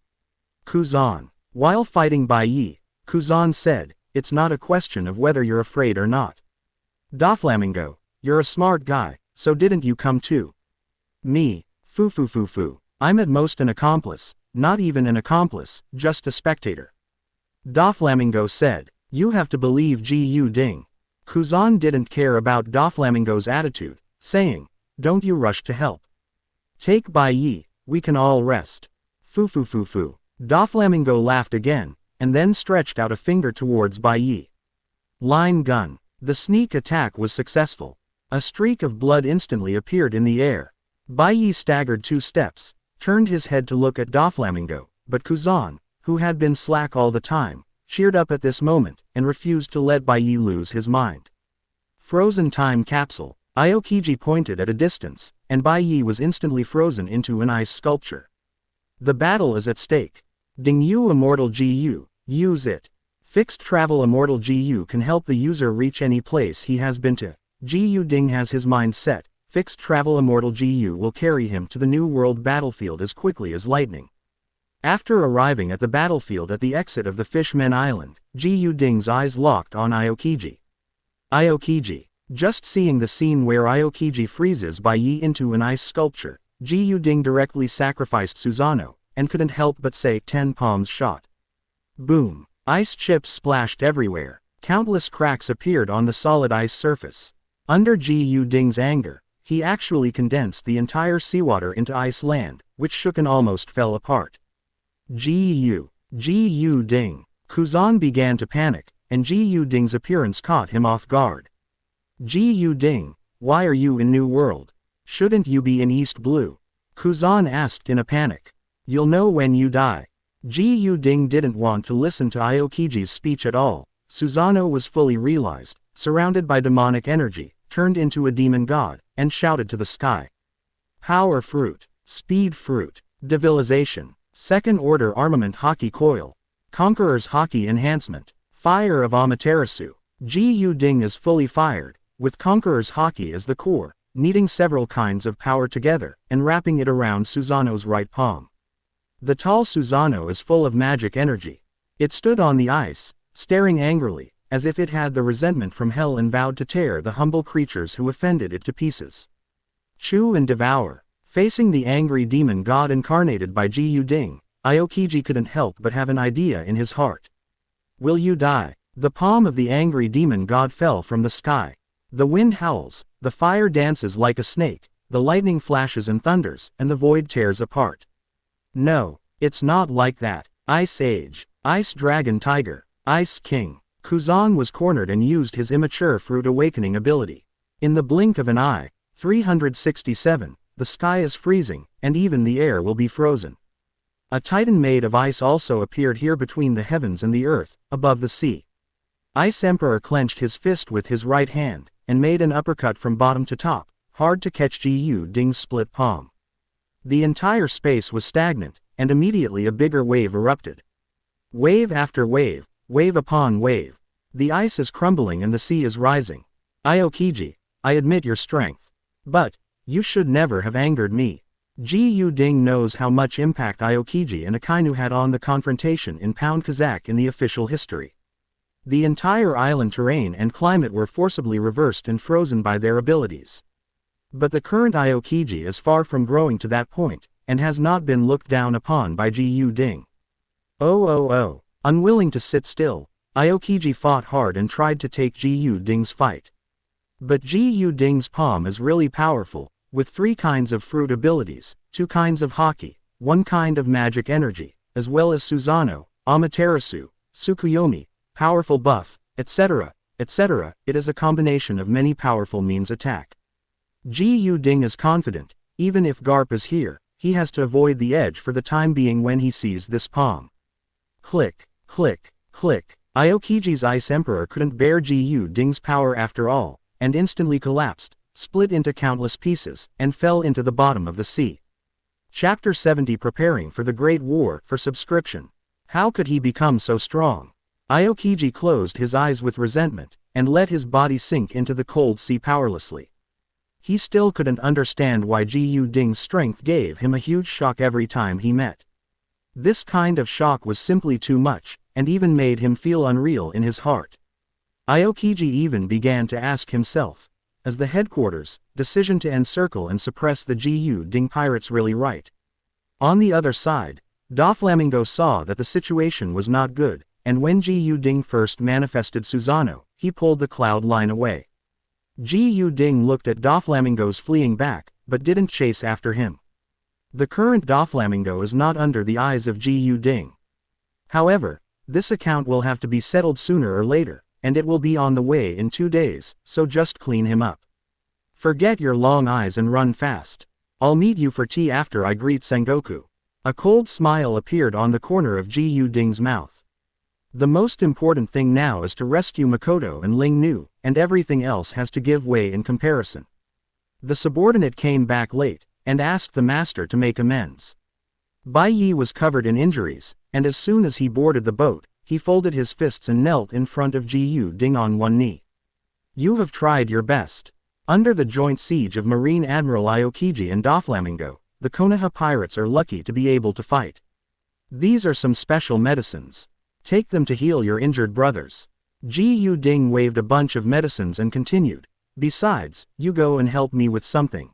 Kuzan. While fighting Bai Yi, Kuzan said, it's not a question of whether you're afraid or not. Doflamingo, you're a smart guy, so didn't you come too? Me, foo. I'm at most an accomplice, not even an accomplice, just a spectator. Doflamingo said, you have to believe Ji Ding. Kuzan didn't care about Doflamingo's attitude, saying, don't you rush to help. Take Bai Yi, we can all rest. Foo. Doflamingo laughed again, and then stretched out a finger towards Bai Yi. Line gun. The sneak attack was successful. A streak of blood instantly appeared in the air. Bai Yi staggered 2 steps, turned his head to look at Doflamingo, but Kuzan, who had been slack all the time, cheered up at this moment, and refused to let Bai Yi lose his mind. Frozen time capsule. Aokiji pointed at a distance, and Bai Yi was instantly frozen into an ice sculpture. The battle is at stake. Ding Yu Immortal Ji, use it. Fixed travel Immortal Ji can help the user reach any place he has been to. Ji Ding has his mind set. Fixed travel Immortal Ji will carry him to the new world battlefield as quickly as lightning. After arriving at the battlefield at the exit of the Fishmen Island, Ji Ding's eyes locked on Aokiji. Aokiji. Just seeing the scene where Aokiji freezes Bai Yi into an ice sculpture, Ji Ding directly sacrificed Susanoo, and couldn't help but say 10 palms shot. Boom. Ice chips splashed everywhere. Countless cracks appeared on the solid ice surface. Under Ji Ding's anger, he actually condensed the entire seawater into ice land, which shook and almost fell apart. Ji Ding. Kuzan began to panic, and Ji Ding's appearance caught him off guard. Ji Ding, why are you in New World? Shouldn't you be in East Blue? Kuzan asked in a panic. You'll know when you die. Ji Ding didn't want to listen to Aokiji's speech at all. Susanoo was fully realized, surrounded by demonic energy, turned into a demon god, and shouted to the sky. Power fruit, speed fruit, divilization, second order armament haki coil, conqueror's haki enhancement, fire of Amaterasu. Ji Ding is fully fired, with conqueror's haki as the core, kneading several kinds of power together, and wrapping it around Susanoo's right palm. The tall Susanoo is full of magic energy. It stood on the ice, staring angrily, as if it had the resentment from hell and vowed to tear the humble creatures who offended it to pieces. Chew and devour. Facing the angry demon god incarnated by Ji Ding, Aokiji couldn't help but have an idea in his heart. Will you die? The palm of the angry demon god fell from the sky. The wind howls, the fire dances like a snake, the lightning flashes and thunders, and the void tears apart. No, it's not like that. Ice Age, Ice Dragon Tiger, Ice King. Kuzan was cornered and used his immature fruit awakening ability. In the blink of an eye, 367, the sky is freezing, and even the air will be frozen. A titan made of ice also appeared here between the heavens and the earth, above the sea. Ice Emperor clenched his fist with his right hand, and made an uppercut from bottom to top, hard to catch Ji Ding's split palm. The entire space was stagnant, and immediately a bigger wave erupted. Wave after wave, wave upon wave. The ice is crumbling and the sea is rising. Aokiji, I admit your strength. But, you should never have angered me. Ji Ding knows how much impact Aokiji and Akainu had on the confrontation in Pound Kazakh in the official history. The entire island terrain and climate were forcibly reversed and frozen by their abilities. But the current Aokiji is far from growing to that point, and has not been looked down upon by Ji Ding. Oh. Unwilling to sit still, Aokiji fought hard and tried to take Ji Ding's fight. But Ji Ding's palm is really powerful, with 3 kinds of fruit abilities, 2 kinds of haki, 1 kind of magic energy, as well as Susanoo, Amaterasu, Tsukuyomi, powerful buff, etc., etc. It is a combination of many powerful means attack. Ji Yu Ding is confident, even if Garp is here, he has to avoid the edge for the time being when he sees this palm. Click, click, click. Aokiji's Ice Emperor couldn't bear Ji Yu Ding's power after all, and instantly collapsed, split into countless pieces, and fell into the bottom of the sea. Chapter 70 Preparing for the Great War for subscription. How could he become so strong? Aokiji closed his eyes with resentment, and let his body sink into the cold sea powerlessly. He still couldn't understand why Ji Yu Ding's strength gave him a huge shock every time he met. This kind of shock was simply too much, and even made him feel unreal in his heart. Aokiji even began to ask himself, as the headquarters, decision to encircle and suppress the Ji Yu Ding pirates really right? On the other side, Doflamingo saw that the situation was not good, and when Ji Yu Ding first manifested Susanoo, he pulled the cloud line away. Ji Yu Ding looked at Doflamingo's fleeing back, but didn't chase after him. The current Doflamingo is not under the eyes of Ji Yu Ding. However, this account will have to be settled sooner or later, and it will be on the way in 2 days, so just clean him up. Forget your long eyes and run fast. I'll meet you for tea after I greet Sengoku. A cold smile appeared on the corner of Ji Yu Ding's mouth. The most important thing now is to rescue Makoto and Ling Nu, and everything else has to give way in comparison. The subordinate came back late, and asked the master to make amends. Bai Yi was covered in injuries, and as soon as he boarded the boat, he folded his fists and knelt in front of Ji Yu Ding on one knee. You have tried your best. Under the joint siege of Marine Admiral Aokiji and Doflamingo, the Konoha pirates are lucky to be able to fight. These are some special medicines. Take them to heal your injured brothers. Ji Yu Ding waved a bunch of medicines and continued, besides, you go and help me with something.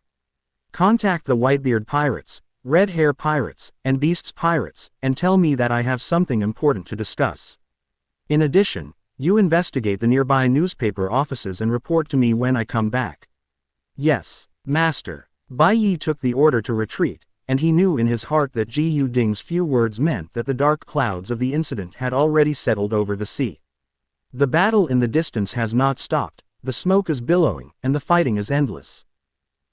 Contact the Whitebeard pirates, Red Hair pirates, and Beasts pirates, and tell me that I have something important to discuss. In addition, you investigate the nearby newspaper offices and report to me when I come back. Yes, master. Bai Yi took the order to retreat, and he knew in his heart that Ji Yu Ding's few words meant that the dark clouds of the incident had already settled over the sea. The battle in the distance has not stopped, the smoke is billowing, and the fighting is endless.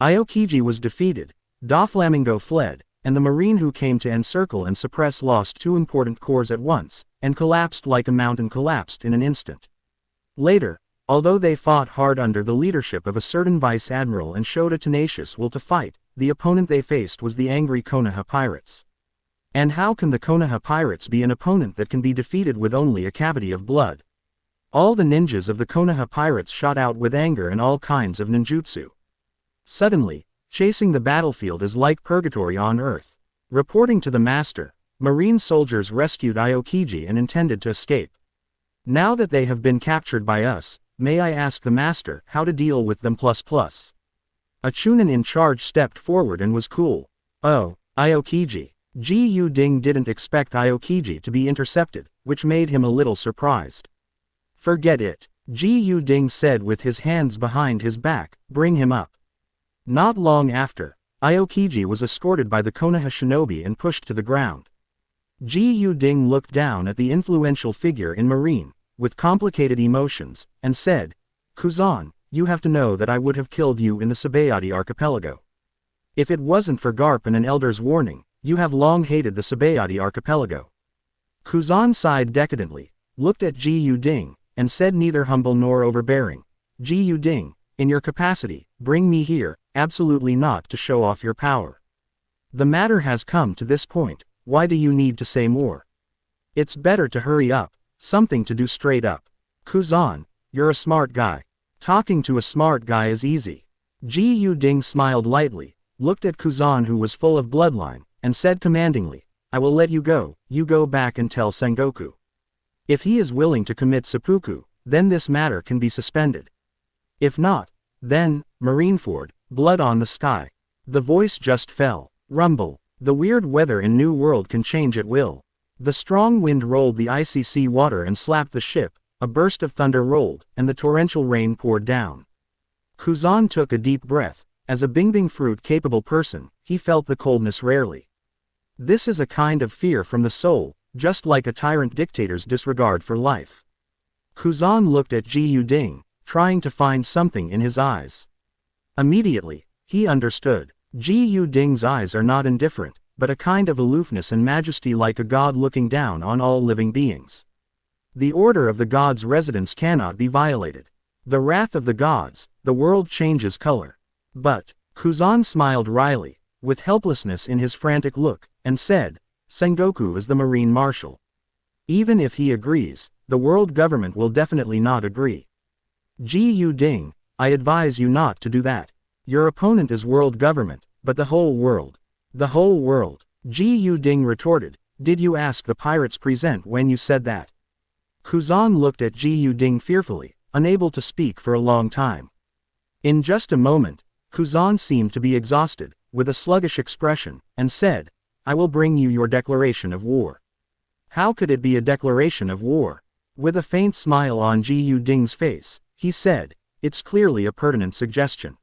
Aokiji was defeated, Doflamingo fled, and the marine who came to encircle and suppress lost 2 important corps at once, and collapsed like a mountain collapsed in an instant. Later, although they fought hard under the leadership of a certain vice admiral and showed a tenacious will to fight, the opponent they faced was the angry Konoha pirates. And how can the Konoha pirates be an opponent that can be defeated with only a cavity of blood? All the ninjas of the Konoha pirates shot out with anger and all kinds of ninjutsu. Suddenly, chasing the battlefield is like purgatory on earth. Reporting to the master, marine soldiers rescued Aokiji and intended to escape. Now that they have been captured by us, may I ask the master how to deal with them plus. A Chunin in charge stepped forward and was cool. Oh, Aokiji. Ji Yu Ding didn't expect Aokiji to be intercepted, which made him a little surprised. Forget it, Ji Yu Ding said with his hands behind his back, bring him up. Not long after, Aokiji was escorted by the Konoha shinobi and pushed to the ground. Ji Yu Ding looked down at the influential figure in marine, with complicated emotions, and said, Kuzan, you have to know that I would have killed you in the Sabayati archipelago. If it wasn't for Garp and an elder's warning, you have long hated the Sabayati archipelago. Kuzan sighed decadently, looked at Ji Yu Ding, and said neither humble nor overbearing. Ji Yu Ding, in your capacity, bring me here, absolutely not to show off your power. The matter has come to this point, why do you need to say more? It's better to hurry up, something to do straight up. Kuzan, you're a smart guy. Talking to a smart guy is easy. Ji Yu Ding smiled lightly, looked at Kuzan who was full of bloodline, and said commandingly, I will let you go back and tell Sengoku. If he is willing to commit seppuku, then this matter can be suspended. If not, then, Marineford, blood on the sky. The voice just fell. Rumble. The weird weather in New World can change at will. The strong wind rolled the icy sea water and slapped the ship, a burst of thunder rolled, and the torrential rain poured down. Kuzan took a deep breath. As a Bingbing fruit-capable person, he felt the coldness rarely. This is a kind of fear from the soul, just like a tyrant dictator's disregard for life. Kuzan looked at Ji Yuding, trying to find something in his eyes. Immediately, he understood. Ji Yuding's eyes are not indifferent, but a kind of aloofness and majesty like a god looking down on all living beings. The order of the god's residence cannot be violated. The wrath of the gods, the world changes color. But, Kuzan smiled wryly, with helplessness in his frantic look, and said, Sengoku is the Marine Marshal. Even if he agrees, the world government will definitely not agree. Ji Yuding, I advise you not to do that. Your opponent is world government, but the whole world. The whole world. Ji Yuding retorted, did you ask the pirates present when you said that? Kuzan looked at Ji Yuding fearfully, unable to speak for a long time. In just a moment, Kuzan seemed to be exhausted, with a sluggish expression, and said, I will bring you your declaration of war. How could it be a declaration of war? With a faint smile on Ji Yuding's face, he said, it's clearly a pertinent suggestion.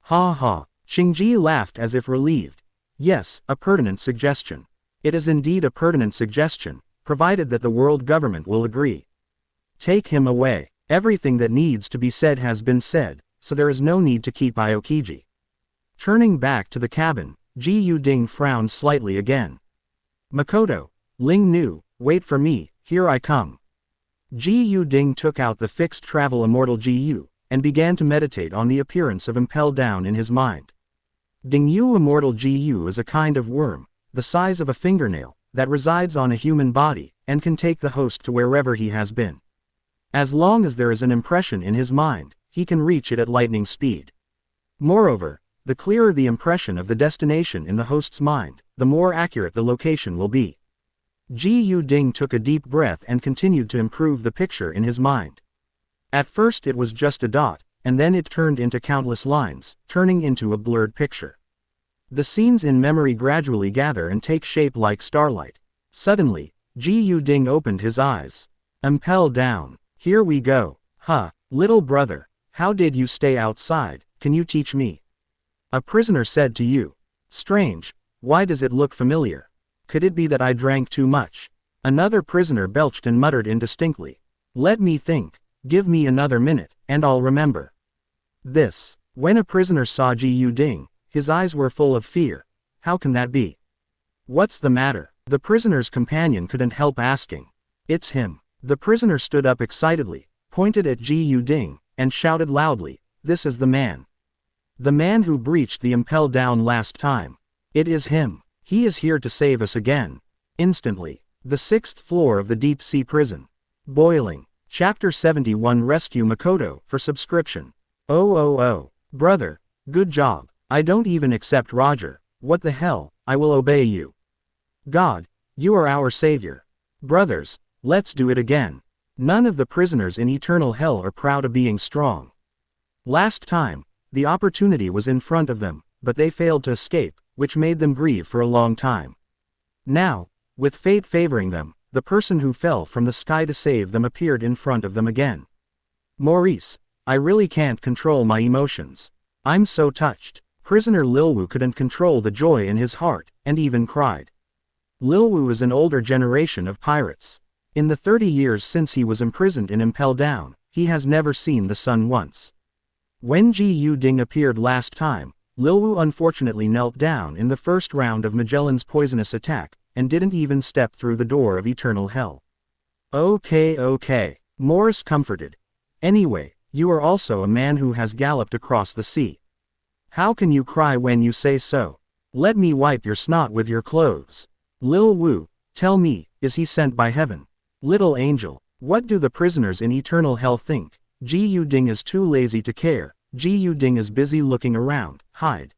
Ha ha, Qingji laughed as if relieved. Yes, a pertinent suggestion. It is indeed a pertinent suggestion, provided that the world government will agree. Take him away. Everything that needs to be said has been said, so there is no need to keep Aokiji. Turning back to the cabin, Ji Yuding frowned slightly again. Makoto, Ling Nu, wait for me, here I come. Ji Yuding took out the fixed travel immortal Ji Yu, and began to meditate on the appearance of Impel Down in his mind. Dingyu immortal Ji Yu is a kind of worm, the size of a fingernail, that resides on a human body, and can take the host to wherever he has been. As long as there is an impression in his mind, he can reach it at lightning speed. Moreover, the clearer the impression of the destination in the host's mind, the more accurate the location will be. Ji Yuding took a deep breath and continued to improve the picture in his mind. At first it was just a dot, and then it turned into countless lines, turning into a blurred picture. The scenes in memory gradually gather and take shape like starlight. Suddenly, Ji Yuding opened his eyes. Impel Down. Here we go. Huh, little brother, how did you stay outside, can you teach me? A prisoner said to you. Strange, why does it look familiar? Could it be that I drank too much? Another prisoner belched and muttered indistinctly. Let me think, give me another minute, and I'll remember. This. When a prisoner saw Ji Yuding, his eyes were full of fear. How can that be? What's the matter? The prisoner's companion couldn't help asking. It's him. The prisoner stood up excitedly, pointed at Ji Yuding, and shouted loudly, this is the man. The man who breached the Impel Down last time. It is him. He is here to save us again. Instantly. The 6th floor of the deep sea prison. Boiling. Chapter 71 Rescue Makoto for subscription. Oh, brother, good job. I don't even accept Roger. What the hell, I will obey you. God, you are our savior. Brothers, let's do it again. None of the prisoners in eternal hell are proud of being strong. Last time, the opportunity was in front of them, but they failed to escape, which made them grieve for a long time. Now, with fate favoring them, the person who fell from the sky to save them appeared in front of them again. Maurice, I really can't control my emotions. I'm so touched. Prisoner Lilwu couldn't control the joy in his heart, and even cried. Lilwu is an older generation of pirates. In the 30 years since he was imprisoned in Impel Down, he has never seen the sun once. When Ji Yuding appeared last time, Lilwu unfortunately knelt down in the first round of Magellan's poisonous attack, and didn't even step through the door of eternal hell. Okay, Morris comforted. Anyway, you are also a man who has galloped across the sea. How can you cry when you say so? Let me wipe your snot with your clothes. Lilwu, tell me, is he sent by heaven? Little angel, what do the prisoners in eternal hell think? Ji Yuding is too lazy to care. Ji Yuding is busy looking around, hide.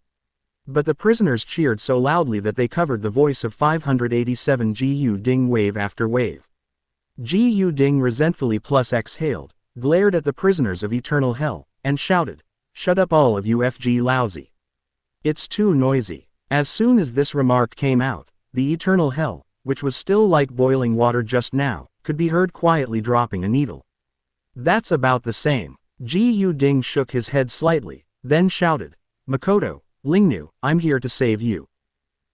But the prisoners cheered so loudly that they covered the voice of 587 Ji Yuding wave after wave. Ji Yuding resentfully plus exhaled, glared at the prisoners of eternal hell, and shouted, shut up all of you FG lousy. It's too noisy. As soon as this remark came out, the eternal hell, which was still like boiling water just now, could be heard quietly dropping a needle. That's about the same. Ji Yuding shook his head slightly, then shouted, Makoto, Lingnu, I'm here to save you.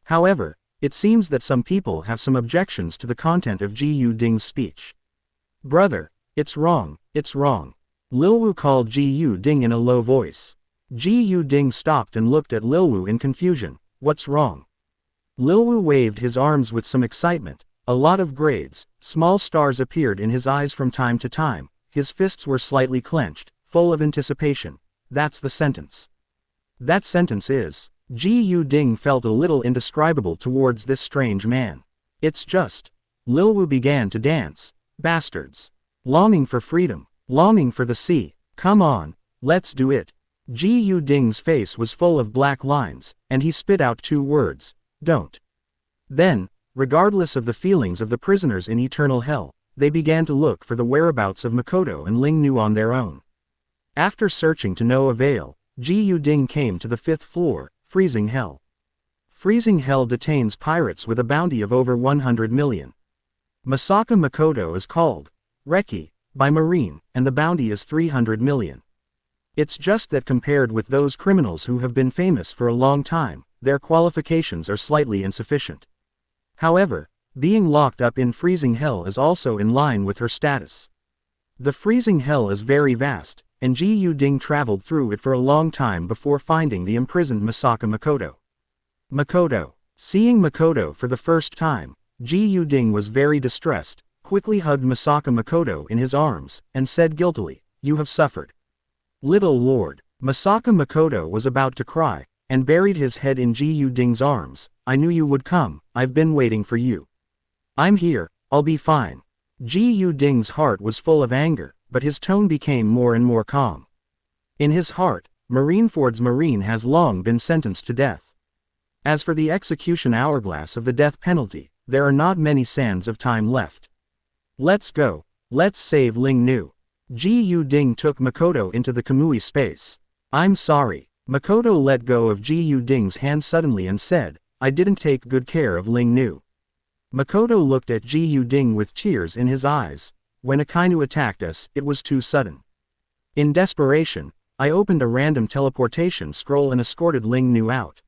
However, it seems that some people have some objections to the content of Ji Yuding's speech. Brother, It's wrong, it's wrong. Lil Wu called Ji Yu Ding in a low voice. Ji Yu Ding stopped and looked at Lil Wu in confusion. What's wrong? Lil Wu waved his arms with some excitement. A lot of grades, small stars appeared in his eyes from time to time. His fists were slightly clenched, full of anticipation. That's the sentence. That sentence is. Ji Yu Ding felt a little indescribable towards this strange man. It's just. Lil Wu began to dance. Bastards. Longing for freedom. Longing for the sea. Come on, let's do it. Ji Yu Ding's face was full of black lines, and he spit out 2 words. Don't. Then, regardless of the feelings of the prisoners in eternal hell, they began to look for the whereabouts of Makoto and Ling Nu on their own. After searching to no avail, Ji Yu Ding came to the 5th floor, Freezing Hell. Freezing Hell detains pirates with a bounty of over 100 million. Masaka Makoto is called Reki by Marine, and the bounty is 300 million. It's just that compared with those criminals who have been famous for a long time, their qualifications are slightly insufficient. However, being locked up in Freezing Hell is also in line with her status. The Freezing Hell is very vast, and Ji Yu Ding traveled through it for a long time before finding the imprisoned Masaka Makoto. Makoto. Seeing Makoto for the first time, Ji Yu Ding was very distressed, quickly hugged Masaka Makoto in his arms, and said guiltily, "You have suffered." Little Lord. Masaka Makoto was about to cry, and buried his head in Ji Yu Ding's arms. "I knew you would come, I've been waiting for you. I'm here, I'll be fine." Ji Yu Ding's heart was full of anger, but his tone became more and more calm. In his heart, Marineford's Marine has long been sentenced to death. As for the execution hourglass of the death penalty, there are not many sands of time left. Let's go, let's save Ling Nu. Ji Yu Ding took Makoto into the Kamui space. "I'm sorry." Makoto let go of Ji Yu Ding's hand suddenly and said, "I didn't take good care of Ling Nu." Makoto looked at Ji Yu Ding with tears in his eyes. "When Akainu attacked us, it was too sudden. In desperation, I opened a random teleportation scroll and escorted Ling Nu out."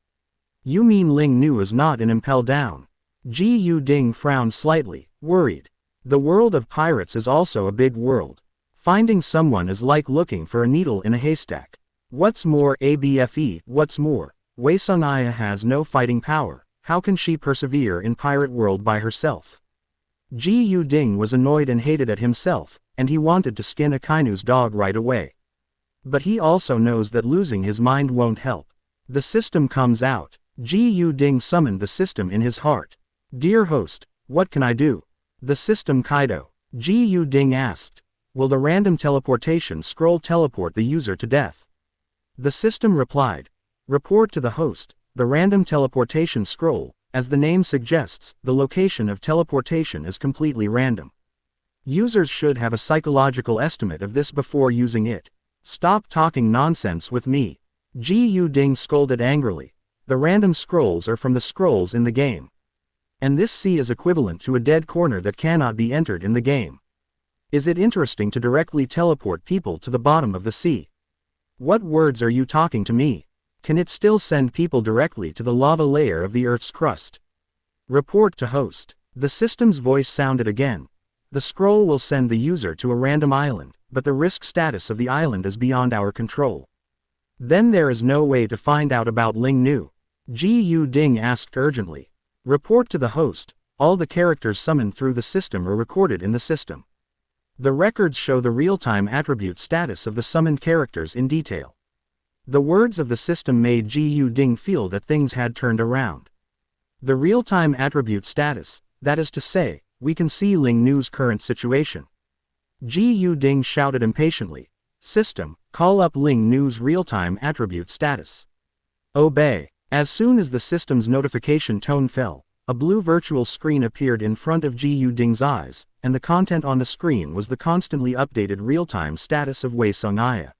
"You mean Ling Nu is not an impel down?" Ji Yu Ding frowned slightly, worried. The world of pirates is also a big world. Finding someone is like looking for a needle in a haystack. What's more, what's more, Wei Sung Aya has no fighting power. How can she persevere in pirate world by herself? Ji Yu Ding was annoyed and hated at himself, and he wanted to skin Akainu's dog right away. But he also knows that losing his mind won't help. The system comes out. Ji Yu Ding summoned the system in his heart. "Dear host, what can I do?" "The system Kaido." Ji Yu Ding asked. "Will the random teleportation scroll teleport the user to death?" The system replied. "Report to the host. The random teleportation scroll, as the name suggests, the location of teleportation is completely random. Users should have a psychological estimate of this before using it." "Stop talking nonsense with me." Ji Yu Ding scolded angrily. "The random scrolls are from the scrolls in the game. And this sea is equivalent to a dead corner that cannot be entered in the game. Is it interesting to directly teleport people to the bottom of the sea? What words are you talking to me? Can it still send people directly to the lava layer of the Earth's crust?" "Report to host." The system's voice sounded again. "The scroll will send the user to a random island, but the risk status of the island is beyond our control. Then there is no way to find out about Ling Nu." Ji Yu Ding asked urgently. "Report to the host. All the characters summoned through the system are recorded in the system. The records show the real-time attribute status of the summoned characters in detail." The words of the system made Ji Yu Ding feel that things had turned around. The real-time attribute status, that is to say, we can see Ling Nu's current situation. Ji Yu Ding shouted impatiently. "System, call up Ling Nu's real-time attribute status." "Obey." As soon as the system's notification tone fell, a blue virtual screen appeared in front of Ji Yu Ding's eyes, and the content on the screen was the constantly updated real-time status of Wei Sung Aya.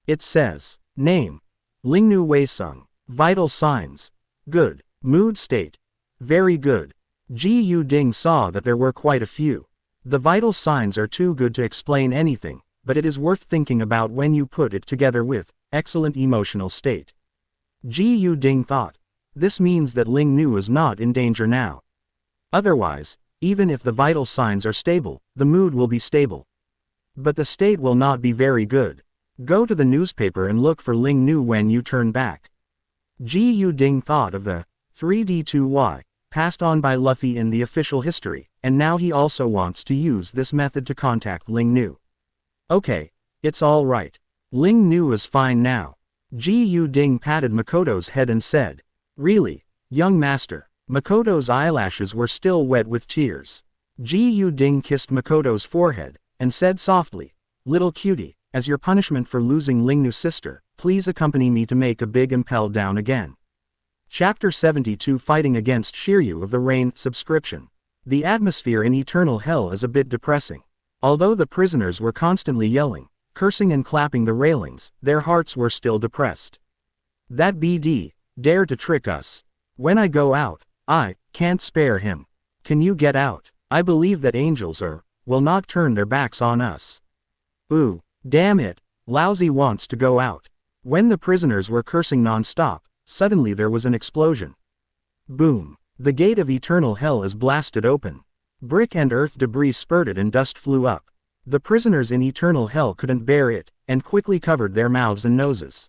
It says, Name, Ling Nu Wei Sung. Vital signs, good. Mood state, very good. Ji Yu Ding saw that there were quite a few. The vital signs are too good to explain anything, but it is worth thinking about when you put it together with, excellent emotional state. Ji Yu Ding thought. This means that Ling Nu is not in danger now. Otherwise, even if the vital signs are stable, the mood will be stable. But the state will not be very good. Go to the newspaper and look for Ling Nu when you turn back. Ji Yu Ding thought of the 3D2Y, passed on by Luffy in the official history, and now he also wants to use this method to contact Ling Nu. Okay, it's all right. Ling Nu is fine now. Ji Yu Ding patted Makoto's head and said, "Really, young master." Makoto's eyelashes were still wet with tears. Ji Yu Ding kissed Makoto's forehead, and said softly, "Little cutie, as your punishment for losing Ling Nu's sister, please accompany me to make a big impel down again." Chapter 72 Fighting Against Shiryu of the Rain Subscription. The atmosphere in Eternal Hell is a bit depressing. Although the prisoners were constantly yelling, cursing and clapping the railings, their hearts were still depressed. That BD, dare to trick us. When I go out, I can't spare him. Can you get out? I believe that angels will not turn their backs on us. Ooh, damn it, Lousy wants to go out. When the prisoners were cursing non-stop, suddenly there was an explosion. Boom. The gate of Eternal Hell is blasted open. Brick and earth debris spurted and dust flew up. The prisoners in Eternal Hell couldn't bear it, and quickly covered their mouths and noses.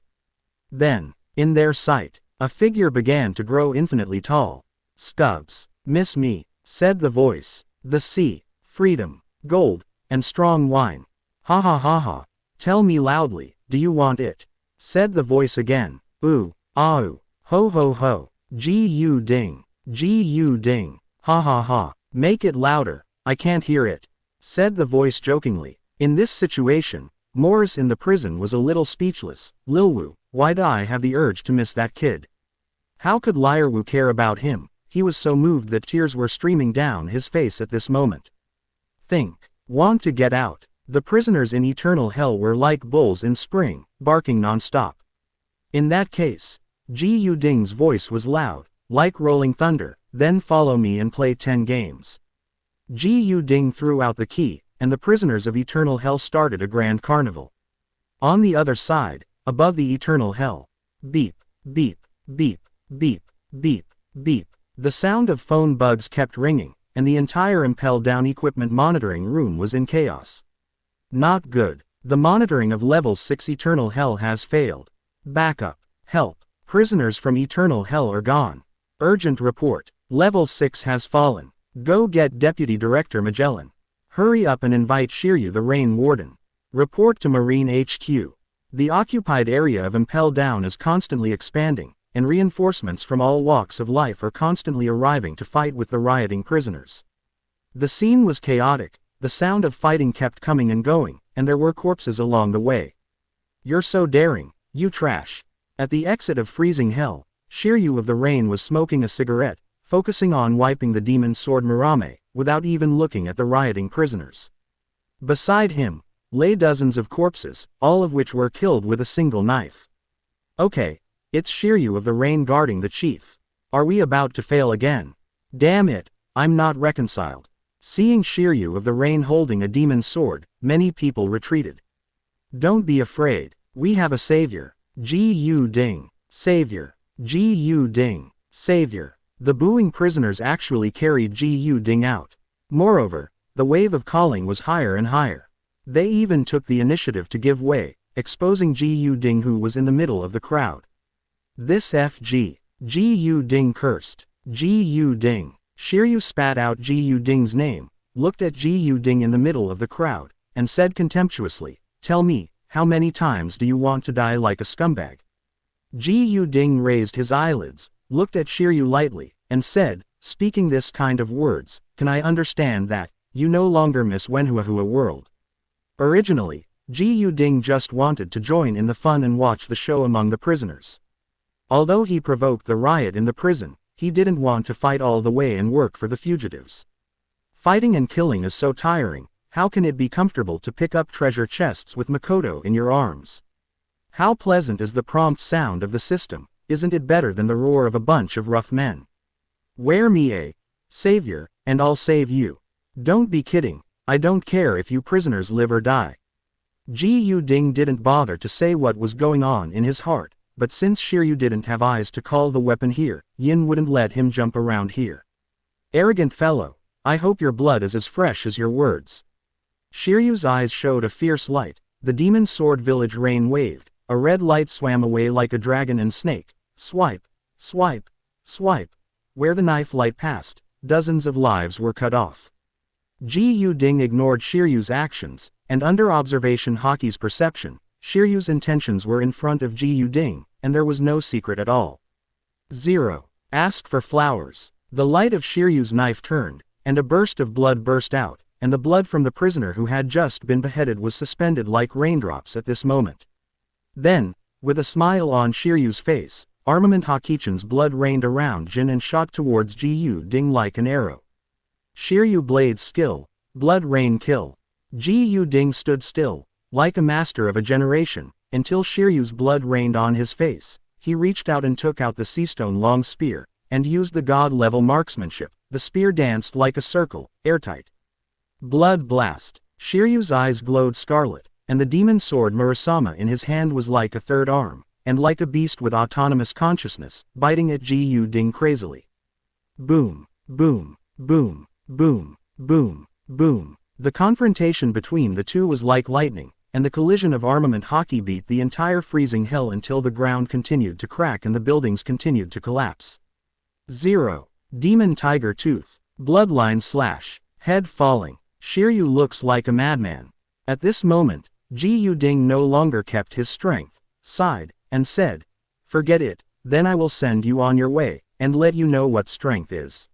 Then, in their sight, a figure began to grow infinitely tall. "Stubbs, miss me," said the voice. "The sea, freedom, gold, and strong wine. Ha ha ha ha. Tell me loudly, do you want it?" said the voice again. "Ooh, ah ooh, ho ho ho. Ji Yu Ding, Ji Yu Ding, ha ha ha. Make it louder, I can't hear it," said the voice jokingly. In this situation, Morris in the prison was a little speechless. Lilwu, why'd I have the urge to miss that kid? How could Liarwu care about him? He was so moved that tears were streaming down his face at this moment. Want to get out. The prisoners in Eternal Hell were like bulls in spring, barking non-stop. In that case, Ji Yu Ding's voice was loud, like rolling thunder. Then follow me and play 10 games. Ji Yu Ding threw out the key, and the prisoners of Eternal Hell started a grand carnival. On the other side, above the Eternal Hell, beep, beep, beep, beep, beep, beep. The sound of phone bugs kept ringing, and the entire Impel Down equipment monitoring room was in chaos. Not good. The monitoring of Level 6 Eternal Hell has failed. Backup. Help. Prisoners from Eternal Hell are gone. Urgent report. Level 6 has fallen. Go get Deputy Director Magellan. Hurry up and invite Shiryu the Rain Warden. Report to Marine HQ. The occupied area of Impel Down is constantly expanding, and reinforcements from all walks of life are constantly arriving to fight with the rioting prisoners. The scene was chaotic, the sound of fighting kept coming and going, and there were corpses along the way. "You're so daring, you trash." At the exit of Freezing Hell, Shiryu of the Rain was smoking a cigarette, focusing on wiping the demon sword Murame, without even looking at the rioting prisoners. Beside him, lay dozens of corpses, all of which were killed with a single knife. Okay, it's Shiryu of the Rain guarding the chief. Are we about to fail again? Damn it, I'm not reconciled. Seeing Shiryu of the Rain holding a demon sword, many people retreated. Don't be afraid, we have a savior. Ji Yu Ding, savior. Ji Yu Ding, savior. The booing prisoners actually carried Ji Yu Ding out. Moreover, the wave of calling was higher and higher. They even took the initiative to give way, exposing Ji Yu Ding, who was in the middle of the crowd. This FG. Ji Yu Ding cursed. Ji Yu Ding. Shiryu spat out Ji Yu Ding's name, looked at Ji Yu Ding in the middle of the crowd, and said contemptuously, "Tell me, how many times do you want to die like a scumbag?" Ji Yu Ding raised his eyelids, looked at Shiryu lightly, and said, speaking this kind of words, "Can I understand that you no longer miss Wenhuahua World?" Originally, Ji Yu Ding just wanted to join in the fun and watch the show among the prisoners. Although he provoked the riot in the prison, he didn't want to fight all the way and work for the fugitives. Fighting and killing is so tiring. How can it be comfortable to pick up treasure chests with Makoto in your arms? How pleasant is the prompt sound of the system, isn't it better than the roar of a bunch of rough men? Wear me a savior, and I'll save you. Don't be kidding, I don't care if you prisoners live or die. Ji Yu Ding didn't bother to say what was going on in his heart, but since Shiryu didn't have eyes to call the weapon here, Yin wouldn't let him jump around here. Arrogant fellow, I hope your blood is as fresh as your words. Shiryu's eyes showed a fierce light, the demon sword village rain waved, a red light swam away like a dragon and snake, swipe, swipe, swipe. Where the knife light passed, dozens of lives were cut off. Ji Ding ignored Shiryu's actions, and under observation Haki's perception, Shiryu's intentions were in front of Ji Ding, and there was no secret at all. 0. Ask for flowers. The light of Shiryu's knife turned, and a burst of blood burst out, and the blood from the prisoner who had just been beheaded was suspended like raindrops at this moment. Then, with a smile on Shiryu's face, Armament Hakichan's blood rained around Jin and shot towards Ji Ding like an arrow. Shiryu blade skill, blood rain kill. Ji Ding stood still, like a master of a generation, until Shiryu's blood rained on his face. He reached out and took out the seastone long spear, and used the god-level marksmanship. The spear danced like a circle, airtight. Blood blast. Shiryu's eyes glowed scarlet, and the demon sword Murasama in his hand was like a third arm, and like a beast with autonomous consciousness, biting at Ji Ding crazily. Boom, boom, boom, boom, boom, boom. The confrontation between the two was like lightning, and the collision of armament Haki beat the entire freezing hell until the ground continued to crack and the buildings continued to collapse. 0. Demon Tiger Tooth. Bloodline slash. Head falling. Shiryu looks like a madman. At this moment, Ji Ding no longer kept his strength, sighed, and said, "Forget it, then I will send you on your way, and let you know what strength is.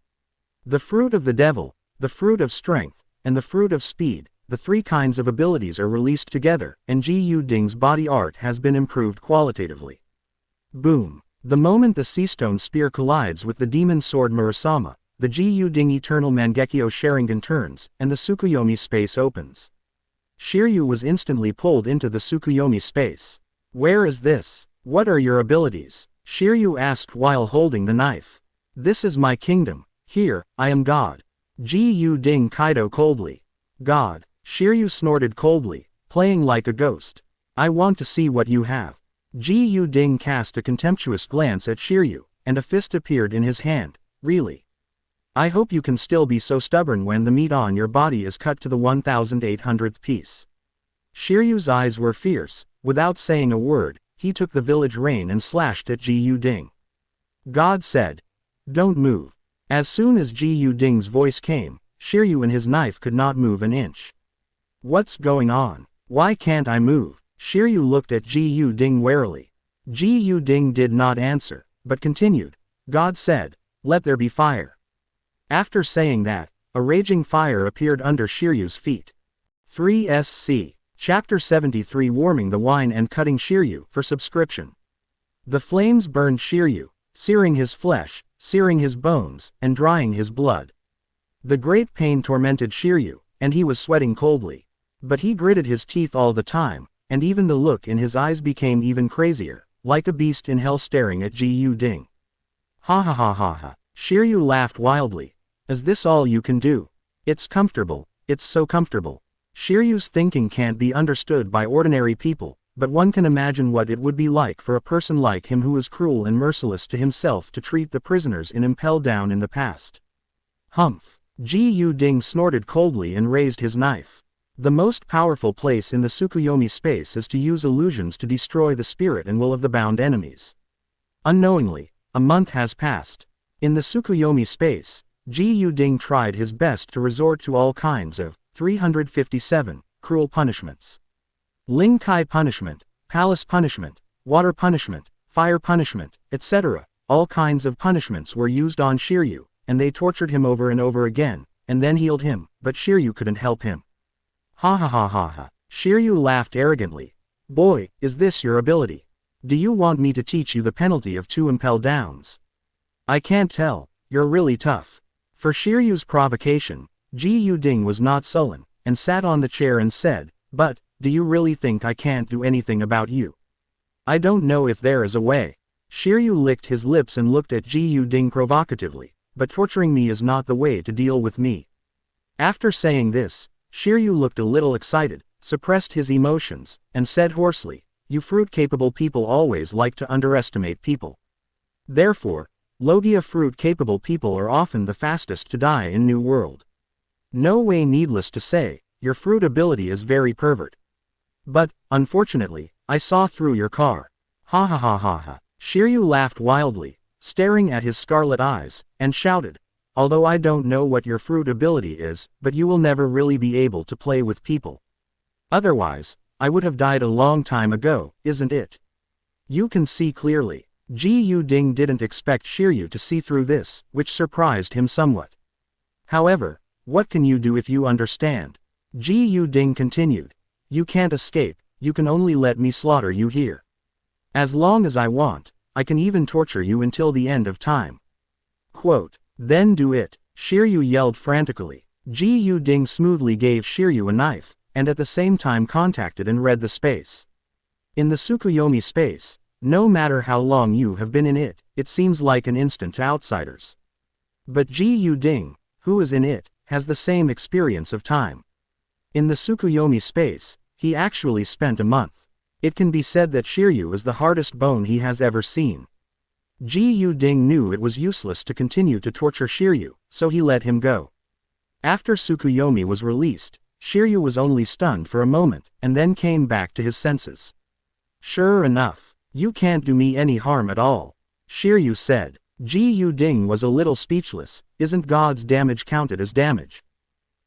The fruit of the devil, the fruit of strength, and the fruit of speed, the three kinds of abilities are released together, and Ji Ding's body art has been improved qualitatively." Boom. The moment the seastone spear collides with the demon sword Murasama, the Ji Ding Eternal Mangekyo Sharingan turns, and the Tsukuyomi space opens. Shiryu was instantly pulled into the Tsukuyomi space. "Where is this? What are your abilities?" Shiryu asked while holding the knife. "This is my kingdom. Here, I am God." Ji Ding Kaido coldly. "God." Shiryu snorted coldly, playing like a ghost. "I want to see what you have." Ji Ding cast a contemptuous glance at Shiryu, and a fist appeared in his hand. "Really? I hope you can still be so stubborn when the meat on your body is cut to the 1800th piece." Shiryu's eyes were fierce. Without saying a word, he took the village rein and slashed at Ji Ding. God said, "Don't move." As soon as Ji Ding's voice came, Shiryu and his knife could not move an inch. "What's going on? Why can't I move?" Shiryu looked at Ji Ding warily. Ji Ding did not answer, but continued. God said, "Let there be fire." After saying that, a raging fire appeared under Shiryu's feet. 3SC. Chapter 73 Warming the Wine and Cutting Shiryu for subscription. The flames burned Shiryu, searing his flesh, searing his bones, and drying his blood. The great pain tormented Shiryu, and he was sweating coldly. But he gritted his teeth all the time, and even the look in his eyes became even crazier, like a beast in hell staring at Ji Ding. "Ha ha ha ha ha." Shiryu laughed wildly. "Is this all you can do? It's comfortable, it's so comfortable." Shiryu's thinking can't be understood by ordinary people, but one can imagine what it would be like for a person like him who was cruel and merciless to himself to treat the prisoners in Impel Down in the past. Humph. Ji Ding snorted coldly and raised his knife. The most powerful place in the Tsukuyomi space is to use illusions to destroy the spirit and will of the bound enemies. Unknowingly, a month has passed. In the Tsukuyomi space, Ji Ding tried his best to resort to all kinds of 357 cruel punishments. Ling Kai punishment, palace punishment, water punishment, fire punishment, etc. All kinds of punishments were used on Shiryu, and they tortured him over and over again, and then healed him, but Shiryu couldn't help him. Ha ha ha ha ha. Shiryu laughed arrogantly. "Boy, is this your ability? Do you want me to teach you the penalty of 2 Impel Downs? I can't tell, you're really tough." For Shiryu's provocation, Ji Ding was not sullen, and sat on the chair and said, "But, do you really think I can't do anything about you? I don't know if there is a way." Shiryu licked his lips and looked at Ji Ding provocatively, "But torturing me is not the way to deal with me." After saying this, Shiryu looked a little excited, suppressed his emotions, and said hoarsely, "You fruit-capable people always like to underestimate people. Therefore, Logia fruit-capable people are often the fastest to die in New World." No way. Needless to say, your fruit ability is very pervert. But, unfortunately, I saw through your car. Ha ha ha ha ha. Shiryu laughed wildly, staring at his scarlet eyes, and shouted, although I don't know what your fruit ability is, but you will never really be able to play with people. Otherwise, I would have died a long time ago, isn't it? You can see clearly. Ji Yuding didn't expect Shiryu to see through this, which surprised him somewhat. However, what can you do if you understand? Ji Yuding continued. You can't escape, you can only let me slaughter you here. As long as I want, I can even torture you until the end of time. Quote, then do it, Shiryu yelled frantically. Ji Yuding smoothly gave Shiryu a knife, and at the same time contacted and read the space. In the Tsukuyomi space, no matter how long you have been in it, it seems like an instant to outsiders. But Ji Yuding, who is in it, has the same experience of time. In the Tsukuyomi space, he actually spent a month. It can be said that Shiryu is the hardest bone he has ever seen. Ji Yuding knew it was useless to continue to torture Shiryu, so he let him go. After Tsukuyomi was released, Shiryu was only stunned for a moment, and then came back to his senses. Sure enough, you can't do me any harm at all, Shiryu said. Ji Yuding was a little speechless. Isn't God's damage counted as damage?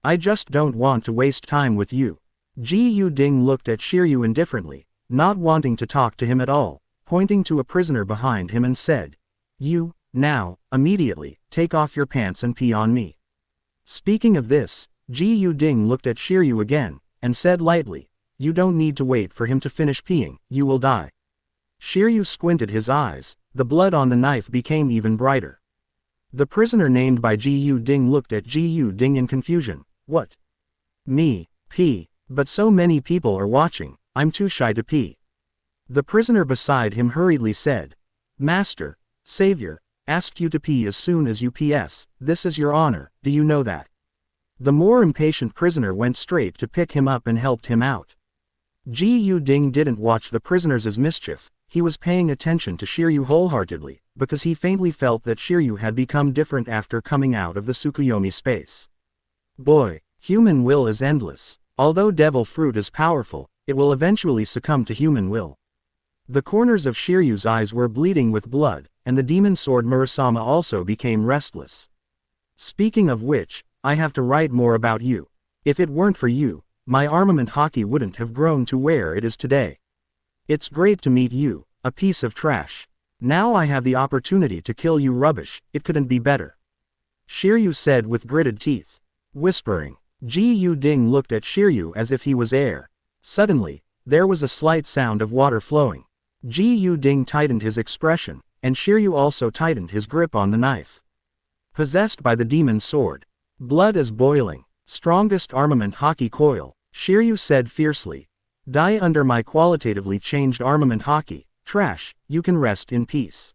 I just don't want to waste time with you. Ji Yuding looked at Shiryu indifferently, not wanting to talk to him at all, pointing to a prisoner behind him and said, you, now, immediately, take off your pants and pee on me. Speaking of this, Ji Yuding looked at Shiryu again, and said lightly, you don't need to wait for him to finish peeing, you will die. Shiryu squinted his eyes, the blood on the knife became even brighter. The prisoner named by Ji Yuding looked at Ji Yuding in confusion. What? Me, pee, but so many people are watching, I'm too shy to pee. The prisoner beside him hurriedly said, Master, Savior, asked you to pee as soon as you PS, this is your honor, do you know that? The more impatient prisoner went straight to pick him up and helped him out. Ji Yuding didn't watch the prisoner's mischief, he was paying attention to Shiryu wholeheartedly, because he faintly felt that Shiryu had become different after coming out of the Tsukuyomi space. Boy, human will is endless. Although devil fruit is powerful, it will eventually succumb to human will. The corners of Shiryu's eyes were bleeding with blood, and the demon sword Murasama also became restless. Speaking of which, I have to write more about you. If it weren't for you, my armament hockey wouldn't have grown to where it is today. It's great to meet you, a piece of trash. Now I have the opportunity to kill you rubbish, it couldn't be better. Shiryu said with gritted teeth. Whispering. Ji Yuding looked at Shiryu as if he was air. Suddenly, there was a slight sound of water flowing. Ji Yuding tightened his expression, and Shiryu also tightened his grip on the knife. Possessed by the demon sword. Blood is boiling. Strongest armament hockey coil, Shiryu said fiercely. Die under my qualitatively changed armament hockey, trash, you can rest in peace.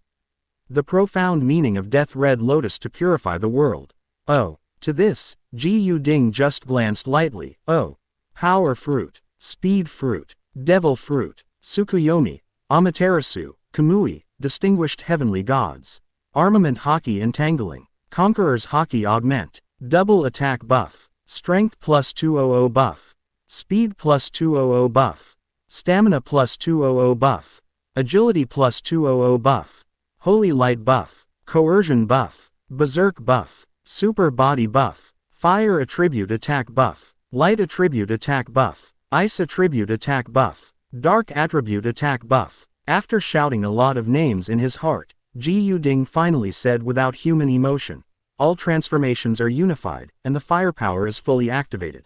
The profound meaning of Death Red Lotus to purify the world. Oh, to this, Ji Yuding just glanced lightly. Oh, power fruit, speed fruit, devil fruit, Tsukuyomi, Amaterasu, Kamui, distinguished heavenly gods. Armament hockey entangling, conqueror's hockey augment, double attack buff, strength plus 200 buff, speed plus 200 buff, stamina plus 200 buff, agility plus 200 buff, holy light buff, coercion buff, berserk buff, super body buff, fire attribute attack buff, light attribute attack buff, ice attribute attack buff, dark attribute attack buff. After shouting a lot of names in his heart, Ji Yuding finally said without human emotion, all transformations are unified, and the firepower is fully activated.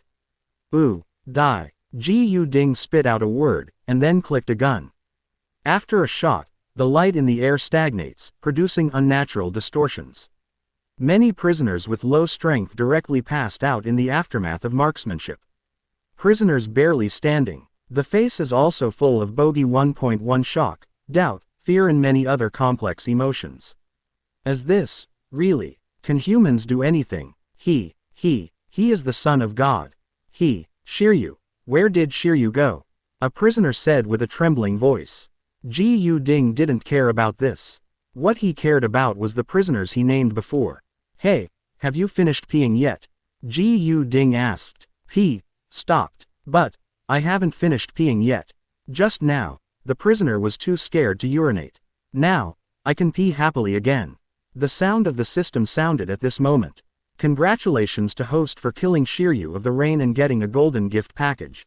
Ooh, die. Ji Yuding spit out a word, and then clicked a gun. After a shot, the light in the air stagnates, producing unnatural distortions. Many prisoners with low strength directly passed out in the aftermath of marksmanship. Prisoners barely standing. The face is also full of bogey 1.1 shock, doubt, fear and many other complex emotions. As this, really, can humans do anything? He is the son of God. Shiryu, where did Shiryu go? A prisoner said with a trembling voice. Ji Yuding didn't care about this. What he cared about was the prisoners he named before. Hey, have you finished peeing yet? Ji Yuding asked. stopped. But, I haven't finished peeing yet. Just now, the prisoner was too scared to urinate. Now, I can pee happily again. The sound of the system sounded at this moment. Congratulations to host for killing Shiryu of the Rain and getting a golden gift package.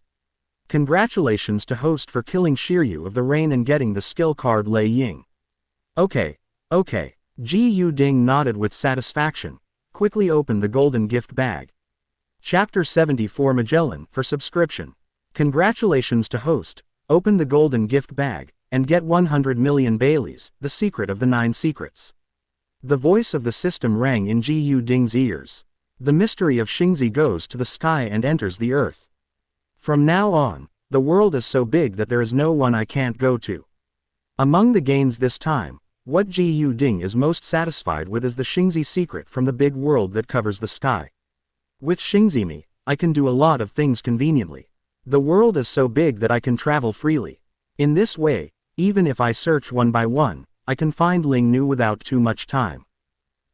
Congratulations to host for killing Shiryu of the Rain and getting the skill card Lei Ying. Okay. Ji Ding nodded with satisfaction, quickly opened the golden gift bag. Chapter 74 Magellan for subscription. Congratulations to host, open the golden gift bag, and get 100 million Baileys, the secret of the 9 secrets. The voice of the system rang in Ji Ding's ears. The mystery of Xingzi goes to the sky and enters the earth. From now on, the world is so big that there is no one I can't go to. Among the gains this time, what Ji Ding is most satisfied with is the Xingzi secret from the big world that covers the sky. With Xingzi, I can do a lot of things conveniently. The world is so big that I can travel freely. In this way, even if I search one by one, I can find Ling Nu without too much time.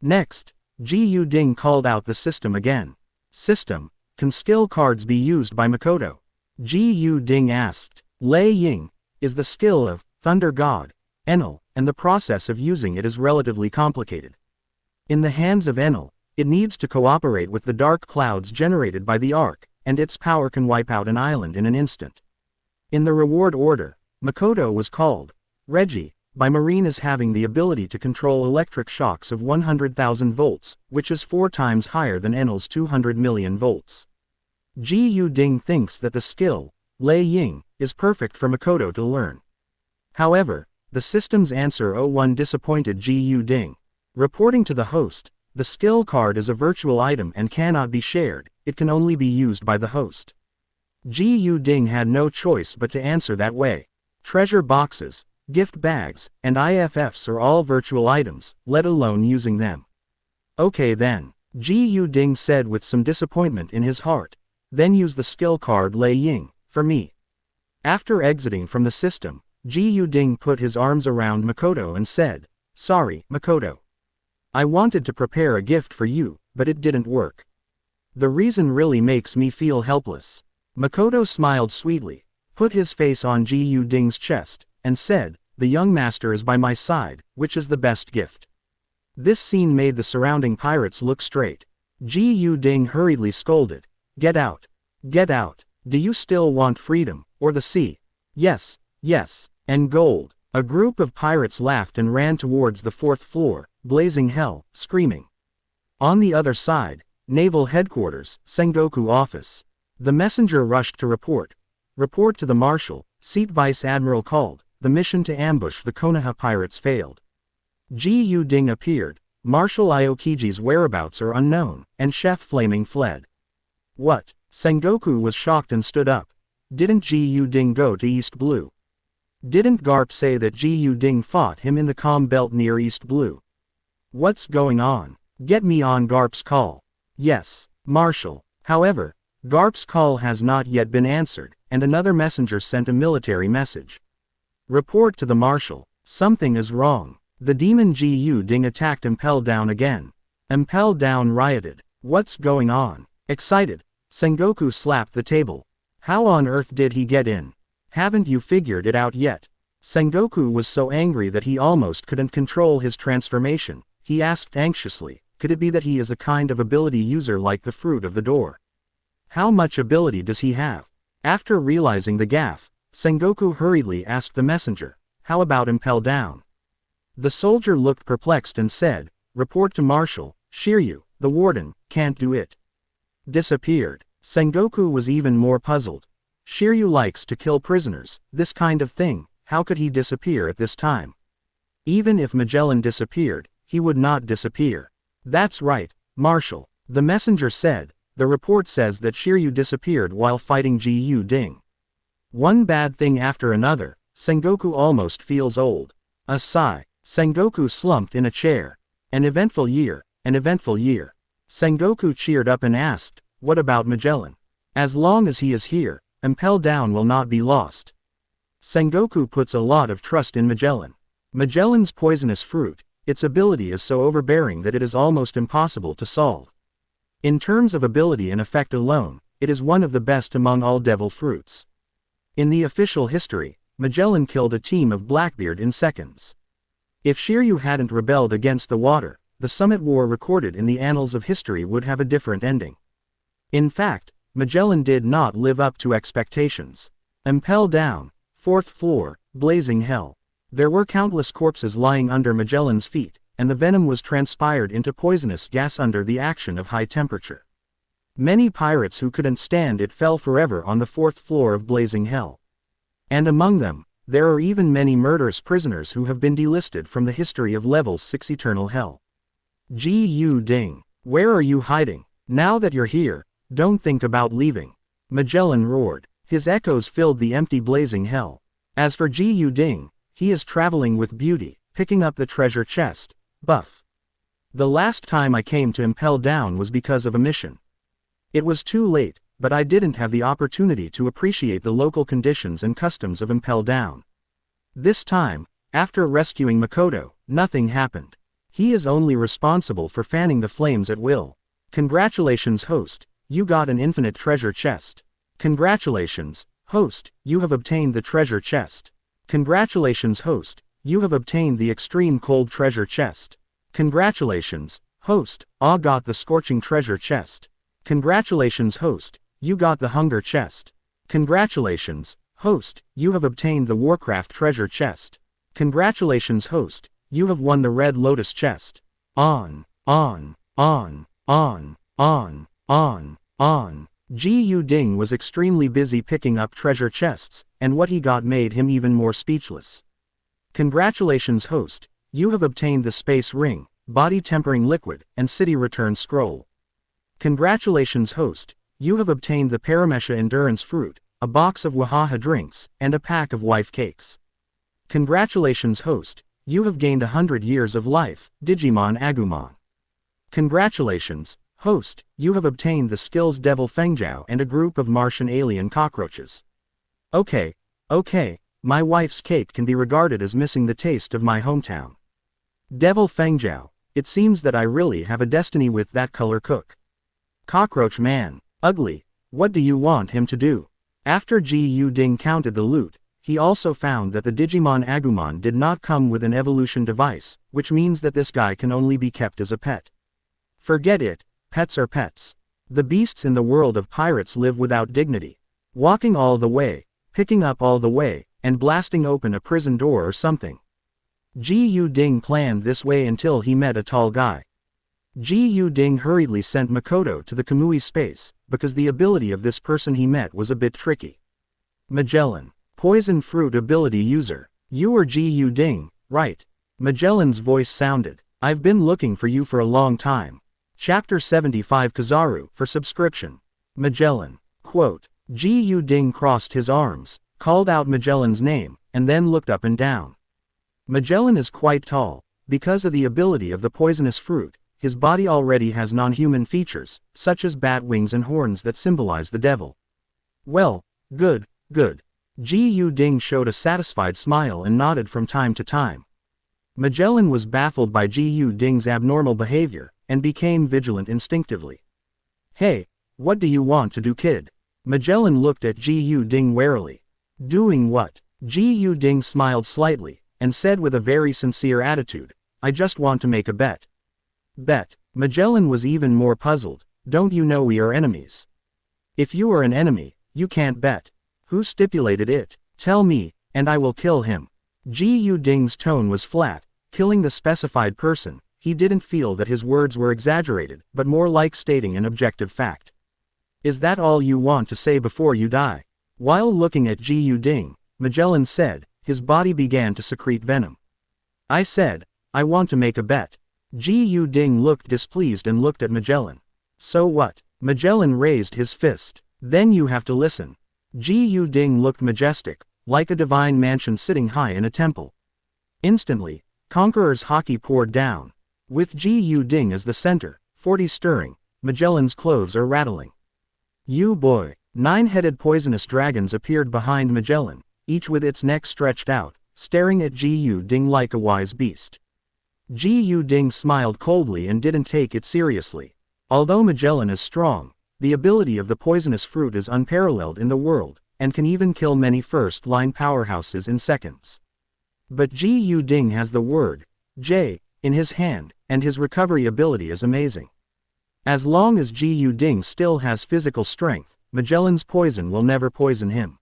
Next, Ji Ding called out the system again. System, can skill cards be used by Makoto? Ji Ding asked. Lei Ying is the skill of Thunder God, Enel, and the process of using it is relatively complicated. In the hands of Enel, it needs to cooperate with the dark clouds generated by the arc, and its power can wipe out an island in an instant. In the reward order, Makoto was called Reggie by Marine as having the ability to control electric shocks of 100,000 volts, which is 4 times higher than Enel's 200 million volts. Ji Ding thinks that the skill, Lei Ying, is perfect for Makoto to learn. However, the system's answer 01 disappointed Ji Ding. Reporting to the host, the skill card is a virtual item and cannot be shared, it can only be used by the host. Ji Ding had no choice but to answer that way. Treasure boxes, gift bags, and IFFs are all virtual items, let alone using them. Okay then, Ji Ding said with some disappointment in his heart. Then use the skill card Lei Ying, for me. After exiting from the system, Ji Ding put his arms around Makoto and said, Sorry, Makoto. I wanted to prepare a gift for you, but it didn't work. The reason really makes me feel helpless. Makoto smiled sweetly, put his face on Ji Ding's chest, and said, The young master is by my side, which is the best gift. This scene made the surrounding pirates look straight. Ji Ding hurriedly scolded, Get out. Get out. Do you still want freedom, or the sea? Yes, and gold. A group of pirates laughed and ran towards the 4th floor, blazing hell, screaming. On the other side, Naval Headquarters, Sengoku Office. The messenger rushed to report. Report to the Marshal, Seat Vice Admiral called, the mission to ambush the Konoha pirates failed. Ji Ding appeared, Marshal Aokiji's whereabouts are unknown, and Chef Flaming fled. What? Sengoku was shocked and stood up. Didn't Ji Ding go to East Blue? Didn't Garp say that Ji Ding fought him in the calm belt near East Blue? What's going on? Get me on Garp's call. Yes, Marshal. However, Garp's call has not yet been answered, and another messenger sent a military message. Report to the Marshal. Something is wrong. The demon Ji Ding attacked Impel Down again. Impel Down rioted. What's going on? Excited, Sengoku slapped the table. How on earth did he get in? Haven't you figured it out yet? Sengoku was so angry that he almost couldn't control his transformation. He asked anxiously, could it be that he is a kind of ability user like the fruit of the door? How much ability does he have? After realizing the gaffe, Sengoku hurriedly asked the messenger, how about Impel Down? The soldier looked perplexed and said, report to Marshal, Shiryu, the warden, can't do it. Disappeared. Sengoku was even more puzzled. Shiryu likes to kill prisoners, this kind of thing, how could he disappear at this time? Even if Magellan disappeared, he would not disappear. That's right, Marshal, the messenger said, the report says that Shiryu disappeared while fighting Ji Ding. One bad thing after another, Sengoku almost feels old. A sigh, Sengoku slumped in a chair. An eventful year, an eventful year. Sengoku cheered up and asked, what about Magellan? As long as he is here, Impel Down will not be lost. Sengoku puts a lot of trust in Magellan. Magellan's poisonous fruit, its ability is so overbearing that it is almost impossible to solve. In terms of ability and effect alone, it is one of the best among all devil fruits. In the official history, Magellan killed a team of Blackbeard in seconds. If Shiryu hadn't rebelled against the water, the Summit War recorded in the annals of history would have a different ending. In fact, Magellan did not live up to expectations. Impel down, 4th floor, blazing hell. There were countless corpses lying under Magellan's feet, and the venom was transpired into poisonous gas under the action of high temperature. Many pirates who couldn't stand it fell forever on the 4th floor of blazing hell. And among them, there are even many murderous prisoners who have been delisted from the history of Level 6 Eternal Hell. Gu Ding, where are you hiding? Now that you're here, don't think about leaving. Magellan roared. His echoes filled the empty blazing hell. As for Gu Ding, he is traveling with Beauty, picking up the treasure chest. Buff. The last time I came to Impel Down was because of a mission. It was too late, but I didn't have the opportunity to appreciate the local conditions and customs of Impel Down. This time, after rescuing Makoto, nothing happened. He is only responsible for fanning the flames at will. Congratulations, host, you got an infinite treasure chest. Congratulations, host, you have obtained the treasure chest. Congratulations, host, you have obtained the extreme cold treasure chest. Congratulations, host, I got the scorching treasure chest. Congratulations, host, you got the hunger chest. Congratulations, host, you have obtained the Warcraft treasure chest. Congratulations, host, you have won the Red Lotus chest. On. Gu Ding was extremely busy picking up treasure chests, and what he got made him even more speechless. Congratulations, host, you have obtained the Space Ring, Body Tempering Liquid, and City Return Scroll. Congratulations, host, you have obtained the Paramesha Endurance Fruit, a box of Wahaha drinks, and a pack of wife cakes. Congratulations, host, you have gained 100 years of life, Digimon Agumon. Congratulations, host, you have obtained the skills Devil Fengjiao and a group of Martian alien cockroaches. Okay, my wife's cake can be regarded as missing the taste of my hometown. Devil Fengjiao, it seems that I really have a destiny with that color cook. Cockroach man, ugly, what do you want him to do? After Gu Ding counted the loot, he also found that the Digimon Agumon did not come with an evolution device, which means that this guy can only be kept as a pet. Forget it, pets are pets. The beasts in the world of pirates live without dignity. Walking all the way, picking up all the way, and blasting open a prison door or something. Gu Ding planned this way until he met a tall guy. Gu Ding hurriedly sent Makoto to the Kamui space, because the ability of this person he met was a bit tricky. Magellan, poison fruit ability user. You are Gu Ding, right? Magellan's voice sounded. I've been looking for you for a long time. Chapter 75 Kizaru for subscription. Magellan. Quote. Gu Ding crossed his arms, called out Magellan's name, and then looked up and down. Magellan is quite tall. Because of the ability of the poisonous fruit, his body already has non-human features, such as bat wings and horns that symbolize the devil. Well, good. Gu Ding showed a satisfied smile and nodded from time to time. Magellan was baffled by Gu Ding's abnormal behavior, and became vigilant instinctively. Hey, what do you want to do, kid? Magellan looked at Gu Ding warily. Doing what? Gu Ding smiled slightly, and said with a very sincere attitude, I just want to make a bet. Bet? Magellan was even more puzzled. Don't you know we are enemies? If you are an enemy, you can't bet. Who stipulated it? Tell me, and I will kill him. Gu Ding's tone was flat, killing the specified person. He didn't feel that his words were exaggerated, but more like stating an objective fact. Is that all you want to say before you die? While looking at Gu Ding, Magellan said, his body began to secrete venom. I said, I want to make a bet. Gu Ding looked displeased and looked at Magellan. So what? Magellan raised his fist. Then you have to listen. Gu Ding looked majestic, like a divine mansion sitting high in a temple. Instantly, Conqueror's haki poured down. With Gu Ding as the center, 40 stirring, Magellan's clothes are rattling. You boy. 9-headed poisonous dragons appeared behind Magellan, each with its neck stretched out, staring at Gu Ding like a wise beast. Gu Ding smiled coldly and didn't take it seriously. Although Magellan is strong, The ability of the poisonous fruit is unparalleled in the world, and can even kill many first-line powerhouses in seconds. But Ji Yu Ding has the word, J, in his hand, and his recovery ability is amazing. As long as Ji Yu Ding still has physical strength, Magellan's poison will never poison him.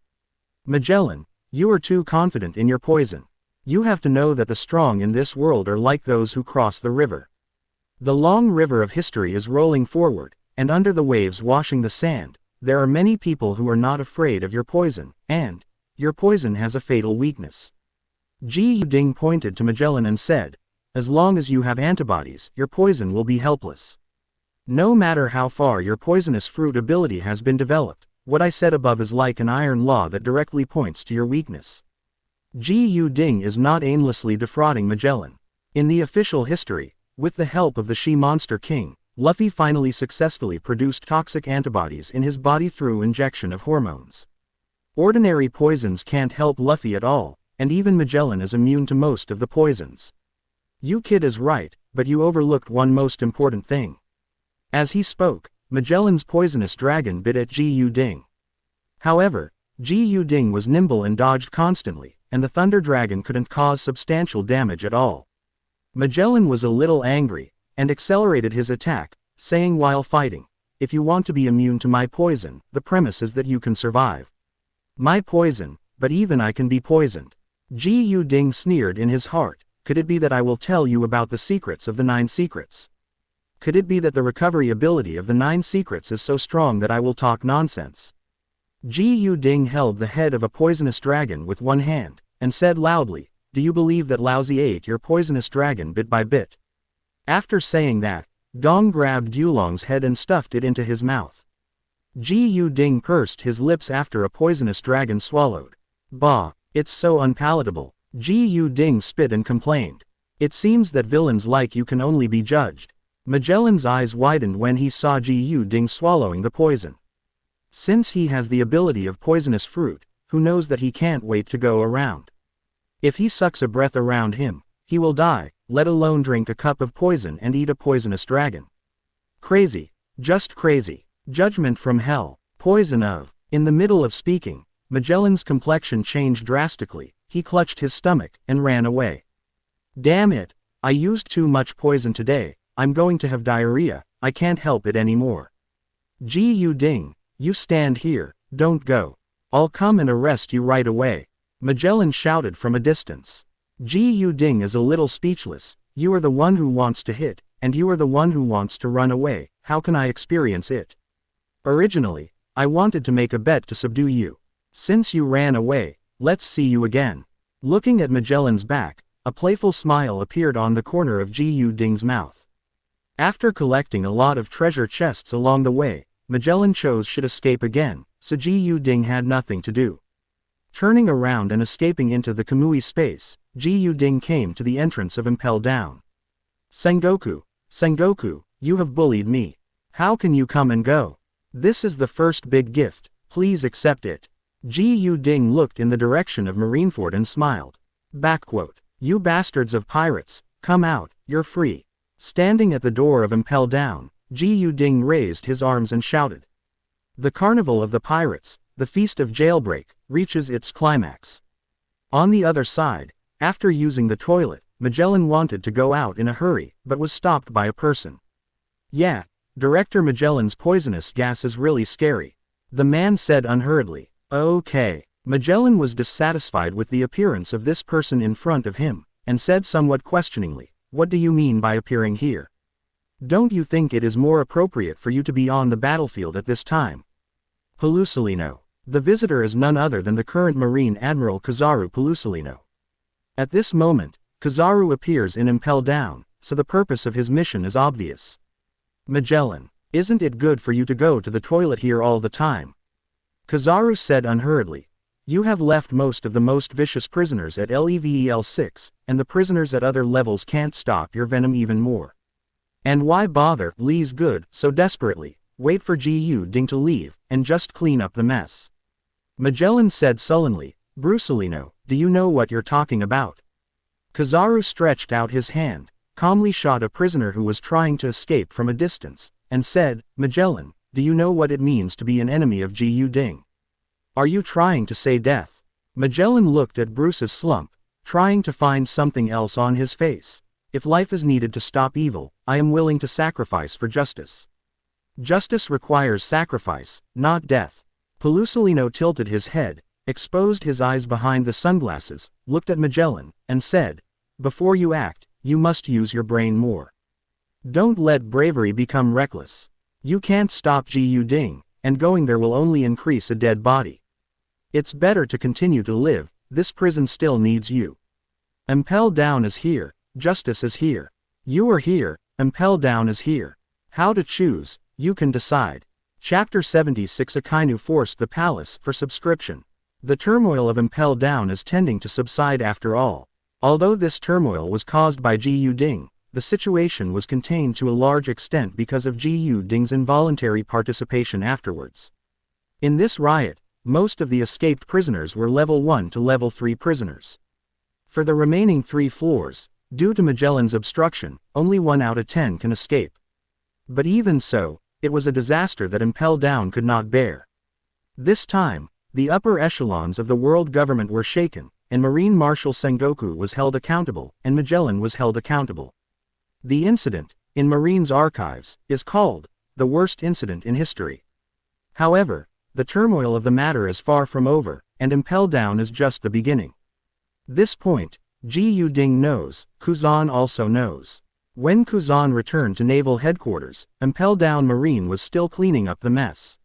Magellan, you are too confident in your poison. You have to know that the strong in this world are like those who cross the river. The long river of history is rolling forward, and under the waves washing the sand, there are many people who are not afraid of your poison, and your poison has a fatal weakness. Ji Yu Ding pointed to Magellan and said, as long as you have antibodies, your poison will be helpless. No matter how far your poisonous fruit ability has been developed, what I said above is like an iron law that directly points to your weakness. Ji Yu Ding is not aimlessly defrauding Magellan. In the official history, with the help of the She-Monster King, Luffy finally successfully produced toxic antibodies in his body through injection of hormones. Ordinary poisons can't help Luffy at all, and even Magellan is immune to most of the poisons. You kid is right, but you overlooked one most important thing. As he spoke, Magellan's poisonous dragon bit at Ji Yu Ding. However, Ji Yu Ding was nimble and dodged constantly, and the Thunder Dragon couldn't cause substantial damage at all. Magellan was a little angry, and accelerated his attack, saying while fighting, if you want to be immune to my poison, the premise is that you can survive. My poison, but even I can be poisoned. Ji Yu Ding sneered in his heart, could it be that I will tell you about the secrets of the 9 secrets? Could it be that the recovery ability of the 9 secrets is so strong that I will talk nonsense? Ji Yu Ding held the head of a poisonous dragon with one hand, and said loudly, do you believe that Laozi ate your poisonous dragon bit by bit? After saying that, Dong grabbed Yulong's head and stuffed it into his mouth. Ji Yu Ding pursed his lips after a poisonous dragon swallowed. Bah, it's so unpalatable. Ji Yu Ding spit and complained. It seems that villains like you can only be judged. Magellan's eyes widened when he saw Ji Yu Ding swallowing the poison. Since he has the ability of poisonous fruit, who knows that he can't wait to go around. If he sucks a breath around him, he will die, let alone drink a cup of poison and eat a poisonous dragon. Crazy. Just crazy. Judgment from hell. Poison of. In the middle of speaking, Magellan's complexion changed drastically, he clutched his stomach and ran away. Damn it, I used too much poison today, I'm going to have diarrhea, I can't help it anymore. Ji Yu Ding, you stand here, don't go. I'll come and arrest you right away. Magellan shouted from a distance. Ji Yu Ding is a little speechless, you are the one who wants to hit, and you are the one who wants to run away, how can I experience it? Originally, I wanted to make a bet to subdue you. Since you ran away, let's see you again. Looking at Magellan's back, a playful smile appeared on the corner of Ji Yu Ding's mouth. After collecting a lot of treasure chests along the way, Magellan chose should escape again, so Ji Yu Ding had nothing to do. Turning around and escaping into the Kamui space, Ji Yu Ding came to the entrance of Impel Down. Sengoku, Sengoku, you have bullied me. How can you come and go? This is the first big gift, please accept it. Ji Yu Ding looked in the direction of Marineford and smiled. Backquote. You bastards of pirates, come out, you're free. Standing at the door of Impel Down, Ji Yu Ding raised his arms and shouted. The Carnival of the Pirates, the Feast of Jailbreak, reaches its climax. On the other side, after using the toilet, Magellan wanted to go out in a hurry, but was stopped by a person. Yeah, Director Magellan's poisonous gas is really scary. The man said unhurriedly. Okay. Magellan was dissatisfied with the appearance of this person in front of him, and said somewhat questioningly, what do you mean by appearing here? Don't you think it is more appropriate for you to be on the battlefield at this time? Pelusolino. The visitor is none other than the current Marine Admiral Kizaru Pelusolino. At this moment, Kizaru appears in Impel Down, so the purpose of his mission is obvious. Magellan, isn't it good for you to go to the toilet here all the time? Kizaru said unhurriedly. You have left most of the most vicious prisoners at Level 6, and the prisoners at other levels can't stop your venom even more. And why bother, Lee's good, so desperately, wait for Ji Yu Ding to leave, and just clean up the mess. Magellan said sullenly, Brusolino, do you know what you're talking about? Kizaru stretched out his hand, calmly shot a prisoner who was trying to escape from a distance, and said, Magellan, do you know what it means to be an enemy of Ji Ding? Are you trying to say death? Magellan looked at Bruce's slump, trying to find something else on his face. If life is needed to stop evil, I am willing to sacrifice for justice. Justice requires sacrifice, not death. Pelusolino tilted his head, exposed his eyes behind the sunglasses, looked at Magellan, and said, "Before you act, you must use your brain more. Don't let bravery become reckless. You can't stop Ji Ding, and going there will only increase a dead body. It's better to continue to live, this prison still needs you. Impel Down is here, justice is here. You are here, Impel Down is here. How to choose, you can decide." Chapter 76. Akainu forced the palace for subscription. The turmoil of Impel Down is tending to subside after all. Although this turmoil was caused by Ji Ding, the situation was contained to a large extent because of Ji Ding's involuntary participation afterwards. In this riot, most of the escaped prisoners were level 1 to level 3 prisoners. For the remaining 3 floors, due to Magellan's obstruction, only 1 out of 10 can escape. But even so, it was a disaster that Impel Down could not bear. This time, the upper echelons of the world government were shaken, and Marine Marshal Sengoku was held accountable, and Magellan was held accountable. The incident, in Marine's archives, is called the worst incident in history. However, the turmoil of the matter is far from over, and Impel Down is just the beginning. This point, Ji Ding knows, Kuzan also knows. When Kuzan returned to Naval Headquarters, Impel Down Marine was still cleaning up the mess.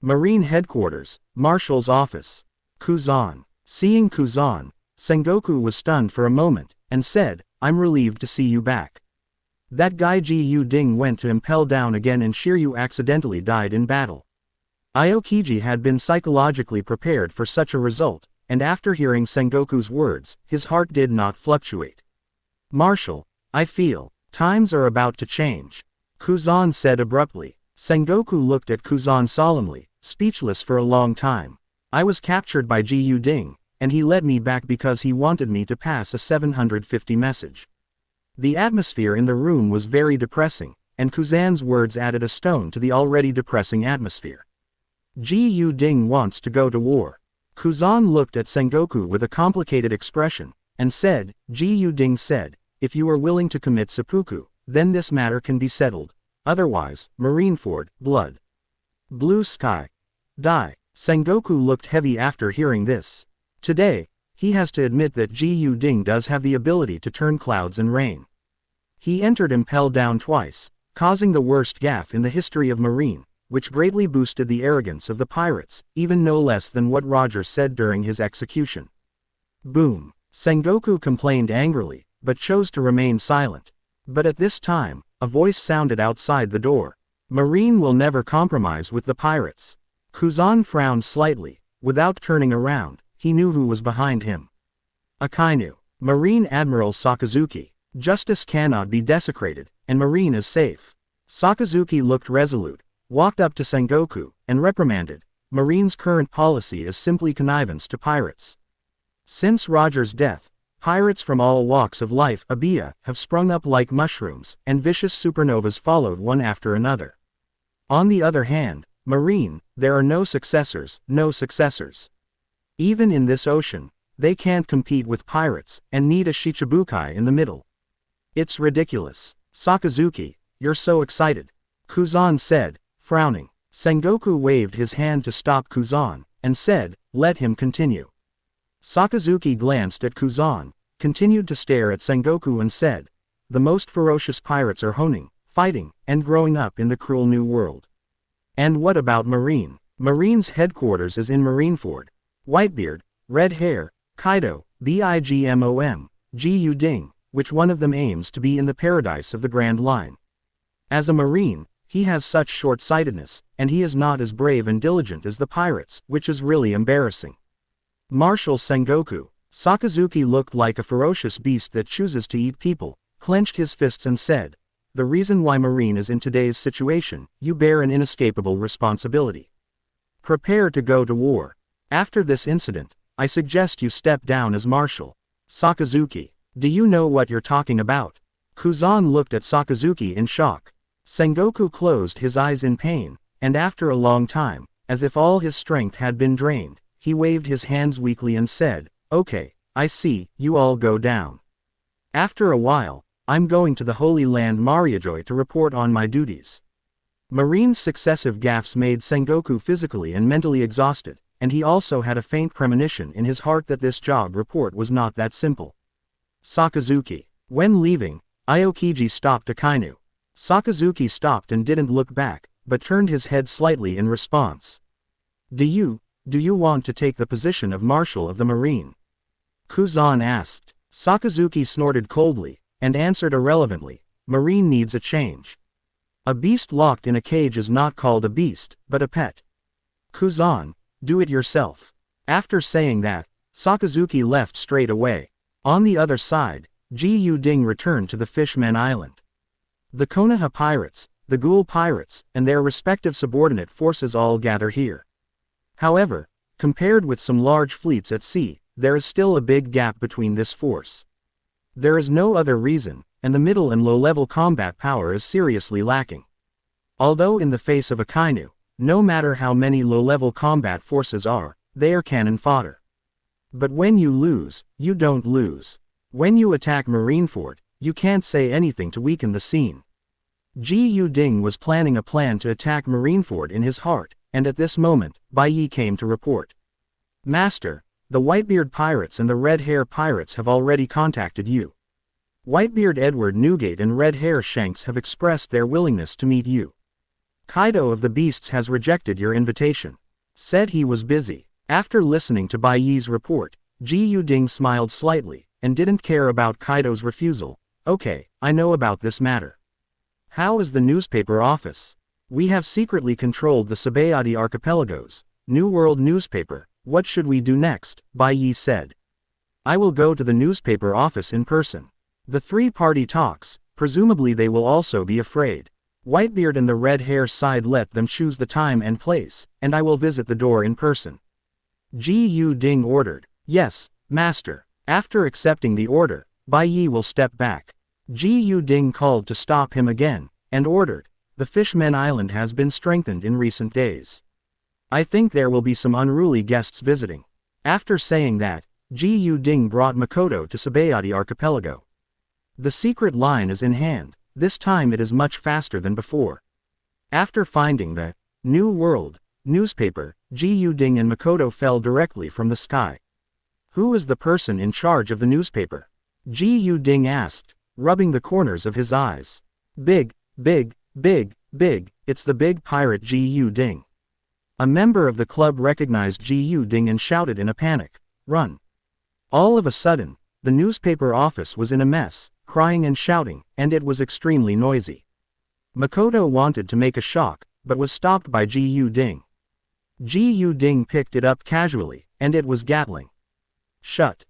Marine Headquarters, Marshal's office. Kuzan. Seeing Kuzan, Sengoku was stunned for a moment, and said, "I'm relieved to see you back. That guy Ji Ding went to Impel Down again and Shiryu accidentally died in battle." Aokiji had been psychologically prepared for such a result, and after hearing Sengoku's words, his heart did not fluctuate. "Marshal, I feel times are about to change," Kuzan said abruptly. Sengoku looked at Kuzan solemnly, speechless for a long time. "I was captured by Ji Ding, and he led me back because he wanted me to pass a 750 message." The atmosphere in the room was very depressing, and Kuzan's words added a stone to the already depressing atmosphere. Ji Ding wants to go to war. Kuzan looked at Sengoku with a complicated expression, and said, Ji Ding said, "If you are willing to commit seppuku, then this matter can be settled. Otherwise, Marineford, blood. Blue sky. Die." Sengoku looked heavy after hearing this. Today, he has to admit that Ji Ding does have the ability to turn clouds and rain. He entered Impel Down twice, causing the worst gaffe in the history of Marine, which greatly boosted the arrogance of the pirates, even no less than what Roger said during his execution. Boom. Sengoku complained angrily, but chose to remain silent. But at this time, a voice sounded outside the door. "Marine will never compromise with the pirates." Kuzan frowned slightly. Without turning around, he knew who was behind him. Akainu. Marine Admiral Sakazuki. Justice cannot be desecrated, and Marine is safe. Sakazuki looked resolute, walked up to Sengoku, and reprimanded. Marine's current policy is simply connivance to pirates. Since Roger's death, pirates from all walks of life have sprung up like mushrooms, and vicious supernovas followed one after another. On the other hand, Marine, there are no successors, no successors. Even in this ocean, they can't compete with pirates, and need a Shichibukai in the middle. It's ridiculous. Sakazuki, you're so excited. Kuzan said, frowning. Sengoku waved his hand to stop Kuzan, and said, let him continue. Sakazuki glanced at Kuzan, continued to stare at Sengoku and said, the most ferocious pirates are honing, fighting, and growing up in the cruel new world. And what about Marine? Marine's headquarters is in Marineford. Whitebeard, red hair, Kaido, Bigmom, Ji Ding, which one of them aims to be in the paradise of the Grand Line? As a Marine, he has such short-sightedness, and he is not as brave and diligent as the pirates, which is really embarrassing. Marshal Sengoku. Sakazuki looked like a ferocious beast that chooses to eat people, clenched his fists and said, the reason why Marine is in today's situation, you bear an inescapable responsibility. Prepare to go to war. After this incident, I suggest you step down as Marshal. Sakazuki, do you know what you're talking about? Kuzan looked at Sakazuki in shock. Sengoku closed his eyes in pain, and after a long time, as if all his strength had been drained, he waved his hands weakly and said, "Okay, I see, you all go down. After a while, I'm going to the Holy Land Mariajoy to report on my duties." Marine's successive gaffes made Sengoku physically and mentally exhausted, and he also had a faint premonition in his heart that this job report was not that simple. Sakazuki. When leaving, Aokiji stopped Akainu. Sakazuki stopped and didn't look back, but turned his head slightly in response. Do you want to take the position of Marshal of the Marine?" Kuzan asked. Sakazuki snorted coldly, and answered irrelevantly, "Marine needs a change. A beast locked in a cage is not called a beast, but a pet. Kuzan, do it yourself." After saying that, Sakazuki left straight away. On the other side, Ji Yu-ding returned to the Fishman Island. The Konoha pirates, the Ghoul pirates, and their respective subordinate forces all gather here. However, compared with some large fleets at sea, there is still a big gap between this force. There is no other reason, and the middle and low-level combat power is seriously lacking. Although in the face of Akainu, no matter how many low-level combat forces are, they are cannon fodder. But when you lose, you don't lose. When you attack Marineford, you can't say anything to weaken the scene. Ji Yu-ding was planning a plan to attack Marineford in his heart, and at this moment, Bai Yi came to report. "Master, the Whitebeard pirates and the Red Hair pirates have already contacted you. Whitebeard Edward Newgate and Red Hair Shanks have expressed their willingness to meet you. Kaido of the Beasts has rejected your invitation. Said he was busy." After listening to Bai Yi's report, Ji Yu-ding smiled slightly, and didn't care about Kaido's refusal. "Okay, I know about this matter. How is the newspaper office? We have secretly controlled the Sabayati archipelagos. New World newspaper, what should we do next?" Bai Yi said. "I will go to the newspaper office in person. The three-party talks, presumably they will also be afraid. Whitebeard and the Red Hair side let them choose the time and place, and I will visit the door in person." Ji Yu-ding ordered. "Yes, master." After accepting the order, Bai Yi will step back. Ji Yu-ding called to stop him again, and ordered, "The Fishman Island has been strengthened in recent days. I think there will be some unruly guests visiting." After saying that, Ji Yu-ding brought Makoto to Sabayati Archipelago. The secret line is in hand, this time it is much faster than before. After finding the New World newspaper, Ji Yu-ding and Makoto fell directly from the sky. "Who is the person in charge of the newspaper?" Ji Yu-ding asked, rubbing the corners of his eyes. Big, it's the big pirate Ji Yu-ding." A member of the club recognized Ji Yu-ding and shouted in a panic, "Run!" All of a sudden, the newspaper office was in a mess, crying and shouting, and it was extremely noisy. Makoto wanted to make a shock, but was stopped by Ji Yu-ding. Ji Yu-ding picked it up casually, and it was Gatling. Shut.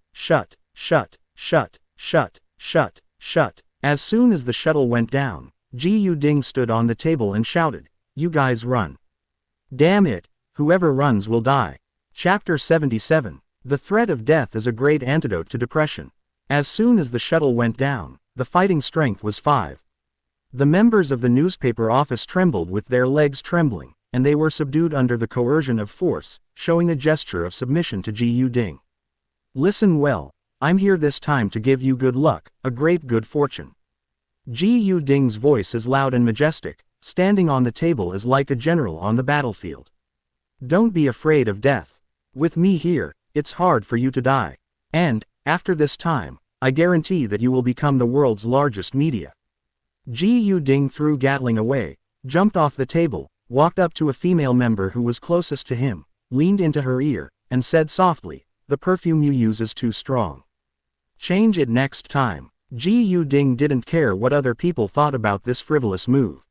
As soon as the shuttle went down, Ji Yu-ding stood on the table and shouted, "You guys run. Damn it, whoever runs will die." Chapter 77. The threat of death is a great antidote to depression. As soon as the shuttle went down, the fighting strength was 5. The members of the newspaper office trembled with their legs trembling, and they were subdued under the coercion of force, showing a gesture of submission to Ji Yu-ding. "Listen well, I'm here this time to give you good luck, a great good fortune." Ji Yu-ding's voice is loud and majestic, standing on the table is like a general on the battlefield. "Don't be afraid of death. With me here, it's hard for you to die. And, after this time, I guarantee that you will become the world's largest media." Ji Yu-ding threw Gatling away, jumped off the table, walked up to a female member who was closest to him, leaned into her ear, and said softly, "The perfume you use is too strong. Change it next time." Ji Yu-ding didn't care what other people thought about this frivolous move.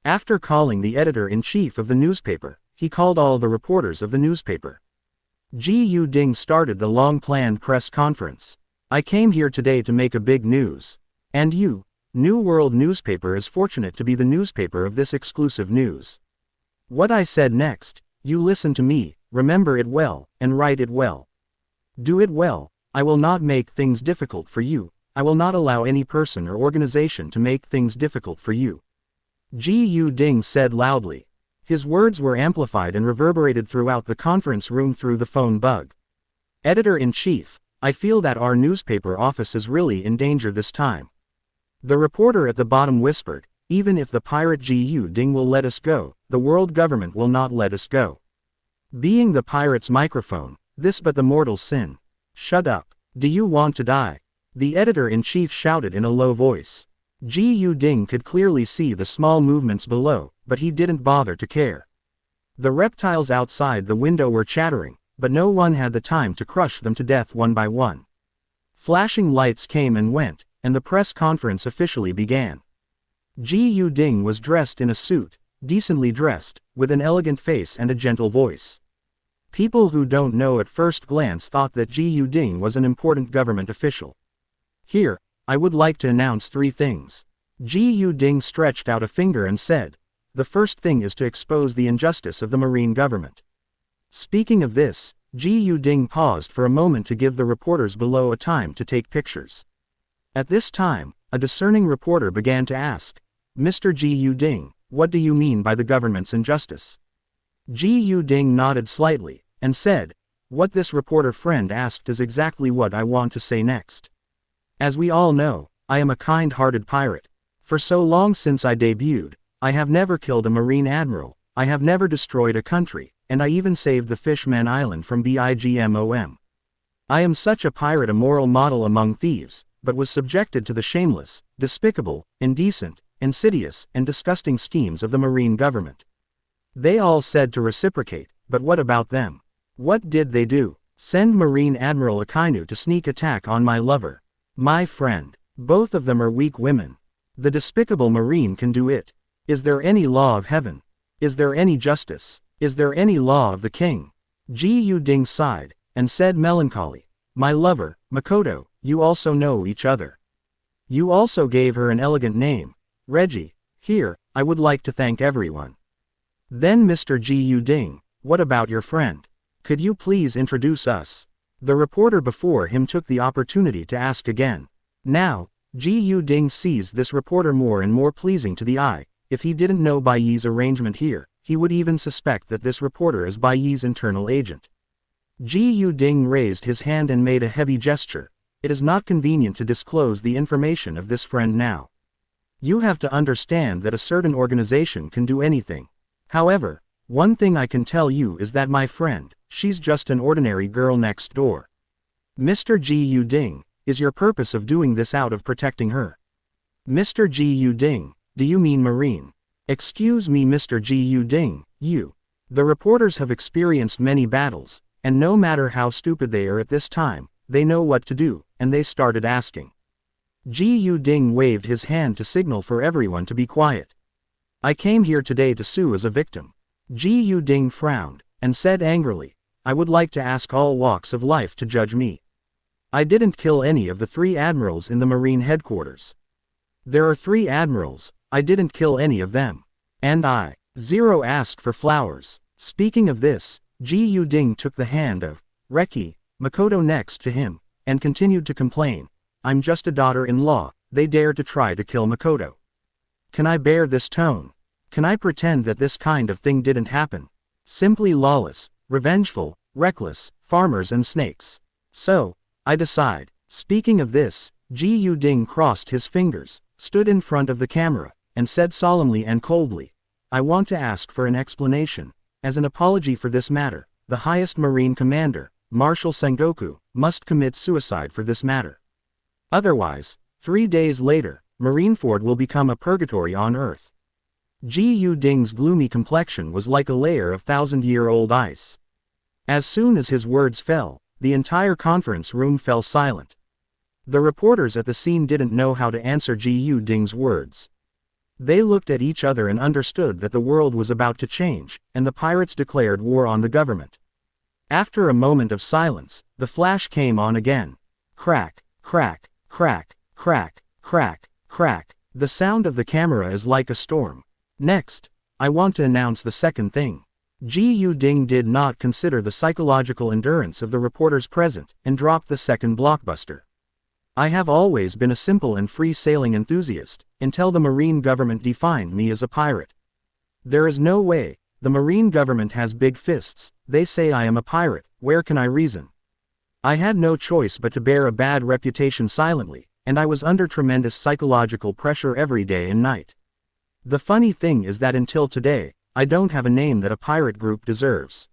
After calling the editor-in-chief of the newspaper, he called all the reporters of the newspaper. Ji Yu-ding started the long-planned press conference. "I came here today to make a big news. And you, New World newspaper, is fortunate to be the newspaper of this exclusive news. What I said next, you listen to me, remember it well, and write it well. Do it well. I will not make things difficult for you. I will not allow any person or organization to make things difficult for you." Ji Yu-ding said loudly. His words were amplified and reverberated throughout the conference room through the phone bug. Editor-in-Chief, I feel that our newspaper office is really in danger this time. The reporter at the bottom whispered, even if the pirate Gu Ding will let us go, the world government will not let us go. Being the pirate's microphone, this but the mortal sin. Shut up. Do you want to die? The editor-in-chief shouted in a low voice. Gu Ding could clearly see the small movements below, but he didn't bother to care. The reptiles outside the window were chattering, but no one had the time to crush them to death one by one. Flashing lights came and went, and the press conference officially began. Gu Ding was dressed in a suit, decently dressed, with an elegant face and a gentle voice. People who don't know at first glance thought that Gu Ding was an important government official. Here, I would like to announce 3 things. Gu Ding stretched out a finger and said, the first thing is to expose the injustice of the marine government. Speaking of this, Gu Ding paused for a moment to give the reporters below a time to take pictures. At this time, a discerning reporter began to ask, Mr. Gu Ding, what do you mean by the government's injustice? Gu Ding nodded slightly, and said, what this reporter friend asked is exactly what I want to say next. As we all know, I am a kind-hearted pirate. For so long since I debuted, I have never killed a marine admiral, I have never destroyed a country, and I even saved the Fishman Island from BIGMOM. I am such a pirate, a moral model among thieves, but was subjected to the shameless, despicable, indecent, insidious, and disgusting schemes of the marine government. They all said to reciprocate, but what about them? What did they do? Send Marine Admiral Akainu to sneak attack on my lover. My friend. Both of them are weak women. The despicable marine can do it. Is there any law of heaven? Is there any justice? Is there any law of the king? Gu Ding sighed, and said melancholy, my lover, Makoto, you also know each other. You also gave her an elegant name, Reggie. Here, I would like to thank everyone. Then Mr. Gu Ding, what about your friend? Could you please introduce us? The reporter before him took the opportunity to ask again. Now, Gu Ding seized this reporter more and more pleasing to the eye. If he didn't know Bai Yi's arrangement here, he would even suspect that this reporter is Bai Yi's internal agent. Gu Ding raised his hand and made a heavy gesture. It is not convenient to disclose the information of this friend now. You have to understand that a certain organization can do anything. However, one thing I can tell you is that my friend, she's just an ordinary girl next door. Mr. Gu Ding, is your purpose of doing this out of protecting her? Mr. Gu Ding, do you mean marine? Excuse me Mr. Gu Ding, you. The reporters have experienced many battles, and no matter how stupid they are at this time, they know what to do, and they started asking. Gu Ding waved his hand to signal for everyone to be quiet. I came here today to sue as a victim. Gu Ding frowned, and said angrily, I would like to ask all walks of life to judge me. I didn't kill any of the 3 admirals in the Marine headquarters. There are 3 admirals, I didn't kill any of them. And I. Zero asked for flowers. Speaking of this, Gu Ding took the hand of Reki, Makoto next to him, and continued to complain. I'm just a daughter-in-law, they dare to try to kill Makoto. Can I bear this tone? Can I pretend that this kind of thing didn't happen? Simply lawless, revengeful, reckless, farmers and snakes. So, I decide. Speaking of this, Gu Ding crossed his fingers, stood in front of the camera, and said solemnly and coldly, I want to ask for an explanation. As an apology for this matter, the highest Marine commander, Marshal Sengoku, must commit suicide for this matter. Otherwise, 3 days later, Marineford will become a purgatory on Earth. Gu Ding's gloomy complexion was like a layer of 1,000-year-old ice. As soon as his words fell, the entire conference room fell silent. The reporters at the scene didn't know how to answer Gu Ding's words. They looked at each other and understood that the world was about to change, and the pirates declared war on the government. After a moment of silence, the flash came on again. Crack, crack, crack, crack, crack, crack. The sound of the camera is like a storm. Next, I want to announce the second thing. Gu Ding did not consider the psychological endurance of the reporters present, and dropped the second blockbuster. I have always been a simple and free-sailing enthusiast, until the Marine government defined me as a pirate. There is no way The Marine government has big fists. They say I am a pirate. Where can I reason? I had no choice but to bear a bad reputation silently, and I was under tremendous psychological pressure every day and night. The funny thing is that until today, I don't have a name that a pirate group deserves.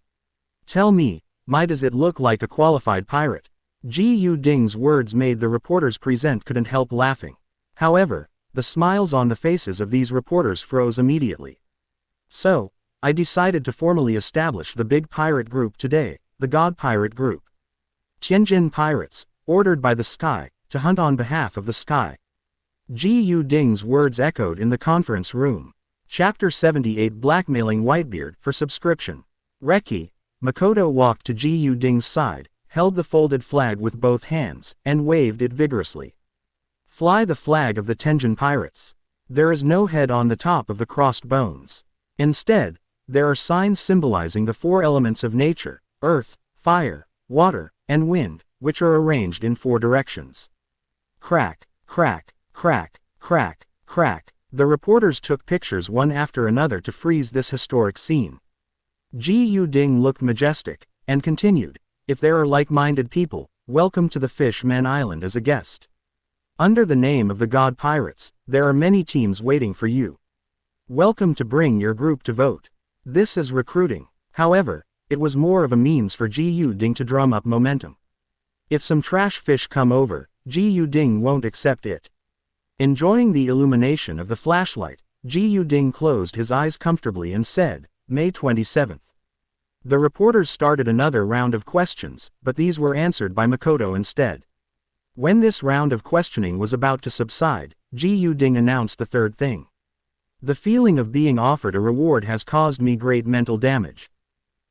Tell me, does it look like a qualified pirate? Gu Ding's words made the reporters present couldn't help laughing. However, the smiles on the faces of these reporters froze immediately. So, I decided to formally establish the big pirate group today, the God Pirate Group. Tianjin Pirates, ordered by the sky, to hunt on behalf of the sky. Gu Ding's words echoed in the conference room. Chapter 78 Blackmailing Whitebeard for Subscription. Reki, Makoto walked to Gu Ding's side, held the folded flag with both hands, and waved it vigorously. Fly the flag of the Tenjin Pirates. There is no head on the top of the crossed bones. Instead, there are signs symbolizing the four elements of nature: earth, fire, water, and wind, which are arranged in four directions. Crack, crack, crack, crack, crack. The reporters took pictures one after another to freeze this historic scene. Gu Ding looked majestic, and continued, if there are like-minded people, welcome to the Fish-Man Island as a guest. Under the name of the God Pirates, there are many teams waiting for you. Welcome to bring your group to vote. This is recruiting. However, it was more of a means for Gu Ding to drum up momentum. If some trash fish come over, Gu Ding won't accept it. Enjoying the illumination of the flashlight, Gu Ding closed his eyes comfortably and said, May 27th. The reporters started another round of questions, but these were answered by Makoto instead. When this round of questioning was about to subside, Gu Ding announced the third thing. The feeling of being offered a reward has caused me great mental damage.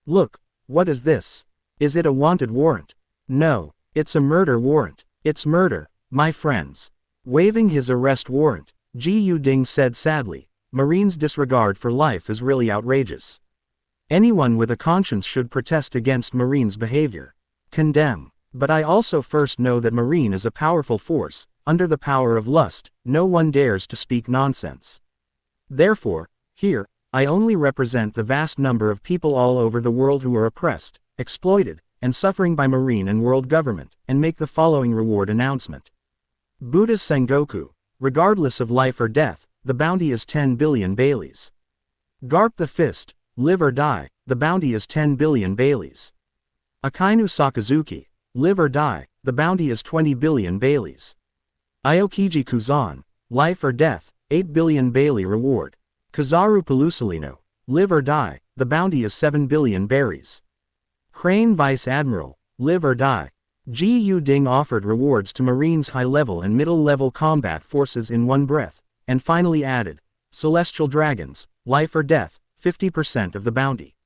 Look, what is this? Is it a wanted warrant? No, it's a murder warrant. It's murder, my friends. Waving his arrest warrant, Gu Ding said sadly, Marine's disregard for life is really outrageous. Anyone with a conscience should protest against Marine's behavior. Condemn. But I also first know that Marine is a powerful force. Under the power of lust, no one dares to speak nonsense. Therefore, here, I only represent the vast number of people all over the world who are oppressed, exploited, and suffering by Marine and world government, and make the following reward announcement. Buddha's Sengoku, regardless of life or death, the bounty is 10 billion Baileys. Garp the Fist, live or die, the bounty is 10 billion Baileys. Akainu Sakazuki, live or die, the bounty is 20 billion Baileys. Aokiji Kuzan, life or death, 8 billion Bailey reward. Kazaru Pelusalino, live or die, the bounty is 7 billion berries. Crane Vice Admiral, live or die. Gu Ding offered rewards to Marines high-level and middle-level combat forces in one breath, and finally added, Celestial Dragons, life or death, 50% of the bounty.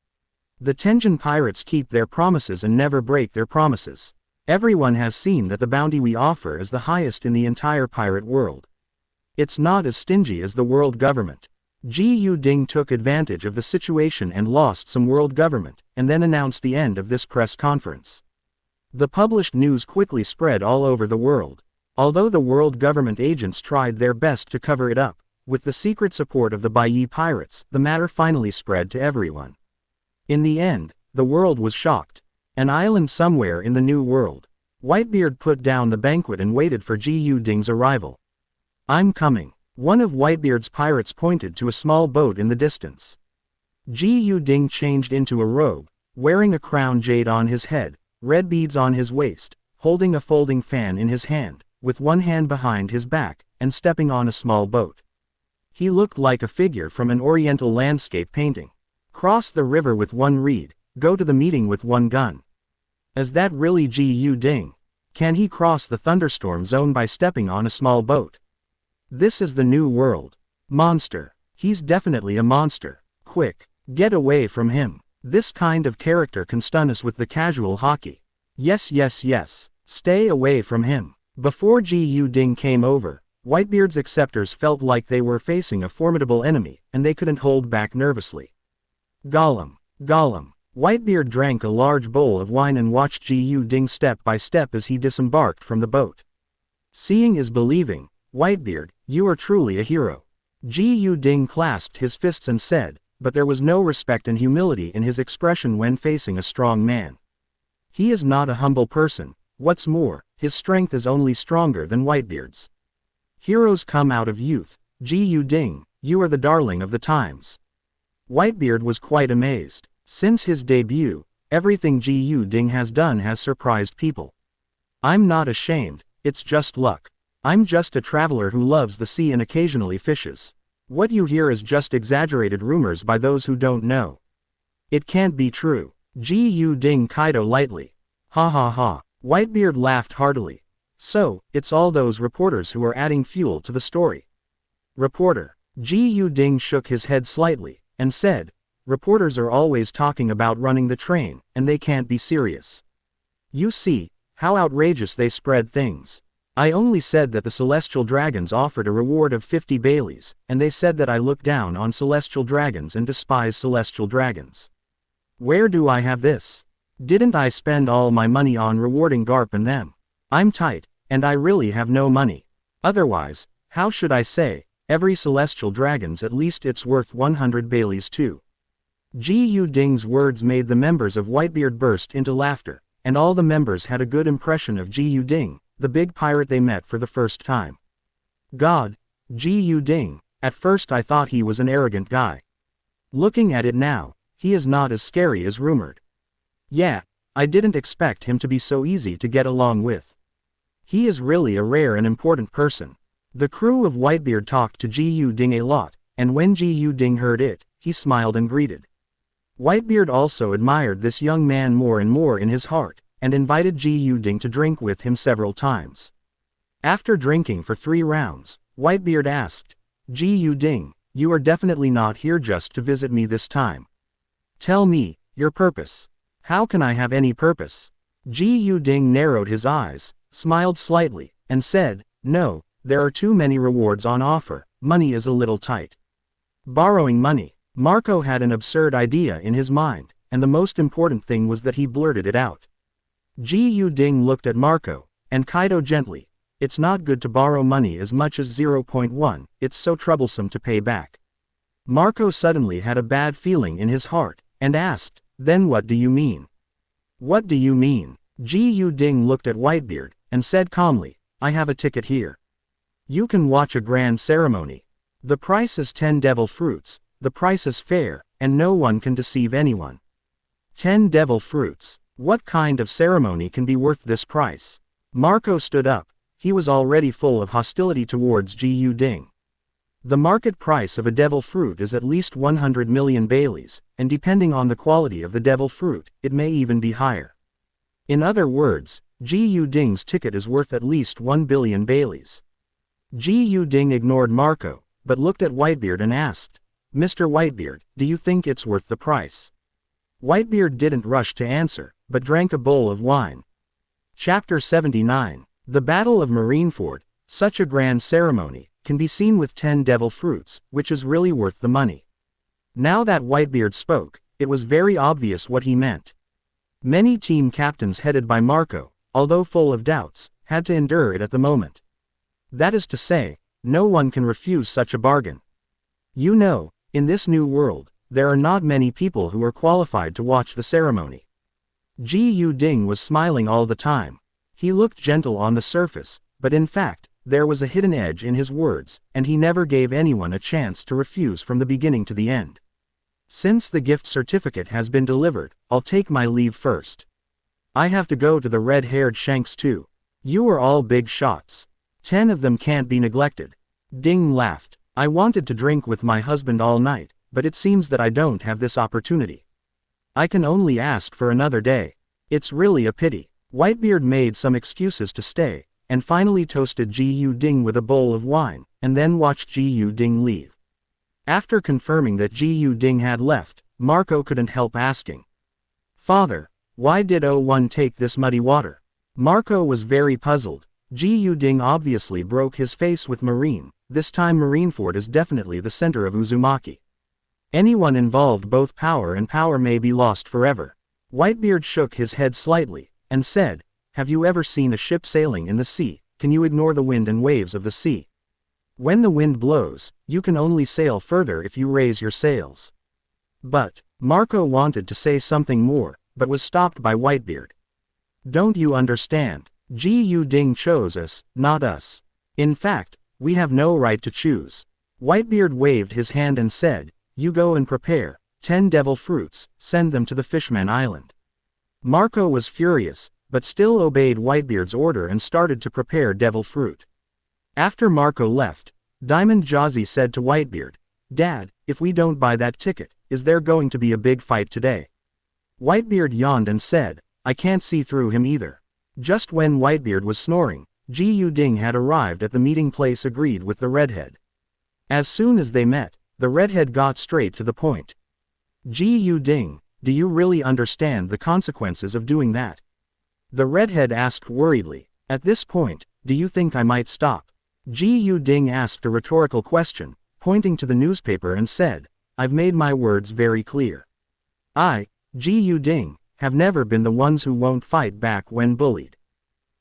The Tenjin Pirates keep their promises and never break their promises. Everyone has seen that the bounty we offer is the highest in the entire pirate world. It's not as stingy as the world government. Gu Ding took advantage of the situation and lost some world government, and then announced the end of this press conference. The published news quickly spread all over the world. Although the world government agents tried their best to cover it up, with the secret support of the Baiyi pirates, the matter finally spread to everyone. In the end, the world was shocked. An island somewhere in the New World. Whitebeard put down the banquet and waited for Gu Ding's arrival. I'm coming. One of Whitebeard's pirates pointed to a small boat in the distance. Gu Ding changed into a robe, wearing a crown jade on his head, red beads on his waist, holding a folding fan in his hand, with one hand behind his back, and stepping on a small boat. He looked like a figure from an oriental landscape painting. Cross the river with one reed, go to the meeting with one gun. Is that really Gu Ding? Can he cross the thunderstorm zone by stepping on a small boat? This is the new world. Monster. He's definitely a monster. Quick, get away from him. This kind of character can stun us with the casual hockey. Yes, yes, yes. Stay away from him. Before Gu Ding came over, Whitebeard's acceptors felt like they were facing a formidable enemy, and they couldn't hold back nervously. Gollum. Gollum. Whitebeard drank a large bowl of wine and watched Gu Ding step by step as he disembarked from the boat. Seeing is believing. Whitebeard, you are truly a hero. Gu Ding clasped his fists and said, but there was no respect and humility in his expression when facing a strong man. He is not a humble person. What's more, his strength is only stronger than Whitebeard's. Heroes come out of youth. Ji Ding, you are the darling of the times. Whitebeard was quite amazed. Since his debut, everything Ji Ding has done has surprised people. I'm not ashamed, it's just luck. I'm just a traveler who loves the sea and occasionally fishes. What you hear is just exaggerated rumors by those who don't know. It can't be true. Ji Ding Kaido lightly. Ha ha ha. Whitebeard laughed heartily. So, it's all those reporters who are adding fuel to the story. Reporter. Ji Ding shook his head slightly, and said, reporters are always talking about running the train, and they can't be serious. You see, how outrageous they spread things. I only said that the Celestial Dragons offered a reward of 50 Baileys, and they said that I look down on Celestial Dragons and despise Celestial Dragons. Where do I have this? Didn't I spend all my money on rewarding Garp and them? I'm tight, and I really have no money. Otherwise, how should I say, every Celestial Dragon's at least it's worth 100 Baileys too. Ji Ding's words made the members of Whitebeard burst into laughter, and all the members had a good impression of Ji Ding, the big pirate they met for the first time. God, Ji Ding, at first I thought he was an arrogant guy. Looking at it now, he is not as scary as rumored. Yeah, I didn't expect him to be so easy to get along with. He is really a rare and important person. The crew of Whitebeard talked to Ji Ding a lot, and when Ji Ding heard it, he smiled and greeted. Whitebeard also admired this young man more and more in his heart, and invited Ji Ding to drink with him several times. After drinking for 3 rounds, Whitebeard asked, Ji Ding, you are definitely not here just to visit me this time. Tell me, your purpose. How can I have any purpose? Ji Ding narrowed his eyes, smiled slightly, and said, no, there are too many rewards on offer, money is a little tight. Borrowing money. Marco had an absurd idea in his mind, and the most important thing was that he blurted it out. Ji Ding looked at Marco, and Kaido gently, it's not good to borrow money as much as 0.1, it's so troublesome to pay back. Marco suddenly had a bad feeling in his heart, and asked, then what do you mean? What do you mean? Ji Ding looked at Whitebeard, and said calmly, I have a ticket here. You can watch a grand ceremony. The price is 10 devil fruits, the price is fair, and no one can deceive anyone. 10 devil fruits. What kind of ceremony can be worth this price? Marco stood up. He was already full of hostility towards Ji Ding. The market price of a devil fruit is at least 100 million Baileys, and depending on the quality of the devil fruit, it may even be higher. In other words, Ji Ding's ticket is worth at least 1 billion Baileys. Ji Ding ignored Marco, but looked at Whitebeard and asked, Mr. Whitebeard, do you think it's worth the price? Whitebeard didn't rush to answer, but drank a bowl of wine. Chapter 79. The Battle of Marineford. Such a grand ceremony can be seen with 10 devil fruits, which is really worth the money. Now that Whitebeard spoke, it was very obvious what he meant. Many team captains headed by Marco, although full of doubts, had to endure it at the moment. That is to say, no one can refuse such a bargain. You know, in this new world, there are not many people who are qualified to watch the ceremony. Ji Ding was smiling all the time. He looked gentle on the surface, but in fact, there was a hidden edge in his words, and he never gave anyone a chance to refuse from the beginning to the end. Since the gift certificate has been delivered, I'll take my leave first. I have to go to the red-haired Shanks too. You are all big shots. 10 of them can't be neglected. Ding laughed. I wanted to drink with my husband all night, but it seems that I don't have this opportunity. I can only ask for another day. It's really a pity. Whitebeard made some excuses to stay, and finally toasted Ji Ding with a bowl of wine, and then watched Ji Ding leave. After confirming that Ji Ding had left, Marco couldn't help asking, Father, why did O1 take this muddy water? Marco was very puzzled. Ji Ding obviously broke his face with Marine. This time Marineford is definitely the center of Uzumaki. Anyone involved both power and power may be lost forever. Whitebeard shook his head slightly, and said, have you ever seen a ship sailing in the sea? Can you ignore the wind and waves of the sea? When the wind blows, you can only sail further if you raise your sails. But, Marco wanted to say something more, but was stopped by Whitebeard. Don't you understand? Gu Ding chose us, not us. In fact, we have no right to choose. Whitebeard waved his hand and said, you go and prepare 10 devil fruits, send them to the Fishman Island. Marco was furious, but still obeyed Whitebeard's order and started to prepare devil fruit. After Marco left, Diamond Jazzy said to Whitebeard, Dad, if we don't buy that ticket, is there going to be a big fight today? Whitebeard yawned and said, I can't see through him either. Just when Whitebeard was snoring, Gu Ding had arrived at the meeting place agreed with the redhead. As soon as they met, the redhead got straight to the point. Gu Ding, do you really understand the consequences of doing that? The redhead asked worriedly. At this point, do you think I might stop? Gu Ding asked a rhetorical question, pointing to the newspaper and said, I've made my words very clear. I, Gu Ding, have never been the ones who won't fight back when bullied.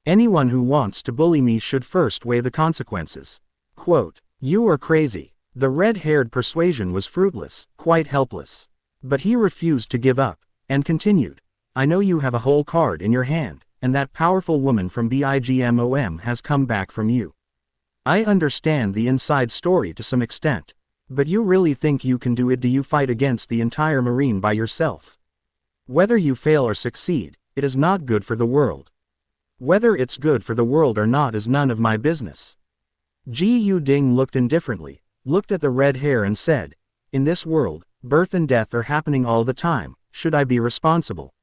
Anyone who wants to bully me should first weigh the consequences. Quote, you are crazy. The red-haired persuasion was fruitless, quite helpless. But he refused to give up, and continued, I know you have a whole card in your hand, and that powerful woman from BIGMOM has come back from you. I understand the inside story to some extent. But you really think you can do it? Do you fight against the entire marine by yourself? Whether you fail or succeed, it is not good for the world. Whether it's good for the world or not is none of my business. Gu Ding looked indifferently, looked at the red hair and said, in this world, birth and death are happening all the time, should I be responsible?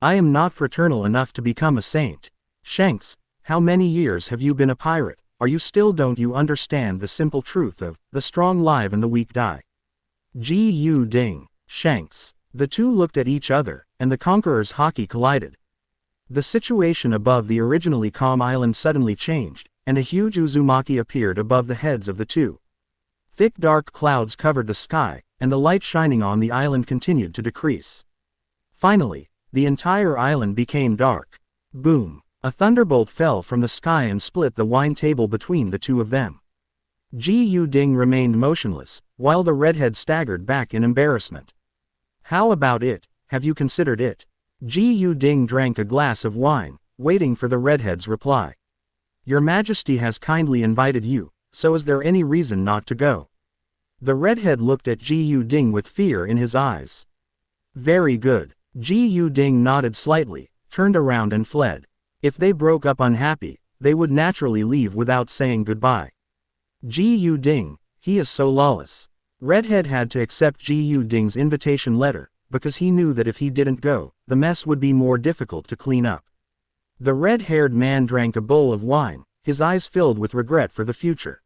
I am not fraternal enough to become a saint. Shanks, how many years have you been a pirate? Are you still? Don't you understand the simple truth of, the strong live and the weak die? Gu Ding, Shanks. The two looked at each other, and the conqueror's hockey collided. The situation above the originally calm island suddenly changed, and a huge Uzumaki appeared above the heads of the two. Thick dark clouds covered the sky, and the light shining on the island continued to decrease. Finally, the entire island became dark. Boom! A thunderbolt fell from the sky and split the wine table between the two of them. Gu Ding remained motionless, while the redhead staggered back in embarrassment. How about it? Have you considered it? Gu Ding drank a glass of wine, waiting for the redhead's reply. Your Majesty has kindly invited you, so is there any reason not to go? The redhead looked at Gu Ding with fear in his eyes. Very good. Gu Ding nodded slightly, turned around and fled. If they broke up unhappy, they would naturally leave without saying goodbye. Gu Ding, he is so lawless. Redhead had to accept Gu Ding's invitation letter, because he knew that if he didn't go, the mess would be more difficult to clean up. The red-haired man drank a bowl of wine, his eyes filled with regret for the future.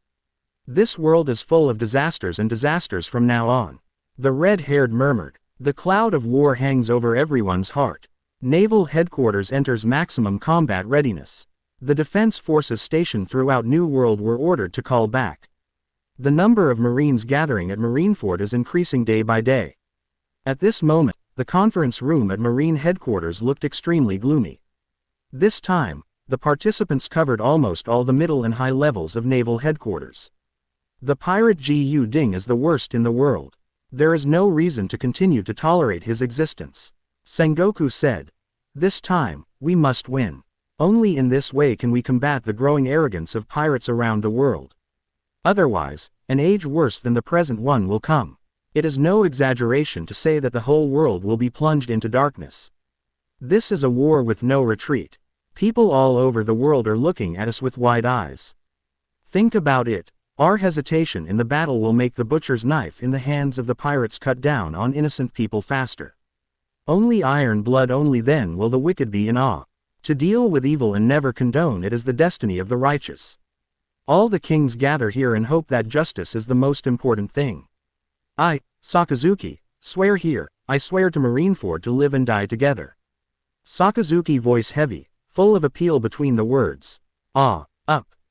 This world is full of disasters and disasters from now on. The red-haired murmured. The cloud of war hangs over everyone's heart. Naval headquarters enters maximum combat readiness. The defense forces stationed throughout New World were ordered to call back. The number of Marines gathering at Marineford is increasing day by day. At this moment, the conference room at Marine headquarters looked extremely gloomy. This time, the participants covered almost all the middle and high levels of naval headquarters. The pirate Gu Ding is the worst in the world. There is no reason to continue to tolerate his existence. Sengoku said. This time, we must win. Only in this way can we combat the growing arrogance of pirates around the world. Otherwise, an age worse than the present one will come. It is no exaggeration to say that the whole world will be plunged into darkness. This is a war with no retreat. People all over the world are looking at us with wide eyes. Think about it. Our hesitation in the battle will make the butcher's knife in the hands of the pirates cut down on innocent people faster. Only iron blood, only then will the wicked be in awe. To deal with evil and never condone it is the destiny of the righteous. All the kings gather here and hope that justice is the most important thing. I, Sakazuki, swear here, I swear to Marineford to live and die together. Sakazuki voice heavy, full of appeal between the words. Up.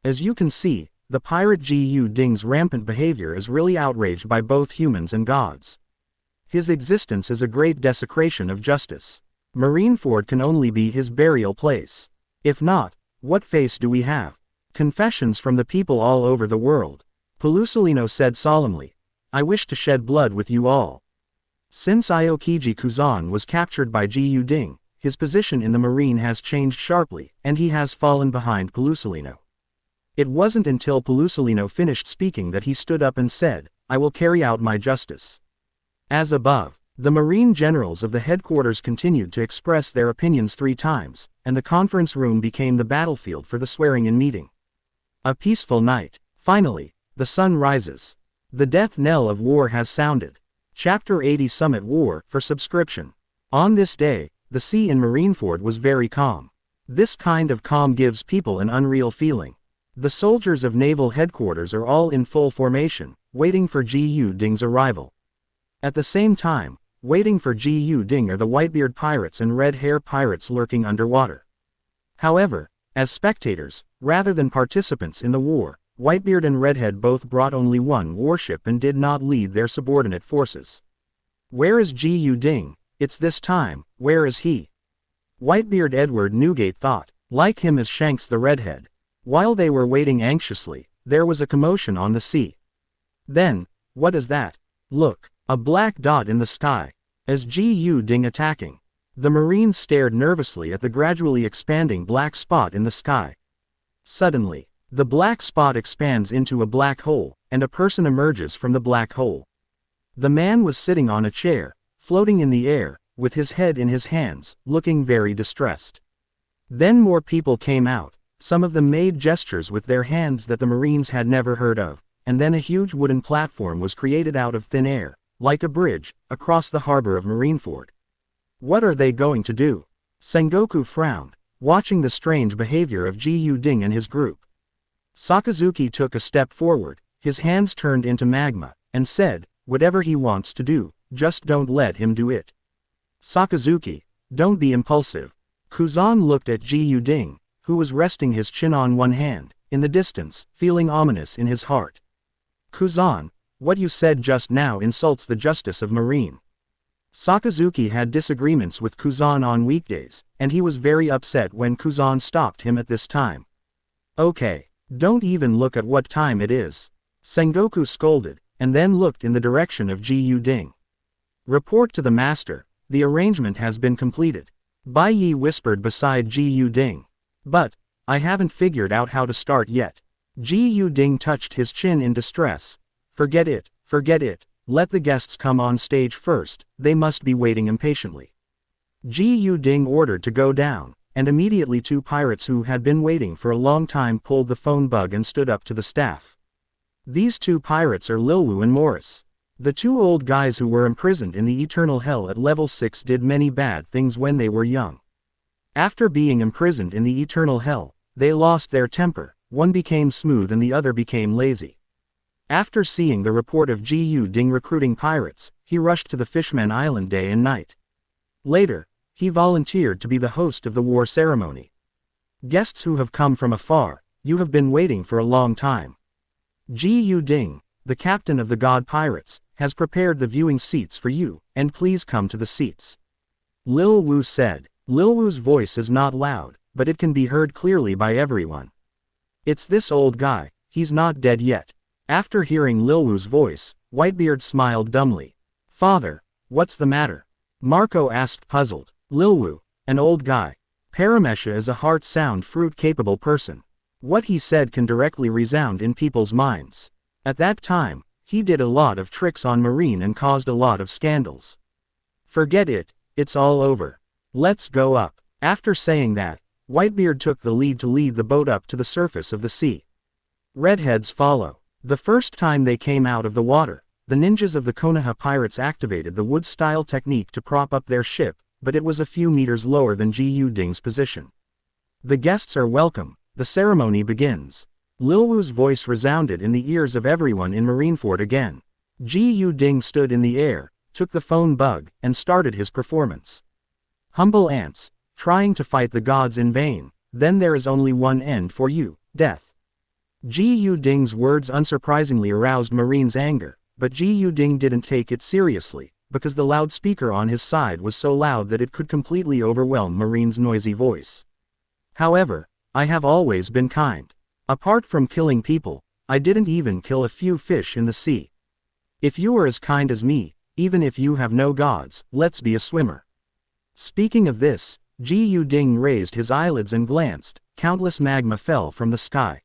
As you can see, the pirate Gu Ding's rampant behavior is really outraged by both humans and gods. His existence is a great desecration of justice. Marineford can only be his burial place. If not, what face do we have? Confessions from the people all over the world. Pelusolino said solemnly. I wish to shed blood with you all. Since Aokiji Kuzan was captured by Ji Ding, his position in the marine has changed sharply, and he has fallen behind Pelusolino. It wasn't until Pelusolino finished speaking that he stood up and said, "I will carry out my justice." As above, the marine generals of the headquarters continued to express their opinions 3 times, and the conference room became the battlefield for the swearing-in meeting. A peaceful night. Finally, the sun rises. The death knell of war has sounded. Chapter 80 Summit War for subscription. On this day, the sea in Marineford was very calm. This kind of calm gives people an unreal feeling. The soldiers of naval headquarters are all in full formation, waiting for Ji Ding's arrival. At the same time, waiting for Ji Ding are the Whitebeard pirates and Red Hair pirates lurking underwater. However, as spectators, rather than participants in the war, Whitebeard and Redhead both brought only one warship and did not lead their subordinate forces. Where is Ji Ding? It's this time, where is he? Whitebeard Edward Newgate thought. Like him is Shanks the Redhead. While they were waiting anxiously, there was a commotion on the sea. Then, what is that? Look, a black dot in the sky. Is Ji Ding attacking? The Marines stared nervously at the gradually expanding black spot in the sky. Suddenly, the black spot expands into a black hole, and a person emerges from the black hole. The man was sitting on a chair, floating in the air, with his head in his hands, looking very distressed. Then more people came out. Some of them made gestures with their hands that the Marines had never heard of, and then a huge wooden platform was created out of thin air, like a bridge, across the harbor of Marineford. What are they going to do? Sengoku frowned, watching the strange behavior of Ji Ding and his group. Sakazuki took a step forward, his hands turned into magma, and said, "Whatever he wants to do, just don't let him do it." Sakazuki, don't be impulsive. Kuzan looked at Ji Ding, who was resting his chin on one hand, in the distance, feeling ominous in his heart. Kuzan, what you said just now insults the justice of Marine. Sakazuki had disagreements with Kuzan on weekdays, and he was very upset when Kuzan stopped him at this time. Okay, don't even look at what time it is. Sengoku scolded, and then looked in the direction of Ji Ding. Report to the master, the arrangement has been completed. Bai Yi whispered beside Ji Ding. But, I haven't figured out how to start yet. Ji Ding touched his chin in distress. Forget it, let the guests come on stage first, they must be waiting impatiently. Ji Ding ordered to go down, and immediately 2 pirates who had been waiting for a long time pulled the phone bug and stood up to the staff. These 2 pirates are Lilwu and Morris. The 2 old guys who were imprisoned in the eternal hell at level 6 did many bad things when they were young. After being imprisoned in the eternal hell, they lost their temper, one became smooth and the other became lazy. After seeing the report of Ji Ding recruiting pirates, he rushed to the Fishman Island day and night. Later, he volunteered to be the host of the war ceremony. Guests who have come from afar, you have been waiting for a long time. Ji Ding, the captain of the God Pirates, has prepared the viewing seats for you, and please come to the seats. Lil Wu said. Lil Wu's voice is not loud, but it can be heard clearly by everyone. It's this old guy, he's not dead yet. After hearing Lil Wu's voice, Whitebeard smiled dumbly. Father, what's the matter? Marco asked puzzled. Lil Wu, an old guy. Paramesha is a heart-sound fruit-capable person. What he said can directly resound in people's minds. At that time, he did a lot of tricks on Marine and caused a lot of scandals. Forget it, it's all over. Let's go up. After saying that, Whitebeard took the lead to lead the boat up to the surface of the sea. Redheads follow. The first time they came out of the water, the ninjas of the Konoha pirates activated the wood-style technique to prop up their ship, but it was a few meters lower than Ji Ding's position. The guests are welcome, the ceremony begins. Lil Wu's voice resounded in the ears of everyone in Marineford again. Ji Ding stood in the air, took the phone bug, and started his performance. Humble ants, trying to fight the gods in vain, then there is only one end for you, death. Ji Ding's words unsurprisingly aroused Marine's anger, but Ji Ding didn't take it seriously, because the loudspeaker on his side was so loud that it could completely overwhelm Marine's noisy voice. However, I have always been kind. Apart from killing people, I didn't even kill a few fish in the sea. If you are as kind as me, even if you have no gods, let's be a swimmer. Speaking of this, Ji Yu-ding raised his eyelids and glanced. Countless magma fell from the sky.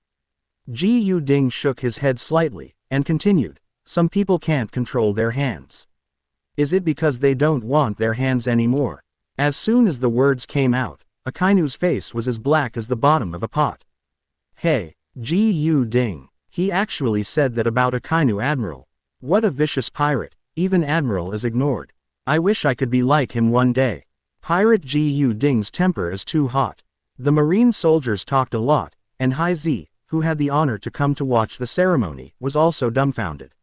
Ji Yu-ding shook his head slightly, and continued, some people can't control their hands. Is it because they don't want their hands anymore? As soon as the words came out, Akainu's face was as black as the bottom of a pot. Hey, Ji Yu-ding. He actually said that about Akainu Admiral. What a vicious pirate, even Admiral is ignored. I wish I could be like him one day. Pirate Ji Yu-ding's temper is too hot. The marine soldiers talked a lot, and Hai Zi, who had the honor to come to watch the ceremony, was also dumbfounded.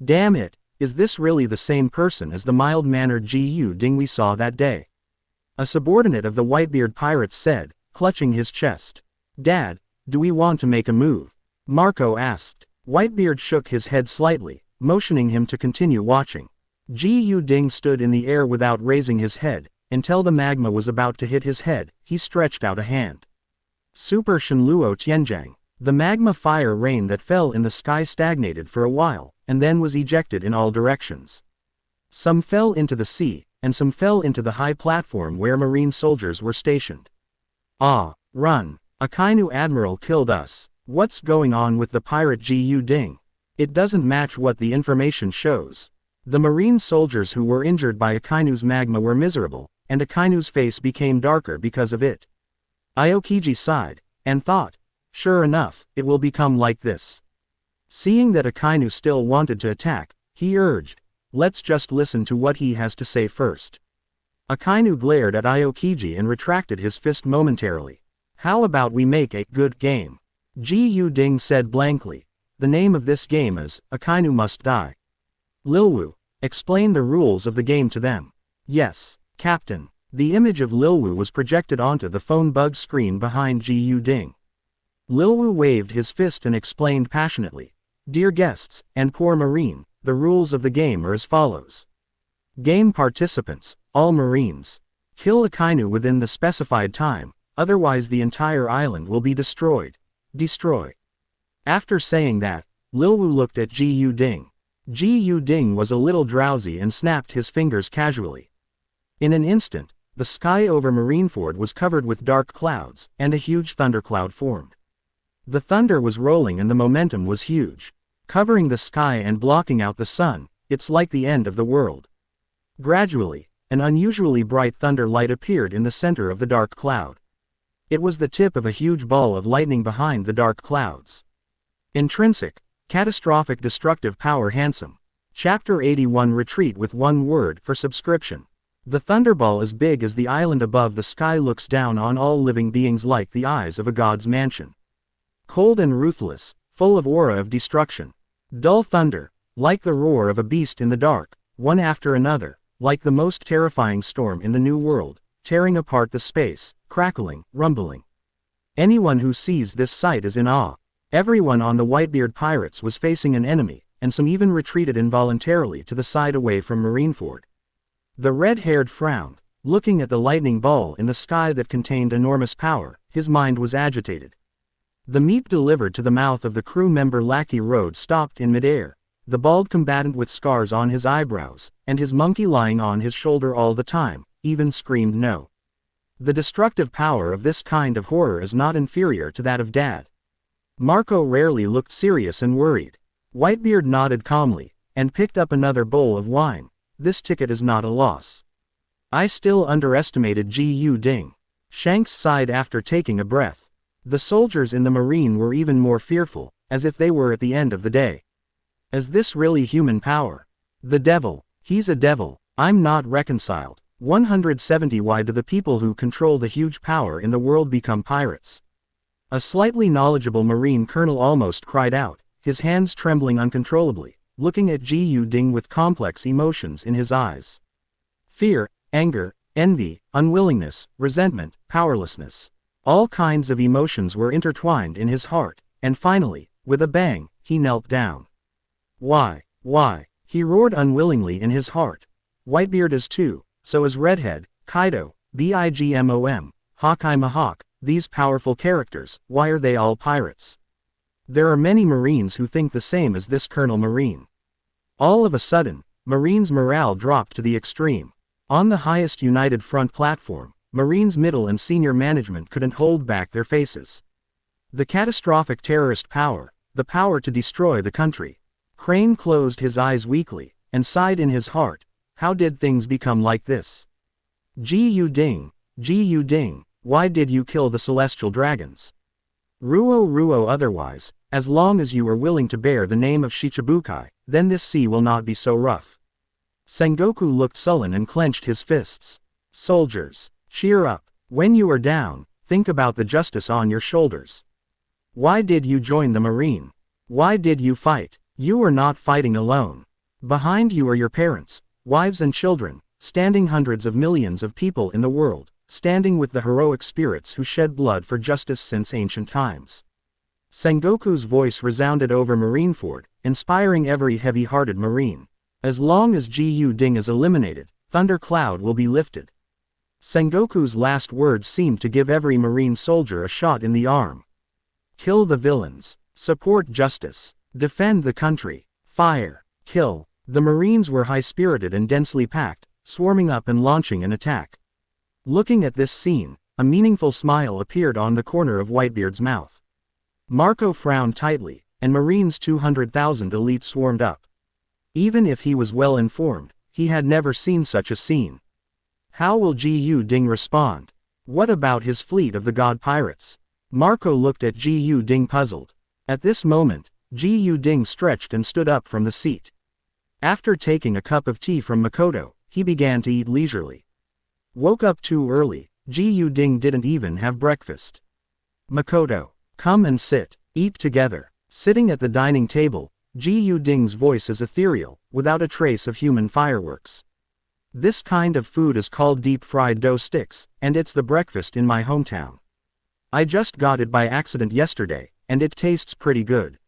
Damn it, is this really the same person as the mild-mannered Ji Yu-ding we saw that day? A subordinate of the Whitebeard pirates said, clutching his chest. Dad, do we want to make a move? Marco asked. Whitebeard shook his head slightly, motioning him to continue watching. Ji Yu-ding stood in the air without raising his head, until the magma was about to hit his head. He stretched out a hand. Super Shenluo Tianjiang. The magma fire rain that fell in the sky stagnated for a while, and then was ejected in all directions. Some fell into the sea, and some fell into the high platform where marine soldiers were stationed. Ah, run! Akainu Admiral killed us. What's going on with the pirate Ji Yu-ding? It doesn't match what the information shows. The marine soldiers who were injured by Akainu's magma were miserable, and Akainu's face became darker because of it. Aokiji sighed, and thought, sure enough, it will become like this. Seeing that Akainu still wanted to attack, he urged, let's just listen to what he has to say first. Akainu glared at Aokiji and retracted his fist momentarily. How about we make a good game? Ji Yu-ding said blankly. The name of this game is, Akainu Must Die. Lilwu, explain the rules of the game to them. Yes, Captain. The image of Lilwu was projected onto the phone bug screen behind Ji Yu-ding. Lilwu waved his fist and explained passionately. Dear guests, and poor Marine, the rules of the game are as follows. Game participants, all Marines. Kill Akainu within the specified time, otherwise the entire island will be destroyed. Destroy. After saying that, Lilwu looked at Ji Yu-ding. Ji Yu-ding was a little drowsy and snapped his fingers casually. In an instant, the sky over Marineford was covered with dark clouds, and a huge thundercloud formed. The thunder was rolling and the momentum was huge. Covering the sky and blocking out the sun, it's like the end of the world. Gradually, an unusually bright thunder light appeared in the center of the dark cloud. It was the tip of a huge ball of lightning behind the dark clouds. Intrinsic, catastrophic destructive power handsome. Chapter 81 Retreat with one word for subscription. The thunderball as big as the island above the sky looks down on all living beings like the eyes of a god's mansion. Cold and ruthless, full of aura of destruction. Dull thunder, like the roar of a beast in the dark, one after another, like the most terrifying storm in the New World, tearing apart the space, crackling, rumbling. Anyone who sees this sight is in awe. Everyone on the Whitebeard pirates was facing an enemy, and some even retreated involuntarily to the side away from Marineford. The red-haired frowned, looking at the lightning ball in the sky that contained enormous power. His mind was agitated. The meat delivered to the mouth of the crew member Lackey Road stopped in midair, the bald combatant with scars on his eyebrows, and his monkey lying on his shoulder all the time, even screamed no. The destructive power of this kind of horror is not inferior to that of Dad. Marco rarely looked serious and worried. Whitebeard nodded calmly, and picked up another bowl of wine. This ticket is not a loss. I still underestimated Ji Yu-ding. Shanks sighed after taking a breath. The soldiers in the marine were even more fearful, as if they were at the end of the day. Is this really human power? The devil, he's a devil. I'm not reconciled. 170 Why do the people who control the huge power in the world become pirates? A slightly knowledgeable marine colonel almost cried out, his hands trembling uncontrollably, looking at Ji Yu-ding with complex emotions in his eyes. Fear, anger, envy, unwillingness, resentment, powerlessness. All kinds of emotions were intertwined in his heart, and finally, with a bang, he knelt down. Why? He roared unwillingly in his heart. Whitebeard is too, so is Redhead, Kaido, Bigmom, Hawkeye Mahawk, these powerful characters. Why are they all pirates? There are many Marines who think the same as this Colonel Marine. All of a sudden, Marines' morale dropped to the extreme. On the highest United Front platform, Marines' middle and senior management couldn't hold back their faces. The catastrophic terrorist power, the power to destroy the country. Crane closed his eyes weakly, and sighed in his heart. How did things become like this? Ji Ding, why did you kill the celestial dragons? Ruo otherwise, as long as you are willing to bear the name of Shichibukai, then this sea will not be so rough. Sengoku looked sullen and clenched his fists. Soldiers, cheer up. When you are down, think about the justice on your shoulders. Why did you join the Marine? Why did you fight? You are not fighting alone. Behind you are your parents, wives and children, standing hundreds of millions of people in the world, standing with the heroic spirits who shed blood for justice since ancient times. Sengoku's voice resounded over Marineford, inspiring every heavy-hearted Marine. As long as Ji Ding is eliminated, Thunder Cloud will be lifted. Sengoku's last words seemed to give every Marine soldier a shot in the arm. Kill the villains. Support justice. Defend the country. Fire. Kill. The Marines were high-spirited and densely packed, swarming up and launching an attack. Looking at this scene, a meaningful smile appeared on the corner of Whitebeard's mouth. Marco frowned tightly, and Marines' 200,000 elite swarmed up. Even if he was well informed, he had never seen such a scene. How will Ji Ding respond? What about his fleet of the god pirates? Marco looked at Ji Ding puzzled. At this moment, Ji Ding stretched and stood up from the seat. After taking a cup of tea from Makoto, he began to eat leisurely. Woke up too early, Ji Ding didn't even have breakfast. Makoto, come and sit, eat together. Sitting at the dining table, Ji Ding's voice is ethereal, without a trace of human fireworks. This kind of food is called deep-fried dough sticks, and it's the breakfast in my hometown. I just got it by accident yesterday, and it tastes pretty good.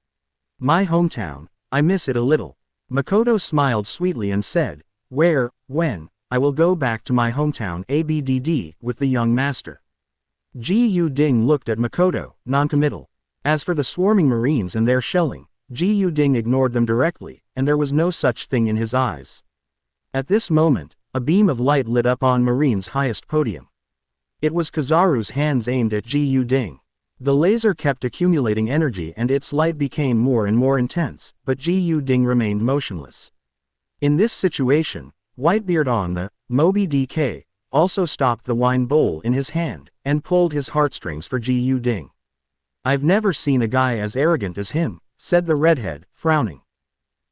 My hometown, I miss it a little. Makoto smiled sweetly and said, when, I will go back to my hometown ABDD with the young master. Ji Ding looked at Makoto, noncommittal. As for the swarming Marines and their shelling, Ji Ding ignored them directly, and there was no such thing in his eyes. At this moment, a beam of light lit up on Marine's highest podium. It was Kizaru's hands aimed at Ji Ding. The laser kept accumulating energy and its light became more and more intense, but Ji Ding remained motionless. In this situation, Whitebeard on the Moby DK also stopped the wine bowl in his hand, and pulled his heartstrings for Ji Ding. I've never seen a guy as arrogant as him, said the redhead, frowning.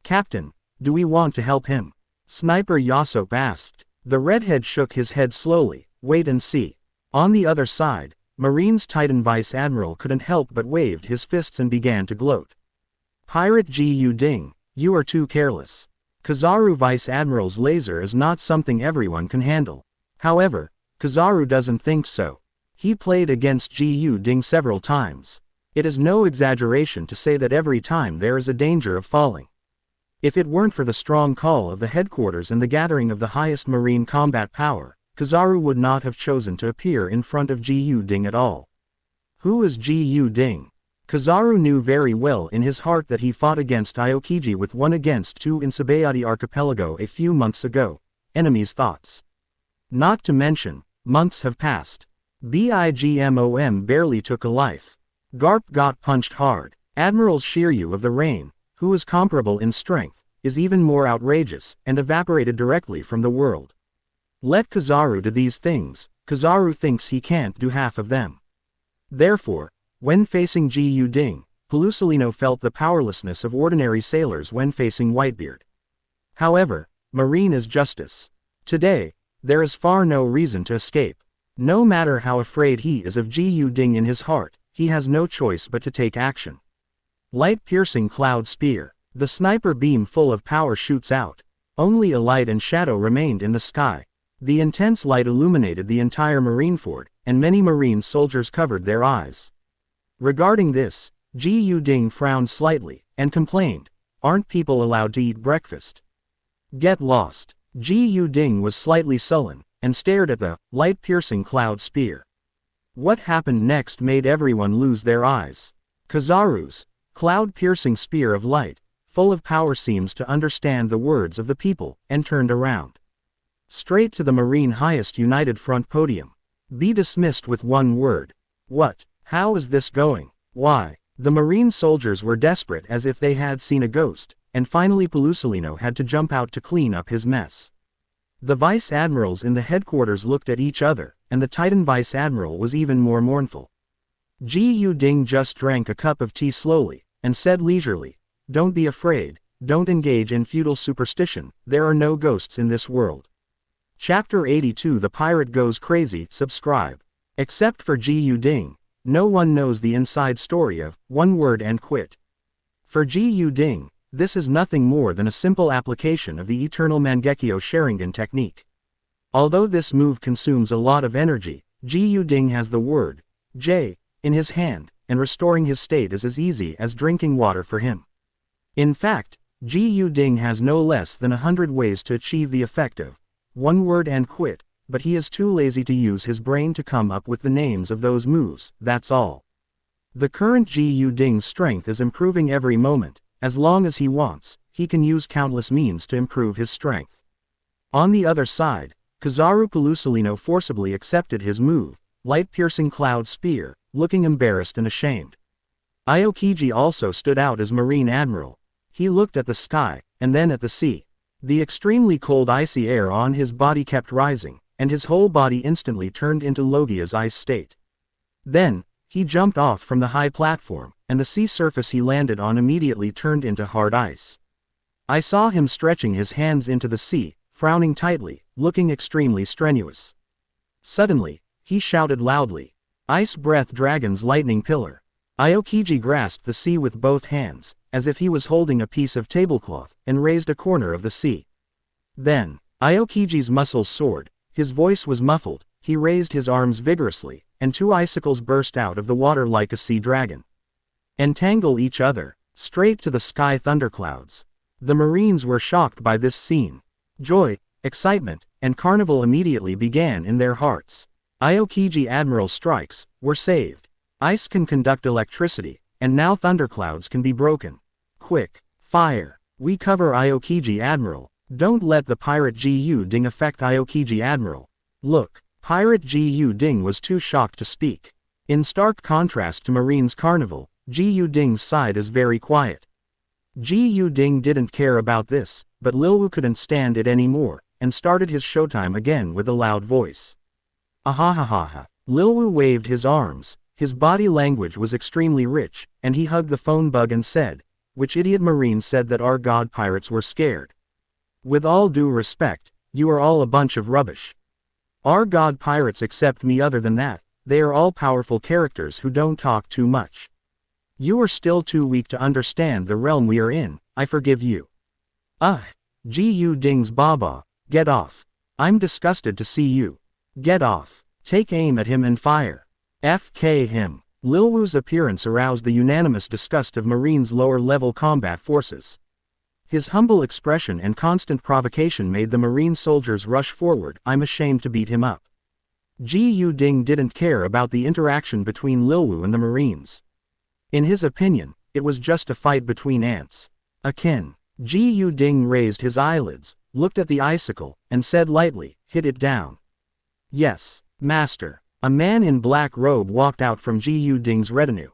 Captain, do we want to help him? Sniper Yasop asked. The redhead shook his head slowly. Wait and see. On the other side, Marine's Titan Vice Admiral couldn't help but waved his fists and began to gloat. Pirate Ji Ding, you are too careless. Kizaru Vice Admiral's laser is not something everyone can handle. However, Kizaru doesn't think so. He played against Ji Ding several times. It is no exaggeration to say that every time there is a danger of falling. If it weren't for the strong call of the headquarters and the gathering of the highest Marine combat power, Kizaru would not have chosen to appear in front of Ji Ding at all. Who is Ji Ding? Kizaru knew very well in his heart that he fought against Aokiji with 1-2 in Sabayati Archipelago a few months ago. Enemy's thoughts. Not to mention, months have passed. Bigmom barely took a life. Garp got punched hard. Admiral Shiryu of the Rain, who is comparable in strength, is even more outrageous, and evaporated directly from the world. Let Kizaru do these things, Kizaru thinks he can't do half of them. Therefore, when facing Ji Ding, Pelusolino felt the powerlessness of ordinary sailors when facing Whitebeard. However, Marine is justice. Today, there is far no reason to escape. No matter how afraid he is of Ji Ding in his heart, he has no choice but to take action. Light-piercing cloud spear. The sniper beam full of power shoots out. Only a light and shadow remained in the sky. The intense light illuminated the entire Marineford, and many Marine soldiers covered their eyes. Regarding this, Ji Ding frowned slightly, and complained, "Aren't people allowed to eat breakfast?" Get lost. Ji Ding was slightly sullen, and stared at the light-piercing cloud spear. What happened next made everyone lose their eyes. Kizaru's cloud-piercing spear of light full of power, seems to understand the words of the people, and turned around. Straight to the Marine Highest United Front podium. Be dismissed with one word. What? How is this going? Why? The Marine soldiers were desperate, as if they had seen a ghost, and finally Pelusolino had to jump out to clean up his mess. The vice admirals in the headquarters looked at each other, and the Titan vice admiral was even more mournful. Ji Ding just drank a cup of tea slowly, and said leisurely, "Don't be afraid, don't engage in feudal superstition, there are no ghosts in this world." Chapter 82 The Pirate Goes Crazy. Subscribe. Except for Ji Ding, no one knows the inside story of One Word and Quit. For Ji Ding, this is nothing more than a simple application of the eternal Mangekyo Sharingan technique. Although this move consumes a lot of energy, Ji Ding has the word J in his hand, and restoring his state is as easy as drinking water for him. In fact, Ji Ding has no less than 100 ways to achieve the effect of One Word and Quit, but he is too lazy to use his brain to come up with the names of those moves, that's all. The current Ji Ding's strength is improving every moment. As long as he wants, he can use countless means to improve his strength. On the other side, Kizaru Pelusolino forcibly accepted his move, Light-Piercing Cloud Spear, looking embarrassed and ashamed. Aokiji also stood out as Marine Admiral. He looked at the sky, and then at the sea. The extremely cold icy air on his body kept rising, and his whole body instantly turned into Logia's ice state. Then, he jumped off from the high platform, and the sea surface he landed on immediately turned into hard ice. I saw him stretching his hands into the sea, frowning tightly, looking extremely strenuous. Suddenly, he shouted loudly, "Ice Breath Dragon's Lightning Pillar." Aokiji grasped the sea with both hands, as if he was holding a piece of tablecloth, and raised a corner of the sea. Then, Aokiji's muscles soared, his voice was muffled, he raised his arms vigorously, and 2 icicles burst out of the water like a sea dragon. Entangle each other, straight to the sky thunderclouds. The Marines were shocked by this scene. Joy, excitement, and carnival immediately began in their hearts. Aokiji Admiral strikes were saved. Ice can conduct electricity, and now thunderclouds can be broken. Quick, fire. We cover Aokiji Admiral. Don't let the pirate Ji Ding affect Aokiji Admiral. Look, pirate Ji Ding was too shocked to speak. In stark contrast to Marine's carnival, Ji Ding's side is very quiet. Ji Ding didn't care about this, but Lilwu couldn't stand it anymore, and started his showtime again with a loud voice. Ahahaha. Lilwu waved his arms, his body language was extremely rich, and he hugged the phone bug and said, "Which idiot Marine said that our god pirates were scared? With all due respect, you are all a bunch of rubbish. Our god pirates accept me. Other than that, they are all powerful characters who don't talk too much. You are still too weak to understand the realm we are in. I forgive you." Ji Ding's Baba, get off. I'm disgusted to see you. Get off. Take aim at him and fire. FK him. Lilwu's appearance aroused the unanimous disgust of Marine's lower-level combat forces. His humble expression and constant provocation made the Marine soldiers rush forward. I'm ashamed to beat him up. Ji Ding didn't care about the interaction between Lilwu and the Marines. In his opinion, it was just a fight between ants. Akin. Ji Ding raised his eyelids, looked at the icicle, and said lightly, "Hit it down." "Yes, master." A man in black robe walked out from Ji Ding's retinue.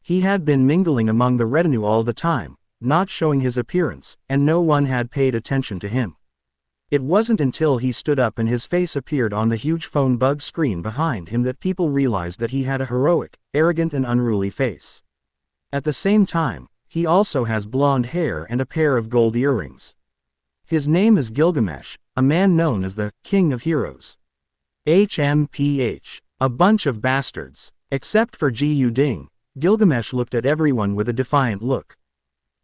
He had been mingling among the retinue all the time, not showing his appearance, and no one had paid attention to him. It wasn't until he stood up and his face appeared on the huge phone bug screen behind him that people realized that he had a heroic, arrogant and unruly face. At the same time, he also has blonde hair and a pair of gold earrings. His name is Gilgamesh, a man known as the King of Heroes. HMPH. A bunch of bastards. Except for Ji Ding, Gilgamesh looked at everyone with a defiant look.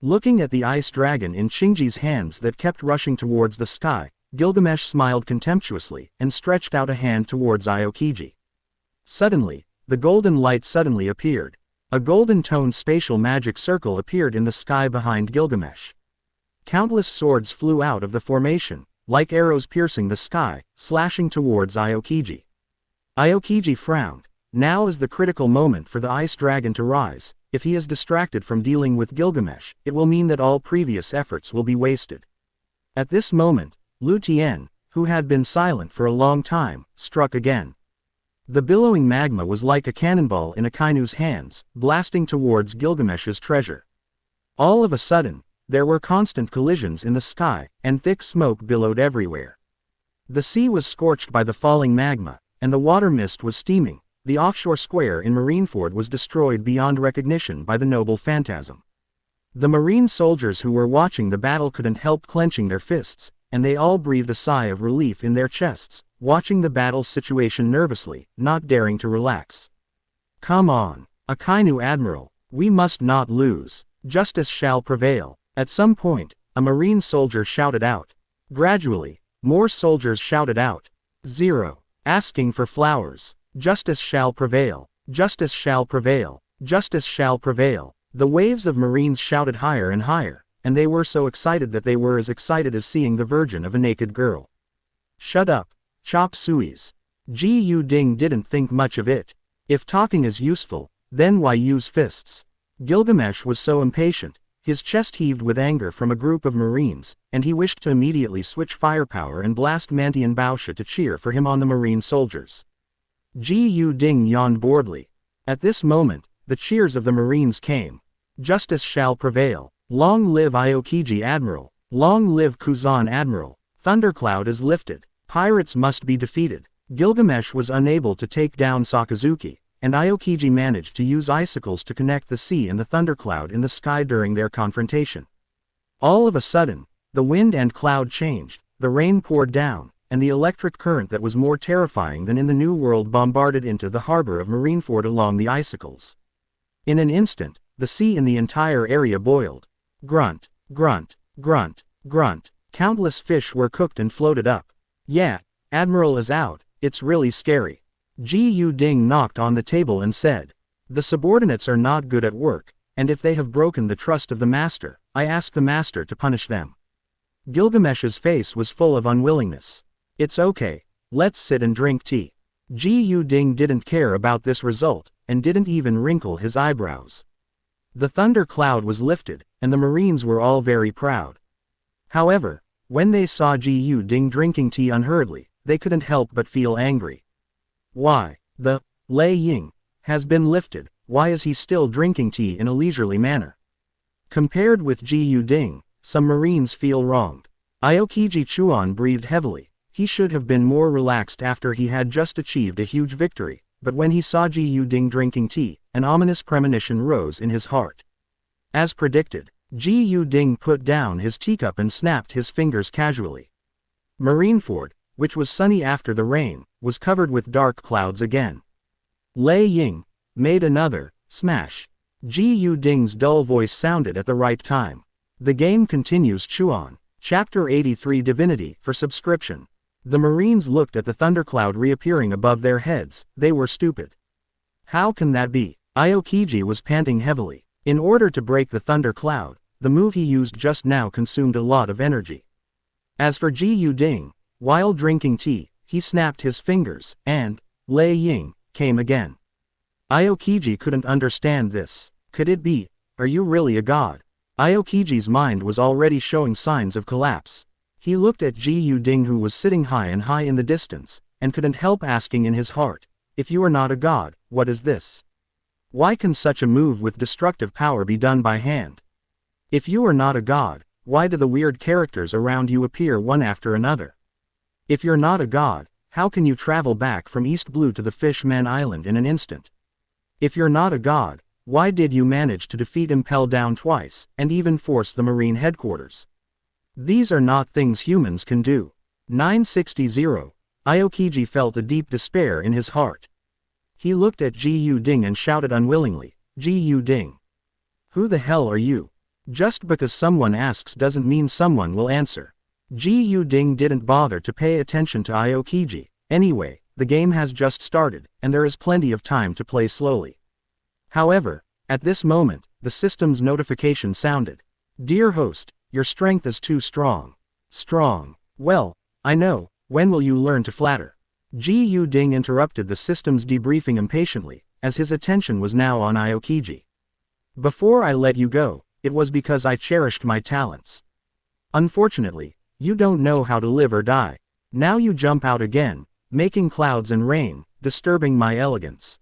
Looking at the ice dragon in Shinji's hands that kept rushing towards the sky, Gilgamesh smiled contemptuously and stretched out a hand towards Aokiji. Suddenly, the golden light suddenly appeared. A golden-toned spatial magic circle appeared in the sky behind Gilgamesh. Countless swords flew out of the formation, like arrows piercing the sky, slashing towards Aokiji. Aokiji frowned. Now is the critical moment for the ice dragon to rise. If he is distracted from dealing with Gilgamesh, it will mean that all previous efforts will be wasted. At this moment, Lu Tian, who had been silent for a long time, struck again. The billowing magma was like a cannonball in Akainu's hands, blasting towards Gilgamesh's treasure. All of a sudden, there were constant collisions in the sky, and thick smoke billowed everywhere. The sea was scorched by the falling magma, and the water mist was steaming. The offshore square in Marineford was destroyed beyond recognition by the noble phantasm. The marine soldiers who were watching the battle couldn't help clenching their fists, and they all breathed a sigh of relief in their chests, watching the battle situation nervously, not daring to relax. Come on, Akainu Admiral, we must not lose. Justice shall prevail. At some point, a marine soldier shouted out. Gradually, more soldiers shouted out. 0. Asking for flowers. Justice shall prevail. Justice shall prevail. Justice shall prevail. The waves of marines shouted higher and higher, and they were so excited that they were as excited as seeing the virgin of a naked girl. Shut up, chop sueys. Gu Ding didn't think much of it. If talking is useful, then why use fists? Gilgamesh was so impatient, his chest heaved with anger from a group of marines, and he wished to immediately switch firepower and blast Mantian Baosha to cheer for him on the marine soldiers. Gu Ding yawned boredly. At this moment, the cheers of the marines came. Justice shall prevail. Long live Aokiji Admiral. Long live Kuzan Admiral. Thundercloud is lifted. Pirates must be defeated. Gilgamesh was unable to take down Sakazuki, and Aokiji managed to use icicles to connect the sea and the thundercloud in the sky during their confrontation. All of a sudden, the wind and cloud changed, the rain poured down, and the electric current that was more terrifying than in the New World bombarded into the harbor of Marineford along the icicles. In an instant, the sea in the entire area boiled. Grunt, grunt, grunt, grunt. Countless fish were cooked and floated up. Yeah, Admiral is out, it's really scary. Gu Ding knocked on the table and said, the subordinates are not good at work, and if they have broken the trust of the master, I ask the master to punish them. Gilgamesh's face was full of unwillingness. It's okay, let's sit and drink tea. Gu Ding didn't care about this result, and didn't even wrinkle his eyebrows. The thunder cloud was lifted, and the marines were all very proud. However, when they saw Gu Ding drinking tea unhurriedly, they couldn't help but feel angry. Why, the Lei Ying has been lifted, why is he still drinking tea in a leisurely manner? Compared with Gu Ding, some marines feel wronged. Aokiji Chuan breathed heavily. He should have been more relaxed after he had just achieved a huge victory, but when he saw Gu Ding drinking tea, an ominous premonition rose in his heart. As predicted, Gu Ding put down his teacup and snapped his fingers casually. Marineford, which was sunny after the rain, was covered with dark clouds again. Lei Ying made another smash. Gu Ding's dull voice sounded at the right time. The game continues. Chuan, Chapter 83 Divinity for subscription. The marines looked at the thundercloud reappearing above their heads. They were stupid. How can that be? Aokiji was panting heavily. In order to break the thunder cloud, the move he used just now consumed a lot of energy. As for Gu Ding, while drinking tea, he snapped his fingers, and Lei Ying came again. Aokiji couldn't understand this. Could it be? Are you really a god? Aokiji's mind was already showing signs of collapse. He looked at Gu Ding, who was sitting high and high in the distance, and couldn't help asking in his heart, if you are not a god, what is this? Why can such a move with destructive power be done by hand? If you are not a god, why do the weird characters around you appear one after another? If you're not a god, how can you travel back from East Blue to the Fishman Island in an instant? If you're not a god, why did you manage to defeat Impel Down twice, and even force the Marine headquarters? These are not things humans can do. 960. Aokiji felt a deep despair in his heart. He looked at Gu Ding and shouted unwillingly, Gu Ding. Who the hell are you? Just because someone asks doesn't mean someone will answer. Gu Ding didn't bother to pay attention to Aokiji. Anyway, the game has just started, and there is plenty of time to play slowly. However, at this moment, the system's notification sounded. Dear host, your strength is too strong. Strong. Well, I know, when will you learn to flatter? Gu Ding interrupted the system's debriefing impatiently, as his attention was now on Aokiji. Before I let you go, it was because I cherished my talents. Unfortunately, you don't know how to live or die. Now you jump out again, making clouds and rain, disturbing my elegance.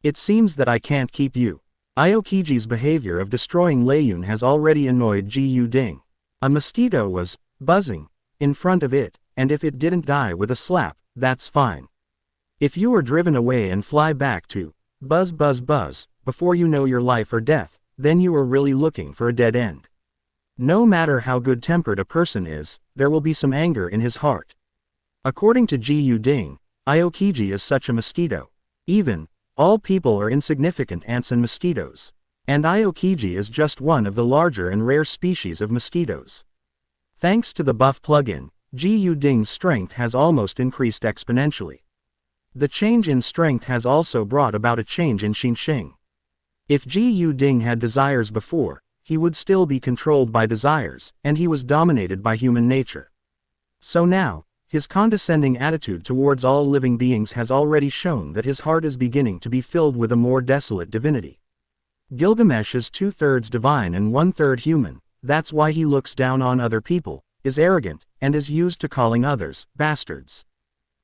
It seems that I can't keep you. Aokiji's behavior of destroying Layun has already annoyed Ji Ding. A mosquito was buzzing in front of it, and if it didn't die with a slap, that's fine. If you are driven away and fly back to buzz buzz buzz before you know your life or death, then you are really looking for a dead end. No matter how good-tempered a person is, there will be some anger in his heart. According to Ji Ding, Aokiji is such a mosquito. Even, all people are insignificant ants and mosquitoes. And Aokiji is just one of the larger and rare species of mosquitoes. Thanks to the buff plugin, Ji Ding's strength has almost increased exponentially. The change in strength has also brought about a change in Xinxing. If Ji Ding had desires before, he would still be controlled by desires, and he was dominated by human nature. So now, his condescending attitude towards all living beings has already shown that his heart is beginning to be filled with a more desolate divinity. Gilgamesh is 2/3 divine and 1/3 human, that's why he looks down on other people, is arrogant, and is used to calling others bastards.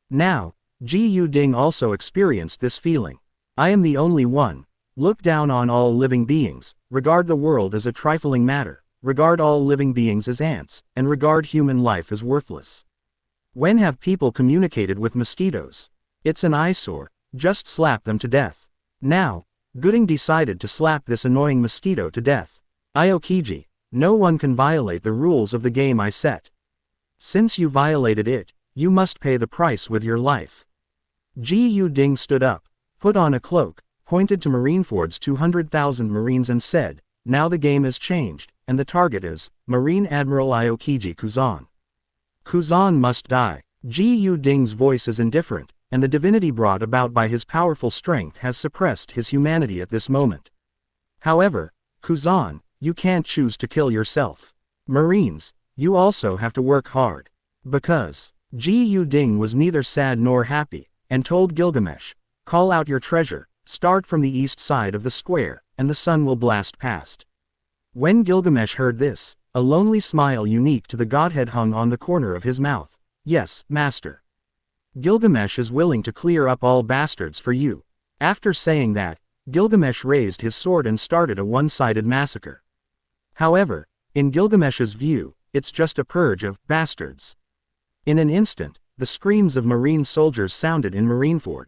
Now, Ji Ding also experienced this feeling. I am the only one. Look down on all living beings, regard the world as a trifling matter, regard all living beings as ants, and regard human life as worthless. When have people communicated with mosquitoes? It's an eyesore, just slap them to death. Now, Gooding decided to slap this annoying mosquito to death. Aokiji, no one can violate the rules of the game I set. Since you violated it, you must pay the price with your life. Ji Ding stood up, put on a cloak, pointed to Marineford's 200,000 Marines and said, now the game has changed, and the target is Marine Admiral Aokiji Kuzan. Kuzan must die. Ji Ding's voice is indifferent, and the divinity brought about by his powerful strength has suppressed his humanity at this moment. However, Kuzan, you can't choose to kill yourself. Marines, you also have to work hard. Because Ji Ding was neither sad nor happy, and told Gilgamesh, call out your treasure, start from the east side of the square, and the sun will blast past. When Gilgamesh heard this, a lonely smile unique to the godhead hung on the corner of his mouth. Yes, master. Gilgamesh is willing to clear up all bastards for you. After saying that, Gilgamesh raised his sword and started a one-sided massacre. However, in Gilgamesh's view, it's just a purge of bastards. In an instant, the screams of marine soldiers sounded in Marineford.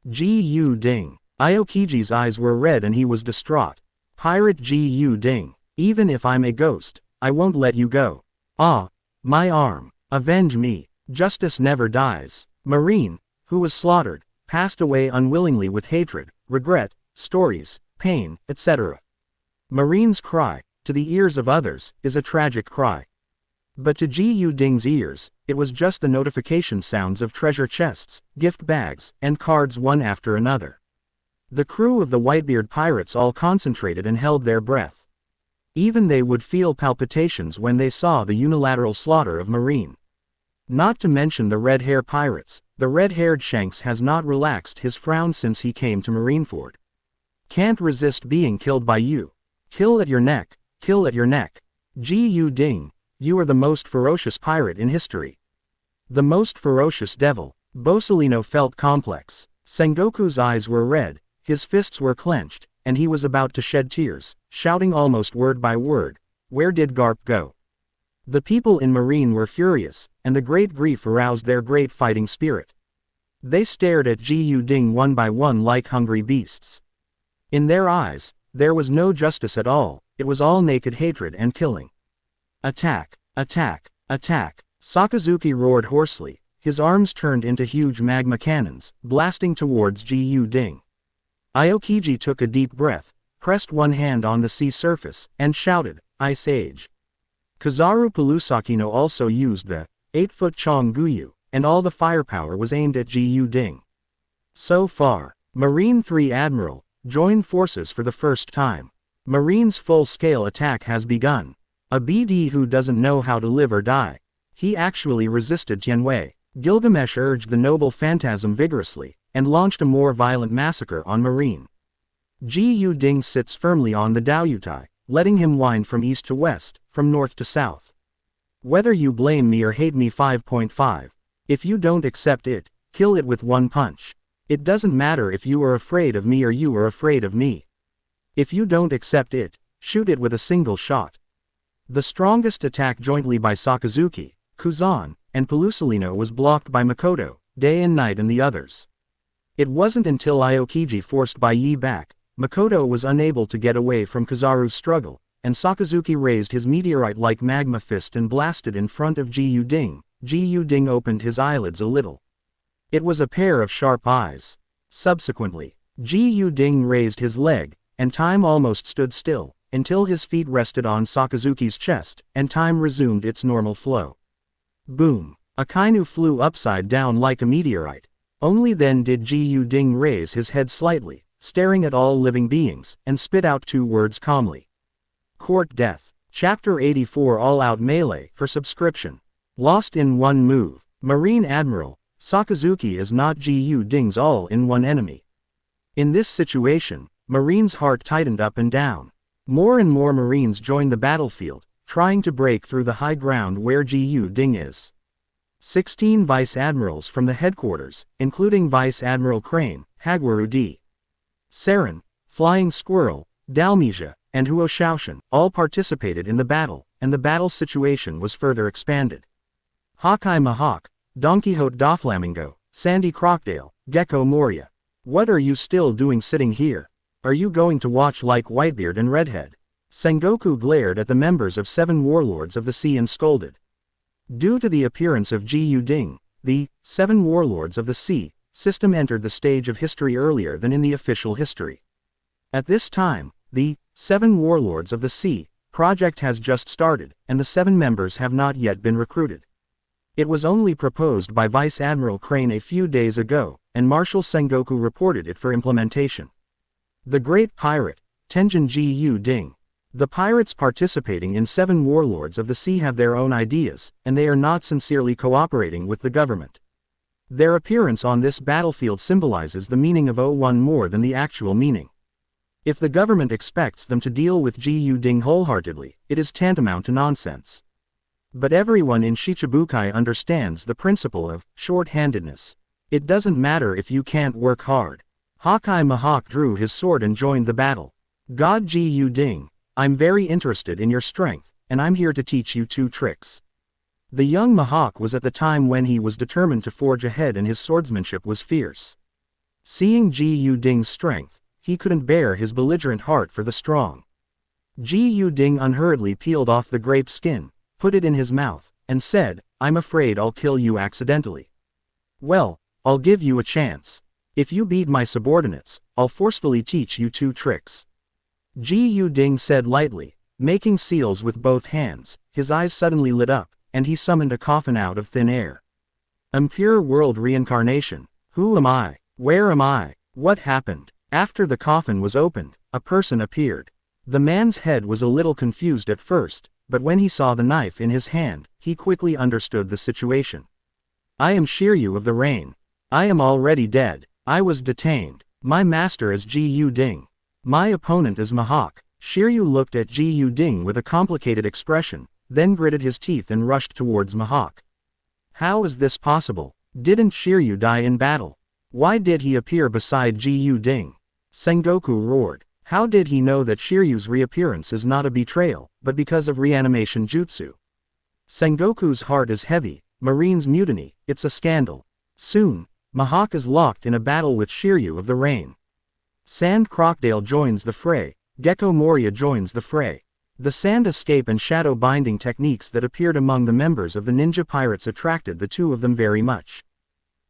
Ji Ding. Aokiji's eyes were red and he was distraught. Pirate Ji Ding. Even if I'm a ghost, I won't let you go. Ah, my arm. Avenge me. Justice never dies. Marine, who was slaughtered, passed away unwillingly with hatred, regret, stories, pain, etc. Marine's cry, to the ears of others, is a tragic cry. But to Ji Ding's ears, it was just the notification sounds of treasure chests, gift bags, and cards one after another. The crew of the Whitebeard pirates all concentrated and held their breath. Even they would feel palpitations when they saw the unilateral slaughter of Marine. Not to mention the red hair pirates, the red-haired Shanks has not relaxed his frown since he came to Marineford. Can't resist being killed by you. Kill at your neck, kill at your neck. Ji Ding, you are the most ferocious pirate in history. The most ferocious devil. Bosolino felt complex. Sengoku's eyes were red, his fists were clenched, and he was about to shed tears, shouting almost word by word, where did Garp go? The people in Marine were furious, and the great grief aroused their great fighting spirit. They stared at Ji Ding one by one like hungry beasts. In their eyes, there was no justice at all, it was all naked hatred and killing. Attack, attack, attack. Sakazuki roared hoarsely, his arms turned into huge magma cannons, blasting towards Ji Ding. Aokiji took a deep breath, pressed one hand on the sea surface, and shouted, Ice Age. Kazaru Pelusakino also used the 8-foot Chong Guyu, and all the firepower was aimed at Ji Ding. So far, Marine 3 Admiral joined forces for the first time. Marine's full-scale attack has begun. A BD who doesn't know how to live or die. He actually resisted Tianwei. Gilgamesh urged the noble phantasm vigorously, and launched a more violent massacre on Marine. Ji Yu Ding sits firmly on the Daoyutai, letting him wind from east to west, from north to south. Whether you blame me or hate me 5.5. If you don't accept it, kill it with one punch. It doesn't matter if you are afraid of me or you are afraid of me. If you don't accept it, shoot it with a single shot. The strongest attack jointly by Sakazuki, Kuzan, and Pelusolino was blocked by Makoto, Day and Night and the others. It wasn't until Aokiji forced Bai Yi back, Makoto was unable to get away from Kizaru's struggle, and Sakazuki raised his meteorite-like magma fist and blasted in front of Ji Yu Ding. Ji Yu Ding opened his eyelids a little. It was a pair of sharp eyes. Subsequently, Ji Yu Ding raised his leg, and time almost stood still, until his feet rested on Sakazuki's chest, and time resumed its normal flow. Boom! Akainu flew upside down like a meteorite. Only then did Ji Yu Ding raise his head slightly, staring at all living beings, and spit out 2 words calmly. Court Death. Chapter 84 All-Out Melee for subscription. Lost in one move. Marine Admiral, Sakazuki is not Ji Yu Ding's all-in-one enemy. In this situation, Marine's heart tightened up and down. More and more Marines joined the battlefield, trying to break through the high ground where Ji Yu Ding is. 16 Vice Admirals from the headquarters, including Vice Admiral Crane, Hagwaru D. Saren, Flying Squirrel, Dalmesia, and Huo Shaoshan, all participated in the battle, and the battle situation was further expanded. Hawkeye Mahawk, Don Quixote Doflamingo, Sandy Crocodile, Gecko Moria. What are you still doing sitting here? Are you going to watch like Whitebeard and Redhead? Sengoku glared at the members of 7 Warlords of the Sea and scolded. Due to the appearance of Ji Yu Ding, the 7 Warlords of the Sea system entered the stage of history earlier than in the official history. At this time, the 7 Warlords of the Sea project has just started, and the 7 members have not yet been recruited. It was only proposed by Vice Admiral Crane a few days ago, and Marshal Sengoku reported it for implementation. The Great Pirate, Tenjin Ji Yu Ding. The pirates participating in 7 Warlords of the Sea have their own ideas, and they are not sincerely cooperating with the government. Their appearance on this battlefield symbolizes the meaning of O1 more than the actual meaning. If the government expects them to deal with Ji Yu Ding wholeheartedly, it is tantamount to nonsense. But everyone in Shichibukai understands the principle of short-handedness. It doesn't matter if you can't work hard. Hawkeye Mahawk drew his sword and joined the battle. God Ji Yu Ding, I'm very interested in your strength, and I'm here to teach you 2 tricks. The young Mahawk was at the time when he was determined to forge ahead and his swordsmanship was fierce. Seeing Ji Yu Ding's strength, he couldn't bear his belligerent heart for the strong. Ji Yu Ding unhurriedly peeled off the grape skin, put it in his mouth, and said, I'm afraid I'll kill you accidentally. Well, I'll give you a chance. If you beat my subordinates, I'll forcefully teach you 2 tricks. Ji Yu Ding said lightly, making seals with both hands. His eyes suddenly lit up, and he summoned a coffin out of thin air. Impure world reincarnation. Who am I? Where am I? What happened? After the coffin was opened, a person appeared. The man's head was a little confused at first, but when he saw the knife in his hand, he quickly understood the situation. I am Shiryu of the Rain. I am already dead. I was detained. My master is Ji Yu Ding. My opponent is Mahawk. Shiryu looked at Ji Yu Ding with a complicated expression, then gritted his teeth and rushed towards Mahawk. How is this possible? Didn't Shiryu die in battle? Why did he appear beside Ji Yu Ding? Sengoku roared. How did he know that Shiryu's reappearance is not a betrayal, but because of reanimation jutsu? Sengoku's heart is heavy. Marine's mutiny, it's a scandal. Soon, Mahawk is locked in a battle with Shiryu of the Rain. Sand Crocodile joins the fray. Gecko Moria joins the fray. The sand escape and shadow binding techniques that appeared among the members of the ninja pirates attracted the 2 of them very much.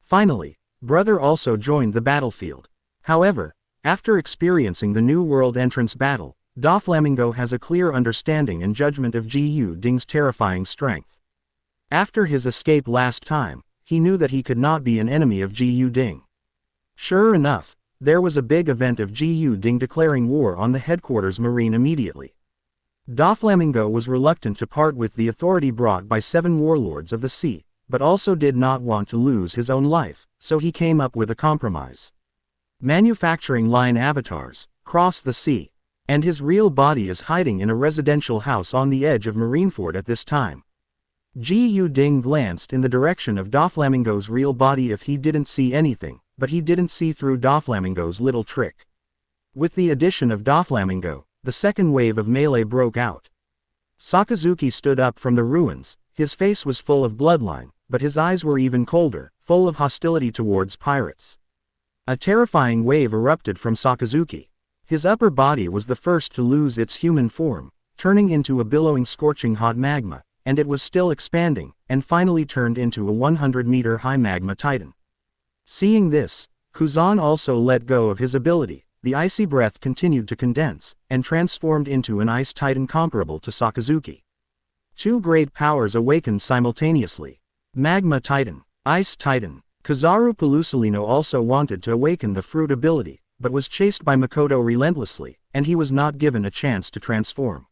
Finally, Brother also joined the battlefield. However, after experiencing the New World entrance battle, Doflamingo has a clear understanding and judgment of Ji Yu Ding's terrifying strength. After his escape last time, he knew that he could not be an enemy of Ji Yu Ding. Sure enough, there was a big event of Ji Yu Ding declaring war on the headquarters marine immediately. Doflamingo was reluctant to part with the authority brought by 7 Warlords of the Sea, but also did not want to lose his own life, so he came up with a compromise. Manufacturing line avatars, cross the sea. And his real body is hiding in a residential house on the edge of Marineford at this time. Ji Yu-ding glanced in the direction of Doflamingo's real body if he didn't see anything, but he didn't see through Doflamingo's little trick. With the addition of Doflamingo, the second wave of melee broke out. Sakazuki stood up from the ruins, his face was full of bloodline, but his eyes were even colder, full of hostility towards pirates. A terrifying wave erupted from Sakazuki. His upper body was the first to lose its human form, turning into a billowing scorching hot magma, and it was still expanding, and finally turned into a 100-meter-high magma titan. Seeing this, Kuzan also let go of his ability. The icy breath continued to condense, and transformed into an ice titan comparable to Sakazuki. Two great powers awakened simultaneously. Magma Titan, Ice Titan. Kizaru Pelusolino also wanted to awaken the fruit ability, but was chased by Makoto relentlessly, and he was not given a chance to transform.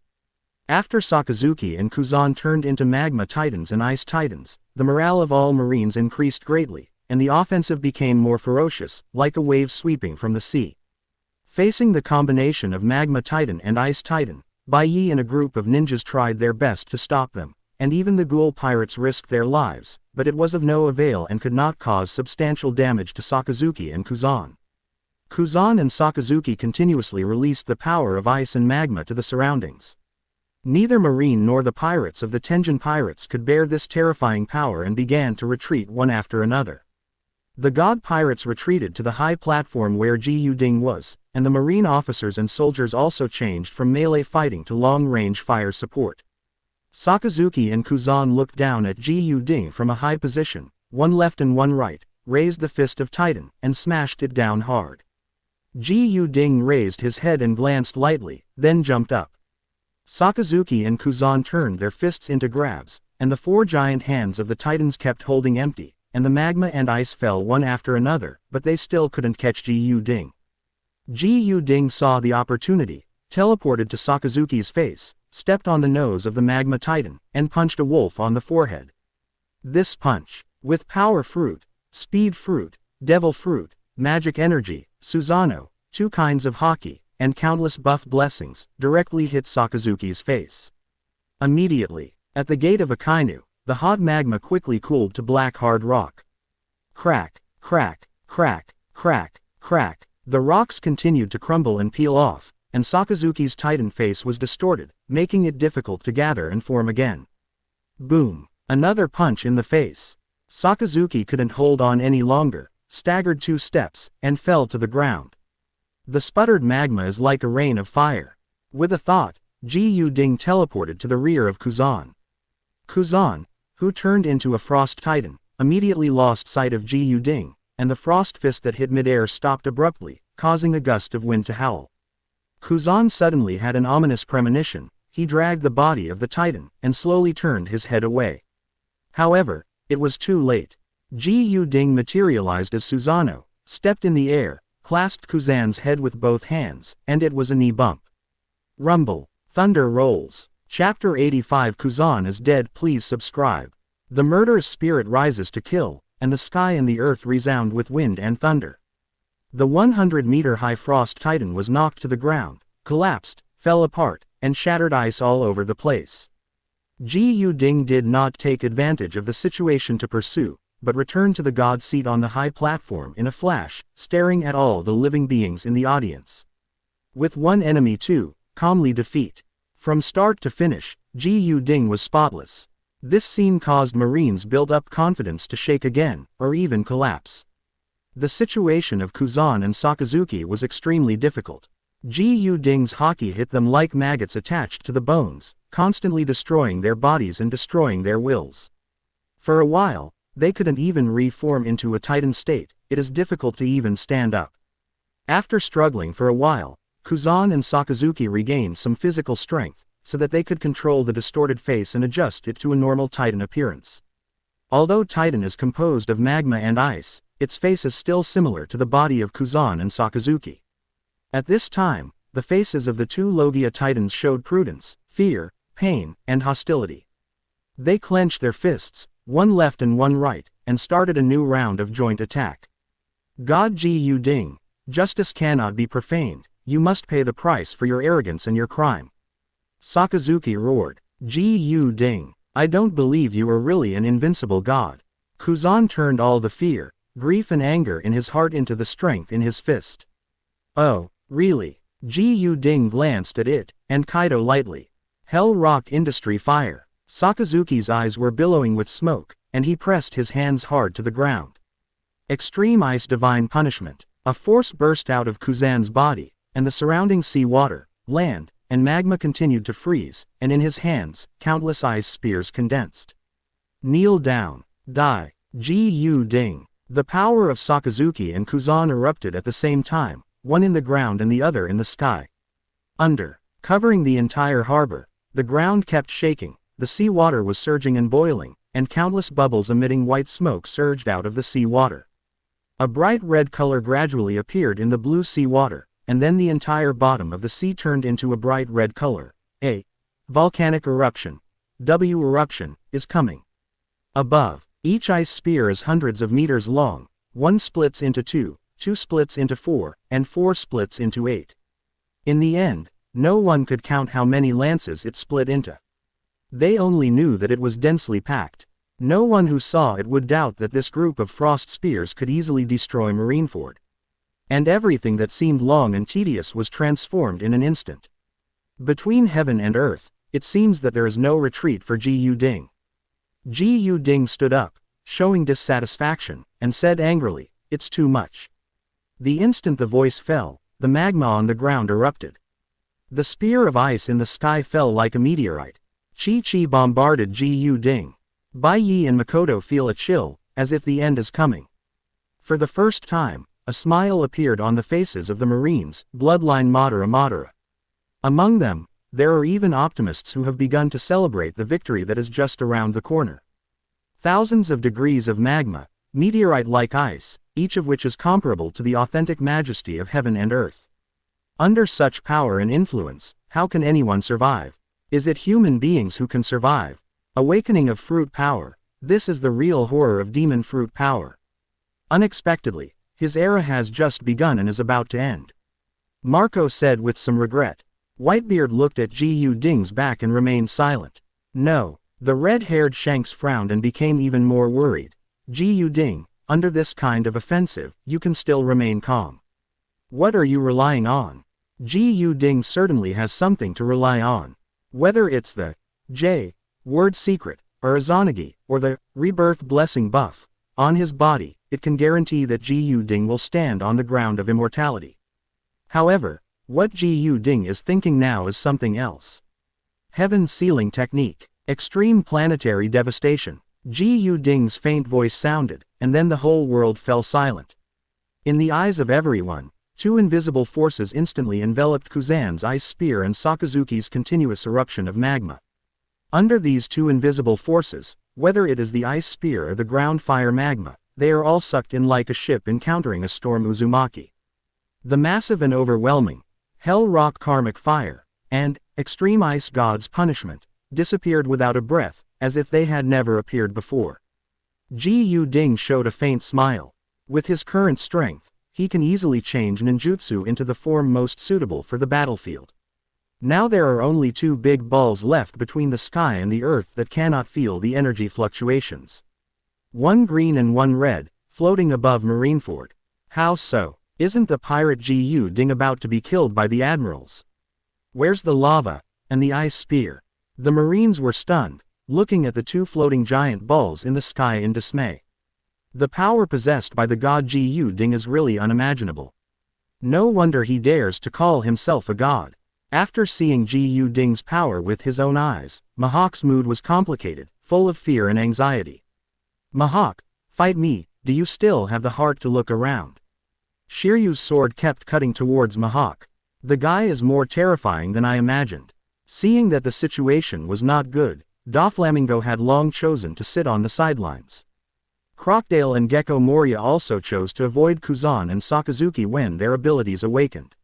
After Sakazuki and Kuzan turned into Magma Titans and Ice Titans, the morale of all Marines increased greatly, and the offensive became more ferocious, like a wave sweeping from the sea. Facing the combination of Magma Titan and Ice Titan, Baiyi and a group of ninjas tried their best to stop them, and even the ghoul pirates risked their lives, but it was of no avail and could not cause substantial damage to Sakazuki and Kuzan. Kuzan and Sakazuki continuously released the power of ice and magma to the surroundings. Neither Marine nor the pirates of the Tenjin Pirates could bear this terrifying power and began to retreat one after another. The god pirates retreated to the high platform where Ji Yu-ding was, and the Marine officers and soldiers also changed from melee fighting to long-range fire support. Sakazuki and Kuzan looked down at Ji Yu-ding from a high position, one left and one right, raised the fist of Titan, and smashed it down hard. Ji Yu-ding raised his head and glanced lightly, then jumped up. Sakazuki and Kuzan turned their fists into grabs, and the four giant hands of the Titans kept holding empty, and the magma and ice fell one after another, but they still couldn't catch Ji Yu-ding. Ji Yu-ding saw the opportunity, teleported to Sakazuki's face, stepped on the nose of the Magma Titan, and punched a wolf on the forehead. This punch, with Power Fruit, Speed Fruit, Devil Fruit, Magic Energy, Susanoo, two kinds of hockey, and countless buff blessings, directly hit Sakazuki's face. Immediately, at the gate of Akainu, the hot magma quickly cooled to black hard rock. Crack, crack, crack, crack, crack, the rocks continued to crumble and peel off, and Sakazuki's Titan face was distorted, making it difficult to gather and form again. Boom! Another punch in the face. Sakazuki couldn't hold on any longer, staggered 2 steps, and fell to the ground. The sputtered magma is like a rain of fire. With a thought, Ji Yu-ding teleported to the rear of Kuzan. Kuzan, who turned into a Frost Titan, immediately lost sight of Ji Yu-ding, and the frost fist that hit midair stopped abruptly, causing a gust of wind to howl. Kuzan suddenly had an ominous premonition. He dragged the body of the Titan, and slowly turned his head away. However, it was too late. Ji Yu-ding materialized as Susanoo, stepped in the air, clasped Kuzan's head with both hands, and it was a knee bump. Rumble, thunder rolls. Chapter 85 Kuzan is dead. Please subscribe. The murderous spirit rises to kill, and the sky and the earth resound with wind and thunder. The 100-meter-high Frost Titan was knocked to the ground, collapsed, fell apart, and shattered ice all over the place. Ji Yu-ding did not take advantage of the situation to pursue, but returned to the god seat on the high platform in a flash, staring at all the living beings in the audience. With one enemy to calmly defeat. From start to finish, Ji Yu-ding was spotless. This scene caused Marines' built-up confidence to shake again, or even collapse. The situation of Kuzan and Sakazuki was extremely difficult. Ji Yu-ding's hockey hit them like maggots attached to the bones, constantly destroying their bodies and destroying their wills. For a while, they couldn't even reform into a Titan state. It is difficult to even stand up. After struggling for a while, Kuzan and Sakazuki regained some physical strength, so that they could control the distorted face and adjust it to a normal Titan appearance. Although Titan is composed of magma and ice, its face is still similar to the body of Kuzan and Sakazuki. At this time, the faces of the two Logia Titans showed prudence, fear, pain, and hostility. They clenched their fists, one left and one right, and started a new round of joint attack. God Ji Yu-ding, justice cannot be profaned. You must pay the price for your arrogance and your crime. Sakazuki roared. Ji Ding, I don't believe you are really an invincible god. Kuzan turned all the fear, grief and anger in his heart into the strength in his fist. Oh, really? Ji Ding glanced at it, and Kaido lightly. Hell Rock Industry Fire. Sakazuki's eyes were billowing with smoke, and he pressed his hands hard to the ground. Extreme Ice Divine Punishment. A force burst out of Kuzan's body, and the surrounding sea water, land, and magma continued to freeze, and in his hands, countless ice spears condensed. Kneel down. Die. Ji Ding. The power of Sakazuki and Kuzan erupted at the same time, one in the ground and the other in the sky. Covering the entire harbor, the ground kept shaking, the sea water was surging and boiling, and countless bubbles emitting white smoke surged out of the sea water. A bright red color gradually appeared in the blue sea water, and then the entire bottom of the sea turned into a bright red color. A volcanic eruption. Eruption is coming. Above, each ice spear is hundreds of meters long, one splits into two splits into four, and four splits into 8. In the end, no one could count how many lances it split into. They only knew that it was densely packed. No one who saw it would doubt that this group of frost spears could easily destroy Marineford. And everything that seemed long and tedious was transformed in an instant. Between heaven and earth, it seems that there is no retreat for Ji Ding. Ji Ding stood up, showing dissatisfaction, and said angrily, "It's too much." The instant the voice fell, the magma on the ground erupted. The spear of ice in the sky fell like a meteorite. Chi bombarded Ji Ding. Bai Yi and Makoto feel a chill, as if the end is coming. For the first time, a smile appeared on the faces of the Marines, bloodline Madara. Among them, there are even optimists who have begun to celebrate the victory that is just around the corner. Thousands of degrees of magma, meteorite-like ice, each of which is comparable to the authentic majesty of heaven and earth. Under such power and influence, how can anyone survive? Is it human beings who can survive? Awakening of fruit power. This is the real horror of demon fruit power. Unexpectedly, his era has just begun and is about to end. Marco said with some regret. Whitebeard looked at Ji Ding's back and remained silent. No. The red-haired Shanks frowned and became even more worried. Ji Ding, under this kind of offensive, you can still remain calm. What are you relying on? Ji Ding certainly has something to rely on. Whether it's the word secret, or Izanagi, or the rebirth blessing buff on his body, it can guarantee that Ji Ding will stand on the ground of immortality. However, what Ji Ding is thinking now is something else. Heaven sealing technique. Extreme planetary devastation. Ji Ding's faint voice sounded, and then the whole world fell silent. In the eyes of everyone, two invisible forces instantly enveloped Kuzan's ice spear and Sakazuki's continuous eruption of magma. Under these two invisible forces, whether it is the ice spear or the ground fire magma, they are all sucked in like a ship encountering a storm Uzumaki. The massive and overwhelming Hell Rock Karmic Fire and Extreme Ice God's Punishment disappeared without a breath, as if they had never appeared before. Ji Ding showed a faint smile. With his current strength, he can easily change ninjutsu into the form most suitable for the battlefield. Now there are only two big balls left between the sky and the earth that cannot feel the energy fluctuations. One green and one red, floating above Marineford. How so? Isn't the pirate Ji Ding about to be killed by the admirals? Where's the lava and the ice spear? The Marines were stunned, looking at the two floating giant balls in the sky in dismay. The power possessed by the god Ji Ding is really unimaginable. No wonder he dares to call himself a god. After seeing Ji Ding's power with his own eyes, Mihawk's mood was complicated, full of fear and anxiety. Mihawk, fight me, do you still have the heart to look around? Shiryu's sword kept cutting towards Mihawk. The guy is more terrifying than I imagined. Seeing that the situation was not good, Doflamingo had long chosen to sit on the sidelines. Crocodile and Gecko Moria also chose to avoid Kuzan and Sakazuki when their abilities awakened.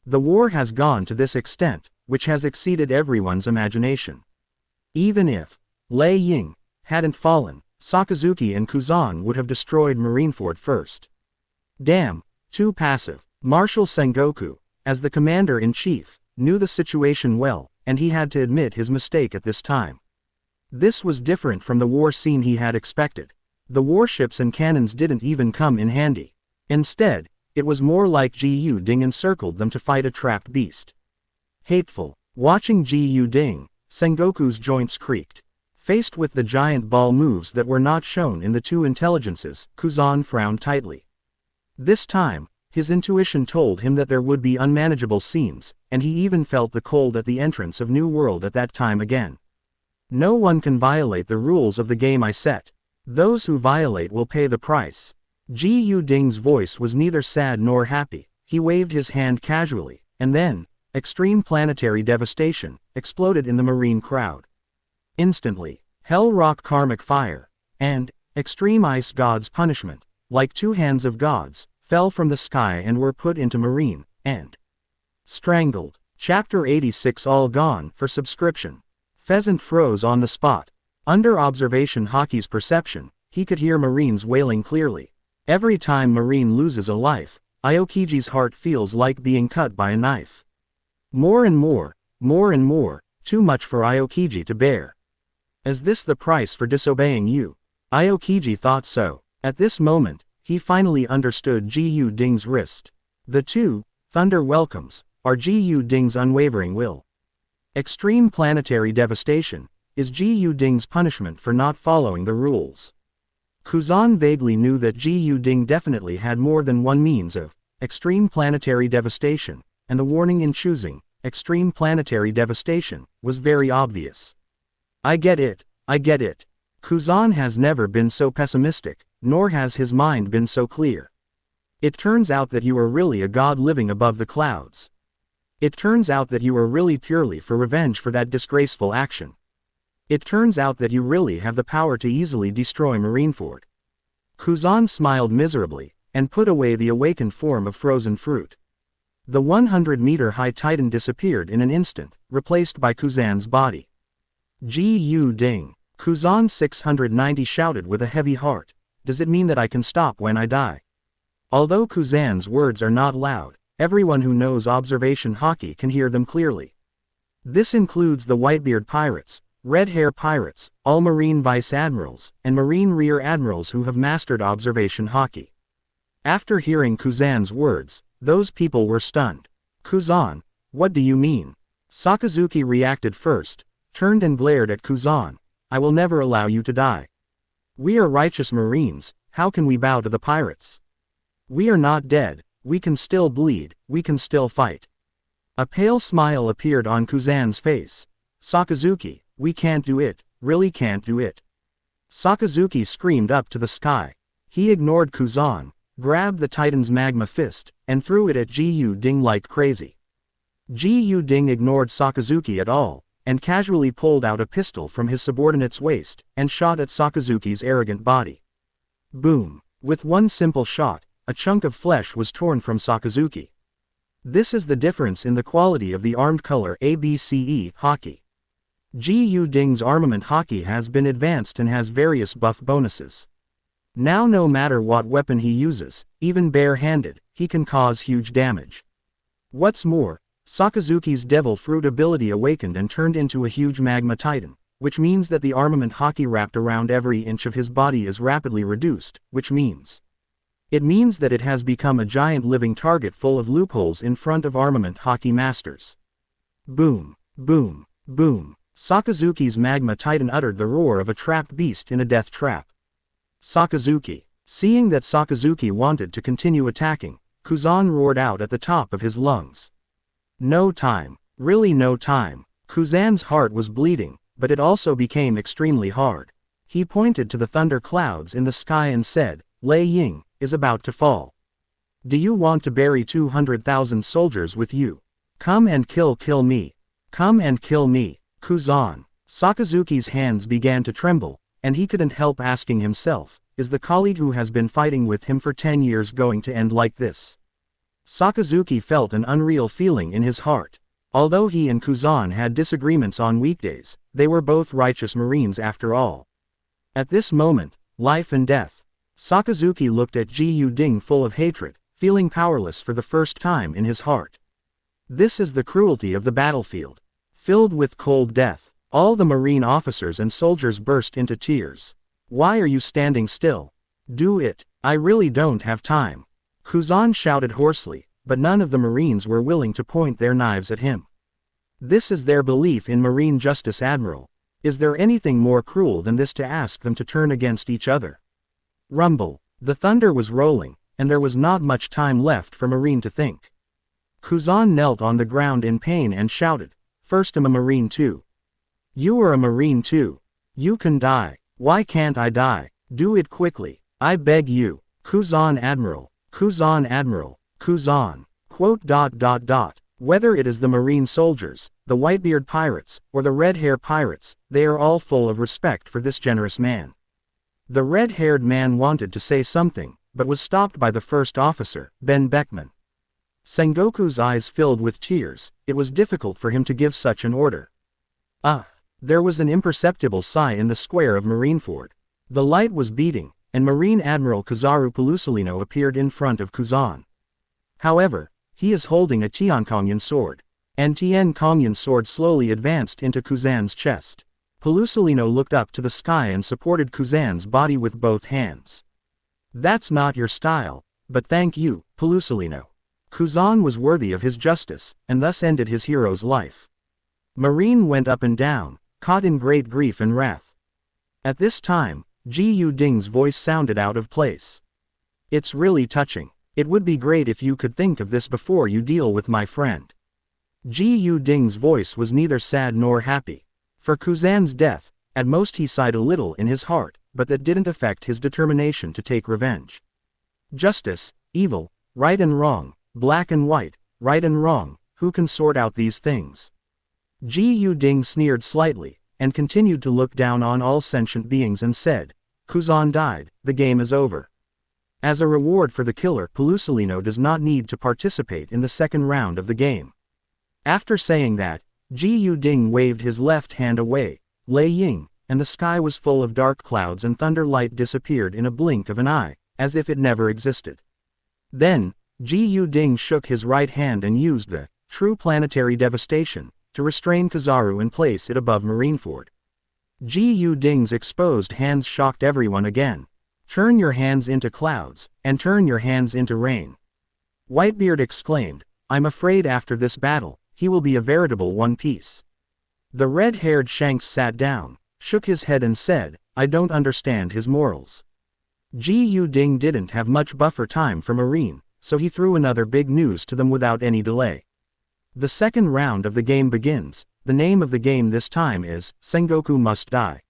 The war has gone to this extent, which has exceeded everyone's imagination. Even if Lei Ying hadn't fallen, Sakazuki and Kuzan would have destroyed Marineford first. Damn, too passive. Marshal Sengoku, as the commander-in-chief, knew the situation well, and he had to admit his mistake at this time. This was different from the war scene he had expected. The warships and cannons didn't even come in handy. Instead, it was more like Ji Ding encircled them to fight a trapped beast. Hateful. Watching Ji Ding, Sengoku's joints creaked. Faced with the giant ball moves that were not shown in the two intelligences, Kuzan frowned tightly. This time, his intuition told him that there would be unmanageable scenes, and he even felt the cold at the entrance of New World at that time again. No one can violate the rules of the game I set. Those who violate will pay the price. Ji Ding's voice was neither sad nor happy. He waved his hand casually, and then, extreme planetary devastation, exploded in the marine crowd. Instantly, Hell Rock Karmic Fire, and Extreme Ice God's Punishment, like two hands of gods, fell from the sky and were put into marine, and strangled. Chapter 86 all gone for subscription. Pheasant froze on the spot. Under observation Haki's perception, he could hear Marine's wailing clearly. Every time Marine loses a life, Aokiji's heart feels like being cut by a knife. More and more, too much for Aokiji to bear. Is this the price for disobeying you? Aokiji thought so. At this moment, he finally understood Ji Ding's wrist. The two, thunder welcomes, are Ji Ding's unwavering will. Extreme planetary devastation is Ji Ding's punishment for not following the rules. Kuzan vaguely knew that Ji Ding definitely had more than one means of extreme planetary devastation, and the warning in choosing extreme planetary devastation was very obvious. I get it. Kuzan has never been so pessimistic, nor has his mind been so clear. It turns out that you are really a god living above the clouds. It turns out that you are really purely for revenge for that disgraceful action. It turns out that you really have the power to easily destroy Marineford. Kuzan smiled miserably, and put away the awakened form of frozen fruit. The 100-meter-high titan disappeared in an instant, replaced by Kuzan's body. Ji Ding. Kuzan 690 shouted with a heavy heart. Does it mean that I can stop when I die? Although Kuzan's words are not loud, everyone who knows observation Haki can hear them clearly. This includes the Whitebeard pirates, Red Hair pirates, all Marine Vice Admirals, and Marine Rear Admirals who have mastered observation Haki. After hearing Kuzan's words, those people were stunned. Kuzan, what do you mean? Sakazuki reacted first, turned and glared at Kuzan. I will never allow you to die. We are righteous Marines, how can we bow to the pirates? We are not dead, we can still bleed, we can still fight. A pale smile appeared on Kuzan's face. Sakazuki, we can't do it, really can't do it. Sakazuki screamed up to the sky. He ignored Kuzan, grabbed the Titan's magma fist, and threw it at Ji Ding like crazy. Ji Ding ignored Sakazuki at all, and casually pulled out a pistol from his subordinate's waist, and shot at Sakazuki's arrogant body. Boom! With one simple shot, a chunk of flesh was torn from Sakazuki. This is the difference in the quality of the armed color ABCE Haki. Ji Ding's armament Haki has been advanced and has various buff bonuses. Now no matter what weapon he uses, even bare-handed, he can cause huge damage. What's more, Sakazuki's Devil Fruit ability awakened and turned into a huge magma titan, which means that the armament Haki wrapped around every inch of his body is rapidly reduced, which means that it has become a giant living target full of loopholes in front of armament Haki masters. Boom, boom, boom. Sakazuki's magma titan uttered the roar of a trapped beast in a death trap. Sakazuki. Seeing that Sakazuki wanted to continue attacking, Kuzan roared out at the top of his lungs. No time. Really no time. Kuzan's heart was bleeding, but it also became extremely hard. He pointed to the thunder clouds in the sky and said, Lei Ying is about to fall. Do you want to bury 200,000 soldiers with you? Come and kill me. Come and kill me. Kuzan. Sakazuki's hands began to tremble, and he couldn't help asking himself, is the colleague who has been fighting with him for 10 years going to end like this? Sakazuki felt an unreal feeling in his heart. Although he and Kuzan had disagreements on weekdays, they were both righteous Marines after all. At this moment, life and death. Sakazuki looked at Ji Ding full of hatred, feeling powerless for the first time in his heart. This is the cruelty of the battlefield. Filled with cold death, all the Marine officers and soldiers burst into tears. Why are you standing still? Do it. I really don't have time. Kuzan shouted hoarsely, but none of the Marines were willing to point their knives at him. This is their belief in Marine justice, Admiral. Is there anything more cruel than this, to ask them to turn against each other? Rumble. The thunder was rolling, and there was not much time left for Marine to think. Kuzan knelt on the ground in pain and shouted, "First, I'm a Marine too." "You are a Marine too. You can die. Why can't I die? Do it quickly. I beg you. Kuzan Admiral. Kuzan Admiral. Kuzan." Whether it is the Marine soldiers, the Whitebeard pirates, or the red-hair pirates, they are all full of respect for this generous man. The red-haired man wanted to say something, but was stopped by the first officer, Ben Beckman. Sengoku's eyes filled with tears. It was difficult for him to give such an order. There was an imperceptible sigh in the square of Marineford. The light was beating, and Marine Admiral Kizaru Pelusolino appeared in front of Kuzan. However, he is holding a Tiankongyan sword. And Tiankongyan's sword slowly advanced into Kuzan's chest. Pelusolino looked up to the sky and supported Kuzan's body with both hands. "That's not your style, but thank you, Pelusolino." Kuzan was worthy of his justice, and thus ended his hero's life. Marine went up and down, caught in great grief and wrath. At this time, Ji Yu Ding's voice sounded out of place. "It's really touching. It would be great if you could think of this before you deal with my friend." Ji Yu Ding's voice was neither sad nor happy. For Kuzan's death, at most he sighed a little in his heart, but that didn't affect his determination to take revenge. Justice, evil, right and wrong, black and white, right and wrong, who can sort out these things? Ji Yu Ding sneered slightly, and continued to look down on all sentient beings and said, "Kuzan died, the game is over. As a reward for the killer, Pelusolino does not need to participate in the second round of the game." After saying that, Ji Yu Ding waved his left hand away, Lei Ying, and the sky was full of dark clouds and thunder light disappeared in a blink of an eye, as if it never existed. Then, Ji Yu Ding shook his right hand and used the true planetary devastation to restrain Kizaru and place it above Marineford. Ji Yu Ding's exposed hands shocked everyone again. "Turn your hands into clouds, and turn your hands into rain." Whitebeard exclaimed, "I'm afraid after this battle, he will be a veritable one piece." The red-haired Shanks sat down, shook his head and said, "I don't understand his morals." Ji Yu Ding didn't have much buffer time for Marine, so he threw another big news to them without any delay. The second round of the game begins. The name of the game this time is, Sengoku Must Die.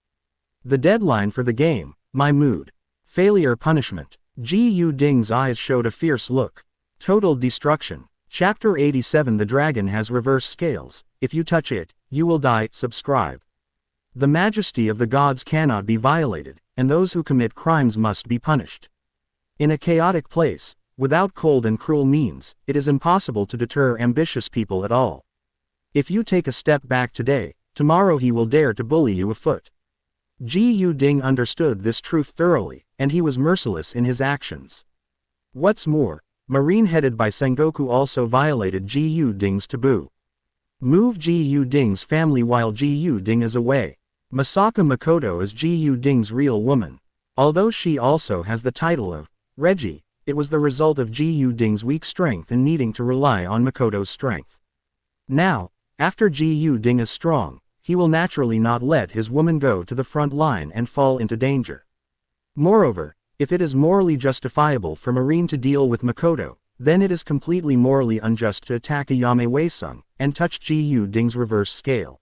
The deadline for the game, my mood. Failure punishment. Ji Yu Ding's eyes showed a fierce look. Total destruction. Chapter 87. The dragon has reverse scales. If you touch it, you will die. Subscribe. The majesty of the gods cannot be violated, and those who commit crimes must be punished. In a chaotic place, without cold and cruel means, it is impossible to deter ambitious people at all. If you take a step back today, tomorrow he will dare to bully you afoot. Ji Yu Ding understood this truth thoroughly, and he was merciless in his actions. What's more, Marine headed by Sengoku also violated Ji Yu Ding's taboo. Move Ji Yu Ding's family while Ji Yu Ding is away. Masaka Makoto is Ji Yu Ding's real woman. Although she also has the title of Reggie, it was the result of Ji Yu Ding's weak strength and needing to rely on Makoto's strength. Now, after Ji Yu Ding is strong, he will naturally not let his woman go to the front line and fall into danger. Moreover, if it is morally justifiable for Marine to deal with Makoto, then it is completely morally unjust to attack Ayame Weisung and touch Ji Yu Ding's reverse scale.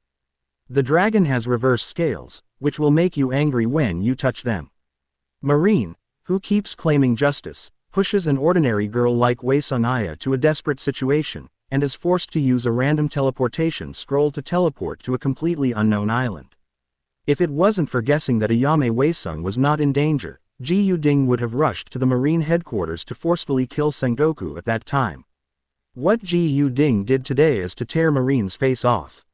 The dragon has reverse scales, which will make you angry when you touch them. Marine, who keeps claiming justice, pushes an ordinary girl like Weisung Aya to a desperate situation, and is forced to use a random teleportation scroll to teleport to a completely unknown island. If it wasn't for guessing that Ayame Weisung was not in danger, Ji Yu Ding would have rushed to the Marine headquarters to forcefully kill Sengoku at that time. What Ji Yu Ding did today is to tear Marine's face off.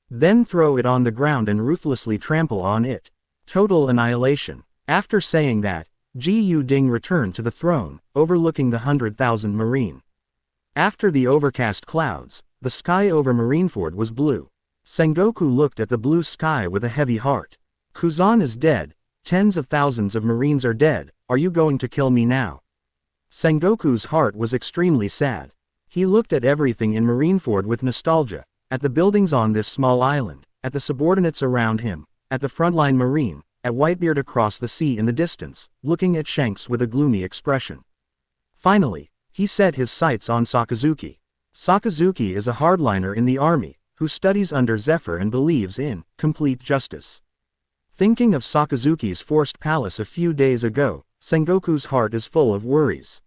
Then throw it on the ground and ruthlessly trample on it. Total annihilation. After saying that, Ji Yu Ding returned to the throne, overlooking the 100,000 Marine. After the overcast clouds, The sky over Marineford was blue. Sengoku looked at the blue sky with a heavy heart. Kuzan is dead. Tens of thousands of Marines are dead. Are you going to kill me now? Sengoku's heart was extremely sad. He looked at everything in Marineford with nostalgia, at the buildings on this small island, at the subordinates around him, at the frontline Marine, at Whitebeard across the sea in the distance, looking at Shanks with a gloomy expression. Finally, he set his sights on Sakazuki. Sakazuki is a hardliner in the army, who studies under Zephyr and believes in complete justice. Thinking of Sakazuki's forced palace a few days ago, Sengoku's heart is full of worries.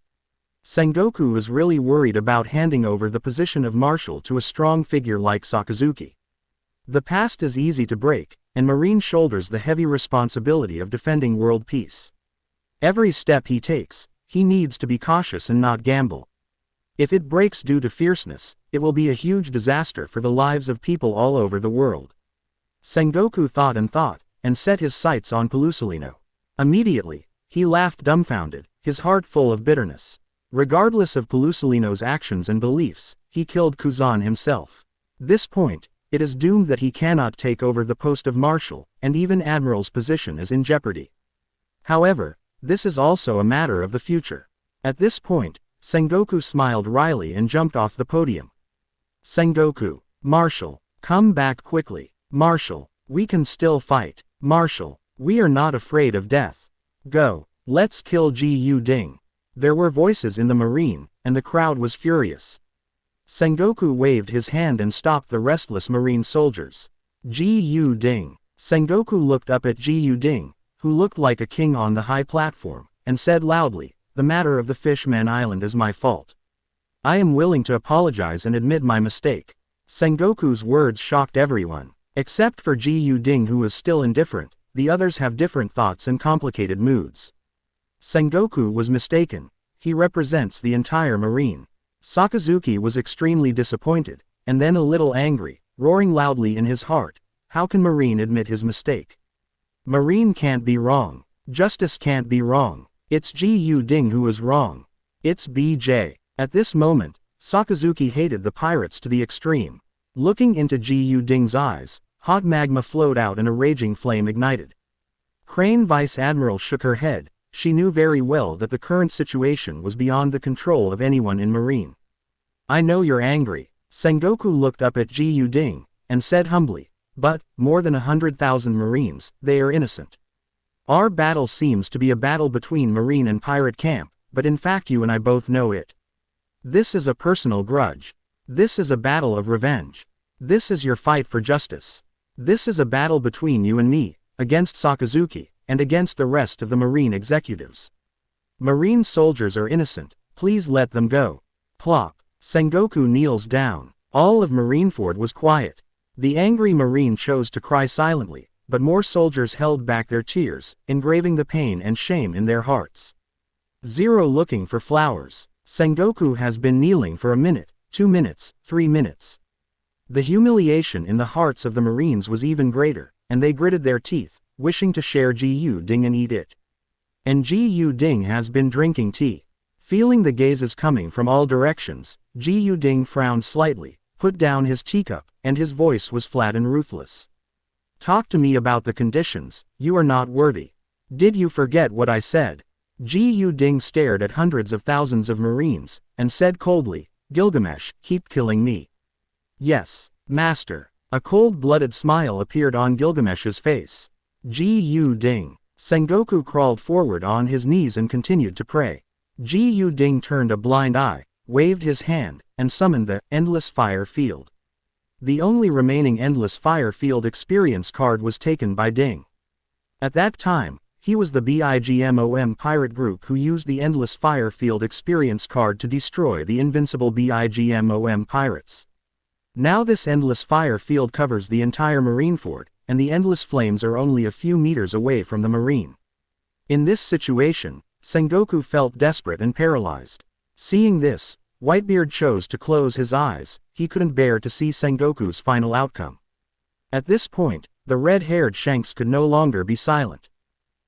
Sengoku is really worried about handing over the position of marshal to a strong figure like Sakazuki. The past is easy to break, and Marine shoulders the heavy responsibility of defending world peace. Every step he takes, he needs to be cautious and not gamble. If it breaks due to fierceness, it will be a huge disaster for the lives of people all over the world. Sengoku thought, and set his sights on Pelusalino. Immediately, he laughed dumbfounded, his heart full of bitterness. Regardless of Pelusalino's actions and beliefs, he killed Kuzan himself. This point, it is doomed that he cannot take over the post of marshal, and even admiral's position is in jeopardy. However, this is also a matter of the future. At this point, Sengoku smiled wryly and jumped off the podium. Sengoku, Marshal, come back quickly. Marshal, we can still fight. Marshal, we are not afraid of death. Go, let's kill Gu Ding. There were voices in the Marine, and the crowd was furious. Sengoku waved his hand and stopped the restless Marine soldiers. Gu Ding. Sengoku looked up at Gu Ding, who looked like a king on the high platform, and said loudly, "The matter of the Fishman Island is my fault. I am willing to apologize and admit my mistake." Sengoku's words shocked everyone. Except for Gu Ding, who was still indifferent, the others have different thoughts and complicated moods. Sengoku was mistaken. He represents the entire Marine. Sakazuki was extremely disappointed, and then a little angry, roaring loudly in his heart, "How can Marine admit his mistake? Marine can't be wrong. Justice can't be wrong. It's Gu Ding who is wrong. It's BJ." At this moment, Sakazuki hated the pirates to the extreme. Looking into Gu Ding's eyes, hot magma flowed out and a raging flame ignited. Crane Vice Admiral shook her head. She knew very well that the current situation was beyond the control of anyone in Marine. "I know you're angry." Sengoku looked up at Gu Ding, and said humbly, "But, more than 100,000 Marines, they are innocent. Our battle seems to be a battle between Marine and pirate camp, but in fact you and I both know it. This is a personal grudge. This is a battle of revenge. This is your fight for justice. This is a battle between you and me, against Sakazuki, and against the rest of the Marine executives. Marine soldiers are innocent, please let them go." Plop. Sengoku kneels down. All of Marineford was quiet. The angry Marine chose to cry silently, but more soldiers held back their tears, engraving the pain and shame in their hearts. Zero looking for flowers. Sengoku has been kneeling for a minute, 2 minutes, 3 minutes. The humiliation in the hearts of the Marines was even greater, and they gritted their teeth, wishing to share Gu Ding and eat it. And Gu Ding has been drinking tea. Feeling the gazes coming from all directions, Gu Ding frowned slightly, put down his teacup, and his voice was flat and ruthless. "Talk to me about the conditions. You are not worthy. Did you forget what I said?" Gu Ding stared at hundreds of thousands of Marines, and said coldly, "Gilgamesh, keep killing me." "Yes, Master." A cold-blooded smile appeared on Gilgamesh's face. Gu Ding. Sengoku crawled forward on his knees and continued to pray. Gu Ding turned a blind eye, waved his hand, and summoned the Endless Fire Field. The only remaining Endless Fire Field experience card was taken by Ding. At that time, he was the BIGMOM pirate group who used the Endless Fire Field experience card to destroy the invincible BIGMOM pirates. Now this Endless Fire Field covers the entire Marineford, and the endless flames are only a few meters away from the Marine. In this situation, Sengoku felt desperate and paralyzed. Seeing this, Whitebeard chose to close his eyes. He couldn't bear to see Sengoku's final outcome. At this point, the red-haired Shanks could no longer be silent.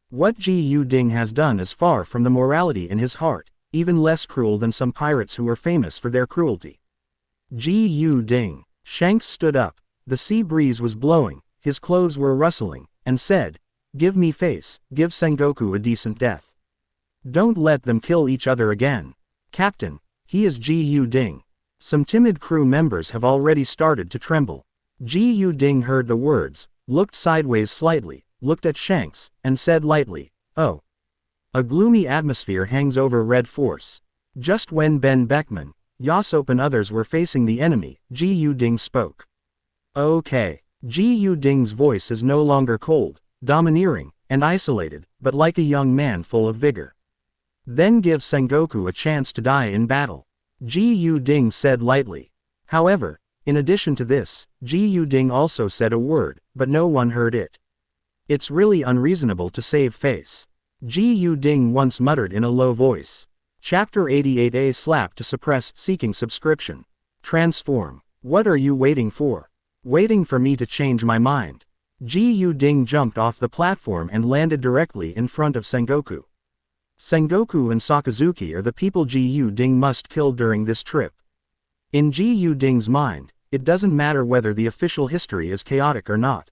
What Gu Ding has done is far from the morality in his heart, even less cruel than some pirates who are famous for their cruelty. Gu Ding. Shanks stood up. The sea breeze was blowing, his clothes were rustling, and said, "Give me face, give Sengoku a decent death. Don't let them kill each other again. Captain, he is Gu Ding." Some timid crew members have already started to tremble. Gu Ding heard the words, looked sideways slightly, looked at Shanks, and said lightly, "Oh." A gloomy atmosphere hangs over Red Force. Just when Ben Beckman, Yasop and others were facing the enemy, Gu Ding spoke. "Okay." Gu Ding's voice is no longer cold, domineering, and isolated, but like a young man full of vigor. "Then give Sengoku a chance to die in battle," Gu Ding said lightly. However, in addition to this, Gu Ding also said a word, but no one heard it. "It's really unreasonable to save face," Gu Ding once muttered in a low voice. Chapter 88A Slap to suppress seeking subscription. Transform. What are you waiting for? Waiting for me to change my mind. Gu Ding jumped off the platform and landed directly in front of Sengoku. Sengoku and Sakazuki are the people Gu Ding must kill during this trip. In Gu Ding's mind, it doesn't matter whether the official history is chaotic or not.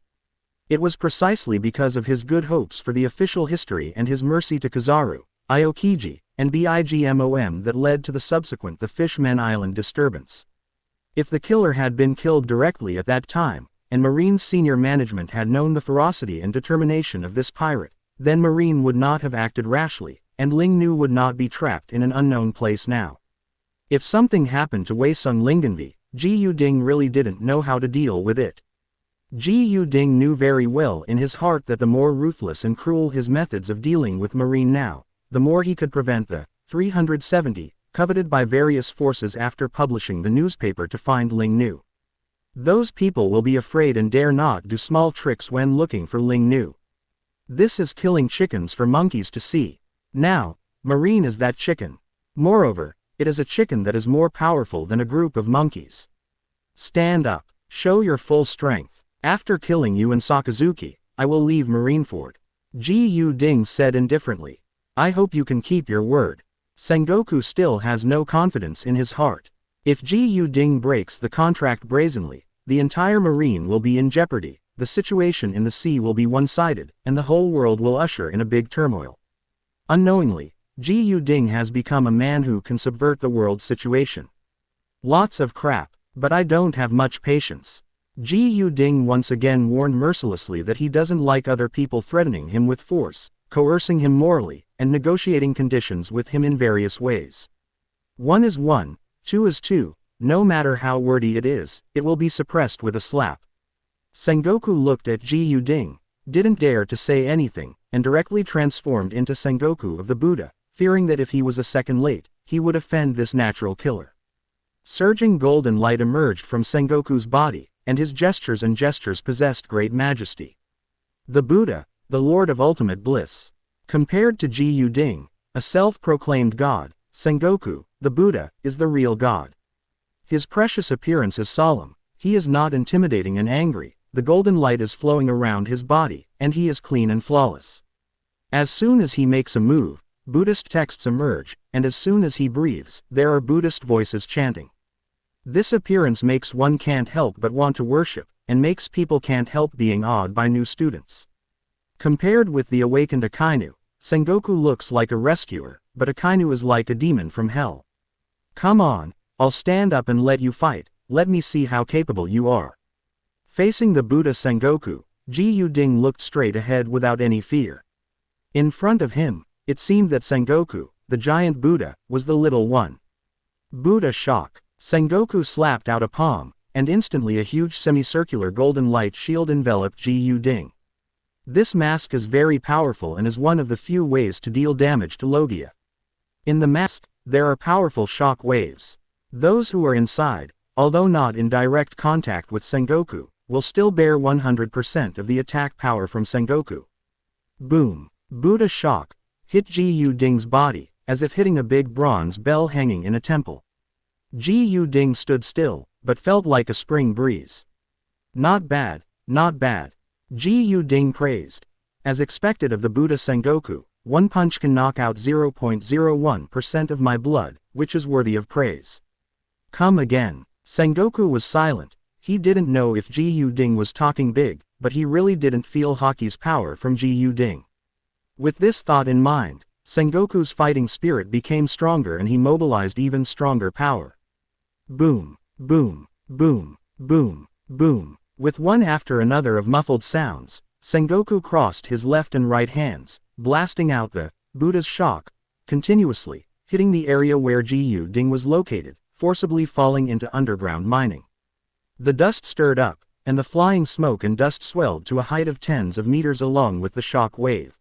It was precisely because of his good hopes for the official history and his mercy to Kizaru, Aokiji, and Bigmom that led to the subsequent The Fishman Island disturbance. If the killer had been killed directly at that time, and Marine's senior management had known the ferocity and determination of this pirate, then Marine would not have acted rashly, and Ling Nu would not be trapped in an unknown place now. If something happened to Weisung Lingenvi, Gu Ding really didn't know how to deal with it. Gu Ding knew very well in his heart that the more ruthless and cruel his methods of dealing with Marine now, the more he could prevent the 370 coveted by various forces after publishing the newspaper to find Ling Nu. Those people will be afraid and dare not do small tricks when looking for Ling Nu. This is killing chickens for monkeys to see. Now, Marine is that chicken. Moreover, it is a chicken that is more powerful than a group of monkeys. Stand up. Show your full strength. After killing you and Sakazuki, I will leave Marineford. Gu Ding said indifferently. I hope you can keep your word. Sengoku still has no confidence in his heart. If Gu Ding breaks the contract brazenly, the entire Marine will be in jeopardy, the situation in the sea will be one-sided, and the whole world will usher in a big turmoil. Unknowingly, Gu Ding has become a man who can subvert the world's situation. Lots of crap, but I don't have much patience. Gu Ding once again warned mercilessly that he doesn't like other people threatening him with force, coercing him morally, and negotiating conditions with him in various ways. 1 is 1, 2 is 2, no matter how wordy it is, it will be suppressed with a slap. Sengoku looked at Gu Ding, didn't dare to say anything, and directly transformed into Sengoku of the Buddha, fearing that if he was a second late, he would offend this natural killer. Surging golden light emerged from Sengoku's body, and his gestures possessed great majesty. The Buddha, the Lord of ultimate bliss. Compared to Gu Ding, a self-proclaimed god, Sengoku, the Buddha, is the real god. His precious appearance is solemn, he is not intimidating and angry, the golden light is flowing around his body, and he is clean and flawless. As soon as he makes a move, Buddhist texts emerge, and as soon as he breathes, there are Buddhist voices chanting. This appearance makes one can't help but want to worship, and makes people can't help being awed by new students. Compared with the awakened Akainu, Sengoku looks like a rescuer, but Akainu is like a demon from hell. Come on, I'll stand up and let you fight, let me see how capable you are. Facing the Buddha Sengoku, Gu Ding looked straight ahead without any fear. In front of him, it seemed that Sengoku, the giant Buddha, was the little one. Buddha shock. Sengoku slapped out a palm, and instantly a huge semicircular golden light shield enveloped Gu Ding. This mask is very powerful and is one of the few ways to deal damage to Logia. In the mask, there are powerful shock waves. Those who are inside, although not in direct contact with Sengoku, will still bear 100% of the attack power from Sengoku. Boom. Buddha shock hit Gu Ding's body, as if hitting a big bronze bell hanging in a temple. Gu Ding stood still, but felt like a spring breeze. Not bad, not bad. Gu Ding praised. As expected of the Buddha Sengoku, one punch can knock out 0.01% of my blood, which is worthy of praise. Come again. Sengoku was silent. He didn't know if Ji Yu-ding was talking big, but he really didn't feel Haki's power from Ji Yu-ding. With this thought in mind, Sengoku's fighting spirit became stronger and he mobilized even stronger power. Boom, boom, boom, boom, boom. With one after another of muffled sounds, Sengoku crossed his left and right hands, blasting out the Buddha's shock, continuously, hitting the area where Ji Yu-ding was located, forcibly falling into underground mining. The dust stirred up, and the flying smoke and dust swelled to a height of tens of meters along with the shock wave.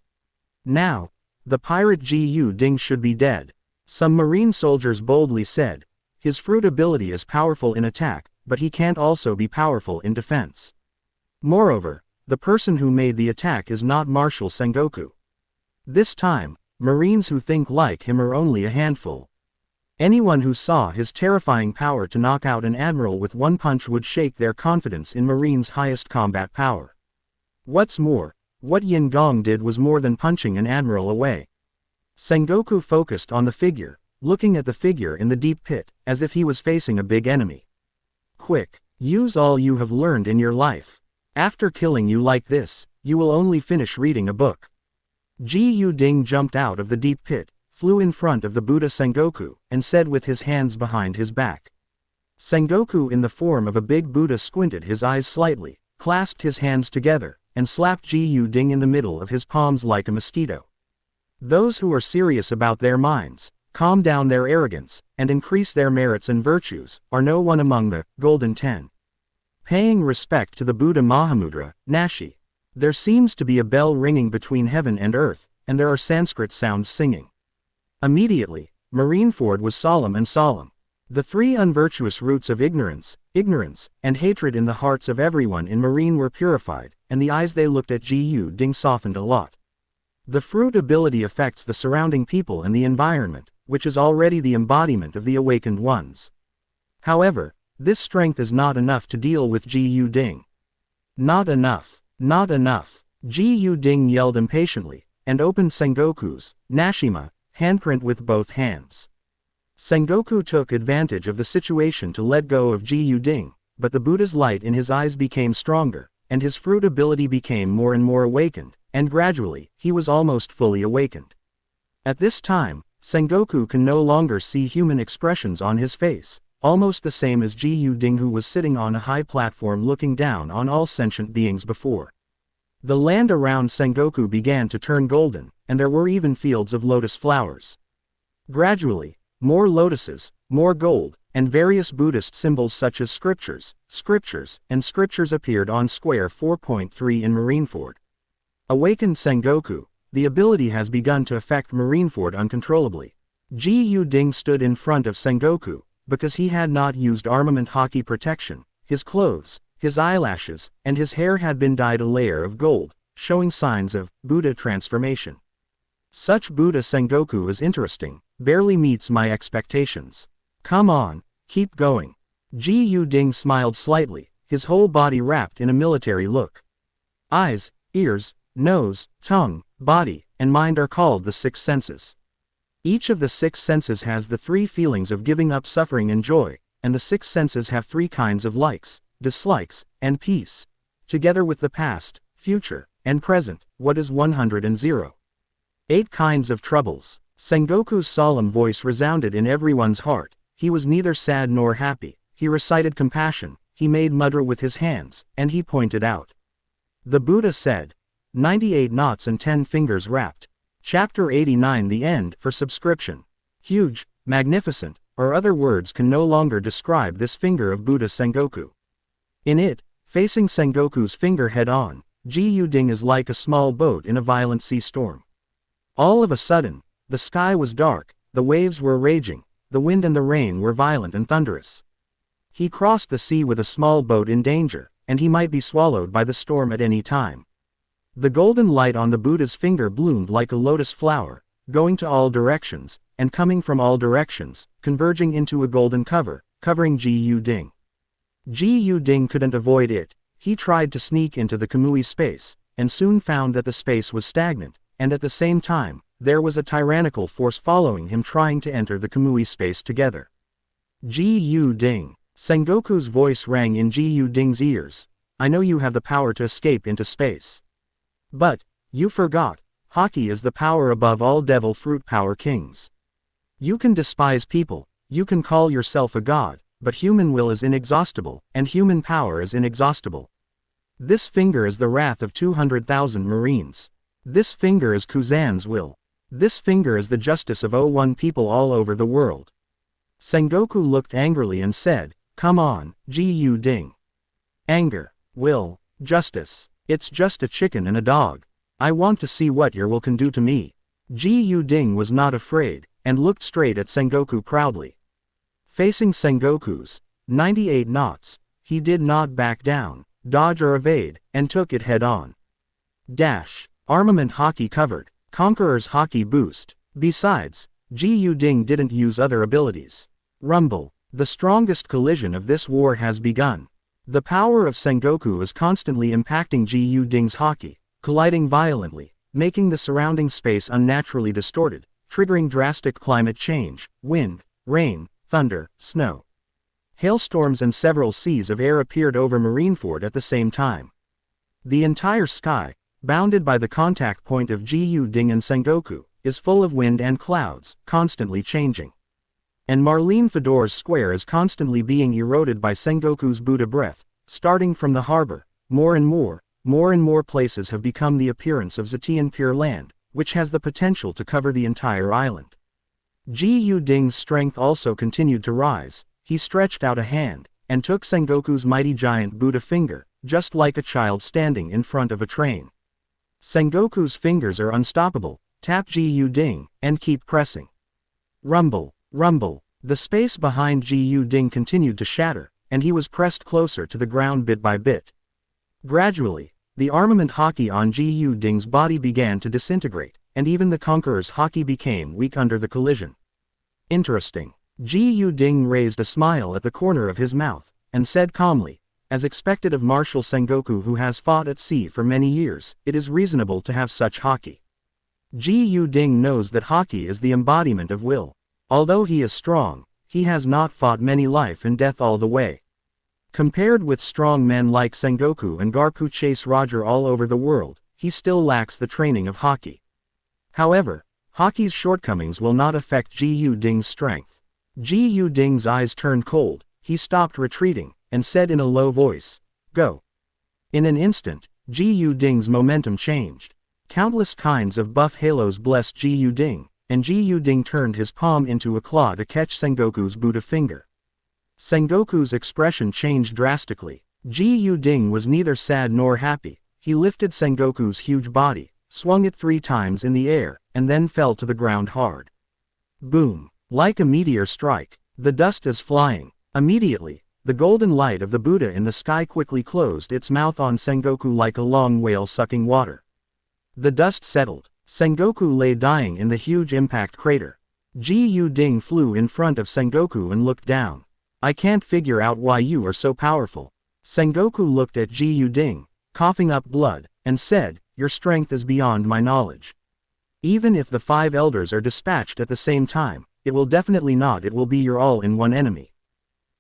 Now, the pirate Ji Yu-ding should be dead, some marine soldiers boldly said. His fruit ability is powerful in attack, but he can't also be powerful in defense. Moreover, the person who made the attack is not Marshal Sengoku. This time, Marines who think like him are only a handful. Anyone who saw his terrifying power to knock out an admiral with one punch would shake their confidence in Marines' highest combat power. What's more, what Yin Gong did was more than punching an admiral away. Sengoku focused on the figure, looking at the figure in the deep pit, as if he was facing a big enemy. Quick, use all you have learned in your life. After killing you like this, you will only finish reading a book. Ji Yu-ding jumped out of the deep pit, flew in front of the Buddha Sengoku, and said with his hands behind his back. Sengoku in the form of a big Buddha squinted his eyes slightly, clasped his hands together, and slapped Ji Yu-ding in the middle of his palms like a mosquito. Those who are serious about their minds, calm down their arrogance, and increase their merits and virtues, are no one among the Golden Ten. Paying respect to the Buddha Mahamudra, Nashi. There seems to be a bell ringing between heaven and earth, and there are Sanskrit sounds singing. Immediately, Marineford was solemn and solemn. The three unvirtuous roots of ignorance, and hatred in the hearts of everyone in Marine were purified, and the eyes they looked at Ji Yu-ding softened a lot. The fruit ability affects the surrounding people and the environment, which is already the embodiment of the awakened ones. However, this strength is not enough to deal with Ji Yu-ding. Not enough, not enough. Ji Yu-ding yelled impatiently, and opened Sengoku's, Nashima, handprint with both hands. Sengoku took advantage of the situation to let go of Ji Yu-ding, but the Buddha's light in his eyes became stronger, and his fruit ability became more and more awakened, and gradually, he was almost fully awakened. At this time, Sengoku can no longer see human expressions on his face, almost the same as Ji Yu-ding, who was sitting on a high platform looking down on all sentient beings before. The land around Sengoku began to turn golden, and there were even fields of lotus flowers. Gradually, more lotuses, more gold, and various Buddhist symbols such as scriptures, and scriptures appeared on square 4.3 in Marineford. Awakened Sengoku, the ability has begun to affect Marineford uncontrollably. Ji Yu-ding stood in front of Sengoku, because he had not used armament Haki protection. His clothes, his eyelashes, and his hair had been dyed a layer of gold, showing signs of Buddha transformation. Such Buddha Sengoku is interesting, barely meets my expectations. Come on, keep going. Ji Yu-ding smiled slightly, his whole body wrapped in a military look. Eyes, ears, nose, tongue, body, and mind are called the six senses. Each of the six senses has the three feelings of giving up suffering and joy, and the six senses have three kinds of likes, dislikes, and peace. Together with the past, future, and present, what is 100? 8 kinds of troubles. Sengoku's solemn voice resounded in everyone's heart. He was neither sad nor happy. He recited compassion, he made mudra with his hands, and he pointed out. The Buddha said, 98 knots and 10 fingers wrapped. Chapter 89. The end. For subscription. Huge, magnificent, or other words can no longer describe this finger of Buddha Sengoku. In it, facing Sengoku's finger head-on, Ji Yu-ding is like a small boat in a violent sea storm. All of a sudden, the sky was dark, the waves were raging, the wind and the rain were violent and thunderous. He crossed the sea with a small boat in danger, and he might be swallowed by the storm at any time. The golden light on the Buddha's finger bloomed like a lotus flower, going to all directions, and coming from all directions, converging into a golden cover, covering Ji Yu-ding. Ji Yu-ding couldn't avoid it. He tried to sneak into the Kamui space, and soon found that the space was stagnant, and at the same time, there was a tyrannical force following him trying to enter the Kamui space together. Ji Yu-ding. Sengoku's voice rang in Ji Ding's ears. I know you have the power to escape into space. But, you forgot, Haki is the power above all devil fruit power kings. You can despise people, you can call yourself a god, but human will is inexhaustible, and human power is inexhaustible. This finger is the wrath of 200,000 Marines. This finger is Kuzan's will. This finger is the justice of 01 people all over the world. Sengoku looked angrily and said, come on, Ji Ding. Anger, will, justice, it's just a chicken and a dog. I want to see what your will can do to me. Ji Ding was not afraid, and looked straight at Sengoku proudly. Facing Sengoku's 98 knots, he did not back down, dodge or evade, and took it head on. Dash, armament Haki covered, Conqueror's Haki boost. Besides, Ji Ding didn't use other abilities. Rumble, the strongest collision of this war has begun. The power of Sengoku is constantly impacting Ji Ding's Haki, colliding violently, making the surrounding space unnaturally distorted, triggering drastic climate change, wind, rain, thunder, snow. Hailstorms and several seas of air appeared over Marineford at the same time. The entire sky, bounded by the contact point of Ji Ding and Sengoku, is full of wind and clouds, constantly changing. And Marlene Fedor's square is constantly being eroded by Sengoku's Buddha breath, starting from the harbor. More and more places have become the appearance of Zetian Pure Land, which has the potential to cover the entire island. Ji Ding's strength also continued to rise. He stretched out a hand, and took Sengoku's mighty giant Buddha finger, just like a child standing in front of a train. Sengoku's fingers are unstoppable. Tap Ji Ding, and keep pressing. Rumble, rumble. The space behind Ji Ding continued to shatter, and he was pressed closer to the ground bit by bit. Gradually, the armament Haki on Ji Ding's body began to disintegrate, and even the Conqueror's Haki became weak under the collision. Interesting. Ji Ding raised a smile at the corner of his mouth, and said calmly, as expected of Marshal Sengoku who has fought at sea for many years, it is reasonable to have such Haki. Ji Ding knows that Haki is the embodiment of will. Although he is strong, he has not fought many life and death all the way. Compared with strong men like Sengoku and Garpu Chase Roger all over the world, he still lacks the training of Haki. However, Haki's shortcomings will not affect Ji Ding's strength. Ji Ding's eyes turned cold, he stopped retreating, and said in a low voice, go. In an instant, Ji Ding's momentum changed. Countless kinds of buff halos blessed Ji Ding, and Ji Ding turned his palm into a claw to catch Sengoku's Buddha finger. Sengoku's expression changed drastically. Ji Ding was neither sad nor happy. He lifted Sengoku's huge body, swung it 3 times in the air, and then fell to the ground hard. Boom. Like a meteor strike, the dust is flying. Immediately, the golden light of the Buddha in the sky quickly closed its mouth on Sengoku like a long whale sucking water. The dust settled. Sengoku lay dying in the huge impact crater. Ji Ding flew in front of Sengoku and looked down. I can't figure out why you are so powerful. Sengoku looked at Ji Ding, coughing up blood, and said, your strength is beyond my knowledge. Even if the 5 elders are dispatched at the same time, it will be your all-in-one enemy.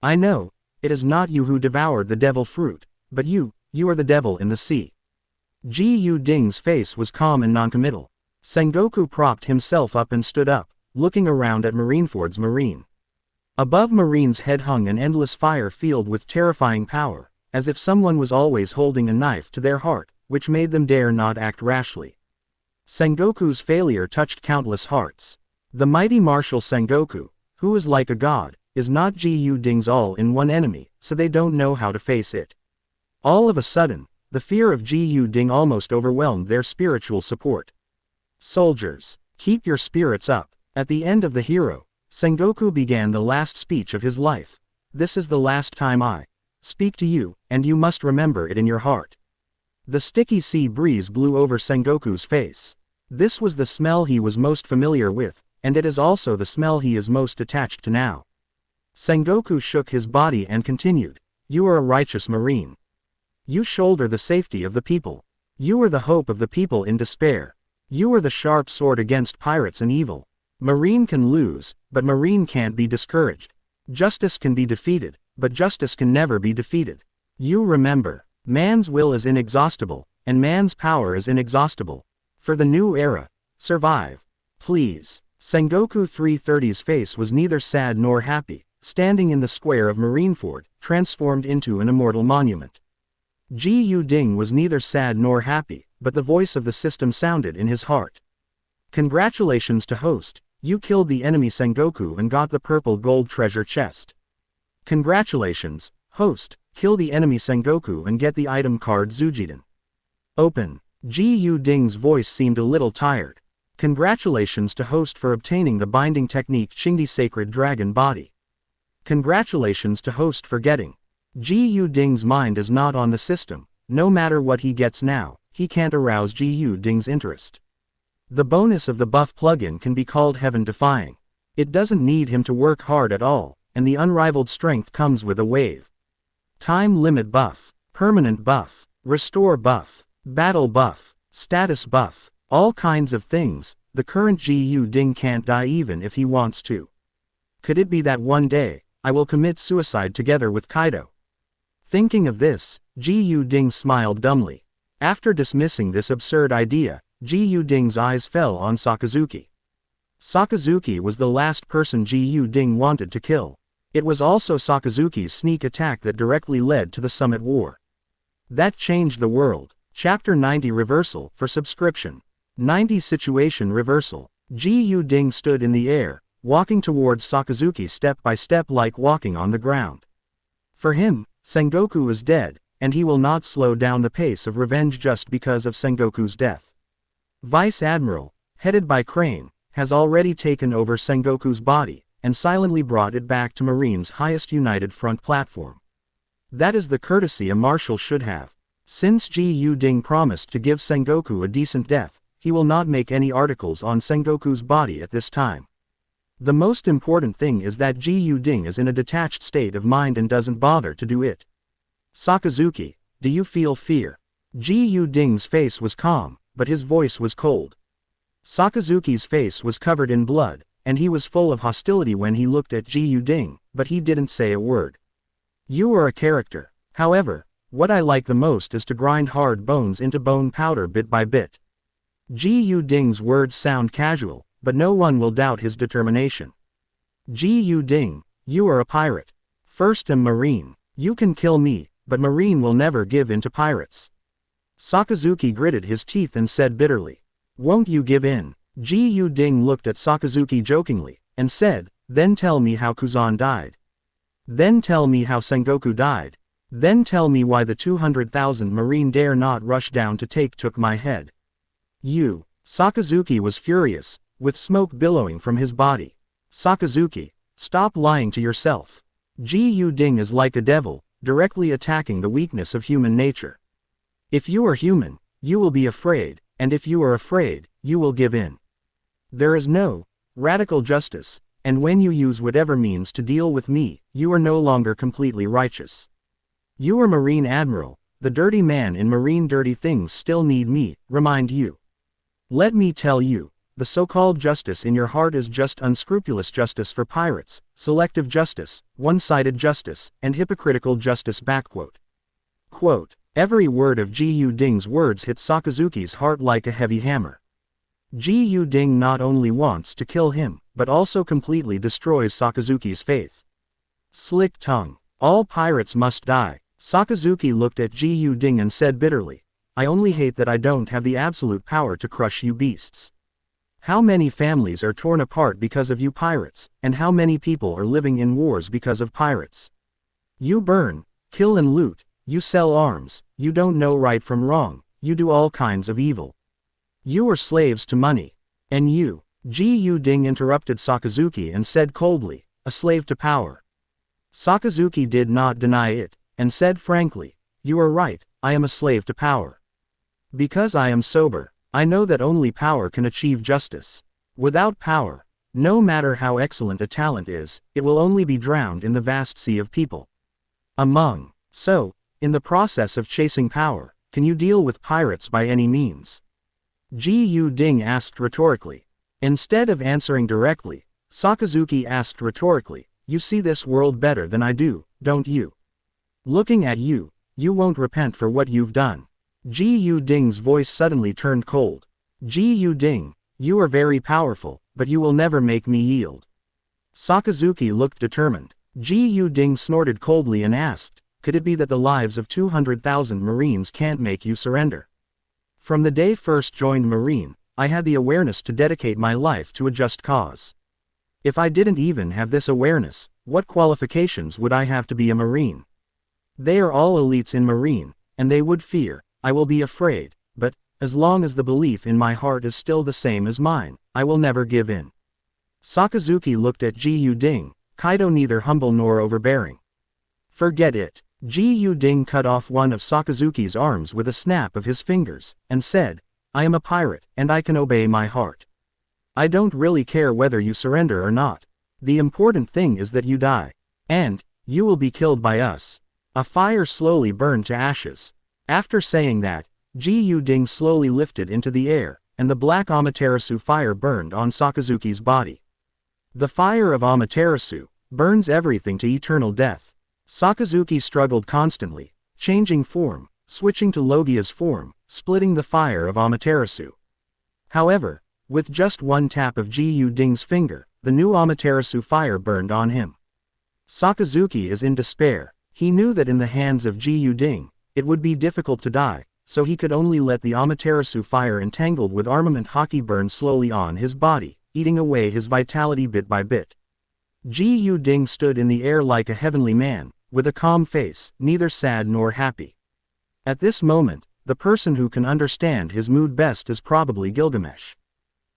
I know, it is not you who devoured the devil fruit, but you are the devil in the sea. Ji Ding's face was calm and noncommittal. Sengoku propped himself up and stood up, looking around at Marineford's marine. Above Marine's head hung an endless fire field with terrifying power, as if someone was always holding a knife to their heart, which made them dare not act rashly. Sengoku's failure touched countless hearts. The mighty Marshal Sengoku, who is like a god, is not Ji Ding's all-in-one enemy, so they don't know how to face it. All of a sudden, the fear of Ji Ding almost overwhelmed their spiritual support. Soldiers, keep your spirits up. At the end of the hero, Sengoku began the last speech of his life. This is the last time I speak to you, and you must remember it in your heart. The sticky sea breeze blew over Sengoku's face. This was the smell he was most familiar with, and it is also the smell he is most attached to now. Sengoku shook his body and continued, you are a righteous marine. You shoulder the safety of the people. You are the hope of the people in despair. You are the sharp sword against pirates and evil. Marine can lose, but Marine can't be discouraged. Justice can be defeated, but justice can never be defeated. You remember, man's will is inexhaustible, and man's power is inexhaustible. For the new era, survive. Please. Sengoku 330's face was neither sad nor happy, standing in the square of Marineford, transformed into an immortal monument. Ji Yu Ding was neither sad nor happy, but the voice of the system sounded in his heart. Congratulations to host, you killed the enemy Sengoku and got the purple gold treasure chest. Congratulations, host, kill the enemy Sengoku and get the item card Zujiden. Open. Ji Yu Ding's voice seemed a little tired. Congratulations to host for obtaining the binding technique Qingdi Sacred Dragon Body. Congratulations to host for getting. Ji Yu Ding's mind is not on the system. No matter what he gets now, he can't arouse Ji Yu Ding's interest. The bonus of the buff plugin can be called heaven-defying. It doesn't need him to work hard at all, and the unrivaled strength comes with a wave. Time limit buff, permanent buff, restore buff, battle buff, status buff, all kinds of things. The current Ji Yu Ding can't die even if he wants to. Could it be that one day, I will commit suicide together with Kaido? Thinking of this, Ji Yu Ding smiled dumbly. After dismissing this absurd idea, Ji Yu Ding's eyes fell on Sakazuki. Sakazuki was the last person Ji Yu Ding wanted to kill. It was also Sakazuki's sneak attack that directly led to the Summit War. That changed the world. Chapter 90 Reversal for subscription. 90 Situation Reversal. Ji Yu Ding stood in the air, walking towards Sakazuki step by step like walking on the ground. For him, Sengoku is dead, and he will not slow down the pace of revenge just because of Sengoku's death. Vice Admiral, headed by Crane, has already taken over Sengoku's body, and silently brought it back to Marine's highest United Front platform. That is the courtesy a marshal should have. Since Ji Yu Ding promised to give Sengoku a decent death, he will not make any articles on Sengoku's body at this time. The most important thing is that Ji Yu Ding is in a detached state of mind and doesn't bother to do it. Sakazuki, do you feel fear? Ji Yu Ding's face was calm, but his voice was cold. Sakazuki's face was covered in blood, and he was full of hostility when he looked at Ji Yu Ding, but he didn't say a word. You are a character. However, what I like the most is to grind hard bones into bone powder bit by bit. Ji Yu Ding's words sound casual, but no one will doubt his determination. Ji Yu Ding, you are a pirate. First am Marine. You can kill me, but Marine will never give in to pirates. Sakazuki gritted his teeth and said bitterly. Won't you give in? Ji Yu Ding looked at Sakazuki jokingly, and said, then tell me how Kuzan died. Then tell me how Sengoku died. Then tell me why the 200,000 Marine dare not rush down to took my head. You. Sakazuki was furious, with smoke billowing from his body. Sakazuki, stop lying to yourself. Ji Yu Ding is like a devil, directly attacking the weakness of human nature. If you are human, you will be afraid, and if you are afraid, you will give in. There is no radical justice, and when you use whatever means to deal with me, you are no longer completely righteous. You are Marine Admiral, the dirty man in Marine dirty things still need me, remind you. Let me tell you, the so-called justice in your heart is just unscrupulous justice for pirates, selective justice, one-sided justice, and hypocritical justice. Quote, every word of Ji Yu Ding's words hit Sakazuki's heart like a heavy hammer. Ji Yu Ding not only wants to kill him, but also completely destroys Sakazuki's faith. Slick tongue. All pirates must die. Sakazuki looked at Ji Yu Ding and said bitterly, I only hate that I don't have the absolute power to crush you beasts. How many families are torn apart because of you pirates, and how many people are living in wars because of pirates? You burn, kill and loot, you sell arms, you don't know right from wrong, you do all kinds of evil. You are slaves to money. And you, Ji Yu Ding interrupted Sakazuki and said coldly, a slave to power. Sakazuki did not deny it, and said frankly, you are right, I am a slave to power. Because I am sober, I know that only power can achieve justice. Without power, no matter how excellent a talent is, it will only be drowned in the vast sea of people. So, in the process of chasing power, can you deal with pirates by any means? Ji Yu Ding asked rhetorically. Instead of answering directly, Sakazuki asked rhetorically, you see this world better than I do, don't you? Looking at you, you won't repent for what you've done. Ji Yu Ding's voice suddenly turned cold. Ji Yu Ding, you are very powerful, but you will never make me yield. Sakazuki looked determined. Ji Yu Ding snorted coldly and asked, could it be that the lives of 200,000 Marines can't make you surrender? From the day first joined Marine, I had the awareness to dedicate my life to a just cause. If I didn't even have this awareness, what qualifications would I have to be a Marine? They are all elites in Marine, and they would fear, I will be afraid, but, as long as the belief in my heart is still the same as mine, I will never give in. Sakazuki looked at Ji Yu Ding, Kaido neither humble nor overbearing. Forget it. Ji Yu Ding cut off one of Sakazuki's arms with a snap of his fingers, and said, I am a pirate, and I can obey my heart. I don't really care whether you surrender or not. The important thing is that you die. And, you will be killed by us. A fire slowly burned to ashes. After saying that, Ji Yu Ding slowly lifted into the air, and the black Amaterasu fire burned on Sakazuki's body. The fire of Amaterasu burns everything to eternal death. Sakazuki struggled constantly, changing form, switching to Logia's form, splitting the fire of Amaterasu. However, with just one tap of Ji Yu Ding's finger, the new Amaterasu fire burned on him. Sakazuki is in despair. He knew that in the hands of Ji Yu Ding, it would be difficult to die, so he could only let the Amaterasu fire entangled with armament hockey burn slowly on his body, eating away his vitality bit by bit. Ji Yu Ding stood in the air like a heavenly man, with a calm face, neither sad nor happy. At this moment, the person who can understand his mood best is probably Gilgamesh.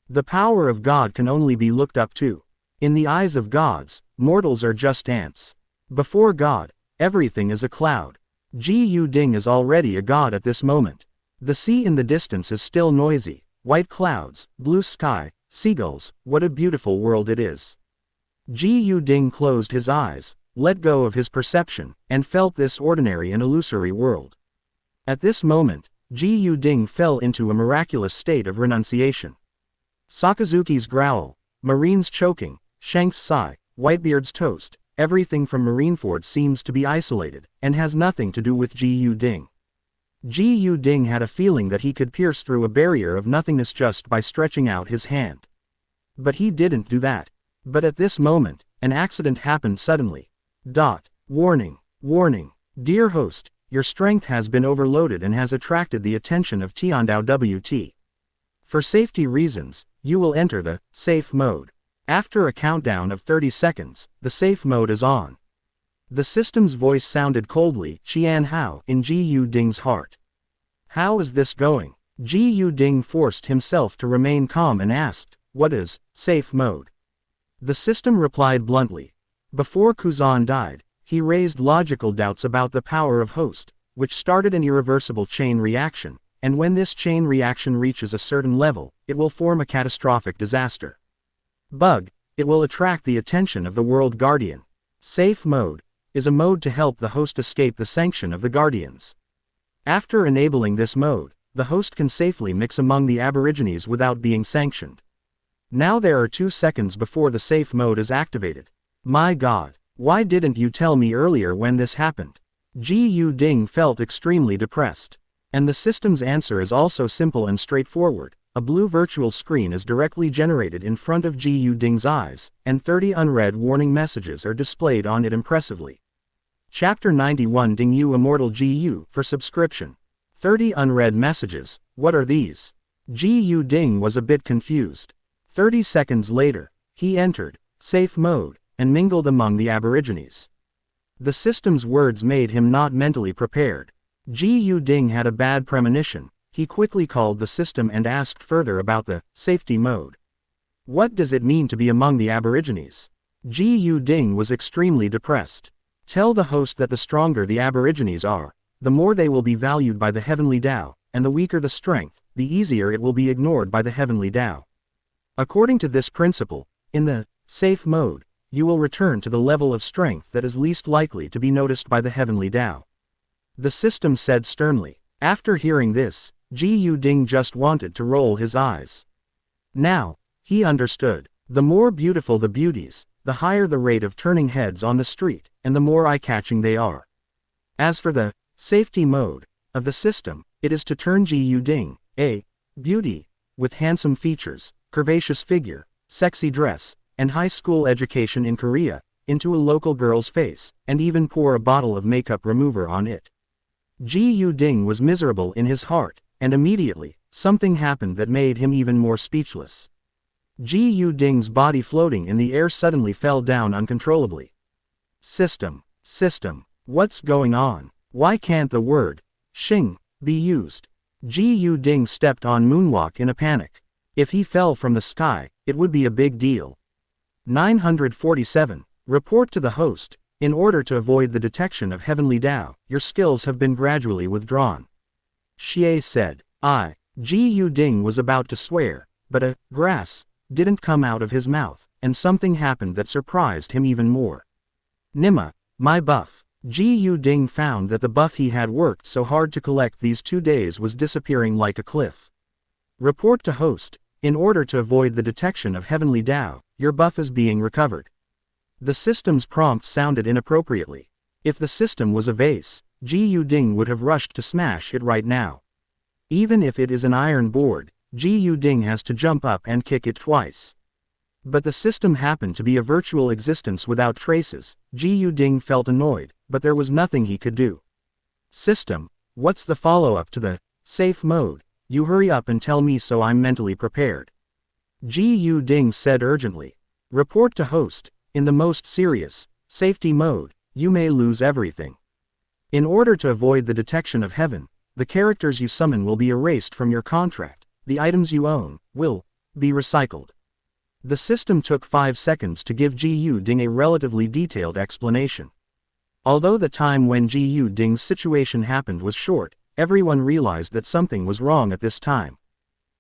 The power of God can only be looked up to. In the eyes of gods, mortals are just ants. Before God, everything is a cloud. Ji Yu Ding is already a god at this moment. The sea in the distance is still noisy, white clouds, blue sky, seagulls, what a beautiful world it is. Ji Yu Ding closed his eyes, let go of his perception, and felt this ordinary and illusory world. At this moment, Ji Yu Ding fell into a miraculous state of renunciation. Sakazuki's growl, Marine's choking, Shank's sigh, Whitebeard's toast, everything from Marineford seems to be isolated, and has nothing to do with Ji Yu Ding. Ji Yu Ding had a feeling that he could pierce through a barrier of nothingness just by stretching out his hand. But he didn't do that. But at this moment, an accident happened suddenly. Warning, warning, dear host, your strength has been overloaded and has attracted the attention of Tiandao WT. For safety reasons, you will enter the safe mode. After a countdown of 30 seconds, the safe mode is on. The system's voice sounded coldly, Qian Hao, in Ji Yu Ding's heart. How is this going? Ji Yu Ding forced himself to remain calm and asked, what is safe mode? The system replied bluntly. Before Kuzan died, he raised logical doubts about the power of host, which started an irreversible chain reaction, and when this chain reaction reaches a certain level, it will form a catastrophic disaster. It will attract the attention of the World Guardian. Safe mode is a mode to help the host escape the sanction of the Guardians. After enabling this mode, the host can safely mix among the Aborigines without being sanctioned. Now there are 2 seconds before the safe mode is activated. My God, why didn't you tell me earlier when this happened? Ji Yu Ding felt extremely depressed. And the system's answer is also simple and straightforward. A blue virtual screen is directly generated in front of Ji Yu Ding's eyes, and 30 unread warning messages are displayed on it impressively. Chapter 91 Ding Yu Immortal Ji Yu for subscription. 30 unread messages, what are these? Ji Yu Ding was a bit confused. 30 seconds later, he entered safe mode and mingled among the Aborigines. The system's words made him not mentally prepared. Ji Yu Ding had a bad premonition. He quickly called the system and asked further about the safety mode. What does it mean to be among the Aborigines? Ji Yu Ding was extremely depressed. Tell the host that the stronger the Aborigines are, the more they will be valued by the Heavenly Tao, and the weaker the strength, the easier it will be ignored by the Heavenly Tao. According to this principle, in the safe mode, you will return to the level of strength that is least likely to be noticed by the Heavenly Tao. The system said sternly. After hearing this, Ji Yu Ding just wanted to roll his eyes. Now, he understood. The more beautiful the beauties, the higher the rate of turning heads on the street, and the more eye-catching they are. As for the safety mode of the system, it is to turn Ji Ding, a beauty, with handsome features, curvaceous figure, sexy dress, and high school education in Korea, into a local girl's face, and even pour a bottle of makeup remover on it. Ji Ding was miserable in his heart, and immediately, something happened that made him even more speechless. Ji Ding's body floating in the air suddenly fell down uncontrollably. System, what's going on? Why can't the word Xing be used? Ji Ding stepped on moonwalk in a panic. If he fell from the sky, it would be a big deal. 947. Report to the host. In order to avoid the detection of heavenly Tao, your skills have been gradually withdrawn. Xie said. Ji Ding was about to swear, but a grass didn't come out of his mouth, and something happened that surprised him even more. Nima, my buff. Ji Ding found that the buff he had worked so hard to collect these 2 days was disappearing like a cliff. Report to host. In order to avoid the detection of heavenly Tao, your buff is being recovered. The system's prompt sounded inappropriately. If the system was a vase, Ji Ding would have rushed to smash it right now. Even if it is an iron board, Ji Ding has to jump up and kick it twice. But the system happened to be a virtual existence without traces. Ji Ding felt annoyed, but there was nothing he could do. System, what's the follow-up to the safe mode? You hurry up and tell me so I'm mentally prepared. Ji Ding said urgently. Report to host. In the most serious safety mode, you may lose everything. In order to avoid the detection of heaven, the characters you summon will be erased from your contract. The items you own will be recycled. The system took 5 seconds to give Ji Ding a relatively detailed explanation. Although the time when Ji Ding's situation happened was short, everyone realized that something was wrong at this time.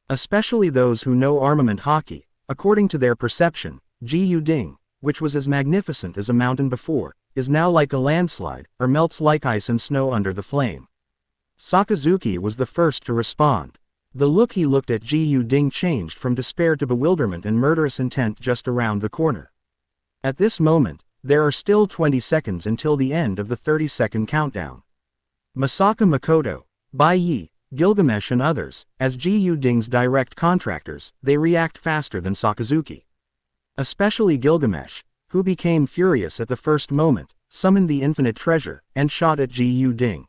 Especially those who know armament hockey. According to their perception, Ji Ding, which was as magnificent as a mountain before, is now like a landslide, or melts like ice and snow under the flame. Sakazuki was the first to respond. The look he looked at Ji Ding changed from despair to bewilderment and murderous intent just around the corner. At this moment, there are still 20 seconds until the end of the 30-second countdown. Masaka Makoto, Bai Yi, Gilgamesh and others, as Ji Ding's direct contractors, they react faster than Sakazuki. Especially Gilgamesh, who became furious at the first moment, summoned the infinite treasure, and shot at Ji Ding.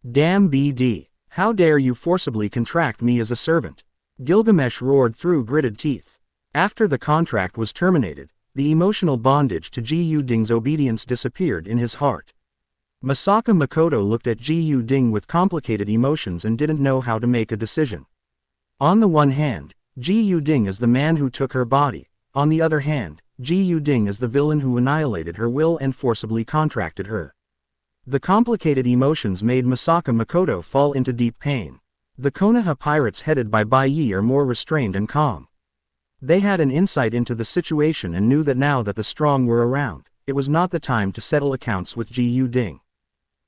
Damn BD, how dare you forcibly contract me as a servant? Gilgamesh roared through gritted teeth. After the contract was terminated, the emotional bondage to Ji Ding's obedience disappeared in his heart. Masaka Makoto looked at Ji Ding with complicated emotions and didn't know how to make a decision. On the one hand, Ji Ding is the man who took her body. On the other hand, Ji Ding is the villain who annihilated her will and forcibly contracted her. The complicated emotions made Masaka Makoto fall into deep pain. The Konoha pirates headed by Bai Yi are more restrained and calm. They had an insight into the situation and knew that now that the strong were around, it was not the time to settle accounts with Ji Ding.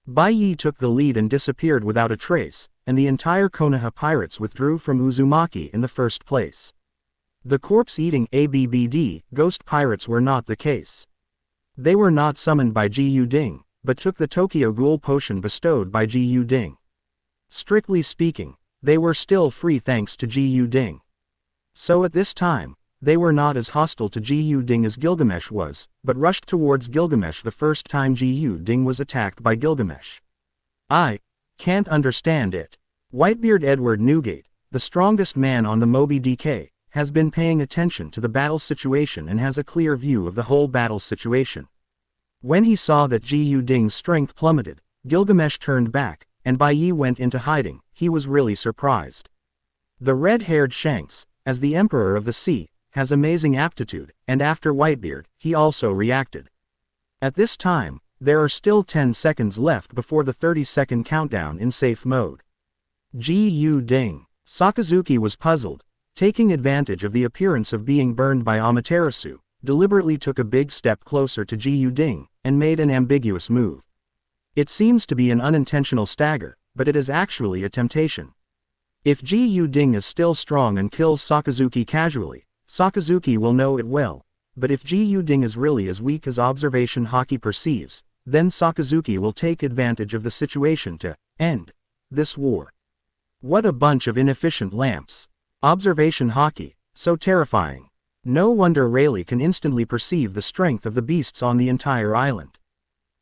Bai Yi took the lead and disappeared without a trace, and the entire Konoha pirates withdrew from Uzumaki in the first place. The corpse-eating ABBD ghost pirates were not the case. They were not summoned by Ji Ding, but took the Tokyo Ghoul potion bestowed by Ji Ding. Strictly speaking, they were still free thanks to Ji Ding. So at this time, they were not as hostile to Ji Ding as Gilgamesh was, but rushed towards Gilgamesh the first time Ji Ding was attacked by Gilgamesh. I can't understand it. Whitebeard Edward Newgate, the strongest man on the Moby DK, has been paying attention to the battle situation and has a clear view of the whole battle situation. When he saw that Ji Ding's strength plummeted, Gilgamesh turned back, and Bai Yi went into hiding. He was really surprised. The red-haired Shanks, as the Emperor of the Sea, has amazing aptitude, and after Whitebeard, he also reacted. At this time, there are still 10 seconds left before the 30-second countdown in safe mode. Ji Ding. Sakazuki was puzzled. Taking advantage of the appearance of being burned by Amaterasu, deliberately took a big step closer to Ji Ding, and made an ambiguous move. It seems to be an unintentional stagger, but it is actually a temptation. If Ji Ding is still strong and kills Sakazuki casually, Sakazuki will know it well, But if Ji Yuding is really as weak as observation Haki perceives, then Sakazuki will take advantage of the situation to end this war. What a bunch of inefficient lamps. Observation Haki, so terrifying. No wonder Rayleigh can instantly perceive the strength of the beasts on the entire island.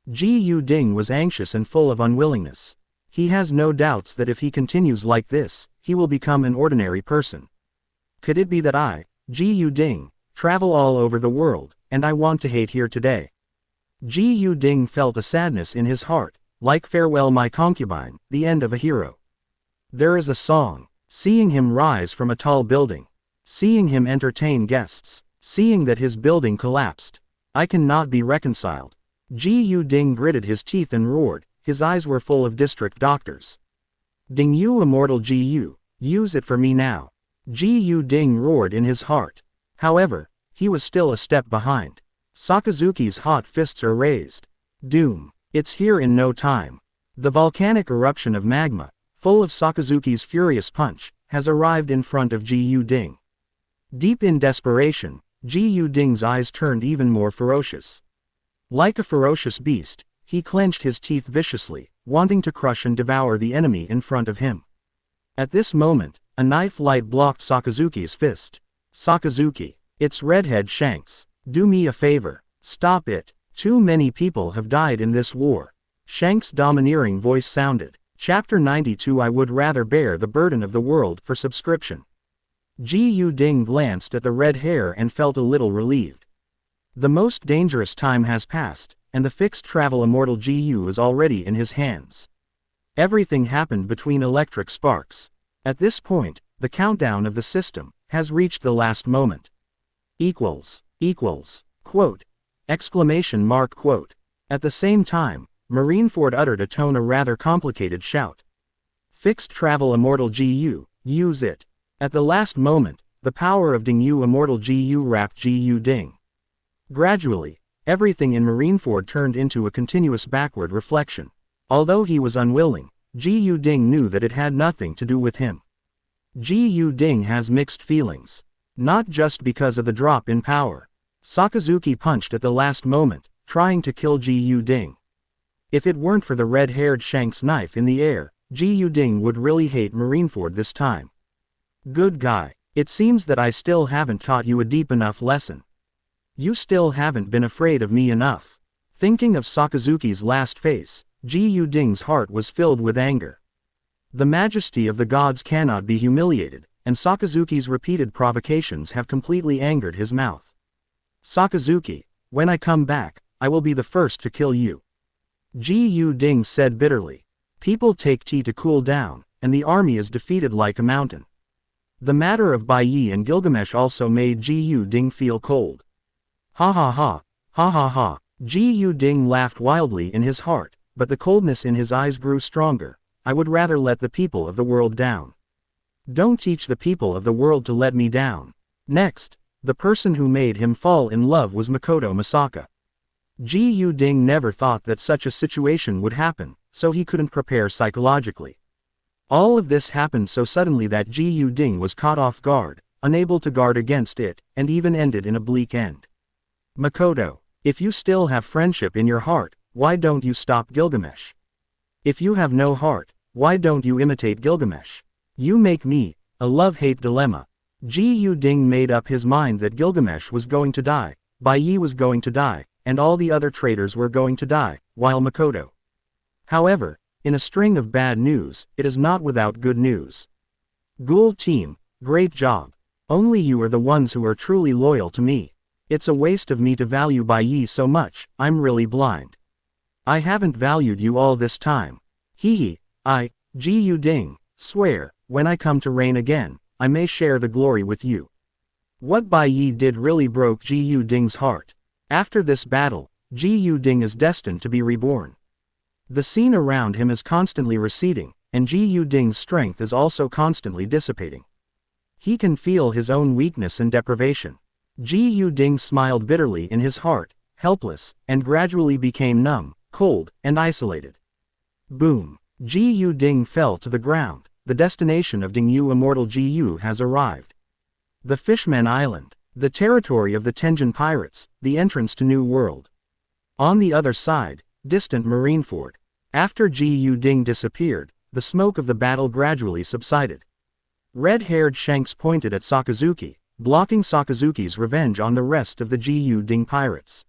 Ji Yuding was anxious and full of unwillingness. He has no doubts that if he continues like this, he will become an ordinary person. Could it be that I, Ji Yuding, travel all over the world, and I want to hate here today? Ji Yuding felt a sadness in his heart, like Farewell My Concubine, the end of a hero. There is a song, seeing him rise from a tall building, seeing him entertain guests, seeing that his building collapsed. I cannot be reconciled. Ji Yuding gritted his teeth and roared, his eyes were full of district doctors. Ding you immortal Ji Yu, use it for me now. Ji Yuding roared in his heart. However, he was still a step behind. Sakazuki's hot fists are raised. Doom. It's here in no time. The volcanic eruption of magma, full of Sakazuki's furious punch, has arrived in front of Ji Yuding. Deep in desperation, Ji Yuding's eyes turned even more ferocious. Like a ferocious beast, he clenched his teeth viciously, wanting to crush and devour the enemy in front of him. At this moment, a knife light blocked Sakazuki's fist. Sakazuki, it's Redhead Shanks. Do me a favor. Stop it. Too many people have died in this war. Shanks' domineering voice sounded. Chapter 92. I would rather bear the burden of the world for subscription. Ji Yuding glanced at the red hair and felt a little relieved. The most dangerous time has passed, and the fixed travel immortal Ji Yu is already in his hands. Everything happened between electric sparks. At this point, the countdown of the system has reached the last moment. Quote. Exclamation mark quote. At the same time, Marineford uttered a rather complicated shout. Fixed travel immortal Ji Yu, use it. At the last moment, the power of Ding Yu immortal Ji Yu wrapped Ji Yuding. Gradually, everything in Marineford turned into a continuous backward reflection. Although he was unwilling, Ji Yuding knew that it had nothing to do with him. Ji Yuding has mixed feelings. Not just because of the drop in power. Sakazuki punched at the last moment, trying to kill Ji Yuding. If it weren't for the red-haired Shanks' knife in the air, Ji Yuding would really hate Marineford this time. Good guy, it seems that I still haven't taught you a deep enough lesson. You still haven't been afraid of me enough. Thinking of Sakazuki's last face, Ji Yuding's heart was filled with anger. The majesty of the gods cannot be humiliated, and Sakazuki's repeated provocations have completely angered his mouth. Sakazuki, when I come back, I will be the first to kill you. Ji Yuding said bitterly. People take tea to cool down, and the army is defeated like a mountain. The matter of Bai Yi and Gilgamesh also made Ji Yuding feel cold. Ha ha ha, ha ha ha. Ji Yuding laughed wildly in his heart, but the coldness in his eyes grew stronger. I would rather let the people of the world down. Don't teach the people of the world to let me down. Next, the person who made him fall in love was Makoto Masaka. Ji Yuding never thought that such a situation would happen, so he couldn't prepare psychologically. All of this happened so suddenly that Ji Yuding was caught off guard, unable to guard against it, and even ended in a bleak end. Makoto, if you still have friendship in your heart, why don't you stop Gilgamesh? If you have no heart, why don't you imitate Gilgamesh? You make me a love-hate dilemma. Ji Yuding made up his mind that Gilgamesh was going to die, Bai Yi was going to die, and all the other traitors were going to die, while Makoto. However, in a string of bad news, it is not without good news. Ghoul team, great job. Only you are the ones who are truly loyal to me. It's a waste of me to value Bai Yi so much, I'm really blind. I haven't valued you all this time. Hee, I, Ji Yuding, swear, when I come to reign again, I may share the glory with you. What Bai Yi did really broke Ji Yuding's heart. After this battle, Ji Yuding is destined to be reborn. The scene around him is constantly receding, and Ji Yuding's strength is also constantly dissipating. He can feel his own weakness and deprivation. Ji Yuding smiled bitterly in his heart, helpless, and gradually became numb, cold, and isolated. Boom! Ji Yuding fell to the ground. The destination of Ding Yu immortal Ji Yu has arrived. The Fishman Island. The territory of the Tenjin pirates, the entrance to New World. On the other side, distant Marineford. After Ji Yu Ding disappeared, the smoke of the battle gradually subsided. Red-haired Shanks pointed at Sakazuki, blocking Sakazuki's revenge on the rest of the Ji Yu Ding pirates.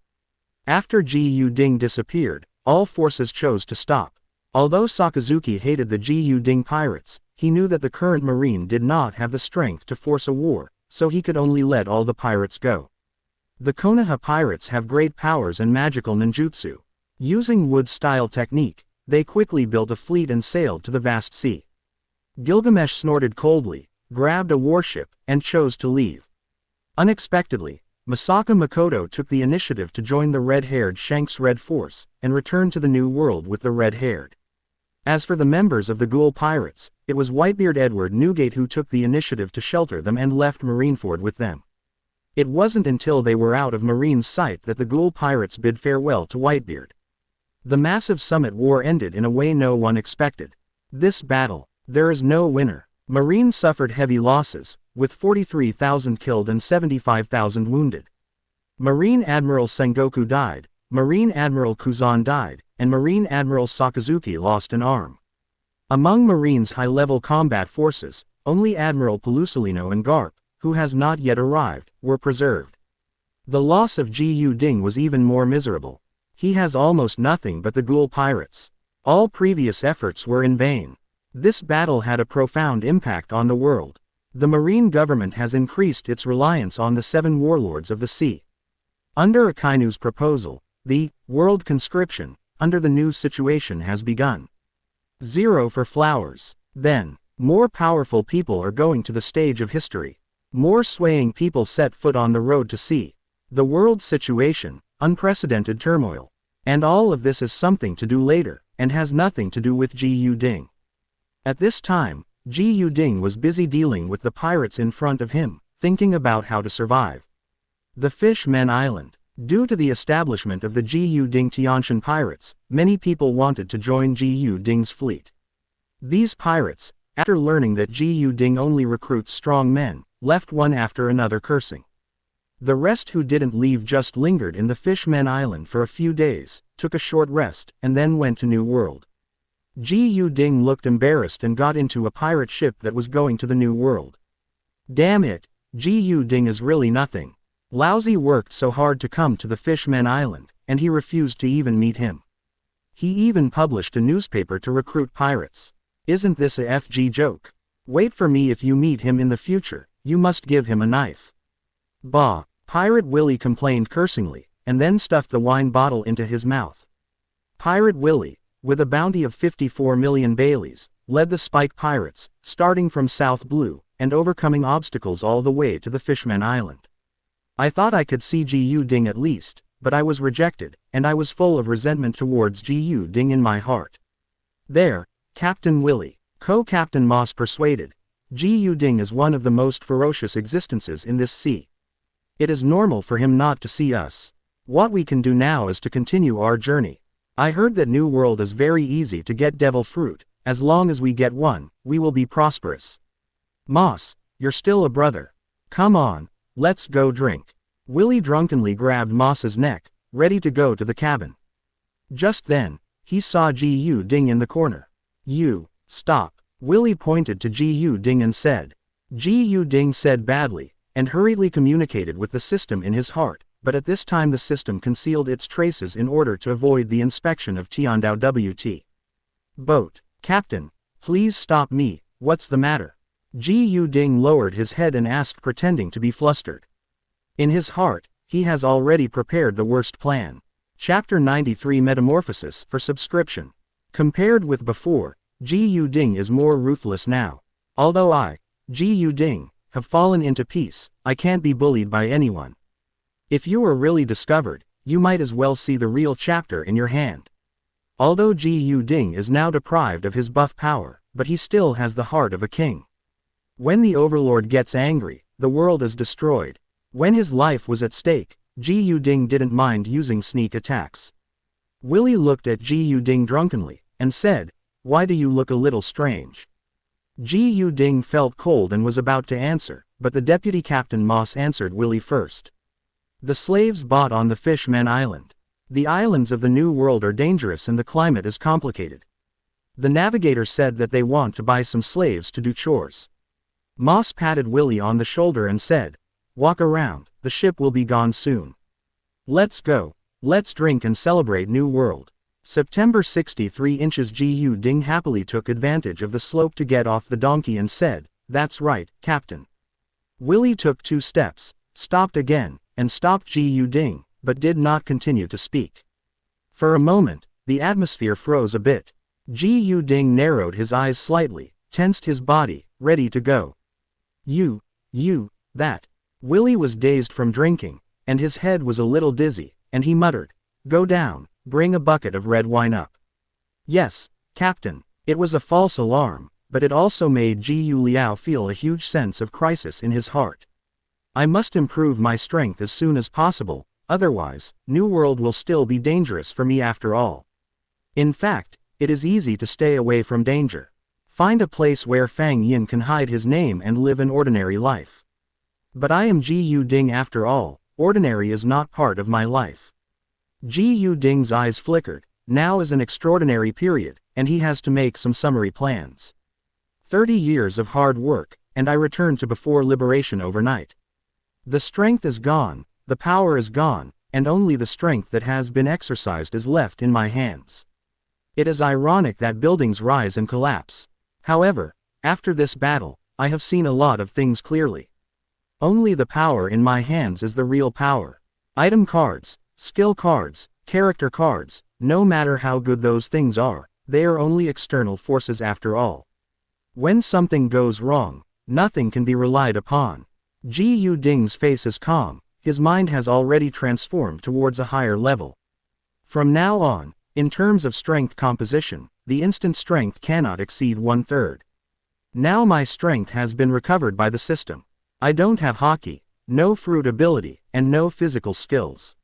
After Ji Yu Ding disappeared, all forces chose to stop. Although Sakazuki hated the Ji Yu Ding pirates, he knew that the current marine did not have the strength to force a war, so he could only let all the pirates go. The Konoha pirates have great powers and magical ninjutsu. Using wood-style technique, they quickly built a fleet and sailed to the vast sea. Gilgamesh snorted coldly, grabbed a warship, and chose to leave. Unexpectedly, Masaka Makoto took the initiative to join the red-haired Shanks' Red Force, and return to the New World with the red-haired. As for the members of the Ghoul Pirates, it was Whitebeard Edward Newgate who took the initiative to shelter them and left Marineford with them. It wasn't until they were out of Marine's sight that the Ghoul Pirates bid farewell to Whitebeard. The massive summit war ended in a way no one expected. This battle, there is no winner. Marine suffered heavy losses, with 43,000 killed and 75,000 wounded. Marine Admiral Sengoku died, Marine Admiral Kuzan died, and Marine Admiral Sakazuki lost an arm. Among Marine's high-level combat forces, only Admiral Pelusolino and Garp, who has not yet arrived, were preserved. The loss of Ji Yu Ding was even more miserable. He has almost nothing but the Ghoul Pirates. All previous efforts were in vain. This battle had a profound impact on the world. The Marine government has increased its reliance on the 7 warlords of the sea. Under Akainu's proposal, the world conscription, under the new situation has begun. 0 for flowers. Then, more powerful people are going to the stage of history. More swaying people set foot on the road to sea. The world situation, unprecedented turmoil. And all of this is something to do later, and has nothing to do with Ji Yu Ding. At this time, Ji Yu Ding was busy dealing with the pirates in front of him, thinking about how to survive. The Fishmen Island. Due to the establishment of the Ji Yu Ding Tianshan pirates, many people wanted to join Ji Yu Ding's fleet. These pirates, after learning that Ji Yu Ding only recruits strong men, left one after another cursing. The rest who didn't leave just lingered in the Fishmen Island for a few days, took a short rest, and then went to New World. Ji Yu Ding looked embarrassed and got into a pirate ship that was going to the New World. Damn it, Ji Yu Ding is really nothing. Lousy worked so hard to come to the Fishmen Island, and he refused to even meet him. He even published a newspaper to recruit pirates. Isn't this a FG joke? Wait for me if you meet him in the future, you must give him a knife. Bah, Pirate Willie complained cursingly, and then stuffed the wine bottle into his mouth. Pirate Willie, with a bounty of 54 million Baileys, led the Spike Pirates, starting from South Blue, and overcoming obstacles all the way to the Fishmen Island. I thought I could see Ji Yu Ding at least, but I was rejected, and I was full of resentment towards Ji Yu Ding in my heart. There, Captain Willie, Co-Captain Moss persuaded. Ji Yu Ding is one of the most ferocious existences in this sea. It is normal for him not to see us. What we can do now is to continue our journey. I heard that New World is very easy to get devil fruit. As long as we get one, we will be prosperous. Moss, you're still a brother. Come on, let's go drink. Willie drunkenly grabbed Moss's neck, ready to go to the cabin. Just then, he saw Ji Yu Ding in the corner. You, stop. Willie pointed to Ji Yu Ding and said. Ji Yu Ding said badly, and hurriedly communicated with the system in his heart, but at this time the system concealed its traces in order to avoid the inspection of Tiandao WT. Boat, Captain, please stop me, what's the matter? Ji Yu Ding lowered his head and asked, pretending to be flustered. In his heart, he has already prepared the worst plan. Chapter 93 Metamorphosis for subscription. Compared with before, Ji Yu Ding is more ruthless now. Although I, Ji Yu Ding, have fallen into peace, I can't be bullied by anyone. If you are really discovered, you might as well see the real chapter in your hand. Although Ji Yu Ding is now deprived of his buff power, but he still has the heart of a king. When the Overlord gets angry, the world is destroyed. When his life was at stake, Ji Yu Ding didn't mind using sneak attacks. Willie looked at Ji Yu Ding drunkenly, and said, "Why do you look a little strange?" Ji Yu Ding felt cold and was about to answer, but the deputy captain Moss answered Willie first. The slaves bought on the Fishman Island. The islands of the New World are dangerous and the climate is complicated. The navigator said that they want to buy some slaves to do chores. Moss patted Willie on the shoulder and said, "Walk around, the ship will be gone soon. Let's go. Let's drink and celebrate New World." September 63 inches. Gu Ding happily took advantage of the slope to get off the donkey and said, "That's right, Captain." Willie took 2 steps, stopped again, and stopped Gu Ding, but did not continue to speak. For a moment, the atmosphere froze a bit. Gu Ding narrowed his eyes slightly, tensed his body, ready to go. That. Willie was dazed from drinking, and his head was a little dizzy, and he muttered, "Go down, bring a bucket of red wine up." "Yes, Captain." It was a false alarm, but it also made Gu Liao feel a huge sense of crisis in his heart. "I must improve my strength as soon as possible, otherwise, New World will still be dangerous for me after all. In fact, it is easy to stay away from danger. Find a place where Fang Yin can hide his name and live an ordinary life. But I am Gu Ding after all, ordinary is not part of my life." Gu Ding's eyes flickered. Now is an extraordinary period, and he has to make some summary plans. 30 years of hard work, and I return to before liberation overnight. The strength is gone, the power is gone, and only the strength that has been exercised is left in my hands. It is ironic that buildings rise and collapse. However, after this battle, I have seen a lot of things clearly. Only the power in my hands is the real power. Item cards, skill cards, character cards, no matter how good those things are, they are only external forces after all. When something goes wrong, nothing can be relied upon. Gu Ding's face is calm, his mind has already transformed towards a higher level. From now on, in terms of strength composition, the instant strength cannot exceed 1/3. Now my strength has been recovered by the system. I don't have hockey, no fruit ability, and no physical skills.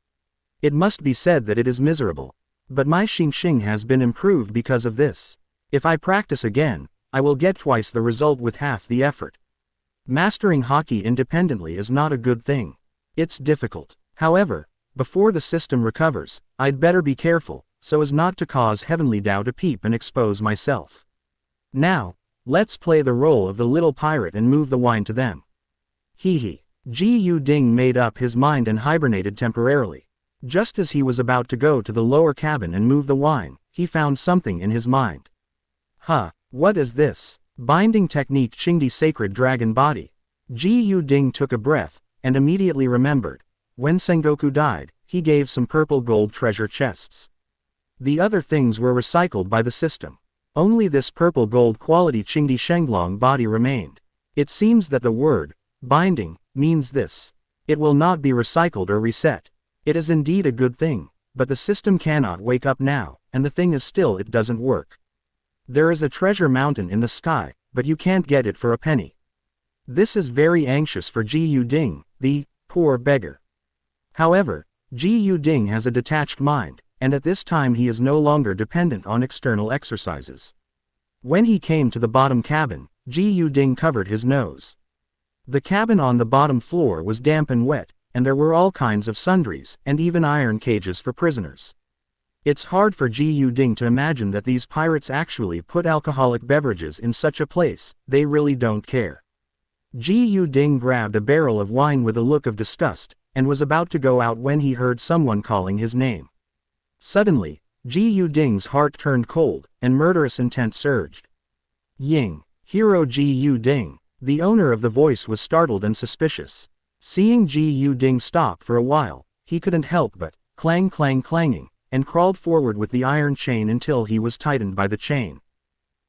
It must be said that it is miserable. But my Xing has been improved because of this. If I practice again, I will get twice the result with half the effort. Mastering hockey independently is not a good thing. It's difficult. However, before the system recovers, I'd better be careful, so as not to cause Heavenly Tao to peep and expose myself. Now, let's play the role of the little pirate and move the wine to them. Hee. Gu Ding made up his mind and hibernated temporarily. Just as he was about to go to the lower cabin and move the wine, he found something in his mind. What is this? Binding technique Qingdi sacred dragon body. Gu Ding took a breath, and immediately remembered. When Sengoku died, he gave some purple gold treasure chests. The other things were recycled by the system. Only this purple gold quality Qingdi Shenglong body remained. It seems that the word, binding, means this. It will not be recycled or reset. It is indeed a good thing, but the system cannot wake up now, and the thing is still it doesn't work. There is a treasure mountain in the sky, but you can't get it for a penny. This is very anxious for Gu Ding, the poor beggar. However, Gu Ding has a detached mind, and at this time he is no longer dependent on external exercises. When he came to the bottom cabin, Gu Ding covered his nose. The cabin on the bottom floor was damp and wet, and there were all kinds of sundries, and even iron cages for prisoners. It's hard for Gu Ding to imagine that these pirates actually put alcoholic beverages in such a place, they really don't care. Gu Ding grabbed a barrel of wine with a look of disgust, and was about to go out when he heard someone calling his name. Suddenly, Gu Ding's heart turned cold, and murderous intent surged. Ying, hero Gu Ding. The owner of the voice was startled and suspicious. Seeing Gu Ding stop for a while, he couldn't help but clanging, and crawled forward with the iron chain until he was tightened by the chain.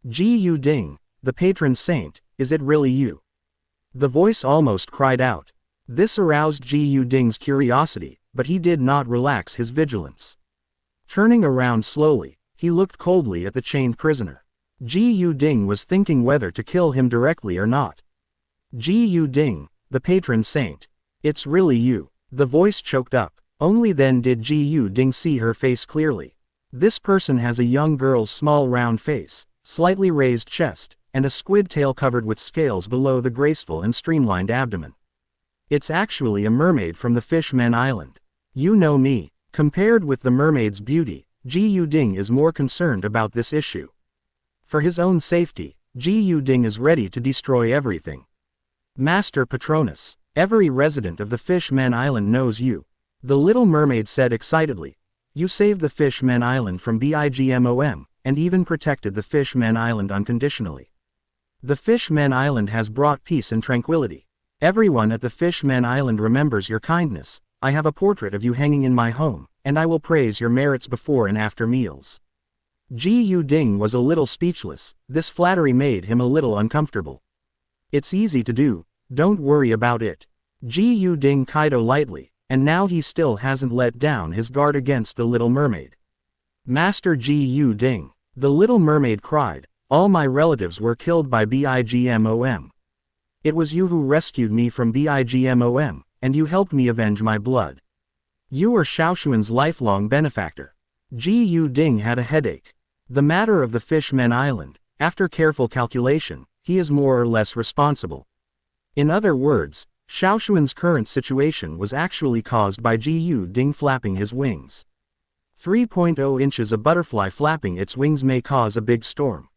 Gu Ding, the patron saint, is it really you? The voice almost cried out. This aroused Gu Ding's curiosity, but he did not relax his vigilance. Turning around slowly, he looked coldly at the chained prisoner. Gu Ding was thinking whether to kill him directly or not. Gu Ding, the patron saint. It's really you. The voice choked up. Only then did Gu Ding see her face clearly. This person has a young girl's small round face, slightly raised chest, and a squid tail covered with scales below the graceful and streamlined abdomen. It's actually a mermaid from the Fishman Island. You know me. Compared with the mermaid's beauty, Ji Yuding is more concerned about this issue. For his own safety, Ji Yuding is ready to destroy everything. Master Patronus, every resident of the Fishman Island knows you. The little mermaid said excitedly. You saved the Fishman Island from BIGMOM, and even protected the Fishman Island unconditionally. The Fishman Island has brought peace and tranquility. Everyone at the Fishman Island remembers your kindness. I have a portrait of you hanging in my home, and I will praise your merits before and after meals. Ji Yuding was a little speechless. This flattery made him a little uncomfortable. It's easy to do, don't worry about it. Ji Yuding kaido lightly, and now he still hasn't let down his guard against the little mermaid. Master Ji Yuding, the little mermaid cried, all my relatives were killed by BIGMOM. It was you who rescued me from BIGMOM, and you helped me avenge my blood. You are Xiaoshuan's lifelong benefactor. Ji Yuding had a headache. The matter of the Fishman Island, after careful calculation, he is more or less responsible. In other words, Xiaoshuan's current situation was actually caused by Ji Yuding flapping his wings. 3.0 inches. A butterfly flapping its wings may cause a big storm.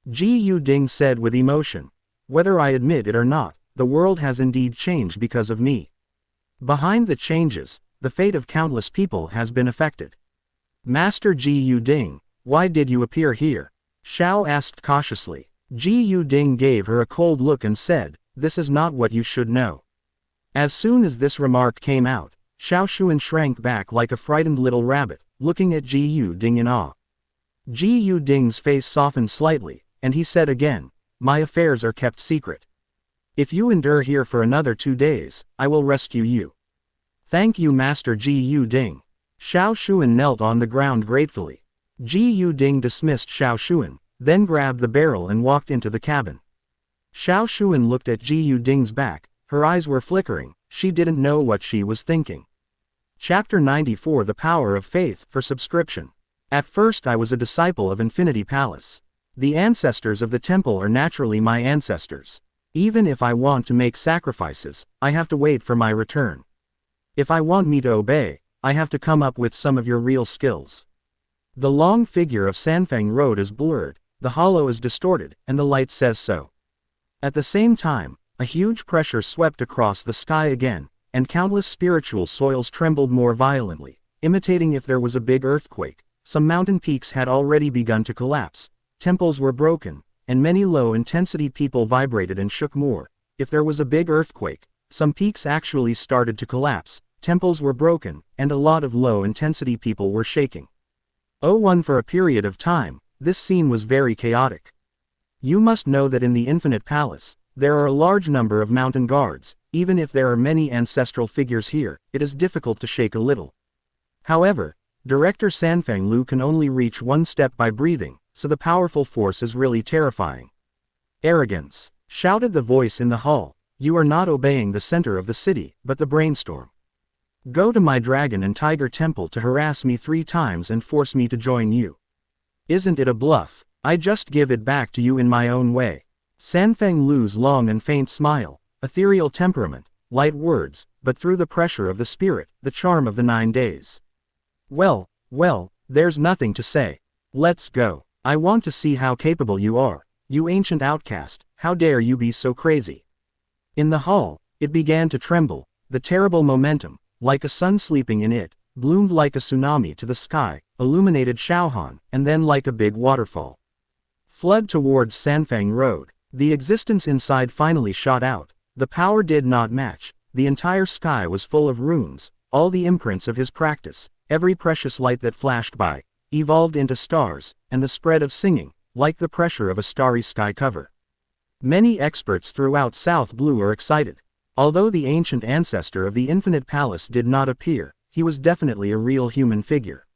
Ji Yuding said with emotion. Whether I admit it or not, the world has indeed changed because of me. Behind the changes, the fate of countless people has been affected. Master Ji Yuding, why did you appear here? Xiao asked cautiously. Ji Yuding gave her a cold look and said, this is not what you should know. As soon as this remark came out, Xiaoshuan shrank back like a frightened little rabbit, looking at Ji Yuding in awe. Ji Yuding's face softened slightly, and he said again, my affairs are kept secret. If you endure here for another 2 days, I will rescue you. Thank you, Master Ji Yuding. Xiaoshuan knelt on the ground gratefully. Ji Yuding dismissed Xiaoshuan, then grabbed the barrel and walked into the cabin. Xiaoshuan looked at Ji Yuding's back, her eyes were flickering, she didn't know what she was thinking. Chapter 94 The Power of Faith for subscription. At first I was a disciple of Infinity Palace. The ancestors of the temple are naturally my ancestors. Even if I want to make sacrifices, I have to wait for my return. If I want me to obey, I have to come up with some of your real skills. The long figure of Sanfeng Road is blurred, the hollow is distorted, and the light says so. At the same time, a huge pressure swept across the sky again, and countless spiritual soils trembled more violently, imitating if there was a big earthquake. Some mountain peaks had already begun to collapse, temples were broken, and many low-intensity people vibrated and shook more. If there was a big earthquake, some peaks actually started to collapse, temples were broken, and a lot of low-intensity people were shaking. For a period of time, this scene was very chaotic. You must know that in the Infinite Palace, there are a large number of mountain guards. Even if there are many ancestral figures here, it is difficult to shake a little. However, Director Sanfeng Lu can only reach one step by breathing, so the powerful force is really terrifying. Arrogance, shouted the voice in the hall. You are not obeying the center of the city, but the brainstorm. Go to my dragon and tiger temple to harass me 3 times and force me to join you. Isn't it a bluff? I just give it back to you in my own way. Sanfeng Lu's long and faint smile, ethereal temperament, light words, but through the pressure of the spirit, the charm of the 9 days. Well, there's nothing to say. Let's go. I want to see how capable you are. You ancient outcast, how dare you be so crazy? In the hall, it began to tremble, the terrible momentum, like a sun sleeping in it, bloomed like a tsunami to the sky, illuminated Shaohan, and then like a big waterfall. Flood towards Sanfeng Road. The existence inside finally shot out. The power did not match. The entire sky was full of runes, all the imprints of his practice, every precious light that flashed by, evolved into stars, and the spread of singing, like the pressure of a starry sky cover. Many experts throughout South Blue are excited. Although the ancient ancestor of the Infinite Palace did not appear, he was definitely a real human figure.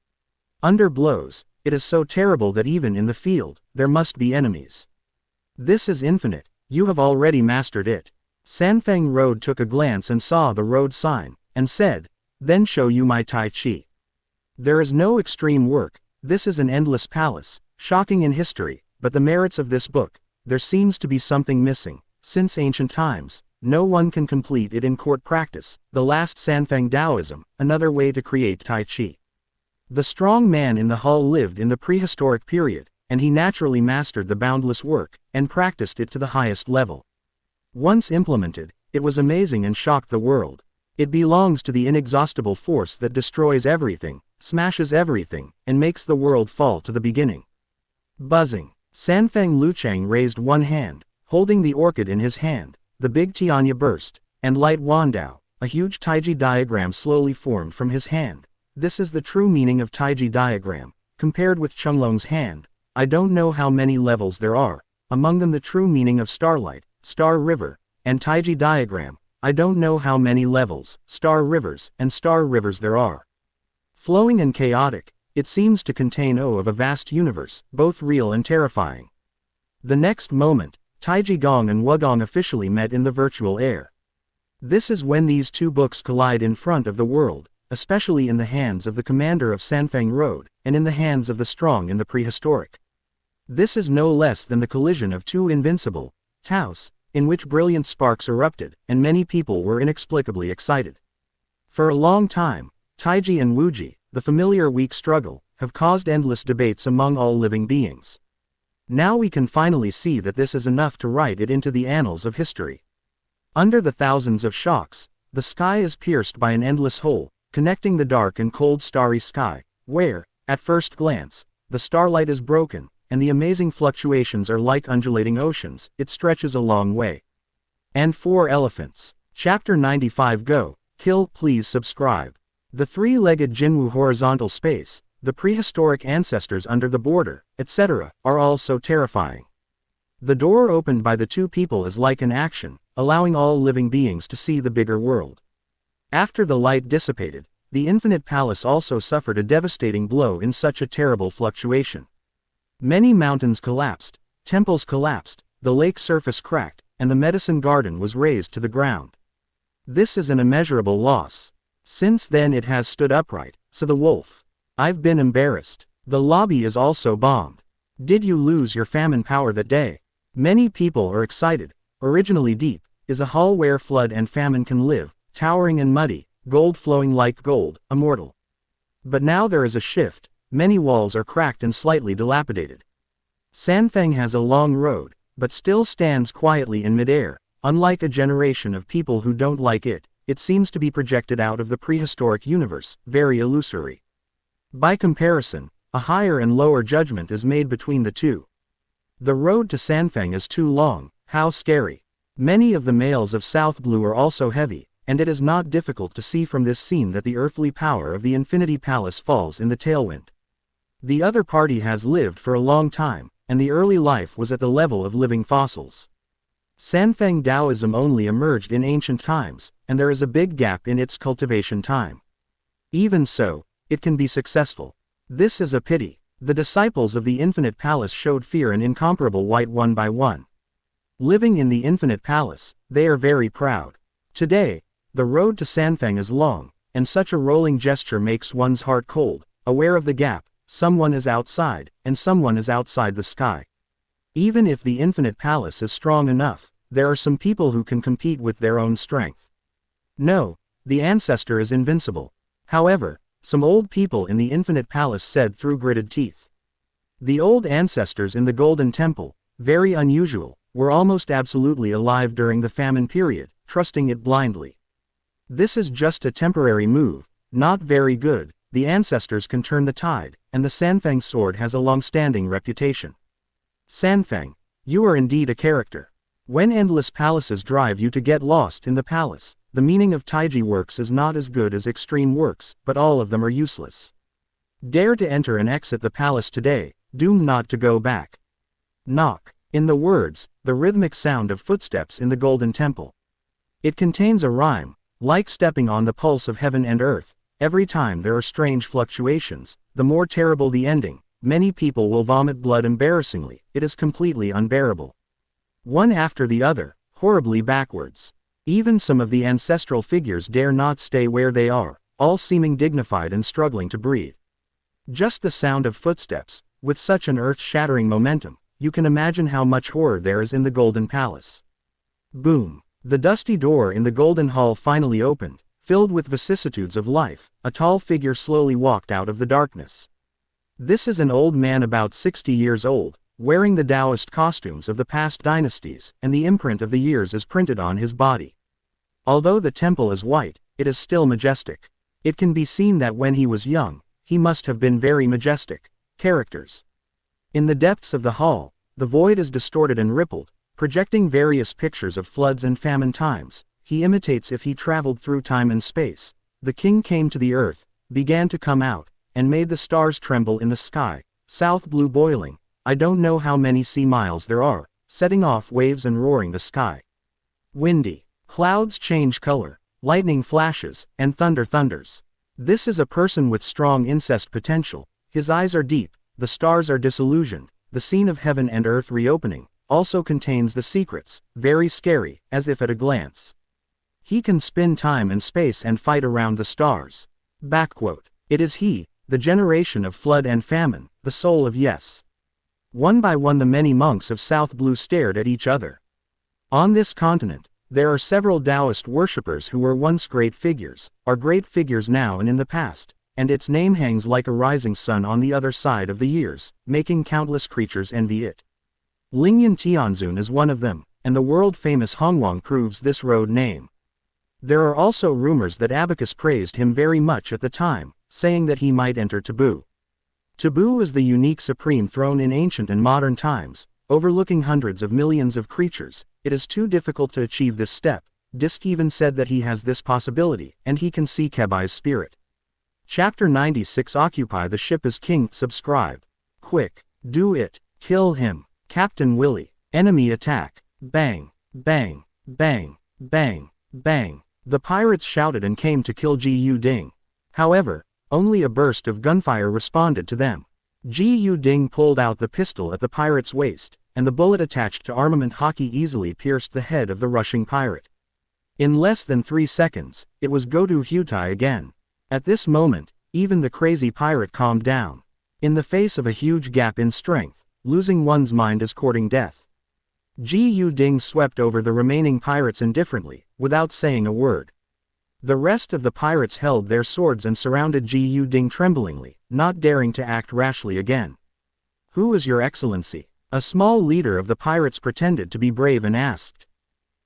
Under blows, it is so terrible that even in the field, there must be enemies. This is infinite, you have already mastered it. Sanfeng Road took a glance and saw the road sign, and said, then show you my Tai Chi. There is no extreme work, this is an endless palace, shocking in history, but the merits of this book, there seems to be something missing. Since ancient times, no one can complete it in court practice. The last Sanfeng Taoism, another way to create Tai Chi. The strong man in the hall lived in the prehistoric period, and he naturally mastered the boundless work, and practiced it to the highest level. Once implemented, it was amazing and shocked the world. It belongs to the inexhaustible force that destroys everything, smashes everything, and makes the world fall to the beginning. Buzzing. Sanfeng Luchang raised one hand, holding the orchid in his hand. The big Tianya burst, and light Wandao, a huge Taiji diagram slowly formed from his hand. This is the true meaning of Taiji diagram, compared with Chunglong's hand. I don't know how many levels there are, among them the true meaning of starlight, star river, and Taiji diagram. I don't know how many levels, star rivers, and star rivers there are. Flowing and chaotic, it seems to contain of a vast universe, both real and terrifying. The next moment, Taiji Gong and Wugong officially met in the virtual air. This is when these two books collide in front of the world, especially in the hands of the commander of Sanfeng Road, and in the hands of the strong in the prehistoric. This is no less than the collision of two invincible Taos, in which brilliant sparks erupted, and many people were inexplicably excited. For a long time, Taiji and Wuji, the familiar weak struggle, have caused endless debates among all living beings. Now we can finally see that this is enough to write it into the annals of history. Under the thousands of shocks, the sky is pierced by an endless hole, connecting the dark and cold starry sky, where, at first glance, the starlight is broken, and the amazing fluctuations are like undulating oceans. It stretches a long way. And 4 elephants. Chapter 95 Go, Kill, please subscribe. The three-legged Jinwu horizontal space, the prehistoric ancestors under the border, etc., are all so terrifying. The door opened by the two people is like an action, allowing all living beings to see the bigger world. After the light dissipated, the infinite palace also suffered a devastating blow in such a terrible fluctuation. Many mountains collapsed, temples collapsed, the lake surface cracked, and the medicine garden was razed to the ground. This is an immeasurable loss. Since then it has stood upright, so the wolf. I've been embarrassed. The lobby is also bombed. Did you lose your famine power that day? Many people are excited. Originally deep, is a hall where flood and famine can live, towering and muddy, gold flowing like gold, immortal. But now there is a shift, many walls are cracked and slightly dilapidated. Sanfeng has a long road, but still stands quietly in midair. Unlike a generation of people who don't like it, it seems to be projected out of the prehistoric universe, very illusory. By comparison, a higher and lower judgment is made between the two. The road to Sanfeng is too long, how scary. Many of the males of South Blue are also heavy, and it is not difficult to see from this scene that the earthly power of the Infinity Palace falls in the tailwind. The other party has lived for a long time, and the early life was at the level of living fossils. Sanfeng Taoism only emerged in ancient times, and there is a big gap in its cultivation time. Even so, it can be successful. This is a pity. The disciples of the Infinite Palace showed fear and incomparable white one by one. Living in the Infinite Palace, they are very proud. Today, the road to Sanfeng is long, and such a rolling gesture makes one's heart cold. Aware of the gap, someone is outside, and someone is outside the sky. Even if the Infinite Palace is strong enough, there are some people who can compete with their own strength. No, the ancestor is invincible. However, some old people in the Infinite Palace said through gritted teeth. The old ancestors in the Golden Temple, very unusual, were almost absolutely alive during the famine period, trusting it blindly. This is just a temporary move, not very good. The ancestors can turn the tide, and the Sanfeng sword has a long-standing reputation. Sanfeng, you are indeed a character. When endless palaces drive you to get lost in the palace, the meaning of Taiji works is not as good as extreme works, but all of them are useless. Dare to enter and exit the palace today, doomed not to go back. Knock. In the words, the rhythmic sound of footsteps in the Golden Temple. It contains a rhyme, like stepping on the pulse of heaven and earth. Every time there are strange fluctuations, the more terrible the ending. Many people will vomit blood embarrassingly. It is completely unbearable. One after the other, horribly backwards. Even some of the ancestral figures dare not stay where they are, all seeming dignified and struggling to breathe. Just the sound of footsteps, with such an earth-shattering momentum, you can imagine how much horror there is in the Golden Palace. Boom. The dusty door in the Golden Hall finally opened, filled with vicissitudes of life. A tall figure slowly walked out of the darkness. This is an old man about 60 years old, wearing the Taoist costumes of the past dynasties, and the imprint of the years is printed on his body. Although the temple is white, it is still majestic. It can be seen that when he was young, he must have been very majestic. Characters. In the depths of the hall, the void is distorted and rippled, projecting various pictures of floods and famine times. He imitates if he traveled through time and space. The king came to the earth, began to come out, and made the stars tremble in the sky. South blue boiling, I don't know how many sea miles there are, setting off waves and roaring the sky. Windy, clouds change color, lightning flashes, and thunder thunders. This is a person with strong incest potential. His eyes are deep, the stars are disillusioned. The scene of heaven and earth reopening also contains the secrets, very scary, as if at a glance. He can spin time and space and fight around the stars. Backquote. It is he, the generation of flood and famine, the soul of yes. One by one the many monks of South Blue stared at each other. On this continent, there are several Taoist worshippers who were once great figures, are great figures now and in the past, and its name hangs like a rising sun on the other side of the years, making countless creatures envy it. Lingyan Tianzun is one of them, and the world-famous Hongwang proves this road name. There are also rumors that Abacus praised him very much at the time, saying that he might enter Taboo. Taboo is the unique supreme throne in ancient and modern times, overlooking hundreds of millions of creatures. It is too difficult to achieve this step. Disk even said that he has this possibility, and he can see Kebai's spirit. Chapter 96. Occupy the ship as king. Subscribe. Quick. Do it. Kill him. Captain Willie. Enemy attack. Bang. Bang. Bang. Bang. Bang. The pirates shouted and came to kill Gu Ding. However, only a burst of gunfire responded to them. Gu Ding pulled out the pistol at the pirate's waist, and the bullet attached to armament hockey easily pierced the head of the rushing pirate. In less than 3 seconds, it was Godu Hutai again. At this moment, even the crazy pirate calmed down. In the face of a huge gap in strength, losing one's mind is courting death. Gu Ding swept over the remaining pirates indifferently, without saying a word. The rest of the pirates held their swords and surrounded Gu Ding tremblingly, not daring to act rashly again. "Who is your excellency?" A small leader of the pirates pretended to be brave and asked.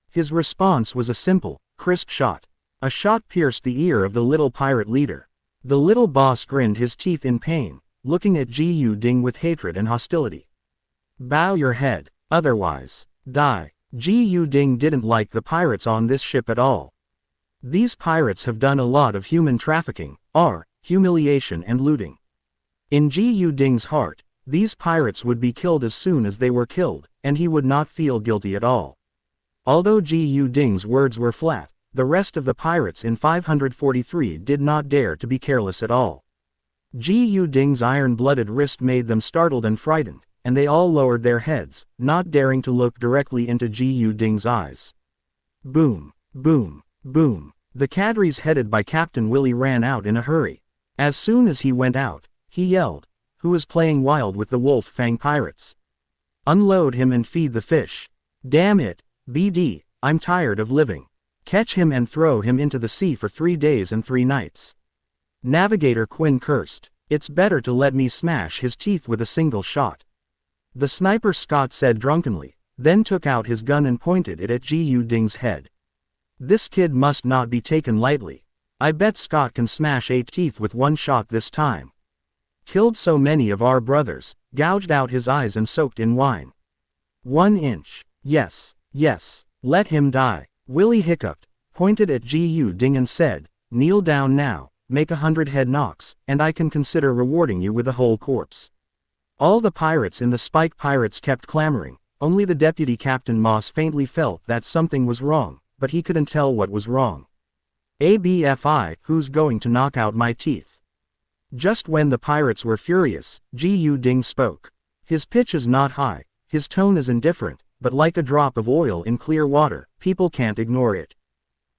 His response was a simple, crisp shot. A shot pierced the ear of the little pirate leader. The little boss grinned his teeth in pain, looking at Gu Ding with hatred and hostility. "Bow your head, otherwise, die." Gu Ding didn't like the pirates on this ship at all. These pirates have done a lot of human trafficking, humiliation and looting. In Gu Ding's heart, these pirates would be killed as soon as they were killed, and he would not feel guilty at all. Although Gu Ding's words were flat, the rest of the pirates in 543 did not dare to be careless at all. Gu Ding's iron-blooded wrist made them startled and frightened, and they all lowered their heads, not daring to look directly into Gu Ding's eyes. Boom, boom, boom. The cadres headed by Captain Willie ran out in a hurry. As soon as he went out, he yelled, "Who is playing wild with the Wolf Fang pirates? Unload him and feed the fish. Damn it, BD, I'm tired of living. Catch him and throw him into the sea for 3 days and 3 nights. Navigator Quinn cursed, "It's better to let me smash his teeth with a single shot." The sniper Scott said drunkenly, then took out his gun and pointed it at Gu Ding's head. "This kid must not be taken lightly. I bet Scott can smash 8 teeth with 1 shot this time. Killed so many of our brothers, gouged out his eyes and soaked in wine. 1 inch, yes, yes, let him die." Willie hiccuped, pointed at Gu Ding and said, "Kneel down now, make 100 head knocks, and I can consider rewarding you with a whole corpse." All the pirates in the Spike Pirates kept clamoring. Only the deputy captain Moss faintly felt that something was wrong, but he couldn't tell what was wrong. "ABFI, who's going to knock out my teeth?" Just when the pirates were furious, Gu Ding spoke. His pitch is not high, his tone is indifferent, but like a drop of oil in clear water, people can't ignore it.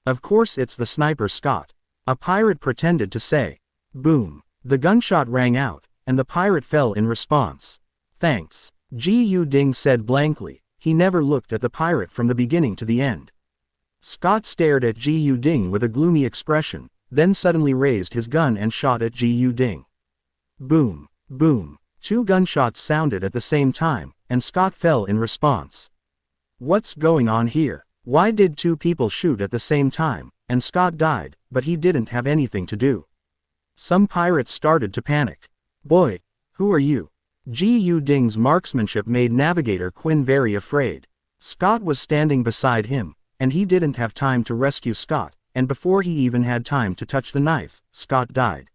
"Of course it's the sniper Scott." A pirate pretended to say. Boom. The gunshot rang out, and the pirate fell in response. "Thanks." Ji Yu Ding said blankly. He never looked at the pirate from the beginning to the end. Scott stared at Ji Yu Ding with a gloomy expression, then suddenly raised his gun and shot at Ji Yu Ding. Boom, boom. 2 gunshots sounded at the same time, and Scott fell in response. What's going on here? Why did 2 people shoot at the same time, and Scott died, but he didn't have anything to do? Some pirates started to panic. Boy, who are you? Ji Yu Ding's marksmanship made Navigator Quinn very afraid. Scott was standing beside him, and he didn't have time to rescue Scott, and before he even had time to touch the knife, Scott died.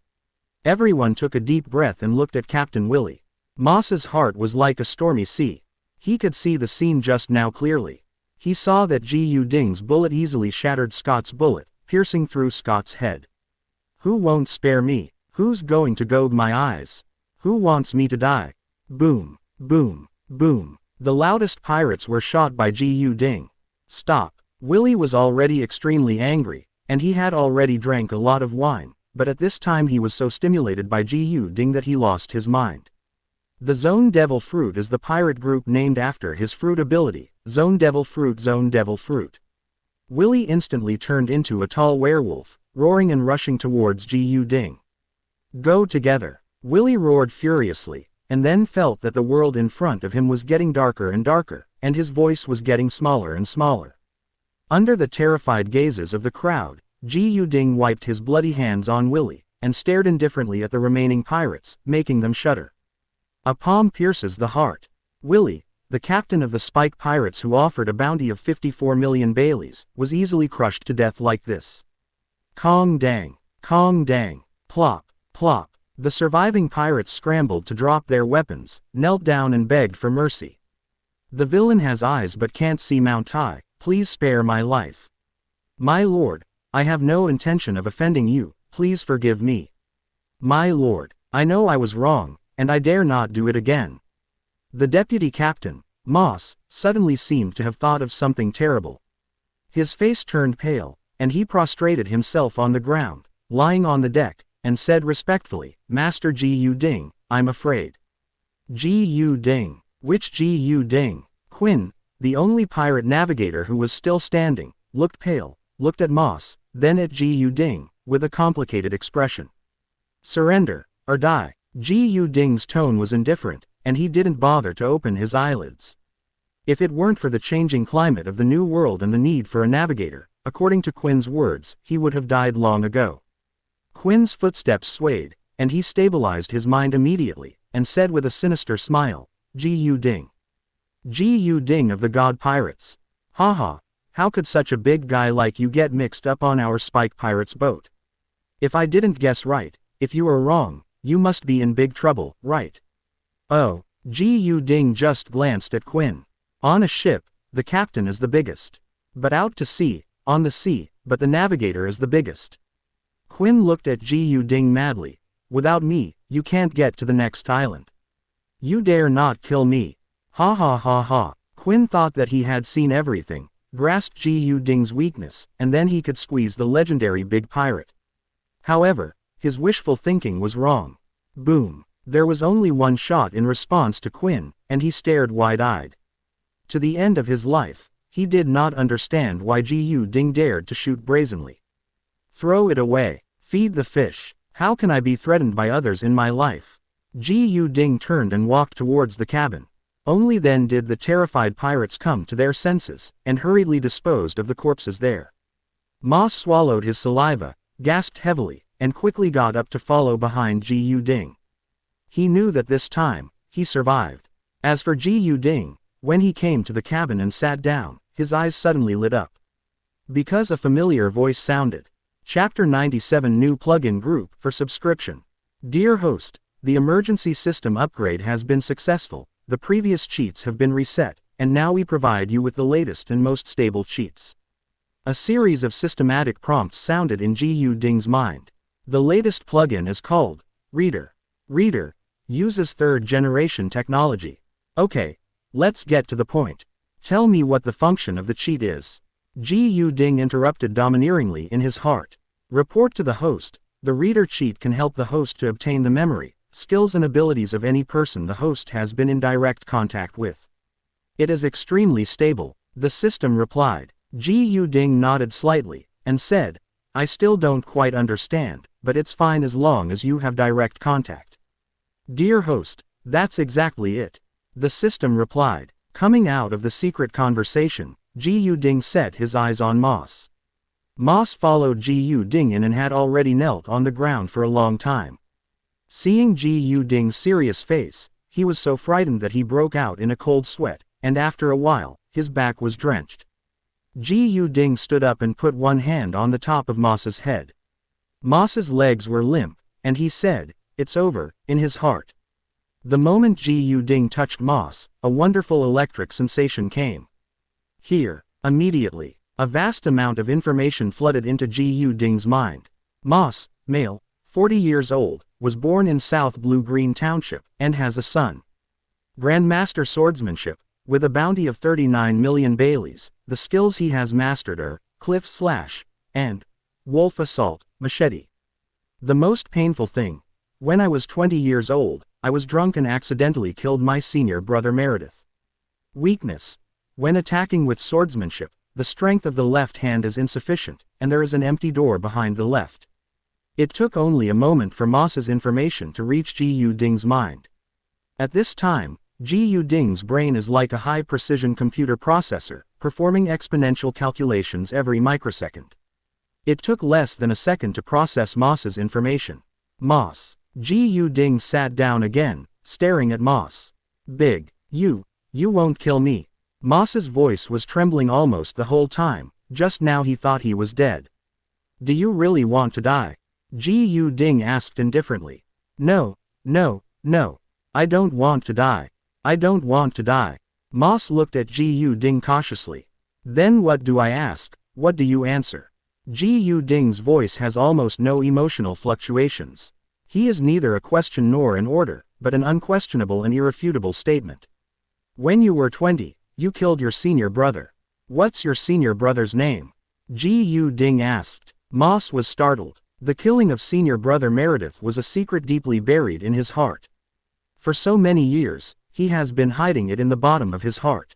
Everyone took a deep breath and looked at Captain Willie. Moss's heart was like a stormy sea. He could see the scene just now clearly. He saw that Ji Yu Ding's bullet easily shattered Scott's bullet, piercing through Scott's head. Who won't spare me? Who's going to goad my eyes? Who wants me to die? Boom, boom, boom. The loudest pirates were shot by Ji Yu Ding. Stop. Willie was already extremely angry, and he had already drank a lot of wine, but at this time he was so stimulated by Ji Yu Ding that he lost his mind. The Zone Devil Fruit is the pirate group named after his fruit ability, Zone Devil Fruit, Zone Devil Fruit. Willie instantly turned into a tall werewolf, roaring and rushing towards Ji Yu Ding. Go together. Willie roared furiously, and then felt that the world in front of him was getting darker and darker, and his voice was getting smaller and smaller. Under the terrified gazes of the crowd, Ji Yu Ding wiped his bloody hands on Willie, and stared indifferently at the remaining pirates, making them shudder. A palm pierces the heart. Willie, the captain of the Spike Pirates who offered a bounty of 54 million Baileys, was easily crushed to death like this. Kong dang, plop, plop. The surviving pirates scrambled to drop their weapons, knelt down and begged for mercy. The villain has eyes but can't see Mount High, please spare my life. My lord, I have no intention of offending you, please forgive me. My lord, I know I was wrong, and I dare not do it again. The deputy captain, Moss, suddenly seemed to have thought of something terrible. His face turned pale, and he prostrated himself on the ground, lying on the deck, and said respectfully, Master Ji Yu Ding, I'm afraid. Ji Yu Ding. Which Ji Yu Ding? Quinn, the only pirate navigator who was still standing, looked pale, looked at Moss, then at Ji Yu Ding, with a complicated expression. Surrender, or die. Ji Yu Ding's tone was indifferent, and he didn't bother to open his eyelids. If it weren't for the changing climate of the new world and the need for a navigator, according to Quinn's words, he would have died long ago. Quinn's footsteps swayed, and he stabilized his mind immediately, and said with a sinister smile, Ji Yu Ding. Ji Yu Ding of the God Pirates. Haha, how could such a big guy like you get mixed up on our Spike Pirates boat? If I didn't guess right, if you are wrong, you must be in big trouble, right? Oh, Ji Yu Ding just glanced at Quinn. On a ship, the captain is the biggest. But out to sea, on the sea, but the navigator is the biggest. Quinn looked at Ji Yu Ding madly. Without me, you can't get to the next island. You dare not kill me. Ha ha ha ha. Quinn thought that he had seen everything, grasped Ji Yu Ding's weakness, and then he could squeeze the legendary big pirate. However, his wishful thinking was wrong. Boom. There was only one shot in response to Quinn, and he stared wide-eyed. To the end of his life, he did not understand why Ji Yu Ding dared to shoot brazenly. Throw it away. Feed the fish. How can I be threatened by others in my life? Ji Yu Ding turned and walked towards the cabin. Only then did the terrified pirates come to their senses, and hurriedly disposed of the corpses there. Moss swallowed his saliva, gasped heavily, and quickly got up to follow behind Ji Yu Ding. He knew that this time, he survived. As for Ji Yu Ding, when he came to the cabin and sat down, his eyes suddenly lit up. Because a familiar voice sounded. Chapter 97 New Plugin Group for Subscription. Dear host, the emergency system upgrade has been successful, the previous cheats have been reset, and now we provide you with the latest and most stable cheats. A series of systematic prompts sounded in Ji Yu Ding's mind. The latest plugin is called Reader. Reader uses third-generation technology. Okay, let's get to the point. Tell me what the function of the cheat is. Ji Yu Ding interrupted domineeringly in his heart. Report to the host. The reader cheat can help the host to obtain the memory, skills and abilities of any person the host has been in direct contact with. It is extremely stable, the system replied. Ji Yu-ding nodded slightly, and said, I still don't quite understand, but it's fine as long as you have direct contact. Dear host, that's exactly it. The system replied. Coming out of the secret conversation, Ji Yu-ding set his eyes on Moss. Moss followed Ji Yu-ding in and had already knelt on the ground for a long time. Seeing Ji Yu-ding's serious face, he was so frightened that he broke out in a cold sweat, and after a while, his back was drenched. Ji Yu-ding stood up and put one hand on the top of Moss's head. Moss's legs were limp, and he said, It's over, in his heart. The moment Ji Yu-ding touched Moss, a wonderful electric sensation came. Here, immediately, a vast amount of information flooded into Ji Yu-ding's mind. Moss, male, 40 years old, was born in South Blue-Green Township, and has a son. Grandmaster Swordsmanship, with a bounty of 39 million Baileys, the skills he has mastered are, Cliff Slash, and Wolf Assault, Machete. The most painful thing, when I was 20 years old, I was drunk and accidentally killed my senior brother Meredith. Weakness. When attacking with swordsmanship, the strength of the left hand is insufficient, and there is an empty door behind the left. It took only a moment for Moss's information to reach Ji Yu-ding's mind. At this time, Ji Yu-ding's brain is like a high-precision computer processor, performing exponential calculations every microsecond. It took less than a second to process Moss's information. Moss. Ji Yu-ding sat down again, staring at Moss. Big. You won't kill me. Moss's voice was trembling almost the whole time, just now he thought he was dead. Do you really want to die? Ji Yu-ding asked indifferently. No. I don't want to die. I don't want to die. Moss looked at Ji Yu-ding cautiously. Then what do I ask, what do you answer? Ji Yu-ding's voice has almost no emotional fluctuations. He is neither a question nor an order, but an unquestionable and irrefutable statement. When you were 20, you killed your senior brother. What's your senior brother's name? Ji Yu-ding asked. Moss was startled. The killing of senior brother Meredith was a secret deeply buried in his heart. For so many years, he has been hiding it in the bottom of his heart.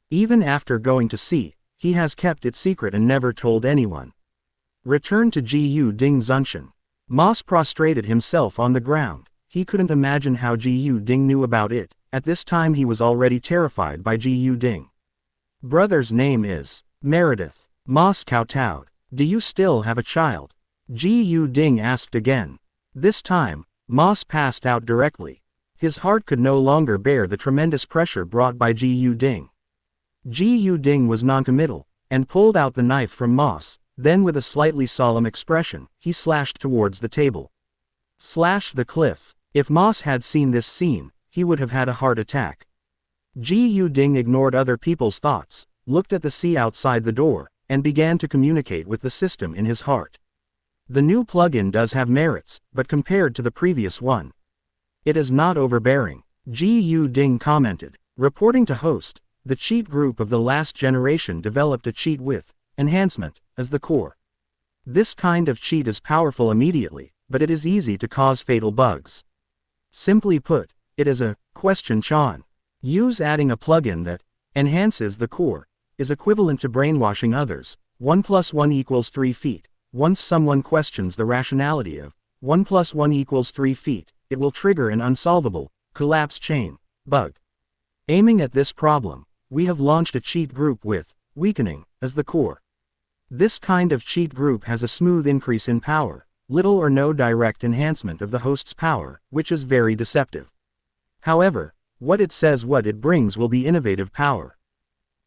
Even after going to sea, he has kept it secret and never told anyone. Return to Ji Yu-ding's Zunshin. Moss prostrated himself on the ground. He couldn't imagine how Ji Yu-ding knew about it. At this time he was already terrified by Ji Yu-ding. Brother's name is Meredith. Moss kowtowed. Do you still have a child? Ji Yu-ding asked again. This time, Moss passed out directly. His heart could no longer bear the tremendous pressure brought by Ji Yu-ding. Ji Yu-ding was noncommittal, and pulled out the knife from Moss. Then with a slightly solemn expression, he slashed towards the table. Slash the cliff. If Moss had seen this scene, he would have had a heart attack. Ji Yu-ding ignored other people's thoughts, looked at the sea outside the door, and began to communicate with the system in his heart. The new plugin does have merits, but compared to the previous one, it is not overbearing. Ji Yu-ding commented. Reporting to host, the cheat group of the last generation developed a cheat with enhancement as the core. This kind of cheat is powerful immediately, but it is easy to cause fatal bugs. Simply put, it is a question Chan. Use adding a plugin that enhances the core is equivalent to brainwashing others. 1 + 1 = 3 feet. Once someone questions the rationality of 1 + 1 = 3 feet, it will trigger an unsolvable collapse chain bug. Aiming at this problem, we have launched a cheat group with weakening as the core. This kind of cheat group has a smooth increase in power, little or no direct enhancement of the host's power, which is very deceptive. However, what it says what it brings will be innovative power.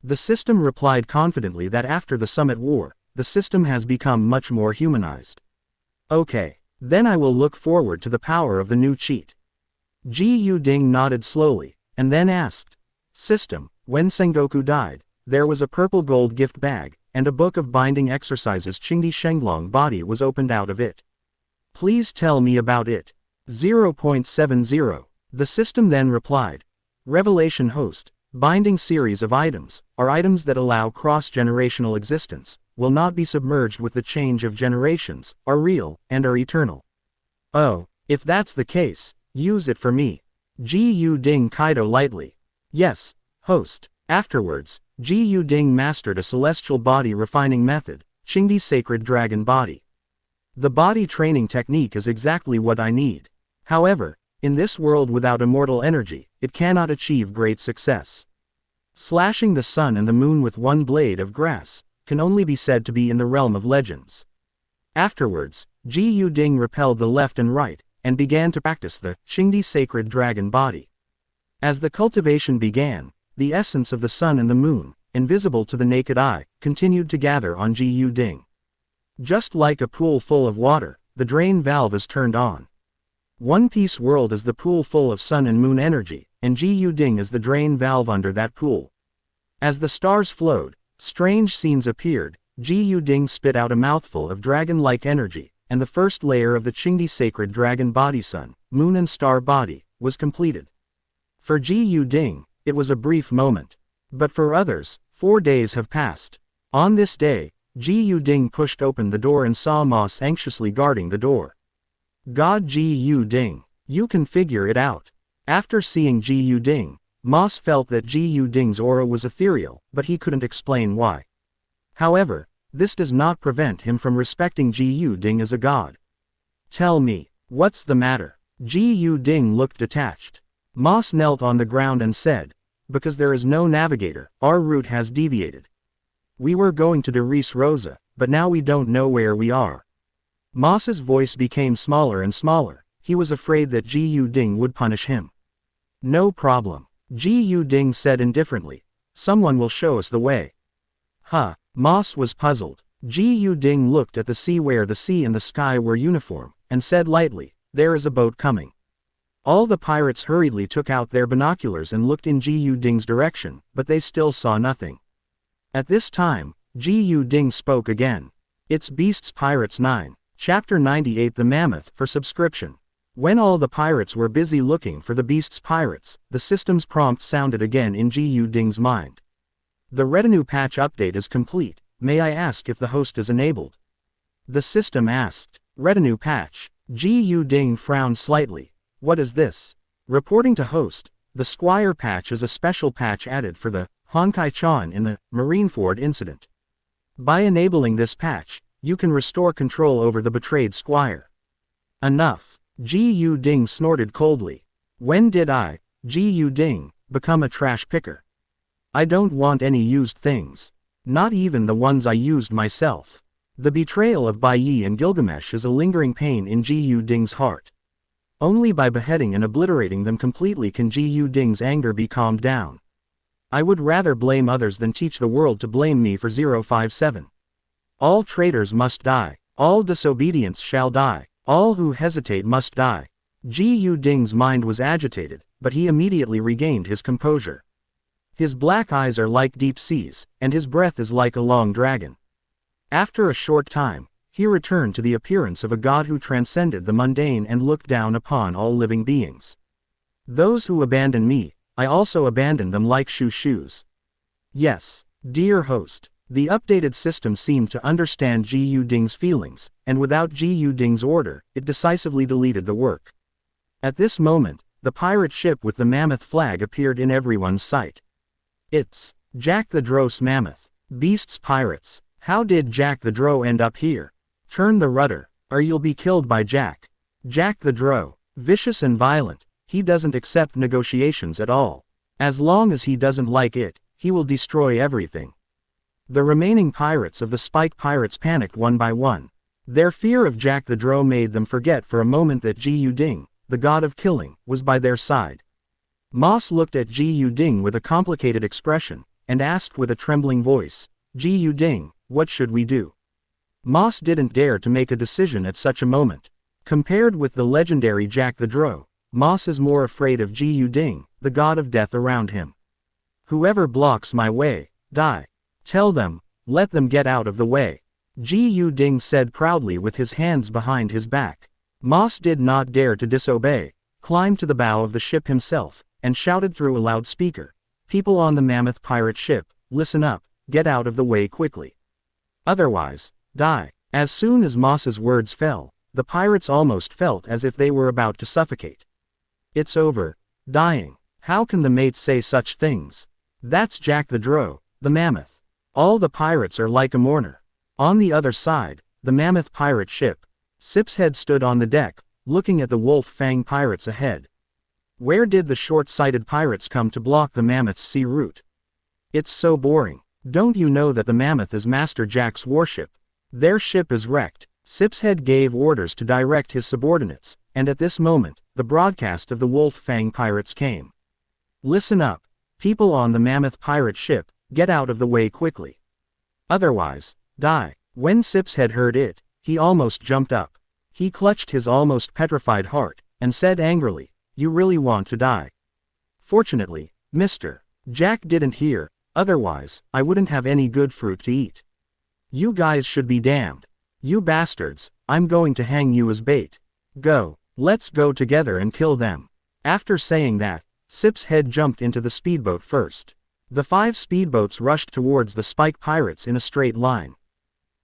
The system replied confidently that after the Summit War, the system has become much more humanized. Okay, then I will look forward to the power of the new cheat. Ji Yu-ding nodded slowly, and then asked, System, when Sengoku died, there was a purple gold gift bag, and a book of binding exercises. Qingdi Shenglong body was opened out of it. Please tell me about it. 0.70. The system then replied. Revelation host, binding series of items, are items that allow cross-generational existence, will not be submerged with the change of generations, are real, and are eternal. Oh, if that's the case, Use it for me. Ji Ding Kaido lightly. Yes, host. Afterwards, Ji Ding mastered a celestial body refining method, Qingdi's sacred dragon body. The body training technique is exactly what I need. However, in this world without immortal energy, it cannot achieve great success. Slashing the sun and the moon with one blade of grass can only be said to be in the realm of legends. Afterwards, Ji Ding repelled the left and right, and began to practice the Qingdi sacred dragon body. As the cultivation began, the essence of the sun and the moon, invisible to the naked eye, continued to gather on Ji Ding. Just like a pool full of water, the drain valve is turned on. One Piece world is the pool full of sun and moon energy, and Ji Ding is the drain valve under that pool. As the stars flowed, strange scenes appeared. Ji Ding spit out a mouthful of dragon-like energy, and the first layer of the Qingdi sacred dragon body sun, moon and star body, was completed. For Ji Ding, it was a brief moment. But for others, 4 days have passed. On this day, Ji Ding pushed open the door and saw Moss anxiously guarding the door. God Ji Ding, you can figure it out. After seeing Ji Ding, Moss felt that Ji Ding's aura was ethereal, but he couldn't explain why. However, this does not prevent him from respecting Ji Ding as a god. Tell me, what's the matter? Ji Ding looked detached. Moss knelt on the ground and said, because there is no navigator, our route has deviated. We were going to Deris Rosa, but now we don't know where we are. Moss's voice became smaller and smaller. He was afraid that Ji Ding would punish him. No problem. Ji Ding said indifferently. Someone will show us the way. Huh. Moss was puzzled. Ji Ding looked at the sea where the sea and the sky were uniform, and said lightly, there is a boat coming. All the pirates hurriedly took out their binoculars and looked in Ji Ding's direction, but they still saw nothing. At this time, Ji Ding spoke again. It's Beasts Pirates 9, Chapter 98 The Mammoth for subscription. When all the pirates were busy looking for the Beasts Pirates, the system's prompt sounded again in Ji Ding's mind. The retinue patch update is complete. May I ask if the host is enabled? The system asked. Retinue patch. Ji Ding frowned slightly. What is this? Reporting to host, the Squire patch is a special patch added for the Honkai-chan in the Marineford incident. By enabling this patch, you can restore control over the betrayed Squire. Enough. Ji Ding snorted coldly. When did I, Ji Ding, become a trash picker? I don't want any used things. Not even the ones I used myself. The betrayal of Bai Yi and Gilgamesh is a lingering pain in Ji Ding's heart. Only by beheading and obliterating them completely can Ji Ding's anger be calmed down. I would rather blame others than teach the world to blame me for 057. All traitors must die. All disobedience shall die. All who hesitate must die. Ji Ding's mind was agitated, but he immediately regained his composure. His black eyes are like deep seas, and his breath is like a long dragon. After a short time, he returned to the appearance of a god who transcended the mundane and looked down upon all living beings. Those who abandon me, I also abandon them like shoes. Yes, dear host, the updated system seemed to understand Ji Ding's feelings, and without Ji Ding's order, it decisively deleted the work. At this moment, the pirate ship with the mammoth flag appeared in everyone's sight. It's Jack the Dro's mammoth. Beasts Pirates. How did Jack the Dro end up here? Turn the rudder, or you'll be killed by Jack. Jack the Dro. Vicious and violent, he doesn't accept negotiations at all. As long as he doesn't like it, he will destroy everything. The remaining pirates of the Spike Pirates panicked one by one. Their fear of Jack the Dro made them forget for a moment that Ji Ding, the god of killing, was by their side. Moss looked at Ji Ding with a complicated expression, and asked with a trembling voice, Ji Ding, what should we do? Moss didn't dare to make a decision at such a moment. Compared with the legendary Jack the Dro, Moss is more afraid of Ji Ding, the god of death around him. Whoever blocks my way, die. Tell them, let them get out of the way. Ji Ding said proudly with his hands behind his back. Moss did not dare to disobey, climbed to the bow of the ship himself, and shouted through a loudspeaker, people on the mammoth pirate ship, listen up, get out of the way quickly. Otherwise, die. As soon as Moss's words fell, the pirates almost felt as if they were about to suffocate. It's over. Dying. How can the mates say such things? That's Jack the Drow, the mammoth. All the pirates are like a mourner. On the other side, the mammoth pirate ship. Sip's head stood on the deck, looking at the wolf fang pirates ahead. Where did the short-sighted pirates come to block the mammoth's sea route? It's so boring. Don't you know that the mammoth is Master Jack's warship? Their ship is wrecked. Sip's head gave orders to direct his subordinates, and at this moment, the broadcast of the wolf fang pirates came. Listen up. People on the mammoth pirate ship, get out of the way quickly. Otherwise, die. When Sip's head heard it, he almost jumped up. He clutched his almost petrified heart, and said angrily, "You really want to die?" Fortunately, Mr. Jack didn't hear, otherwise, I wouldn't have any good fruit to eat. You guys should be damned. You bastards, I'm going to hang you as bait. Go, let's go together and kill them. After saying that, Sip's head jumped into the speedboat first. The 5 speedboats rushed towards the spike pirates in a straight line.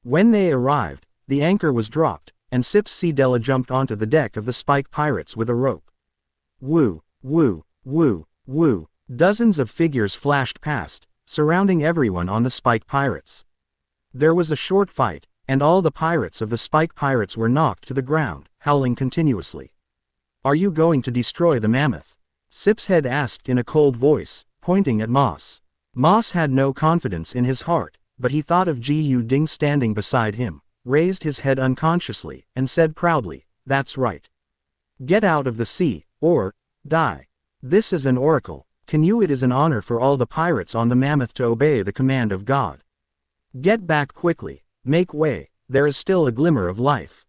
When they arrived, the anchor was dropped, and Sip's Sea-Della jumped onto the deck of the spike pirates with a rope. Woo, woo, woo, woo. Dozens of figures flashed past, surrounding everyone on the spike pirates. There was a short fight, and all the pirates of the spike pirates were knocked to the ground, howling continuously. Are you going to destroy the mammoth? Sip's head asked in a cold voice, pointing at Moss. Moss had no confidence in his heart, but he thought of Gu Ding standing beside him, raised his head unconsciously, and said proudly, "That's right. Get out of the sea, or die. This is an oracle. It is an honor for all the pirates on the mammoth to obey the command of God. Get back quickly. Make way. There is still a glimmer of life."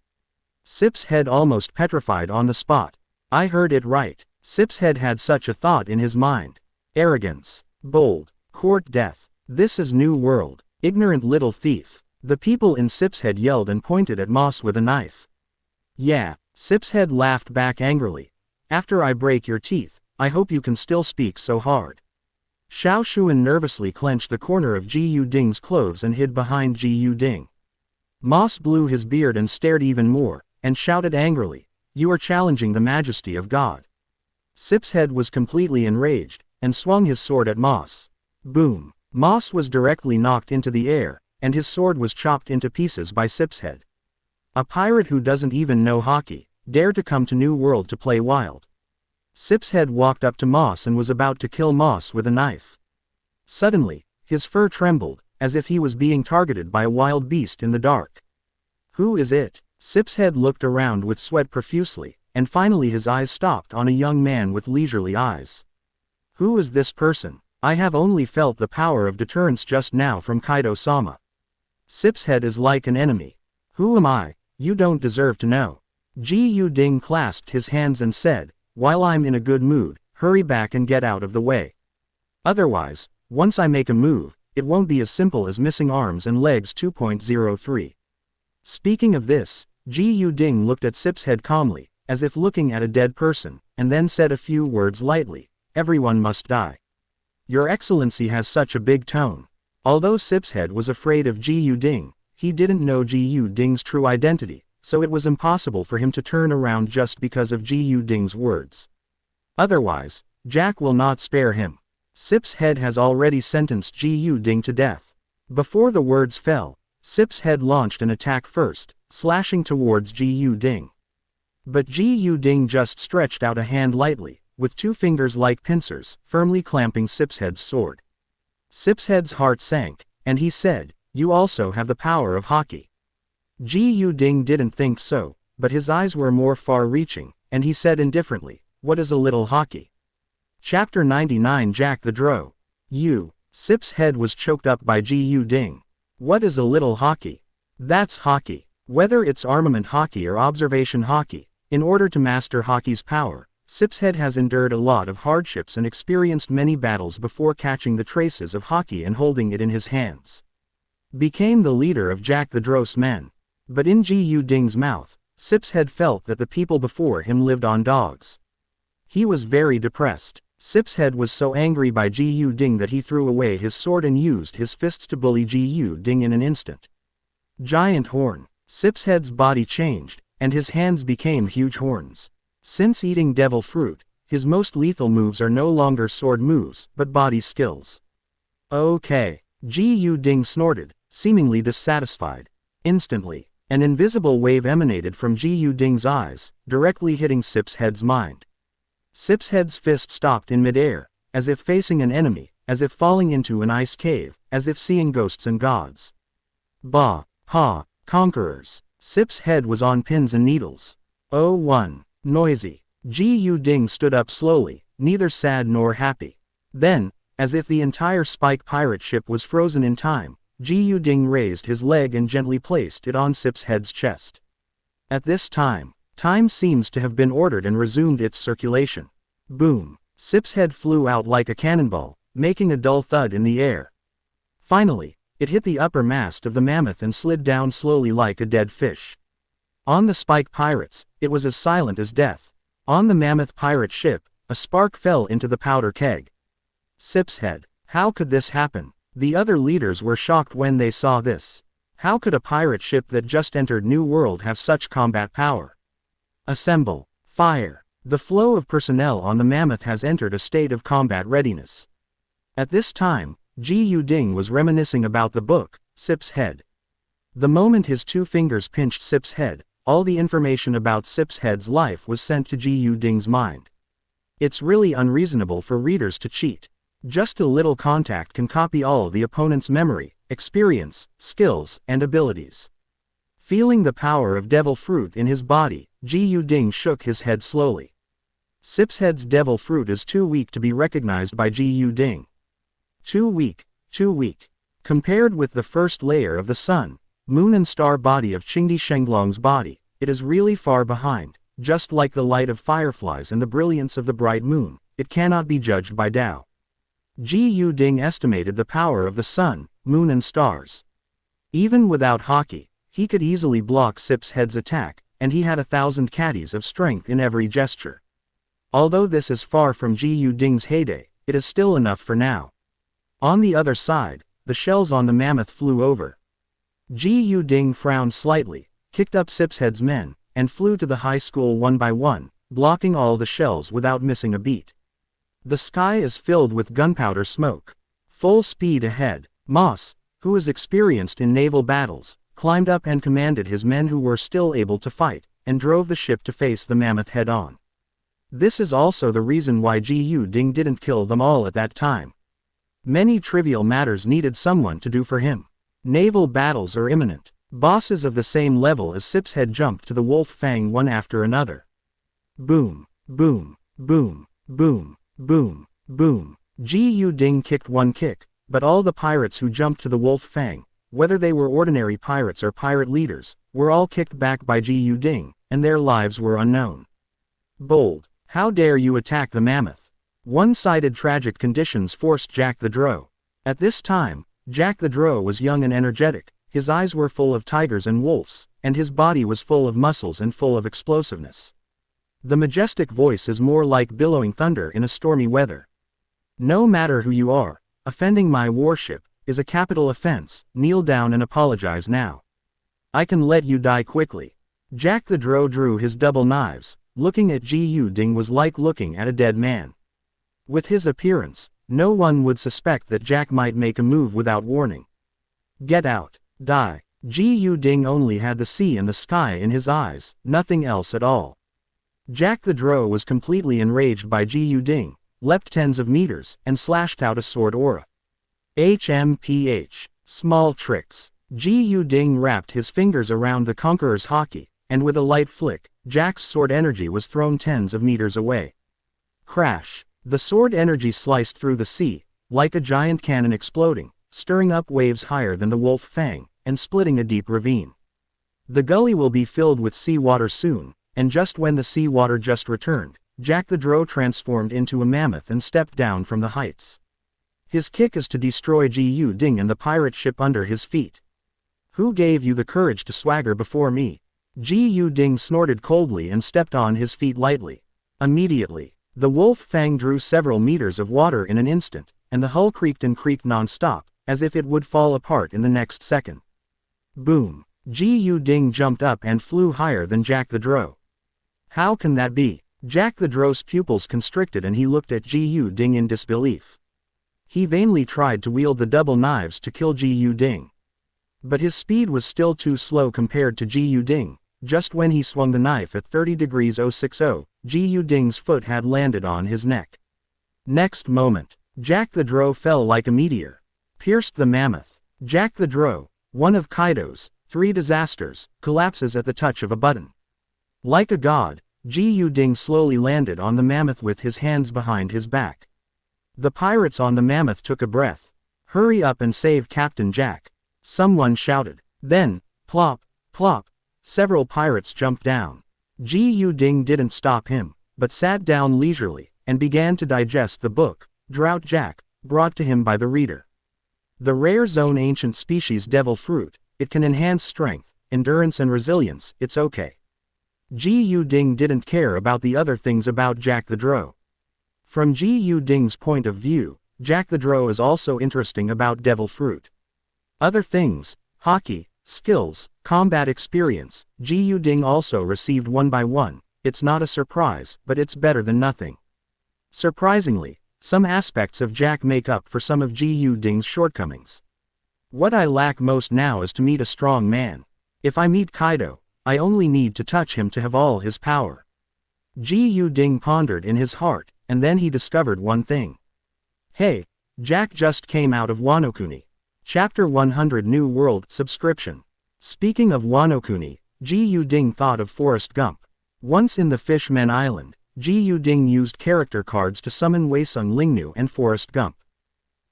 Sip's head almost petrified on the spot. I heard it right. Sip's head had such a thought in his mind. Arrogance. Bold. Court death. This is new world. Ignorant little thief. The people in Sip's head yelled and pointed at Moss with a knife. Yeah, Sip's head laughed back angrily. After I break your teeth, I hope you can still speak so hard. Xiao Shuan nervously clenched the corner of Gu Ding's clothes and hid behind Gu Ding. Moss blew his beard and stared even more, and shouted angrily, "You are challenging the majesty of God." Sip's head was completely enraged, and swung his sword at Moss. Boom! Moss was directly knocked into the air, and his sword was chopped into pieces by Sip's head. A pirate who doesn't even know hockey, dared to come to New World to play wild. Sip's head walked up to Moss and was about to kill Moss with a knife. Suddenly, his fur trembled, as if he was being targeted by a wild beast in the dark. Who is it? Sip's head looked around with sweat profusely, and finally his eyes stopped on a young man with leisurely eyes. Who is this person? I have only felt the power of deterrence just now from Kaido-sama. Sip's head is like an enemy. Who am I? You don't deserve to know. Gu Ding clasped his hands and said, "While I'm in a good mood, hurry back and get out of the way. Otherwise, once I make a move, it won't be as simple as missing arms and legs 2.03. Speaking of this, Gu Ding looked at Sip's head calmly, as if looking at a dead person, and then said a few words lightly, "Everyone must die." Your Excellency has such a big tone. Although Sip's head was afraid of Gu Ding, he didn't know Gu Ding's true identity, so it was impossible for him to turn around just because of Gu Ding's words. Otherwise, Jack will not spare him. Sip's head has already sentenced Gu Ding to death. Before the words fell, Sip's head launched an attack first, slashing towards Gu Ding. But Gu Ding just stretched out a hand lightly, with 2 fingers like pincers, firmly clamping Sip's head's sword. Sip's head's heart sank, and he said, "You also have the power of hockey." Gu Ding didn't think so, but his eyes were more far-reaching, and he said indifferently, "What is a little hockey?" Chapter 99 Jack the Drow. Sip's head was choked up by Gu Ding. What is a little hockey? That's hockey. Whether it's armament hockey or observation hockey, in order to master hockey's power, Sip's head has endured a lot of hardships and experienced many battles before catching the traces of hockey and holding it in his hands. Became the leader of Jack the Drow's men. But in Gu Ding's mouth, Sip's head felt that the people before him lived on dogs. He was very depressed. Sip's head was so angry by Gu Ding that he threw away his sword and used his fists to bully Gu Ding in an instant. Giant horn. Sip's head's body changed, and his hands became huge horns. Since eating devil fruit, His most lethal moves are no longer sword moves, but body skills. Okay. Ji Ding snorted, seemingly dissatisfied. Instantly, an invisible wave emanated from Ji Ding's eyes, directly hitting Sip's head's mind. Sip's head's fist stopped in midair, as if facing an enemy, as if falling into an ice cave, as if seeing ghosts and gods. Bah! Ha! Conquerors! Sip's head was on pins and needles. Oh, one. Noisy. Ji Ding stood up slowly, neither sad nor happy. Then, as if the entire Spike pirate ship was frozen in time, Ji Ding raised his leg and gently placed it on Sip's head's chest. At this time, time seems to have been ordered and resumed its circulation. Boom! Sip's head flew out like a cannonball, making a dull thud in the air. Finally, it hit the upper mast of the mammoth and slid down slowly like a dead fish. On the Spike pirates, it was as silent as death. On the mammoth pirate ship, a spark fell into the powder keg. Sip's head. How could this happen? The other leaders were shocked when they saw this. How could a pirate ship that just entered New World have such combat power? Assemble. Fire. The flow of personnel on the mammoth has entered a state of combat readiness. At this time, Ji Ding was reminiscing about the book, Sip's Head. The moment his two fingers pinched Sip's head, all the information about Sip's head's life was sent to Ji Ding's mind. It's really unreasonable for readers to cheat. Just a little contact can copy all the opponent's memory, experience, skills, and abilities. Feeling the power of devil fruit in his body, Ji Ding shook his head slowly. Sip's head's devil fruit is too weak to be recognized by Ji Ding. Too weak, too weak. Compared with the first layer of the sun, moon and star body of Qingdi Shenglong's body, it is really far behind. Just like the light of fireflies and the brilliance of the bright moon, it cannot be judged by Tao. Ji Ding estimated the power of the sun, moon and stars. Even without hockey, he could easily block Sip's head's attack, and he had 1,000 caddies of strength in every gesture. Although this is far from Ji Ding's heyday, it is still enough for now. On the other side, the shells on the mammoth flew over. Ji Ding frowned slightly, kicked up Sip's head's men, and flew to the high school one by one, blocking all the shells without missing a beat. The sky is filled with gunpowder smoke. Full speed ahead. Moss, who is experienced in naval battles, climbed up and commanded his men who were still able to fight, and drove the ship to face the mammoth head-on. This is also the reason why Ji Ding didn't kill them all at that time. Many trivial matters needed someone to do for him. Naval battles are imminent. Bosses of the same level as Sip's head jumped to the wolf fang one after another. Boom, boom, boom, boom, boom, boom. Ji Ding kicked one kick, but all the pirates who jumped to the wolf fang, whether they were ordinary pirates or pirate leaders, were all kicked back by Ji Ding, and their lives were unknown. Bold. How dare you attack the mammoth? One-sided tragic conditions forced Jack the Drow. At this time, Jack the Drow was young and energetic. His eyes were full of tigers and wolves, and his body was full of muscles and full of explosiveness. The majestic voice is more like billowing thunder in a stormy weather. No matter who you are, offending my warship is a capital offense. Kneel down and apologize now. I can let you die quickly. Jack the Drow drew his double knives. Looking at Ji Ding was like looking at a dead man. With his appearance, no one would suspect that Jack might make a move without warning. Get out. Die. Ji Ding only had the sea and the sky in his eyes, nothing else at all. Jack the Drow was completely enraged by Ji Ding, leapt tens of meters, and slashed out a sword aura. HMPH. Small tricks. Ji Ding wrapped his fingers around the Conqueror's hockey, and with a light flick, Jack's sword energy was thrown tens of meters away. Crash. The sword energy sliced through the sea, like a giant cannon exploding, stirring up waves higher than the wolf fang, and splitting a deep ravine. The gully will be filled with seawater soon, and just when the seawater just returned, Jack the Drow transformed into a mammoth and stepped down from the heights. His kick is to destroy Ji Ding and the pirate ship under his feet. Who gave you the courage to swagger before me? Ji Ding snorted coldly and stepped on his feet lightly. Immediately, the wolf fang drew several meters of water in an instant, and the hull creaked and creaked non-stop, as if it would fall apart in the next second. Boom. Ji Ding jumped up and flew higher than Jack the Drow. How can that be? Jack the Dro's pupils constricted and he looked at Ji Yu Ding in disbelief. He vainly tried to wield the double knives to kill Ji Yu Ding. But his speed was still too slow compared to Ji Yu Ding. Just when he swung the knife at 30 degrees 060, Ji Yu Ding's foot had landed on his neck. Next moment, Jack the Dro fell like a meteor. Pierced the mammoth. Jack the Dro, one of Kaido's 3 disasters, collapses at the touch of a button. Like a god, Ji Yu Ding slowly landed on the mammoth with his hands behind his back. The pirates on the mammoth took a breath. "Hurry up and save Captain Jack," someone shouted. Then, plop, plop, several pirates jumped down. Ji Yu Ding didn't stop him, but sat down leisurely, and began to digest the book, Drought Jack, brought to him by the reader. The rare zone ancient species devil fruit, it can enhance strength, endurance and resilience, it's okay. Ji Yu Ding didn't care about the other things about Jack the Dro. From Ji Yu Ding's point of view, Jack the Dro is also interesting about devil fruit. Other things, hockey, skills, combat experience, Ji Yu Ding also received one by one. It's not a surprise, but it's better than nothing. Surprisingly, some aspects of Jack make up for some of Ji Yu Ding's shortcomings. What I lack most now is to meet a strong man. If I meet Kaido, I only need to touch him to have all his power. Ji Yu Ding pondered in his heart, and then he discovered one thing. Hey, Jack just came out of Wano Kuni. Chapter 100 New World subscription. Speaking of Wano Kuni, Ji Yu Ding thought of Forrest Gump. Once in the Fishmen Island, Ji Yu Ding used character cards to summon Waesung Lingnu and Forrest Gump.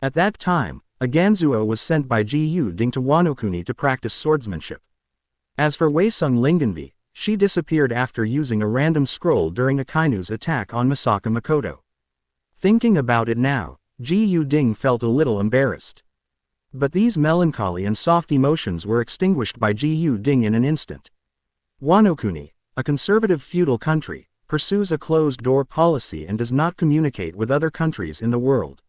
At that time, a Ganzuo was sent by Ji Yu Ding to Wano Kuni to practice swordsmanship. As for Waesung Lingenvi, she disappeared after using a random scroll during Akainu's attack on Misaka Makoto. Thinking about it now, Ji Yu Ding felt a little embarrassed. But these melancholy and soft emotions were extinguished by Ji Yu Ding in an instant. Wano Kuni, a conservative feudal country, pursues a closed-door policy and does not communicate with other countries in the world.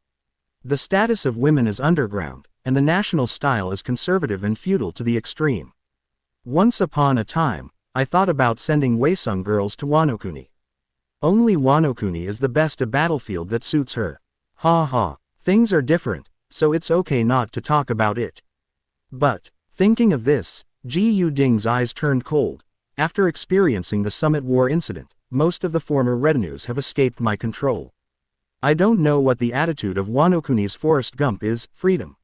The status of women is underground, and the national style is conservative and feudal to the extreme. Once upon a time, I thought about sending Waesung girls to Wano Kuni. Only Wano Kuni is the best a battlefield that suits her. Ha ha, things are different, so it's okay not to talk about it. But, thinking of this, Ji Yu Ding's eyes turned cold. After experiencing the Summit War incident, most of the former retinues have escaped my control. I don't know what the attitude of Wano Kuni's Forrest Gump is, freedom.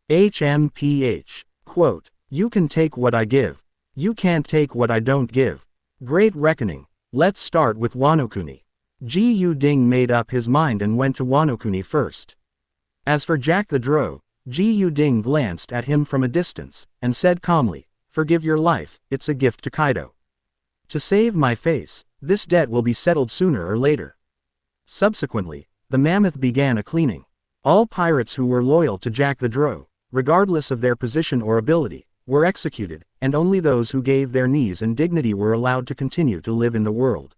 HMPH. Quote, "You can take what I give. You can't take what I don't give. Great reckoning. Let's start with Wano Kuni." Ji Yu Ding made up his mind and went to Wano Kuni first. As for Jack the Dro, Ji Yu Ding glanced at him from a distance, and said calmly, "Forgive your life, it's a gift to Kaido. To save my face, this debt will be settled sooner or later." Subsequently, the mammoth began a cleaning. All pirates who were loyal to Jack the Dro, regardless of their position or ability, were executed, and only those who gave their knees and dignity were allowed to continue to live in the world.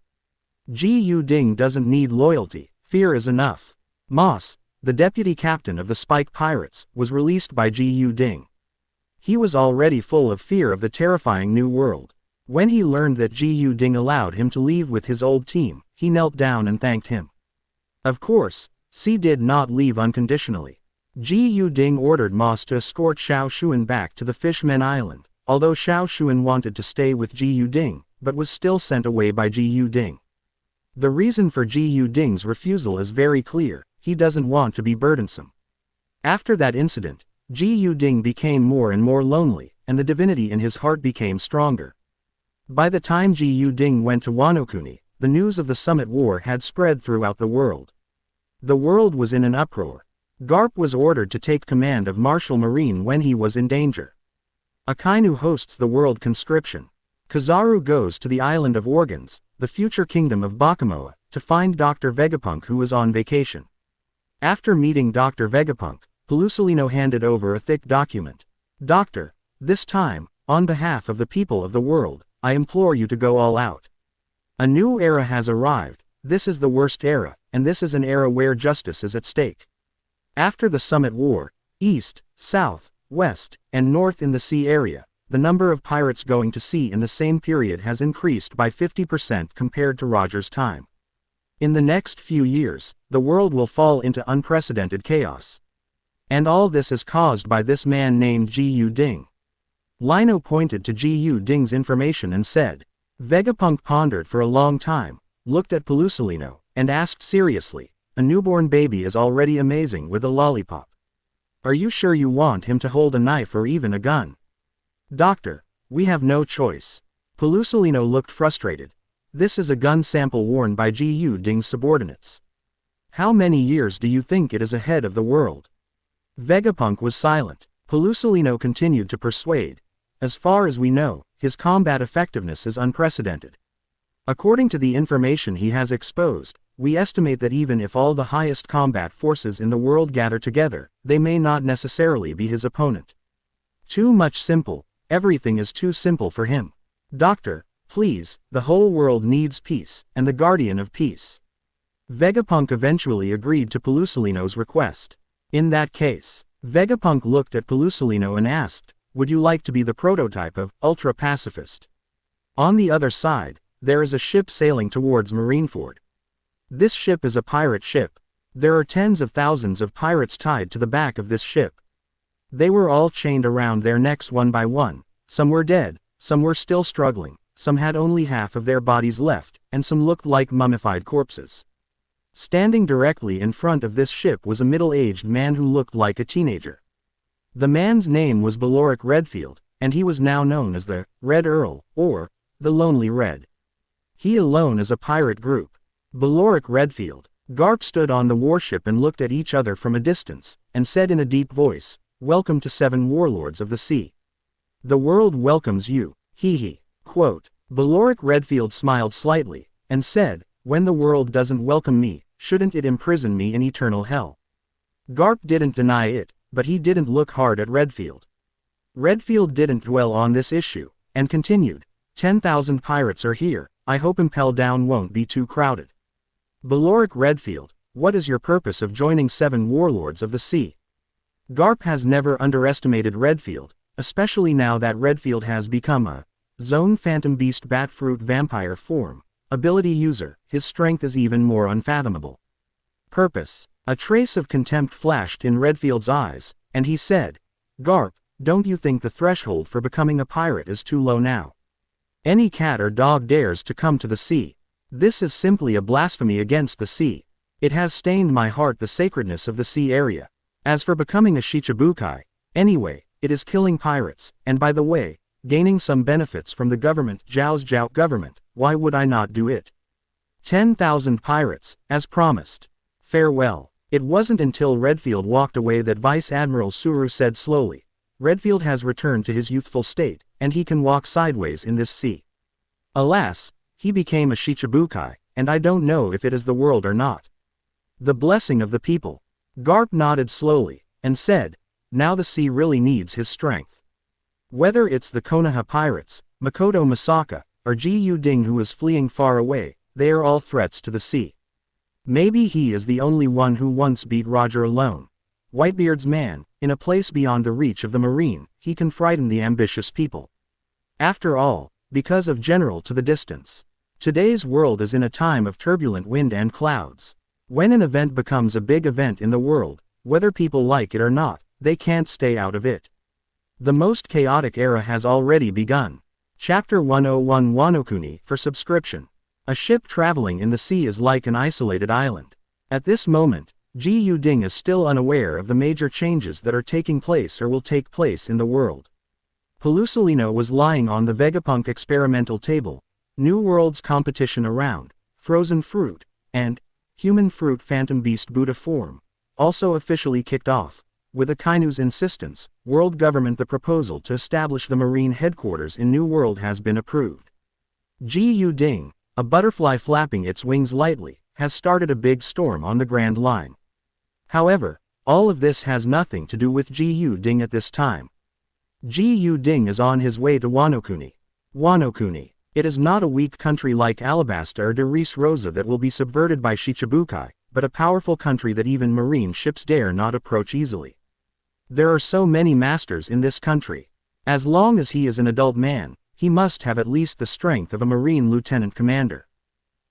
Ji Yu Ding doesn't need loyalty, fear is enough. Moss, the deputy captain of the Spike Pirates, was released by Ji Yu Ding. He was already full of fear of the terrifying new world. When he learned that Ji Yu Ding allowed him to leave with his old team, he knelt down and thanked him. Of course, C did not leave unconditionally. Ji Yu Ding ordered Moss to escort Xiao Xuan back to the Fishmen Island, although Xiao Xuan wanted to stay with Ji Yu Ding, but was still sent away by Ji Yu Ding. The reason for Ji Yu Ding's refusal is very clear, he doesn't want to be burdensome. After that incident, Ji Yu Ding became more and more lonely, and the divinity in his heart became stronger. By the time Ji Yu Ding went to Wano Kuni, the news of the Summit War had spread throughout the world. The world was in an uproar. Garp was ordered to take command of Martial Marine when he was in danger. Akainu hosts the world conscription. Kizaru goes to the island of Organs, the future kingdom of Bakamoa, to find Dr. Vegapunk who is on vacation. After meeting Dr. Vegapunk, Pelusolino handed over a thick document. "Doctor, this time, on behalf of the people of the world, I implore you to go all out. A new era has arrived, this is the worst era, and this is an era where justice is at stake. After the Summit War, east, south, west, and north in the sea area, the number of pirates going to sea in the same period has increased by 50% compared to Roger's time. In the next few years, the world will fall into unprecedented chaos. And all this is caused by this man named Gu Ding. Lino pointed to Gu Ding's information and said. Vegapunk pondered for a long time, looked at Pelusolino, and asked seriously, a newborn baby is already amazing with a lollipop. Are you sure you want him to hold a knife or even a gun? Doctor, we have no choice. Pelusolino looked frustrated. This is a gun sample worn by Gu Ding's subordinates. How many years do you think it is ahead of the world? Vegapunk was silent. Pelusolino continued to persuade. As far as we know, his combat effectiveness is unprecedented. According to the information he has exposed, we estimate that even if all the highest combat forces in the world gather together, they may not necessarily be his opponent. Too much simple, everything is too simple for him. Doctor, please, the whole world needs peace, and the guardian of peace. Vegapunk eventually agreed to Pelusolino's request. In that case, Vegapunk looked at Pelusolino and asked, would you like to be the prototype of ultra-pacifist? On the other side, there is a ship sailing towards Marineford. This ship is a pirate ship. There are tens of thousands of pirates tied to the back of this ship. They were all chained around their necks one by one. Some were dead, some were still struggling, some had only half of their bodies left, and some looked like mummified corpses. Standing directly in front of this ship was a middle-aged man who looked like a teenager. The man's name was Beloric Redfield, and he was now known as the Red Earl, or the Lonely Red. He alone is a pirate group. Beloric Redfield. Garp stood on the warship and looked at each other from a distance, and said in a deep voice, welcome to 7 warlords of the sea. The world welcomes you, hee. Quote. Beloric Redfield smiled slightly, and said, when the world doesn't welcome me, shouldn't it imprison me in eternal hell? Garp didn't deny it, but he didn't look hard at Redfield. Redfield didn't dwell on this issue, and continued, 10,000 pirates are here, I hope Impel Down won't be too crowded. Beloric Redfield, what is your purpose of joining 7 warlords of the sea? Garp has never underestimated Redfield, especially now that Redfield has become a Zone Phantom Beast Batfruit Vampire form. Ability user, his strength is even more unfathomable. Purpose. A trace of contempt flashed in Redfield's eyes, and he said, Garp, don't you think the threshold for becoming a pirate is too low now? Any cat or dog dares to come to the sea. This is simply a blasphemy against the sea. It has stained my heart the sacredness of the sea area. As for becoming a Shichibukai, anyway, it is killing pirates, and by the way, gaining some benefits from the government, Zhao's Zhao government, why would I not do it? 10,000 pirates, as promised. Farewell. It wasn't until Redfield walked away that Vice Admiral Suru said slowly, Redfield has returned to his youthful state, and he can walk sideways in this sea. Alas, he became a Shichibukai, and I don't know if it is the world or not. The blessing of the people. Garp nodded slowly, and said, now the sea really needs his strength. Whether it's the Konoha pirates, Makoto Masaka, or Gu Ding who is fleeing far away, they are all threats to the sea. Maybe he is the only one who once beat Roger alone. Whitebeard's man, in a place beyond the reach of the marine, he can frighten the ambitious people. After all, because of General to the distance. Today's world is in a time of turbulent wind and clouds. When an event becomes a big event in the world, whether people like it or not, they can't stay out of it. The most chaotic era has already begun. Chapter 101 Wanokuni for subscription. A ship traveling in the sea is like an isolated island. At this moment, Gu Ding is still unaware of the major changes that are taking place or will take place in the world. Pelusolino was lying on the Vegapunk experimental table, New Worlds competition around, frozen fruit, and human fruit Phantom Beast Buddha form, also officially kicked off. With Akainu's insistence, world government the proposal to establish the marine headquarters in New World has been approved. Gu Ding, a butterfly flapping its wings lightly, has started a big storm on the Grand Line. However, all of this has nothing to do with Gu Ding at this time. Gu Ding is on his way to Wanokuni. Wanokuni. It is not a weak country like Alabasta or de Res Rosa that will be subverted by Shichibukai, but a powerful country that even marine ships dare not approach easily. There are so many masters in this country. As long as he is an adult man, he must have at least the strength of a marine lieutenant commander.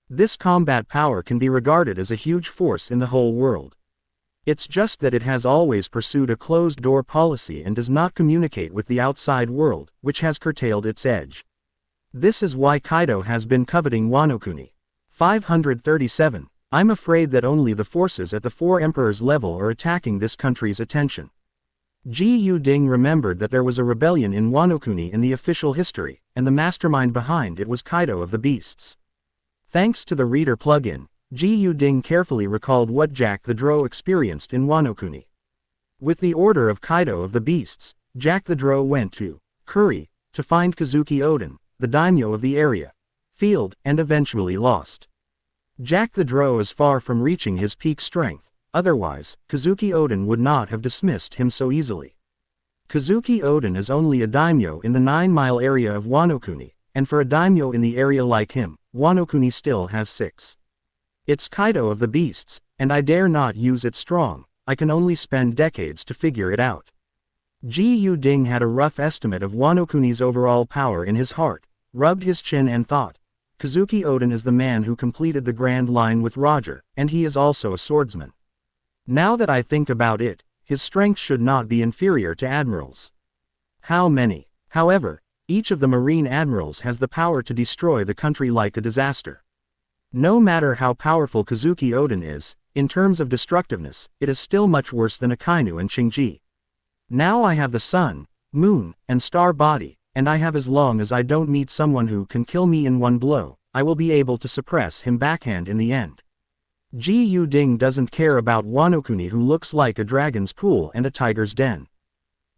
This combat power can be regarded as a huge force in the whole world. It's just that it has always pursued a closed-door policy and does not communicate with the outside world, which has curtailed its edge. This is why Kaido has been coveting Wano Kuni. 537. I'm afraid that only the forces at the Four Emperors level are attacking this country's attention. Ji Yu-ding remembered that there was a rebellion in Wano Kuni in the official history, and the mastermind behind it was Kaido of the Beasts. Thanks to the Reader plugin, Ji Yu-ding carefully recalled what Jack the Drow experienced in Wano Kuni. With the order of Kaido of the Beasts, Jack the Drow went to Kuri to find Kazuki Oden, the daimyo of the area, field, and eventually lost. Jack the Drow is far from reaching his peak strength, otherwise, Kazuki Oden would not have dismissed him so easily. Kazuki Oden is only a daimyo in the 9-mile area of Wano Kuni, and for a daimyo in the area like him, Wano Kuni still has 6. It's Kaido of the Beasts, and I dare not use it strong, I can only spend decades to figure it out. Ji Yu-ding had a rough estimate of Wano Kuni's overall power in his heart, rubbed his chin and thought, Kazuki Oden is the man who completed the Grand Line with Roger, and he is also a swordsman. Now that I think about it, his strength should not be inferior to admirals. How many? However, each of the marine admirals has the power to destroy the country like a disaster. No matter how powerful Kazuki Oden is, in terms of destructiveness, it is still much worse than Akainu and Shinji. Now I have the sun, moon, and star body, and I have as long as I don't meet someone who can kill me in one blow, I will be able to suppress him backhand in the end. Ji Yu-ding doesn't care about Wano Kuni, who looks like a dragon's pool and a tiger's den.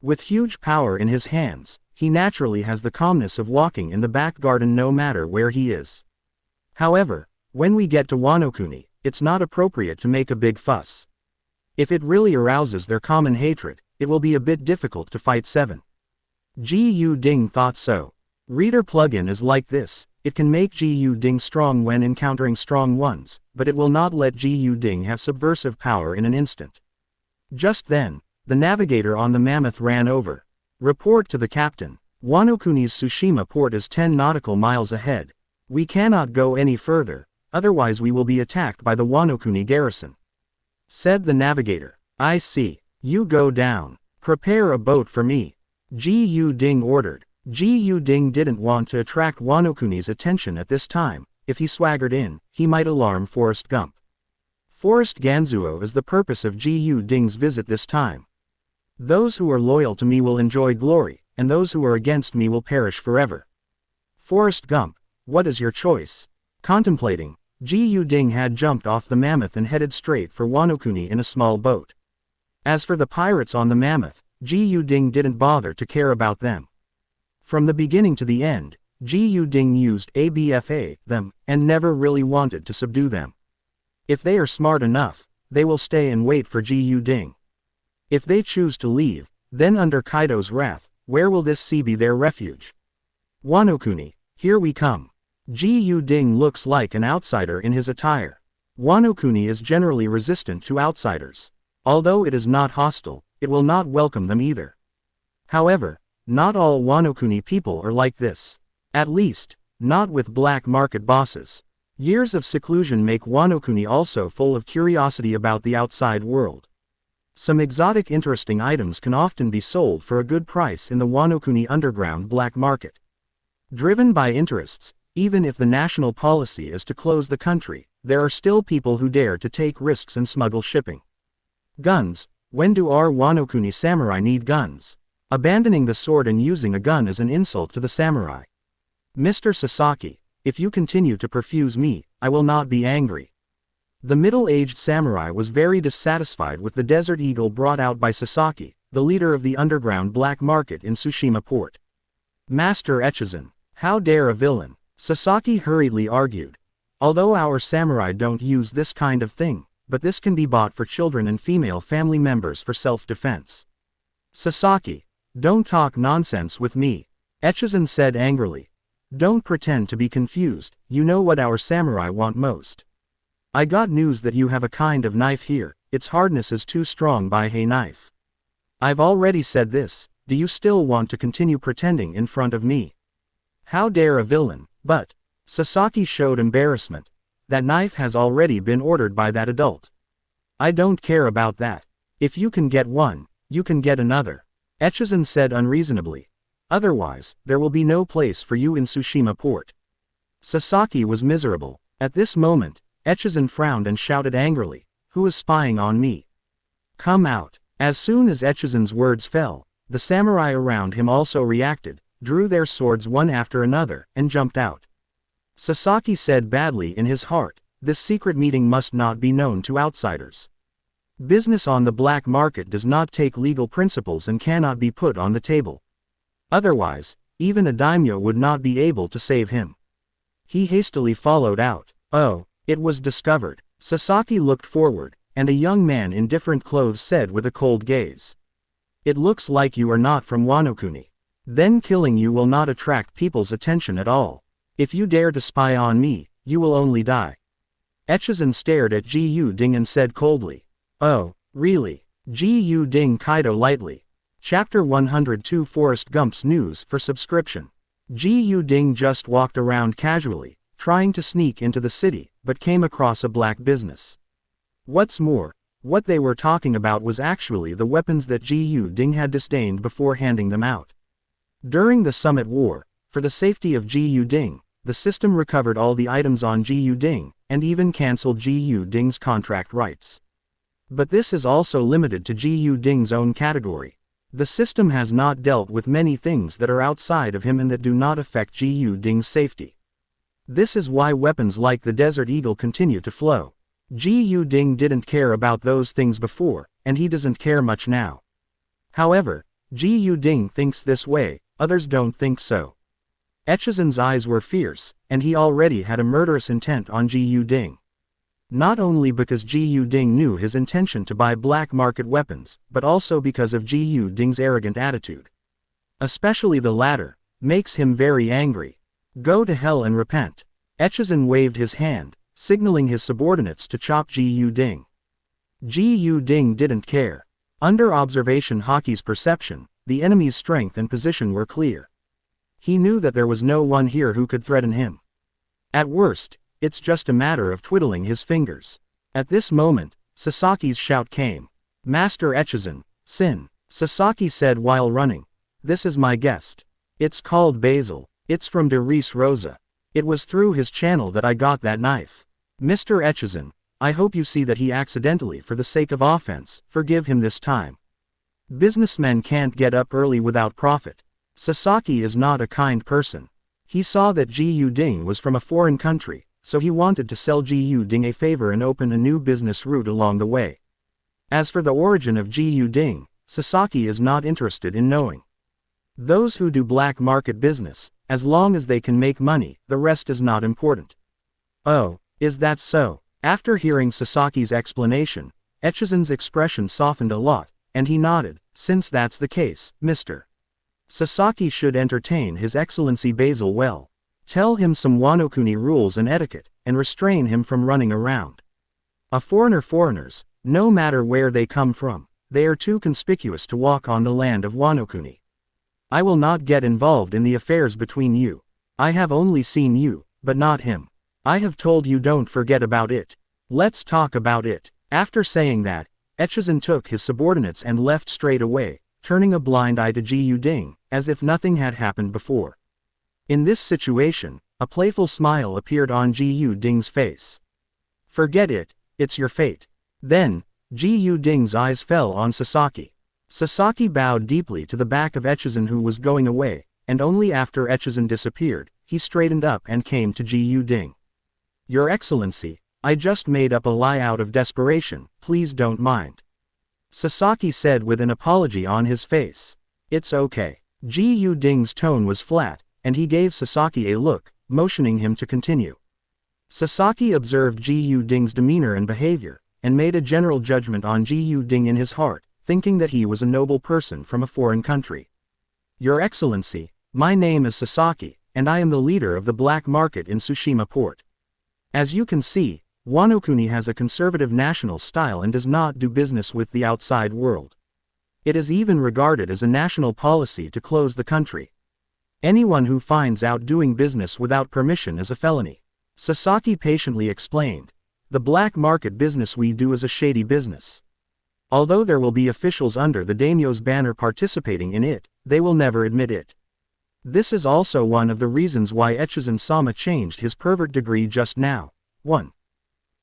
With huge power in his hands, he naturally has the calmness of walking in the back garden no matter where he is. However, when we get to Wano Kuni, it's not appropriate to make a big fuss. If it really arouses their common hatred, it will be a bit difficult to fight 7. Ji Yu-ding thought so. Reader plugin is like this, it can make Ji Yu-ding strong when encountering strong ones, but it will not let Ji Yu-ding have subversive power in an instant. Just then, the navigator on the Mammoth ran over. Report to the captain. Wano Kuni's Tsushima port is 10 nautical miles ahead. We cannot go any further, otherwise we will be attacked by the Wano Kuni garrison. Said the navigator. I see. You go down. Prepare a boat for me. Ji Yu-ding ordered. Ji Yu-ding didn't want to attract Wano Kuni's attention at this time. If he swaggered in, he might alarm Forrest Gump. Forrest Ganzuo is the purpose of Ji Yu-ding's visit this time. Those who are loyal to me will enjoy glory, and those who are against me will perish forever. Forrest Gump, what is your choice? Contemplating, Ji Yu-ding had jumped off the Mammoth and headed straight for Wano Kuni in a small boat. As for the pirates on the Mammoth, Ji Yu-ding didn't bother to care about them. From the beginning to the end, Ji Yu-ding used ABFA them, and never really wanted to subdue them. If they are smart enough, they will stay and wait for Ji Yu-ding. If they choose to leave, then under Kaido's wrath, where will this sea be their refuge? Wano Kuni, here we come. Ji Yu-ding looks like an outsider in his attire. Wano Kuni is generally resistant to outsiders. Although it is not hostile, it will not welcome them either. However, not all Wano Kuni people are like this. At least, not with black market bosses. Years of seclusion make Wano Kuni also full of curiosity about the outside world. Some exotic interesting items can often be sold for a good price in the Wano Kuni underground black market. Driven by interests, even if the national policy is to close the country, there are still people who dare to take risks and smuggle shipping. Guns. When do our Wano Kuni samurai need guns? Abandoning the sword and using a gun is an insult to the samurai. Mr. Sasaki, if you continue to perfuse me, I will not be angry. The middle-aged samurai was very dissatisfied with the Desert Eagle brought out by Sasaki, the leader of the underground black market in Tsushima port. Master Echizen, how dare a villain? Sasaki hurriedly argued. Although our samurai don't use this kind of thing, but this can be bought for children and female family members for self-defense. Sasaki, don't talk nonsense with me, Echizen said angrily. Don't pretend to be confused, you know what our samurai want most. I got news that you have a kind of knife here, its hardness is too strong by a knife. I've already said this, do you still want to continue pretending in front of me? How dare a villain, but, Sasaki showed embarrassment. That knife has already been ordered by that adult. I don't care about that. If you can get one, you can get another. Echizen said unreasonably. Otherwise, there will be no place for you in Tsushima port. Sasaki was miserable. At this moment, Echizen frowned and shouted angrily, "Who is spying on me? Come out." As soon as Echizen's words fell, the samurai around him also reacted, drew their swords one after another, and jumped out. Sasaki said badly in his heart, "This secret meeting must not be known to outsiders." Business on the black market does not take legal principles and cannot be put on the table. Otherwise, even a daimyo would not be able to save him. He hastily followed out. Oh, it was discovered. Sasaki looked forward, and a young man in different clothes said with a cold gaze, "It looks like you are not from Wano-kuni. Then killing you will not attract people's attention at all. If you dare to spy on me, you will only die." Echizen stared at Ji Ding and said coldly, "Oh, really?" Ji Ding Kaido lightly. Chapter 102 Forrest Gump's News for subscription. Ji Ding just walked around casually, trying to sneak into the city, but came across a black business. What's more, what they were talking about was actually the weapons that Ji Ding had disdained before handing them out. During the Summit War, for the safety of Ji Ding, the system recovered all the items on Ji Ding, and even cancelled Ji Ding's contract rights. But this is also limited to Ji Ding's own category. The system has not dealt with many things that are outside of him and that do not affect Ji Ding's safety. This is why weapons like the Desert Eagle continue to flow. Ji Ding didn't care about those things before, and he doesn't care much now. However, Ji Ding thinks this way, others don't think so. Echizen's eyes were fierce, and he already had a murderous intent on Ji Ding. Not only because Ji Ding knew his intention to buy black market weapons, but also because of Ji Ding's arrogant attitude. Especially the latter, makes him very angry. Go to hell and repent. Echizen waved his hand, signaling his subordinates to chop Ji Ding. Ji Ding didn't care. Under observation Haki's perception, the enemy's strength and position were clear. He knew that there was no one here who could threaten him. At worst, it's just a matter of twiddling his fingers. At this moment, Sasaki's shout came. "Master Echizen, Sin," Sasaki said while running. "This is my guest. It's called Basil. It's from de Ries Rosa. It was through his channel that I got that knife. Mr. Echizen, I hope you see that he accidentally, for the sake of offense, forgive him this time. Businessmen can't get up early without profit. Sasaki is not a kind person. He saw that Ji Ding was from a foreign country, so he wanted to sell Ji Ding a favor and open a new business route along the way. As for the origin of Ji Ding, Sasaki is not interested in knowing. Those who do black market business, as long as they can make money, the rest is not important." "Oh, is that so?" After hearing Sasaki's explanation, Echizen's expression softened a lot, and he nodded. "Since that's the case, Mr. Sasaki should entertain His Excellency Basil well. Tell him some Wano-kuni rules and etiquette, and restrain him from running around. Foreigners, no matter where they come from, they are too conspicuous to walk on the land of Wano-kuni. I will not get involved in the affairs between you. I have only seen you, but not him. I have told you don't forget about it. Let's talk about it." After saying that, Echizen took his subordinates and left straight away, turning a blind eye to Ji Ding, as if nothing had happened before. In this situation, a playful smile appeared on Ji Ding's face. "Forget it, it's your fate." Then, Ji Ding's eyes fell on Sasaki. Sasaki bowed deeply to the back of Echizen who was going away, and only after Echizen disappeared, he straightened up and came to Ji Ding. "Your Excellency, I just made up a lie out of desperation, please don't mind." Sasaki said with an apology on his face. "It's okay." Ji Ding's tone was flat, and he gave Sasaki a look, motioning him to continue. Sasaki observed Ji Ding's demeanor and behavior, and made a general judgment on Ji Ding in his heart, thinking that he was a noble person from a foreign country. "Your Excellency, my name is Sasaki, and I am the leader of the black market in Tsushima port. As you can see, Wano-kuni has a conservative national style and does not do business with the outside world. It is even regarded as a national policy to close the country. Anyone who finds out doing business without permission is a felony. Sasaki patiently explained. The black market business we do is a shady business. Although there will be officials under the daimyo's banner participating in it, they will never admit it. This is also one of the reasons why Echizen-sama changed his pervert degree just now. 1.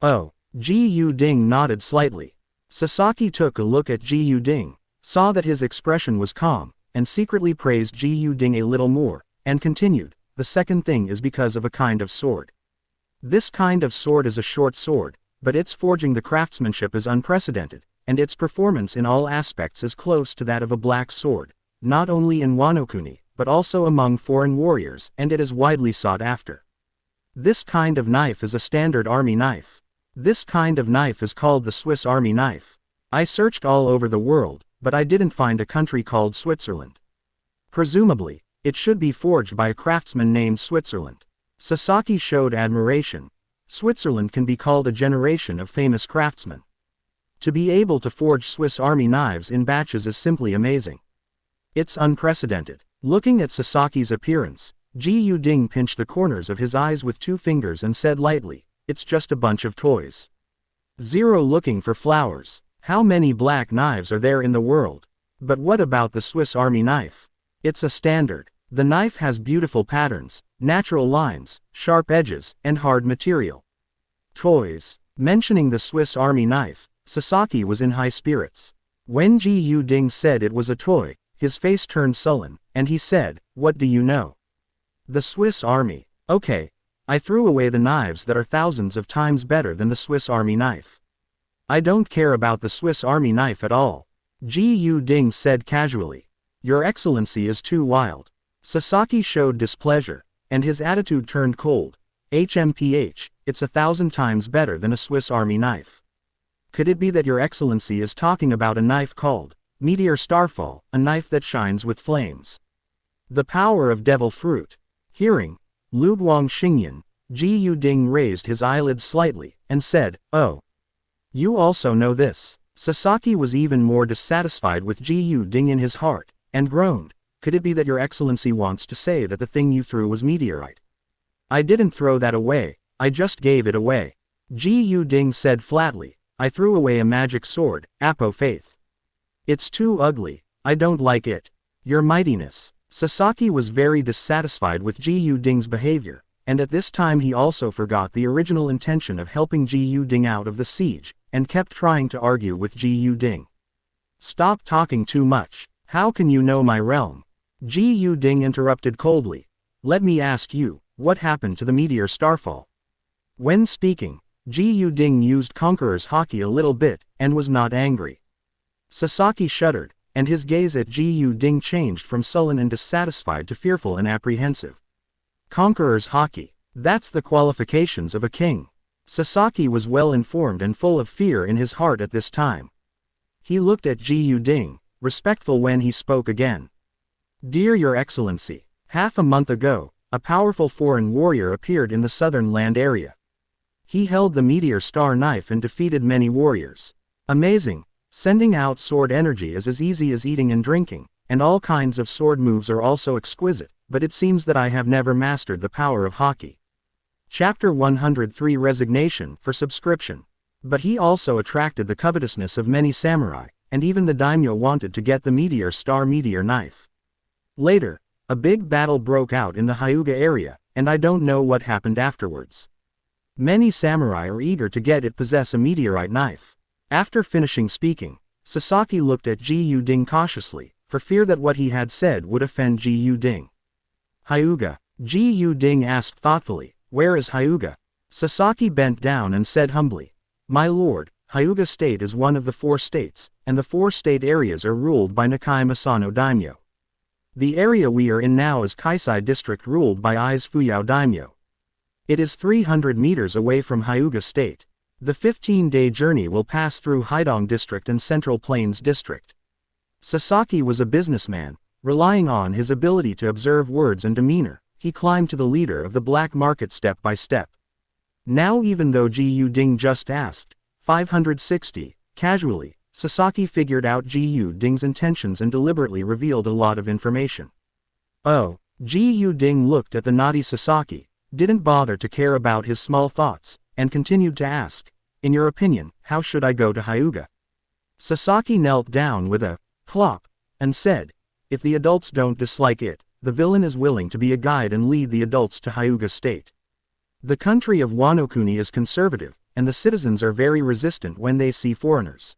Oh. Ji Yu-ding nodded slightly. Sasaki took a look at Ji Yu-ding, saw that his expression was calm, and secretly praised Ji Yu-ding a little more, and continued, the second thing is because of a kind of sword. This kind of sword is a short sword, but its forging the craftsmanship is unprecedented, and its performance in all aspects is close to that of a black sword, not only in Wano-kuni, but also among foreign warriors, and it is widely sought after. This kind of knife is a standard army knife. This kind of knife is called the Swiss Army knife. I searched all over the world, but I didn't find a country called Switzerland. Presumably, it should be forged by a craftsman named Switzerland. Sasaki showed admiration. Switzerland can be called a generation of famous craftsmen. To be able to forge Swiss Army knives in batches is simply amazing. It's unprecedented. Looking at Sasaki's appearance, Ji Yu-ding pinched the corners of his eyes with 2 fingers and said lightly, it's just a bunch of toys. 0 looking for flowers. How many black knives are there in the world? But what about the Swiss Army knife? It's a standard. The knife has beautiful patterns, natural lines, sharp edges, and hard material. Toys. Mentioning the Swiss Army knife, Sasaki was in high spirits. When Ji Yu-ding said it was a toy, his face turned sullen, and he said, what do you know? The Swiss Army. Okay. I threw away the knives that are thousands of times better than the Swiss Army knife. I don't care about the Swiss Army knife at all. Ji Yu-ding said casually. Your Excellency is too wild. Sasaki showed displeasure, and his attitude turned cold. HMPH, it's 1,000 times better than a Swiss Army knife. Could it be that Your Excellency is talking about a knife called Meteor Starfall, a knife that shines with flames? The power of devil fruit. Hearing Luguang Xingyan, Ji Yu-ding raised his eyelids slightly, and said, oh. You also know this. Sasaki was even more dissatisfied with Ji Yu-ding in his heart, and groaned. Could it be that Your Excellency wants to say that the thing you threw was meteorite? I didn't throw that away, I just gave it away. Ji Yu-ding said flatly, I threw away a magic sword, Apo Faith. It's too ugly, I don't like it. Your Mightiness. Sasaki was very dissatisfied with Ji Yu-ding's behavior, and at this time he also forgot the original intention of helping Ji Yu-ding out of the siege, and kept trying to argue with Ji Yu-ding. Stop talking too much. How can you know my realm? Ji Yu-ding interrupted coldly. Let me ask you, what happened to the meteor starfall? When speaking, Ji Yu-ding used Conqueror's Haki a little bit, and was not angry. Sasaki shuddered, and his gaze at Ji Yu-ding changed from sullen and dissatisfied to fearful and apprehensive. Conqueror's Haki. That's the qualifications of a king. Sasaki was well informed and full of fear in his heart at this time. He looked at Ji Yu-ding, respectful when he spoke again. Dear Your Excellency, half a month ago, a powerful foreign warrior appeared in the southern land area. He held the meteor star knife and defeated many warriors. Amazing. Sending out sword energy is as easy as eating and drinking, and all kinds of sword moves are also exquisite, but it seems that I have never mastered the power of Haki. Chapter 103 Resignation for subscription. But he also attracted the covetousness of many samurai, and even the daimyo wanted to get the meteor star meteor knife. Later, a big battle broke out in the Hyuga area, and I don't know what happened afterwards. Many samurai are eager to get it possess a meteorite knife. After finishing speaking, Sasaki looked at Ji Yu-ding cautiously, for fear that what he had said would offend Ji Yu-ding. Hyuga. Ji Yu-ding asked thoughtfully, where is Hyuga? Sasaki bent down and said humbly, my lord, Hyuga state is one of the 4 states, and the 4 state areas are ruled by Nakai Masano daimyo. The area we are in now is Kaisai district ruled by Ai's Fuyao daimyo. It is 300 meters away from Hyuga state. The 15-day journey will pass through Haidong district and Central Plains district. Sasaki was a businessman, relying on his ability to observe words and demeanor. He climbed to the leader of the black market step by step. Now even though Ji Yu-ding just asked, 560, casually, Sasaki figured out Ji Yu-ding's intentions and deliberately revealed a lot of information. Oh, Ji Yu-ding looked at the naughty Sasaki. didn't bother to care about his small thoughts, and continued to ask, "In your opinion, how should I go to Hyuga?" Sasaki knelt down with a plop, and said, "If the adults don't dislike it, the villain is willing to be a guide and lead the adults to Hyuga State. The country of Wano-kuni is conservative, and the citizens are very resistant when they see foreigners.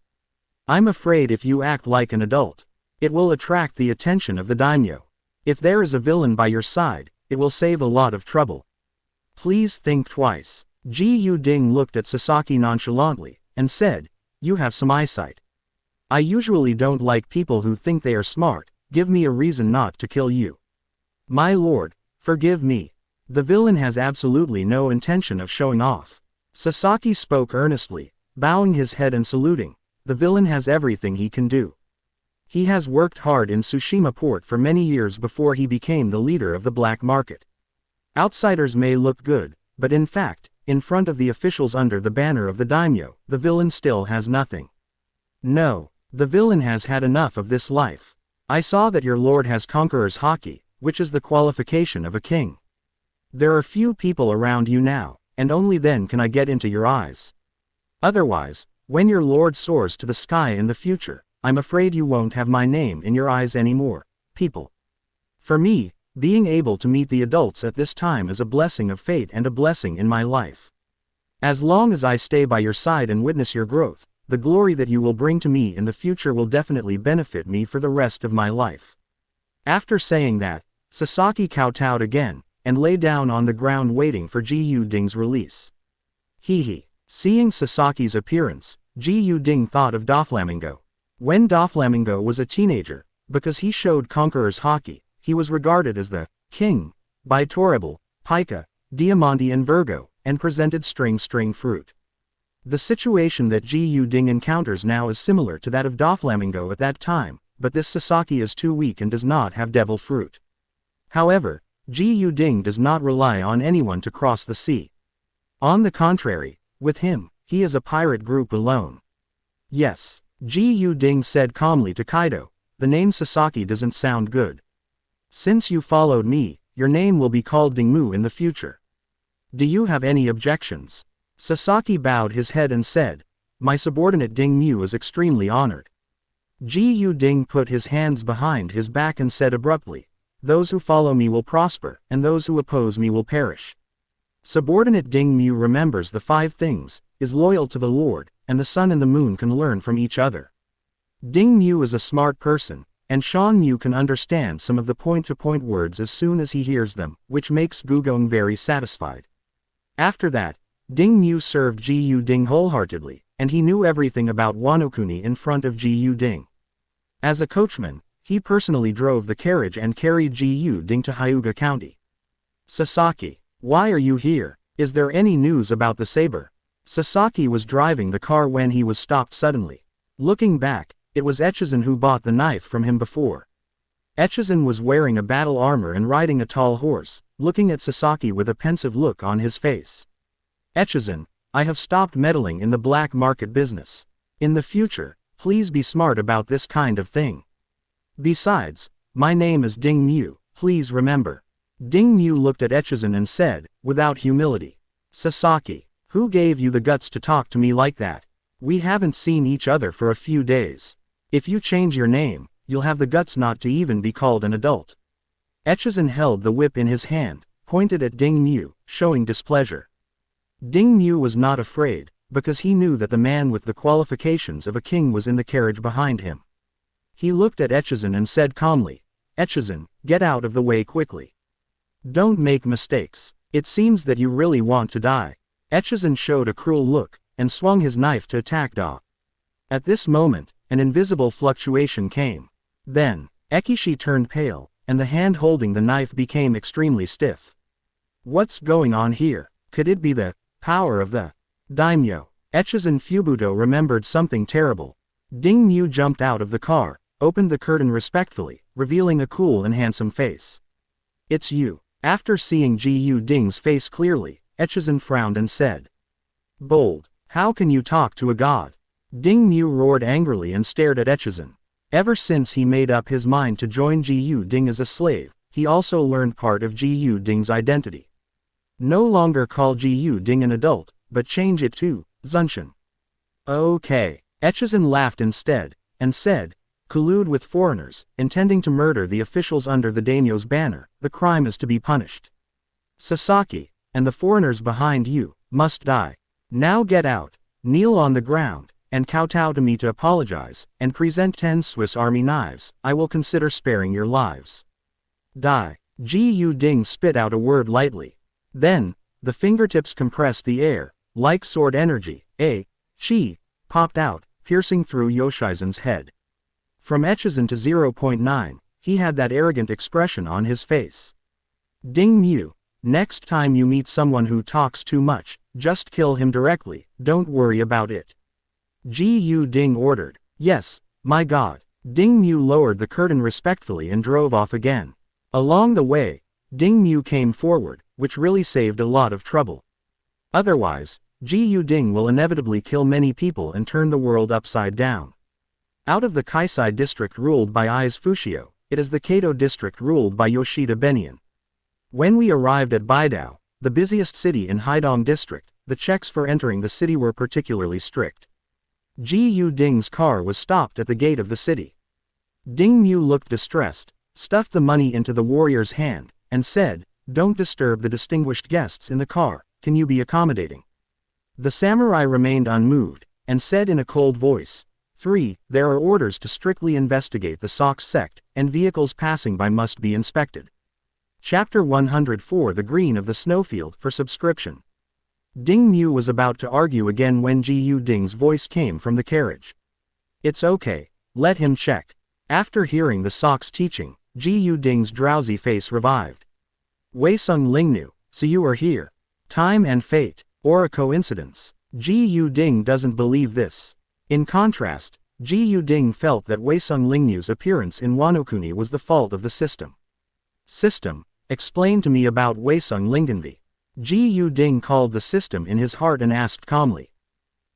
I'm afraid if you act like an adult, it will attract the attention of the daimyo. If there is a villain by your side, it will save a lot of trouble. Please think twice." Ji Yu-ding looked at Sasaki nonchalantly, and said, "You have some eyesight. I usually don't like people who think they are smart. Give me a reason not to kill you." "My lord, forgive me. The villain has absolutely no intention of showing off." Sasaki spoke earnestly, bowing his head and saluting. "The villain has everything he can do. He has worked hard in Tsushima port for many years before he became the leader of the black market. Outsiders may look good, but in fact, in front of the officials under the banner of the daimyo, the villain still has nothing. No, the villain has had enough of this life. I saw that your lord has conqueror's haki, which is the qualification of a king. There are few people around you now, and only then can I get into your eyes. Otherwise, when your lord soars to the sky in the future, I'm afraid you won't have my name in your eyes anymore, people. For me, being able to meet the adults at this time is a blessing of fate and a blessing in my life. As long as I stay by your side and witness your growth, the glory that you will bring to me in the future will definitely benefit me for the rest of my life." After saying that, Sasaki kowtowed again, and lay down on the ground waiting for Ji Yu-ding's release. Hee. Seeing Sasaki's appearance, Ji Yu-ding thought of Doflamingo. When Doflamingo was a teenager, because he showed conqueror's haki, he was regarded as the king by Toribel, Pika, Diamante and Virgo, and presented string fruit. The situation that Ji Yu-ding encounters now is similar to that of Doflamingo at that time, but this Sasaki is too weak and does not have devil fruit. However, Ji Yu-ding does not rely on anyone to cross the sea. On the contrary, with him, he is a pirate group alone. "Yes," Ji Yu-ding said calmly to Kaido, "the name Sasaki doesn't sound good. Since you followed me, your name will be called Dingmu in the future. Do you have any objections?" Sasaki bowed his head and said, "My subordinate Dingmu is extremely honored." Ji Yu-ding put his hands behind his back and said abruptly, "Those who follow me will prosper, and those who oppose me will perish." Subordinate Dingmu remembers the 5 things, is loyal to the Lord, and the sun and the moon can learn from each other. Dingmu is a smart person, and Shanmu can understand some of the point-to-point words as soon as he hears them, which makes Gugong very satisfied. After that, Dingmu served Ji Yu-ding wholeheartedly, and he knew everything about Wano-kuni in front of Ji Yu-ding. As a coachman, he personally drove the carriage and carried Ji Yu-ding to Hyuga County. "Sasaki, why are you here? Is there any news about the saber?" Sasaki was driving the car when he was stopped suddenly. Looking back, it was Echizen who bought the knife from him before. Echizen was wearing a battle armor and riding a tall horse, looking at Sasaki with a pensive look on his face. "Echizen, I have stopped meddling in the black market business. In the future, please be smart about this kind of thing. Besides, my name is Dingmu, please remember." Dingmu looked at Echizen and said, without humility, "Sasaki, who gave you the guts to talk to me like that? We haven't seen each other for a few days. If you change your name, you'll have the guts not to even be called an adult." Echizen held the whip in his hand, pointed at Dingmu, showing displeasure. Dingmu was not afraid, because he knew that the man with the qualifications of a king was in the carriage behind him. He looked at Echizen and said calmly, "Echizen, get out of the way quickly. Don't make mistakes. It seems that you really want to die." Echizen showed a cruel look, and swung his knife to attack Da. At this moment, an invisible fluctuation came. Then, Ekishi turned pale, and the hand holding the knife became extremely stiff. What's going on here? Could it be the power of the daimyo? Echizen Fubuto remembered something terrible. Dingmu jumped out of the car, opened the curtain respectfully, revealing a cool and handsome face. "It's you." After seeing Ji Yu-ding's face clearly, Echizen frowned and said, "Bold, how can you talk to a god?" Dingmu roared angrily and stared at Echizen. Ever since he made up his mind to join Ji Yu-ding as a slave, he also learned part of Ji Yu-ding's identity. No longer call Ji Ding an adult, but change it to Zunshin. Okay. Echizen laughed instead, and said, collude with foreigners, intending to murder the officials under the daimyo's banner, the crime is to be punished. Sasaki, and the foreigners behind you, must die. Now get out, kneel on the ground, and kowtow to me to apologize, and present 10 Swiss Army knives, I will consider sparing your lives. Die. Ji Ding spit out a word lightly. Then, the fingertips compressed the air, like sword energy, chi, popped out, piercing through Yoshizen's head. From Echizen to 0.9, he had that arrogant expression on his face. Ding Mu, next time you meet someone who talks too much, just kill him directly, don't worry about it. Ji Ding ordered. Yes, my god. Ding Mu lowered the curtain respectfully and drove off again. Along the way, Ding Mu came forward, which really saved a lot of trouble. Otherwise, Ji Ding will inevitably kill many people and turn the world upside down. Out of the Kaisai district ruled by Aiz Fushio, it is the Kato district ruled by Yoshida Benian. When we arrived at Baidao, the busiest city in Haidong district, the checks for entering the city were particularly strict. Ji Ding's car was stopped at the gate of the city. Ding Mu looked distressed, stuffed the money into the warrior's hand, and said, don't disturb the distinguished guests in the car, can you be accommodating? The samurai remained unmoved, and said in a cold voice, 3. There are orders to strictly investigate the Sox sect, and vehicles passing by must be inspected. Chapter 104 The Green of the Snowfield for subscription. Ding Mu was about to argue again when Ji Ding's voice came from the carriage. It's okay, let him check. After hearing the Sox teaching, Ji Ding's drowsy face revived. Weisung Lingnu, so you are here. Time and fate, or a coincidence. Ji Ding doesn't believe this. In contrast, Ji Ding felt that Weisung Lingnu's appearance in Wanokuni was the fault of the system. System, explain to me about Weisung Lingenvi. Ji Ding called the system in his heart and asked calmly.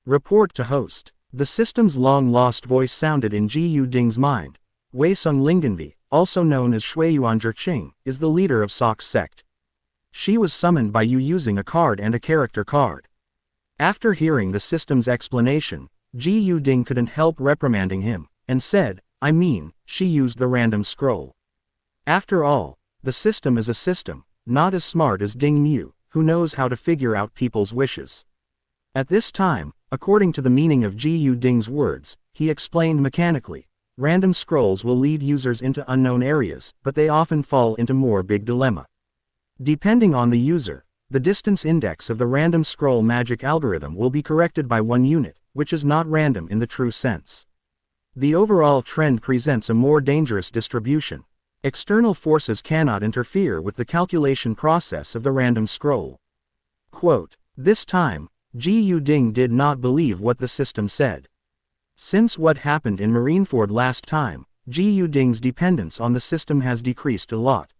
Report to host. The system's long-lost voice sounded in Ji Ding's mind. Weisung Lingenvi, also known as Shuiyuan Zhiqing, is the leader of Sox sect. She was summoned by you using a card and a character card. After hearing the system's explanation, Ji Ding couldn't help reprimanding him, and said, I mean, she used the random scroll. After all, the system is a system, not as smart as Ding Mu, who knows how to figure out people's wishes. At this time, according to the meaning of Ji Ding's words, he explained mechanically, random scrolls will lead users into unknown areas, but they often fall into more big dilemma. Depending on the user, the distance index of the random scroll magic algorithm will be corrected by 1 unit, which is not random in the true sense. The overall trend presents a more dangerous distribution. External forces cannot interfere with the calculation process of the random scroll. Quote, this time, Ji Ding did not believe what the system said. Since what happened in Marineford last time, Ji Ding's dependence on the system has decreased a lot.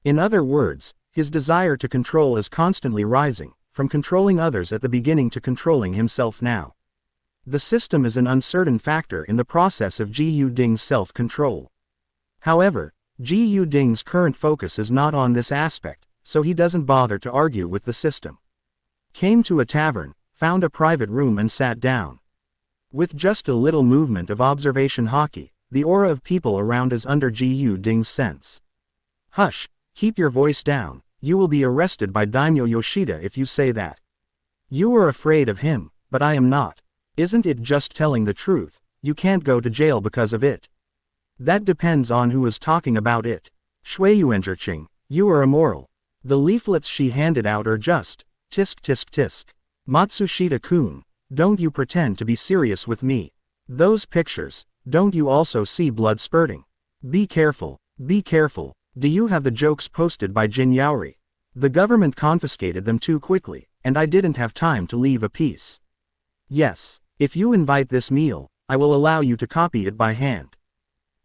In other words, his desire to control is constantly rising, from controlling others at the beginning to controlling himself now. The system is an uncertain factor in the process of Ji Ding's self-control. However, Ji Ding's current focus is not on this aspect, so he doesn't bother to argue with the system. Came to a tavern, found a private room and sat down. With just a little movement of observation hockey, the aura of people around is under Ji Ding's sense. Hush, keep your voice down, you will be arrested by Daimyo Yoshida if you say that. You are afraid of him, but I am not. Isn't it just telling the truth? You can't go to jail because of it. That depends on who is talking about it. Shuiyuanzhiqing, you are immoral. The leaflets she handed out are just, tisk tisk tisk. Matsushita-kun, don't you pretend to be serious with me. Those pictures, don't you also see blood spurting? Be careful, be careful. Do you have the jokes posted by Jin Yaori? The government confiscated them too quickly, and I didn't have time to leave a piece. Yes, if you invite this meal, I will allow you to copy it by hand.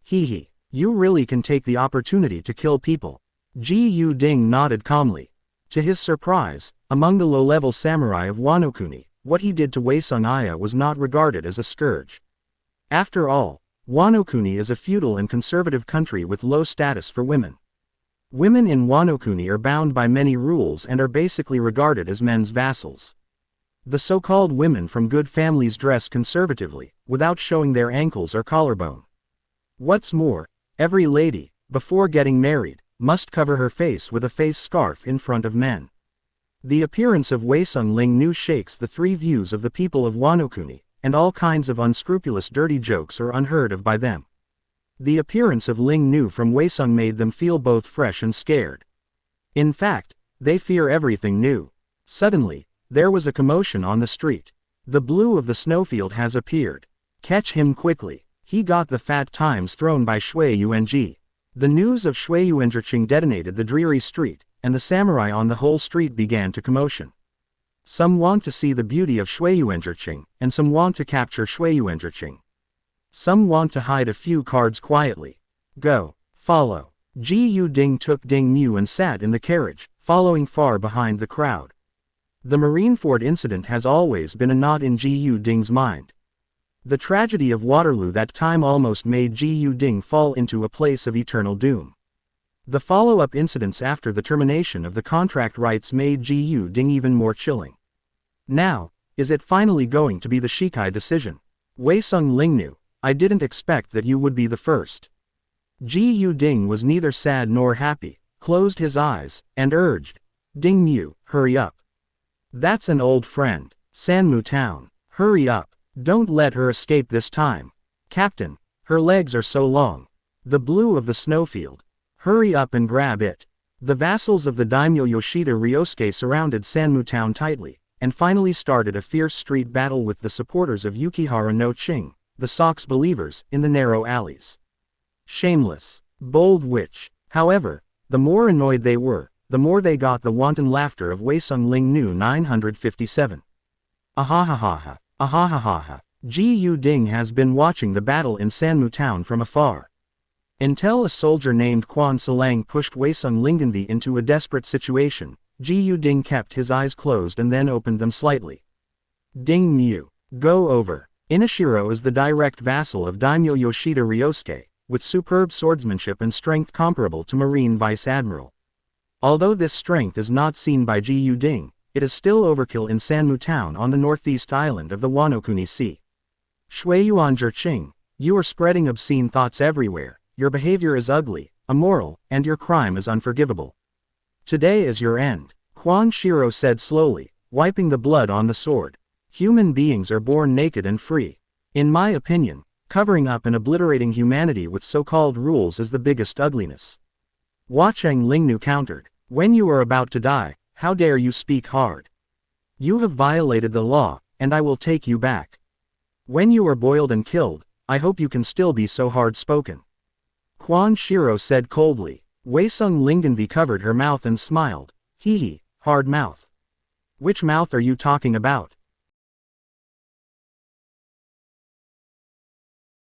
Hee, you really can take the opportunity to kill people. Ji Ding nodded calmly. To his surprise, among the low-level samurai of Wanokuni, what he did to Weisung Aya was not regarded as a scourge. After all, Wanokuni is a feudal and conservative country with low status for women. Women in Wano-kuni are bound by many rules and are basically regarded as men's vassals. The so-called women from good families dress conservatively, without showing their ankles or collarbone. What's more, every lady, before getting married, must cover her face with a face scarf in front of men. The appearance of Waesung Ling Nu shakes the three views of the people of Wano-kuni, and all kinds of unscrupulous dirty jokes are unheard of by them. The appearance of Ling Nu from Waesung made them feel both fresh and scared. In fact, they fear everything new. Suddenly, there was a commotion on the street. The blue of the snowfield has appeared. Catch him quickly. He got the fat times thrown by Shui Yuanji. The news of Shui Yuanzhiqing detonated the dreary street, and the samurai on the whole street began to commotion. Some want to see the beauty of Shui Yuanzhiqing, and some want to capture Shui Yuanzhiqing. Some want to hide a few cards quietly. Go. Follow. Ji Yu Ding took Ding Mu and sat in the carriage, following far behind the crowd. The Marineford incident has always been a knot in Ji Yu Ding's mind. The tragedy of Waterloo that time almost made Ji Yu Ding fall into a place of eternal doom. The follow-up incidents after the termination of the contract rights made Ji Yu Ding even more chilling. Now, is it finally going to be the Shikai decision? Waesung Lingnu, I didn't expect that you would be the first. Ji Yu Ding was neither sad nor happy, closed his eyes, and urged, Ding Mu, hurry up. That's an old friend, Sanmu Town, hurry up, don't let her escape this time. Captain, her legs are so long. The blue of the snowfield. Hurry up and grab it. The vassals of the daimyo Yoshida Ryosuke surrounded Sanmu Town tightly, and finally started a fierce street battle with the supporters of Yukihara no Ching, the Sox believers, in the narrow alleys. Shameless, bold witch. However, the more annoyed they were, the more they got the wanton laughter of Waesung Ling Nu 957. Ahahaha, ahahaha. Ji Yu Ding has been watching the battle in Sanmu Town from afar. Until a soldier named Quan Salang pushed Waesung Lingenvi into a desperate situation, Ji Yu Ding kept his eyes closed and then opened them slightly. Ding Mu, go over. Inashiro is the direct vassal of Daimyo Yoshida Ryosuke, with superb swordsmanship and strength comparable to Marine Vice Admiral. Although this strength is not seen by Ji Yu Ding, it is still overkill in Sanmu Town on the northeast island of the Wano-kuni Sea. Shui Yuanzhiqing, you are spreading obscene thoughts everywhere, your behavior is ugly, immoral, and your crime is unforgivable. Today is your end, Quan Shiro said slowly, wiping the blood on the sword. Human beings are born naked and free. In my opinion, covering up and obliterating humanity with so-called rules is the biggest ugliness. Wacheng Lingnu countered, when you are about to die, how dare you speak hard? You have violated the law, and I will take you back. When you are boiled and killed, I hope you can still be so hard-spoken. Quan Shiro said coldly. Waesung Lingenvi covered her mouth and smiled. Hee hee, hard mouth. Which mouth are you talking about?